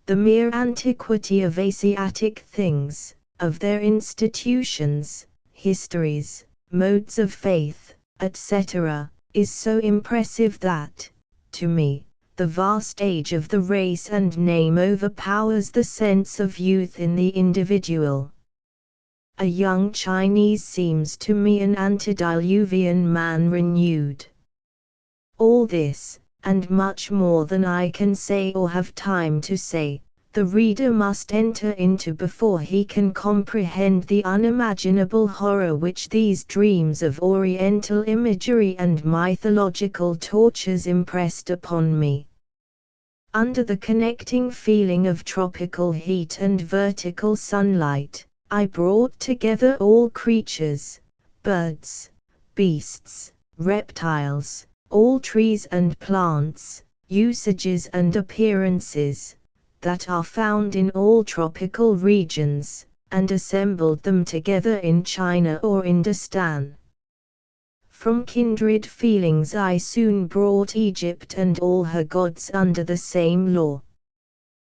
The mere antiquity of Asiatic things, of their institutions, histories, modes of faith, etc., is so impressive that, to me, the vast age of the race and name overpowers the sense of youth in the individual. A young Chinese seems to me an antediluvian man renewed. All this, and much more than I can say or have time to say, the reader must enter into before he can comprehend the unimaginable horror which these dreams of Oriental imagery and mythological tortures impressed upon me. Under the connecting feeling of tropical heat and vertical sunlight, I brought together all creatures, birds, beasts, reptiles, all trees and plants, usages and appearances, that are found in all tropical regions, and assembled them together in China or Hindustan. From kindred feelings I soon brought Egypt and all her gods under the same law.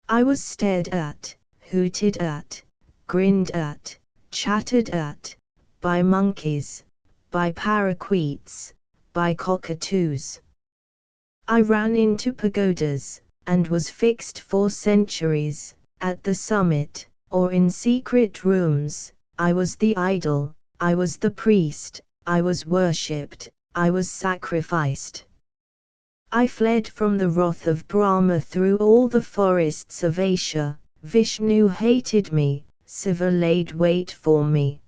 I was stared at, hooted at, grinned at, chattered at, by monkeys, by parakeets, by cockatoos. I ran into pagodas, and was fixed for centuries, at the summit, or in secret rooms. I was the idol, I was the priest, I was worshipped, I was sacrificed. I fled from the wrath of Brahma through all the forests of Asia. Vishnu hated me, Siva laid wait for me.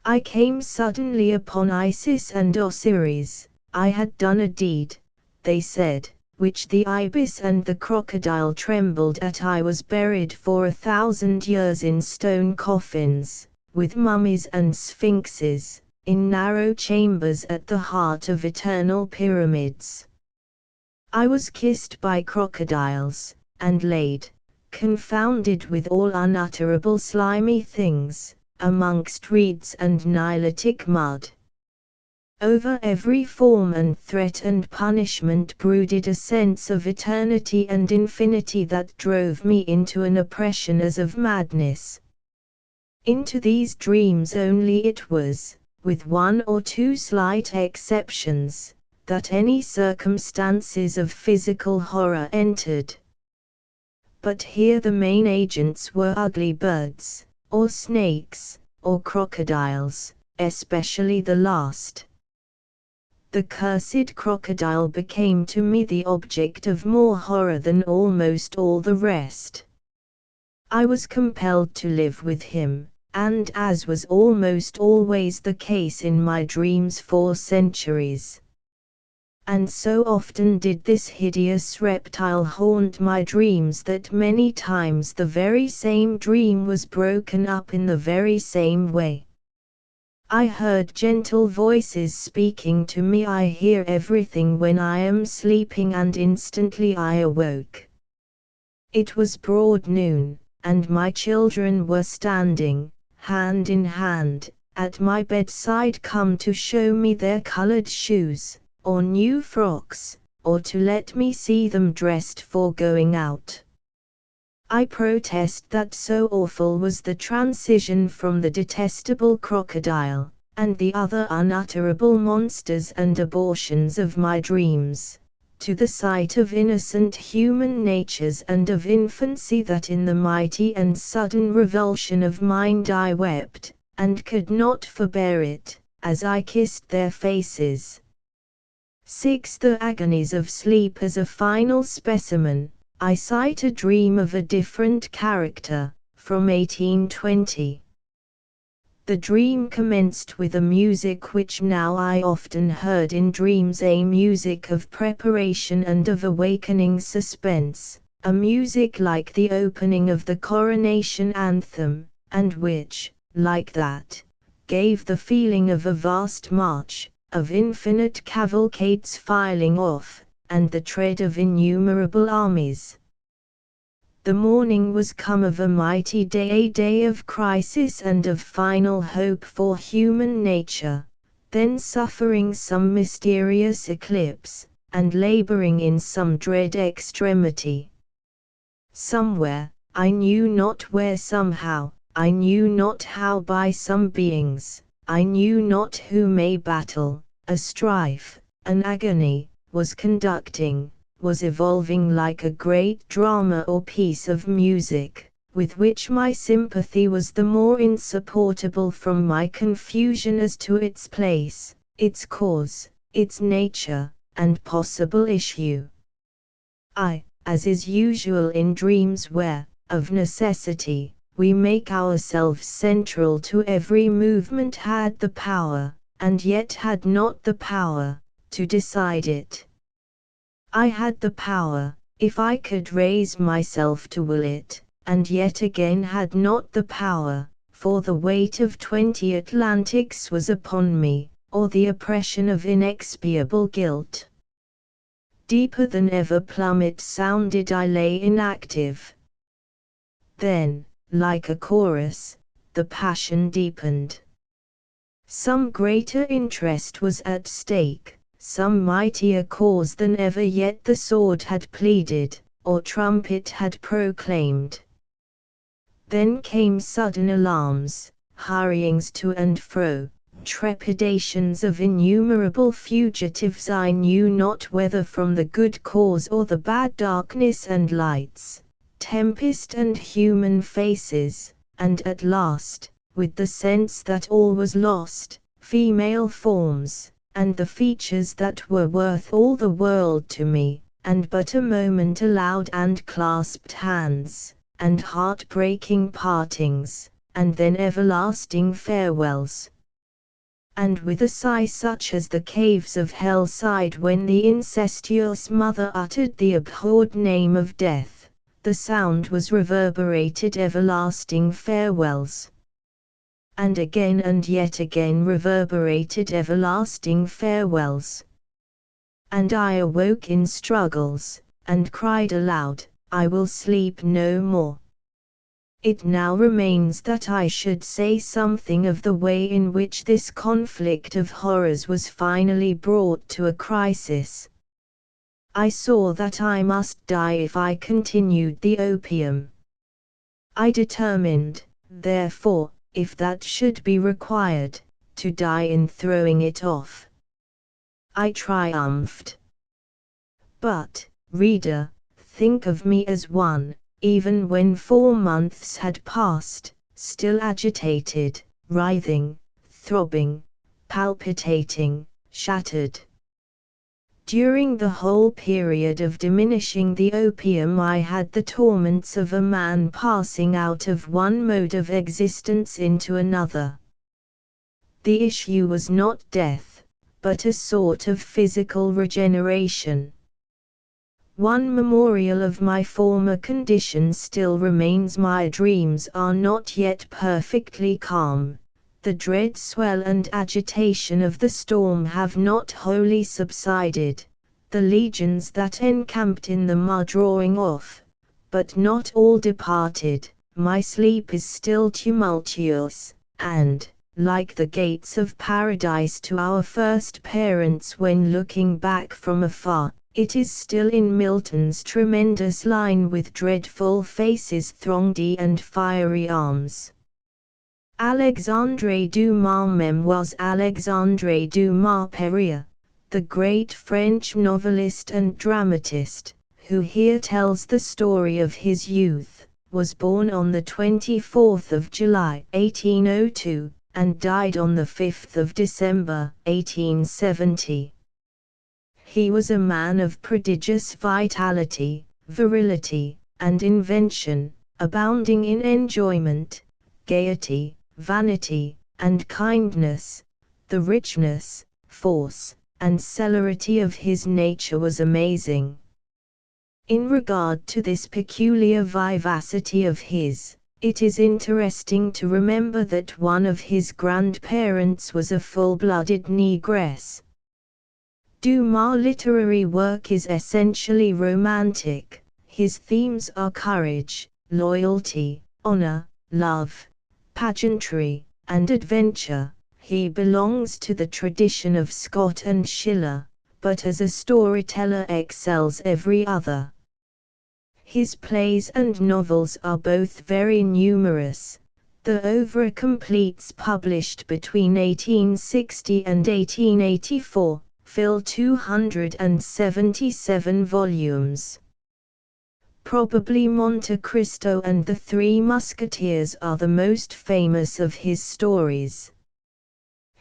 I came suddenly upon Isis and Osiris. I had done a deed, they said, which the ibis and the crocodile trembled at. I was buried for 1,000 years in stone coffins, with mummies and sphinxes, in narrow chambers at the heart of eternal pyramids. I was kissed by crocodiles, and laid, confounded with all unutterable slimy things, amongst reeds and Nilotic mud. Over every form and threat and punishment brooded a sense of eternity and infinity that drove me into an oppression as of madness. Into these dreams only it was, with one or two slight exceptions, that any circumstances of physical horror entered. But here the main agents were ugly birds, or snakes, or crocodiles, especially the last. The cursed crocodile became to me the object of more horror than almost all the rest. I was compelled to live with him, and as was almost always the case in my dreams for centuries. And so often did this hideous reptile haunt my dreams that many times the very same dream was broken up in the very same way. I heard gentle voices speaking to me. I hear everything when I am sleeping, and instantly I awoke. It was broad noon, and my children were standing, hand in hand, at my bedside, come to show me their colored shoes, or new frocks, or to let me see them dressed for going out. I protest that so awful was the transition from the detestable crocodile, and the other unutterable monsters and abortions of my dreams, to the sight of innocent human natures and of infancy, that in the mighty and sudden revulsion of mind I wept, and could not forbear it, as I kissed their faces. 6. The agonies of sleep. As a final specimen, I cite a dream of a different character, from 1820. The dream commenced with a music which now I often heard in dreams, a music of preparation and of awakening suspense, a music like the opening of the coronation anthem, and which, like that, gave the feeling of a vast march, of infinite cavalcades filing off, and the tread of innumerable armies. The morning was come of a mighty day, a day of crisis and of final hope for human nature, then suffering some mysterious eclipse, and laboring in some dread extremity. Somewhere, I knew not where, somehow, I knew not how, by some beings, I knew not whom, a battle, a strife, an agony, was conducting, was evolving like a great drama or piece of music, with which my sympathy was the more insupportable from my confusion as to its place, its cause, its nature, and possible issue. I, as is usual in dreams where, of necessity, we make ourselves central to every movement, had the power, and yet had not the power, to decide it. I had the power, if I could raise myself to will it, and yet again had not the power, for the weight of 20 Atlantics was upon me, or the oppression of inexpiable guilt. Deeper than ever plummet sounded, I lay inactive. Then, like a chorus, the passion deepened. Some greater interest was at stake, some mightier cause than ever yet the sword had pleaded, or trumpet had proclaimed. Then came sudden alarms, hurryings to and fro, trepidations of innumerable fugitives, I knew not whether from the good cause or the bad, darkness and lights, tempest and human faces, and at last, with the sense that all was lost, female forms, and the features that were worth all the world to me, and but a moment allowed, and clasped hands, and heart-breaking partings, and then everlasting farewells. And with a sigh such as the caves of hell sighed when the incestuous mother uttered the abhorred name of death, the sound was reverberated, everlasting farewells. And again and yet again reverberated everlasting farewells. And I awoke in struggles, and cried aloud, I will sleep no more. It now remains that I should say something of the way in which this conflict of horrors was finally brought to a crisis. I saw that I must die if I continued the opium. I determined, therefore, if that should be required, to die in throwing it off. I triumphed. But, reader, think of me as one, even when 4 months had passed, still agitated, writhing, throbbing, palpitating, shattered. During the whole period of diminishing the opium I had the torments of a man passing out of one mode of existence into another. The issue was not death, but a sort of physical regeneration. One memorial of my former condition still remains: my dreams are not yet perfectly calm. The dread swell and agitation of the storm have not wholly subsided. The legions that encamped in them are drawing off, but not all departed. My sleep is still tumultuous, and, like the gates of paradise to our first parents when looking back from afar, it is still in Milton's tremendous line with dreadful faces thronged and fiery arms. Alexandre Dumas Memoirs. Alexandre Dumas Perrier, the great French novelist and dramatist, who here tells the story of his youth, was born on the 24th of July 1802, and died on the 5th of December 1870. He was a man of prodigious vitality, virility, and invention, abounding in enjoyment, gaiety, vanity, and kindness. The richness, force, and celerity of his nature was amazing. In regard to this peculiar vivacity of his, it is interesting to remember that one of his grandparents was a full-blooded negress. Dumas' literary work is essentially romantic. His themes are courage, loyalty, honor, love, pageantry, and adventure. He belongs to the tradition of Scott and Schiller, but as a storyteller excels every other. His plays and novels are both very numerous. The oeuvre completes published between 1860 and 1884, fill 277 volumes. Probably Monte Cristo and the Three Musketeers are the most famous of his stories.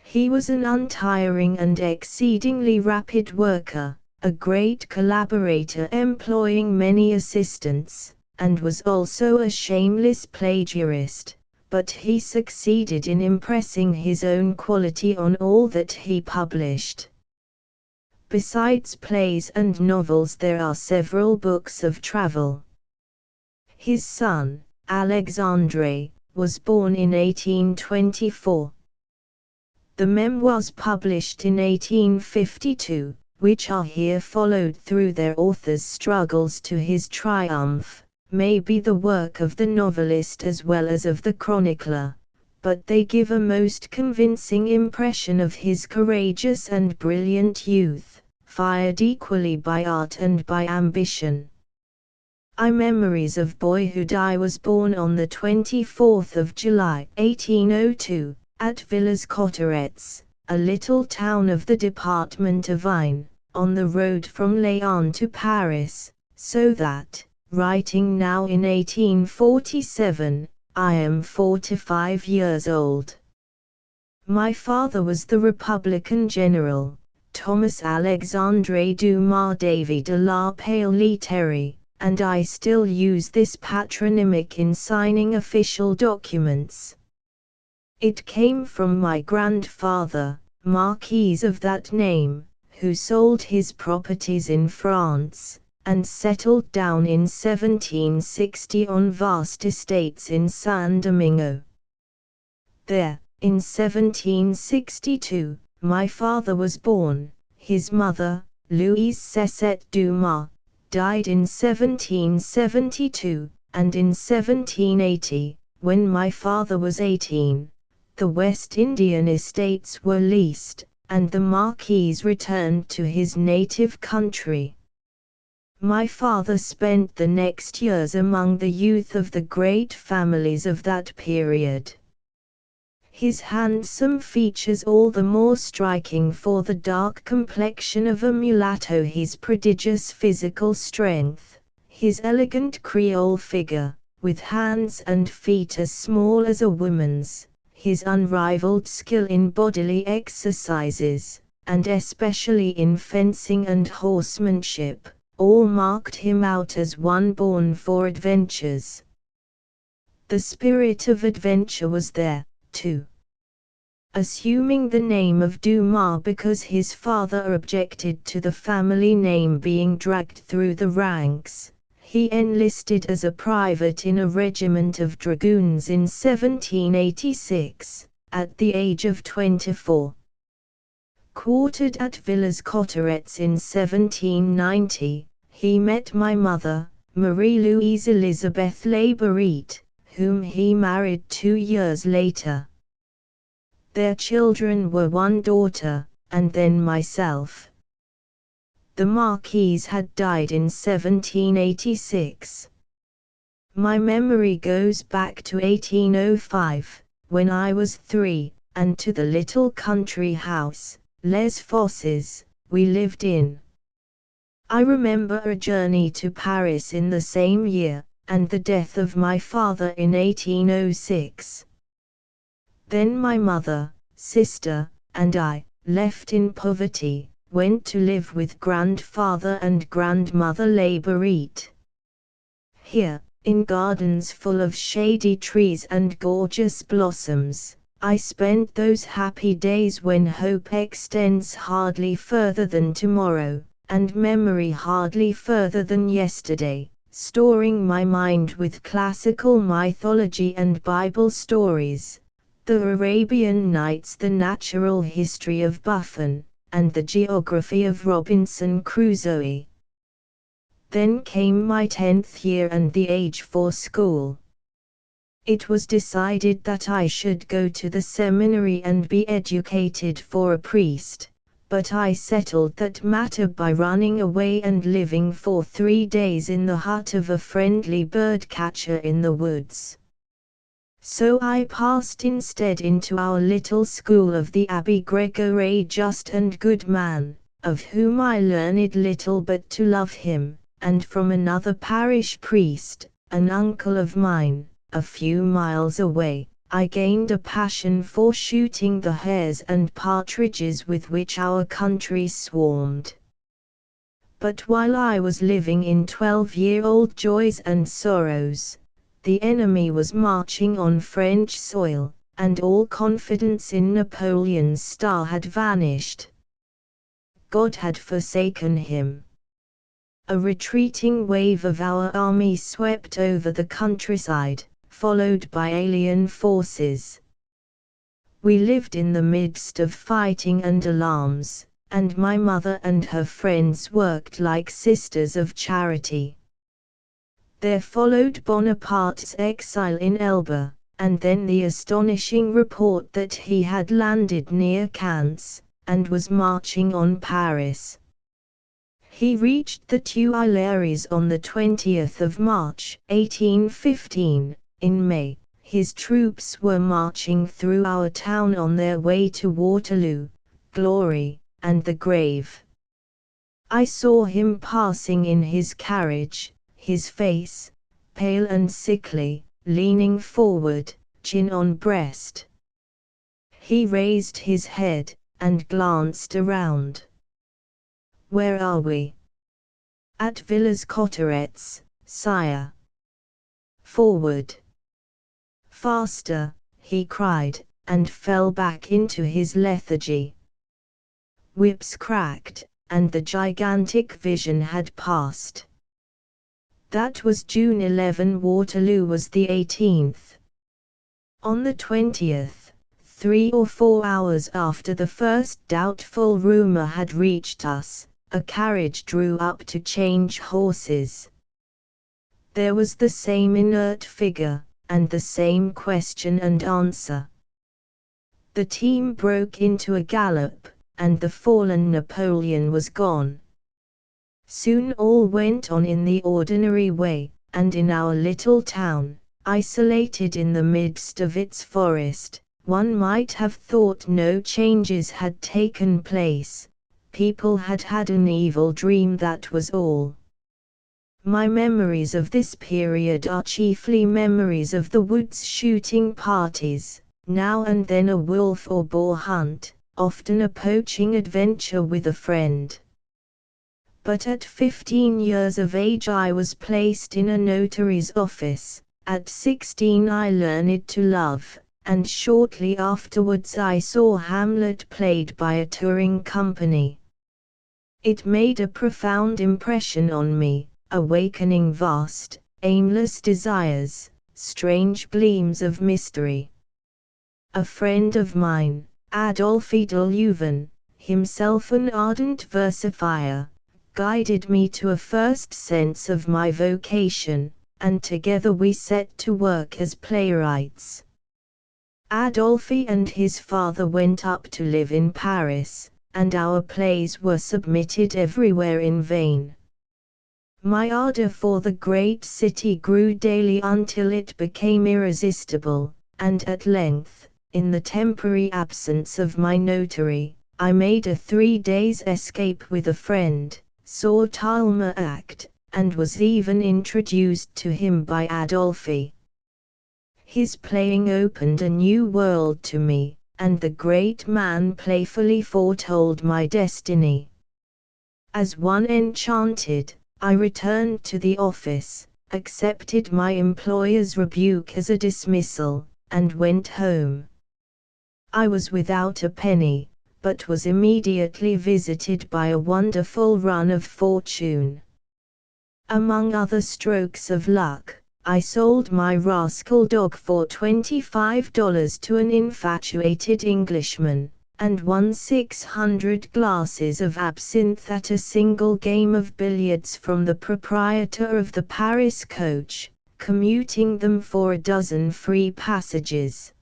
He was an untiring and exceedingly rapid worker, a great collaborator employing many assistants, and was also a shameless plagiarist, but he succeeded in impressing his own quality on all that he published. Besides plays and novels, there are several books of travel. His son, Alexandre, was born in 1824. The memoirs published in 1852, which are here followed through their author's struggles to his triumph, may be the work of the novelist as well as of the chronicler, but they give a most convincing impression of his courageous and brilliant youth, fired equally by art and by ambition. Memories of Boyhood. I was born on the 24th of July 1802, at Villers Cotterets, a little town of the department of Ain, on the road from Laon to Paris, so that, writing now in 1847, I am 45 years old. My father was the Republican general, Thomas Alexandre Dumas Davy de la Pale-Terry, and I still use this patronymic in signing official documents. It came from my grandfather, Marquis of that name, who sold his properties in France, and settled down in 1760 on vast estates in Saint Domingo. There, in 1762, my father was born. His mother, Louise Cessette Dumas, died in 1772, and in 1780, when my father was 18, the West Indian estates were leased, and the Marquis returned to his native country. My father spent the next years among the youth of the great families of that period. His handsome features all the more striking for the dark complexion of a mulatto, his prodigious physical strength, his elegant Creole figure, with hands and feet as small as a woman's, his unrivaled skill in bodily exercises, and especially in fencing and horsemanship, all marked him out as one born for adventures. The spirit of adventure was there, too. Assuming the name of Dumas because his father objected to the family name being dragged through the ranks, he enlisted as a private in a regiment of dragoons in 1786, at the age of 24. Quartered at Villas Cotterettes in 1790, he met my mother, Marie-Louise Elizabeth Labourite, whom he married 2 years later. Their children were one daughter, and then myself. The Marquise had died in 1786. My memory goes back to 1805, when I was 3, and to the little country house, Les Fosses, we lived in. I remember a journey to Paris in the same year, and the death of my father in 1806. Then my mother, sister, and I, left in poverty, went to live with grandfather and grandmother Labourite. Here, in gardens full of shady trees and gorgeous blossoms, I spent those happy days when hope extends hardly further than tomorrow, and memory hardly further than yesterday, storing my mind with classical mythology and Bible stories, the Arabian Nights, the natural history of Buffon, and the geography of Robinson Crusoe. Then came my 10th year and the age for school. It was decided that I should go to the seminary and be educated for a priest, but I settled that matter by running away and living for 3 days in the hut of a friendly bird-catcher in the woods. So I passed instead into our little school of the Abbé Gregory, just and good man, of whom I learned little but to love him, and from another parish priest, an uncle of mine, a few miles away, I gained a passion for shooting the hares and partridges with which our country swarmed. But while I was living in 12-year-old joys and sorrows, the enemy was marching on French soil, and all confidence in Napoleon's star had vanished. God had forsaken him. A retreating wave of our army swept over the countryside, followed by alien forces. We lived in the midst of fighting and alarms, and my mother and her friends worked like sisters of charity. There followed Bonaparte's exile in Elba, and then the astonishing report that he had landed near Cannes, and was marching on Paris. He reached the Tuileries on the 20th of March, 1815. In May, his troops were marching through our town on their way to Waterloo, glory, and the grave. I saw him passing in his carriage, his face, pale and sickly, leaning forward, chin on breast. He raised his head, and glanced around. "Where are we?" "At Villas Cotterettes, sire." "Forward." "Faster," he cried, and fell back into his lethargy. Whips cracked, and the gigantic vision had passed. That was June 11. Waterloo was the 18th. On the 20th, 3 or 4 hours after the first doubtful rumor had reached us, a carriage drew up to change horses. There was the same inert figure, and the same question and answer. The team broke into a gallop, and the fallen Napoleon was gone. Soon all went on in the ordinary way, and in our little town, isolated in the midst of its forest, one might have thought no changes had taken place. People had had an evil dream, that was all. My memories of this period are chiefly memories of the woods shooting parties, now and then a wolf or boar hunt, often a poaching adventure with a friend. But at 15 years of age I was placed in a notary's office. At 16 I learned to love, and shortly afterwards I saw Hamlet played by a touring company. It made a profound impression on me, awakening vast, aimless desires, strange gleams of mystery. A friend of mine, Adolphe de Leuven, himself an ardent versifier, guided me to a first sense of my vocation, and together we set to work as playwrights. Adolphe and his father went up to live in Paris, and our plays were submitted everywhere in vain. My ardor for the great city grew daily until it became irresistible, and at length, in the temporary absence of my notary, I made a 3 days' escape with a friend, saw Talma act, and was even introduced to him by Adolphe. His playing opened a new world to me, and the great man playfully foretold my destiny. As one enchanted, I returned to the office, accepted my employer's rebuke as a dismissal, and went home. I was without a penny, but was immediately visited by a wonderful run of fortune. Among other strokes of luck, I sold my rascal dog for $25 to an infatuated Englishman, and won 600 glasses of absinthe at a single game of billiards from the proprietor of the Paris coach, commuting them for a dozen free passages.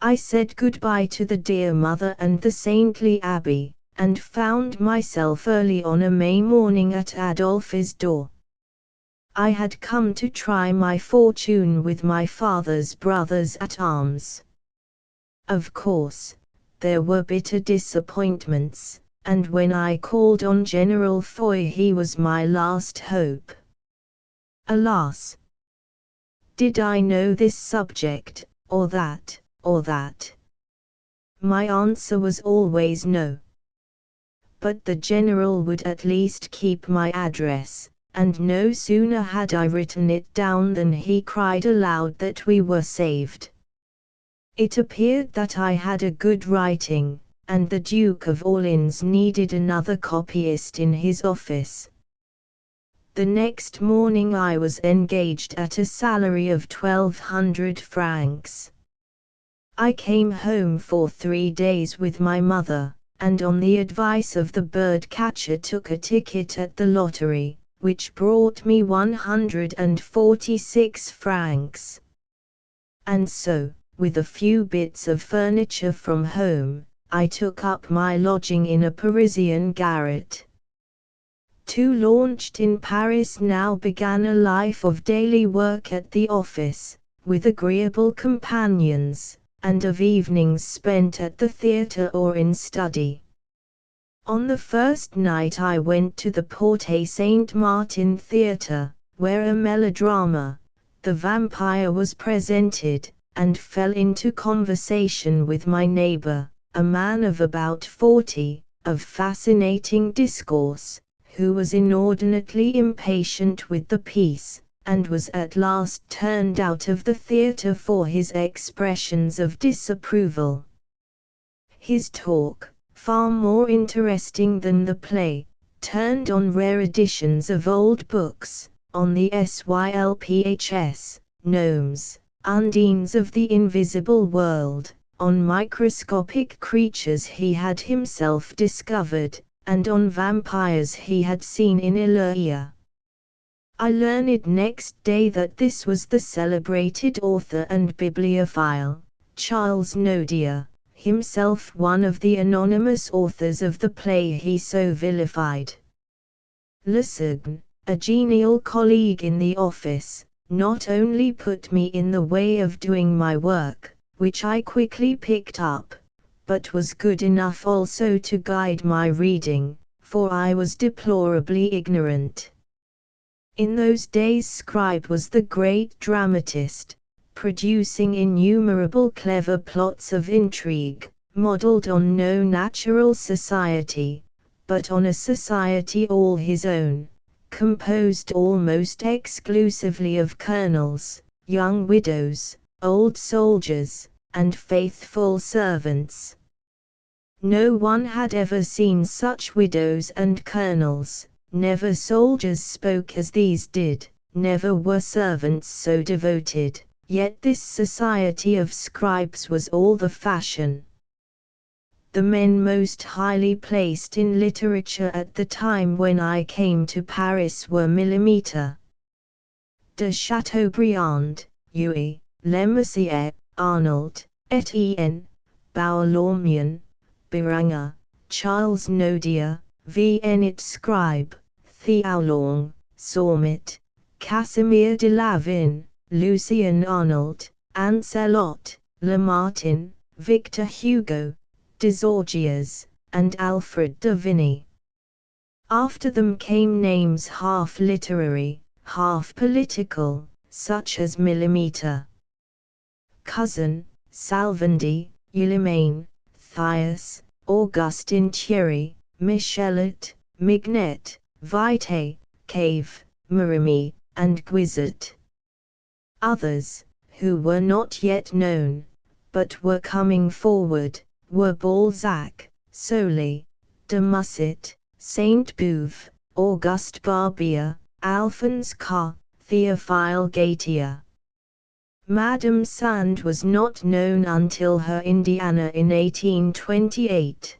I said goodbye to the dear mother and the saintly abbey, and found myself early on a May morning at Adolphe's door. I had come to try my fortune with my father's brothers at arms. Of course, there were bitter disappointments, and when I called on General Foy he was my last hope. Alas! Did I know this subject, or that, or that? My answer was always no. But the general would at least keep my address, and no sooner had I written it down than he cried aloud that we were saved. It appeared that I had a good writing, and the Duke of Orleans needed another copyist in his office. The next morning I was engaged at a salary of 1,200 francs. I came home for 3 days with my mother, and on the advice of the bird catcher took a ticket at the lottery, which brought me 146 francs. And so, with a few bits of furniture from home, I took up my lodging in a Parisian garret. Launched in Paris now began a life of daily work at the office, with agreeable companions, and of evenings spent at the theatre or in study. On the first night I went to the Porte Saint-Martin Theatre, where a melodrama, The Vampire, was presented, and fell into conversation with my neighbor, a man of about 40, of fascinating discourse, who was inordinately impatient with the piece, and was at last turned out of the theatre for his expressions of disapproval. His talk, far more interesting than the play, turned on rare editions of old books, on the Sylphs, gnomes, undines of the invisible world, on microscopic creatures he had himself discovered, and on vampires he had seen in Illyria. I learned next day that this was the celebrated author and bibliophile, Charles Nodier, himself one of the anonymous authors of the play he so vilified. Le Certain, a genial colleague in the office, not only put me in the way of doing my work, which I quickly picked up, but was good enough also to guide my reading, for I was deplorably ignorant. In those days Scribe was the great dramatist, producing innumerable clever plots of intrigue, modeled on no natural society, but on a society all his own, composed almost exclusively of colonels, young widows, old soldiers, and faithful servants. No one had ever seen such widows and colonels, never soldiers spoke as these did, never were servants so devoted, yet this society of scribes was all the fashion. The men most highly placed in literature at the time when I came to Paris were Millimeter de Chateaubriand, Huey, Lemercier, Arnold, Etienne, Bourlamion, Biranger, Charles Nodier, Viennet Scribe, Thiaulong, Sormit, Casimir de Lavin, Lucien Arnold, Ancelot, Lamartine, Victor Hugo, Desorgiers, and Alfred de Vigny. After them came names half literary, half political, such as Millimeter, Cousin, Salvandi, Ullimain, Thias, Augustin Thierry, Michelet, Mignet, Vitae, Cave, Marimi, and Guizot. Others, who were not yet known, but were coming forward, were Balzac, Sully, de Musset, Sainte-Beuve, Auguste Barbier, Alphonse Karr, Théophile Gautier. Madame Sand was not known until her Indiana in 1828.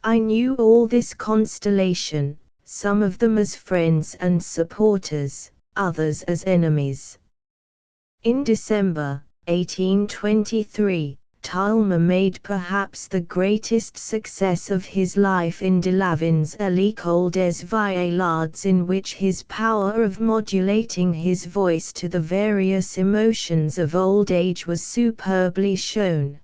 I knew all this constellation, some of them as friends and supporters, others as enemies. In December 1823, Talma made perhaps the greatest success of his life in de Lavin's L'École des Vieillards, in which his power of modulating his voice to the various emotions of old age was superbly shown.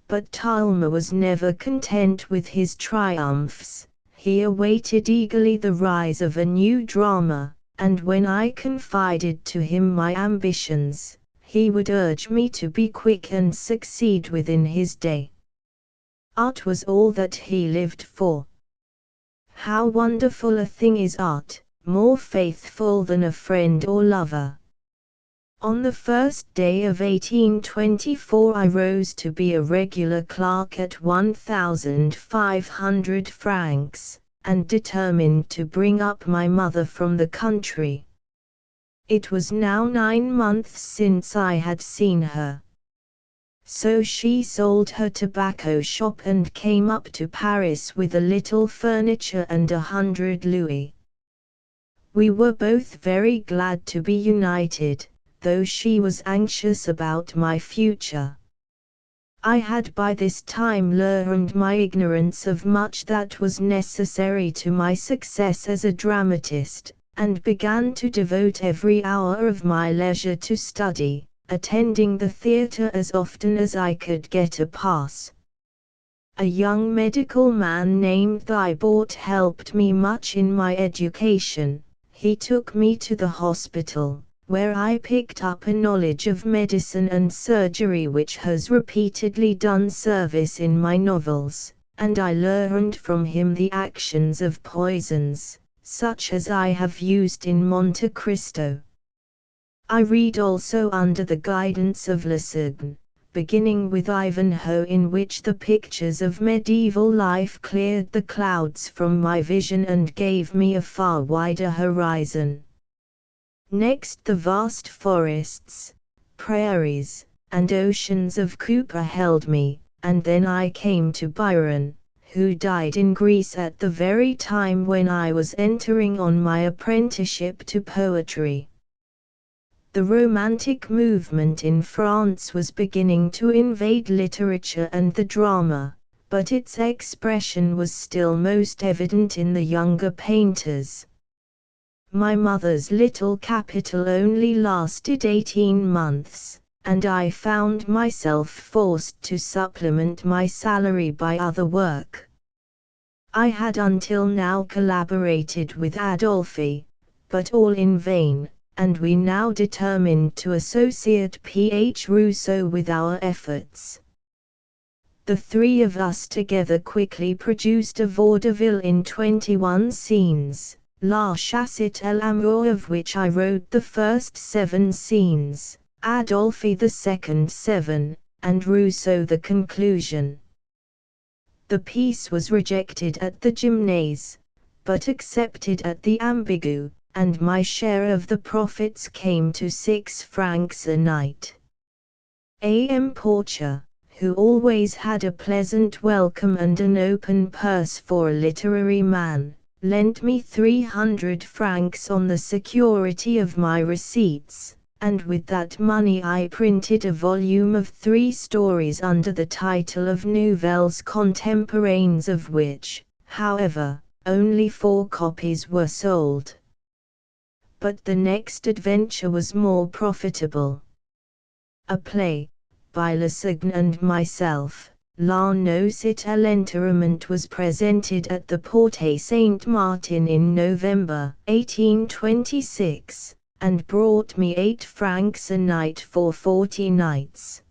But Talma was never content with his triumphs. He awaited eagerly the rise of a new drama, and when I confided to him my ambitions, he would urge me to be quick and succeed within his day. Art was all that he lived for. How wonderful a thing is art, more faithful than a friend or lover. On the first day of 1824 I rose to be a regular clerk at 1,500 francs, and determined to bring up my mother from the country. It was now 9 months since I had seen her. So she sold her tobacco shop and came up to Paris with a little furniture and 100 louis. We were both very glad to be united, though she was anxious about my future. I had by this time learned my ignorance of much that was necessary to my success as a dramatist, and began to devote every hour of my leisure to study, attending the theatre as often as I could get a pass. A young medical man named Thibaut helped me much in my education. He took me to the hospital, where I picked up a knowledge of medicine and surgery which has repeatedly done service in my novels, and I learned from him the actions of poisons, such as I have used in Monte Cristo. I read also under the guidance of Lessegne, beginning with Ivanhoe, in which the pictures of medieval life cleared the clouds from my vision and gave me a far wider horizon. Next the vast forests, prairies, and oceans of Cooper held me, and then I came to Byron, who died in Greece at the very time when I was entering on my apprenticeship to poetry. The Romantic movement in France was beginning to invade literature and the drama, but its expression was still most evident in the younger painters. My mother's little capital only lasted 18 months, and I found myself forced to supplement my salary by other work. I had until now collaborated with Adolphe, but all in vain. and we now determined to associate P.H. Rousseau with our efforts. The three of us together quickly produced a vaudeville in 21 scenes, La Chasse et l'Amour, of which I wrote the first 7 scenes, Adolphe the second 7, and Rousseau the conclusion. The piece was rejected at the Gymnase, but accepted at the Ambigu, and my share of the profits came to 6 francs a night. A.M. Porcher, who always had a pleasant welcome and an open purse for a literary man, lent me 300 francs on the security of my receipts, and with that money I printed a volume of 3 stories under the title of Nouvelles Contemporaines, of which, however, only 4 copies were sold. But the next adventure was more profitable. A play, by Le Saigne and myself, La Noce et l'Enterrement, was presented at the Porte Saint-Martin in November 1826, and brought me 8 francs a night for 40 nights.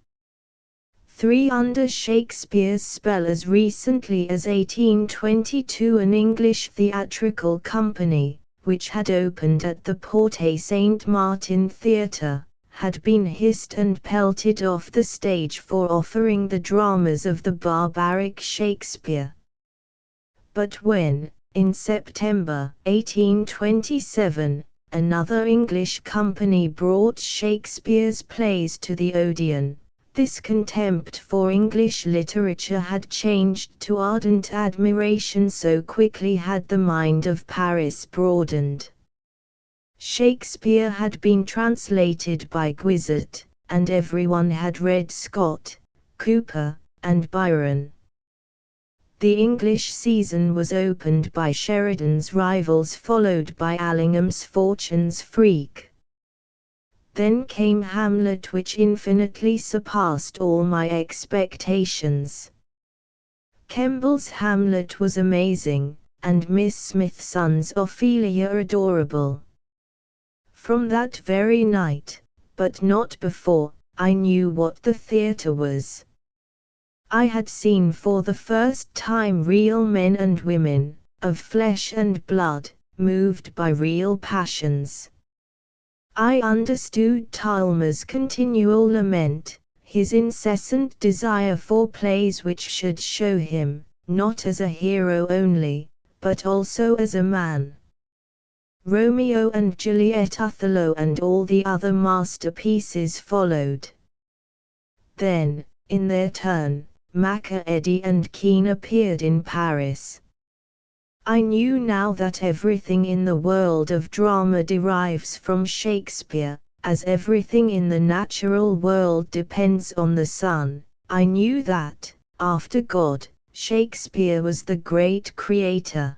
3 under Shakespeare's spell. As recently as 1822 an English theatrical company, which had opened at the Porte Saint-Martin Theatre, had been hissed and pelted off the stage for offering the dramas of the barbaric Shakespeare. But when, in September 1827, another English company brought Shakespeare's plays to the Odeon, this contempt for English literature had changed to ardent admiration, so quickly had the mind of Paris broadened. Shakespeare had been translated by Guizot, and everyone had read Scott, Cooper, and Byron. The English season was opened by Sheridan's Rivals, followed by Allingham's Fortune's Freak. Then came Hamlet, which infinitely surpassed all my expectations. Kemble's Hamlet was amazing, and Miss Smithson's Ophelia adorable. From that very night, but not before, I knew what the theatre was. I had seen for the first time real men and women, of flesh and blood, moved by real passions. I understood Talma's continual lament, his incessant desire for plays which should show him, not as a hero only, but also as a man. Romeo and Juliet, Othello, and all the other masterpieces followed. Then, in their turn, Macready and Kean appeared in Paris. I knew now that everything in the world of drama derives from Shakespeare, as everything in the natural world depends on the sun. I knew that, after God, Shakespeare was the great creator.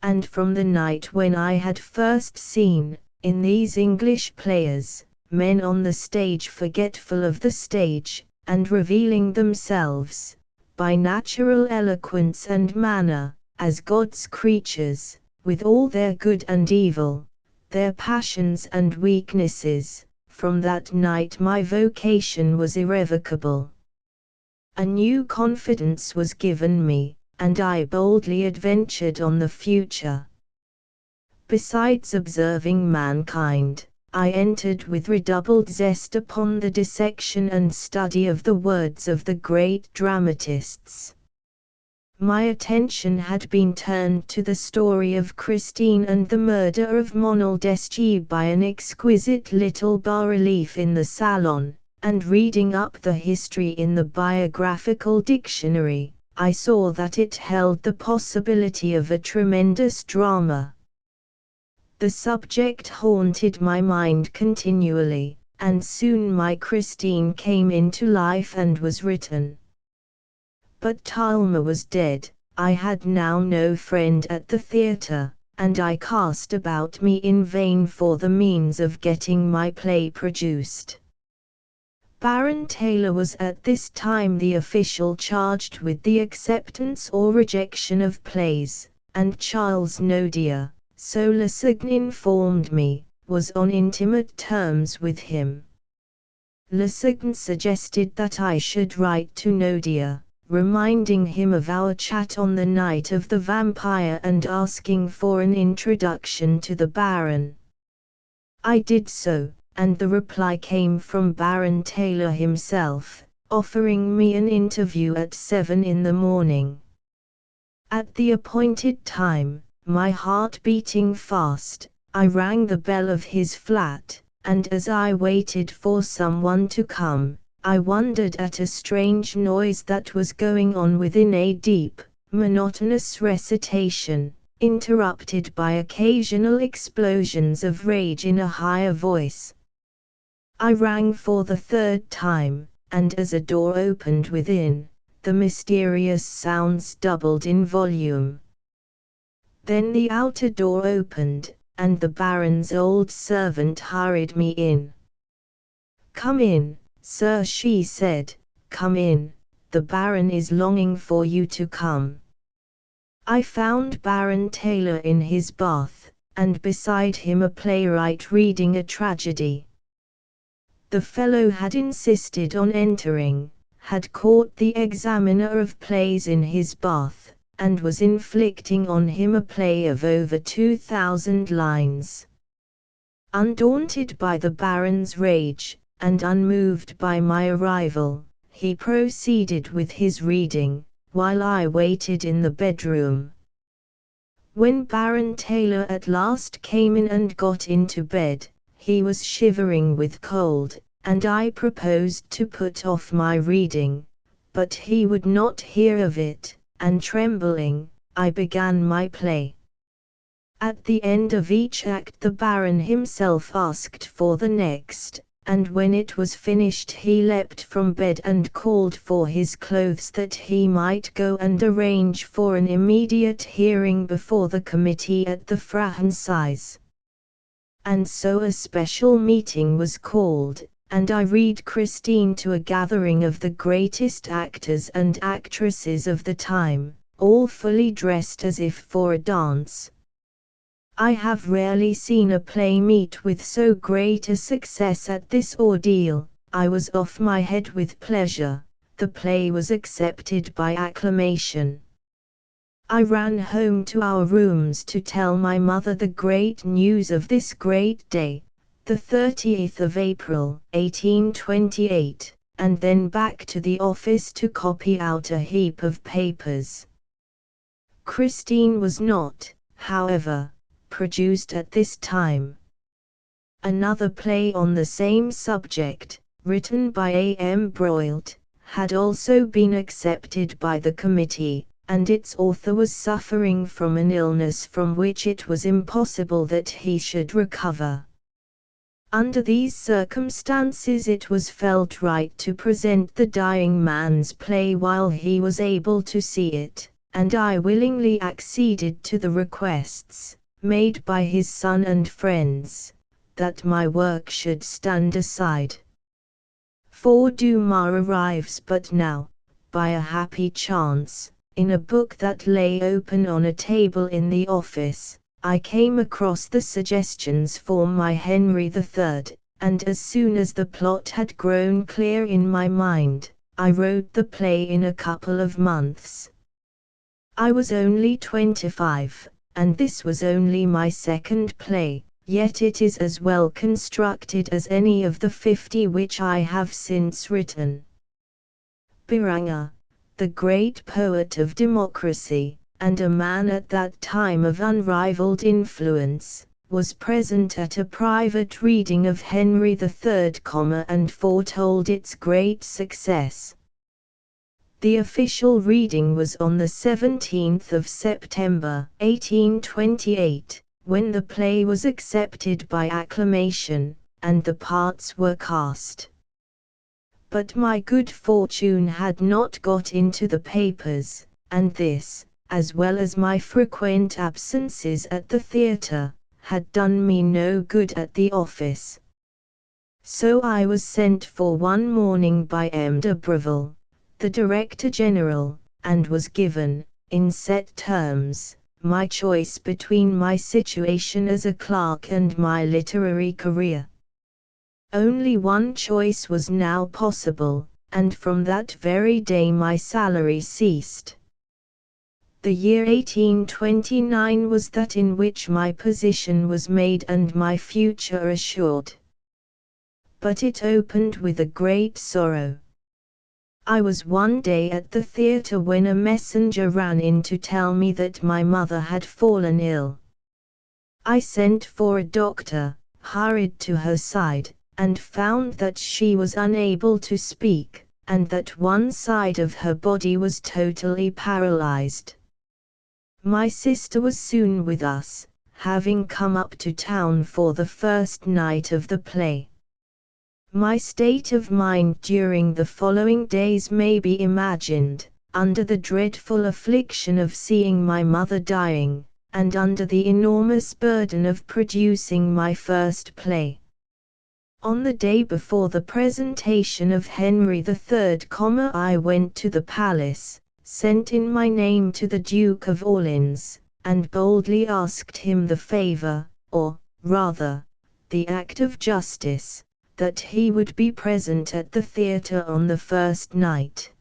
And from the night when I had first seen, in these English players, men on the stage forgetful of the stage, and revealing themselves, by natural eloquence and manner, as God's creatures, with all their good and evil, their passions and weaknesses, from that night my vocation was irrevocable. A new confidence was given me, and I boldly adventured on the future. Besides observing mankind, I entered with redoubled zest upon the dissection and study of the words of the great dramatists. My attention had been turned to the story of Christine and the murder of Monaldeschi by an exquisite little bas-relief in the salon, and reading up the history in the biographical dictionary, I saw that it held the possibility of a tremendous drama. The subject haunted my mind continually, and soon my Christine came into life and was written. But Talma was dead. I had now no friend at the theatre, and I cast about me in vain for the means of getting my play produced. Baron Taylor was at this time the official charged with the acceptance or rejection of plays, and Charles Nodier, so Le Saigne informed me, was on intimate terms with him. Lesegn suggested that I should write to Nodia, reminding him of our chat on the night of the vampire and asking for an introduction to the Baron. I did so, and the reply came from Baron Taylor himself, offering me an interview at 7 in the morning. At the appointed time, my heart beating fast, I rang the bell of his flat, and as I waited for someone to come, I wondered at a strange noise that was going on within, a deep, monotonous recitation, interrupted by occasional explosions of rage in a higher voice. I rang for the third time, and as a door opened within, the mysterious sounds doubled in volume. Then the outer door opened, and the Baron's old servant hurried me in. "Come in, sir," she said, "come in, the Baron is longing for you to come." I found Baron Taylor in his bath, and beside him a playwright reading a tragedy. The fellow had insisted on entering, had caught the examiner of plays in his bath, and was inflicting on him a play of over 2,000 lines. Undaunted by the Baron's rage, and unmoved by my arrival, he proceeded with his reading, while I waited in the bedroom. When Baron Taylor at last came in and got into bed, he was shivering with cold, and I proposed to put off my reading, but he would not hear of it, and trembling, I began my play. At the end of each act the Baron himself asked for the next, and when it was finished he leapt from bed and called for his clothes that he might go and arrange for an immediate hearing before the committee at the franchise. And so a special meeting was called, and I read Christine to a gathering of the greatest actors and actresses of the time, all fully dressed as if for a dance. I have rarely seen a play meet with so great a success at this ordeal. I was off my head with pleasure. The play was accepted by acclamation. I ran home to our rooms to tell my mother the great news of this great day, the 30th of April, 1828, and then back to the office to copy out a heap of papers. Christine was not, however, produced at this time. Another play on the same subject, written by A.M. Broilt, had also been accepted by the committee, and its author was suffering from an illness from which it was impossible that he should recover. Under these circumstances it was felt right to present the dying man's play while he was able to see it, and I willingly acceded to the requests, made by his son and friends, that my work should stand aside. For Dumas arrives but now, by a happy chance, in a book that lay open on a table in the office. I came across the suggestions for my Henry III, and as soon as the plot had grown clear in my mind, I wrote the play in a couple of months. I was only 25, and this was only my second play, yet it is as well constructed as any of the 50 which I have since written. Beranger, the great poet of democracy, and a man at that time of unrivaled influence, was present at a private reading of Henry III, and foretold its great success. The official reading was on the 17th of September, 1828, when the play was accepted by acclamation, and the parts were cast. But my good fortune had not got into the papers, and this, as well as my frequent absences at the theatre, had done me no good at the office. So I was sent for one morning by M. de Breville, the Director General, and was given, in set terms, my choice between my situation as a clerk and my literary career. Only one choice was now possible, and from that very day my salary ceased. The year 1829 was that in which my position was made and my future assured. But it opened with a great sorrow. I was one day at the theatre when a messenger ran in to tell me that my mother had fallen ill. I sent for a doctor, hurried to her side, and found that she was unable to speak, and that one side of her body was totally paralyzed. My sister was soon with us, having come up to town for the first night of the play. My state of mind during the following days may be imagined, under the dreadful affliction of seeing my mother dying, and under the enormous burden of producing my first play. On the day before the presentation of Henry III, I went to the palace, sent in my name to the Duke of Orleans, and boldly asked him the favor, or, rather, the act of justice, that he would be present at the theatre on the first night.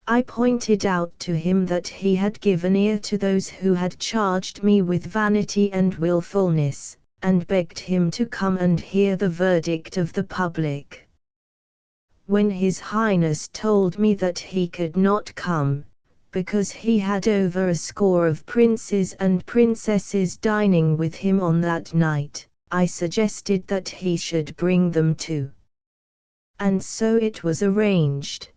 I pointed out to him that he had given ear to those who had charged me with vanity and wilfulness, and begged him to come and hear the verdict of the public. When His Highness told me that he could not come, because he had over a score of princes and princesses dining with him on that night, I suggested that he should bring them too. And so it was arranged.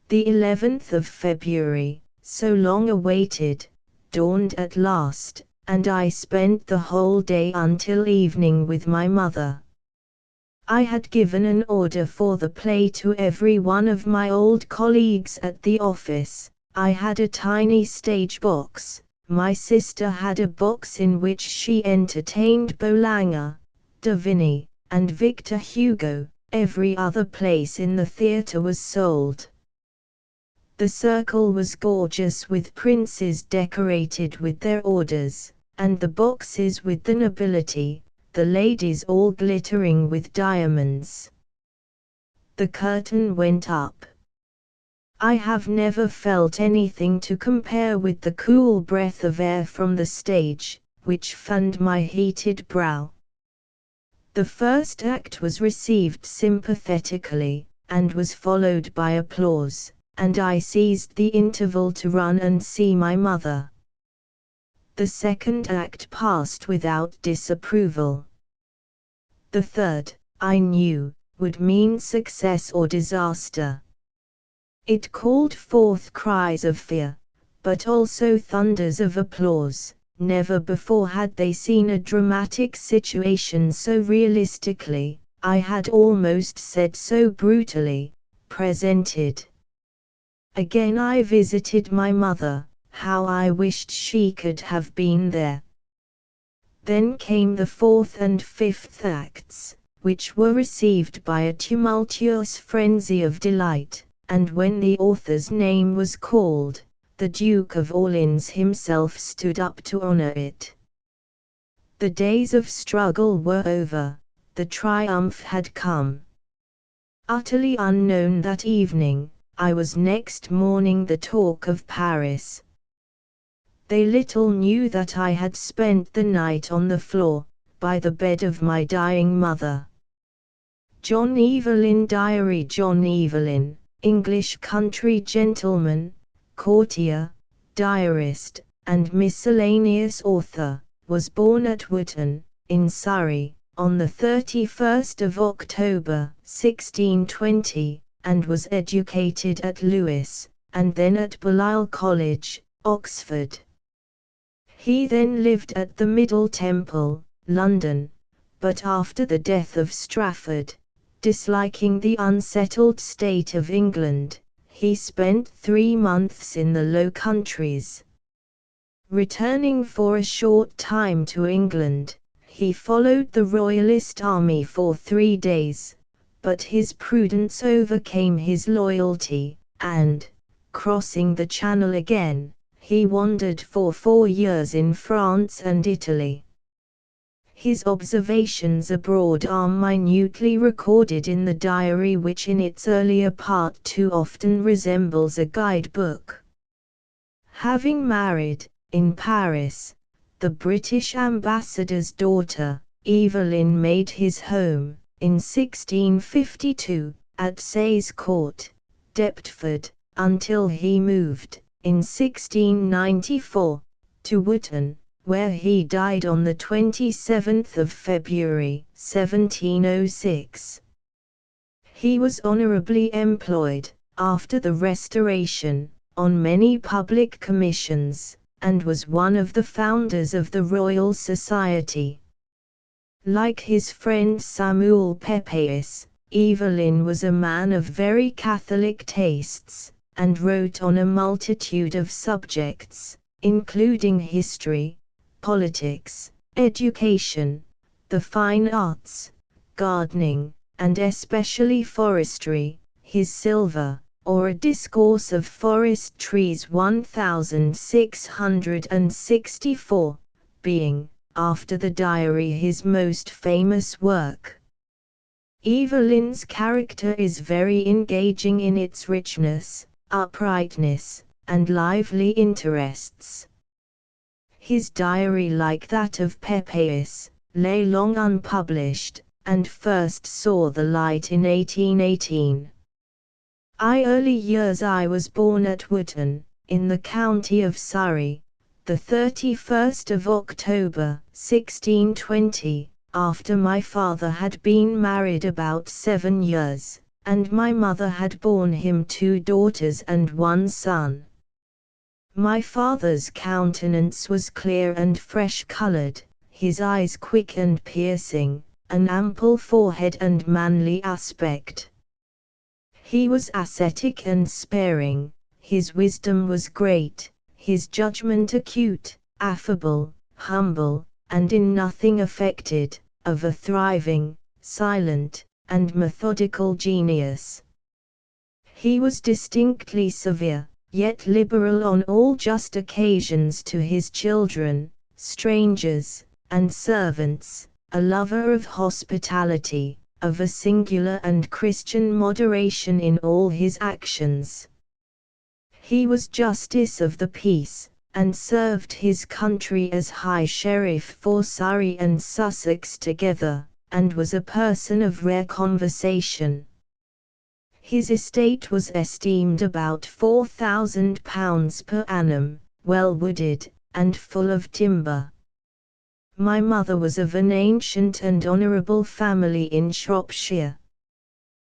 The 11th of February, so long awaited, dawned at last, and I spent the whole day until evening with my mother. I had given an order for the play to every one of my old colleagues at the office. I had a tiny stage box. My sister had a box in which she entertained Boulanger, de Vigny, and Victor Hugo. Every other place in the theatre was sold. The circle was gorgeous with princes decorated with their orders, and the boxes with the nobility, the ladies all glittering with diamonds. The curtain went up. I have never felt anything to compare with the cool breath of air from the stage, which fanned my heated brow. The first act was received sympathetically, and was followed by applause, and I seized the interval to run and see my mother. The second act passed without disapproval. The third, I knew, would mean success or disaster. It called forth cries of fear, but also thunders of applause. Never before had they seen a dramatic situation so realistically, I had almost said so brutally, presented. Again I visited my mother. How I wished she could have been there. Then came the fourth and fifth acts, which were received by a tumultuous frenzy of delight. And when the author's name was called, the Duke of Orleans himself stood up to honor it. The days of struggle were over, the triumph had come. Utterly unknown that evening, I was next morning the talk of Paris. They little knew that I had spent the night on the floor, by the bed of my dying mother. John Evelyn Diary. John Evelyn, English country gentleman, courtier, diarist, and miscellaneous author, was born at Wootton, in Surrey, on the 31st of October, 1620, and was educated at Lewes, and then at Balliol College, Oxford. He then lived at the Middle Temple, London, but after the death of Strafford, disliking the unsettled state of England, he spent 3 months in the Low Countries. Returning for a short time to England, he followed the Royalist army for 3 days, but his prudence overcame his loyalty, and, crossing the Channel again, He wandered for 4 years in France and Italy. His observations abroad are minutely recorded in the diary, which in its earlier part too often resembles a guidebook. Having married, in Paris, the British ambassador's daughter, Evelyn made his home, in 1652, at Sayes Court, Deptford, until he moved, in 1694, to Wootton, where he died on the 27th of February, 1706. He was honourably employed, after the Restoration, on many public commissions, and was one of the founders of the Royal Society. Like his friend Samuel Pepys, Evelyn was a man of very Catholic tastes, and wrote on a multitude of subjects, including history, politics, education, the fine arts, gardening, and especially forestry. His Silver, or a Discourse of Forest Trees 1664, being, after the diary, his most famous work. Evelyn's character is very engaging in its richness, uprightness, and lively interests. His diary, like that of Pepys, lay long unpublished, and first saw the light in 1818. Early years. I was born at Wootton, in the county of Surrey, the 31st of October, 1620, after my father had been married about 7 years, and my mother had borne him 2 daughters and 1 son. My father's countenance was clear and fresh-coloured, his eyes quick and piercing, an ample forehead and manly aspect. He was ascetic and sparing, his wisdom was great, his judgment acute, affable, humble, and in nothing affected, of a thriving, silent, and methodical genius. He was distinctly severe, yet liberal on all just occasions to his children, strangers, and servants, a lover of hospitality, of a singular and Christian moderation in all his actions. He was Justice of the Peace, and served his country as High Sheriff for Surrey and Sussex together, and was a person of rare conversation. His estate was esteemed about £4,000 per annum, well wooded, and full of timber. My mother was of an ancient and honourable family in Shropshire.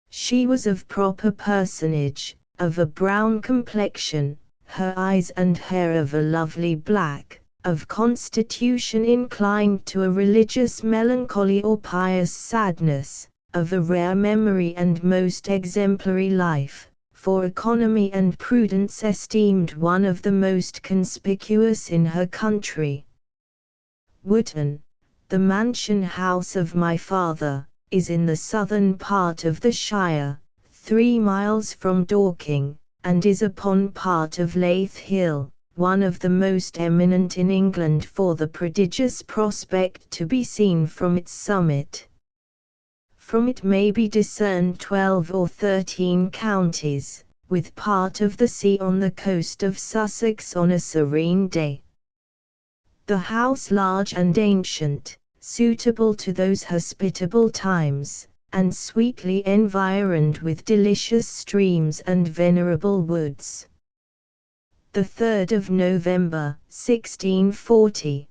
She was of proper personage, of a brown complexion, her eyes and hair of a lovely black, of constitution inclined to a religious melancholy or pious sadness, of a rare memory and most exemplary life, for economy and prudence esteemed one of the most conspicuous in her country. Wootton, the mansion house of my father, is in the southern part of the shire, 3 miles from Dorking, and is upon part of Lath Hill, one of the most eminent in England for the prodigious prospect to be seen from its summit. From it may be discerned 12 or 13 counties, with part of the sea on the coast of Sussex on a serene day. The house large and ancient, suitable to those hospitable times, and sweetly environed with delicious streams and venerable woods. The 3rd of November, 1640.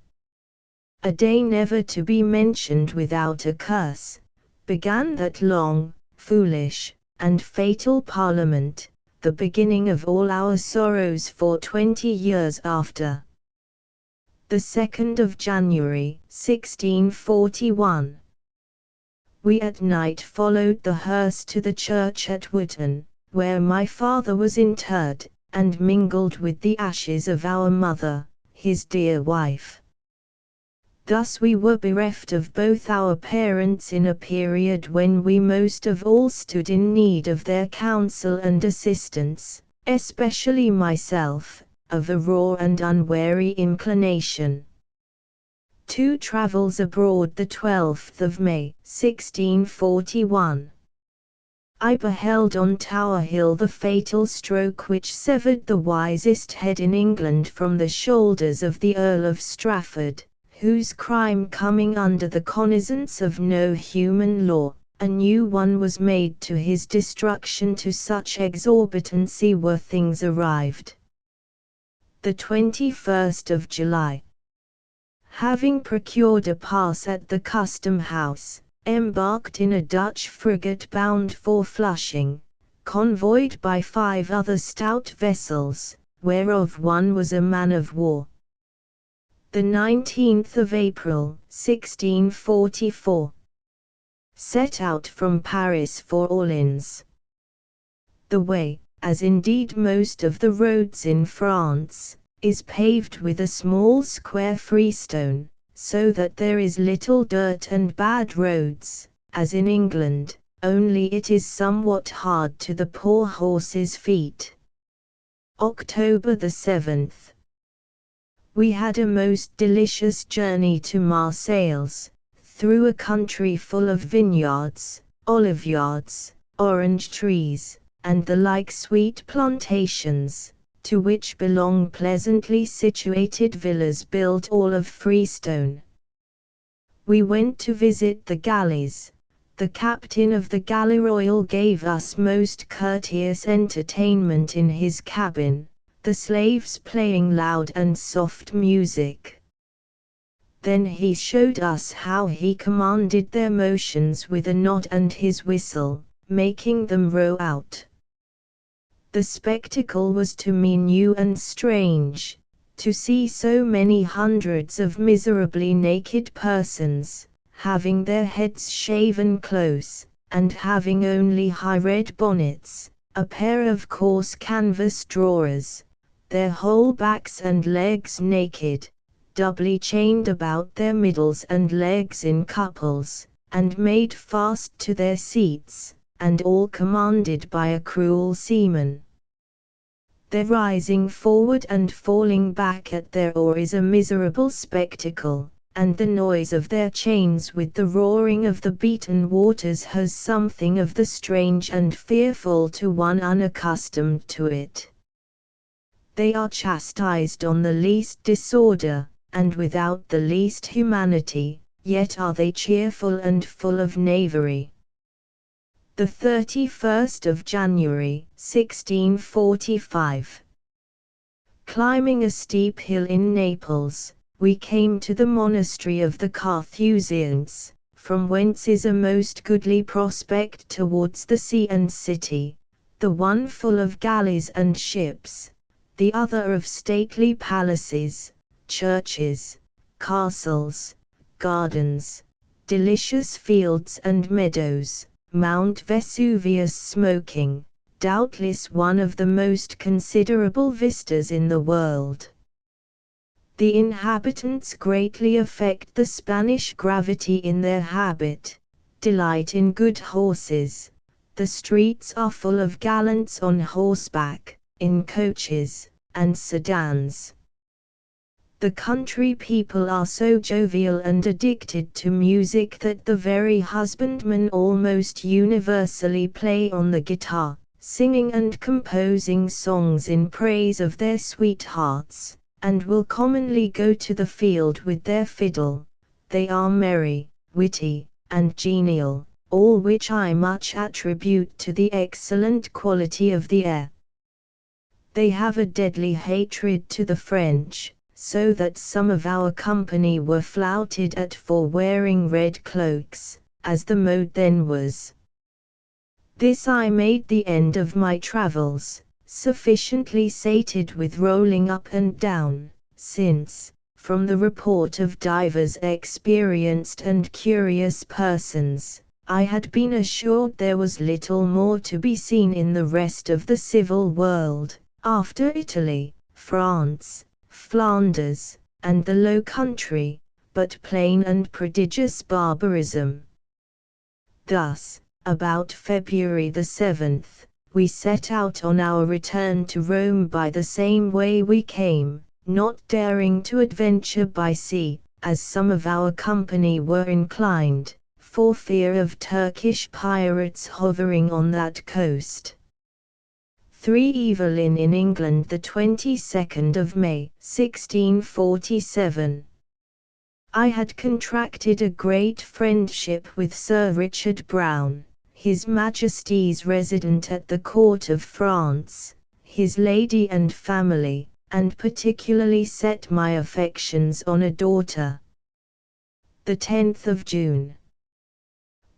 A day never to be mentioned without a curse, began that long, foolish, and fatal Parliament, the beginning of all our sorrows for 20 years after. The 2nd of January, 1641. We at night followed the hearse to the church at Wootton, where my father was interred, and mingled with the ashes of our mother, his dear wife. Thus we were bereft of both our parents in a period when we most of all stood in need of their counsel and assistance, especially myself, of a raw and unwary inclination. Two Travels Abroad, the 12th of May, 1641. I beheld on Tower Hill the fatal stroke which severed the wisest head in England from the shoulders of the Earl of Strafford, whose crime coming under the cognizance of no human law, a new one was made to his destruction. To such exorbitancy were things arrived. The 21st of July. Having procured a pass at the Custom House, embarked in a Dutch frigate bound for Flushing, convoyed by 5 other stout vessels, whereof one was a man of war. The 19th of April, 1644. Set out from Paris for Orleans. The way, as indeed most of the roads in France, is paved with a small square freestone, so that there is little dirt and bad roads, as in England, only it is somewhat hard to the poor horses' feet. October the 7th. We had a most delicious journey to Marseilles, through a country full of vineyards, oliveyards, orange trees, and the like sweet plantations, to which belong pleasantly situated villas built all of freestone. We went to visit the galleys. The captain of the Galley Royal gave us most courteous entertainment in his cabin, the slaves playing loud and soft music. Then he showed us how he commanded their motions with a knot and his whistle, making them row out. The spectacle was to me new and strange, to see so many hundreds of miserably naked persons, having their heads shaven close, and having only high red bonnets, a pair of coarse canvas drawers, their whole backs and legs naked, doubly chained about their middles and legs in couples, and made fast to their seats, and all commanded by a cruel seaman. Their rising forward and falling back at their oar is a miserable spectacle, and the noise of their chains with the roaring of the beaten waters has something of the strange and fearful to one unaccustomed to it. They are chastised on the least disorder, and without the least humanity, yet are they cheerful and full of knavery. The 31st of January, 1645. Climbing a steep hill in Naples, we came to the monastery of the Carthusians, from whence is a most goodly prospect towards the sea and city, the one full of galleys and ships, the other of stately palaces, churches, castles, gardens, delicious fields and meadows, Mount Vesuvius smoking, doubtless one of the most considerable vistas in the world. The inhabitants greatly affect the Spanish gravity in their habit, delight in good horses. The streets are full of gallants on horseback, in coaches, and sedans. The country people are so jovial and addicted to music that the very husbandmen almost universally play on the guitar, singing and composing songs in praise of their sweethearts, and will commonly go to the field with their fiddle. They are merry, witty, and genial, all which I much attribute to the excellent quality of the air. They have a deadly hatred to the French, so that some of our company were flouted at for wearing red cloaks, as the mode then was. This I made the end of my travels, sufficiently sated with rolling up and down, since, from the report of divers experienced and curious persons, I had been assured there was little more to be seen in the rest of the civil world, after Italy, France, Flanders, and the Low Country, but plain and prodigious barbarism. Thus, about February the 7th, we set out on our return to Rome by the same way we came, not daring to adventure by sea, as some of our company were inclined, for fear of Turkish pirates hovering on that coast. 3 Evelyn in England, the 22nd of May, 1647. I had contracted a great friendship with Sir Richard Browne, His Majesty's resident at the court of France, his lady and family, and particularly set my affections on a daughter. The 10th of June.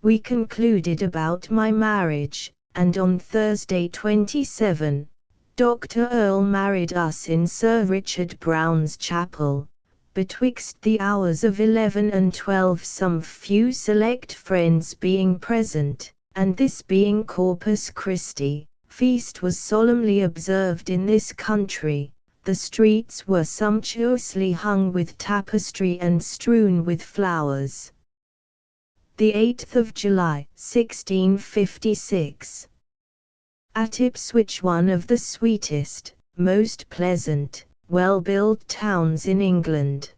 We concluded about my marriage, and on Thursday 27, Dr. Earle married us in Sir Richard Browne's chapel, betwixt the hours of 11 and 12, some few select friends being present, and this being Corpus Christi, feast was solemnly observed in this country. The streets were sumptuously hung with tapestry and strewn with flowers. The 8th of July, 1656. At Ipswich, one of the sweetest, most pleasant, well-built towns in England.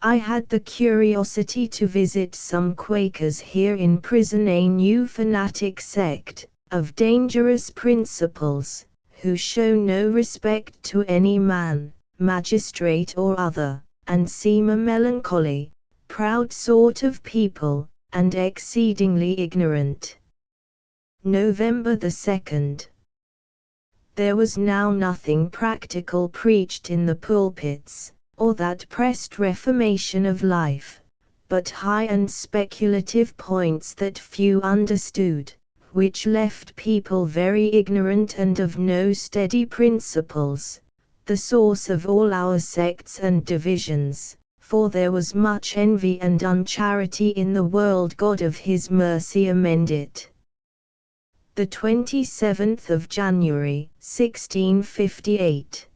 I had the curiosity to visit some Quakers here in prison, a new fanatic sect, of dangerous principles, who show no respect to any man, magistrate or other, and seem a melancholy, proud sort of people, and exceedingly ignorant. November the 2nd. There was now nothing practical preached in the pulpits, or that pressed reformation of life, but high and speculative points that few understood, which left people very ignorant and of no steady principles, the source of all our sects and divisions, for there was much envy and uncharity in the world. God of his mercy amend it. The 27th of January, 1658.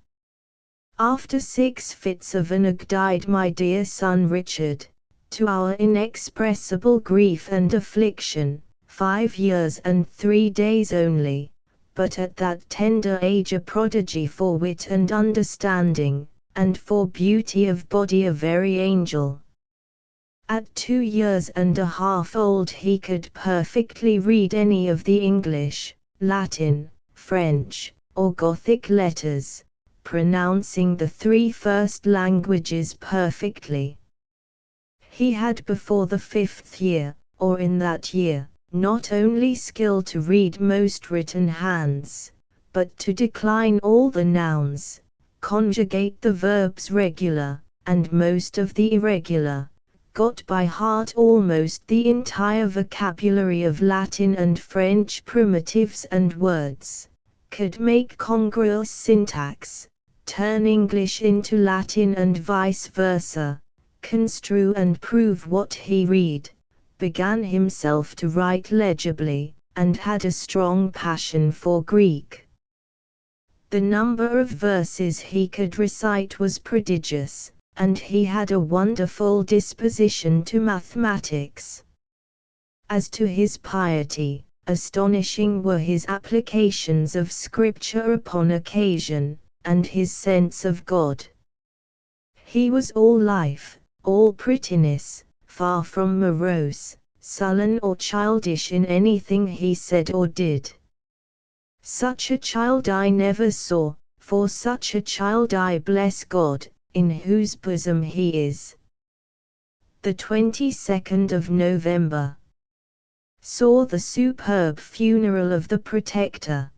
After 6 fits of an ague died my dear son Richard, to our inexpressible grief and affliction, 5 years and 3 days only, but at that tender age a prodigy for wit and understanding, and for beauty of body a very angel. At 2 years and a half old he could perfectly read any of the English, Latin, French, or Gothic letters, pronouncing the 3 first languages perfectly. He had before the 5th year, or in that year, not only skill to read most written hands, but to decline all the nouns, conjugate the verbs regular, and most of the irregular, got by heart almost the entire vocabulary of Latin and French primitives and words, could make congruous syntax, turn English into Latin and vice versa, construe and prove what he read, began himself to write legibly, and had a strong passion for Greek. The number of verses he could recite was prodigious, and he had a wonderful disposition to mathematics. As to his piety, astonishing were his applications of Scripture upon occasion, and his sense of God. He was all life, all prettiness, far from morose, sullen or childish in anything he said or did. Such a child I never saw, for such a child I bless God, in whose bosom he is. The 22nd of November. Saw the superb funeral of the Protector.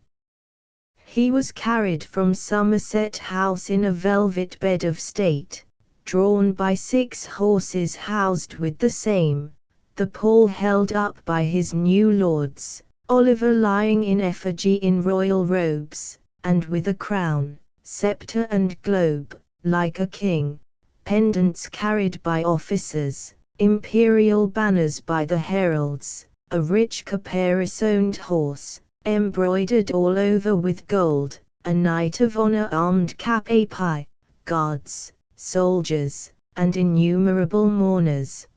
He was carried from Somerset House in a velvet bed of state, drawn by 6 horses housed with the same, the pall held up by his new lords, Oliver lying in effigy in royal robes, and with a crown, sceptre and globe, like a king, pendants carried by officers, imperial banners by the heralds, a rich caparisoned horse, embroidered all over with gold, a knight of honor armed cap a pie, guards, soldiers, and innumerable mourners.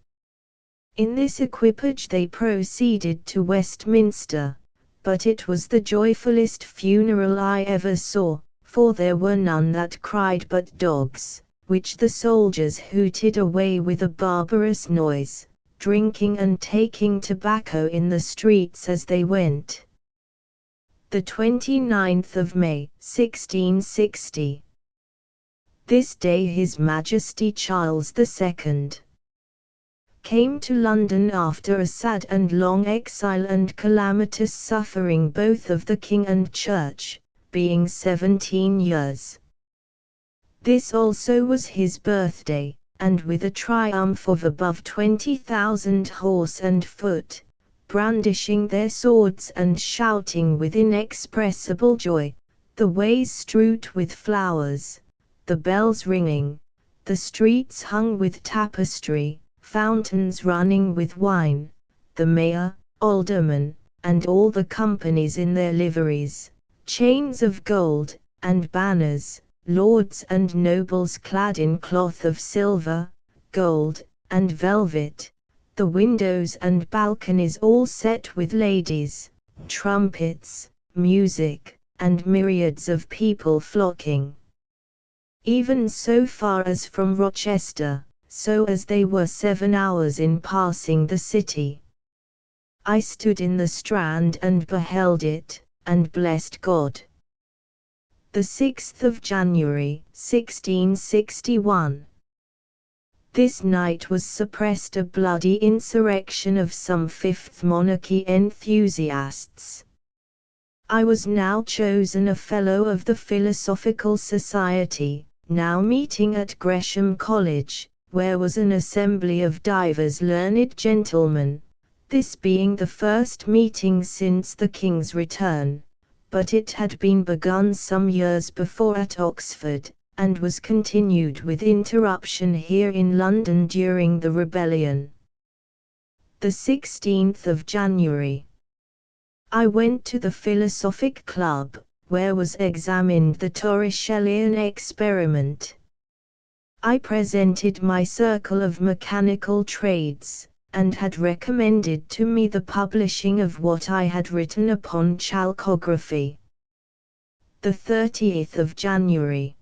In this equipage they proceeded to Westminster, but it was the joyfulest funeral I ever saw, for there were none that cried but dogs, which the soldiers hooted away with a barbarous noise, drinking and taking tobacco in the streets as they went. The 29th of May, 1660. This day His Majesty Charles II came to London after a sad and long exile and calamitous suffering both of the King and Church, being 17 years. This also was his birthday, and with a triumph of above 20,000 horse and foot, brandishing their swords and shouting with inexpressible joy, the ways strewed with flowers, the bells ringing, the streets hung with tapestry, fountains running with wine, the mayor, aldermen, and all the companies in their liveries, chains of gold, and banners, lords and nobles clad in cloth of silver, gold, and velvet, the windows and balconies all set with ladies, trumpets, music, and myriads of people flocking. Even so far as from Rochester, so as they were 7 hours in passing the city. I stood in the Strand and beheld it, and blessed God. The 6th of January, 1661. This night was suppressed a bloody insurrection of some Fifth Monarchy enthusiasts. I was now chosen a Fellow of the Philosophical Society, now meeting at Gresham College, where was an assembly of divers learned gentlemen, this being the first meeting since the King's return, but it had been begun some years before at Oxford, and was continued with interruption here in London during the rebellion. The 16th of January. I went to the Philosophic Club, where was examined the Torricellian experiment. I presented my circle of mechanical trades, and had recommended to me the publishing of what I had written upon chalcography. The 30th of January.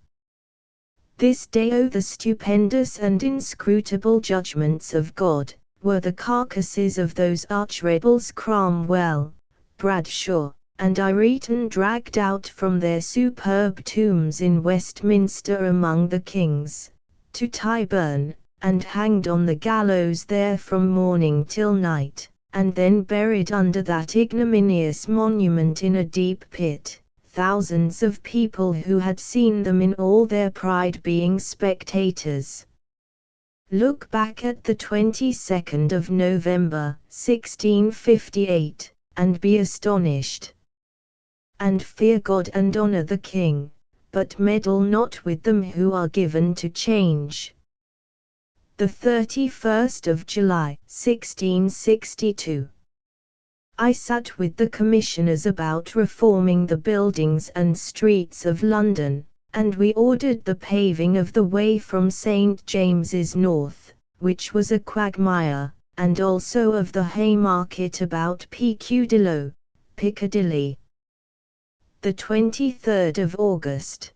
This day, O the stupendous and inscrutable judgments of God, were the carcasses of those arch-rebels Cromwell, Bradshaw, and Ireton dragged out from their superb tombs in Westminster among the kings, to Tyburn, and hanged on the gallows there from morning till night, and then buried under that ignominious monument in a deep pit, thousands of people who had seen them in all their pride being spectators. Look back at the 22nd of November, 1658, and be astonished. And fear God and honor the King, but meddle not with them who are given to change. The 31st of July, 1662. I sat with the commissioners about reforming the buildings and streets of London, and we ordered the paving of the way from St. James's North, which was a quagmire, and also of the Haymarket about Piccadilly, Piccadilly. The 23rd of August.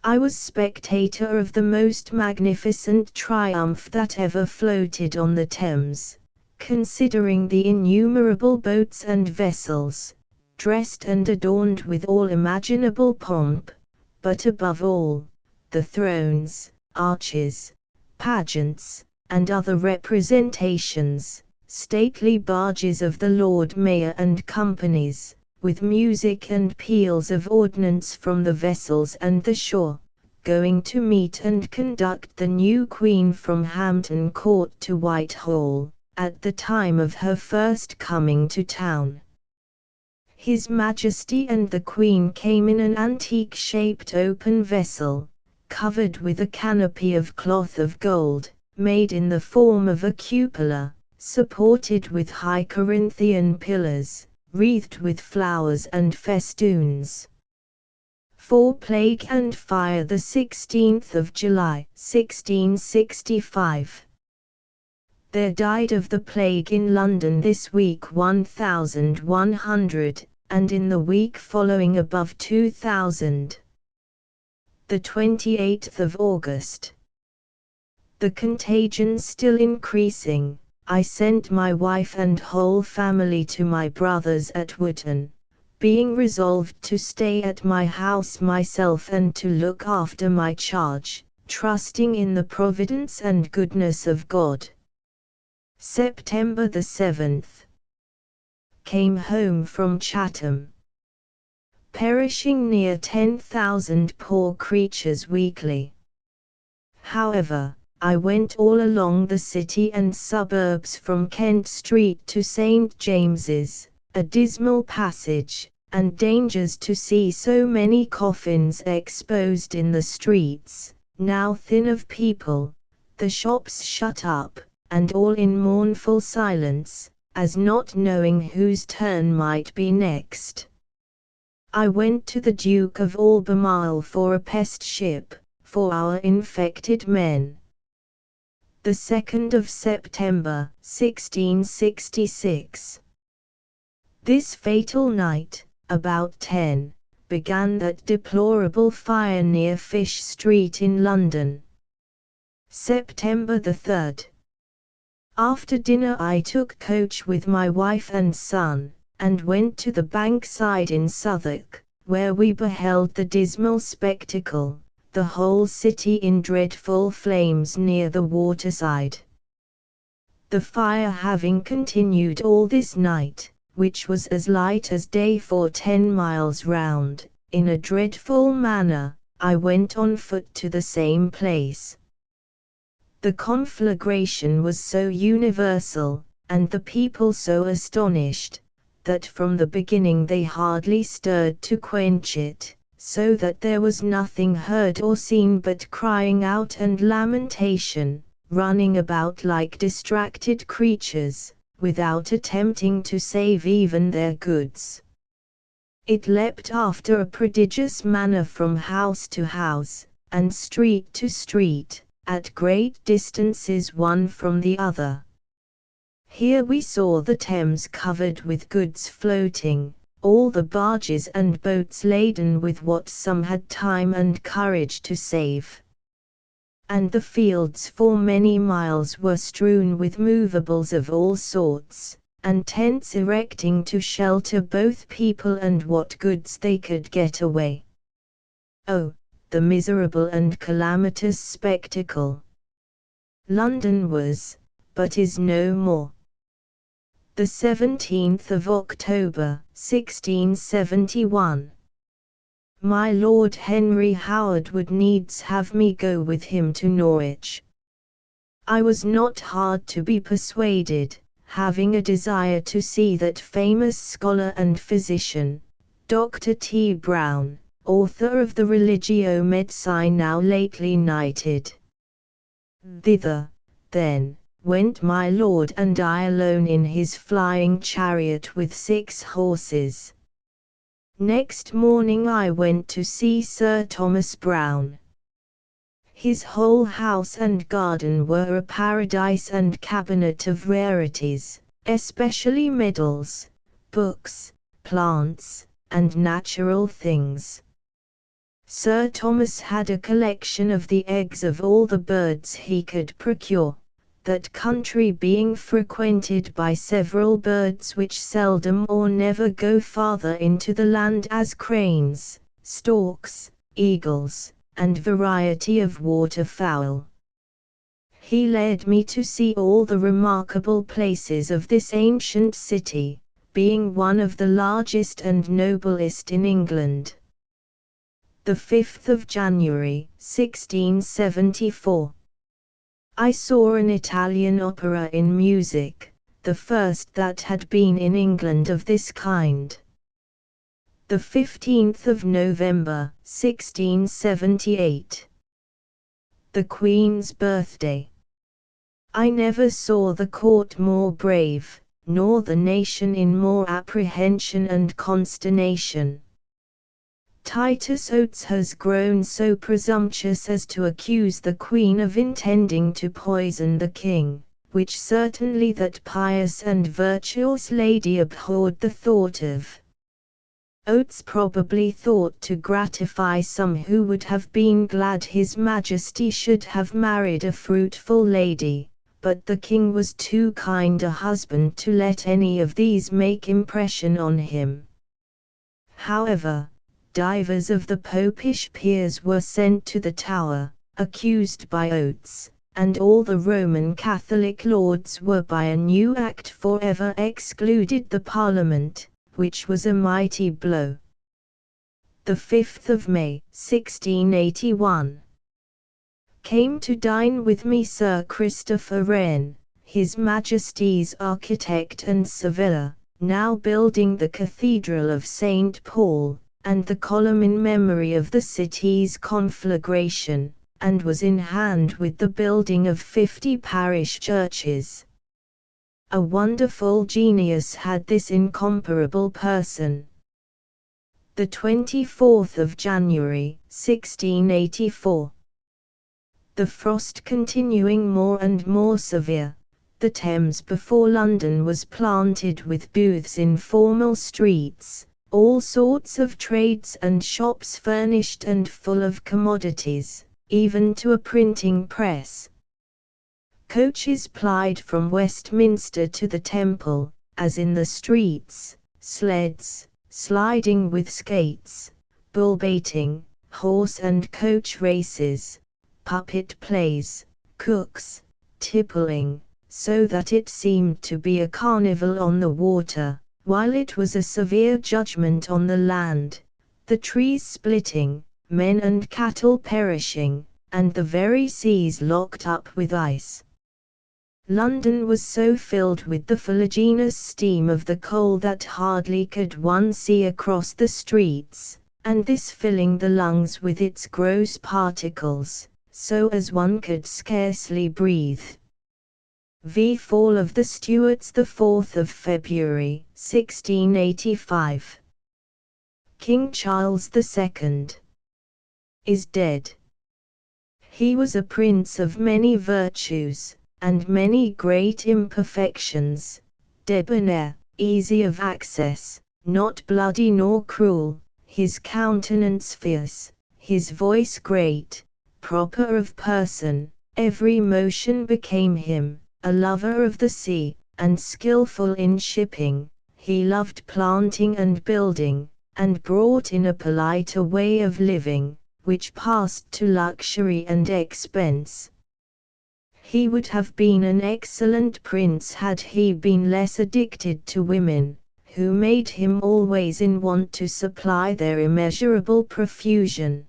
I was spectator of the most magnificent triumph that ever floated on the Thames, considering the innumerable boats and vessels, dressed and adorned with all imaginable pomp, but above all, the thrones, arches, pageants, and other representations, stately barges of the Lord Mayor and companies, with music and peals of ordnance from the vessels and the shore, going to meet and conduct the new Queen from Hampton Court to Whitehall, at the time of her first coming to town. His Majesty and the Queen came in an antique-shaped open vessel, covered with a canopy of cloth of gold, made in the form of a cupola, supported with high Corinthian pillars, wreathed with flowers and festoons. For Plague and Fire, the 16th of July, 1665. There died of the plague in London this week 1,100, and in the week following above 2,000. The 28th of August. The contagion still increasing, I sent my wife and whole family to my brother's at Wootton, being resolved to stay at my house myself and to look after my charge, trusting in the providence and goodness of God. September the 7th. Came home from Chatham. Perishing near 10,000 poor creatures weekly. However, I went all along the city and suburbs from Kent Street to St. James's, a dismal passage, and dangers to see so many coffins exposed in the streets, now thin of people, the shops shut up, and all in mournful silence, as not knowing whose turn might be next. I went to the Duke of Albemarle for a pest ship, for our infected men. The 2nd of September, 1666. This fatal night, about 10, began that deplorable fire near Fish Street in London. September the 3rd. After dinner I took coach with my wife and son, and went to the Bankside in Southwark, where we beheld the dismal spectacle, the whole city in dreadful flames near the waterside. The fire having continued all this night, which was as light as day for 10 miles round, in a dreadful manner, I went on foot to the same place. The conflagration was so universal, and the people so astonished, that from the beginning they hardly stirred to quench it, so that there was nothing heard or seen but crying out and lamentation, running about like distracted creatures, without attempting to save even their goods. It leapt after a prodigious manner from house to house, and street to street, at great distances one from the other. Here we saw the Thames covered with goods floating, all the barges and boats laden with what some had time and courage to save. And the fields for many miles were strewn with movables of all sorts, and tents erecting to shelter both people and what goods they could get away. Oh, the miserable and calamitous spectacle! London was, but is no more. The 17th of October, 1671. My Lord Henry Howard would needs have me go with him to Norwich. I was not hard to be persuaded, having a desire to see that famous scholar and physician, Dr. T. Brown, author of the Religio Medici now lately knighted. Thither, then, went my lord and I alone in his flying chariot with 6 horses. Next morning I went to see Sir Thomas Browne. His whole house and garden were a paradise and cabinet of rarities, especially medals, books, plants, and natural things. Sir Thomas had a collection of the eggs of all the birds he could procure, that country being frequented by several birds which seldom or never go farther into the land as cranes, storks, eagles, and variety of waterfowl. He led me to see all the remarkable places of this ancient city, being one of the largest and noblest in England. The 5th of January, 1674. I saw an Italian opera in music, the first that had been in England of this kind. The 15th of November, 1678. The Queen's birthday. I never saw the court more brave, nor the nation in more apprehension and consternation. Titus Oates has grown so presumptuous as to accuse the Queen of intending to poison the King, which certainly that pious and virtuous lady abhorred the thought of. Oates probably thought to gratify some who would have been glad His Majesty should have married a fruitful lady, but the king was too kind a husband to let any of these make impression on him. However, divers of the popish peers were sent to the Tower, accused by Oates, and all the Roman Catholic lords were by a new act for ever excluded the Parliament, which was a mighty blow. The 5th of May, 1681. Came to dine with me Sir Christopher Wren, His Majesty's architect and surveyor, now building the Cathedral of St. Paul, and the column in memory of the city's conflagration, and was in hand with the building of 50 parish churches. A wonderful genius had this incomparable person. The 24th of January, 1684. The frost continuing more and more severe, the Thames before London was planted with booths in formal streets, all sorts of trades and shops furnished and full of commodities, even to a printing press. Coaches plied from Westminster to the Temple, as in the streets, sleds, sliding with skates, bull baiting, horse and coach races, puppet plays, cooks, tippling, so that it seemed to be a carnival on the water, while it was a severe judgment on the land, the trees splitting, men and cattle perishing, and the very seas locked up with ice. London was so filled with the fuliginous steam of the coal that hardly could one see across the streets, and this filling the lungs with its gross particles, so as one could scarcely breathe. The fall of the Stuarts, the 4th of February, 1685. King Charles II is dead. He was a prince of many virtues, and many great imperfections, debonair, easy of access, not bloody nor cruel, his countenance fierce, his voice great, proper of person, every motion became him, a lover of the sea, and skilful in shipping, he loved planting and building, and brought in a politer way of living, which passed to luxury and expense. He would have been an excellent prince had he been less addicted to women, who made him always in want to supply their immeasurable profusion.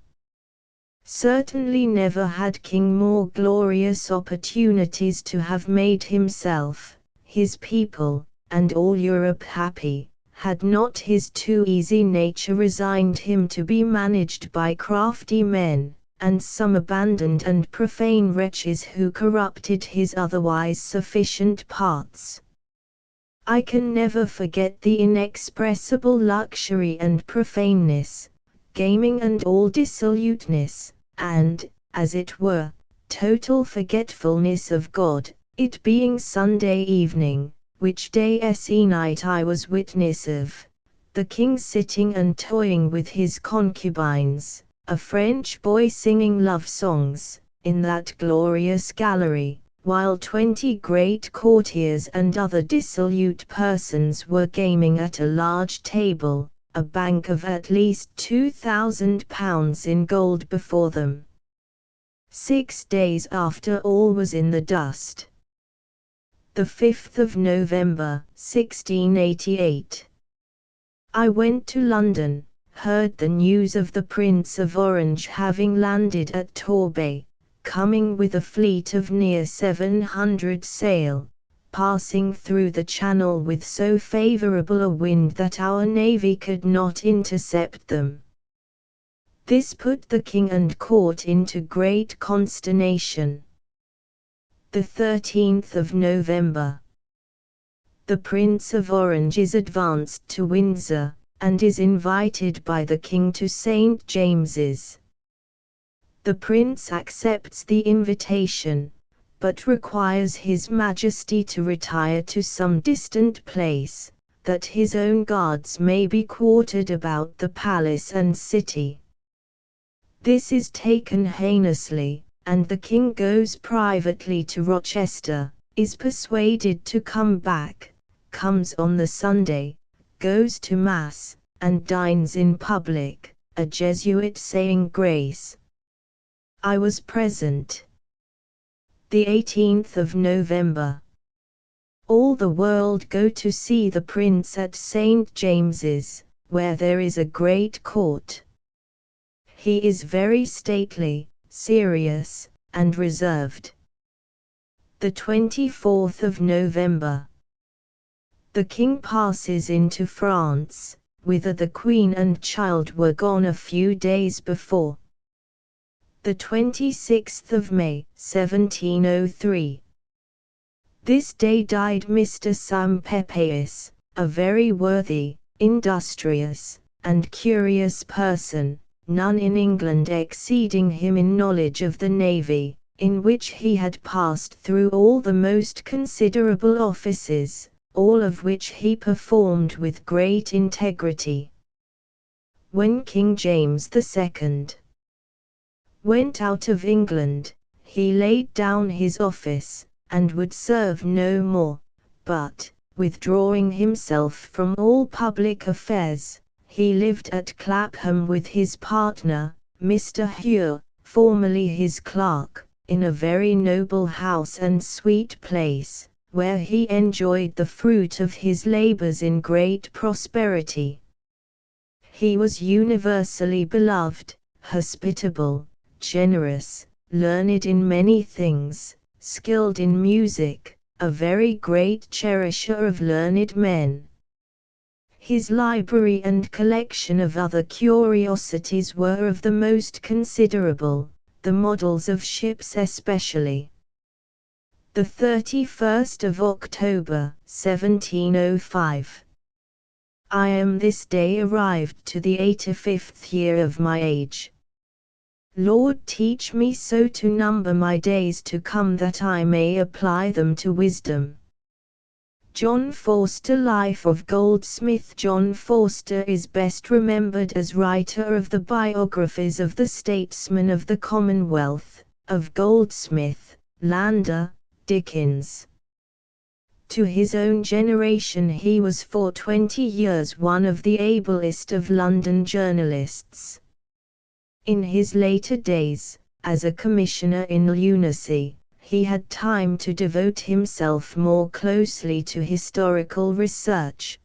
Certainly never had king more glorious opportunities to have made himself, his people, and all Europe happy, had not his too easy nature resigned him to be managed by crafty men, and some abandoned and profane wretches who corrupted his otherwise sufficient parts. I can never forget the inexpressible luxury and profaneness, gaming and all dissoluteness, and, as it were, total forgetfulness of God, it being Sunday evening, which day night I was witness of, the king sitting and toying with his concubines, a French boy singing love songs, in that glorious gallery, while 20 great courtiers and other dissolute persons were gaming at a large table, a bank of at least £2,000 in gold before them. 6 days after all was in the dust. The 5th of November, 1688. I went to London, heard the news of the Prince of Orange having landed at Torbay, coming with a fleet of near 700 sail, passing through the Channel with so favourable a wind that our navy could not intercept them. This put the king and court into great consternation. The 13th of November. The Prince of Orange is advanced to Windsor, and is invited by the king to St. James's. The prince accepts the invitation, but requires His Majesty to retire to some distant place, that his own guards may be quartered about the palace and city. This is taken heinously, and the king goes privately to Rochester, is persuaded to come back, comes on the Sunday, goes to Mass, and dines in public, a Jesuit saying grace. I was present. The 18th of November. All the world go to see the Prince at St. James's, where there is a great court. He is very stately, serious, and reserved. The 24th of November. The King passes into France, whither the Queen and child were gone a few days before. The 26th of May, 1703. This day died Mr. Sam Pepys, a very worthy, industrious, and curious person, none in England exceeding him in knowledge of the navy, in which he had passed through all the most considerable offices, all of which he performed with great integrity. When King James II went out of England, he laid down his office, and would serve no more, but, withdrawing himself from all public affairs, he lived at Clapham with his partner, Mr. Hure, formerly his clerk, in a very noble house and sweet place, where he enjoyed the fruit of his labours in great prosperity. He was universally beloved, hospitable, generous, learned in many things, skilled in music, a very great cherisher of learned men. His library and collection of other curiosities were of the most considerable, the models of ships especially. The 31st of October, 1705. I am this day arrived to the 85th year of my age. Lord, teach me so to number my days to come that I may apply them to wisdom. John Forster. Life of Goldsmith. John Forster is best remembered as writer of the biographies of the statesmen of the Commonwealth, of Goldsmith, Landor, Dickens. To his own generation he was for 20 years one of the ablest of London journalists. In his later days, as a commissioner in lunacy, he had time to devote himself more closely to historical research.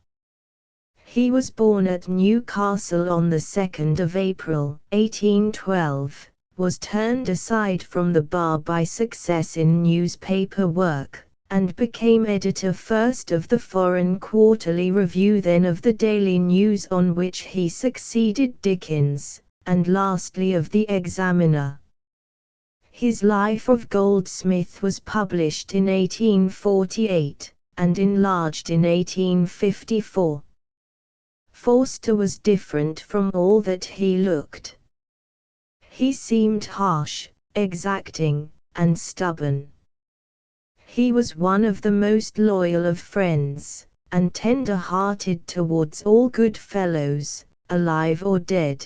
He was born at Newcastle on the 2nd of April, 1812, was turned aside from the bar by success in newspaper work, and became editor first of the Foreign Quarterly Review, then of the Daily News, on which he succeeded Dickens, and lastly of the Examiner. His Life of Goldsmith was published in 1848, and enlarged in 1854. Forster was different from all that he looked. He seemed harsh, exacting, and stubborn. He was one of the most loyal of friends, and tender-hearted towards all good fellows, alive or dead.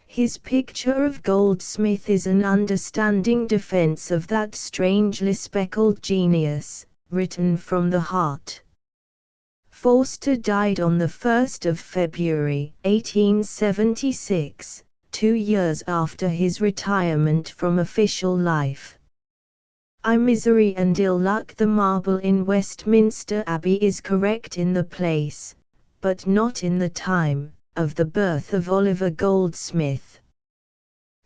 His picture of Goldsmith is an understanding defense of that strangely speckled genius, written from the heart. Forster died on the 1st of February, 1876, 2 years after his retirement from official life. I misery and ill luck. The marble in Westminster Abbey is correct in the place, but not in the time, of the birth of Oliver Goldsmith.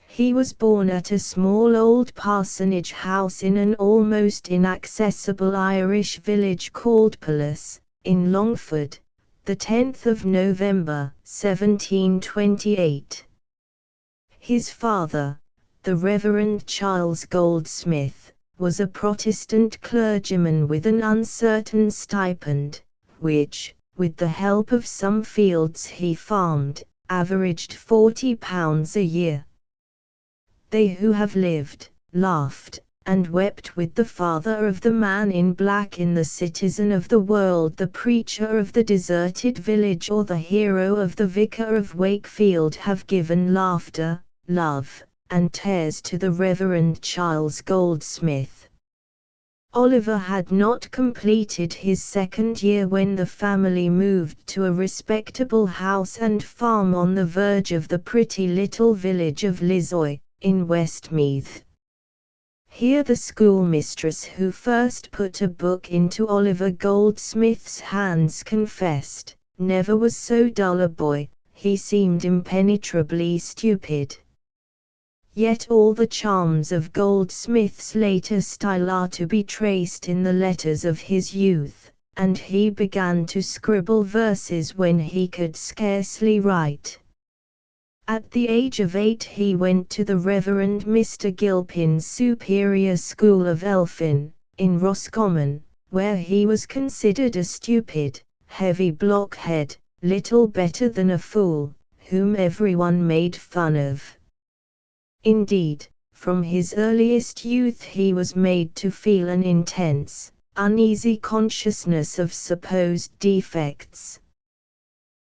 He was born at a small old parsonage house in an almost inaccessible Irish village called Palace, in Longford, the 10th of November, 1728. His father, the Reverend Charles Goldsmith, was a Protestant clergyman with an uncertain stipend, which, with the help of some fields he farmed, averaged £40 a year. They who have lived, laughed, and wept with the father of the man in black in the citizen of the world, the preacher of the deserted village, or the hero of the vicar of Wakefield, have given laughter, love, and tears to the Reverend Charles Goldsmith. Oliver had not completed his second year when the family moved to a respectable house and farm on the verge of the pretty little village of Lissoy, in Westmeath. Here the schoolmistress who first put a book into Oliver Goldsmith's hands confessed, "Never was so dull a boy, he seemed impenetrably stupid." Yet all the charms of Goldsmith's later style are to be traced in the letters of his youth, and he began to scribble verses when he could scarcely write. At the age of 8 he went to the Reverend Mr. Gilpin's Superior School of Elphin, in Roscommon, where he was considered a stupid, heavy blockhead, little better than a fool, whom everyone made fun of. Indeed, from his earliest youth he was made to feel an intense, uneasy consciousness of supposed defects.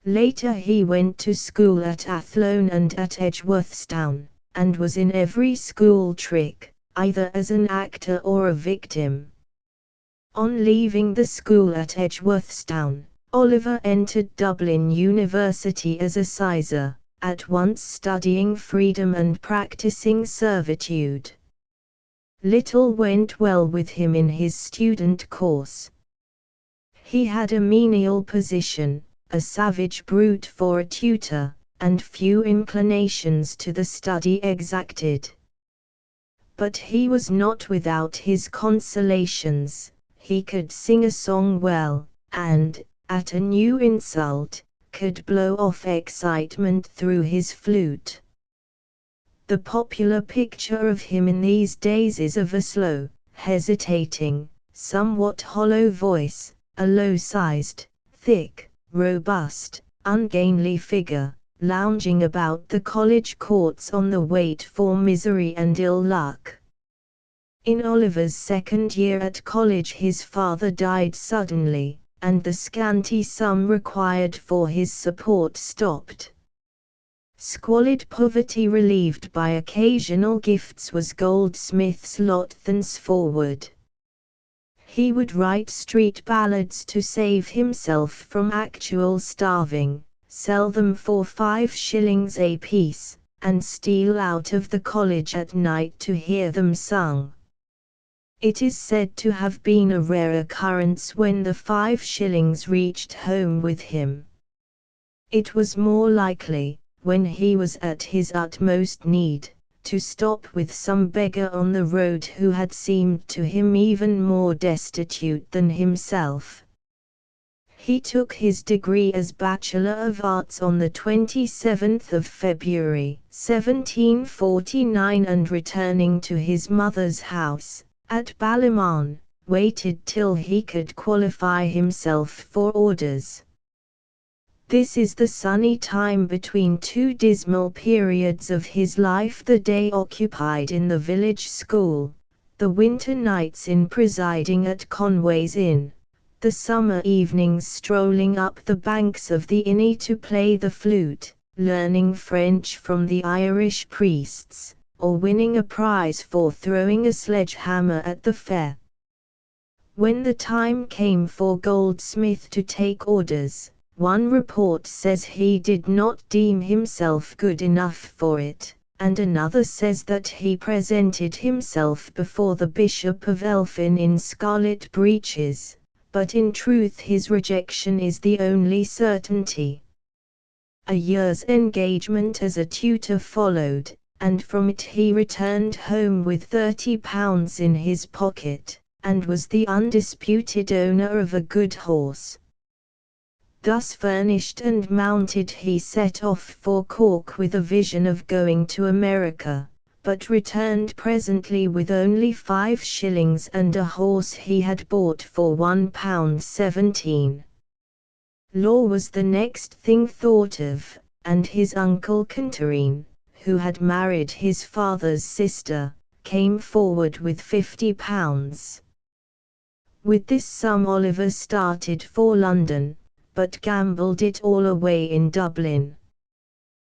Later he went to school at Athlone and at Edgeworthstown, and was in every school trick, either as an actor or a victim. On leaving the school at Edgeworthstown, Oliver entered Dublin University as a sizar, at once studying freedom and practicing servitude. Little went well with him in his student course. He had a menial position, a savage brute for a tutor, and few inclinations to the study exacted. But he was not without his consolations. He could sing a song well, and, at a new insult, could blow off excitement through his flute. The popular picture of him in these days is of a slow, hesitating, somewhat hollow voice, a low-sized, thick, robust, ungainly figure, lounging about the college courts on the wait for misery and ill luck. In Oliver's second year at college his father died suddenly, and the scanty sum required for his support stopped. Squalid poverty relieved by occasional gifts was Goldsmith's lot thenceforward. He would write street ballads to save himself from actual starving, sell them for 5 shillings a piece, and steal out of the college at night to hear them sung. It is said to have been a rare occurrence when the 5 shillings reached home with him. It was more likely, when he was at his utmost need, to stop with some beggar on the road who had seemed to him even more destitute than himself. He took his degree as Bachelor of Arts on the 27th of February, 1749, and returning to his mother's house, at Ballymun, waited till he could qualify himself for orders. This is the sunny time between 2 dismal periods of his life: the day occupied in the village school, the winter nights in presiding at Conway's Inn, the summer evenings strolling up the banks of the Inny to play the flute, learning French from the Irish priests, or winning a prize for throwing a sledgehammer at the fair. When the time came for Goldsmith to take orders, one report says he did not deem himself good enough for it, and another says that he presented himself before the Bishop of Elphin in scarlet breeches, but in truth his rejection is the only certainty. A year's engagement as a tutor followed, and from it he returned home with £30 in his pocket, and was the undisputed owner of a good horse. Thus furnished and mounted he set off for Cork with a vision of going to America, but returned presently with only 5 shillings and a horse he had bought for £1.17. Law was the next thing thought of, and his uncle Cantarine, who had married his father's sister, came forward with £50. With this sum Oliver started for London, but gambled it all away in Dublin.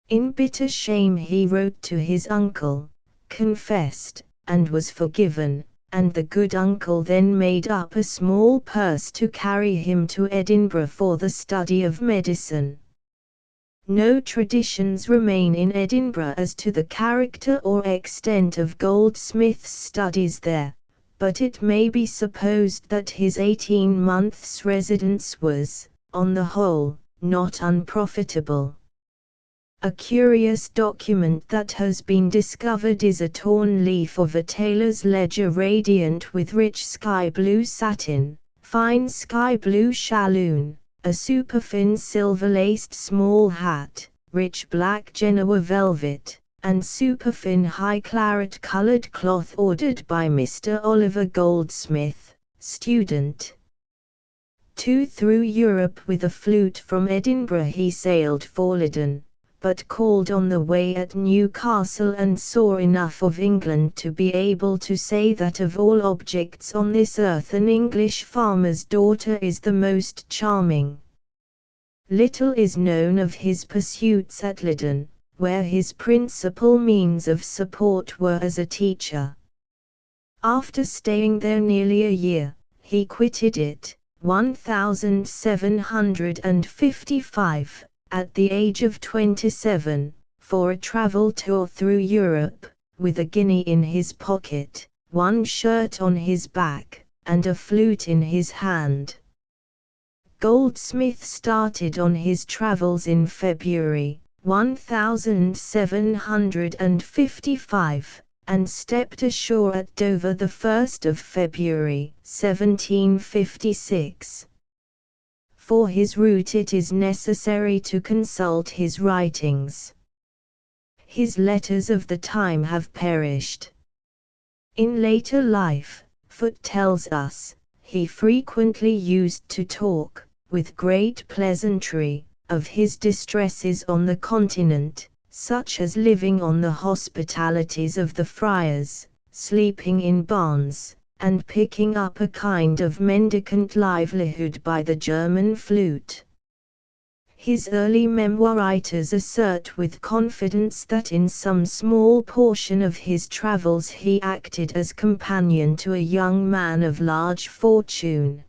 In bitter shame he wrote to his uncle, confessed, and was forgiven, and the good uncle then made up a small purse to carry him to Edinburgh for the study of medicine. No traditions remain in Edinburgh as to the character or extent of Goldsmith's studies there, but it may be supposed that his 18 months' residence was, on the whole, not unprofitable. A curious document that has been discovered is a torn leaf of a tailor's ledger radiant with rich sky blue satin, fine sky blue shalloon, a superfine silver-laced small hat, rich black Genoa velvet, and superfine high claret-coloured cloth ordered by Mr. Oliver Goldsmith, student. 2. Through Europe with a flute from Edinburgh he sailed for Lydon, but called on the way at Newcastle and saw enough of England to be able to say that of all objects on this earth an English farmer's daughter is the most charming. Little is known of his pursuits at Lydon, where his principal means of support were as a teacher. After staying there nearly a year, he quitted it, 1755, at the age of 27, for a travel tour through Europe, with a guinea in his pocket, one shirt on his back, and a flute in his hand. Goldsmith started on his travels in February, 1755, and stepped ashore at Dover the 1st of February, 1756. For his route it is necessary to consult his writings. His letters of the time have perished. In later life, Foote tells us, he frequently used to talk, with great pleasantry, of his distresses on the continent, such as living on the hospitalities of the friars, sleeping in barns, and picking up a kind of mendicant livelihood by the German flute. His early memoir writers assert with confidence that in some small portion of his travels he acted as companion to a young man of large fortune.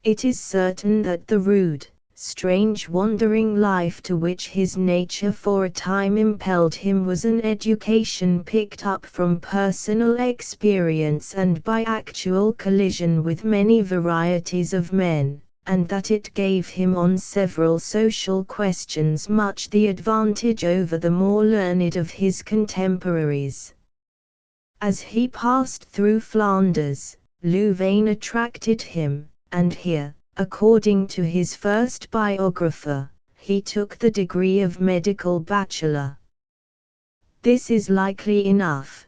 It is certain that the rude, strange wandering life to which his nature for a time impelled him was an education picked up from personal experience and by actual collision with many varieties of men, and that it gave him on several social questions much the advantage over the more learned of his contemporaries. As he passed through Flanders, Louvain attracted him, and here, according to his first biographer, he took the degree of medical bachelor. This is likely enough.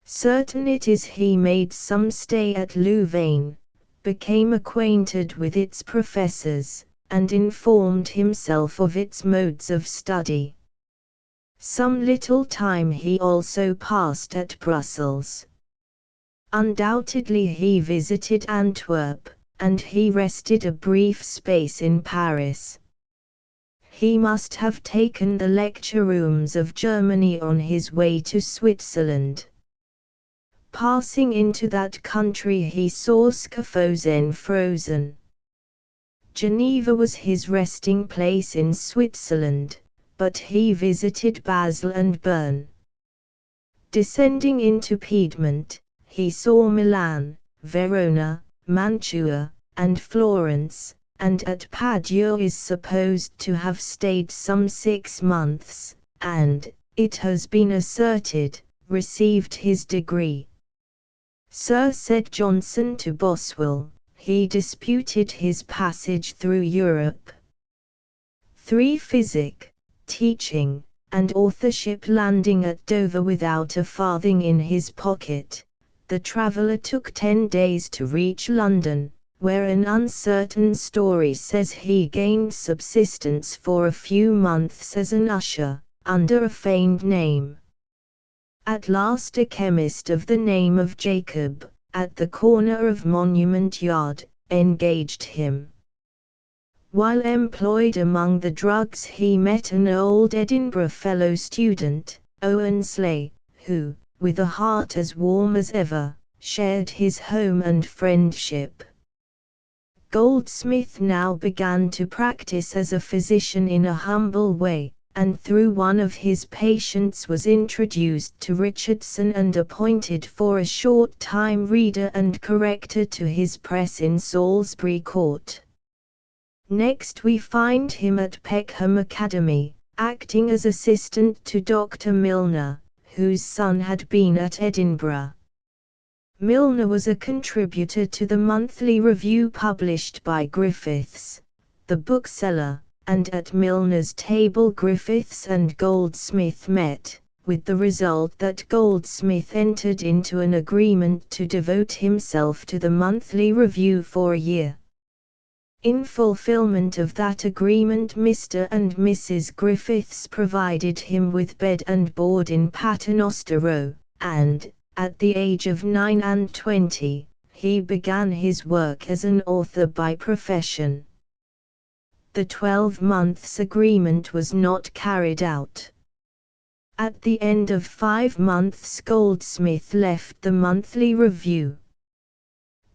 Certain it is he made some stay at Louvain, became acquainted with its professors, and informed himself of its modes of study. Some little time he also passed at Brussels. Undoubtedly he visited Antwerp, and he rested a brief space in Paris. He must have taken the lecture rooms of Germany on his way to Switzerland. Passing into that country he saw Schaffhausen frozen. Geneva was his resting place in Switzerland, but he visited Basel and Bern. Descending into Piedmont, he saw Milan, Verona, Mantua, and Florence, and at Padua is supposed to have stayed some 6 months, and, it has been asserted, received his degree. Sir, said Johnson to Boswell, he disputed his passage through Europe. 3. Physic, teaching, and authorship. Landing at Dover without a farthing in his pocket, the traveller took 10 days to reach London, where an uncertain story says he gained subsistence for a few months as an usher, under a feigned name. At last a chemist of the name of Jacob, at the corner of Monument Yard, engaged him. While employed among the drugs he met an old Edinburgh fellow student, Owen Slay, who, with a heart as warm as ever, shared his home and friendship. Goldsmith now began to practice as a physician in a humble way, and through one of his patients was introduced to Richardson and appointed for a short time reader and corrector to his press in Salisbury Court. Next we find him at Peckham Academy, acting as assistant to Dr. Milner, whose son had been at Edinburgh. Milner was a contributor to the monthly review published by Griffiths, the bookseller, and at Milner's table Griffiths and Goldsmith met, with the result that Goldsmith entered into an agreement to devote himself to the monthly review for a year. In fulfillment of that agreement Mr. and Mrs. Griffiths provided him with bed and board in Paternoster Row, and, at the age of 29, he began his work as an author by profession. The 12 months agreement was not carried out. At the end of 5 months Goldsmith left the monthly review.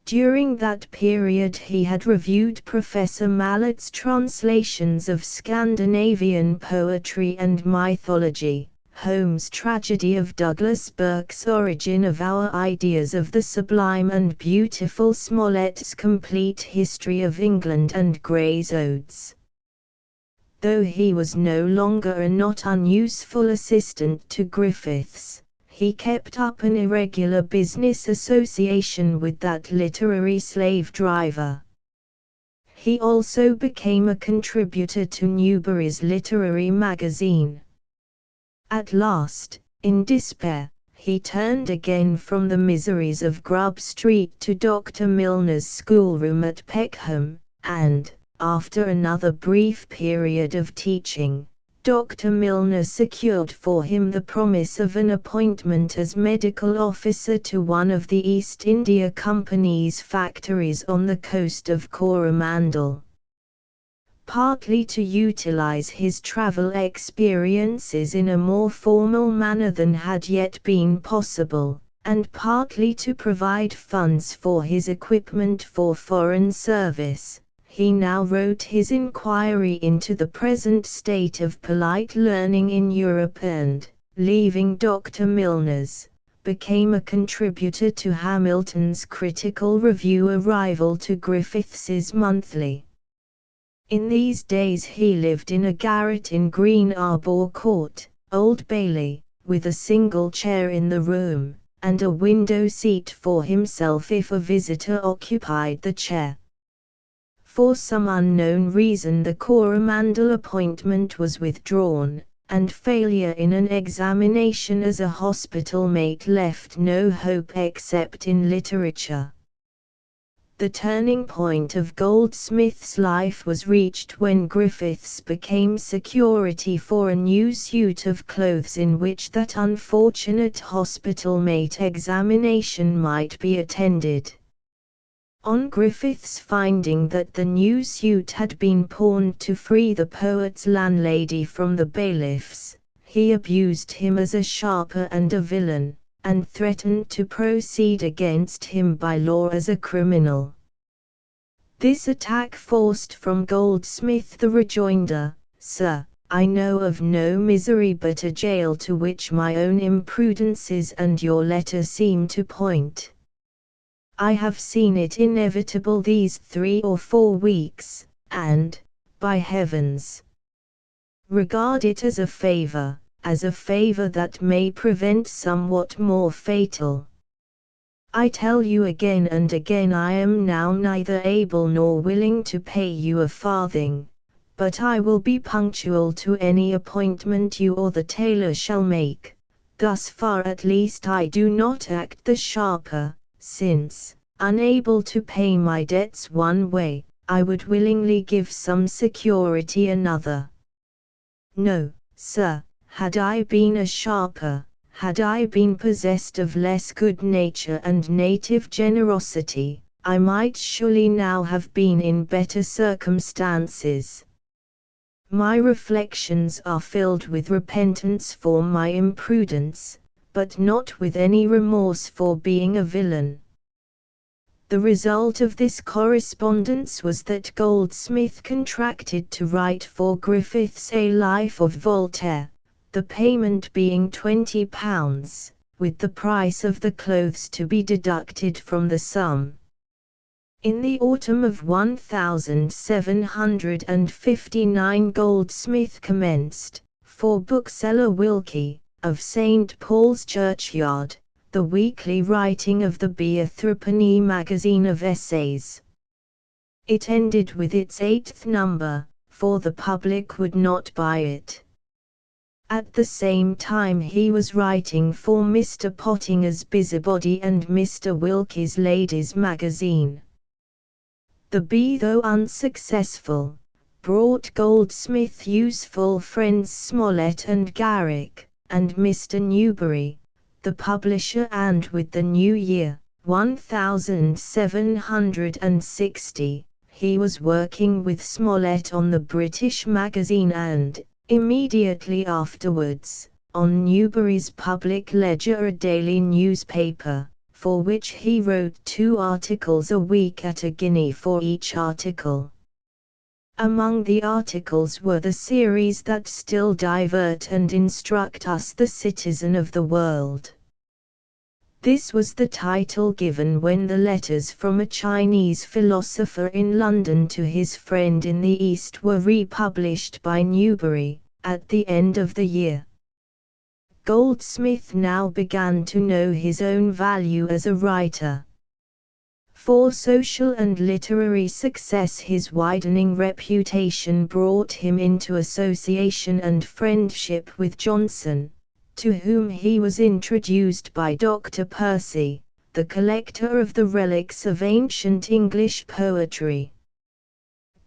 During that period he had reviewed Professor Mallet's translations of Scandinavian poetry and mythology, Holmes' tragedy of Douglas Burke's Origin of Our Ideas of the Sublime and Beautiful, Smollett's Complete History of England, and Gray's Odes. Though he was no longer a not unuseful assistant to Griffiths, he kept up an irregular business association with that literary slave driver. He also became a contributor to Newbury's literary magazine. At last, in despair, he turned again from the miseries of Grub Street to Dr. Milner's schoolroom at Peckham, and, after another brief period of teaching, Dr. Milner secured for him the promise of an appointment as medical officer to one of the East India Company's factories on the coast of Coromandel. Partly to utilize his travel experiences in a more formal manner than had yet been possible, and partly to provide funds for his equipment for foreign service, he now wrote his inquiry into the present state of polite learning in Europe and, leaving Dr. Milner's, became a contributor to Hamilton's Critical Review, a rival to Griffiths's monthly. In these days he lived in a garret in Green Arbor Court, Old Bailey, with a single chair in the room, and a window seat for himself if a visitor occupied the chair. For some unknown reason the Coromandel appointment was withdrawn, and failure in an examination as a hospital mate left no hope except in literature. The turning point of Goldsmith's life was reached when Griffiths became security for a new suit of clothes in which that unfortunate hospital mate examination might be attended. On Griffiths finding that the new suit had been pawned to free the poet's landlady from the bailiffs, he abused him as a sharper and a villain, and threatened to proceed against him by law as a criminal. This attack forced from Goldsmith the rejoinder, "Sir, I know of no misery but a jail, to which my own imprudences and your letter seem to point. I have seen it inevitable these 3 or 4 weeks, and, by heavens, regard it as a favor that may prevent somewhat more fatal. I tell you again and again I am now neither able nor willing to pay you a farthing, but I will be punctual to any appointment you or the tailor shall make. Thus far at least I do not act the sharper, since, unable to pay my debts one way, I would willingly give some security another. No, sir, had I been a sharper, Had I been possessed of less good nature and native generosity, I might surely now have been in better circumstances. My reflections are filled with repentance for my imprudence, but not with any remorse for being a villain. The result of this correspondence was that Goldsmith contracted to write for Griffiths a Life of Voltaire, the payment being £20, with the price of the clothes to be deducted from the sum. In the autumn of 1759 Goldsmith commenced, for bookseller Wilkie, of St. Paul's Churchyard, the weekly writing of the Beer Threepenny magazine of essays. It ended with its 8th number, for the public would not buy it. At the same time he was writing for Mr. Pottinger's Busybody and Mr. Wilkie's Ladies' Magazine. The Bee, though unsuccessful, brought Goldsmith useful friends Smollett and Garrick, and Mr. Newbery, the publisher, and with the new year, 1760, he was working with Smollett on the British Magazine and, immediately afterwards, on Newbery's Public Ledger, a daily newspaper, for which he wrote 2 articles a week at £1 for each article. Among the articles were the series that still divert and instruct us, The Citizen of the World. This was the title given when the letters from a Chinese philosopher in London to his friend in the East were republished by Newbery, at the end of the year. Goldsmith now began to know his own value as a writer. For social and literary success his widening reputation brought him into association and friendship with Johnson, to whom he was introduced by Dr. Percy, the collector of the relics of ancient English poetry.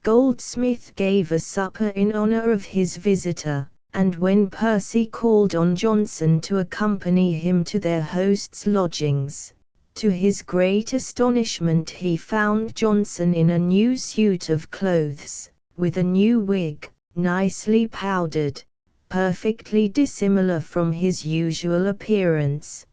Goldsmith gave a supper in honor of his visitor, and when Percy called on Johnson to accompany him to their host's lodgings, to his great astonishment he found Johnson in a new suit of clothes, with a new wig, nicely powdered, perfectly dissimilar from his usual appearance.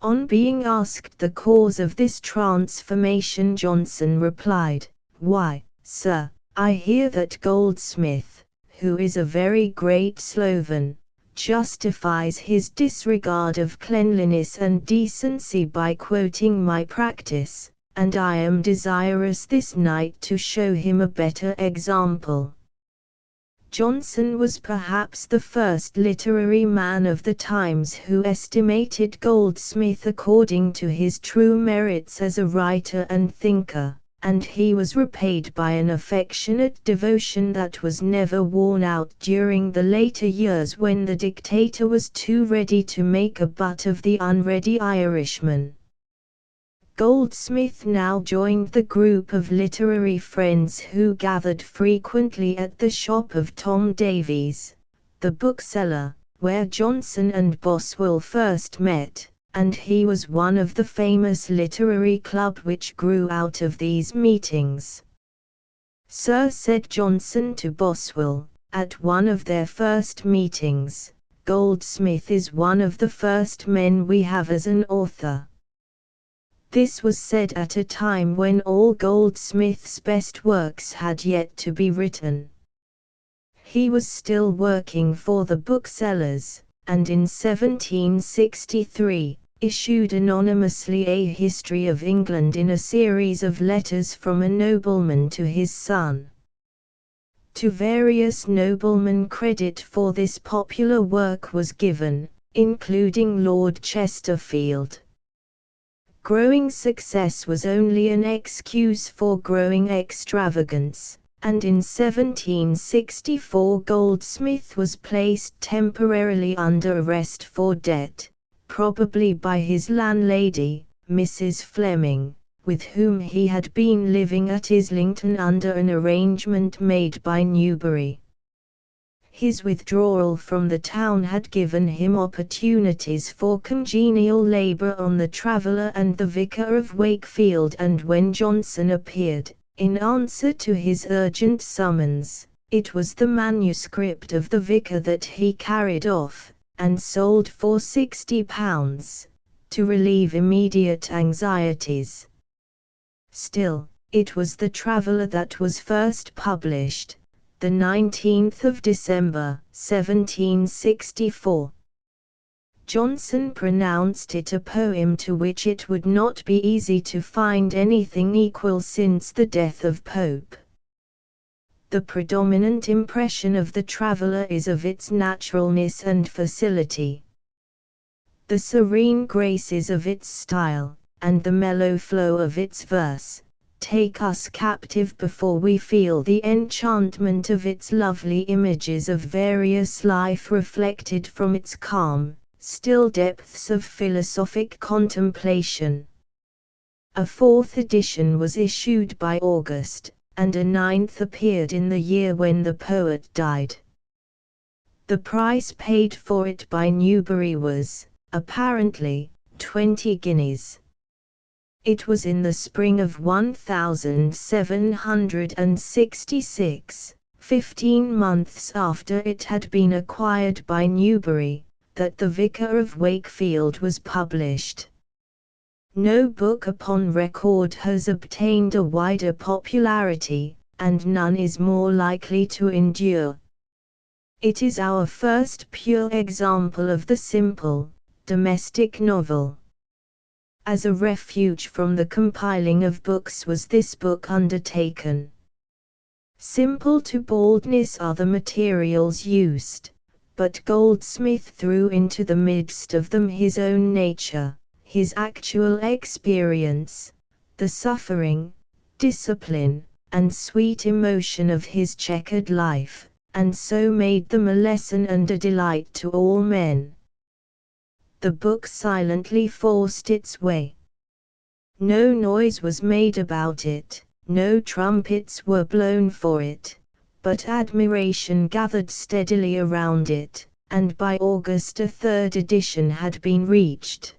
On being asked the cause of this transformation, Johnson replied, "Why, sir, I hear that Goldsmith, who is a very great sloven, justifies his disregard of cleanliness and decency by quoting my practice, and I am desirous this night to show him a better example." Johnson was perhaps the first literary man of the times who estimated Goldsmith according to his true merits as a writer and thinker, and he was repaid by an affectionate devotion that was never worn out during the later years when the dictator was too ready to make a butt of the unready Irishman. Goldsmith now joined the group of literary friends who gathered frequently at the shop of Tom Davies, the bookseller, where Johnson and Boswell first met, and he was one of the famous literary club which grew out of these meetings. "Sir," said Johnson to Boswell, at one of their first meetings, "Goldsmith is one of the first men we have as an author." This was said at a time when all Goldsmith's best works had yet to be written. He was still working for the booksellers, and in 1763, issued anonymously a History of England in a series of letters from a nobleman to his son. To various noblemen credit for this popular work was given, including Lord Chesterfield. Growing success was only an excuse for growing extravagance, and in 1764 Goldsmith was placed temporarily under arrest for debt, probably by his landlady, Mrs. Fleming, with whom he had been living at Islington under an arrangement made by Newbery. His withdrawal from the town had given him opportunities for congenial labor on the Traveller and the Vicar of Wakefield, and when Johnson appeared, in answer to his urgent summons, it was the manuscript of the Vicar that he carried off, and sold for £60, to relieve immediate anxieties. Still, it was the Traveller that was first published, the 19th of December, 1764. Johnson pronounced it a poem to which it would not be easy to find anything equal since the death of Pope. The predominant impression of the Traveller is of its naturalness and facility. The serene graces of its style, and the mellow flow of its verse, take us captive before we feel the enchantment of its lovely images of various life reflected from its calm, still depths of philosophic contemplation. A fourth edition was issued by August, and a ninth appeared in the year when the poet died. The price paid for it by Newbery was, apparently, 20 guineas. It was in the spring of 1766, 15 months after it had been acquired by Newbery, that the Vicar of Wakefield was published. No book upon record has obtained a wider popularity, and none is more likely to endure. It is our first pure example of the simple, domestic novel. As a refuge from the compiling of books was this book undertaken. Simple to baldness are the materials used, but Goldsmith threw into the midst of them his own nature, his actual experience, the suffering, discipline, and sweet emotion of his checkered life, and so made them a lesson and a delight to all men. The book silently forced its way. No noise was made about it, no trumpets were blown for it, but admiration gathered steadily around it, and by August a third edition had been reached.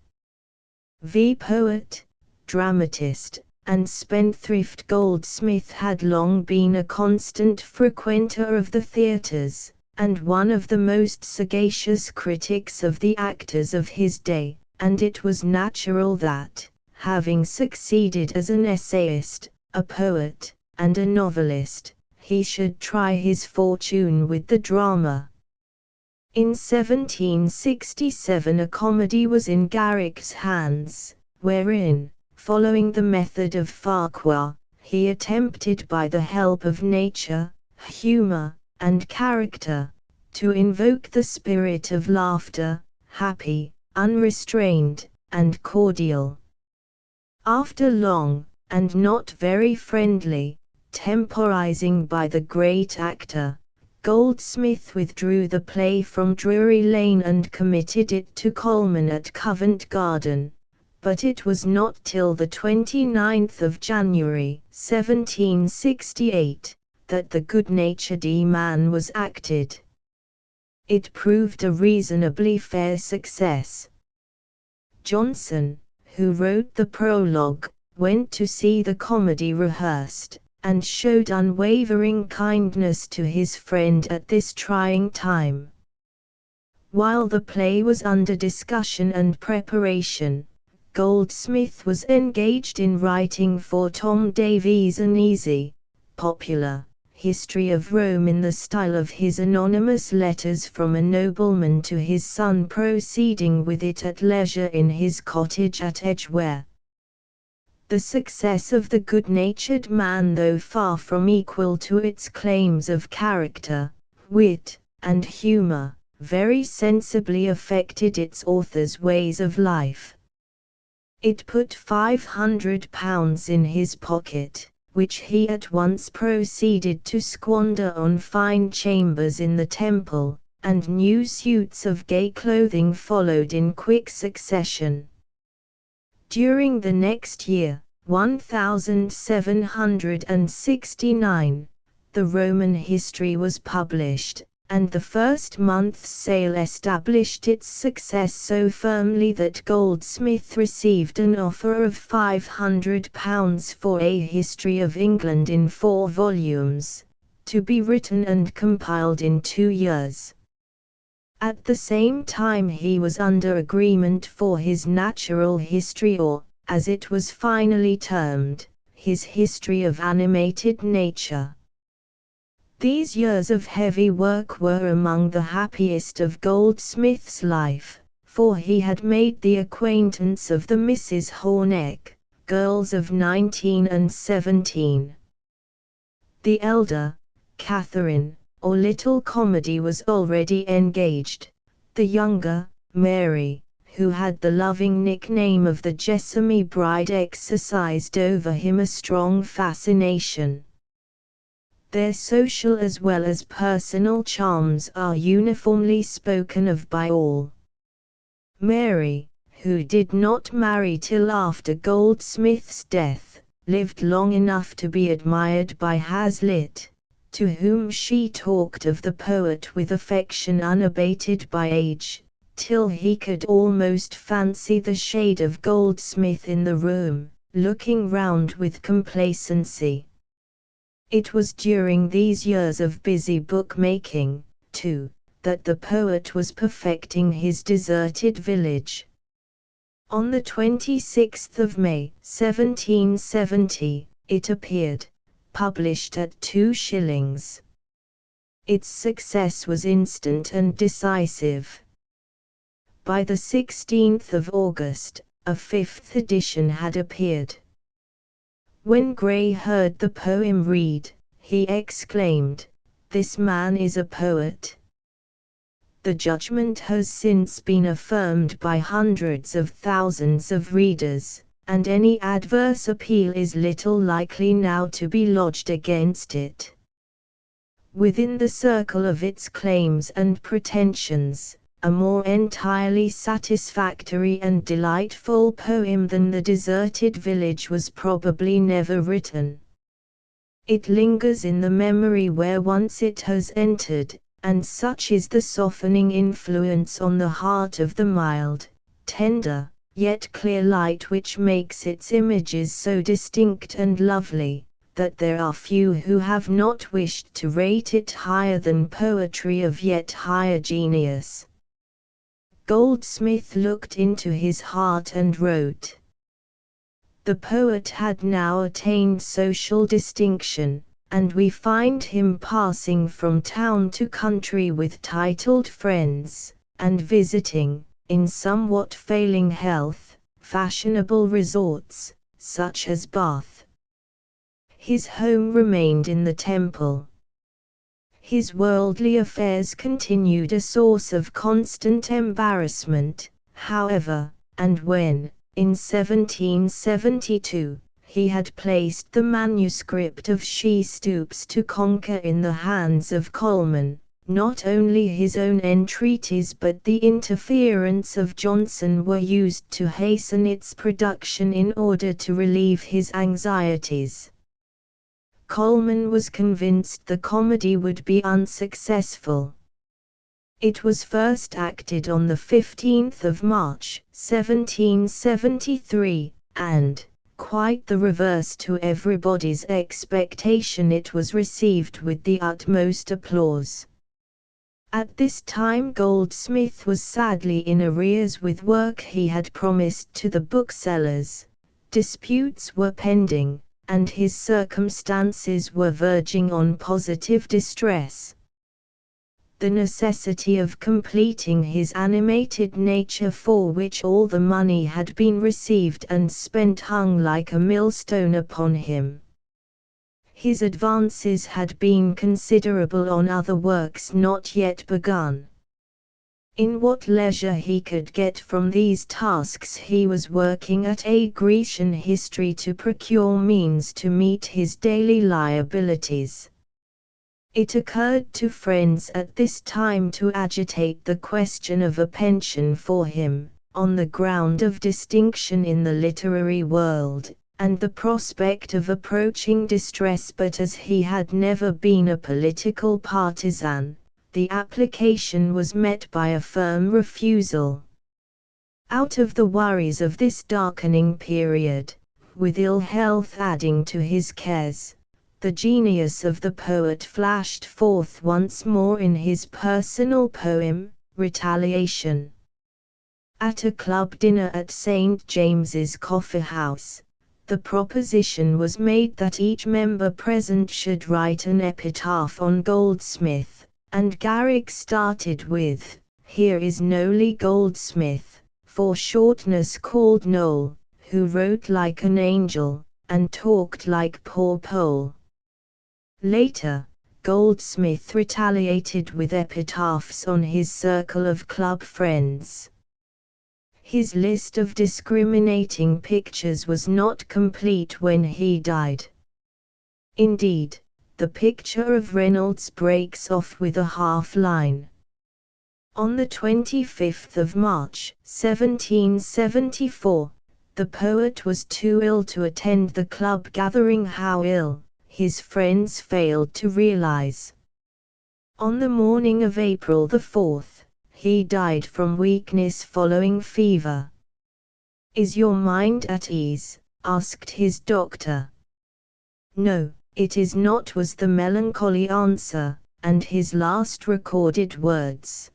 The poet, dramatist, and spendthrift Goldsmith had long been a constant frequenter of the theatres, and one of the most sagacious critics of the actors of his day, and it was natural that, having succeeded as an essayist, a poet, and a novelist, he should try his fortune with the drama. In 1767 a comedy was in Garrick's hands, wherein, following the method of Farquhar, he attempted by the help of nature, humor, and character, to invoke the spirit of laughter, happy, unrestrained, and cordial. After long, and not very friendly, temporizing by the great actor, Goldsmith withdrew the play from Drury Lane and committed it to Coleman at Covent Garden, but it was not till the 29th of January, 1768, that The Good-Natured Man was acted. It proved a reasonably fair success. Johnson, who wrote the prologue, went to see the comedy rehearsed, and showed unwavering kindness to his friend at this trying time. While the play was under discussion and preparation, Goldsmith was engaged in writing for Tom Davies an easy, popular history of Rome in the style of his anonymous letters from a nobleman to his son, proceeding with it at leisure in his cottage at Edgware. The success of The Good-Natured Man, though far from equal to its claims of character, wit, and humor, very sensibly affected its author's ways of life. It put £500 in his pocket, which he at once proceeded to squander on fine chambers in the Temple, and new suits of gay clothing followed in quick succession. During the next year, 1769, the Roman history was published, and the first month's sale established its success so firmly that Goldsmith received an offer of £500 for a history of England in 4 volumes, to be written and compiled in 2 years. At the same time he was under agreement for his natural history, or, as it was finally termed, his history of animated nature. These years of heavy work were among the happiest of Goldsmith's life, for he had made the acquaintance of the Misses Horneck, girls of 19 and 17. The elder, Catherine, or Little Comedy, was already engaged. The younger, Mary, who had the loving nickname of the Jessamy Bride, exercised over him a strong fascination. Their social as well as personal charms are uniformly spoken of by all. Mary, who did not marry till after Goldsmith's death, lived long enough to be admired by Hazlitt, to whom she talked of the poet with affection unabated by age, till he could almost fancy the shade of Goldsmith in the room, looking round with complacency. It was during these years of busy book-making, too, that the poet was perfecting his Deserted Village. On the 26th of May, 1770, it appeared, published at 2 shillings. Its success was instant and decisive. By the 16th of August, a 5th edition had appeared. When Gray heard the poem read, he exclaimed, "This man is a poet." The judgment has since been affirmed by hundreds of thousands of readers, and any adverse appeal is little likely now to be lodged against it. Within the circle of its claims and pretensions, a more entirely satisfactory and delightful poem than The Deserted Village was probably never written. It lingers in the memory where once it has entered, and such is the softening influence on the heart of the mild, tender, yet clear light which makes its images so distinct and lovely, that there are few who have not wished to rate it higher than poetry of yet higher genius. Goldsmith looked into his heart and wrote. The poet had now attained social distinction, and we find him passing from town to country with titled friends, and visiting, in somewhat failing health, fashionable resorts, such as Bath. His home remained in the Temple. His worldly affairs continued a source of constant embarrassment, however, and when, in 1772, he had placed the manuscript of She Stoops to Conquer in the hands of Colman, not only his own entreaties but the interference of Johnson were used to hasten its production in order to relieve his anxieties. Colman was convinced the comedy would be unsuccessful. It was first acted on the 15th of March, 1773, and, quite the reverse to everybody's expectation, it was received with the utmost applause. At this time Goldsmith was sadly in arrears with work he had promised to the booksellers, disputes were pending, and his circumstances were verging on positive distress. The necessity of completing his animated nature, for which all the money had been received and spent, hung like a millstone upon him. His advances had been considerable on other works not yet begun. In what leisure he could get from these tasks he was working at a Grecian history to procure means to meet his daily liabilities. It occurred to friends at this time to agitate the question of a pension for him, on the ground of distinction in the literary world, and the prospect of approaching distress, but as he had never been a political partisan, the application was met by a firm refusal. Out of the worries of this darkening period, with ill health adding to his cares, the genius of the poet flashed forth once more in his personal poem, Retaliation. At a club dinner at St. James's Coffee House, the proposition was made that each member present should write an epitaph on Goldsmith, and Garrick started with, "Here is Nolley Goldsmith, for shortness called Noel, who wrote like an angel, and talked like poor Poll." Later, Goldsmith retaliated with epitaphs on his circle of club friends. His list of discriminating pictures was not complete when he died. Indeed, the picture of Reynolds breaks off with a half line. On the 25th of March, 1774, the poet was too ill to attend the club gathering. How ill, his friends failed to realize. On the morning of April the 4th, he died from weakness following fever. "Is your mind at ease?" asked his doctor. "No, it is not," was the melancholy answer, and his last recorded words.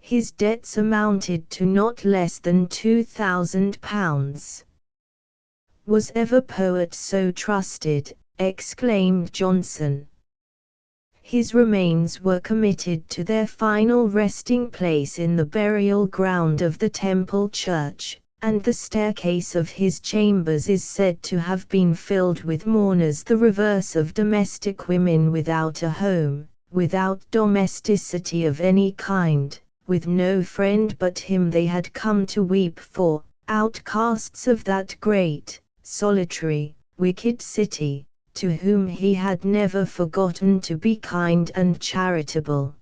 His debts amounted to not less than £2,000. "Was ever poet so trusted?" exclaimed Johnson. His remains were committed to their final resting place in the burial ground of the Temple Church, and the staircase of his chambers is said to have been filled with mourners, the reverse of domestic women without a home, without domesticity of any kind, with no friend but him they had come to weep for, outcasts of that great, solitary, wicked city, to whom he had never forgotten to be kind and charitable.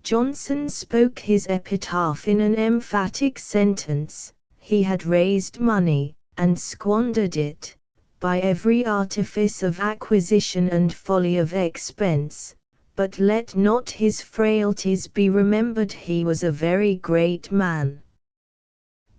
Johnson spoke his epitaph in an emphatic sentence: he had raised money, and squandered it, by every artifice of acquisition and folly of expense, but let not his frailties be remembered, he was a very great man.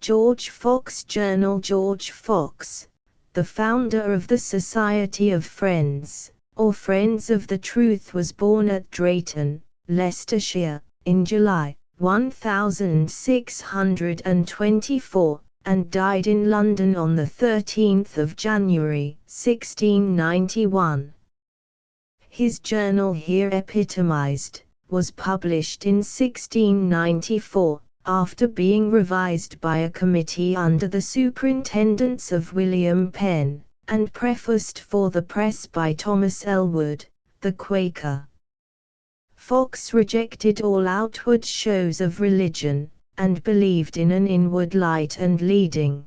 George Fox Journal. George Fox, the founder of the Society of Friends, or Friends of the Truth, was born at Drayton, Leicestershire, in July 1624, and died in London on 13 January 1691. His journal, here epitomized, was published in 1694, after being revised by a committee under the superintendence of William Penn, and prefaced for the press by Thomas Elwood, the Quaker. Fox rejected all outward shows of religion, and believed in an inward light and leading.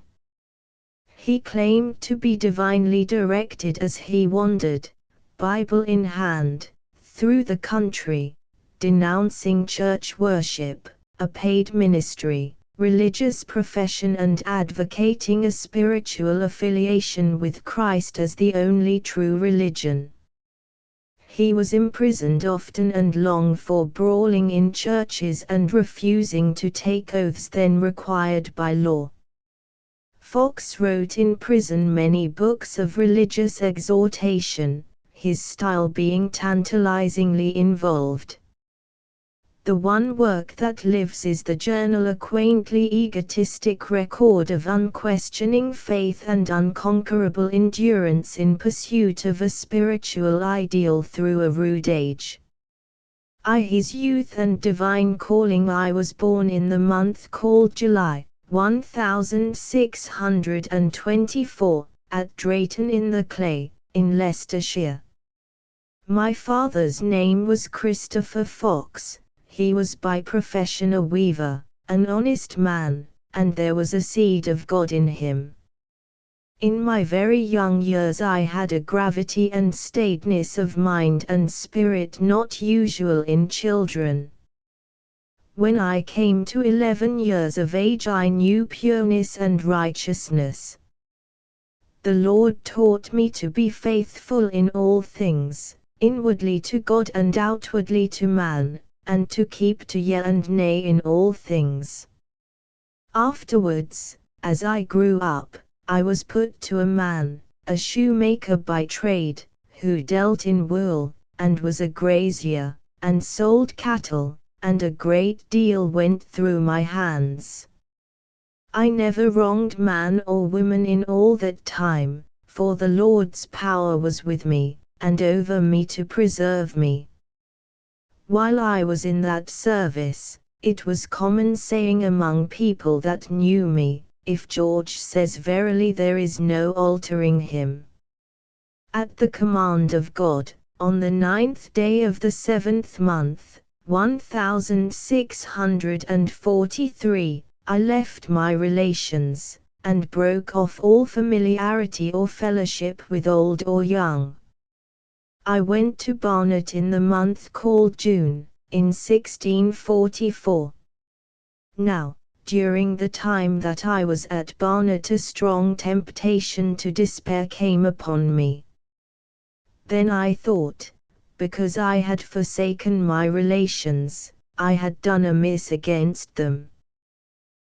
He claimed to be divinely directed as he wandered, Bible in hand, through the country, denouncing church worship, a paid ministry, religious profession, and advocating a spiritual affiliation with Christ as the only true religion. He was imprisoned often and long for brawling in churches and refusing to take oaths then required by law. Fox wrote in prison many books of religious exhortation, his style being tantalizingly involved. The one work that lives is the journal, a quaintly egotistic record of unquestioning faith and unconquerable endurance in pursuit of a spiritual ideal through a rude age. His youth and divine calling. I was born in the month called July, 1624, at Drayton in the Clay, in Leicestershire. My father's name was Christopher Fox. He was by profession a weaver, an honest man, and there was a seed of God in him. In my very young years I had a gravity and staidness of mind and spirit not usual in children. When I came to 11 years of age I knew pureness and righteousness. The Lord taught me to be faithful in all things, inwardly to God and outwardly to man, and to keep to yea and nay in all things. Afterwards, as I grew up, I was put to a man, a shoemaker by trade, who dealt in wool, and was a grazier, and sold cattle, and a great deal went through my hands. I never wronged man or woman in all that time, for the Lord's power was with me, and over me to preserve me. While I was in that service, it was common saying among people that knew me, if George says verily there is no altering him. At the command of God, on the 9th day of the 7th month, 1643, I left my relations, and broke off all familiarity or fellowship with old or young. I went to Barnet in the month called June, in 1644. Now, during the time that I was at Barnet a strong temptation to despair came upon me. Then I thought, because I had forsaken my relations, I had done amiss against them.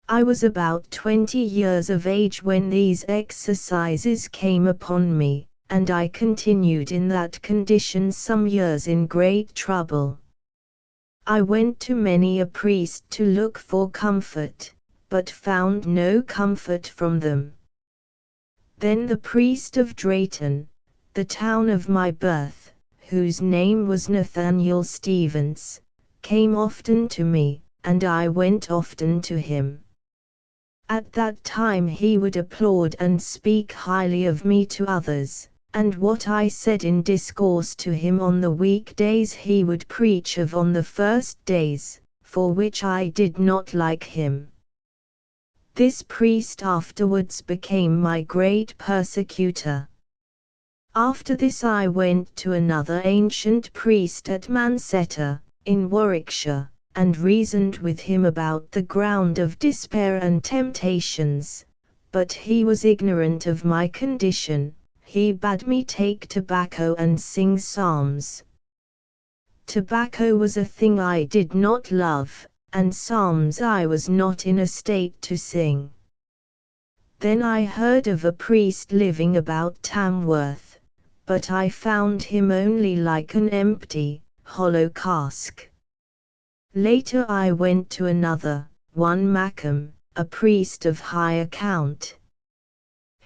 I was about 20 years of age when these exercises came upon me, and I continued in that condition some years in great trouble. I went to many a priest to look for comfort, but found no comfort from them. Then the priest of Drayton, the town of my birth, whose name was Nathaniel Stevens, came often to me, and I went often to him. At that time he would applaud and speak highly of me to others, and what I said in discourse to him on the weekdays he would preach of on the first days, for which I did not like him. This priest afterwards became my great persecutor. After this I went to another ancient priest at Mansetta, in Warwickshire, and reasoned with him about the ground of despair and temptations, but he was ignorant of my condition. He bade me take tobacco and sing psalms. Tobacco was a thing I did not love, and psalms I was not in a state to sing. Then I heard of a priest living about Tamworth, but I found him only like an empty, hollow cask. Later I went to another, one Mackham, a priest of high account.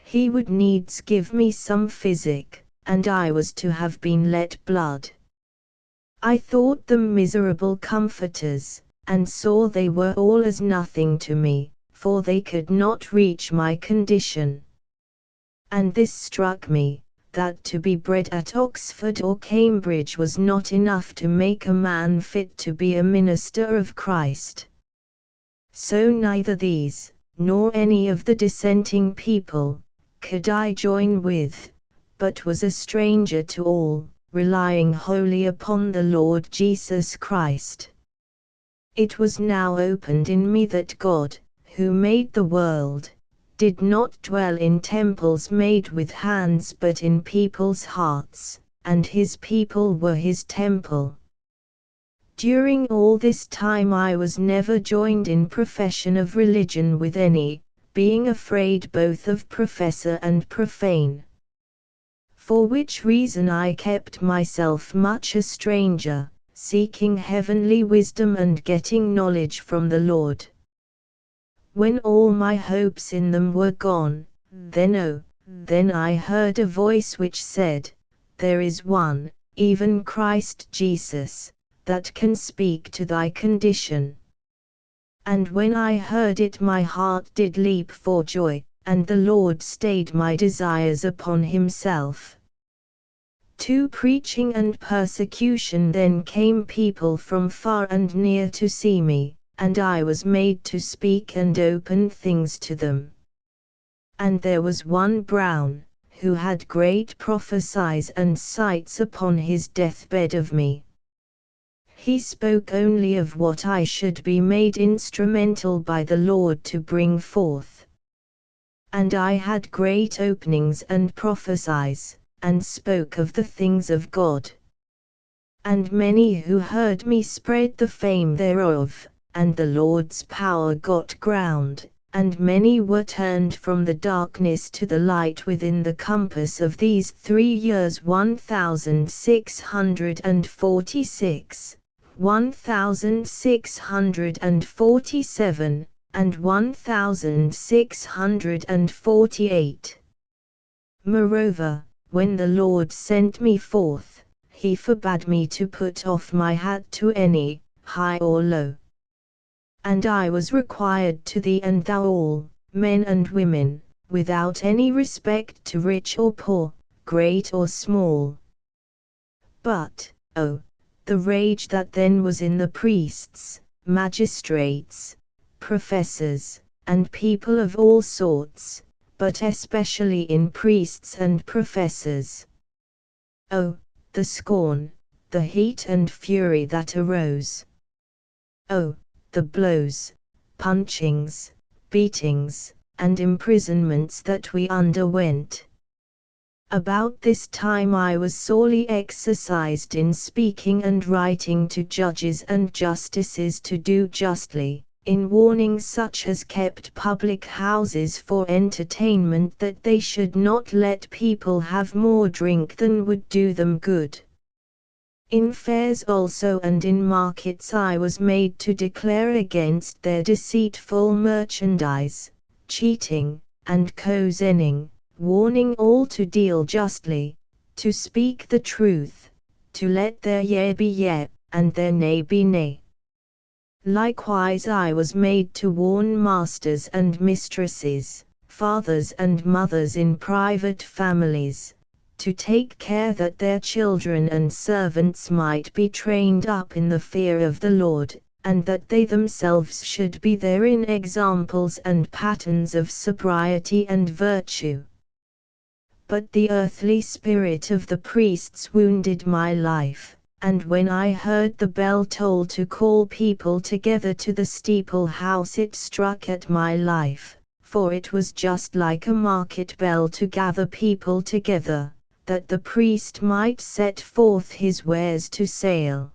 He would needs give me some physic, and I was to have been let blood. I thought them miserable comforters, and saw they were all as nothing to me, for they could not reach my condition. And this struck me, that to be bred at Oxford or Cambridge was not enough to make a man fit to be a minister of Christ. So neither these, nor any of the dissenting people, could I join with, but was a stranger to all, relying wholly upon the Lord Jesus Christ. It was now opened in me that God, who made the world, did not dwell in temples made with hands but in people's hearts, and his people were his temple. During all this time I was never joined in profession of religion with any, being afraid both of professor and profane. For which reason I kept myself much a stranger, seeking heavenly wisdom and getting knowledge from the Lord. When all my hopes in them were gone, then I heard a voice which said, There is one, even Christ Jesus, that can speak to thy condition. And when I heard it my heart did leap for joy, and the Lord stayed my desires upon himself. To preaching and persecution then came people from far and near to see me, and I was made to speak and open things to them. And there was one Brown, who had great prophecies and sights upon his deathbed of me. He spoke only of what I should be made instrumental by the Lord to bring forth. And I had great openings and prophecies, and spoke of the things of God. And many who heard me spread the fame thereof, and the Lord's power got ground, and many were turned from the darkness to the light within the compass of these 3 years. 1646, 1647, and 1648. Moreover, when the Lord sent me forth, he forbade me to put off my hat to any, high or low. And I was required to thee and thou all, men and women, without any respect to rich or poor, great or small. But, oh, the rage that then was in the priests, magistrates, professors, and people of all sorts, but especially in priests and professors. Oh, the scorn, the heat and fury that arose. Oh, the blows, punchings, beatings, and imprisonments that we underwent. About this time I was sorely exercised in speaking and writing to judges and justices to do justly, in warning such as kept public houses for entertainment that they should not let people have more drink than would do them good. In fairs also and in markets I was made to declare against their deceitful merchandise, cheating, and cozening, warning all to deal justly, to speak the truth, to let their yea be yea, and their nay be nay. Likewise I was made to warn masters and mistresses, fathers and mothers in private families, to take care that their children and servants might be trained up in the fear of the Lord, and that they themselves should be therein examples and patterns of sobriety and virtue. But the earthly spirit of the priests wounded my life, and when I heard the bell toll to call people together to the steeple house, it struck at my life, for it was just like a market bell to gather people together, that the priest might set forth his wares to sale.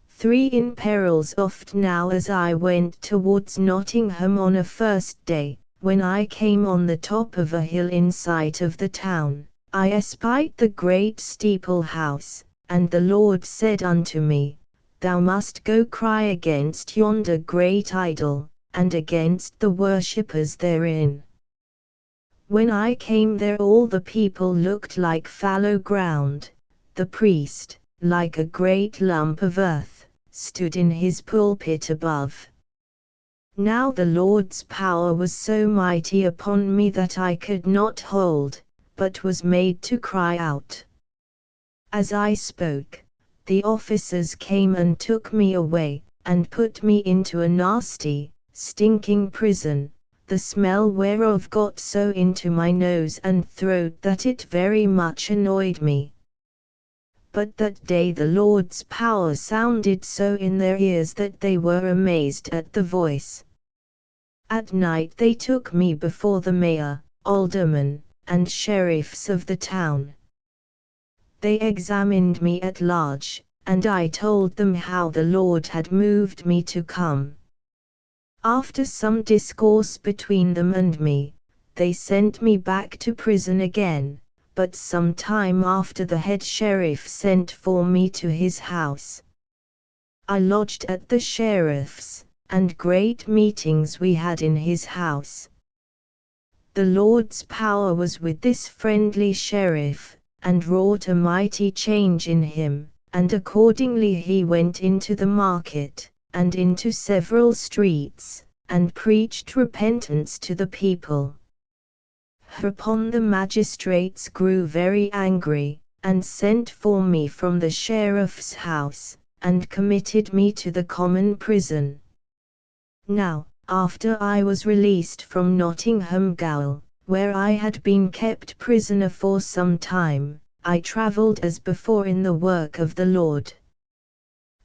3 In perils oft now as I went towards Nottingham on a first day, when I came on the top of a hill in sight of the town, I espied the great steeple house, and the Lord said unto me, Thou must go cry against yonder great idol, and against the worshippers therein. When I came there all the people looked like fallow ground, the priest, like a great lump of earth, stood in his pulpit above. Now the Lord's power was so mighty upon me that I could not hold, but was made to cry out. As I spoke, the officers came and took me away, and put me into a nasty, stinking prison, the smell whereof got so into my nose and throat that it very much annoyed me. But that day the Lord's power sounded so in their ears that they were amazed at the voice. At night they took me before the mayor, aldermen, and sheriffs of the town. They examined me at large, and I told them how the Lord had moved me to come. After some discourse between them and me, they sent me back to prison again, but some time after the head sheriff sent for me to his house. I lodged at the sheriff's, and great meetings we had in his house. The Lord's power was with this friendly sheriff, and wrought a mighty change in him, and accordingly he went into the market, and into several streets, and preached repentance to the people. Hereupon the magistrates grew very angry, and sent for me from the sheriff's house, and committed me to the common prison. Now, after I was released from Nottingham Gaol, where I had been kept prisoner for some time, I travelled as before in the work of the Lord.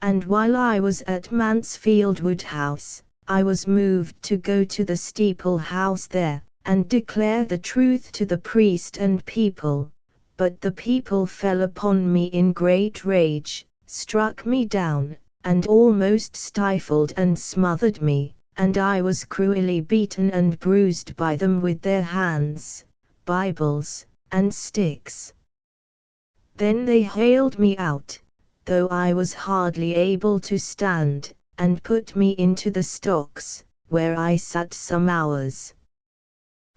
And while I was at Mansfield Woodhouse, I was moved to go to the steeple house there, and declare the truth to the priest and people, But the people fell upon me in great rage, struck me down, and almost stifled and smothered me, and I was cruelly beaten and bruised by them with their hands, Bibles, and sticks. Then they haled me out, though I was hardly able to stand, and put me into the stocks, where I sat some hours.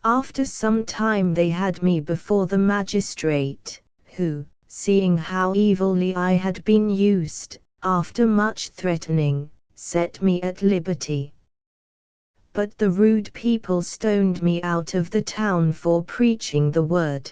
After some time they had me before the magistrate, who, seeing how evilly I had been used, after much threatening, set me at liberty. But the rude people stoned me out of the town for preaching the word.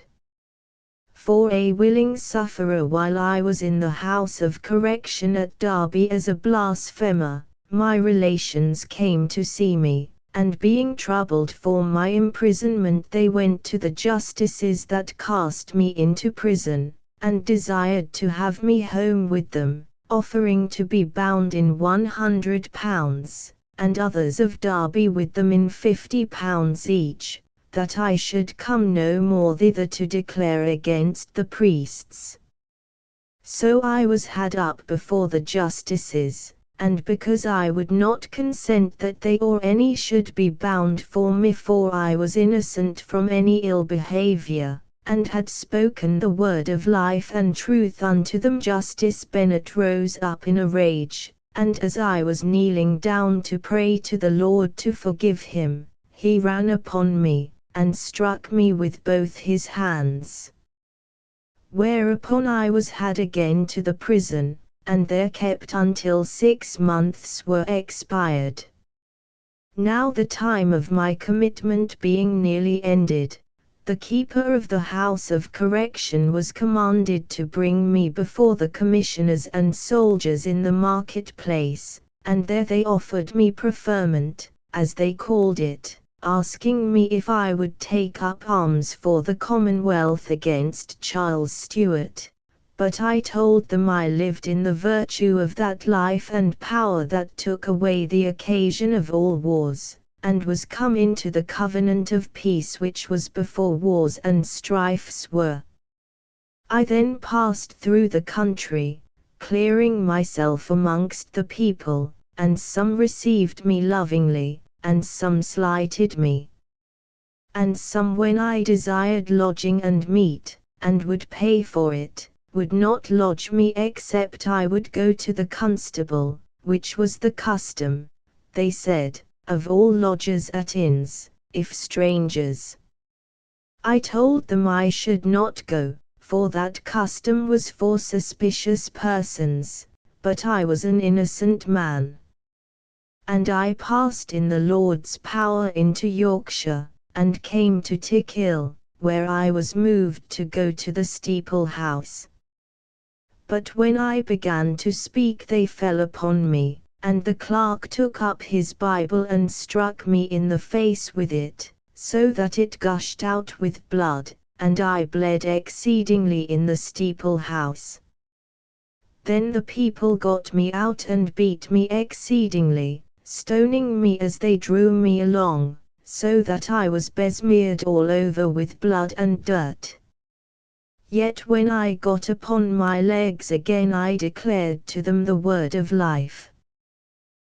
For a willing sufferer while I was in the house of correction at Derby as a blasphemer, my relations came to see me, and being troubled for my imprisonment they went to the justices that cast me into prison, and desired to have me home with them, offering to be bound in £100, and others of Derby with them in £50 each, that I should come no more thither to declare against the priests. So I was had up before the justices, and because I would not consent that they or any should be bound for me, for I was innocent from any ill behavior, and had spoken the word of life and truth unto them, Justice Bennet rose up in a rage, and as I was kneeling down to pray to the Lord to forgive him, he ran upon me, and struck me with both his hands. Whereupon I was had again to the prison, and there kept until 6 months were expired. Now the time of my commitment being nearly ended, the keeper of the house of correction was commanded to bring me before the commissioners and soldiers in the market-place, and there they offered me preferment, as they called it, asking me if I would take up arms for the Commonwealth against Charles Stuart, but I told them I lived in the virtue of that life and power that took away the occasion of all wars, and was come into the covenant of peace which was before wars and strifes were. I then passed through the country, clearing myself amongst the people, and some received me lovingly, and some slighted me. And some, when I desired lodging and meat, and would pay for it, would not lodge me except I would go to the constable, which was the custom, they said, of all lodgers at inns, if strangers. I told them I should not go, for that custom was for suspicious persons, but I was an innocent man. And I passed in the Lord's power into Yorkshire, and came to Tickhill, where I was moved to go to the steeple house. But when I began to speak they fell upon me, and the clerk took up his Bible and struck me in the face with it, so that it gushed out with blood, and I bled exceedingly in the steeple house. Then the people got me out and beat me exceedingly, stoning me as they drew me along, so that I was besmeared all over with blood and dirt. Yet when I got upon my legs again I declared to them the word of life.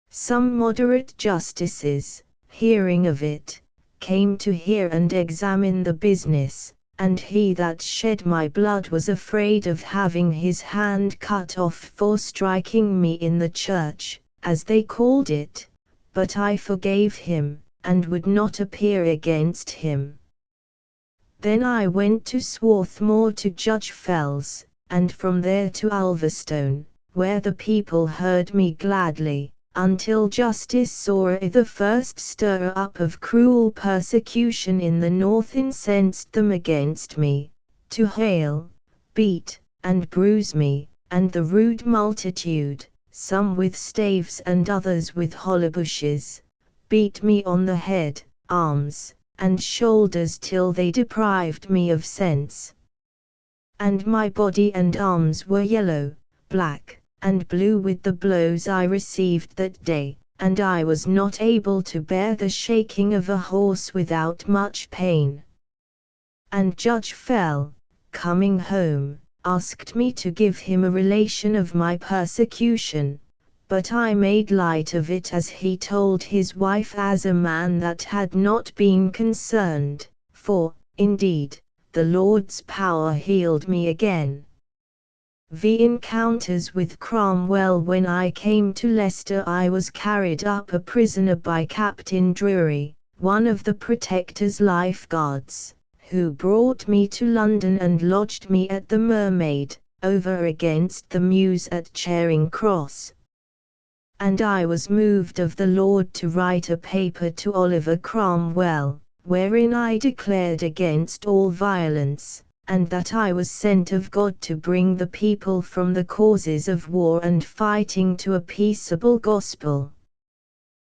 Some moderate justices, hearing of it, came to hear and examine the business, and he that shed my blood was afraid of having his hand cut off for striking me in the church, as they called it, but I forgave him, and would not appear against him. Then I went to Swarthmore to Judge Fell's, and from there to Ulverstone, where the people heard me gladly, until Justice Sawyer, the first stirrer up of cruel persecution in the north, incensed them against me, to hale, beat, and bruise me, and the rude multitude, some with staves and others with hollowbushes, beat me on the head, arms, and shoulders till they deprived me of sense. And my body and arms were yellow, black, and blue with the blows I received that day, and I was not able to bear the shaking of a horse without much pain. And Judge Fell, coming home, asked me to give him a relation of my persecution, but I made light of it as he told his wife as a man that had not been concerned, for, indeed, the Lord's power healed me again. The encounters with Cromwell. When I came to Leicester I was carried up a prisoner by Captain Drury, one of the Protector's lifeguards, who brought me to London and lodged me at the Mermaid, over against the Mews at Charing Cross. And I was moved of the Lord to write a paper to Oliver Cromwell, wherein I declared against all violence, and that I was sent of God to bring the people from the causes of war and fighting to a peaceable gospel.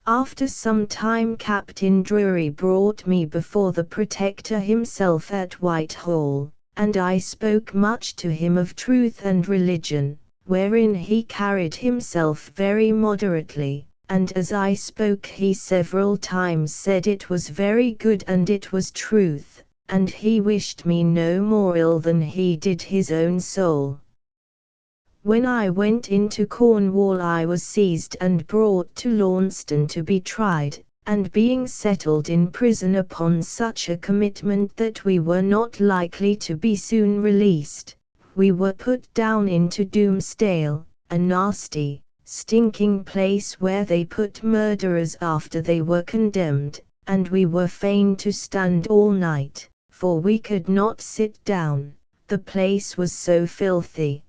After some time Captain Drury brought me before the Protector himself at Whitehall, and I spoke much to him of truth and religion, wherein he carried himself very moderately, and as I spoke he several times said it was very good and it was truth, and he wished me no more ill than he did his own soul. When I went into Cornwall I was seized and brought to Launceston to be tried, and being settled in prison upon such a commitment that we were not likely to be soon released, we were put down into Doomsdale, a nasty, stinking place where they put murderers after they were condemned, and we were fain to stand all night, for we could not sit down, the place was so filthy.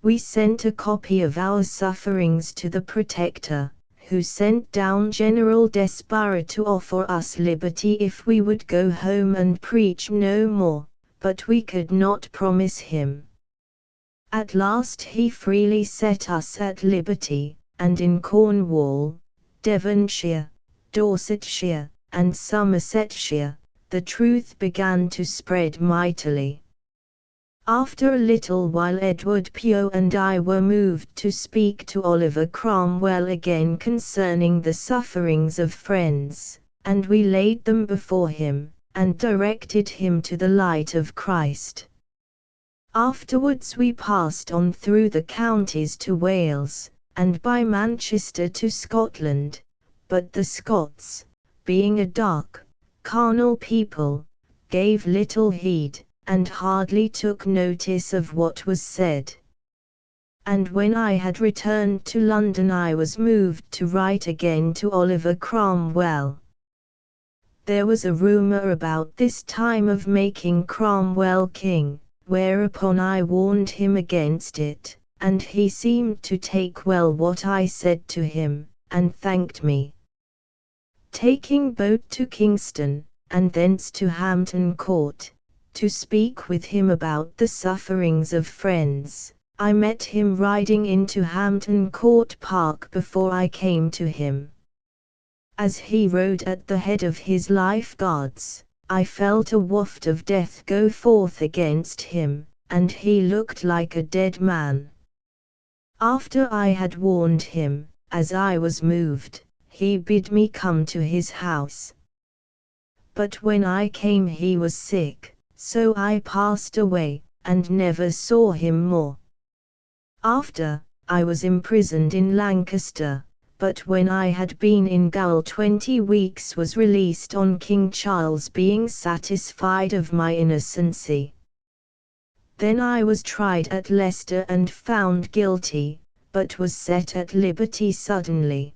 We sent a copy of our sufferings to the Protector, who sent down General Desborough to offer us liberty if we would go home and preach no more, but we could not promise him. At last he freely set us at liberty, and in Cornwall, Devonshire, Dorsetshire, and Somersetshire, the truth began to spread mightily. After a little while Edward Pugh and I were moved to speak to Oliver Cromwell again concerning the sufferings of friends, and we laid them before him, and directed him to the light of Christ. Afterwards we passed on through the counties to Wales, and by Manchester to Scotland, but the Scots, being a dark, carnal people, gave little heed, and hardly took notice of what was said. And when I had returned to London I was moved to write again to Oliver Cromwell. There was a rumour about this time of making Cromwell king, whereupon I warned him against it, and he seemed to take well what I said to him, and thanked me. Taking boat to Kingston, and thence to Hampton Court, to speak with him about the sufferings of friends, I met him riding into Hampton Court Park before I came to him. As he rode at the head of his lifeguards, I felt a waft of death go forth against him, and he looked like a dead man. After I had warned him, as I was moved, he bid me come to his house. But when I came he was sick, so I passed away, and never saw him more. After, I was imprisoned in Lancaster, but when I had been in gaol 20 weeks was released on King Charles being satisfied of my innocency. Then I was tried at Leicester and found guilty, but was set at liberty suddenly.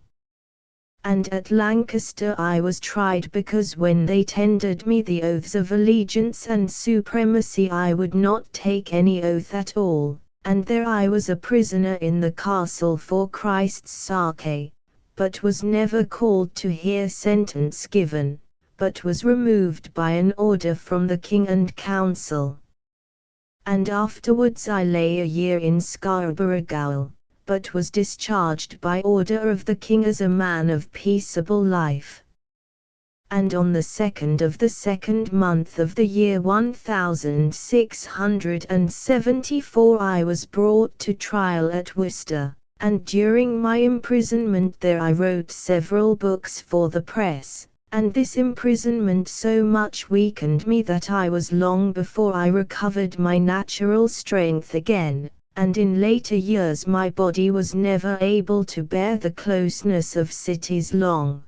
And at Lancaster I was tried because when they tendered me the oaths of allegiance and supremacy I would not take any oath at all, and there I was a prisoner in the castle for Christ's sake, but was never called to hear sentence given, but was removed by an order from the King and Council. And afterwards I lay a year in Scarborough gaol, but was discharged by order of the King as a man of peaceable life. And on the 2nd of the 2nd month of the year 1674 I was brought to trial at Worcester, and during my imprisonment there I wrote several books for the press, and this imprisonment so much weakened me that I was long before I recovered my natural strength again, and in later years my body was never able to bear the closeness of cities long.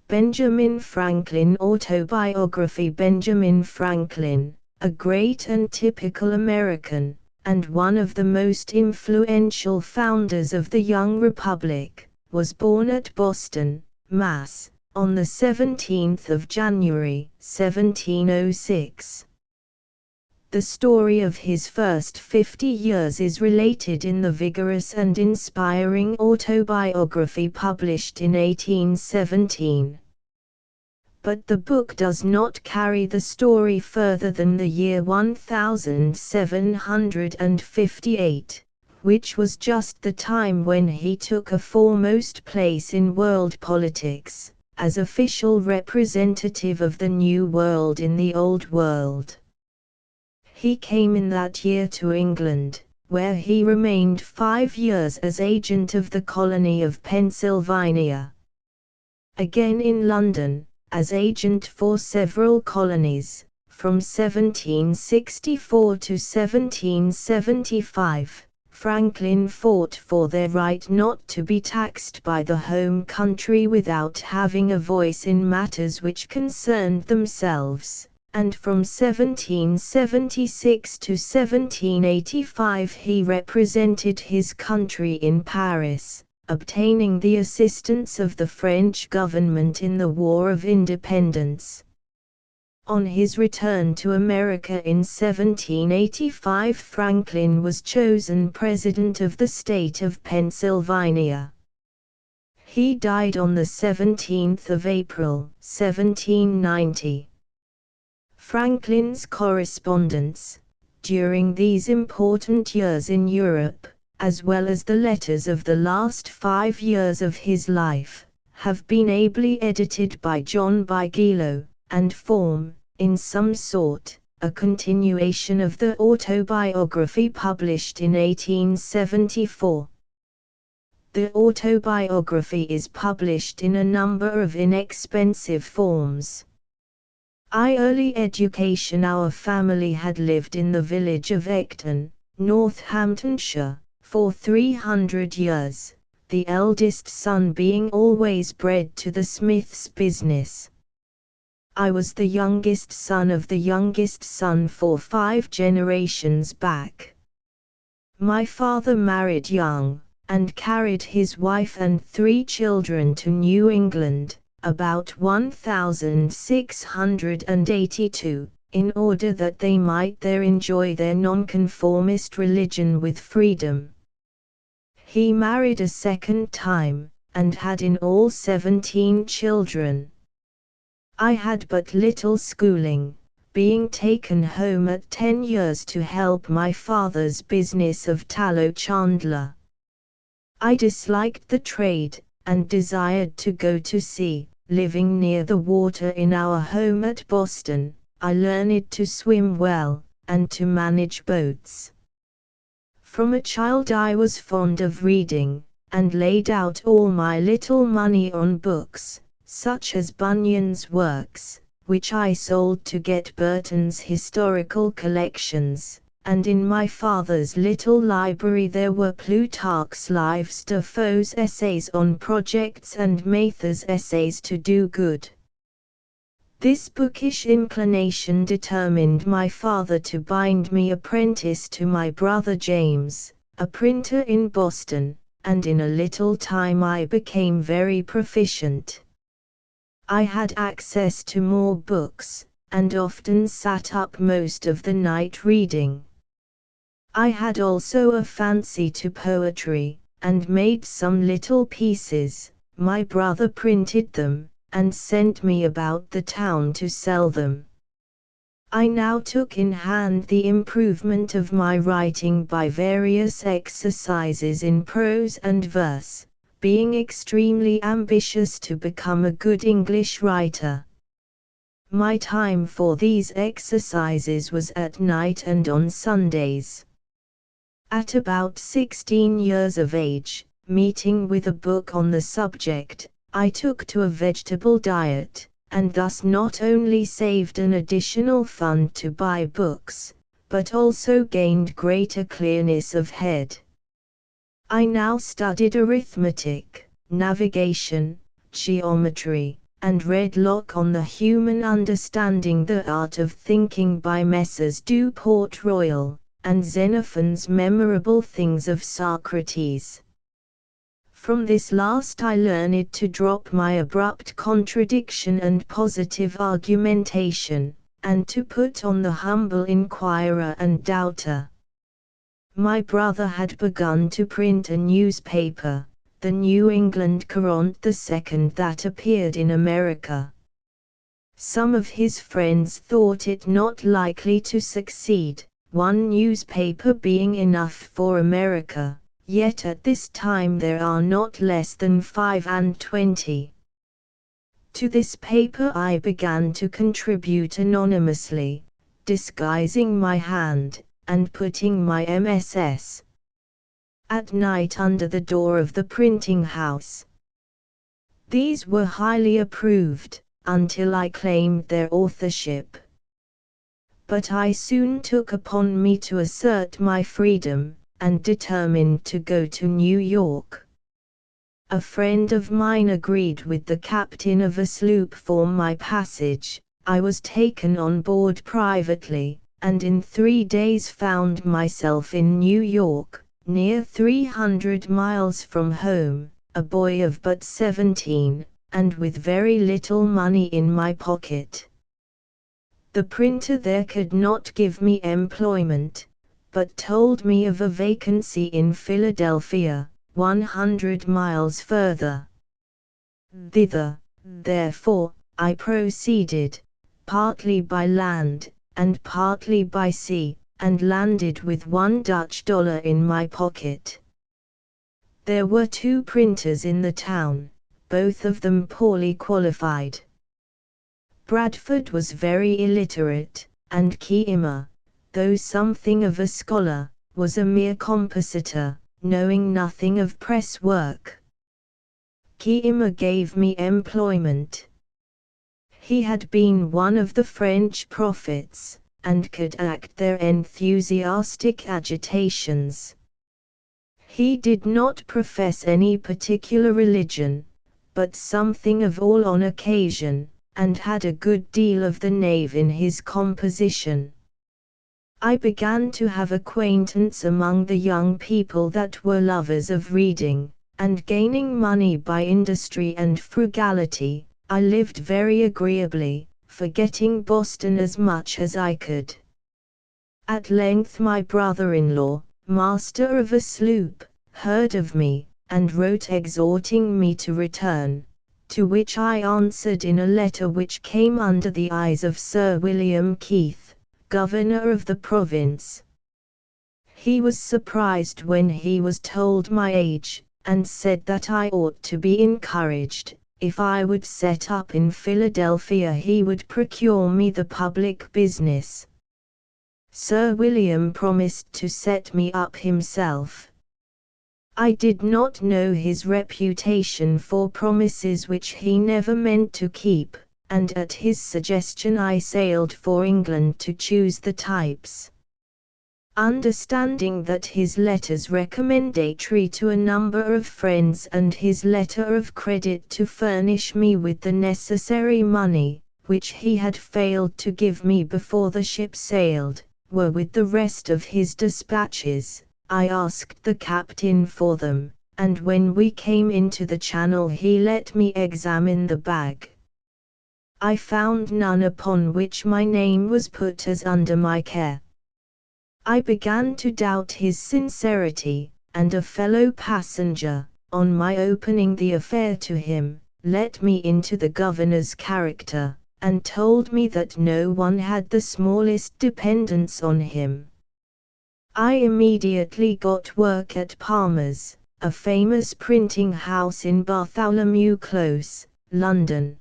Benjamin Franklin Autobiography. Benjamin Franklin, a great and typical American, and one of the most influential founders of the young republic, was born at Boston, Mass., on the 17th of January, 1706. The story of his first 50 years is related in the vigorous and inspiring autobiography published in 1817. But the book does not carry the story further than the year 1758, which was just the time when he took a foremost place in world politics, as official representative of the New World in the Old World. He came in that year to England, where he remained 5 years as agent of the colony of Pennsylvania. Again in London, as agent for several colonies, from 1764 to 1775, Franklin fought for their right not to be taxed by the home country without having a voice in matters which concerned themselves, and from 1776 to 1785 he represented his country in Paris, obtaining the assistance of the French government in the War of Independence. On his return to America in 1785, Franklin was chosen President of the state of Pennsylvania. He died on the 17th of April, 1790. Franklin's correspondence, during these important years in Europe, as well as the letters of the last 5 years of his life, have been ably edited by John Bigelow, and form, in some sort, a continuation of the autobiography published in 1874. The autobiography is published in a number of inexpensive forms. Early education. Our family had lived in the village of Ecton, Northamptonshire, for 300 years, the eldest son being always bred to the smith's business. I was the youngest son of the youngest son for 5 generations back. My father married young, and carried his wife and 3 children to New England, about 1682, in order that they might there enjoy their nonconformist religion with freedom. He married a second time, and had in all 17 children. I had but little schooling, being taken home at 10 years to help my father's business of tallow chandler. I disliked the trade, and desired to go to sea. Living near the water in our home at Boston, I learned to swim well, and to manage boats. From a child I was fond of reading, and laid out all my little money on books, such as Bunyan's works, which I sold to get Burton's historical collections, and in my father's little library there were Plutarch's Lives, Defoe's essays on projects, and Mather's essays to do good. This bookish inclination determined my father to bind me apprentice to my brother James, a printer in Boston, and in a little time I became very proficient. I had access to more books, and often sat up most of the night reading. I had also a fancy to poetry, and made some little pieces. My brother printed them, and sent me about the town to sell them. I now took in hand the improvement of my writing by various exercises in prose and verse, being extremely ambitious to become a good English writer. My time for these exercises was at night and on Sundays. At about 16 years of age, meeting with a book on the subject, I took to a vegetable diet, and thus not only saved an additional fund to buy books, but also gained greater clearness of head. I now studied arithmetic, navigation, geometry, and read Locke on the Human Understanding, the Art of Thinking by Messrs. Du Port-Royal, and Xenophon's memorable Things of Socrates. From this last I learned to drop my abrupt contradiction and positive argumentation, and to put on the humble inquirer and doubter. My brother had begun to print a newspaper, the New England Courant II, that appeared in America. Some of his friends thought it not likely to succeed, one newspaper being enough for America, yet at this time there are not less than 25. To this paper I began to contribute anonymously, disguising my hand, and putting my MSS. at night under the door of the printing house. These were highly approved, until I claimed their authorship. But I soon took upon me to assert my freedom, and determined to go to New York. A friend of mine agreed with the captain of a sloop for my passage. I was taken on board privately, and in 3 days found myself in New York, near 300 miles from home, a boy of but 17, and with very little money in my pocket. The printer there could not give me employment, but told me of a vacancy in Philadelphia, 100 miles further. Thither, therefore, I proceeded, partly by land, and partly by sea, and landed with $1 in my pocket. There were 2 printers in the town, both of them poorly qualified. Bradford was very illiterate, and Keimer, though something of a scholar, was a mere compositor, knowing nothing of press work. Keimer gave me employment. He had been one of the French prophets, and could act their enthusiastic agitations. He did not profess any particular religion, but something of all on occasion, and had a good deal of the knave in his composition. I began to have acquaintance among the young people that were lovers of reading, and gaining money by industry and frugality. I lived very agreeably, forgetting Boston as much as I could. At length my brother-in-law, master of a sloop, heard of me, and wrote exhorting me to return, to which I answered in a letter which came under the eyes of Sir William Keith, governor of the province. He was surprised when he was told my age, and said that I ought to be encouraged. If I would set up in Philadelphia he would procure me the public business. Sir William promised to set me up himself. I did not know his reputation for promises which he never meant to keep, and at his suggestion I sailed for England to choose the types. Understanding that his letters recommendatory to a number of friends and his letter of credit to furnish me with the necessary money, which he had failed to give me before the ship sailed, were with the rest of his dispatches, I asked the captain for them, and when we came into the channel he let me examine the bag. I found none upon which my name was put as under my care. I began to doubt his sincerity, and a fellow passenger, on my opening the affair to him, let me into the governor's character, and told me that no one had the smallest dependence on him. I immediately got work at Palmer's, a famous printing house in Bartholomew Close, London.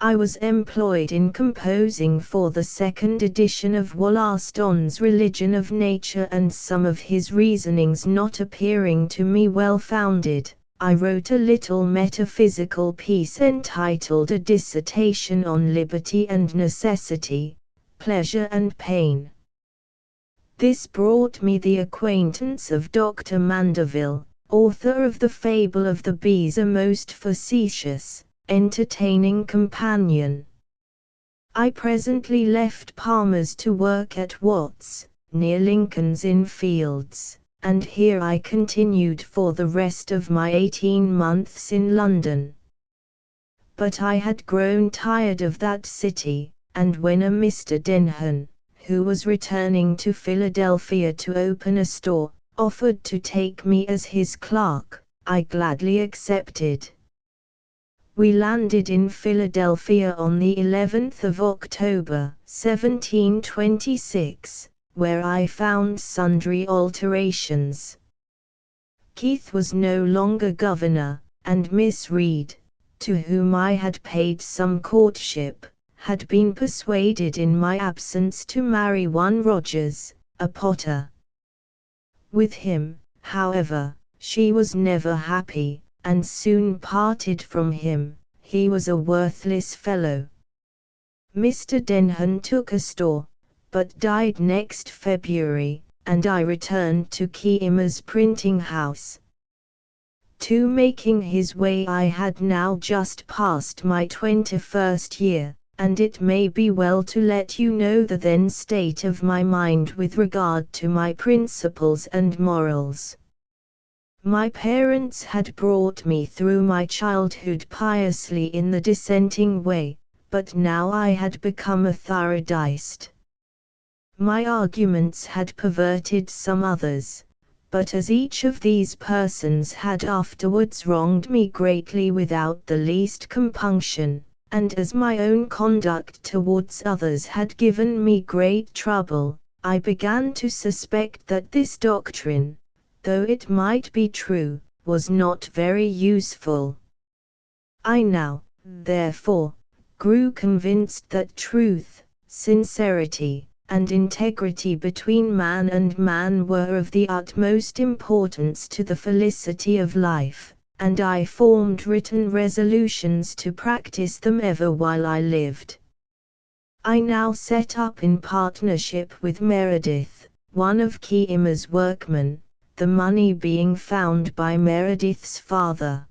I was employed in composing for the 2nd edition of Wollaston's Religion of Nature, and some of his reasonings not appearing to me well founded, I wrote a little metaphysical piece entitled A Dissertation on Liberty and Necessity, Pleasure and Pain. This brought me the acquaintance of Dr. Mandeville, author of The Fable of the Bees, a most facetious, entertaining companion. I presently left Palmer's to work at Watts, near Lincoln's Inn Fields, and here I continued for the rest of my 18 months in London. But I had grown tired of that city, and when a Mr. Denham, who was returning to Philadelphia to open a store, offered to take me as his clerk, I gladly accepted. We landed in Philadelphia on the 11th of October, 1726, where I found sundry alterations. Keith was no longer governor, and Miss Reed, to whom I had paid some courtship, had been persuaded in my absence to marry one Rogers, a potter. With him, however, she was never happy, and soon parted from him. He was a worthless fellow. Mr. Denham took a store, but died next February, and I returned to Keimer's printing house. To making his way I had now just passed my 21st year, and it may be well to let you know the then state of my mind with regard to my principles and morals. My parents had brought me through my childhood piously in the dissenting way, but now I had become a thoroughdist. My arguments had perverted some others, but as each of these persons had afterwards wronged me greatly without the least compunction, and as my own conduct towards others had given me great trouble, I began to suspect that this doctrine, though it might be true, was not very useful. I now, therefore, grew convinced that truth, sincerity, and integrity between man and man were of the utmost importance to the felicity of life, and I formed written resolutions to practice them ever while I lived. I now set up in partnership with Meredith, one of Keimer's workmen, the money being found by Meredith's father.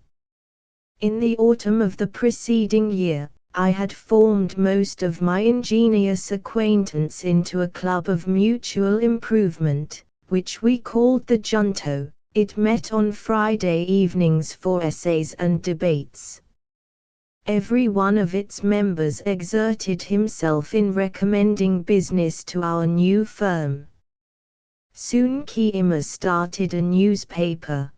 In the autumn of the preceding year, I had formed most of my ingenious acquaintance into a club of mutual improvement, which we called the Junto. It met on Friday evenings for essays and debates. Every one of its members exerted himself in recommending business to our new firm. Soon Keimer started a newspaper,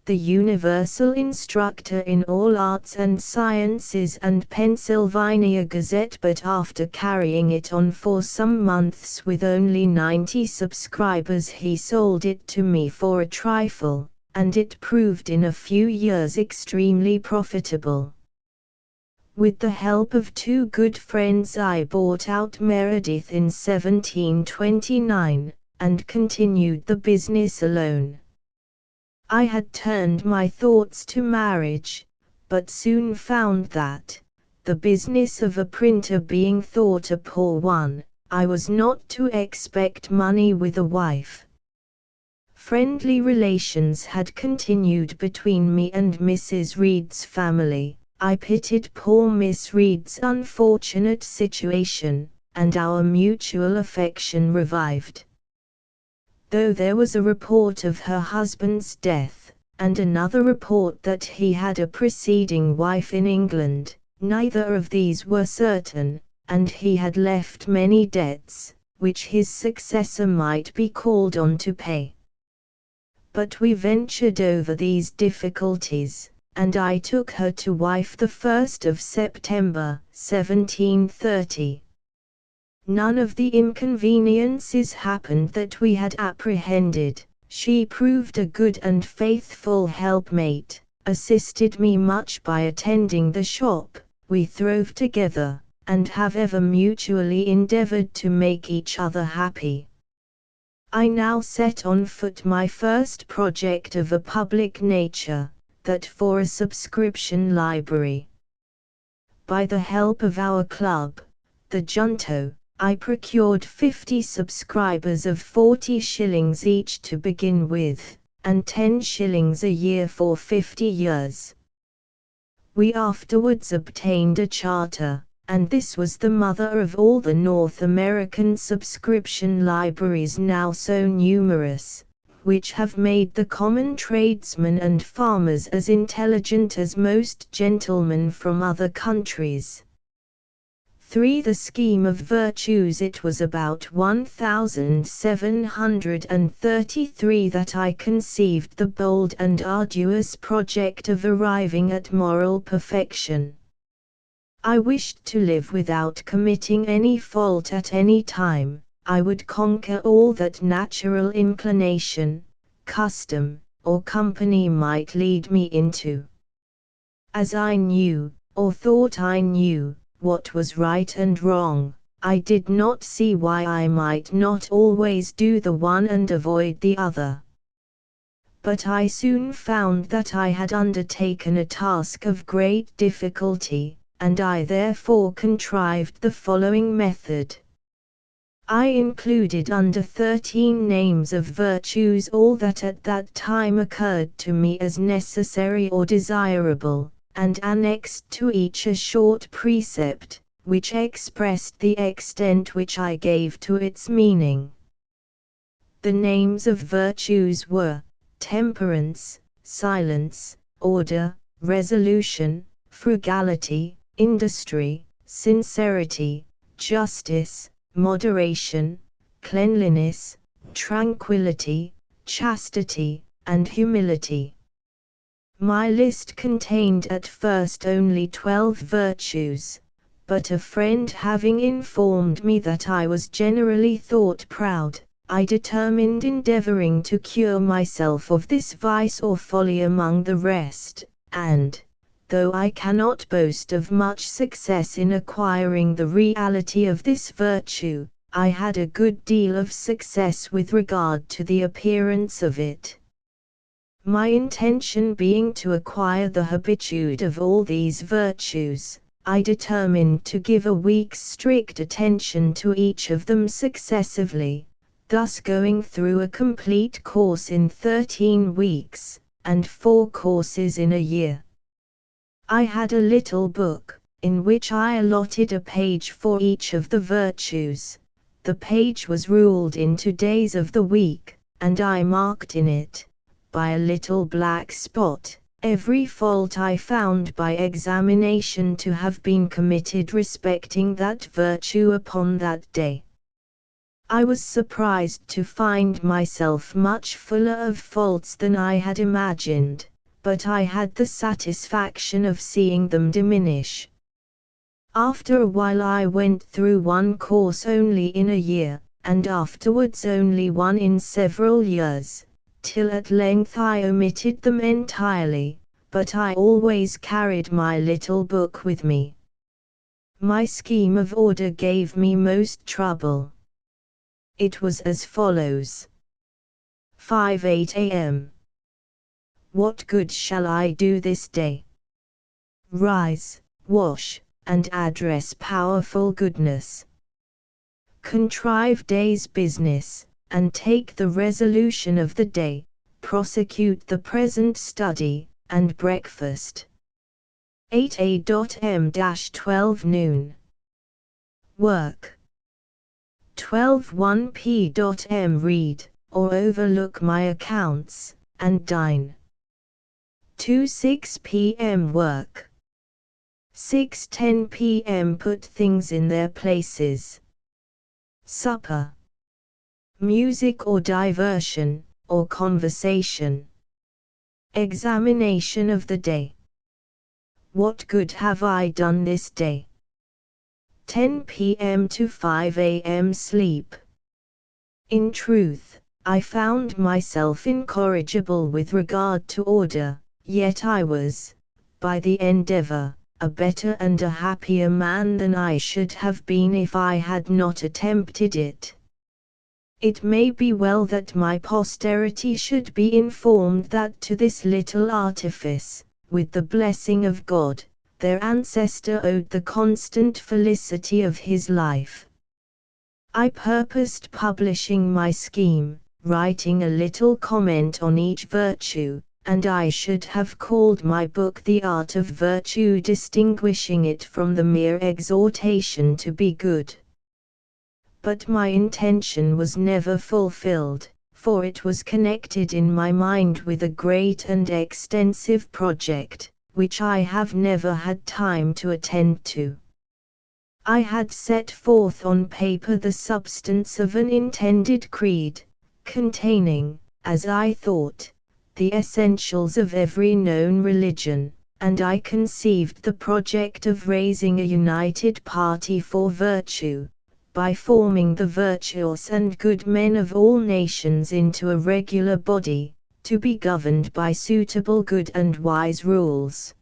the Universal Instructor in All Arts and Sciences and Pennsylvania Gazette, but after carrying it on for some months with only 90 subscribers he sold it to me for a trifle, and it proved in a few years extremely profitable. With the help of two good friends I bought out Meredith in 1729, and continued the business alone. I had turned my thoughts to marriage, but soon found that, the business of a printer being thought a poor one, I was not to expect money with a wife. Friendly relations had continued between me and Mrs. Reed's family. I pitied poor Miss Reed's unfortunate situation, and our mutual affection revived. Though there was a report of her husband's death, and another report that he had a preceding wife in England, neither of these were certain, and he had left many debts, which his successor might be called on to pay. But we ventured over these difficulties, and I took her to wife the 1st of September, 1730. None of the inconveniences happened that we had apprehended. She proved a good and faithful helpmate, assisted me much by attending the shop, we throve together, and have ever mutually endeavored to make each other happy. I now set on foot my first project of a public nature, that for a subscription library. By the help of our club, the Junto, I procured 50 subscribers of 40 shillings each to begin with, and 10 shillings a year for 50 years. We afterwards obtained a charter, and this was the mother of all the North American subscription libraries now so numerous, which have made the common tradesmen and farmers as intelligent as most gentlemen from other countries. 3. The scheme of virtues. It was about 1733 that I conceived the bold and arduous project of arriving at moral perfection. I wished to live without committing any fault at any time. I would conquer all that natural inclination, custom, or company might lead me into. As I knew, or thought I knew, what was right and wrong, I did not see why I might not always do the one and avoid the other. But I soon found that I had undertaken a task of great difficulty, and I therefore contrived the following method. I included under 13 names of virtues all that at that time occurred to me as necessary or desirable, and annexed to each a short precept, which expressed the extent which I gave to its meaning. The names of virtues were temperance, silence, order, resolution, frugality, industry, sincerity, justice, moderation, cleanliness, tranquility, chastity, and humility. My list contained at first only 12 virtues, but a friend having informed me that I was generally thought proud, I determined endeavoring to cure myself of this vice or folly among the rest, and, though I cannot boast of much success in acquiring the reality of this virtue, I had a good deal of success with regard to the appearance of it. My intention being to acquire the habitude of all these virtues, I determined to give a week's strict attention to each of them successively, thus going through a complete course in 13 weeks, and 4 courses in a year. I had a little book, in which I allotted a page for each of the virtues. The page was ruled into days of the week, and I marked in it, by a little black spot, every fault I found by examination to have been committed respecting that virtue upon that day. I was surprised to find myself much fuller of faults than I had imagined, but I had the satisfaction of seeing them diminish. After a while I went through 1 course only in a year, and afterwards only 1 in several years, till at length I omitted them entirely, but I always carried my little book with me. My scheme of order gave me most trouble. It was as follows. 5:08 a.m. What good shall I do this day? Rise, wash, and address powerful goodness. Contrive day's business, and take the resolution of the day, prosecute the present study, and breakfast. 8 a.m-12 noon. Work. 12 p.m. read, or overlook my accounts, and dine. 6 p.m. work. 6:10 p.m. put things in their places. Supper. Music or diversion, or conversation. Examination of the day. What good have I done this day? 10 p.m. to 5 a.m. sleep. In truth, I found myself incorrigible with regard to order, yet I was, by the endeavor, a better and a happier man than I should have been if I had not attempted it. It may be well that my posterity should be informed that to this little artifice, with the blessing of God, their ancestor owed the constant felicity of his life. I purposed publishing my scheme, writing a little comment on each virtue, and I should have called my book The Art of Virtue, distinguishing it from the mere exhortation to be good. But my intention was never fulfilled, for it was connected in my mind with a great and extensive project, which I have never had time to attend to. I had set forth on paper the substance of an intended creed, containing, as I thought, the essentials of every known religion, and I conceived the project of raising a united party for virtue, by forming the virtuous and good men of all nations into a regular body, to be governed by suitable good and wise rules.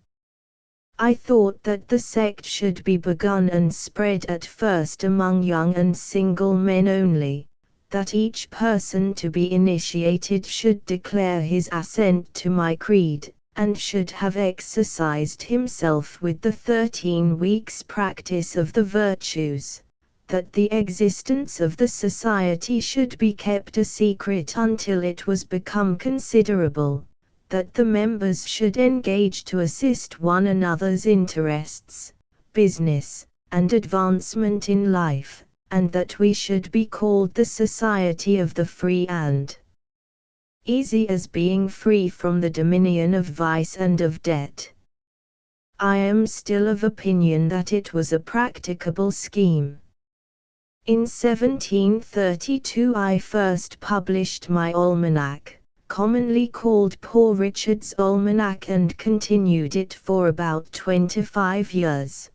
I thought that the sect should be begun and spread at first among young and single men only, that each person to be initiated should declare his assent to my creed, and should have exercised himself with the 13 weeks' practice of the virtues, that the existence of the society should be kept a secret until it was become considerable, that the members should engage to assist one another's interests, business, and advancement in life, and that we should be called the Society of the Free and Easy, as being free from the dominion of vice and of debt. I am still of opinion that it was a practicable scheme. In 1732 I first published my almanac, commonly called Poor Richard's Almanac, and continued it for about 25 years.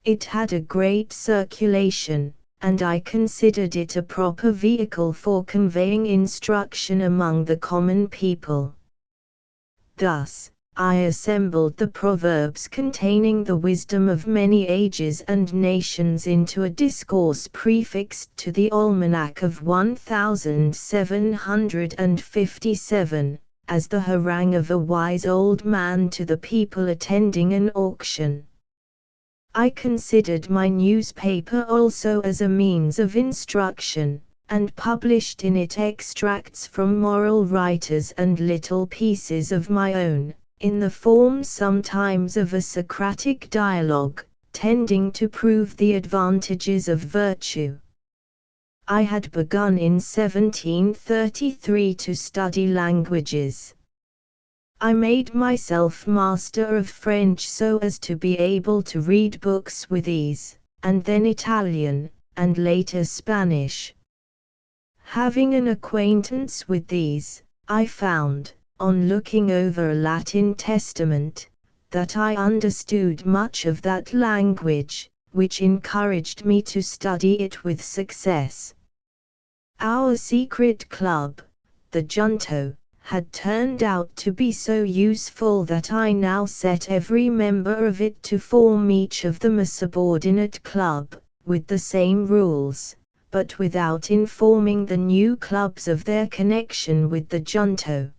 It had a great circulation, and I considered it a proper vehicle for conveying instruction among the common people. Thus, I assembled the proverbs containing the wisdom of many ages and nations into a discourse prefixed to the Almanac of 1757, as the harangue of a wise old man to the people attending an auction. I considered my newspaper also as a means of instruction, and published in it extracts from moral writers and little pieces of my own, in the form sometimes of a Socratic dialogue, tending to prove the advantages of virtue. I had begun in 1733 to study languages. I made myself master of French so as to be able to read books with ease, and then Italian, and later Spanish. Having an acquaintance with these, I found, on looking over a Latin Testament, that I understood much of that language, which encouraged me to study it with success. Our secret club, the Junto, had turned out to be so useful that I now set every member of it to form each of them a subordinate club, with the same rules, but without informing the new clubs of their connection with the Junto.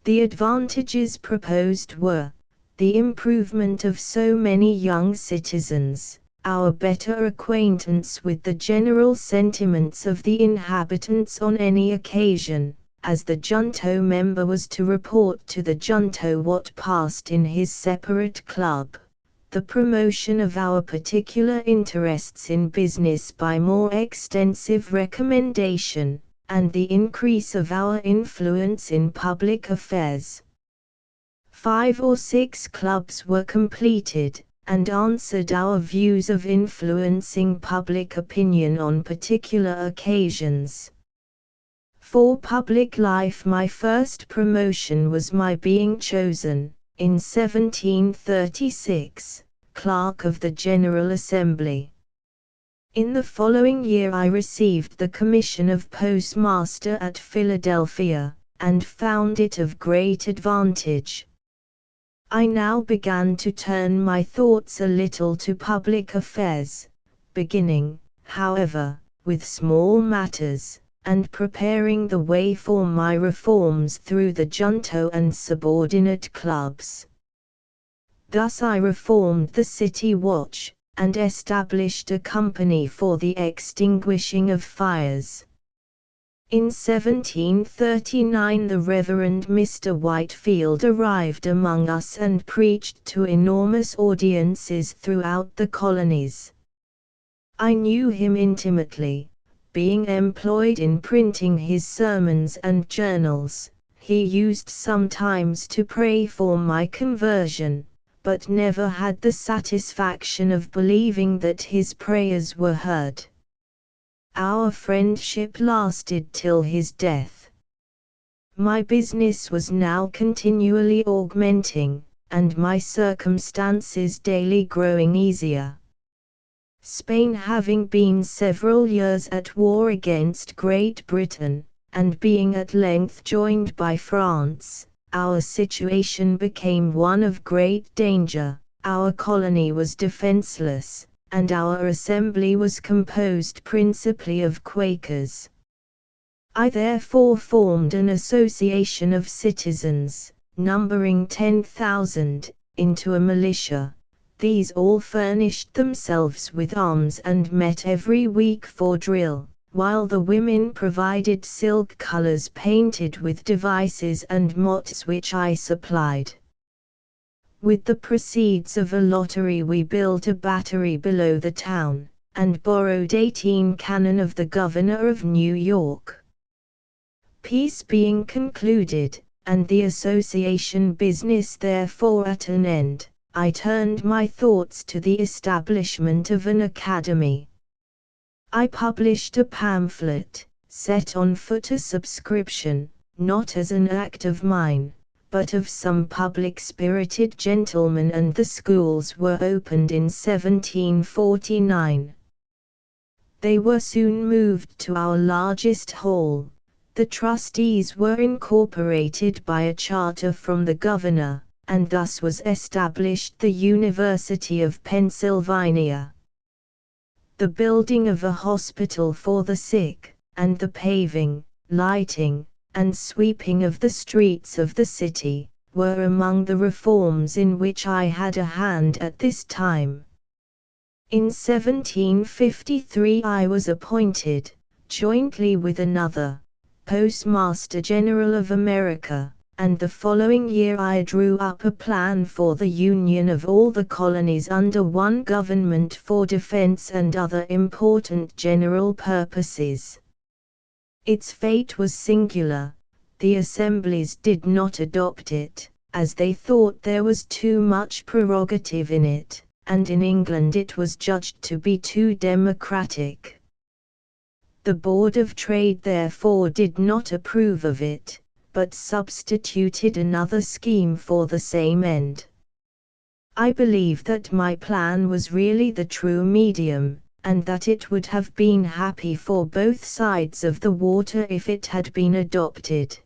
The advantages proposed were, the improvement of so many young citizens, our better acquaintance with the general sentiments of the inhabitants on any occasion, as the Junto member was to report to the Junto what passed in his separate club, the promotion of our particular interests in business by more extensive recommendation, and the increase of our influence in public affairs. 5 or 6 clubs were completed, and answered our views of influencing public opinion on particular occasions. For public life, my first promotion was my being chosen, in 1736, Clerk of the General Assembly. In the following year I received the commission of postmaster at Philadelphia, and found it of great advantage. I now began to turn my thoughts a little to public affairs, beginning, however, with small matters, and preparing the way for my reforms through the junto and subordinate clubs. Thus I reformed the city watch, and established a company for the extinguishing of fires. In 1739 the Reverend Mr. Whitefield arrived among us and preached to enormous audiences throughout the colonies. I knew him intimately, being employed in printing his sermons and journals. He used sometimes to pray for my conversion, but never had the satisfaction of believing that his prayers were heard. Our friendship lasted till his death. My business was now continually augmenting, and my circumstances daily growing easier. Spain having been several years at war against Great Britain, and being at length joined by France, our situation became one of great danger. Our colony was defenseless, and our assembly was composed principally of Quakers. I therefore formed an association of citizens, numbering 10,000, into a militia. These all furnished themselves with arms and met every week for drill, while the women provided silk colors painted with devices and mottes which I supplied. With the proceeds of a lottery we built a battery below the town, and borrowed 18 cannon of the governor of New York. Peace being concluded, and the association business therefore at an end, I turned my thoughts to the establishment of an academy. I published a pamphlet, set on foot a subscription, not as an act of mine, but of some public-spirited gentlemen, and the schools were opened in 1749. They were soon moved to our largest hall. The trustees were incorporated by a charter from the governor, and thus was established the University of Pennsylvania. The building of a hospital for the sick, and the paving, lighting, and sweeping of the streets of the city, were among the reforms in which I had a hand at this time. In 1753 I was appointed, jointly with another, Postmaster General of America, and the following year I drew up a plan for the union of all the colonies under one government for defense and other important general purposes. Its fate was singular. The assemblies did not adopt it, as they thought there was too much prerogative in it, and in England it was judged to be too democratic. The Board of Trade therefore did not approve of it, but substituted another scheme for the same end. I believe that my plan was really the true medium, and that it would have been happy for both sides of the water if it had been adopted.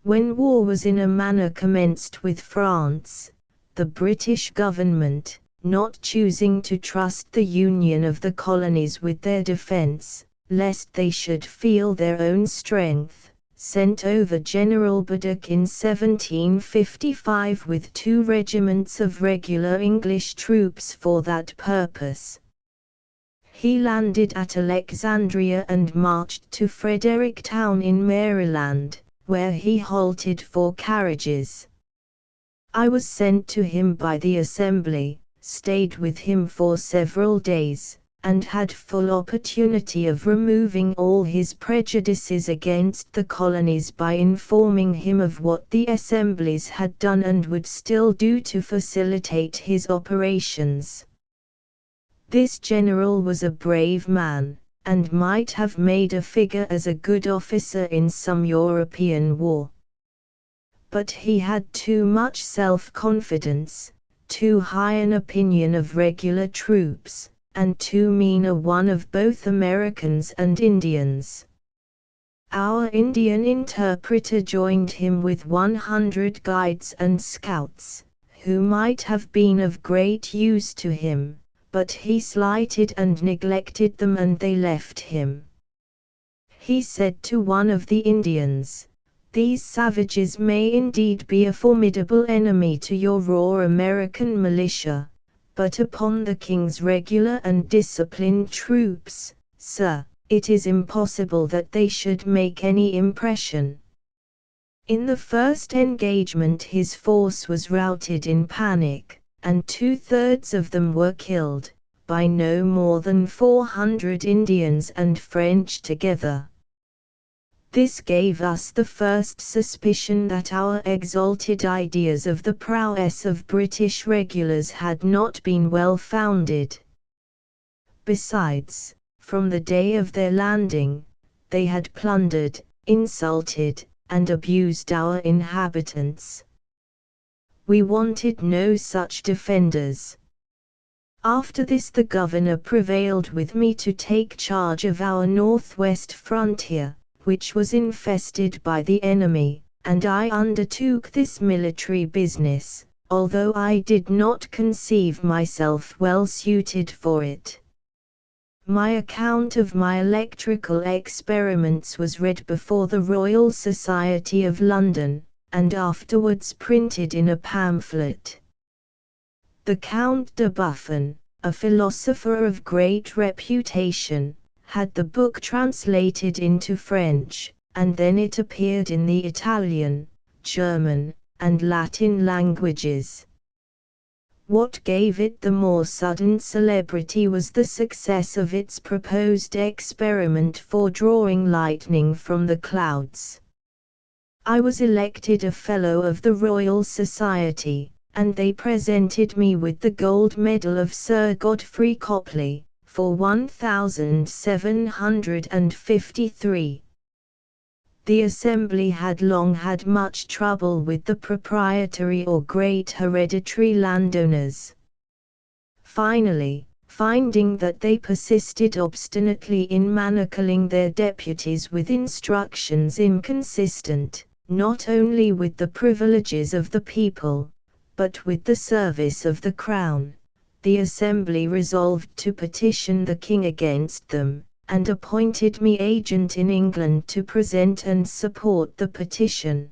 When war was in a manner commenced with France, the British government, not choosing to trust the union of the colonies with their defense, lest they should feel their own strength, sent over General Braddock in 1755 with 2 regiments of regular English troops for that purpose. He landed at Alexandria and marched to Fredericktown in Maryland, where he halted for carriages. I was sent to him by the Assembly, stayed with him for several days, and had full opportunity of removing all his prejudices against the colonies by informing him of what the assemblies had done and would still do to facilitate his operations. This general was a brave man, and might have made a figure as a good officer in some European war. But he had too much self-confidence, too high an opinion of regular troops, and too mean a one of both Americans and Indians. Our Indian interpreter joined him with 100 guides and scouts, who might have been of great use to him, but he slighted and neglected them and they left him. He said to one of the Indians, "These savages may indeed be a formidable enemy to your raw American militia, but upon the king's regular and disciplined troops, sir, it is impossible that they should make any impression." In the first engagement his force was routed in panic, and 2/3 of them were killed, by no more than 400 Indians and French together. This gave us the first suspicion that our exalted ideas of the prowess of British regulars had not been well founded. Besides, from the day of their landing, they had plundered, insulted, and abused our inhabitants. We wanted no such defenders. After this the governor prevailed with me to take charge of our northwest frontier, which was infested by the enemy, and I undertook this military business, although I did not conceive myself well suited for it. My account of my electrical experiments was read before the Royal Society of London, and afterwards printed in a pamphlet. The Count de Buffon, a philosopher of great reputation, had the book translated into French, and then it appeared in the Italian, German, and Latin languages. What gave it the more sudden celebrity was the success of its proposed experiment for drawing lightning from the clouds. I was elected a Fellow of the Royal Society, and they presented me with the gold medal of Sir Godfrey Copley, for 1753. The Assembly had long had much trouble with the proprietary or great hereditary landowners. Finally, finding that they persisted obstinately in manacling their deputies with instructions inconsistent, not only with the privileges of the people, but with the service of the Crown, the Assembly resolved to petition the King against them, and appointed me agent in England to present and support the petition.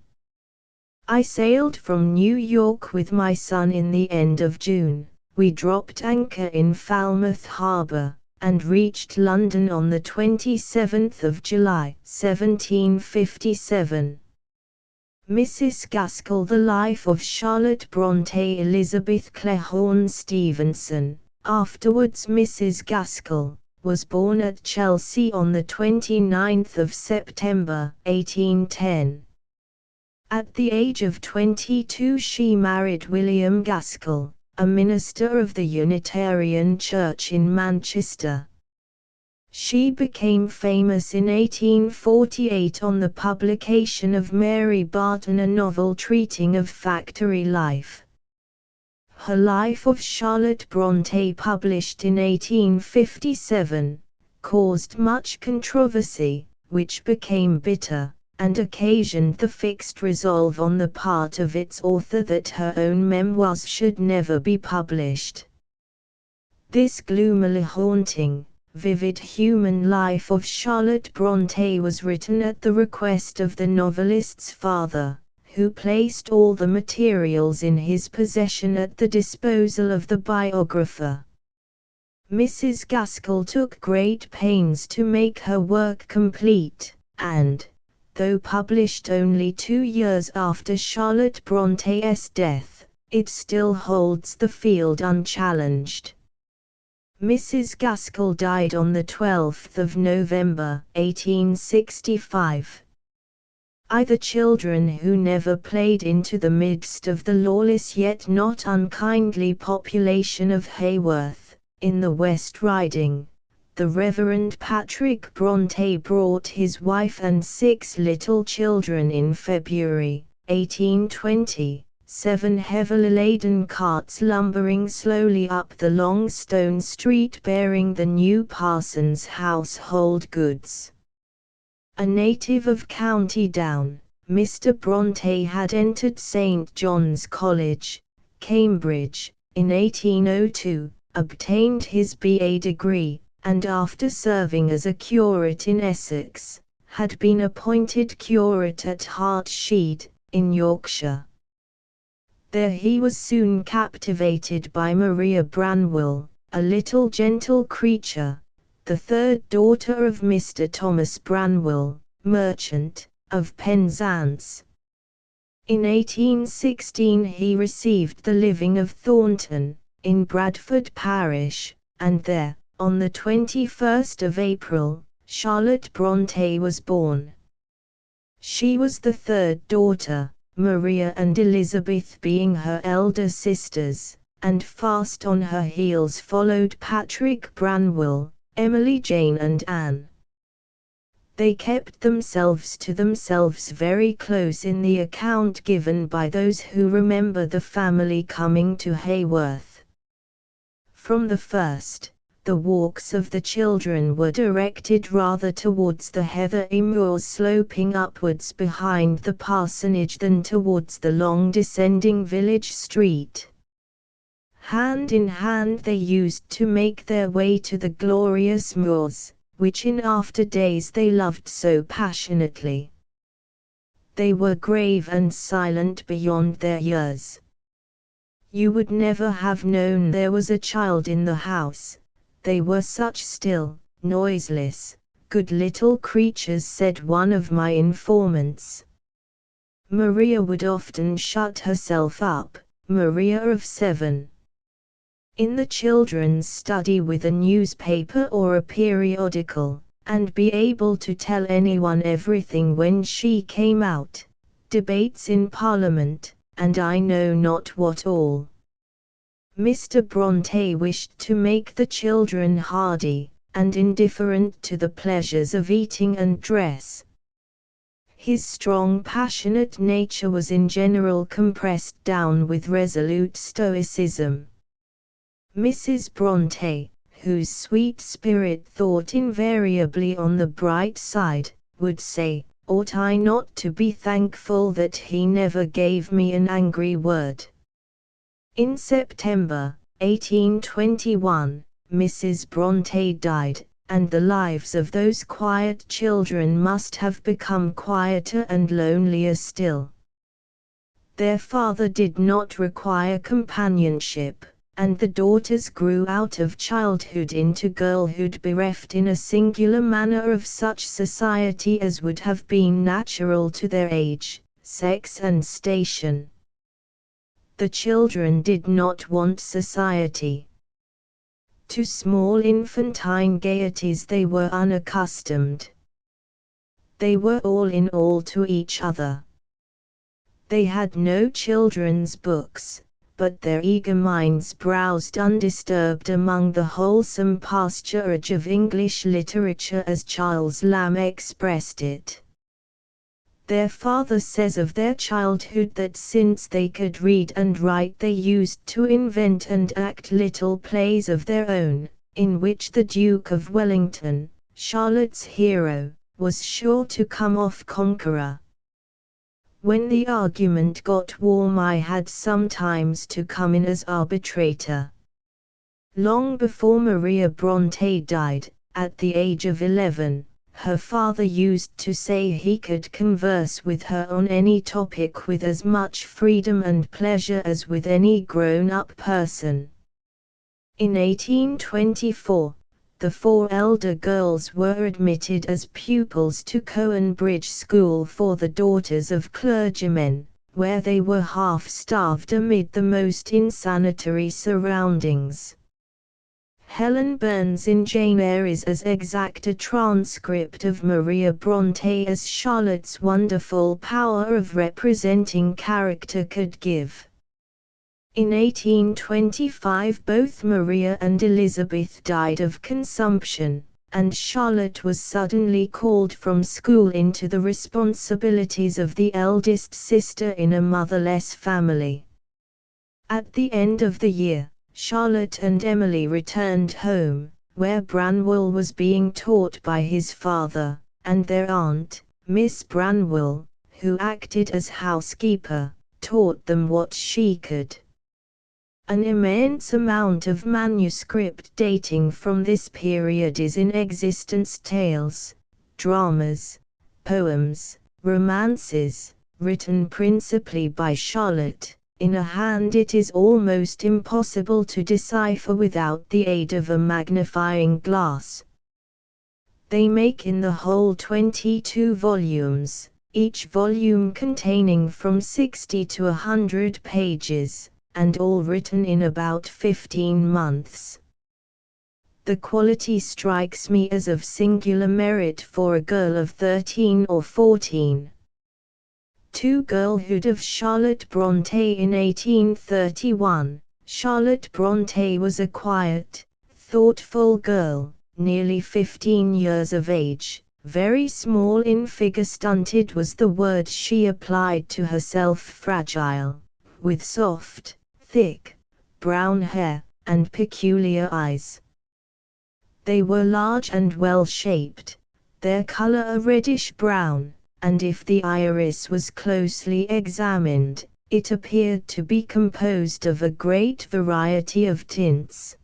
I sailed from New York with my son in the end of June. We dropped anchor in Falmouth Harbour, and reached London on the 27th of July, 1757. Mrs. Gaskell. The Life of Charlotte Brontë. Elizabeth Clehorn Stevenson, afterwards Mrs. Gaskell, was born at Chelsea on the 29th of September, 1810. At the age of 22 she married William Gaskell, a minister of the Unitarian Church in Manchester. She became famous in 1848 on the publication of Mary Barton, a novel treating of factory life. Her Life of Charlotte Brontë, published in 1857, caused much controversy, which became bitter, and occasioned the fixed resolve on the part of its author that her own memoirs should never be published. This gloomily haunting, vivid human life of Charlotte Brontë was written at the request of the novelist's father, who placed all the materials in his possession at the disposal of the biographer. Mrs. Gaskell took great pains to make her work complete, and, though published only 2 years after Charlotte Bronté's death, it still holds the field unchallenged. Mrs. Gaskell died on the 12th of November, 1865. The children who never played into the midst of the lawless yet not unkindly population of Haworth, in the West Riding, the Reverend Patrick Brontë brought his wife and 6 little children in February, 1820, 7 heavily laden carts lumbering slowly up the long stone street bearing the new parson's household goods. A native of County Down, Mr. Brontë had entered St. John's College, Cambridge, in 1802, obtained his BA degree, and after serving as a curate in Essex, had been appointed curate at Hartshead, in Yorkshire. There he was soon captivated by Maria Branwell, a little gentle creature, the third daughter of Mr. Thomas Branwell, merchant, of Penzance. In 1816 he received the living of Thornton, in Bradford parish, and there, on the 21st of April, Charlotte Brontë was born. She was the third daughter, Maria and Elizabeth being her elder sisters, and fast on her heels followed Patrick Branwell, Emily Jane and Anne. They kept themselves to themselves very close in the account given by those who remember the family coming to Haworth. From the first, the walks of the children were directed rather towards the heathery moors sloping upwards behind the parsonage than towards the long descending village street. Hand in hand they used to make their way to the glorious moors, which in after days they loved so passionately. They were grave and silent beyond their years. You would never have known there was a child in the house, they were such still, noiseless, good little creatures, said one of my informants. Maria would often shut herself up, Maria of 7. In the children's study with a newspaper or a periodical, and be able to tell anyone everything when she came out, debates in Parliament, and I know not what all. Mr. Brontë wished to make the children hardy, and indifferent to the pleasures of eating and dress. His strong passionate nature was in general compressed down with resolute stoicism. Mrs. Brontë, whose sweet spirit thought invariably on the bright side, would say, "Ought I not to be thankful that he never gave me an angry word?" In September, 1821, Mrs. Brontë died, and the lives of those quiet children must have become quieter and lonelier still. Their father did not require companionship, and the daughters grew out of childhood into girlhood bereft in a singular manner of such society as would have been natural to their age, sex and station. The children did not want society. To small infantine gaieties they were unaccustomed. They were all in all to each other. They had no children's books, but their eager minds browsed undisturbed among the wholesome pasturage of English literature, as Charles Lamb expressed it. Their father says of their childhood that since they could read and write they used to invent and act little plays of their own, in which the Duke of Wellington, Charlotte's hero, was sure to come off conqueror. When the argument got warm I had sometimes to come in as arbitrator. Long before Maria Brontë died, at the age of 11, her father used to say he could converse with her on any topic with as much freedom and pleasure as with any grown-up person. In 1824, the 4 elder girls were admitted as pupils to Cowan Bridge School for the daughters of clergymen, where they were half-starved amid the most insanitary surroundings. Helen Burns in Jane Eyre is as exact a transcript of Maria Brontë as Charlotte's wonderful power of representing character could give. In 1825 both Maria and Elizabeth died of consumption, and Charlotte was suddenly called from school into the responsibilities of the eldest sister in a motherless family. At the end of the year, Charlotte and Emily returned home, where Branwell was being taught by his father, and their aunt, Miss Branwell, who acted as housekeeper, taught them what she could. An immense amount of manuscript dating from this period is in existence: tales, dramas, poems, romances, written principally by Charlotte. In a hand it is almost impossible to decipher without the aid of a magnifying glass. They make in the whole 22 volumes, each volume containing from 60 to 100 pages, and all written in about 15 months. The quality strikes me as of singular merit for a girl of 13 or 14. To Girlhood of Charlotte Brontë in 1831. Charlotte Brontë was a quiet, thoughtful girl, nearly 15 years of age, very small in figure. Stunted was the word she applied to herself. Fragile, with soft, thick, brown hair, and peculiar eyes. They were large and well-shaped, their color a reddish-brown, and if the iris was closely examined, it appeared to be composed of a great variety of tints.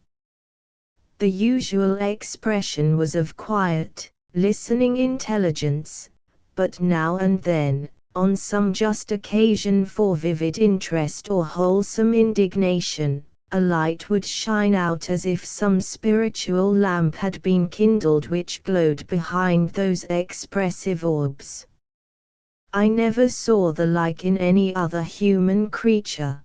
The usual expression was of quiet, listening intelligence, but now and then, on some just occasion for vivid interest or wholesome indignation, a light would shine out as if some spiritual lamp had been kindled which glowed behind those expressive orbs. I never saw the like in any other human creature.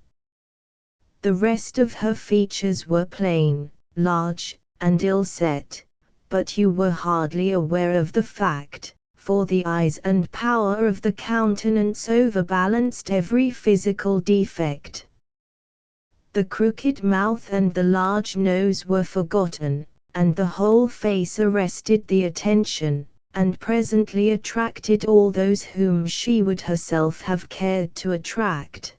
The rest of her features were plain, large, and ill-set, but you were hardly aware of the fact, for the eyes and power of the countenance overbalanced every physical defect. The crooked mouth and the large nose were forgotten, and the whole face arrested the attention, and presently attracted all those whom she would herself have cared to attract.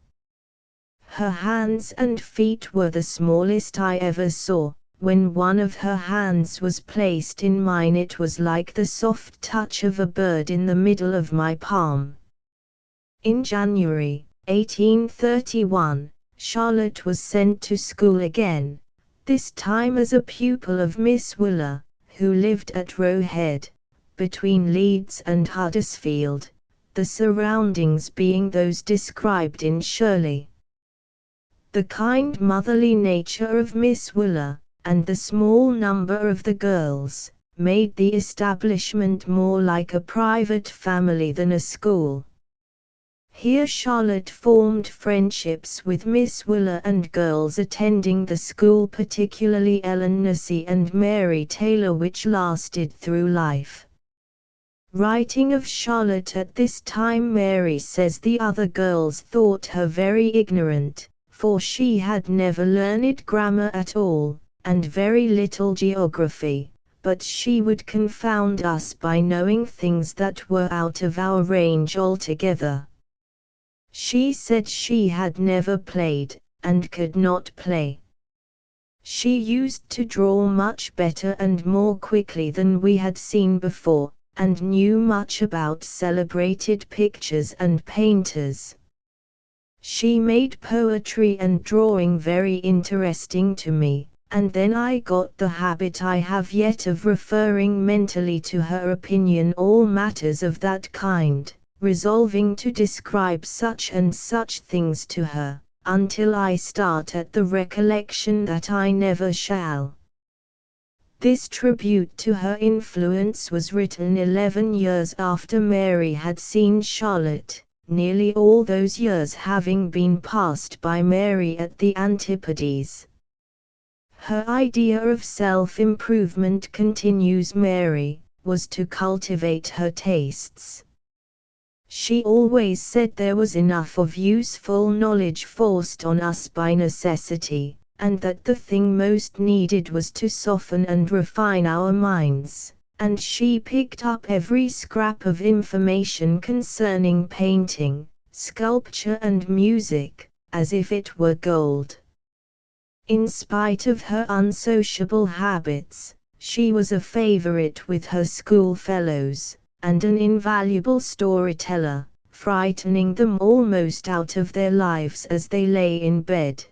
Her hands and feet were the smallest I ever saw. When one of her hands was placed in mine it was like the soft touch of a bird in the middle of my palm. In January, 1831, Charlotte was sent to school again, this time as a pupil of Miss Wooler, who lived at Roe Head, between Leeds and Huddersfield, the surroundings being those described in Shirley. The kind motherly nature of Miss Wooler, and the small number of the girls, made the establishment more like a private family than a school. Here Charlotte formed friendships with Miss Wooler and girls attending the school, particularly Ellen Nussey and Mary Taylor, which lasted through life. Writing of Charlotte at this time, Mary says the other girls thought her very ignorant, for she had never learned grammar at all, and very little geography, but she would confound us by knowing things that were out of our range altogether. She said she had never played, and could not play. She used to draw much better and more quickly than we had seen before, and knew much about celebrated pictures and painters. She made poetry and drawing very interesting to me, and then I got the habit I have yet of referring mentally to her opinion all matters of that kind, resolving to describe such and such things to her, until I start at the recollection that I never shall. This tribute to her influence was written 11 years after Mary had seen Charlotte, nearly all those years having been passed by Mary at the Antipodes. Her idea of self-improvement, continues Mary, was to cultivate her tastes. She always said there was enough of useful knowledge forced on us by necessity, and that the thing most needed was to soften and refine our minds, and she picked up every scrap of information concerning painting, sculpture and music, as if it were gold. In spite of her unsociable habits, she was a favorite with her schoolfellows, and an invaluable storyteller, frightening them almost out of their lives as they lay in bed.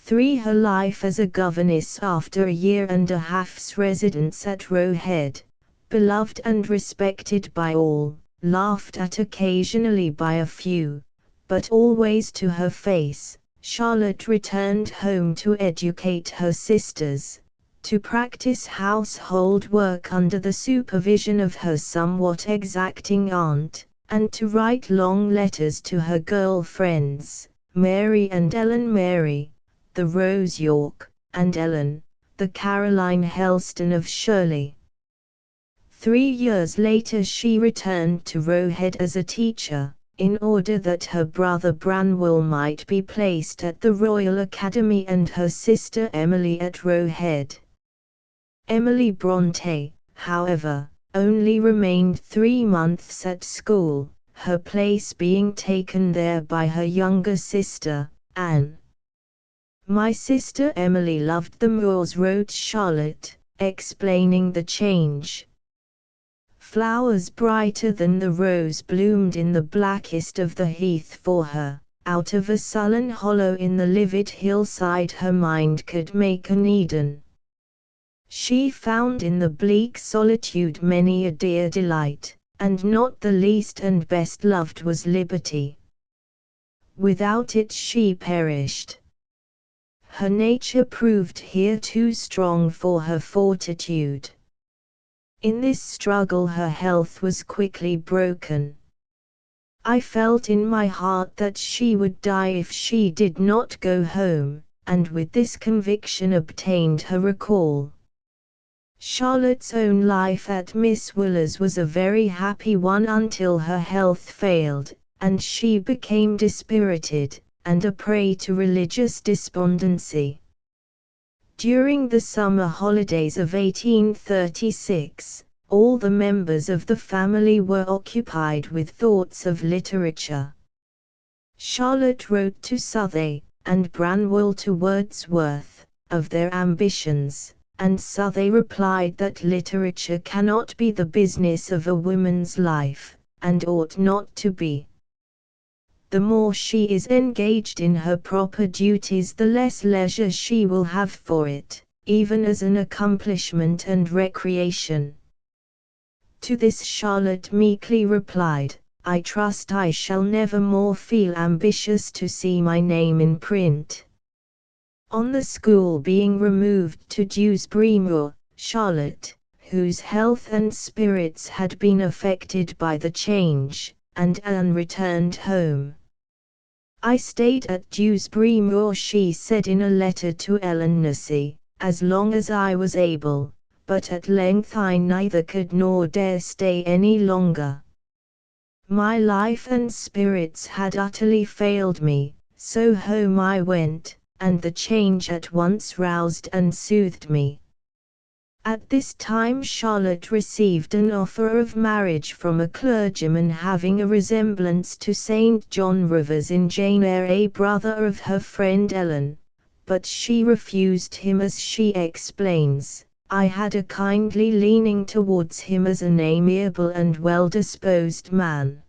3. Her life as a governess after a year and a half's residence at Roe Head, beloved and respected by all, laughed at occasionally by a few, but always to her face, Charlotte returned home to educate her sisters, to practice household work under the supervision of her somewhat exacting aunt, and to write long letters to her girl friends, Mary and Ellen Mary, the Rose York, and Ellen, the Caroline Helston of Shirley. 3 years later she returned to Roe Head as a teacher, in order that her brother Branwell might be placed at the Royal Academy and her sister Emily at Roe Head. Emily Bronte, however, only remained 3 months at school, her place being taken there by her younger sister, Anne. My sister Emily loved the moors, wrote Charlotte, explaining the change. Flowers brighter than the rose bloomed in the blackest of the heath for her, out of a sullen hollow in the livid hillside her mind could make an Eden. She found in the bleak solitude many a dear delight, and not the least and best loved was liberty. Without it she perished. Her nature proved here too strong for her fortitude. In this struggle her health was quickly broken. I felt in my heart that she would die if she did not go home, and with this conviction obtained her recall. Charlotte's own life at Miss Wooler's was a very happy one until her health failed, and she became dispirited, and a prey to religious despondency. During the summer holidays of 1836, all the members of the family were occupied with thoughts of literature. Charlotte wrote to Southey, and Branwell to Wordsworth, of their ambitions, and Southey replied that literature cannot be the business of a woman's life, and ought not to be. The more she is engaged in her proper duties the less leisure she will have for it, even as an accomplishment and recreation. To this Charlotte meekly replied, I trust I shall never more feel ambitious to see my name in print. On the school being removed to Dewsbury Moor, Charlotte, whose health and spirits had been affected by the change, and Anne returned home. I stayed at Dewsbury Moor, she said in a letter to Ellen Nussey, as long as I was able, but at length I neither could nor dare stay any longer. My life and spirits had utterly failed me, so home I went, and the change at once roused and soothed me. At this time Charlotte received an offer of marriage from a clergyman having a resemblance to St. John Rivers in Jane Eyre, a brother of her friend Ellen, but she refused him as she explains, I had a kindly leaning towards him as an amiable and well-disposed man.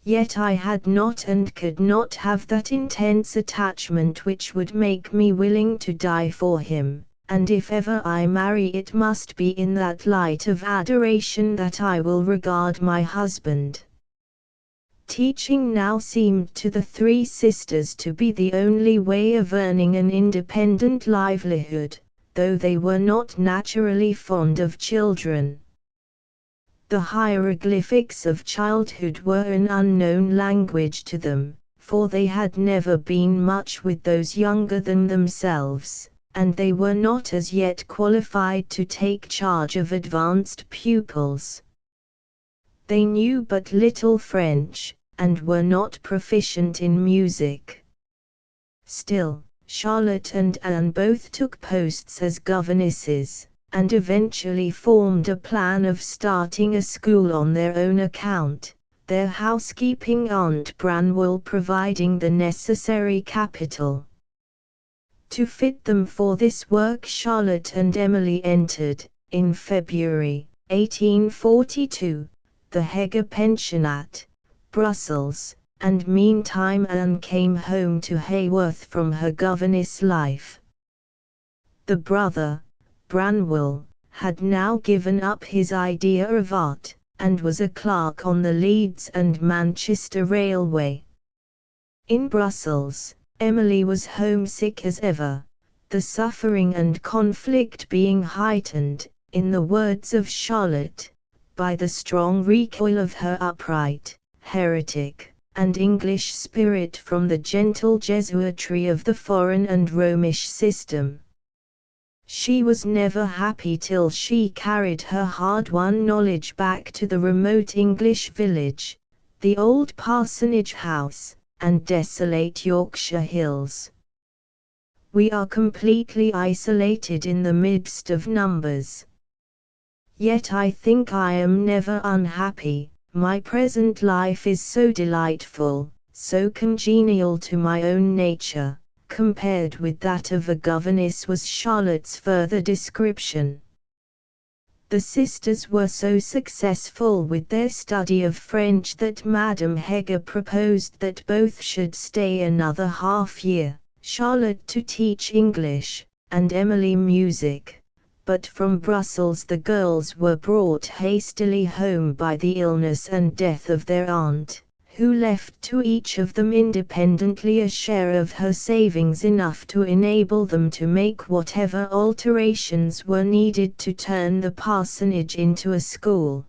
Yet I had not and could not have that intense attachment which would make me willing to die for him. And if ever I marry it must be in that light of adoration that I will regard my husband. Teaching now seemed to the 3 sisters to be the only way of earning an independent livelihood, though they were not naturally fond of children. The hieroglyphics of childhood were an unknown language to them, for they had never been much with those younger than themselves, and they were not as yet qualified to take charge of advanced pupils. They knew but little French, and were not proficient in music. Still, Charlotte and Anne both took posts as governesses, and eventually formed a plan of starting a school on their own account, their housekeeping aunt Branwell providing the necessary capital. To fit them for this work Charlotte and Emily entered, in February, 1842, the Heger Pensionat, Brussels, and meantime Anne came home to Haworth from her governess life. The brother, Branwell, had now given up his idea of art, and was a clerk on the Leeds and Manchester Railway. In Brussels, Emily was homesick as ever, the suffering and conflict being heightened, in the words of Charlotte, by the strong recoil of her upright, heretic, and English spirit from the gentle Jesuitry of the foreign and Romish system. She was never happy till she carried her hard-won knowledge back to the remote English village, the old parsonage house, and desolate Yorkshire hills. We are completely isolated in the midst of numbers. Yet I think I am never unhappy. My present life is so delightful, so congenial to my own nature, compared with that of a governess, was Charlotte's further description. The sisters were so successful with their study of French that Madame Heger proposed that both should stay another half-year, Charlotte to teach English, and Emily music. But from Brussels the girls were brought hastily home by the illness and death of their aunt, who left to each of them independently a share of her savings, enough to enable them to make whatever alterations were needed to turn the parsonage into a school.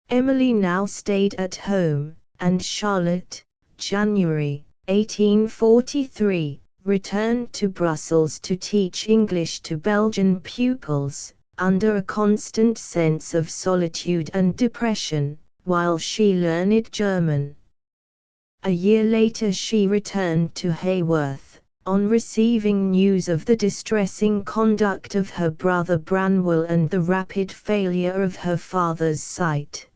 Emily now stayed at home, and Charlotte, January 1843, returned to Brussels to teach English to Belgian pupils, under a constant sense of solitude and depression, while she learned German. A year later she returned to Haworth, on receiving news of the distressing conduct of her brother Branwell and the rapid failure of her father's sight.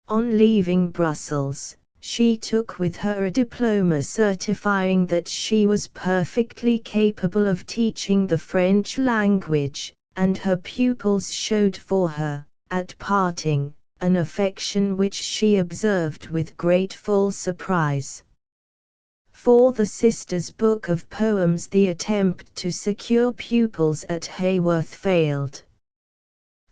On leaving Brussels, she took with her a diploma certifying that she was perfectly capable of teaching the French language, and her pupils showed for her, at parting, an affection which she observed with grateful surprise. For the sisters' book of poems the attempt to secure pupils at Haworth failed.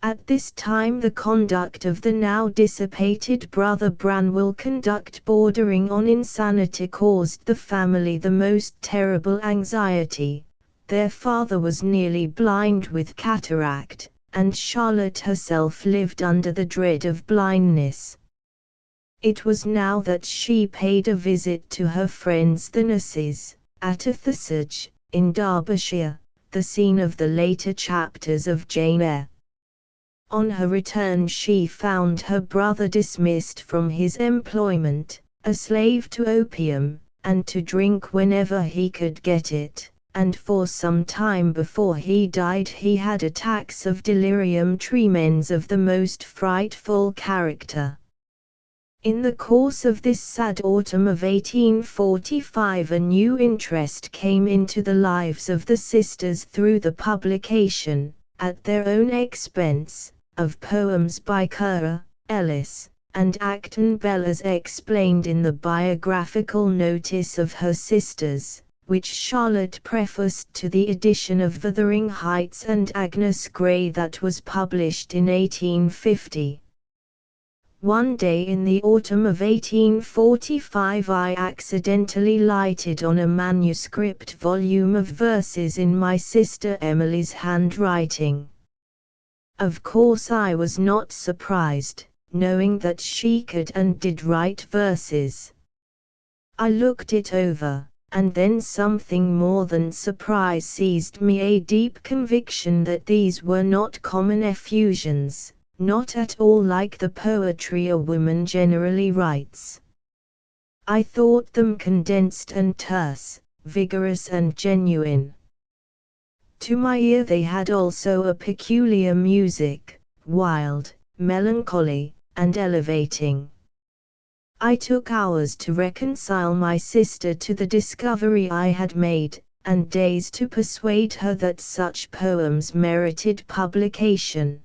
At this time the conduct of the now dissipated brother Branwell, conduct bordering on insanity, caused the family the most terrible anxiety. Their father was nearly blind with cataract, and Charlotte herself lived under the dread of blindness. It was now that she paid a visit to her friends the nurses, at Athasage, in Derbyshire, the scene of the later chapters of Jane Eyre. On her return she found her brother dismissed from his employment, a slave to opium, and to drink whenever he could get it, and for some time before he died he had attacks of delirium tremens of the most frightful character. In the course of this sad autumn of 1845 a new interest came into the lives of the sisters through the publication, at their own expense, of poems by Currer, Ellis, and Acton Bell, as explained in the biographical notice of her sisters, which Charlotte prefaced to the edition of Wuthering Heights and Agnes Grey that was published in 1850. One day in the autumn of 1845 I accidentally lighted on a manuscript volume of verses in my sister Emily's handwriting. Of course I was not surprised, knowing that she could and did write verses. I looked it over, and then something more than surprise seized me, a deep conviction that these were not common effusions, not at all like the poetry a woman generally writes. I thought them condensed and terse, vigorous and genuine. To my ear they had also a peculiar music, wild, melancholy, and elevating. I took hours to reconcile my sister to the discovery I had made, and days to persuade her that such poems merited publication.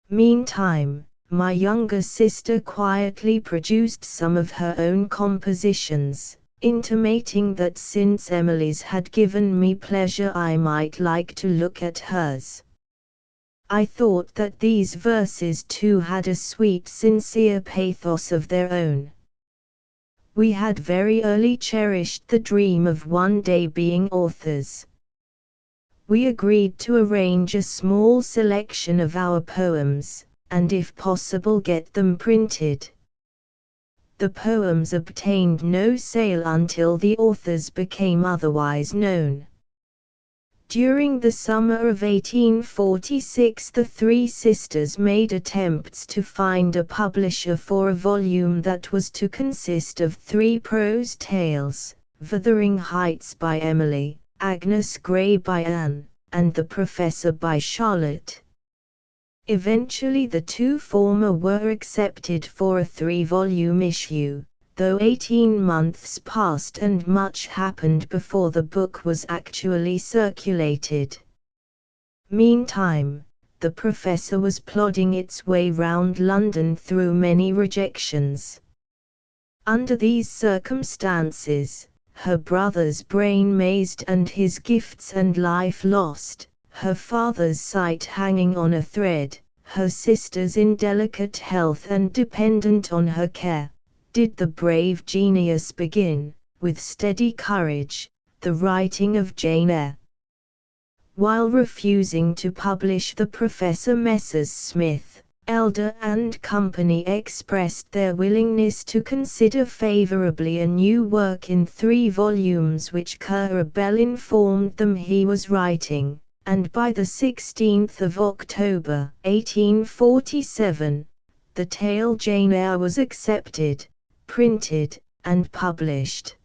Meantime, my younger sister quietly produced some of her own compositions, intimating that since Emily's had given me pleasure I might like to look at hers. I thought that these verses too had a sweet sincere pathos of their own. We had very early cherished the dream of one day being authors. We agreed to arrange a small selection of our poems, and if possible get them printed. The poems obtained no sale until the authors became otherwise known. During the summer of 1846 the three sisters made attempts to find a publisher for a volume that was to consist of 3 prose tales, Wuthering Heights by Emily, Agnes Grey by Anne, and The Professor by Charlotte. Eventually the 2 former were accepted for a 3-volume issue, though 18 months passed and much happened before the book was actually circulated. Meantime, The Professor was plodding its way round London through many rejections. Under these circumstances, her brother's brain mazed and his gifts and life lost, her father's sight hanging on a thread, her sister's in delicate health and dependent on her care, did the brave genius begin, with steady courage, the writing of Jane Eyre. While refusing to publish The Professor, Messrs. Smith, Elder and Company expressed their willingness to consider favorably a new work in 3 volumes which Currer Bell informed them he was writing, and by the 16th of October, 1847, the tale Jane Eyre was accepted, printed, and published.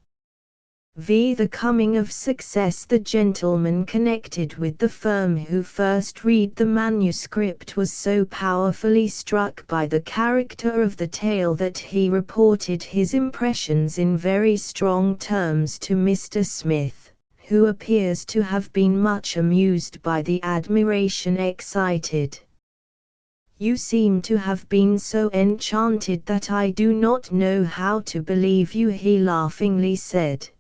The coming of success. The gentleman connected with the firm who first read the manuscript was so powerfully struck by the character of the tale that he reported his impressions in very strong terms to Mr. Smith, who appears to have been much amused by the admiration excited. "You seem to have been so enchanted that I do not know how to believe you," he laughingly said.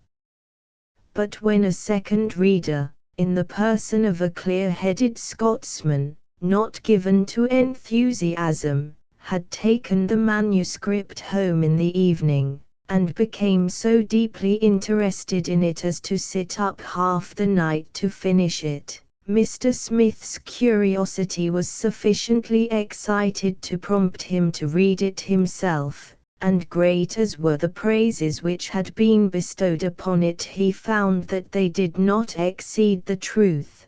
But when a second reader, in the person of a clear-headed Scotsman, not given to enthusiasm, had taken the manuscript home in the evening, and became so deeply interested in it as to sit up half the night to finish it, Mr. Smith's curiosity was sufficiently excited to prompt him to read it himself, and great as were the praises which had been bestowed upon it, he found that they did not exceed the truth.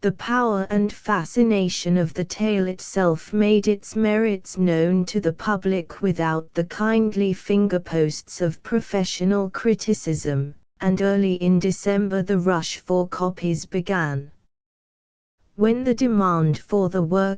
The power and fascination of the tale itself made its merits known to the public without the kindly fingerposts of professional criticism, and early in December the rush for copies began. When the demand for the work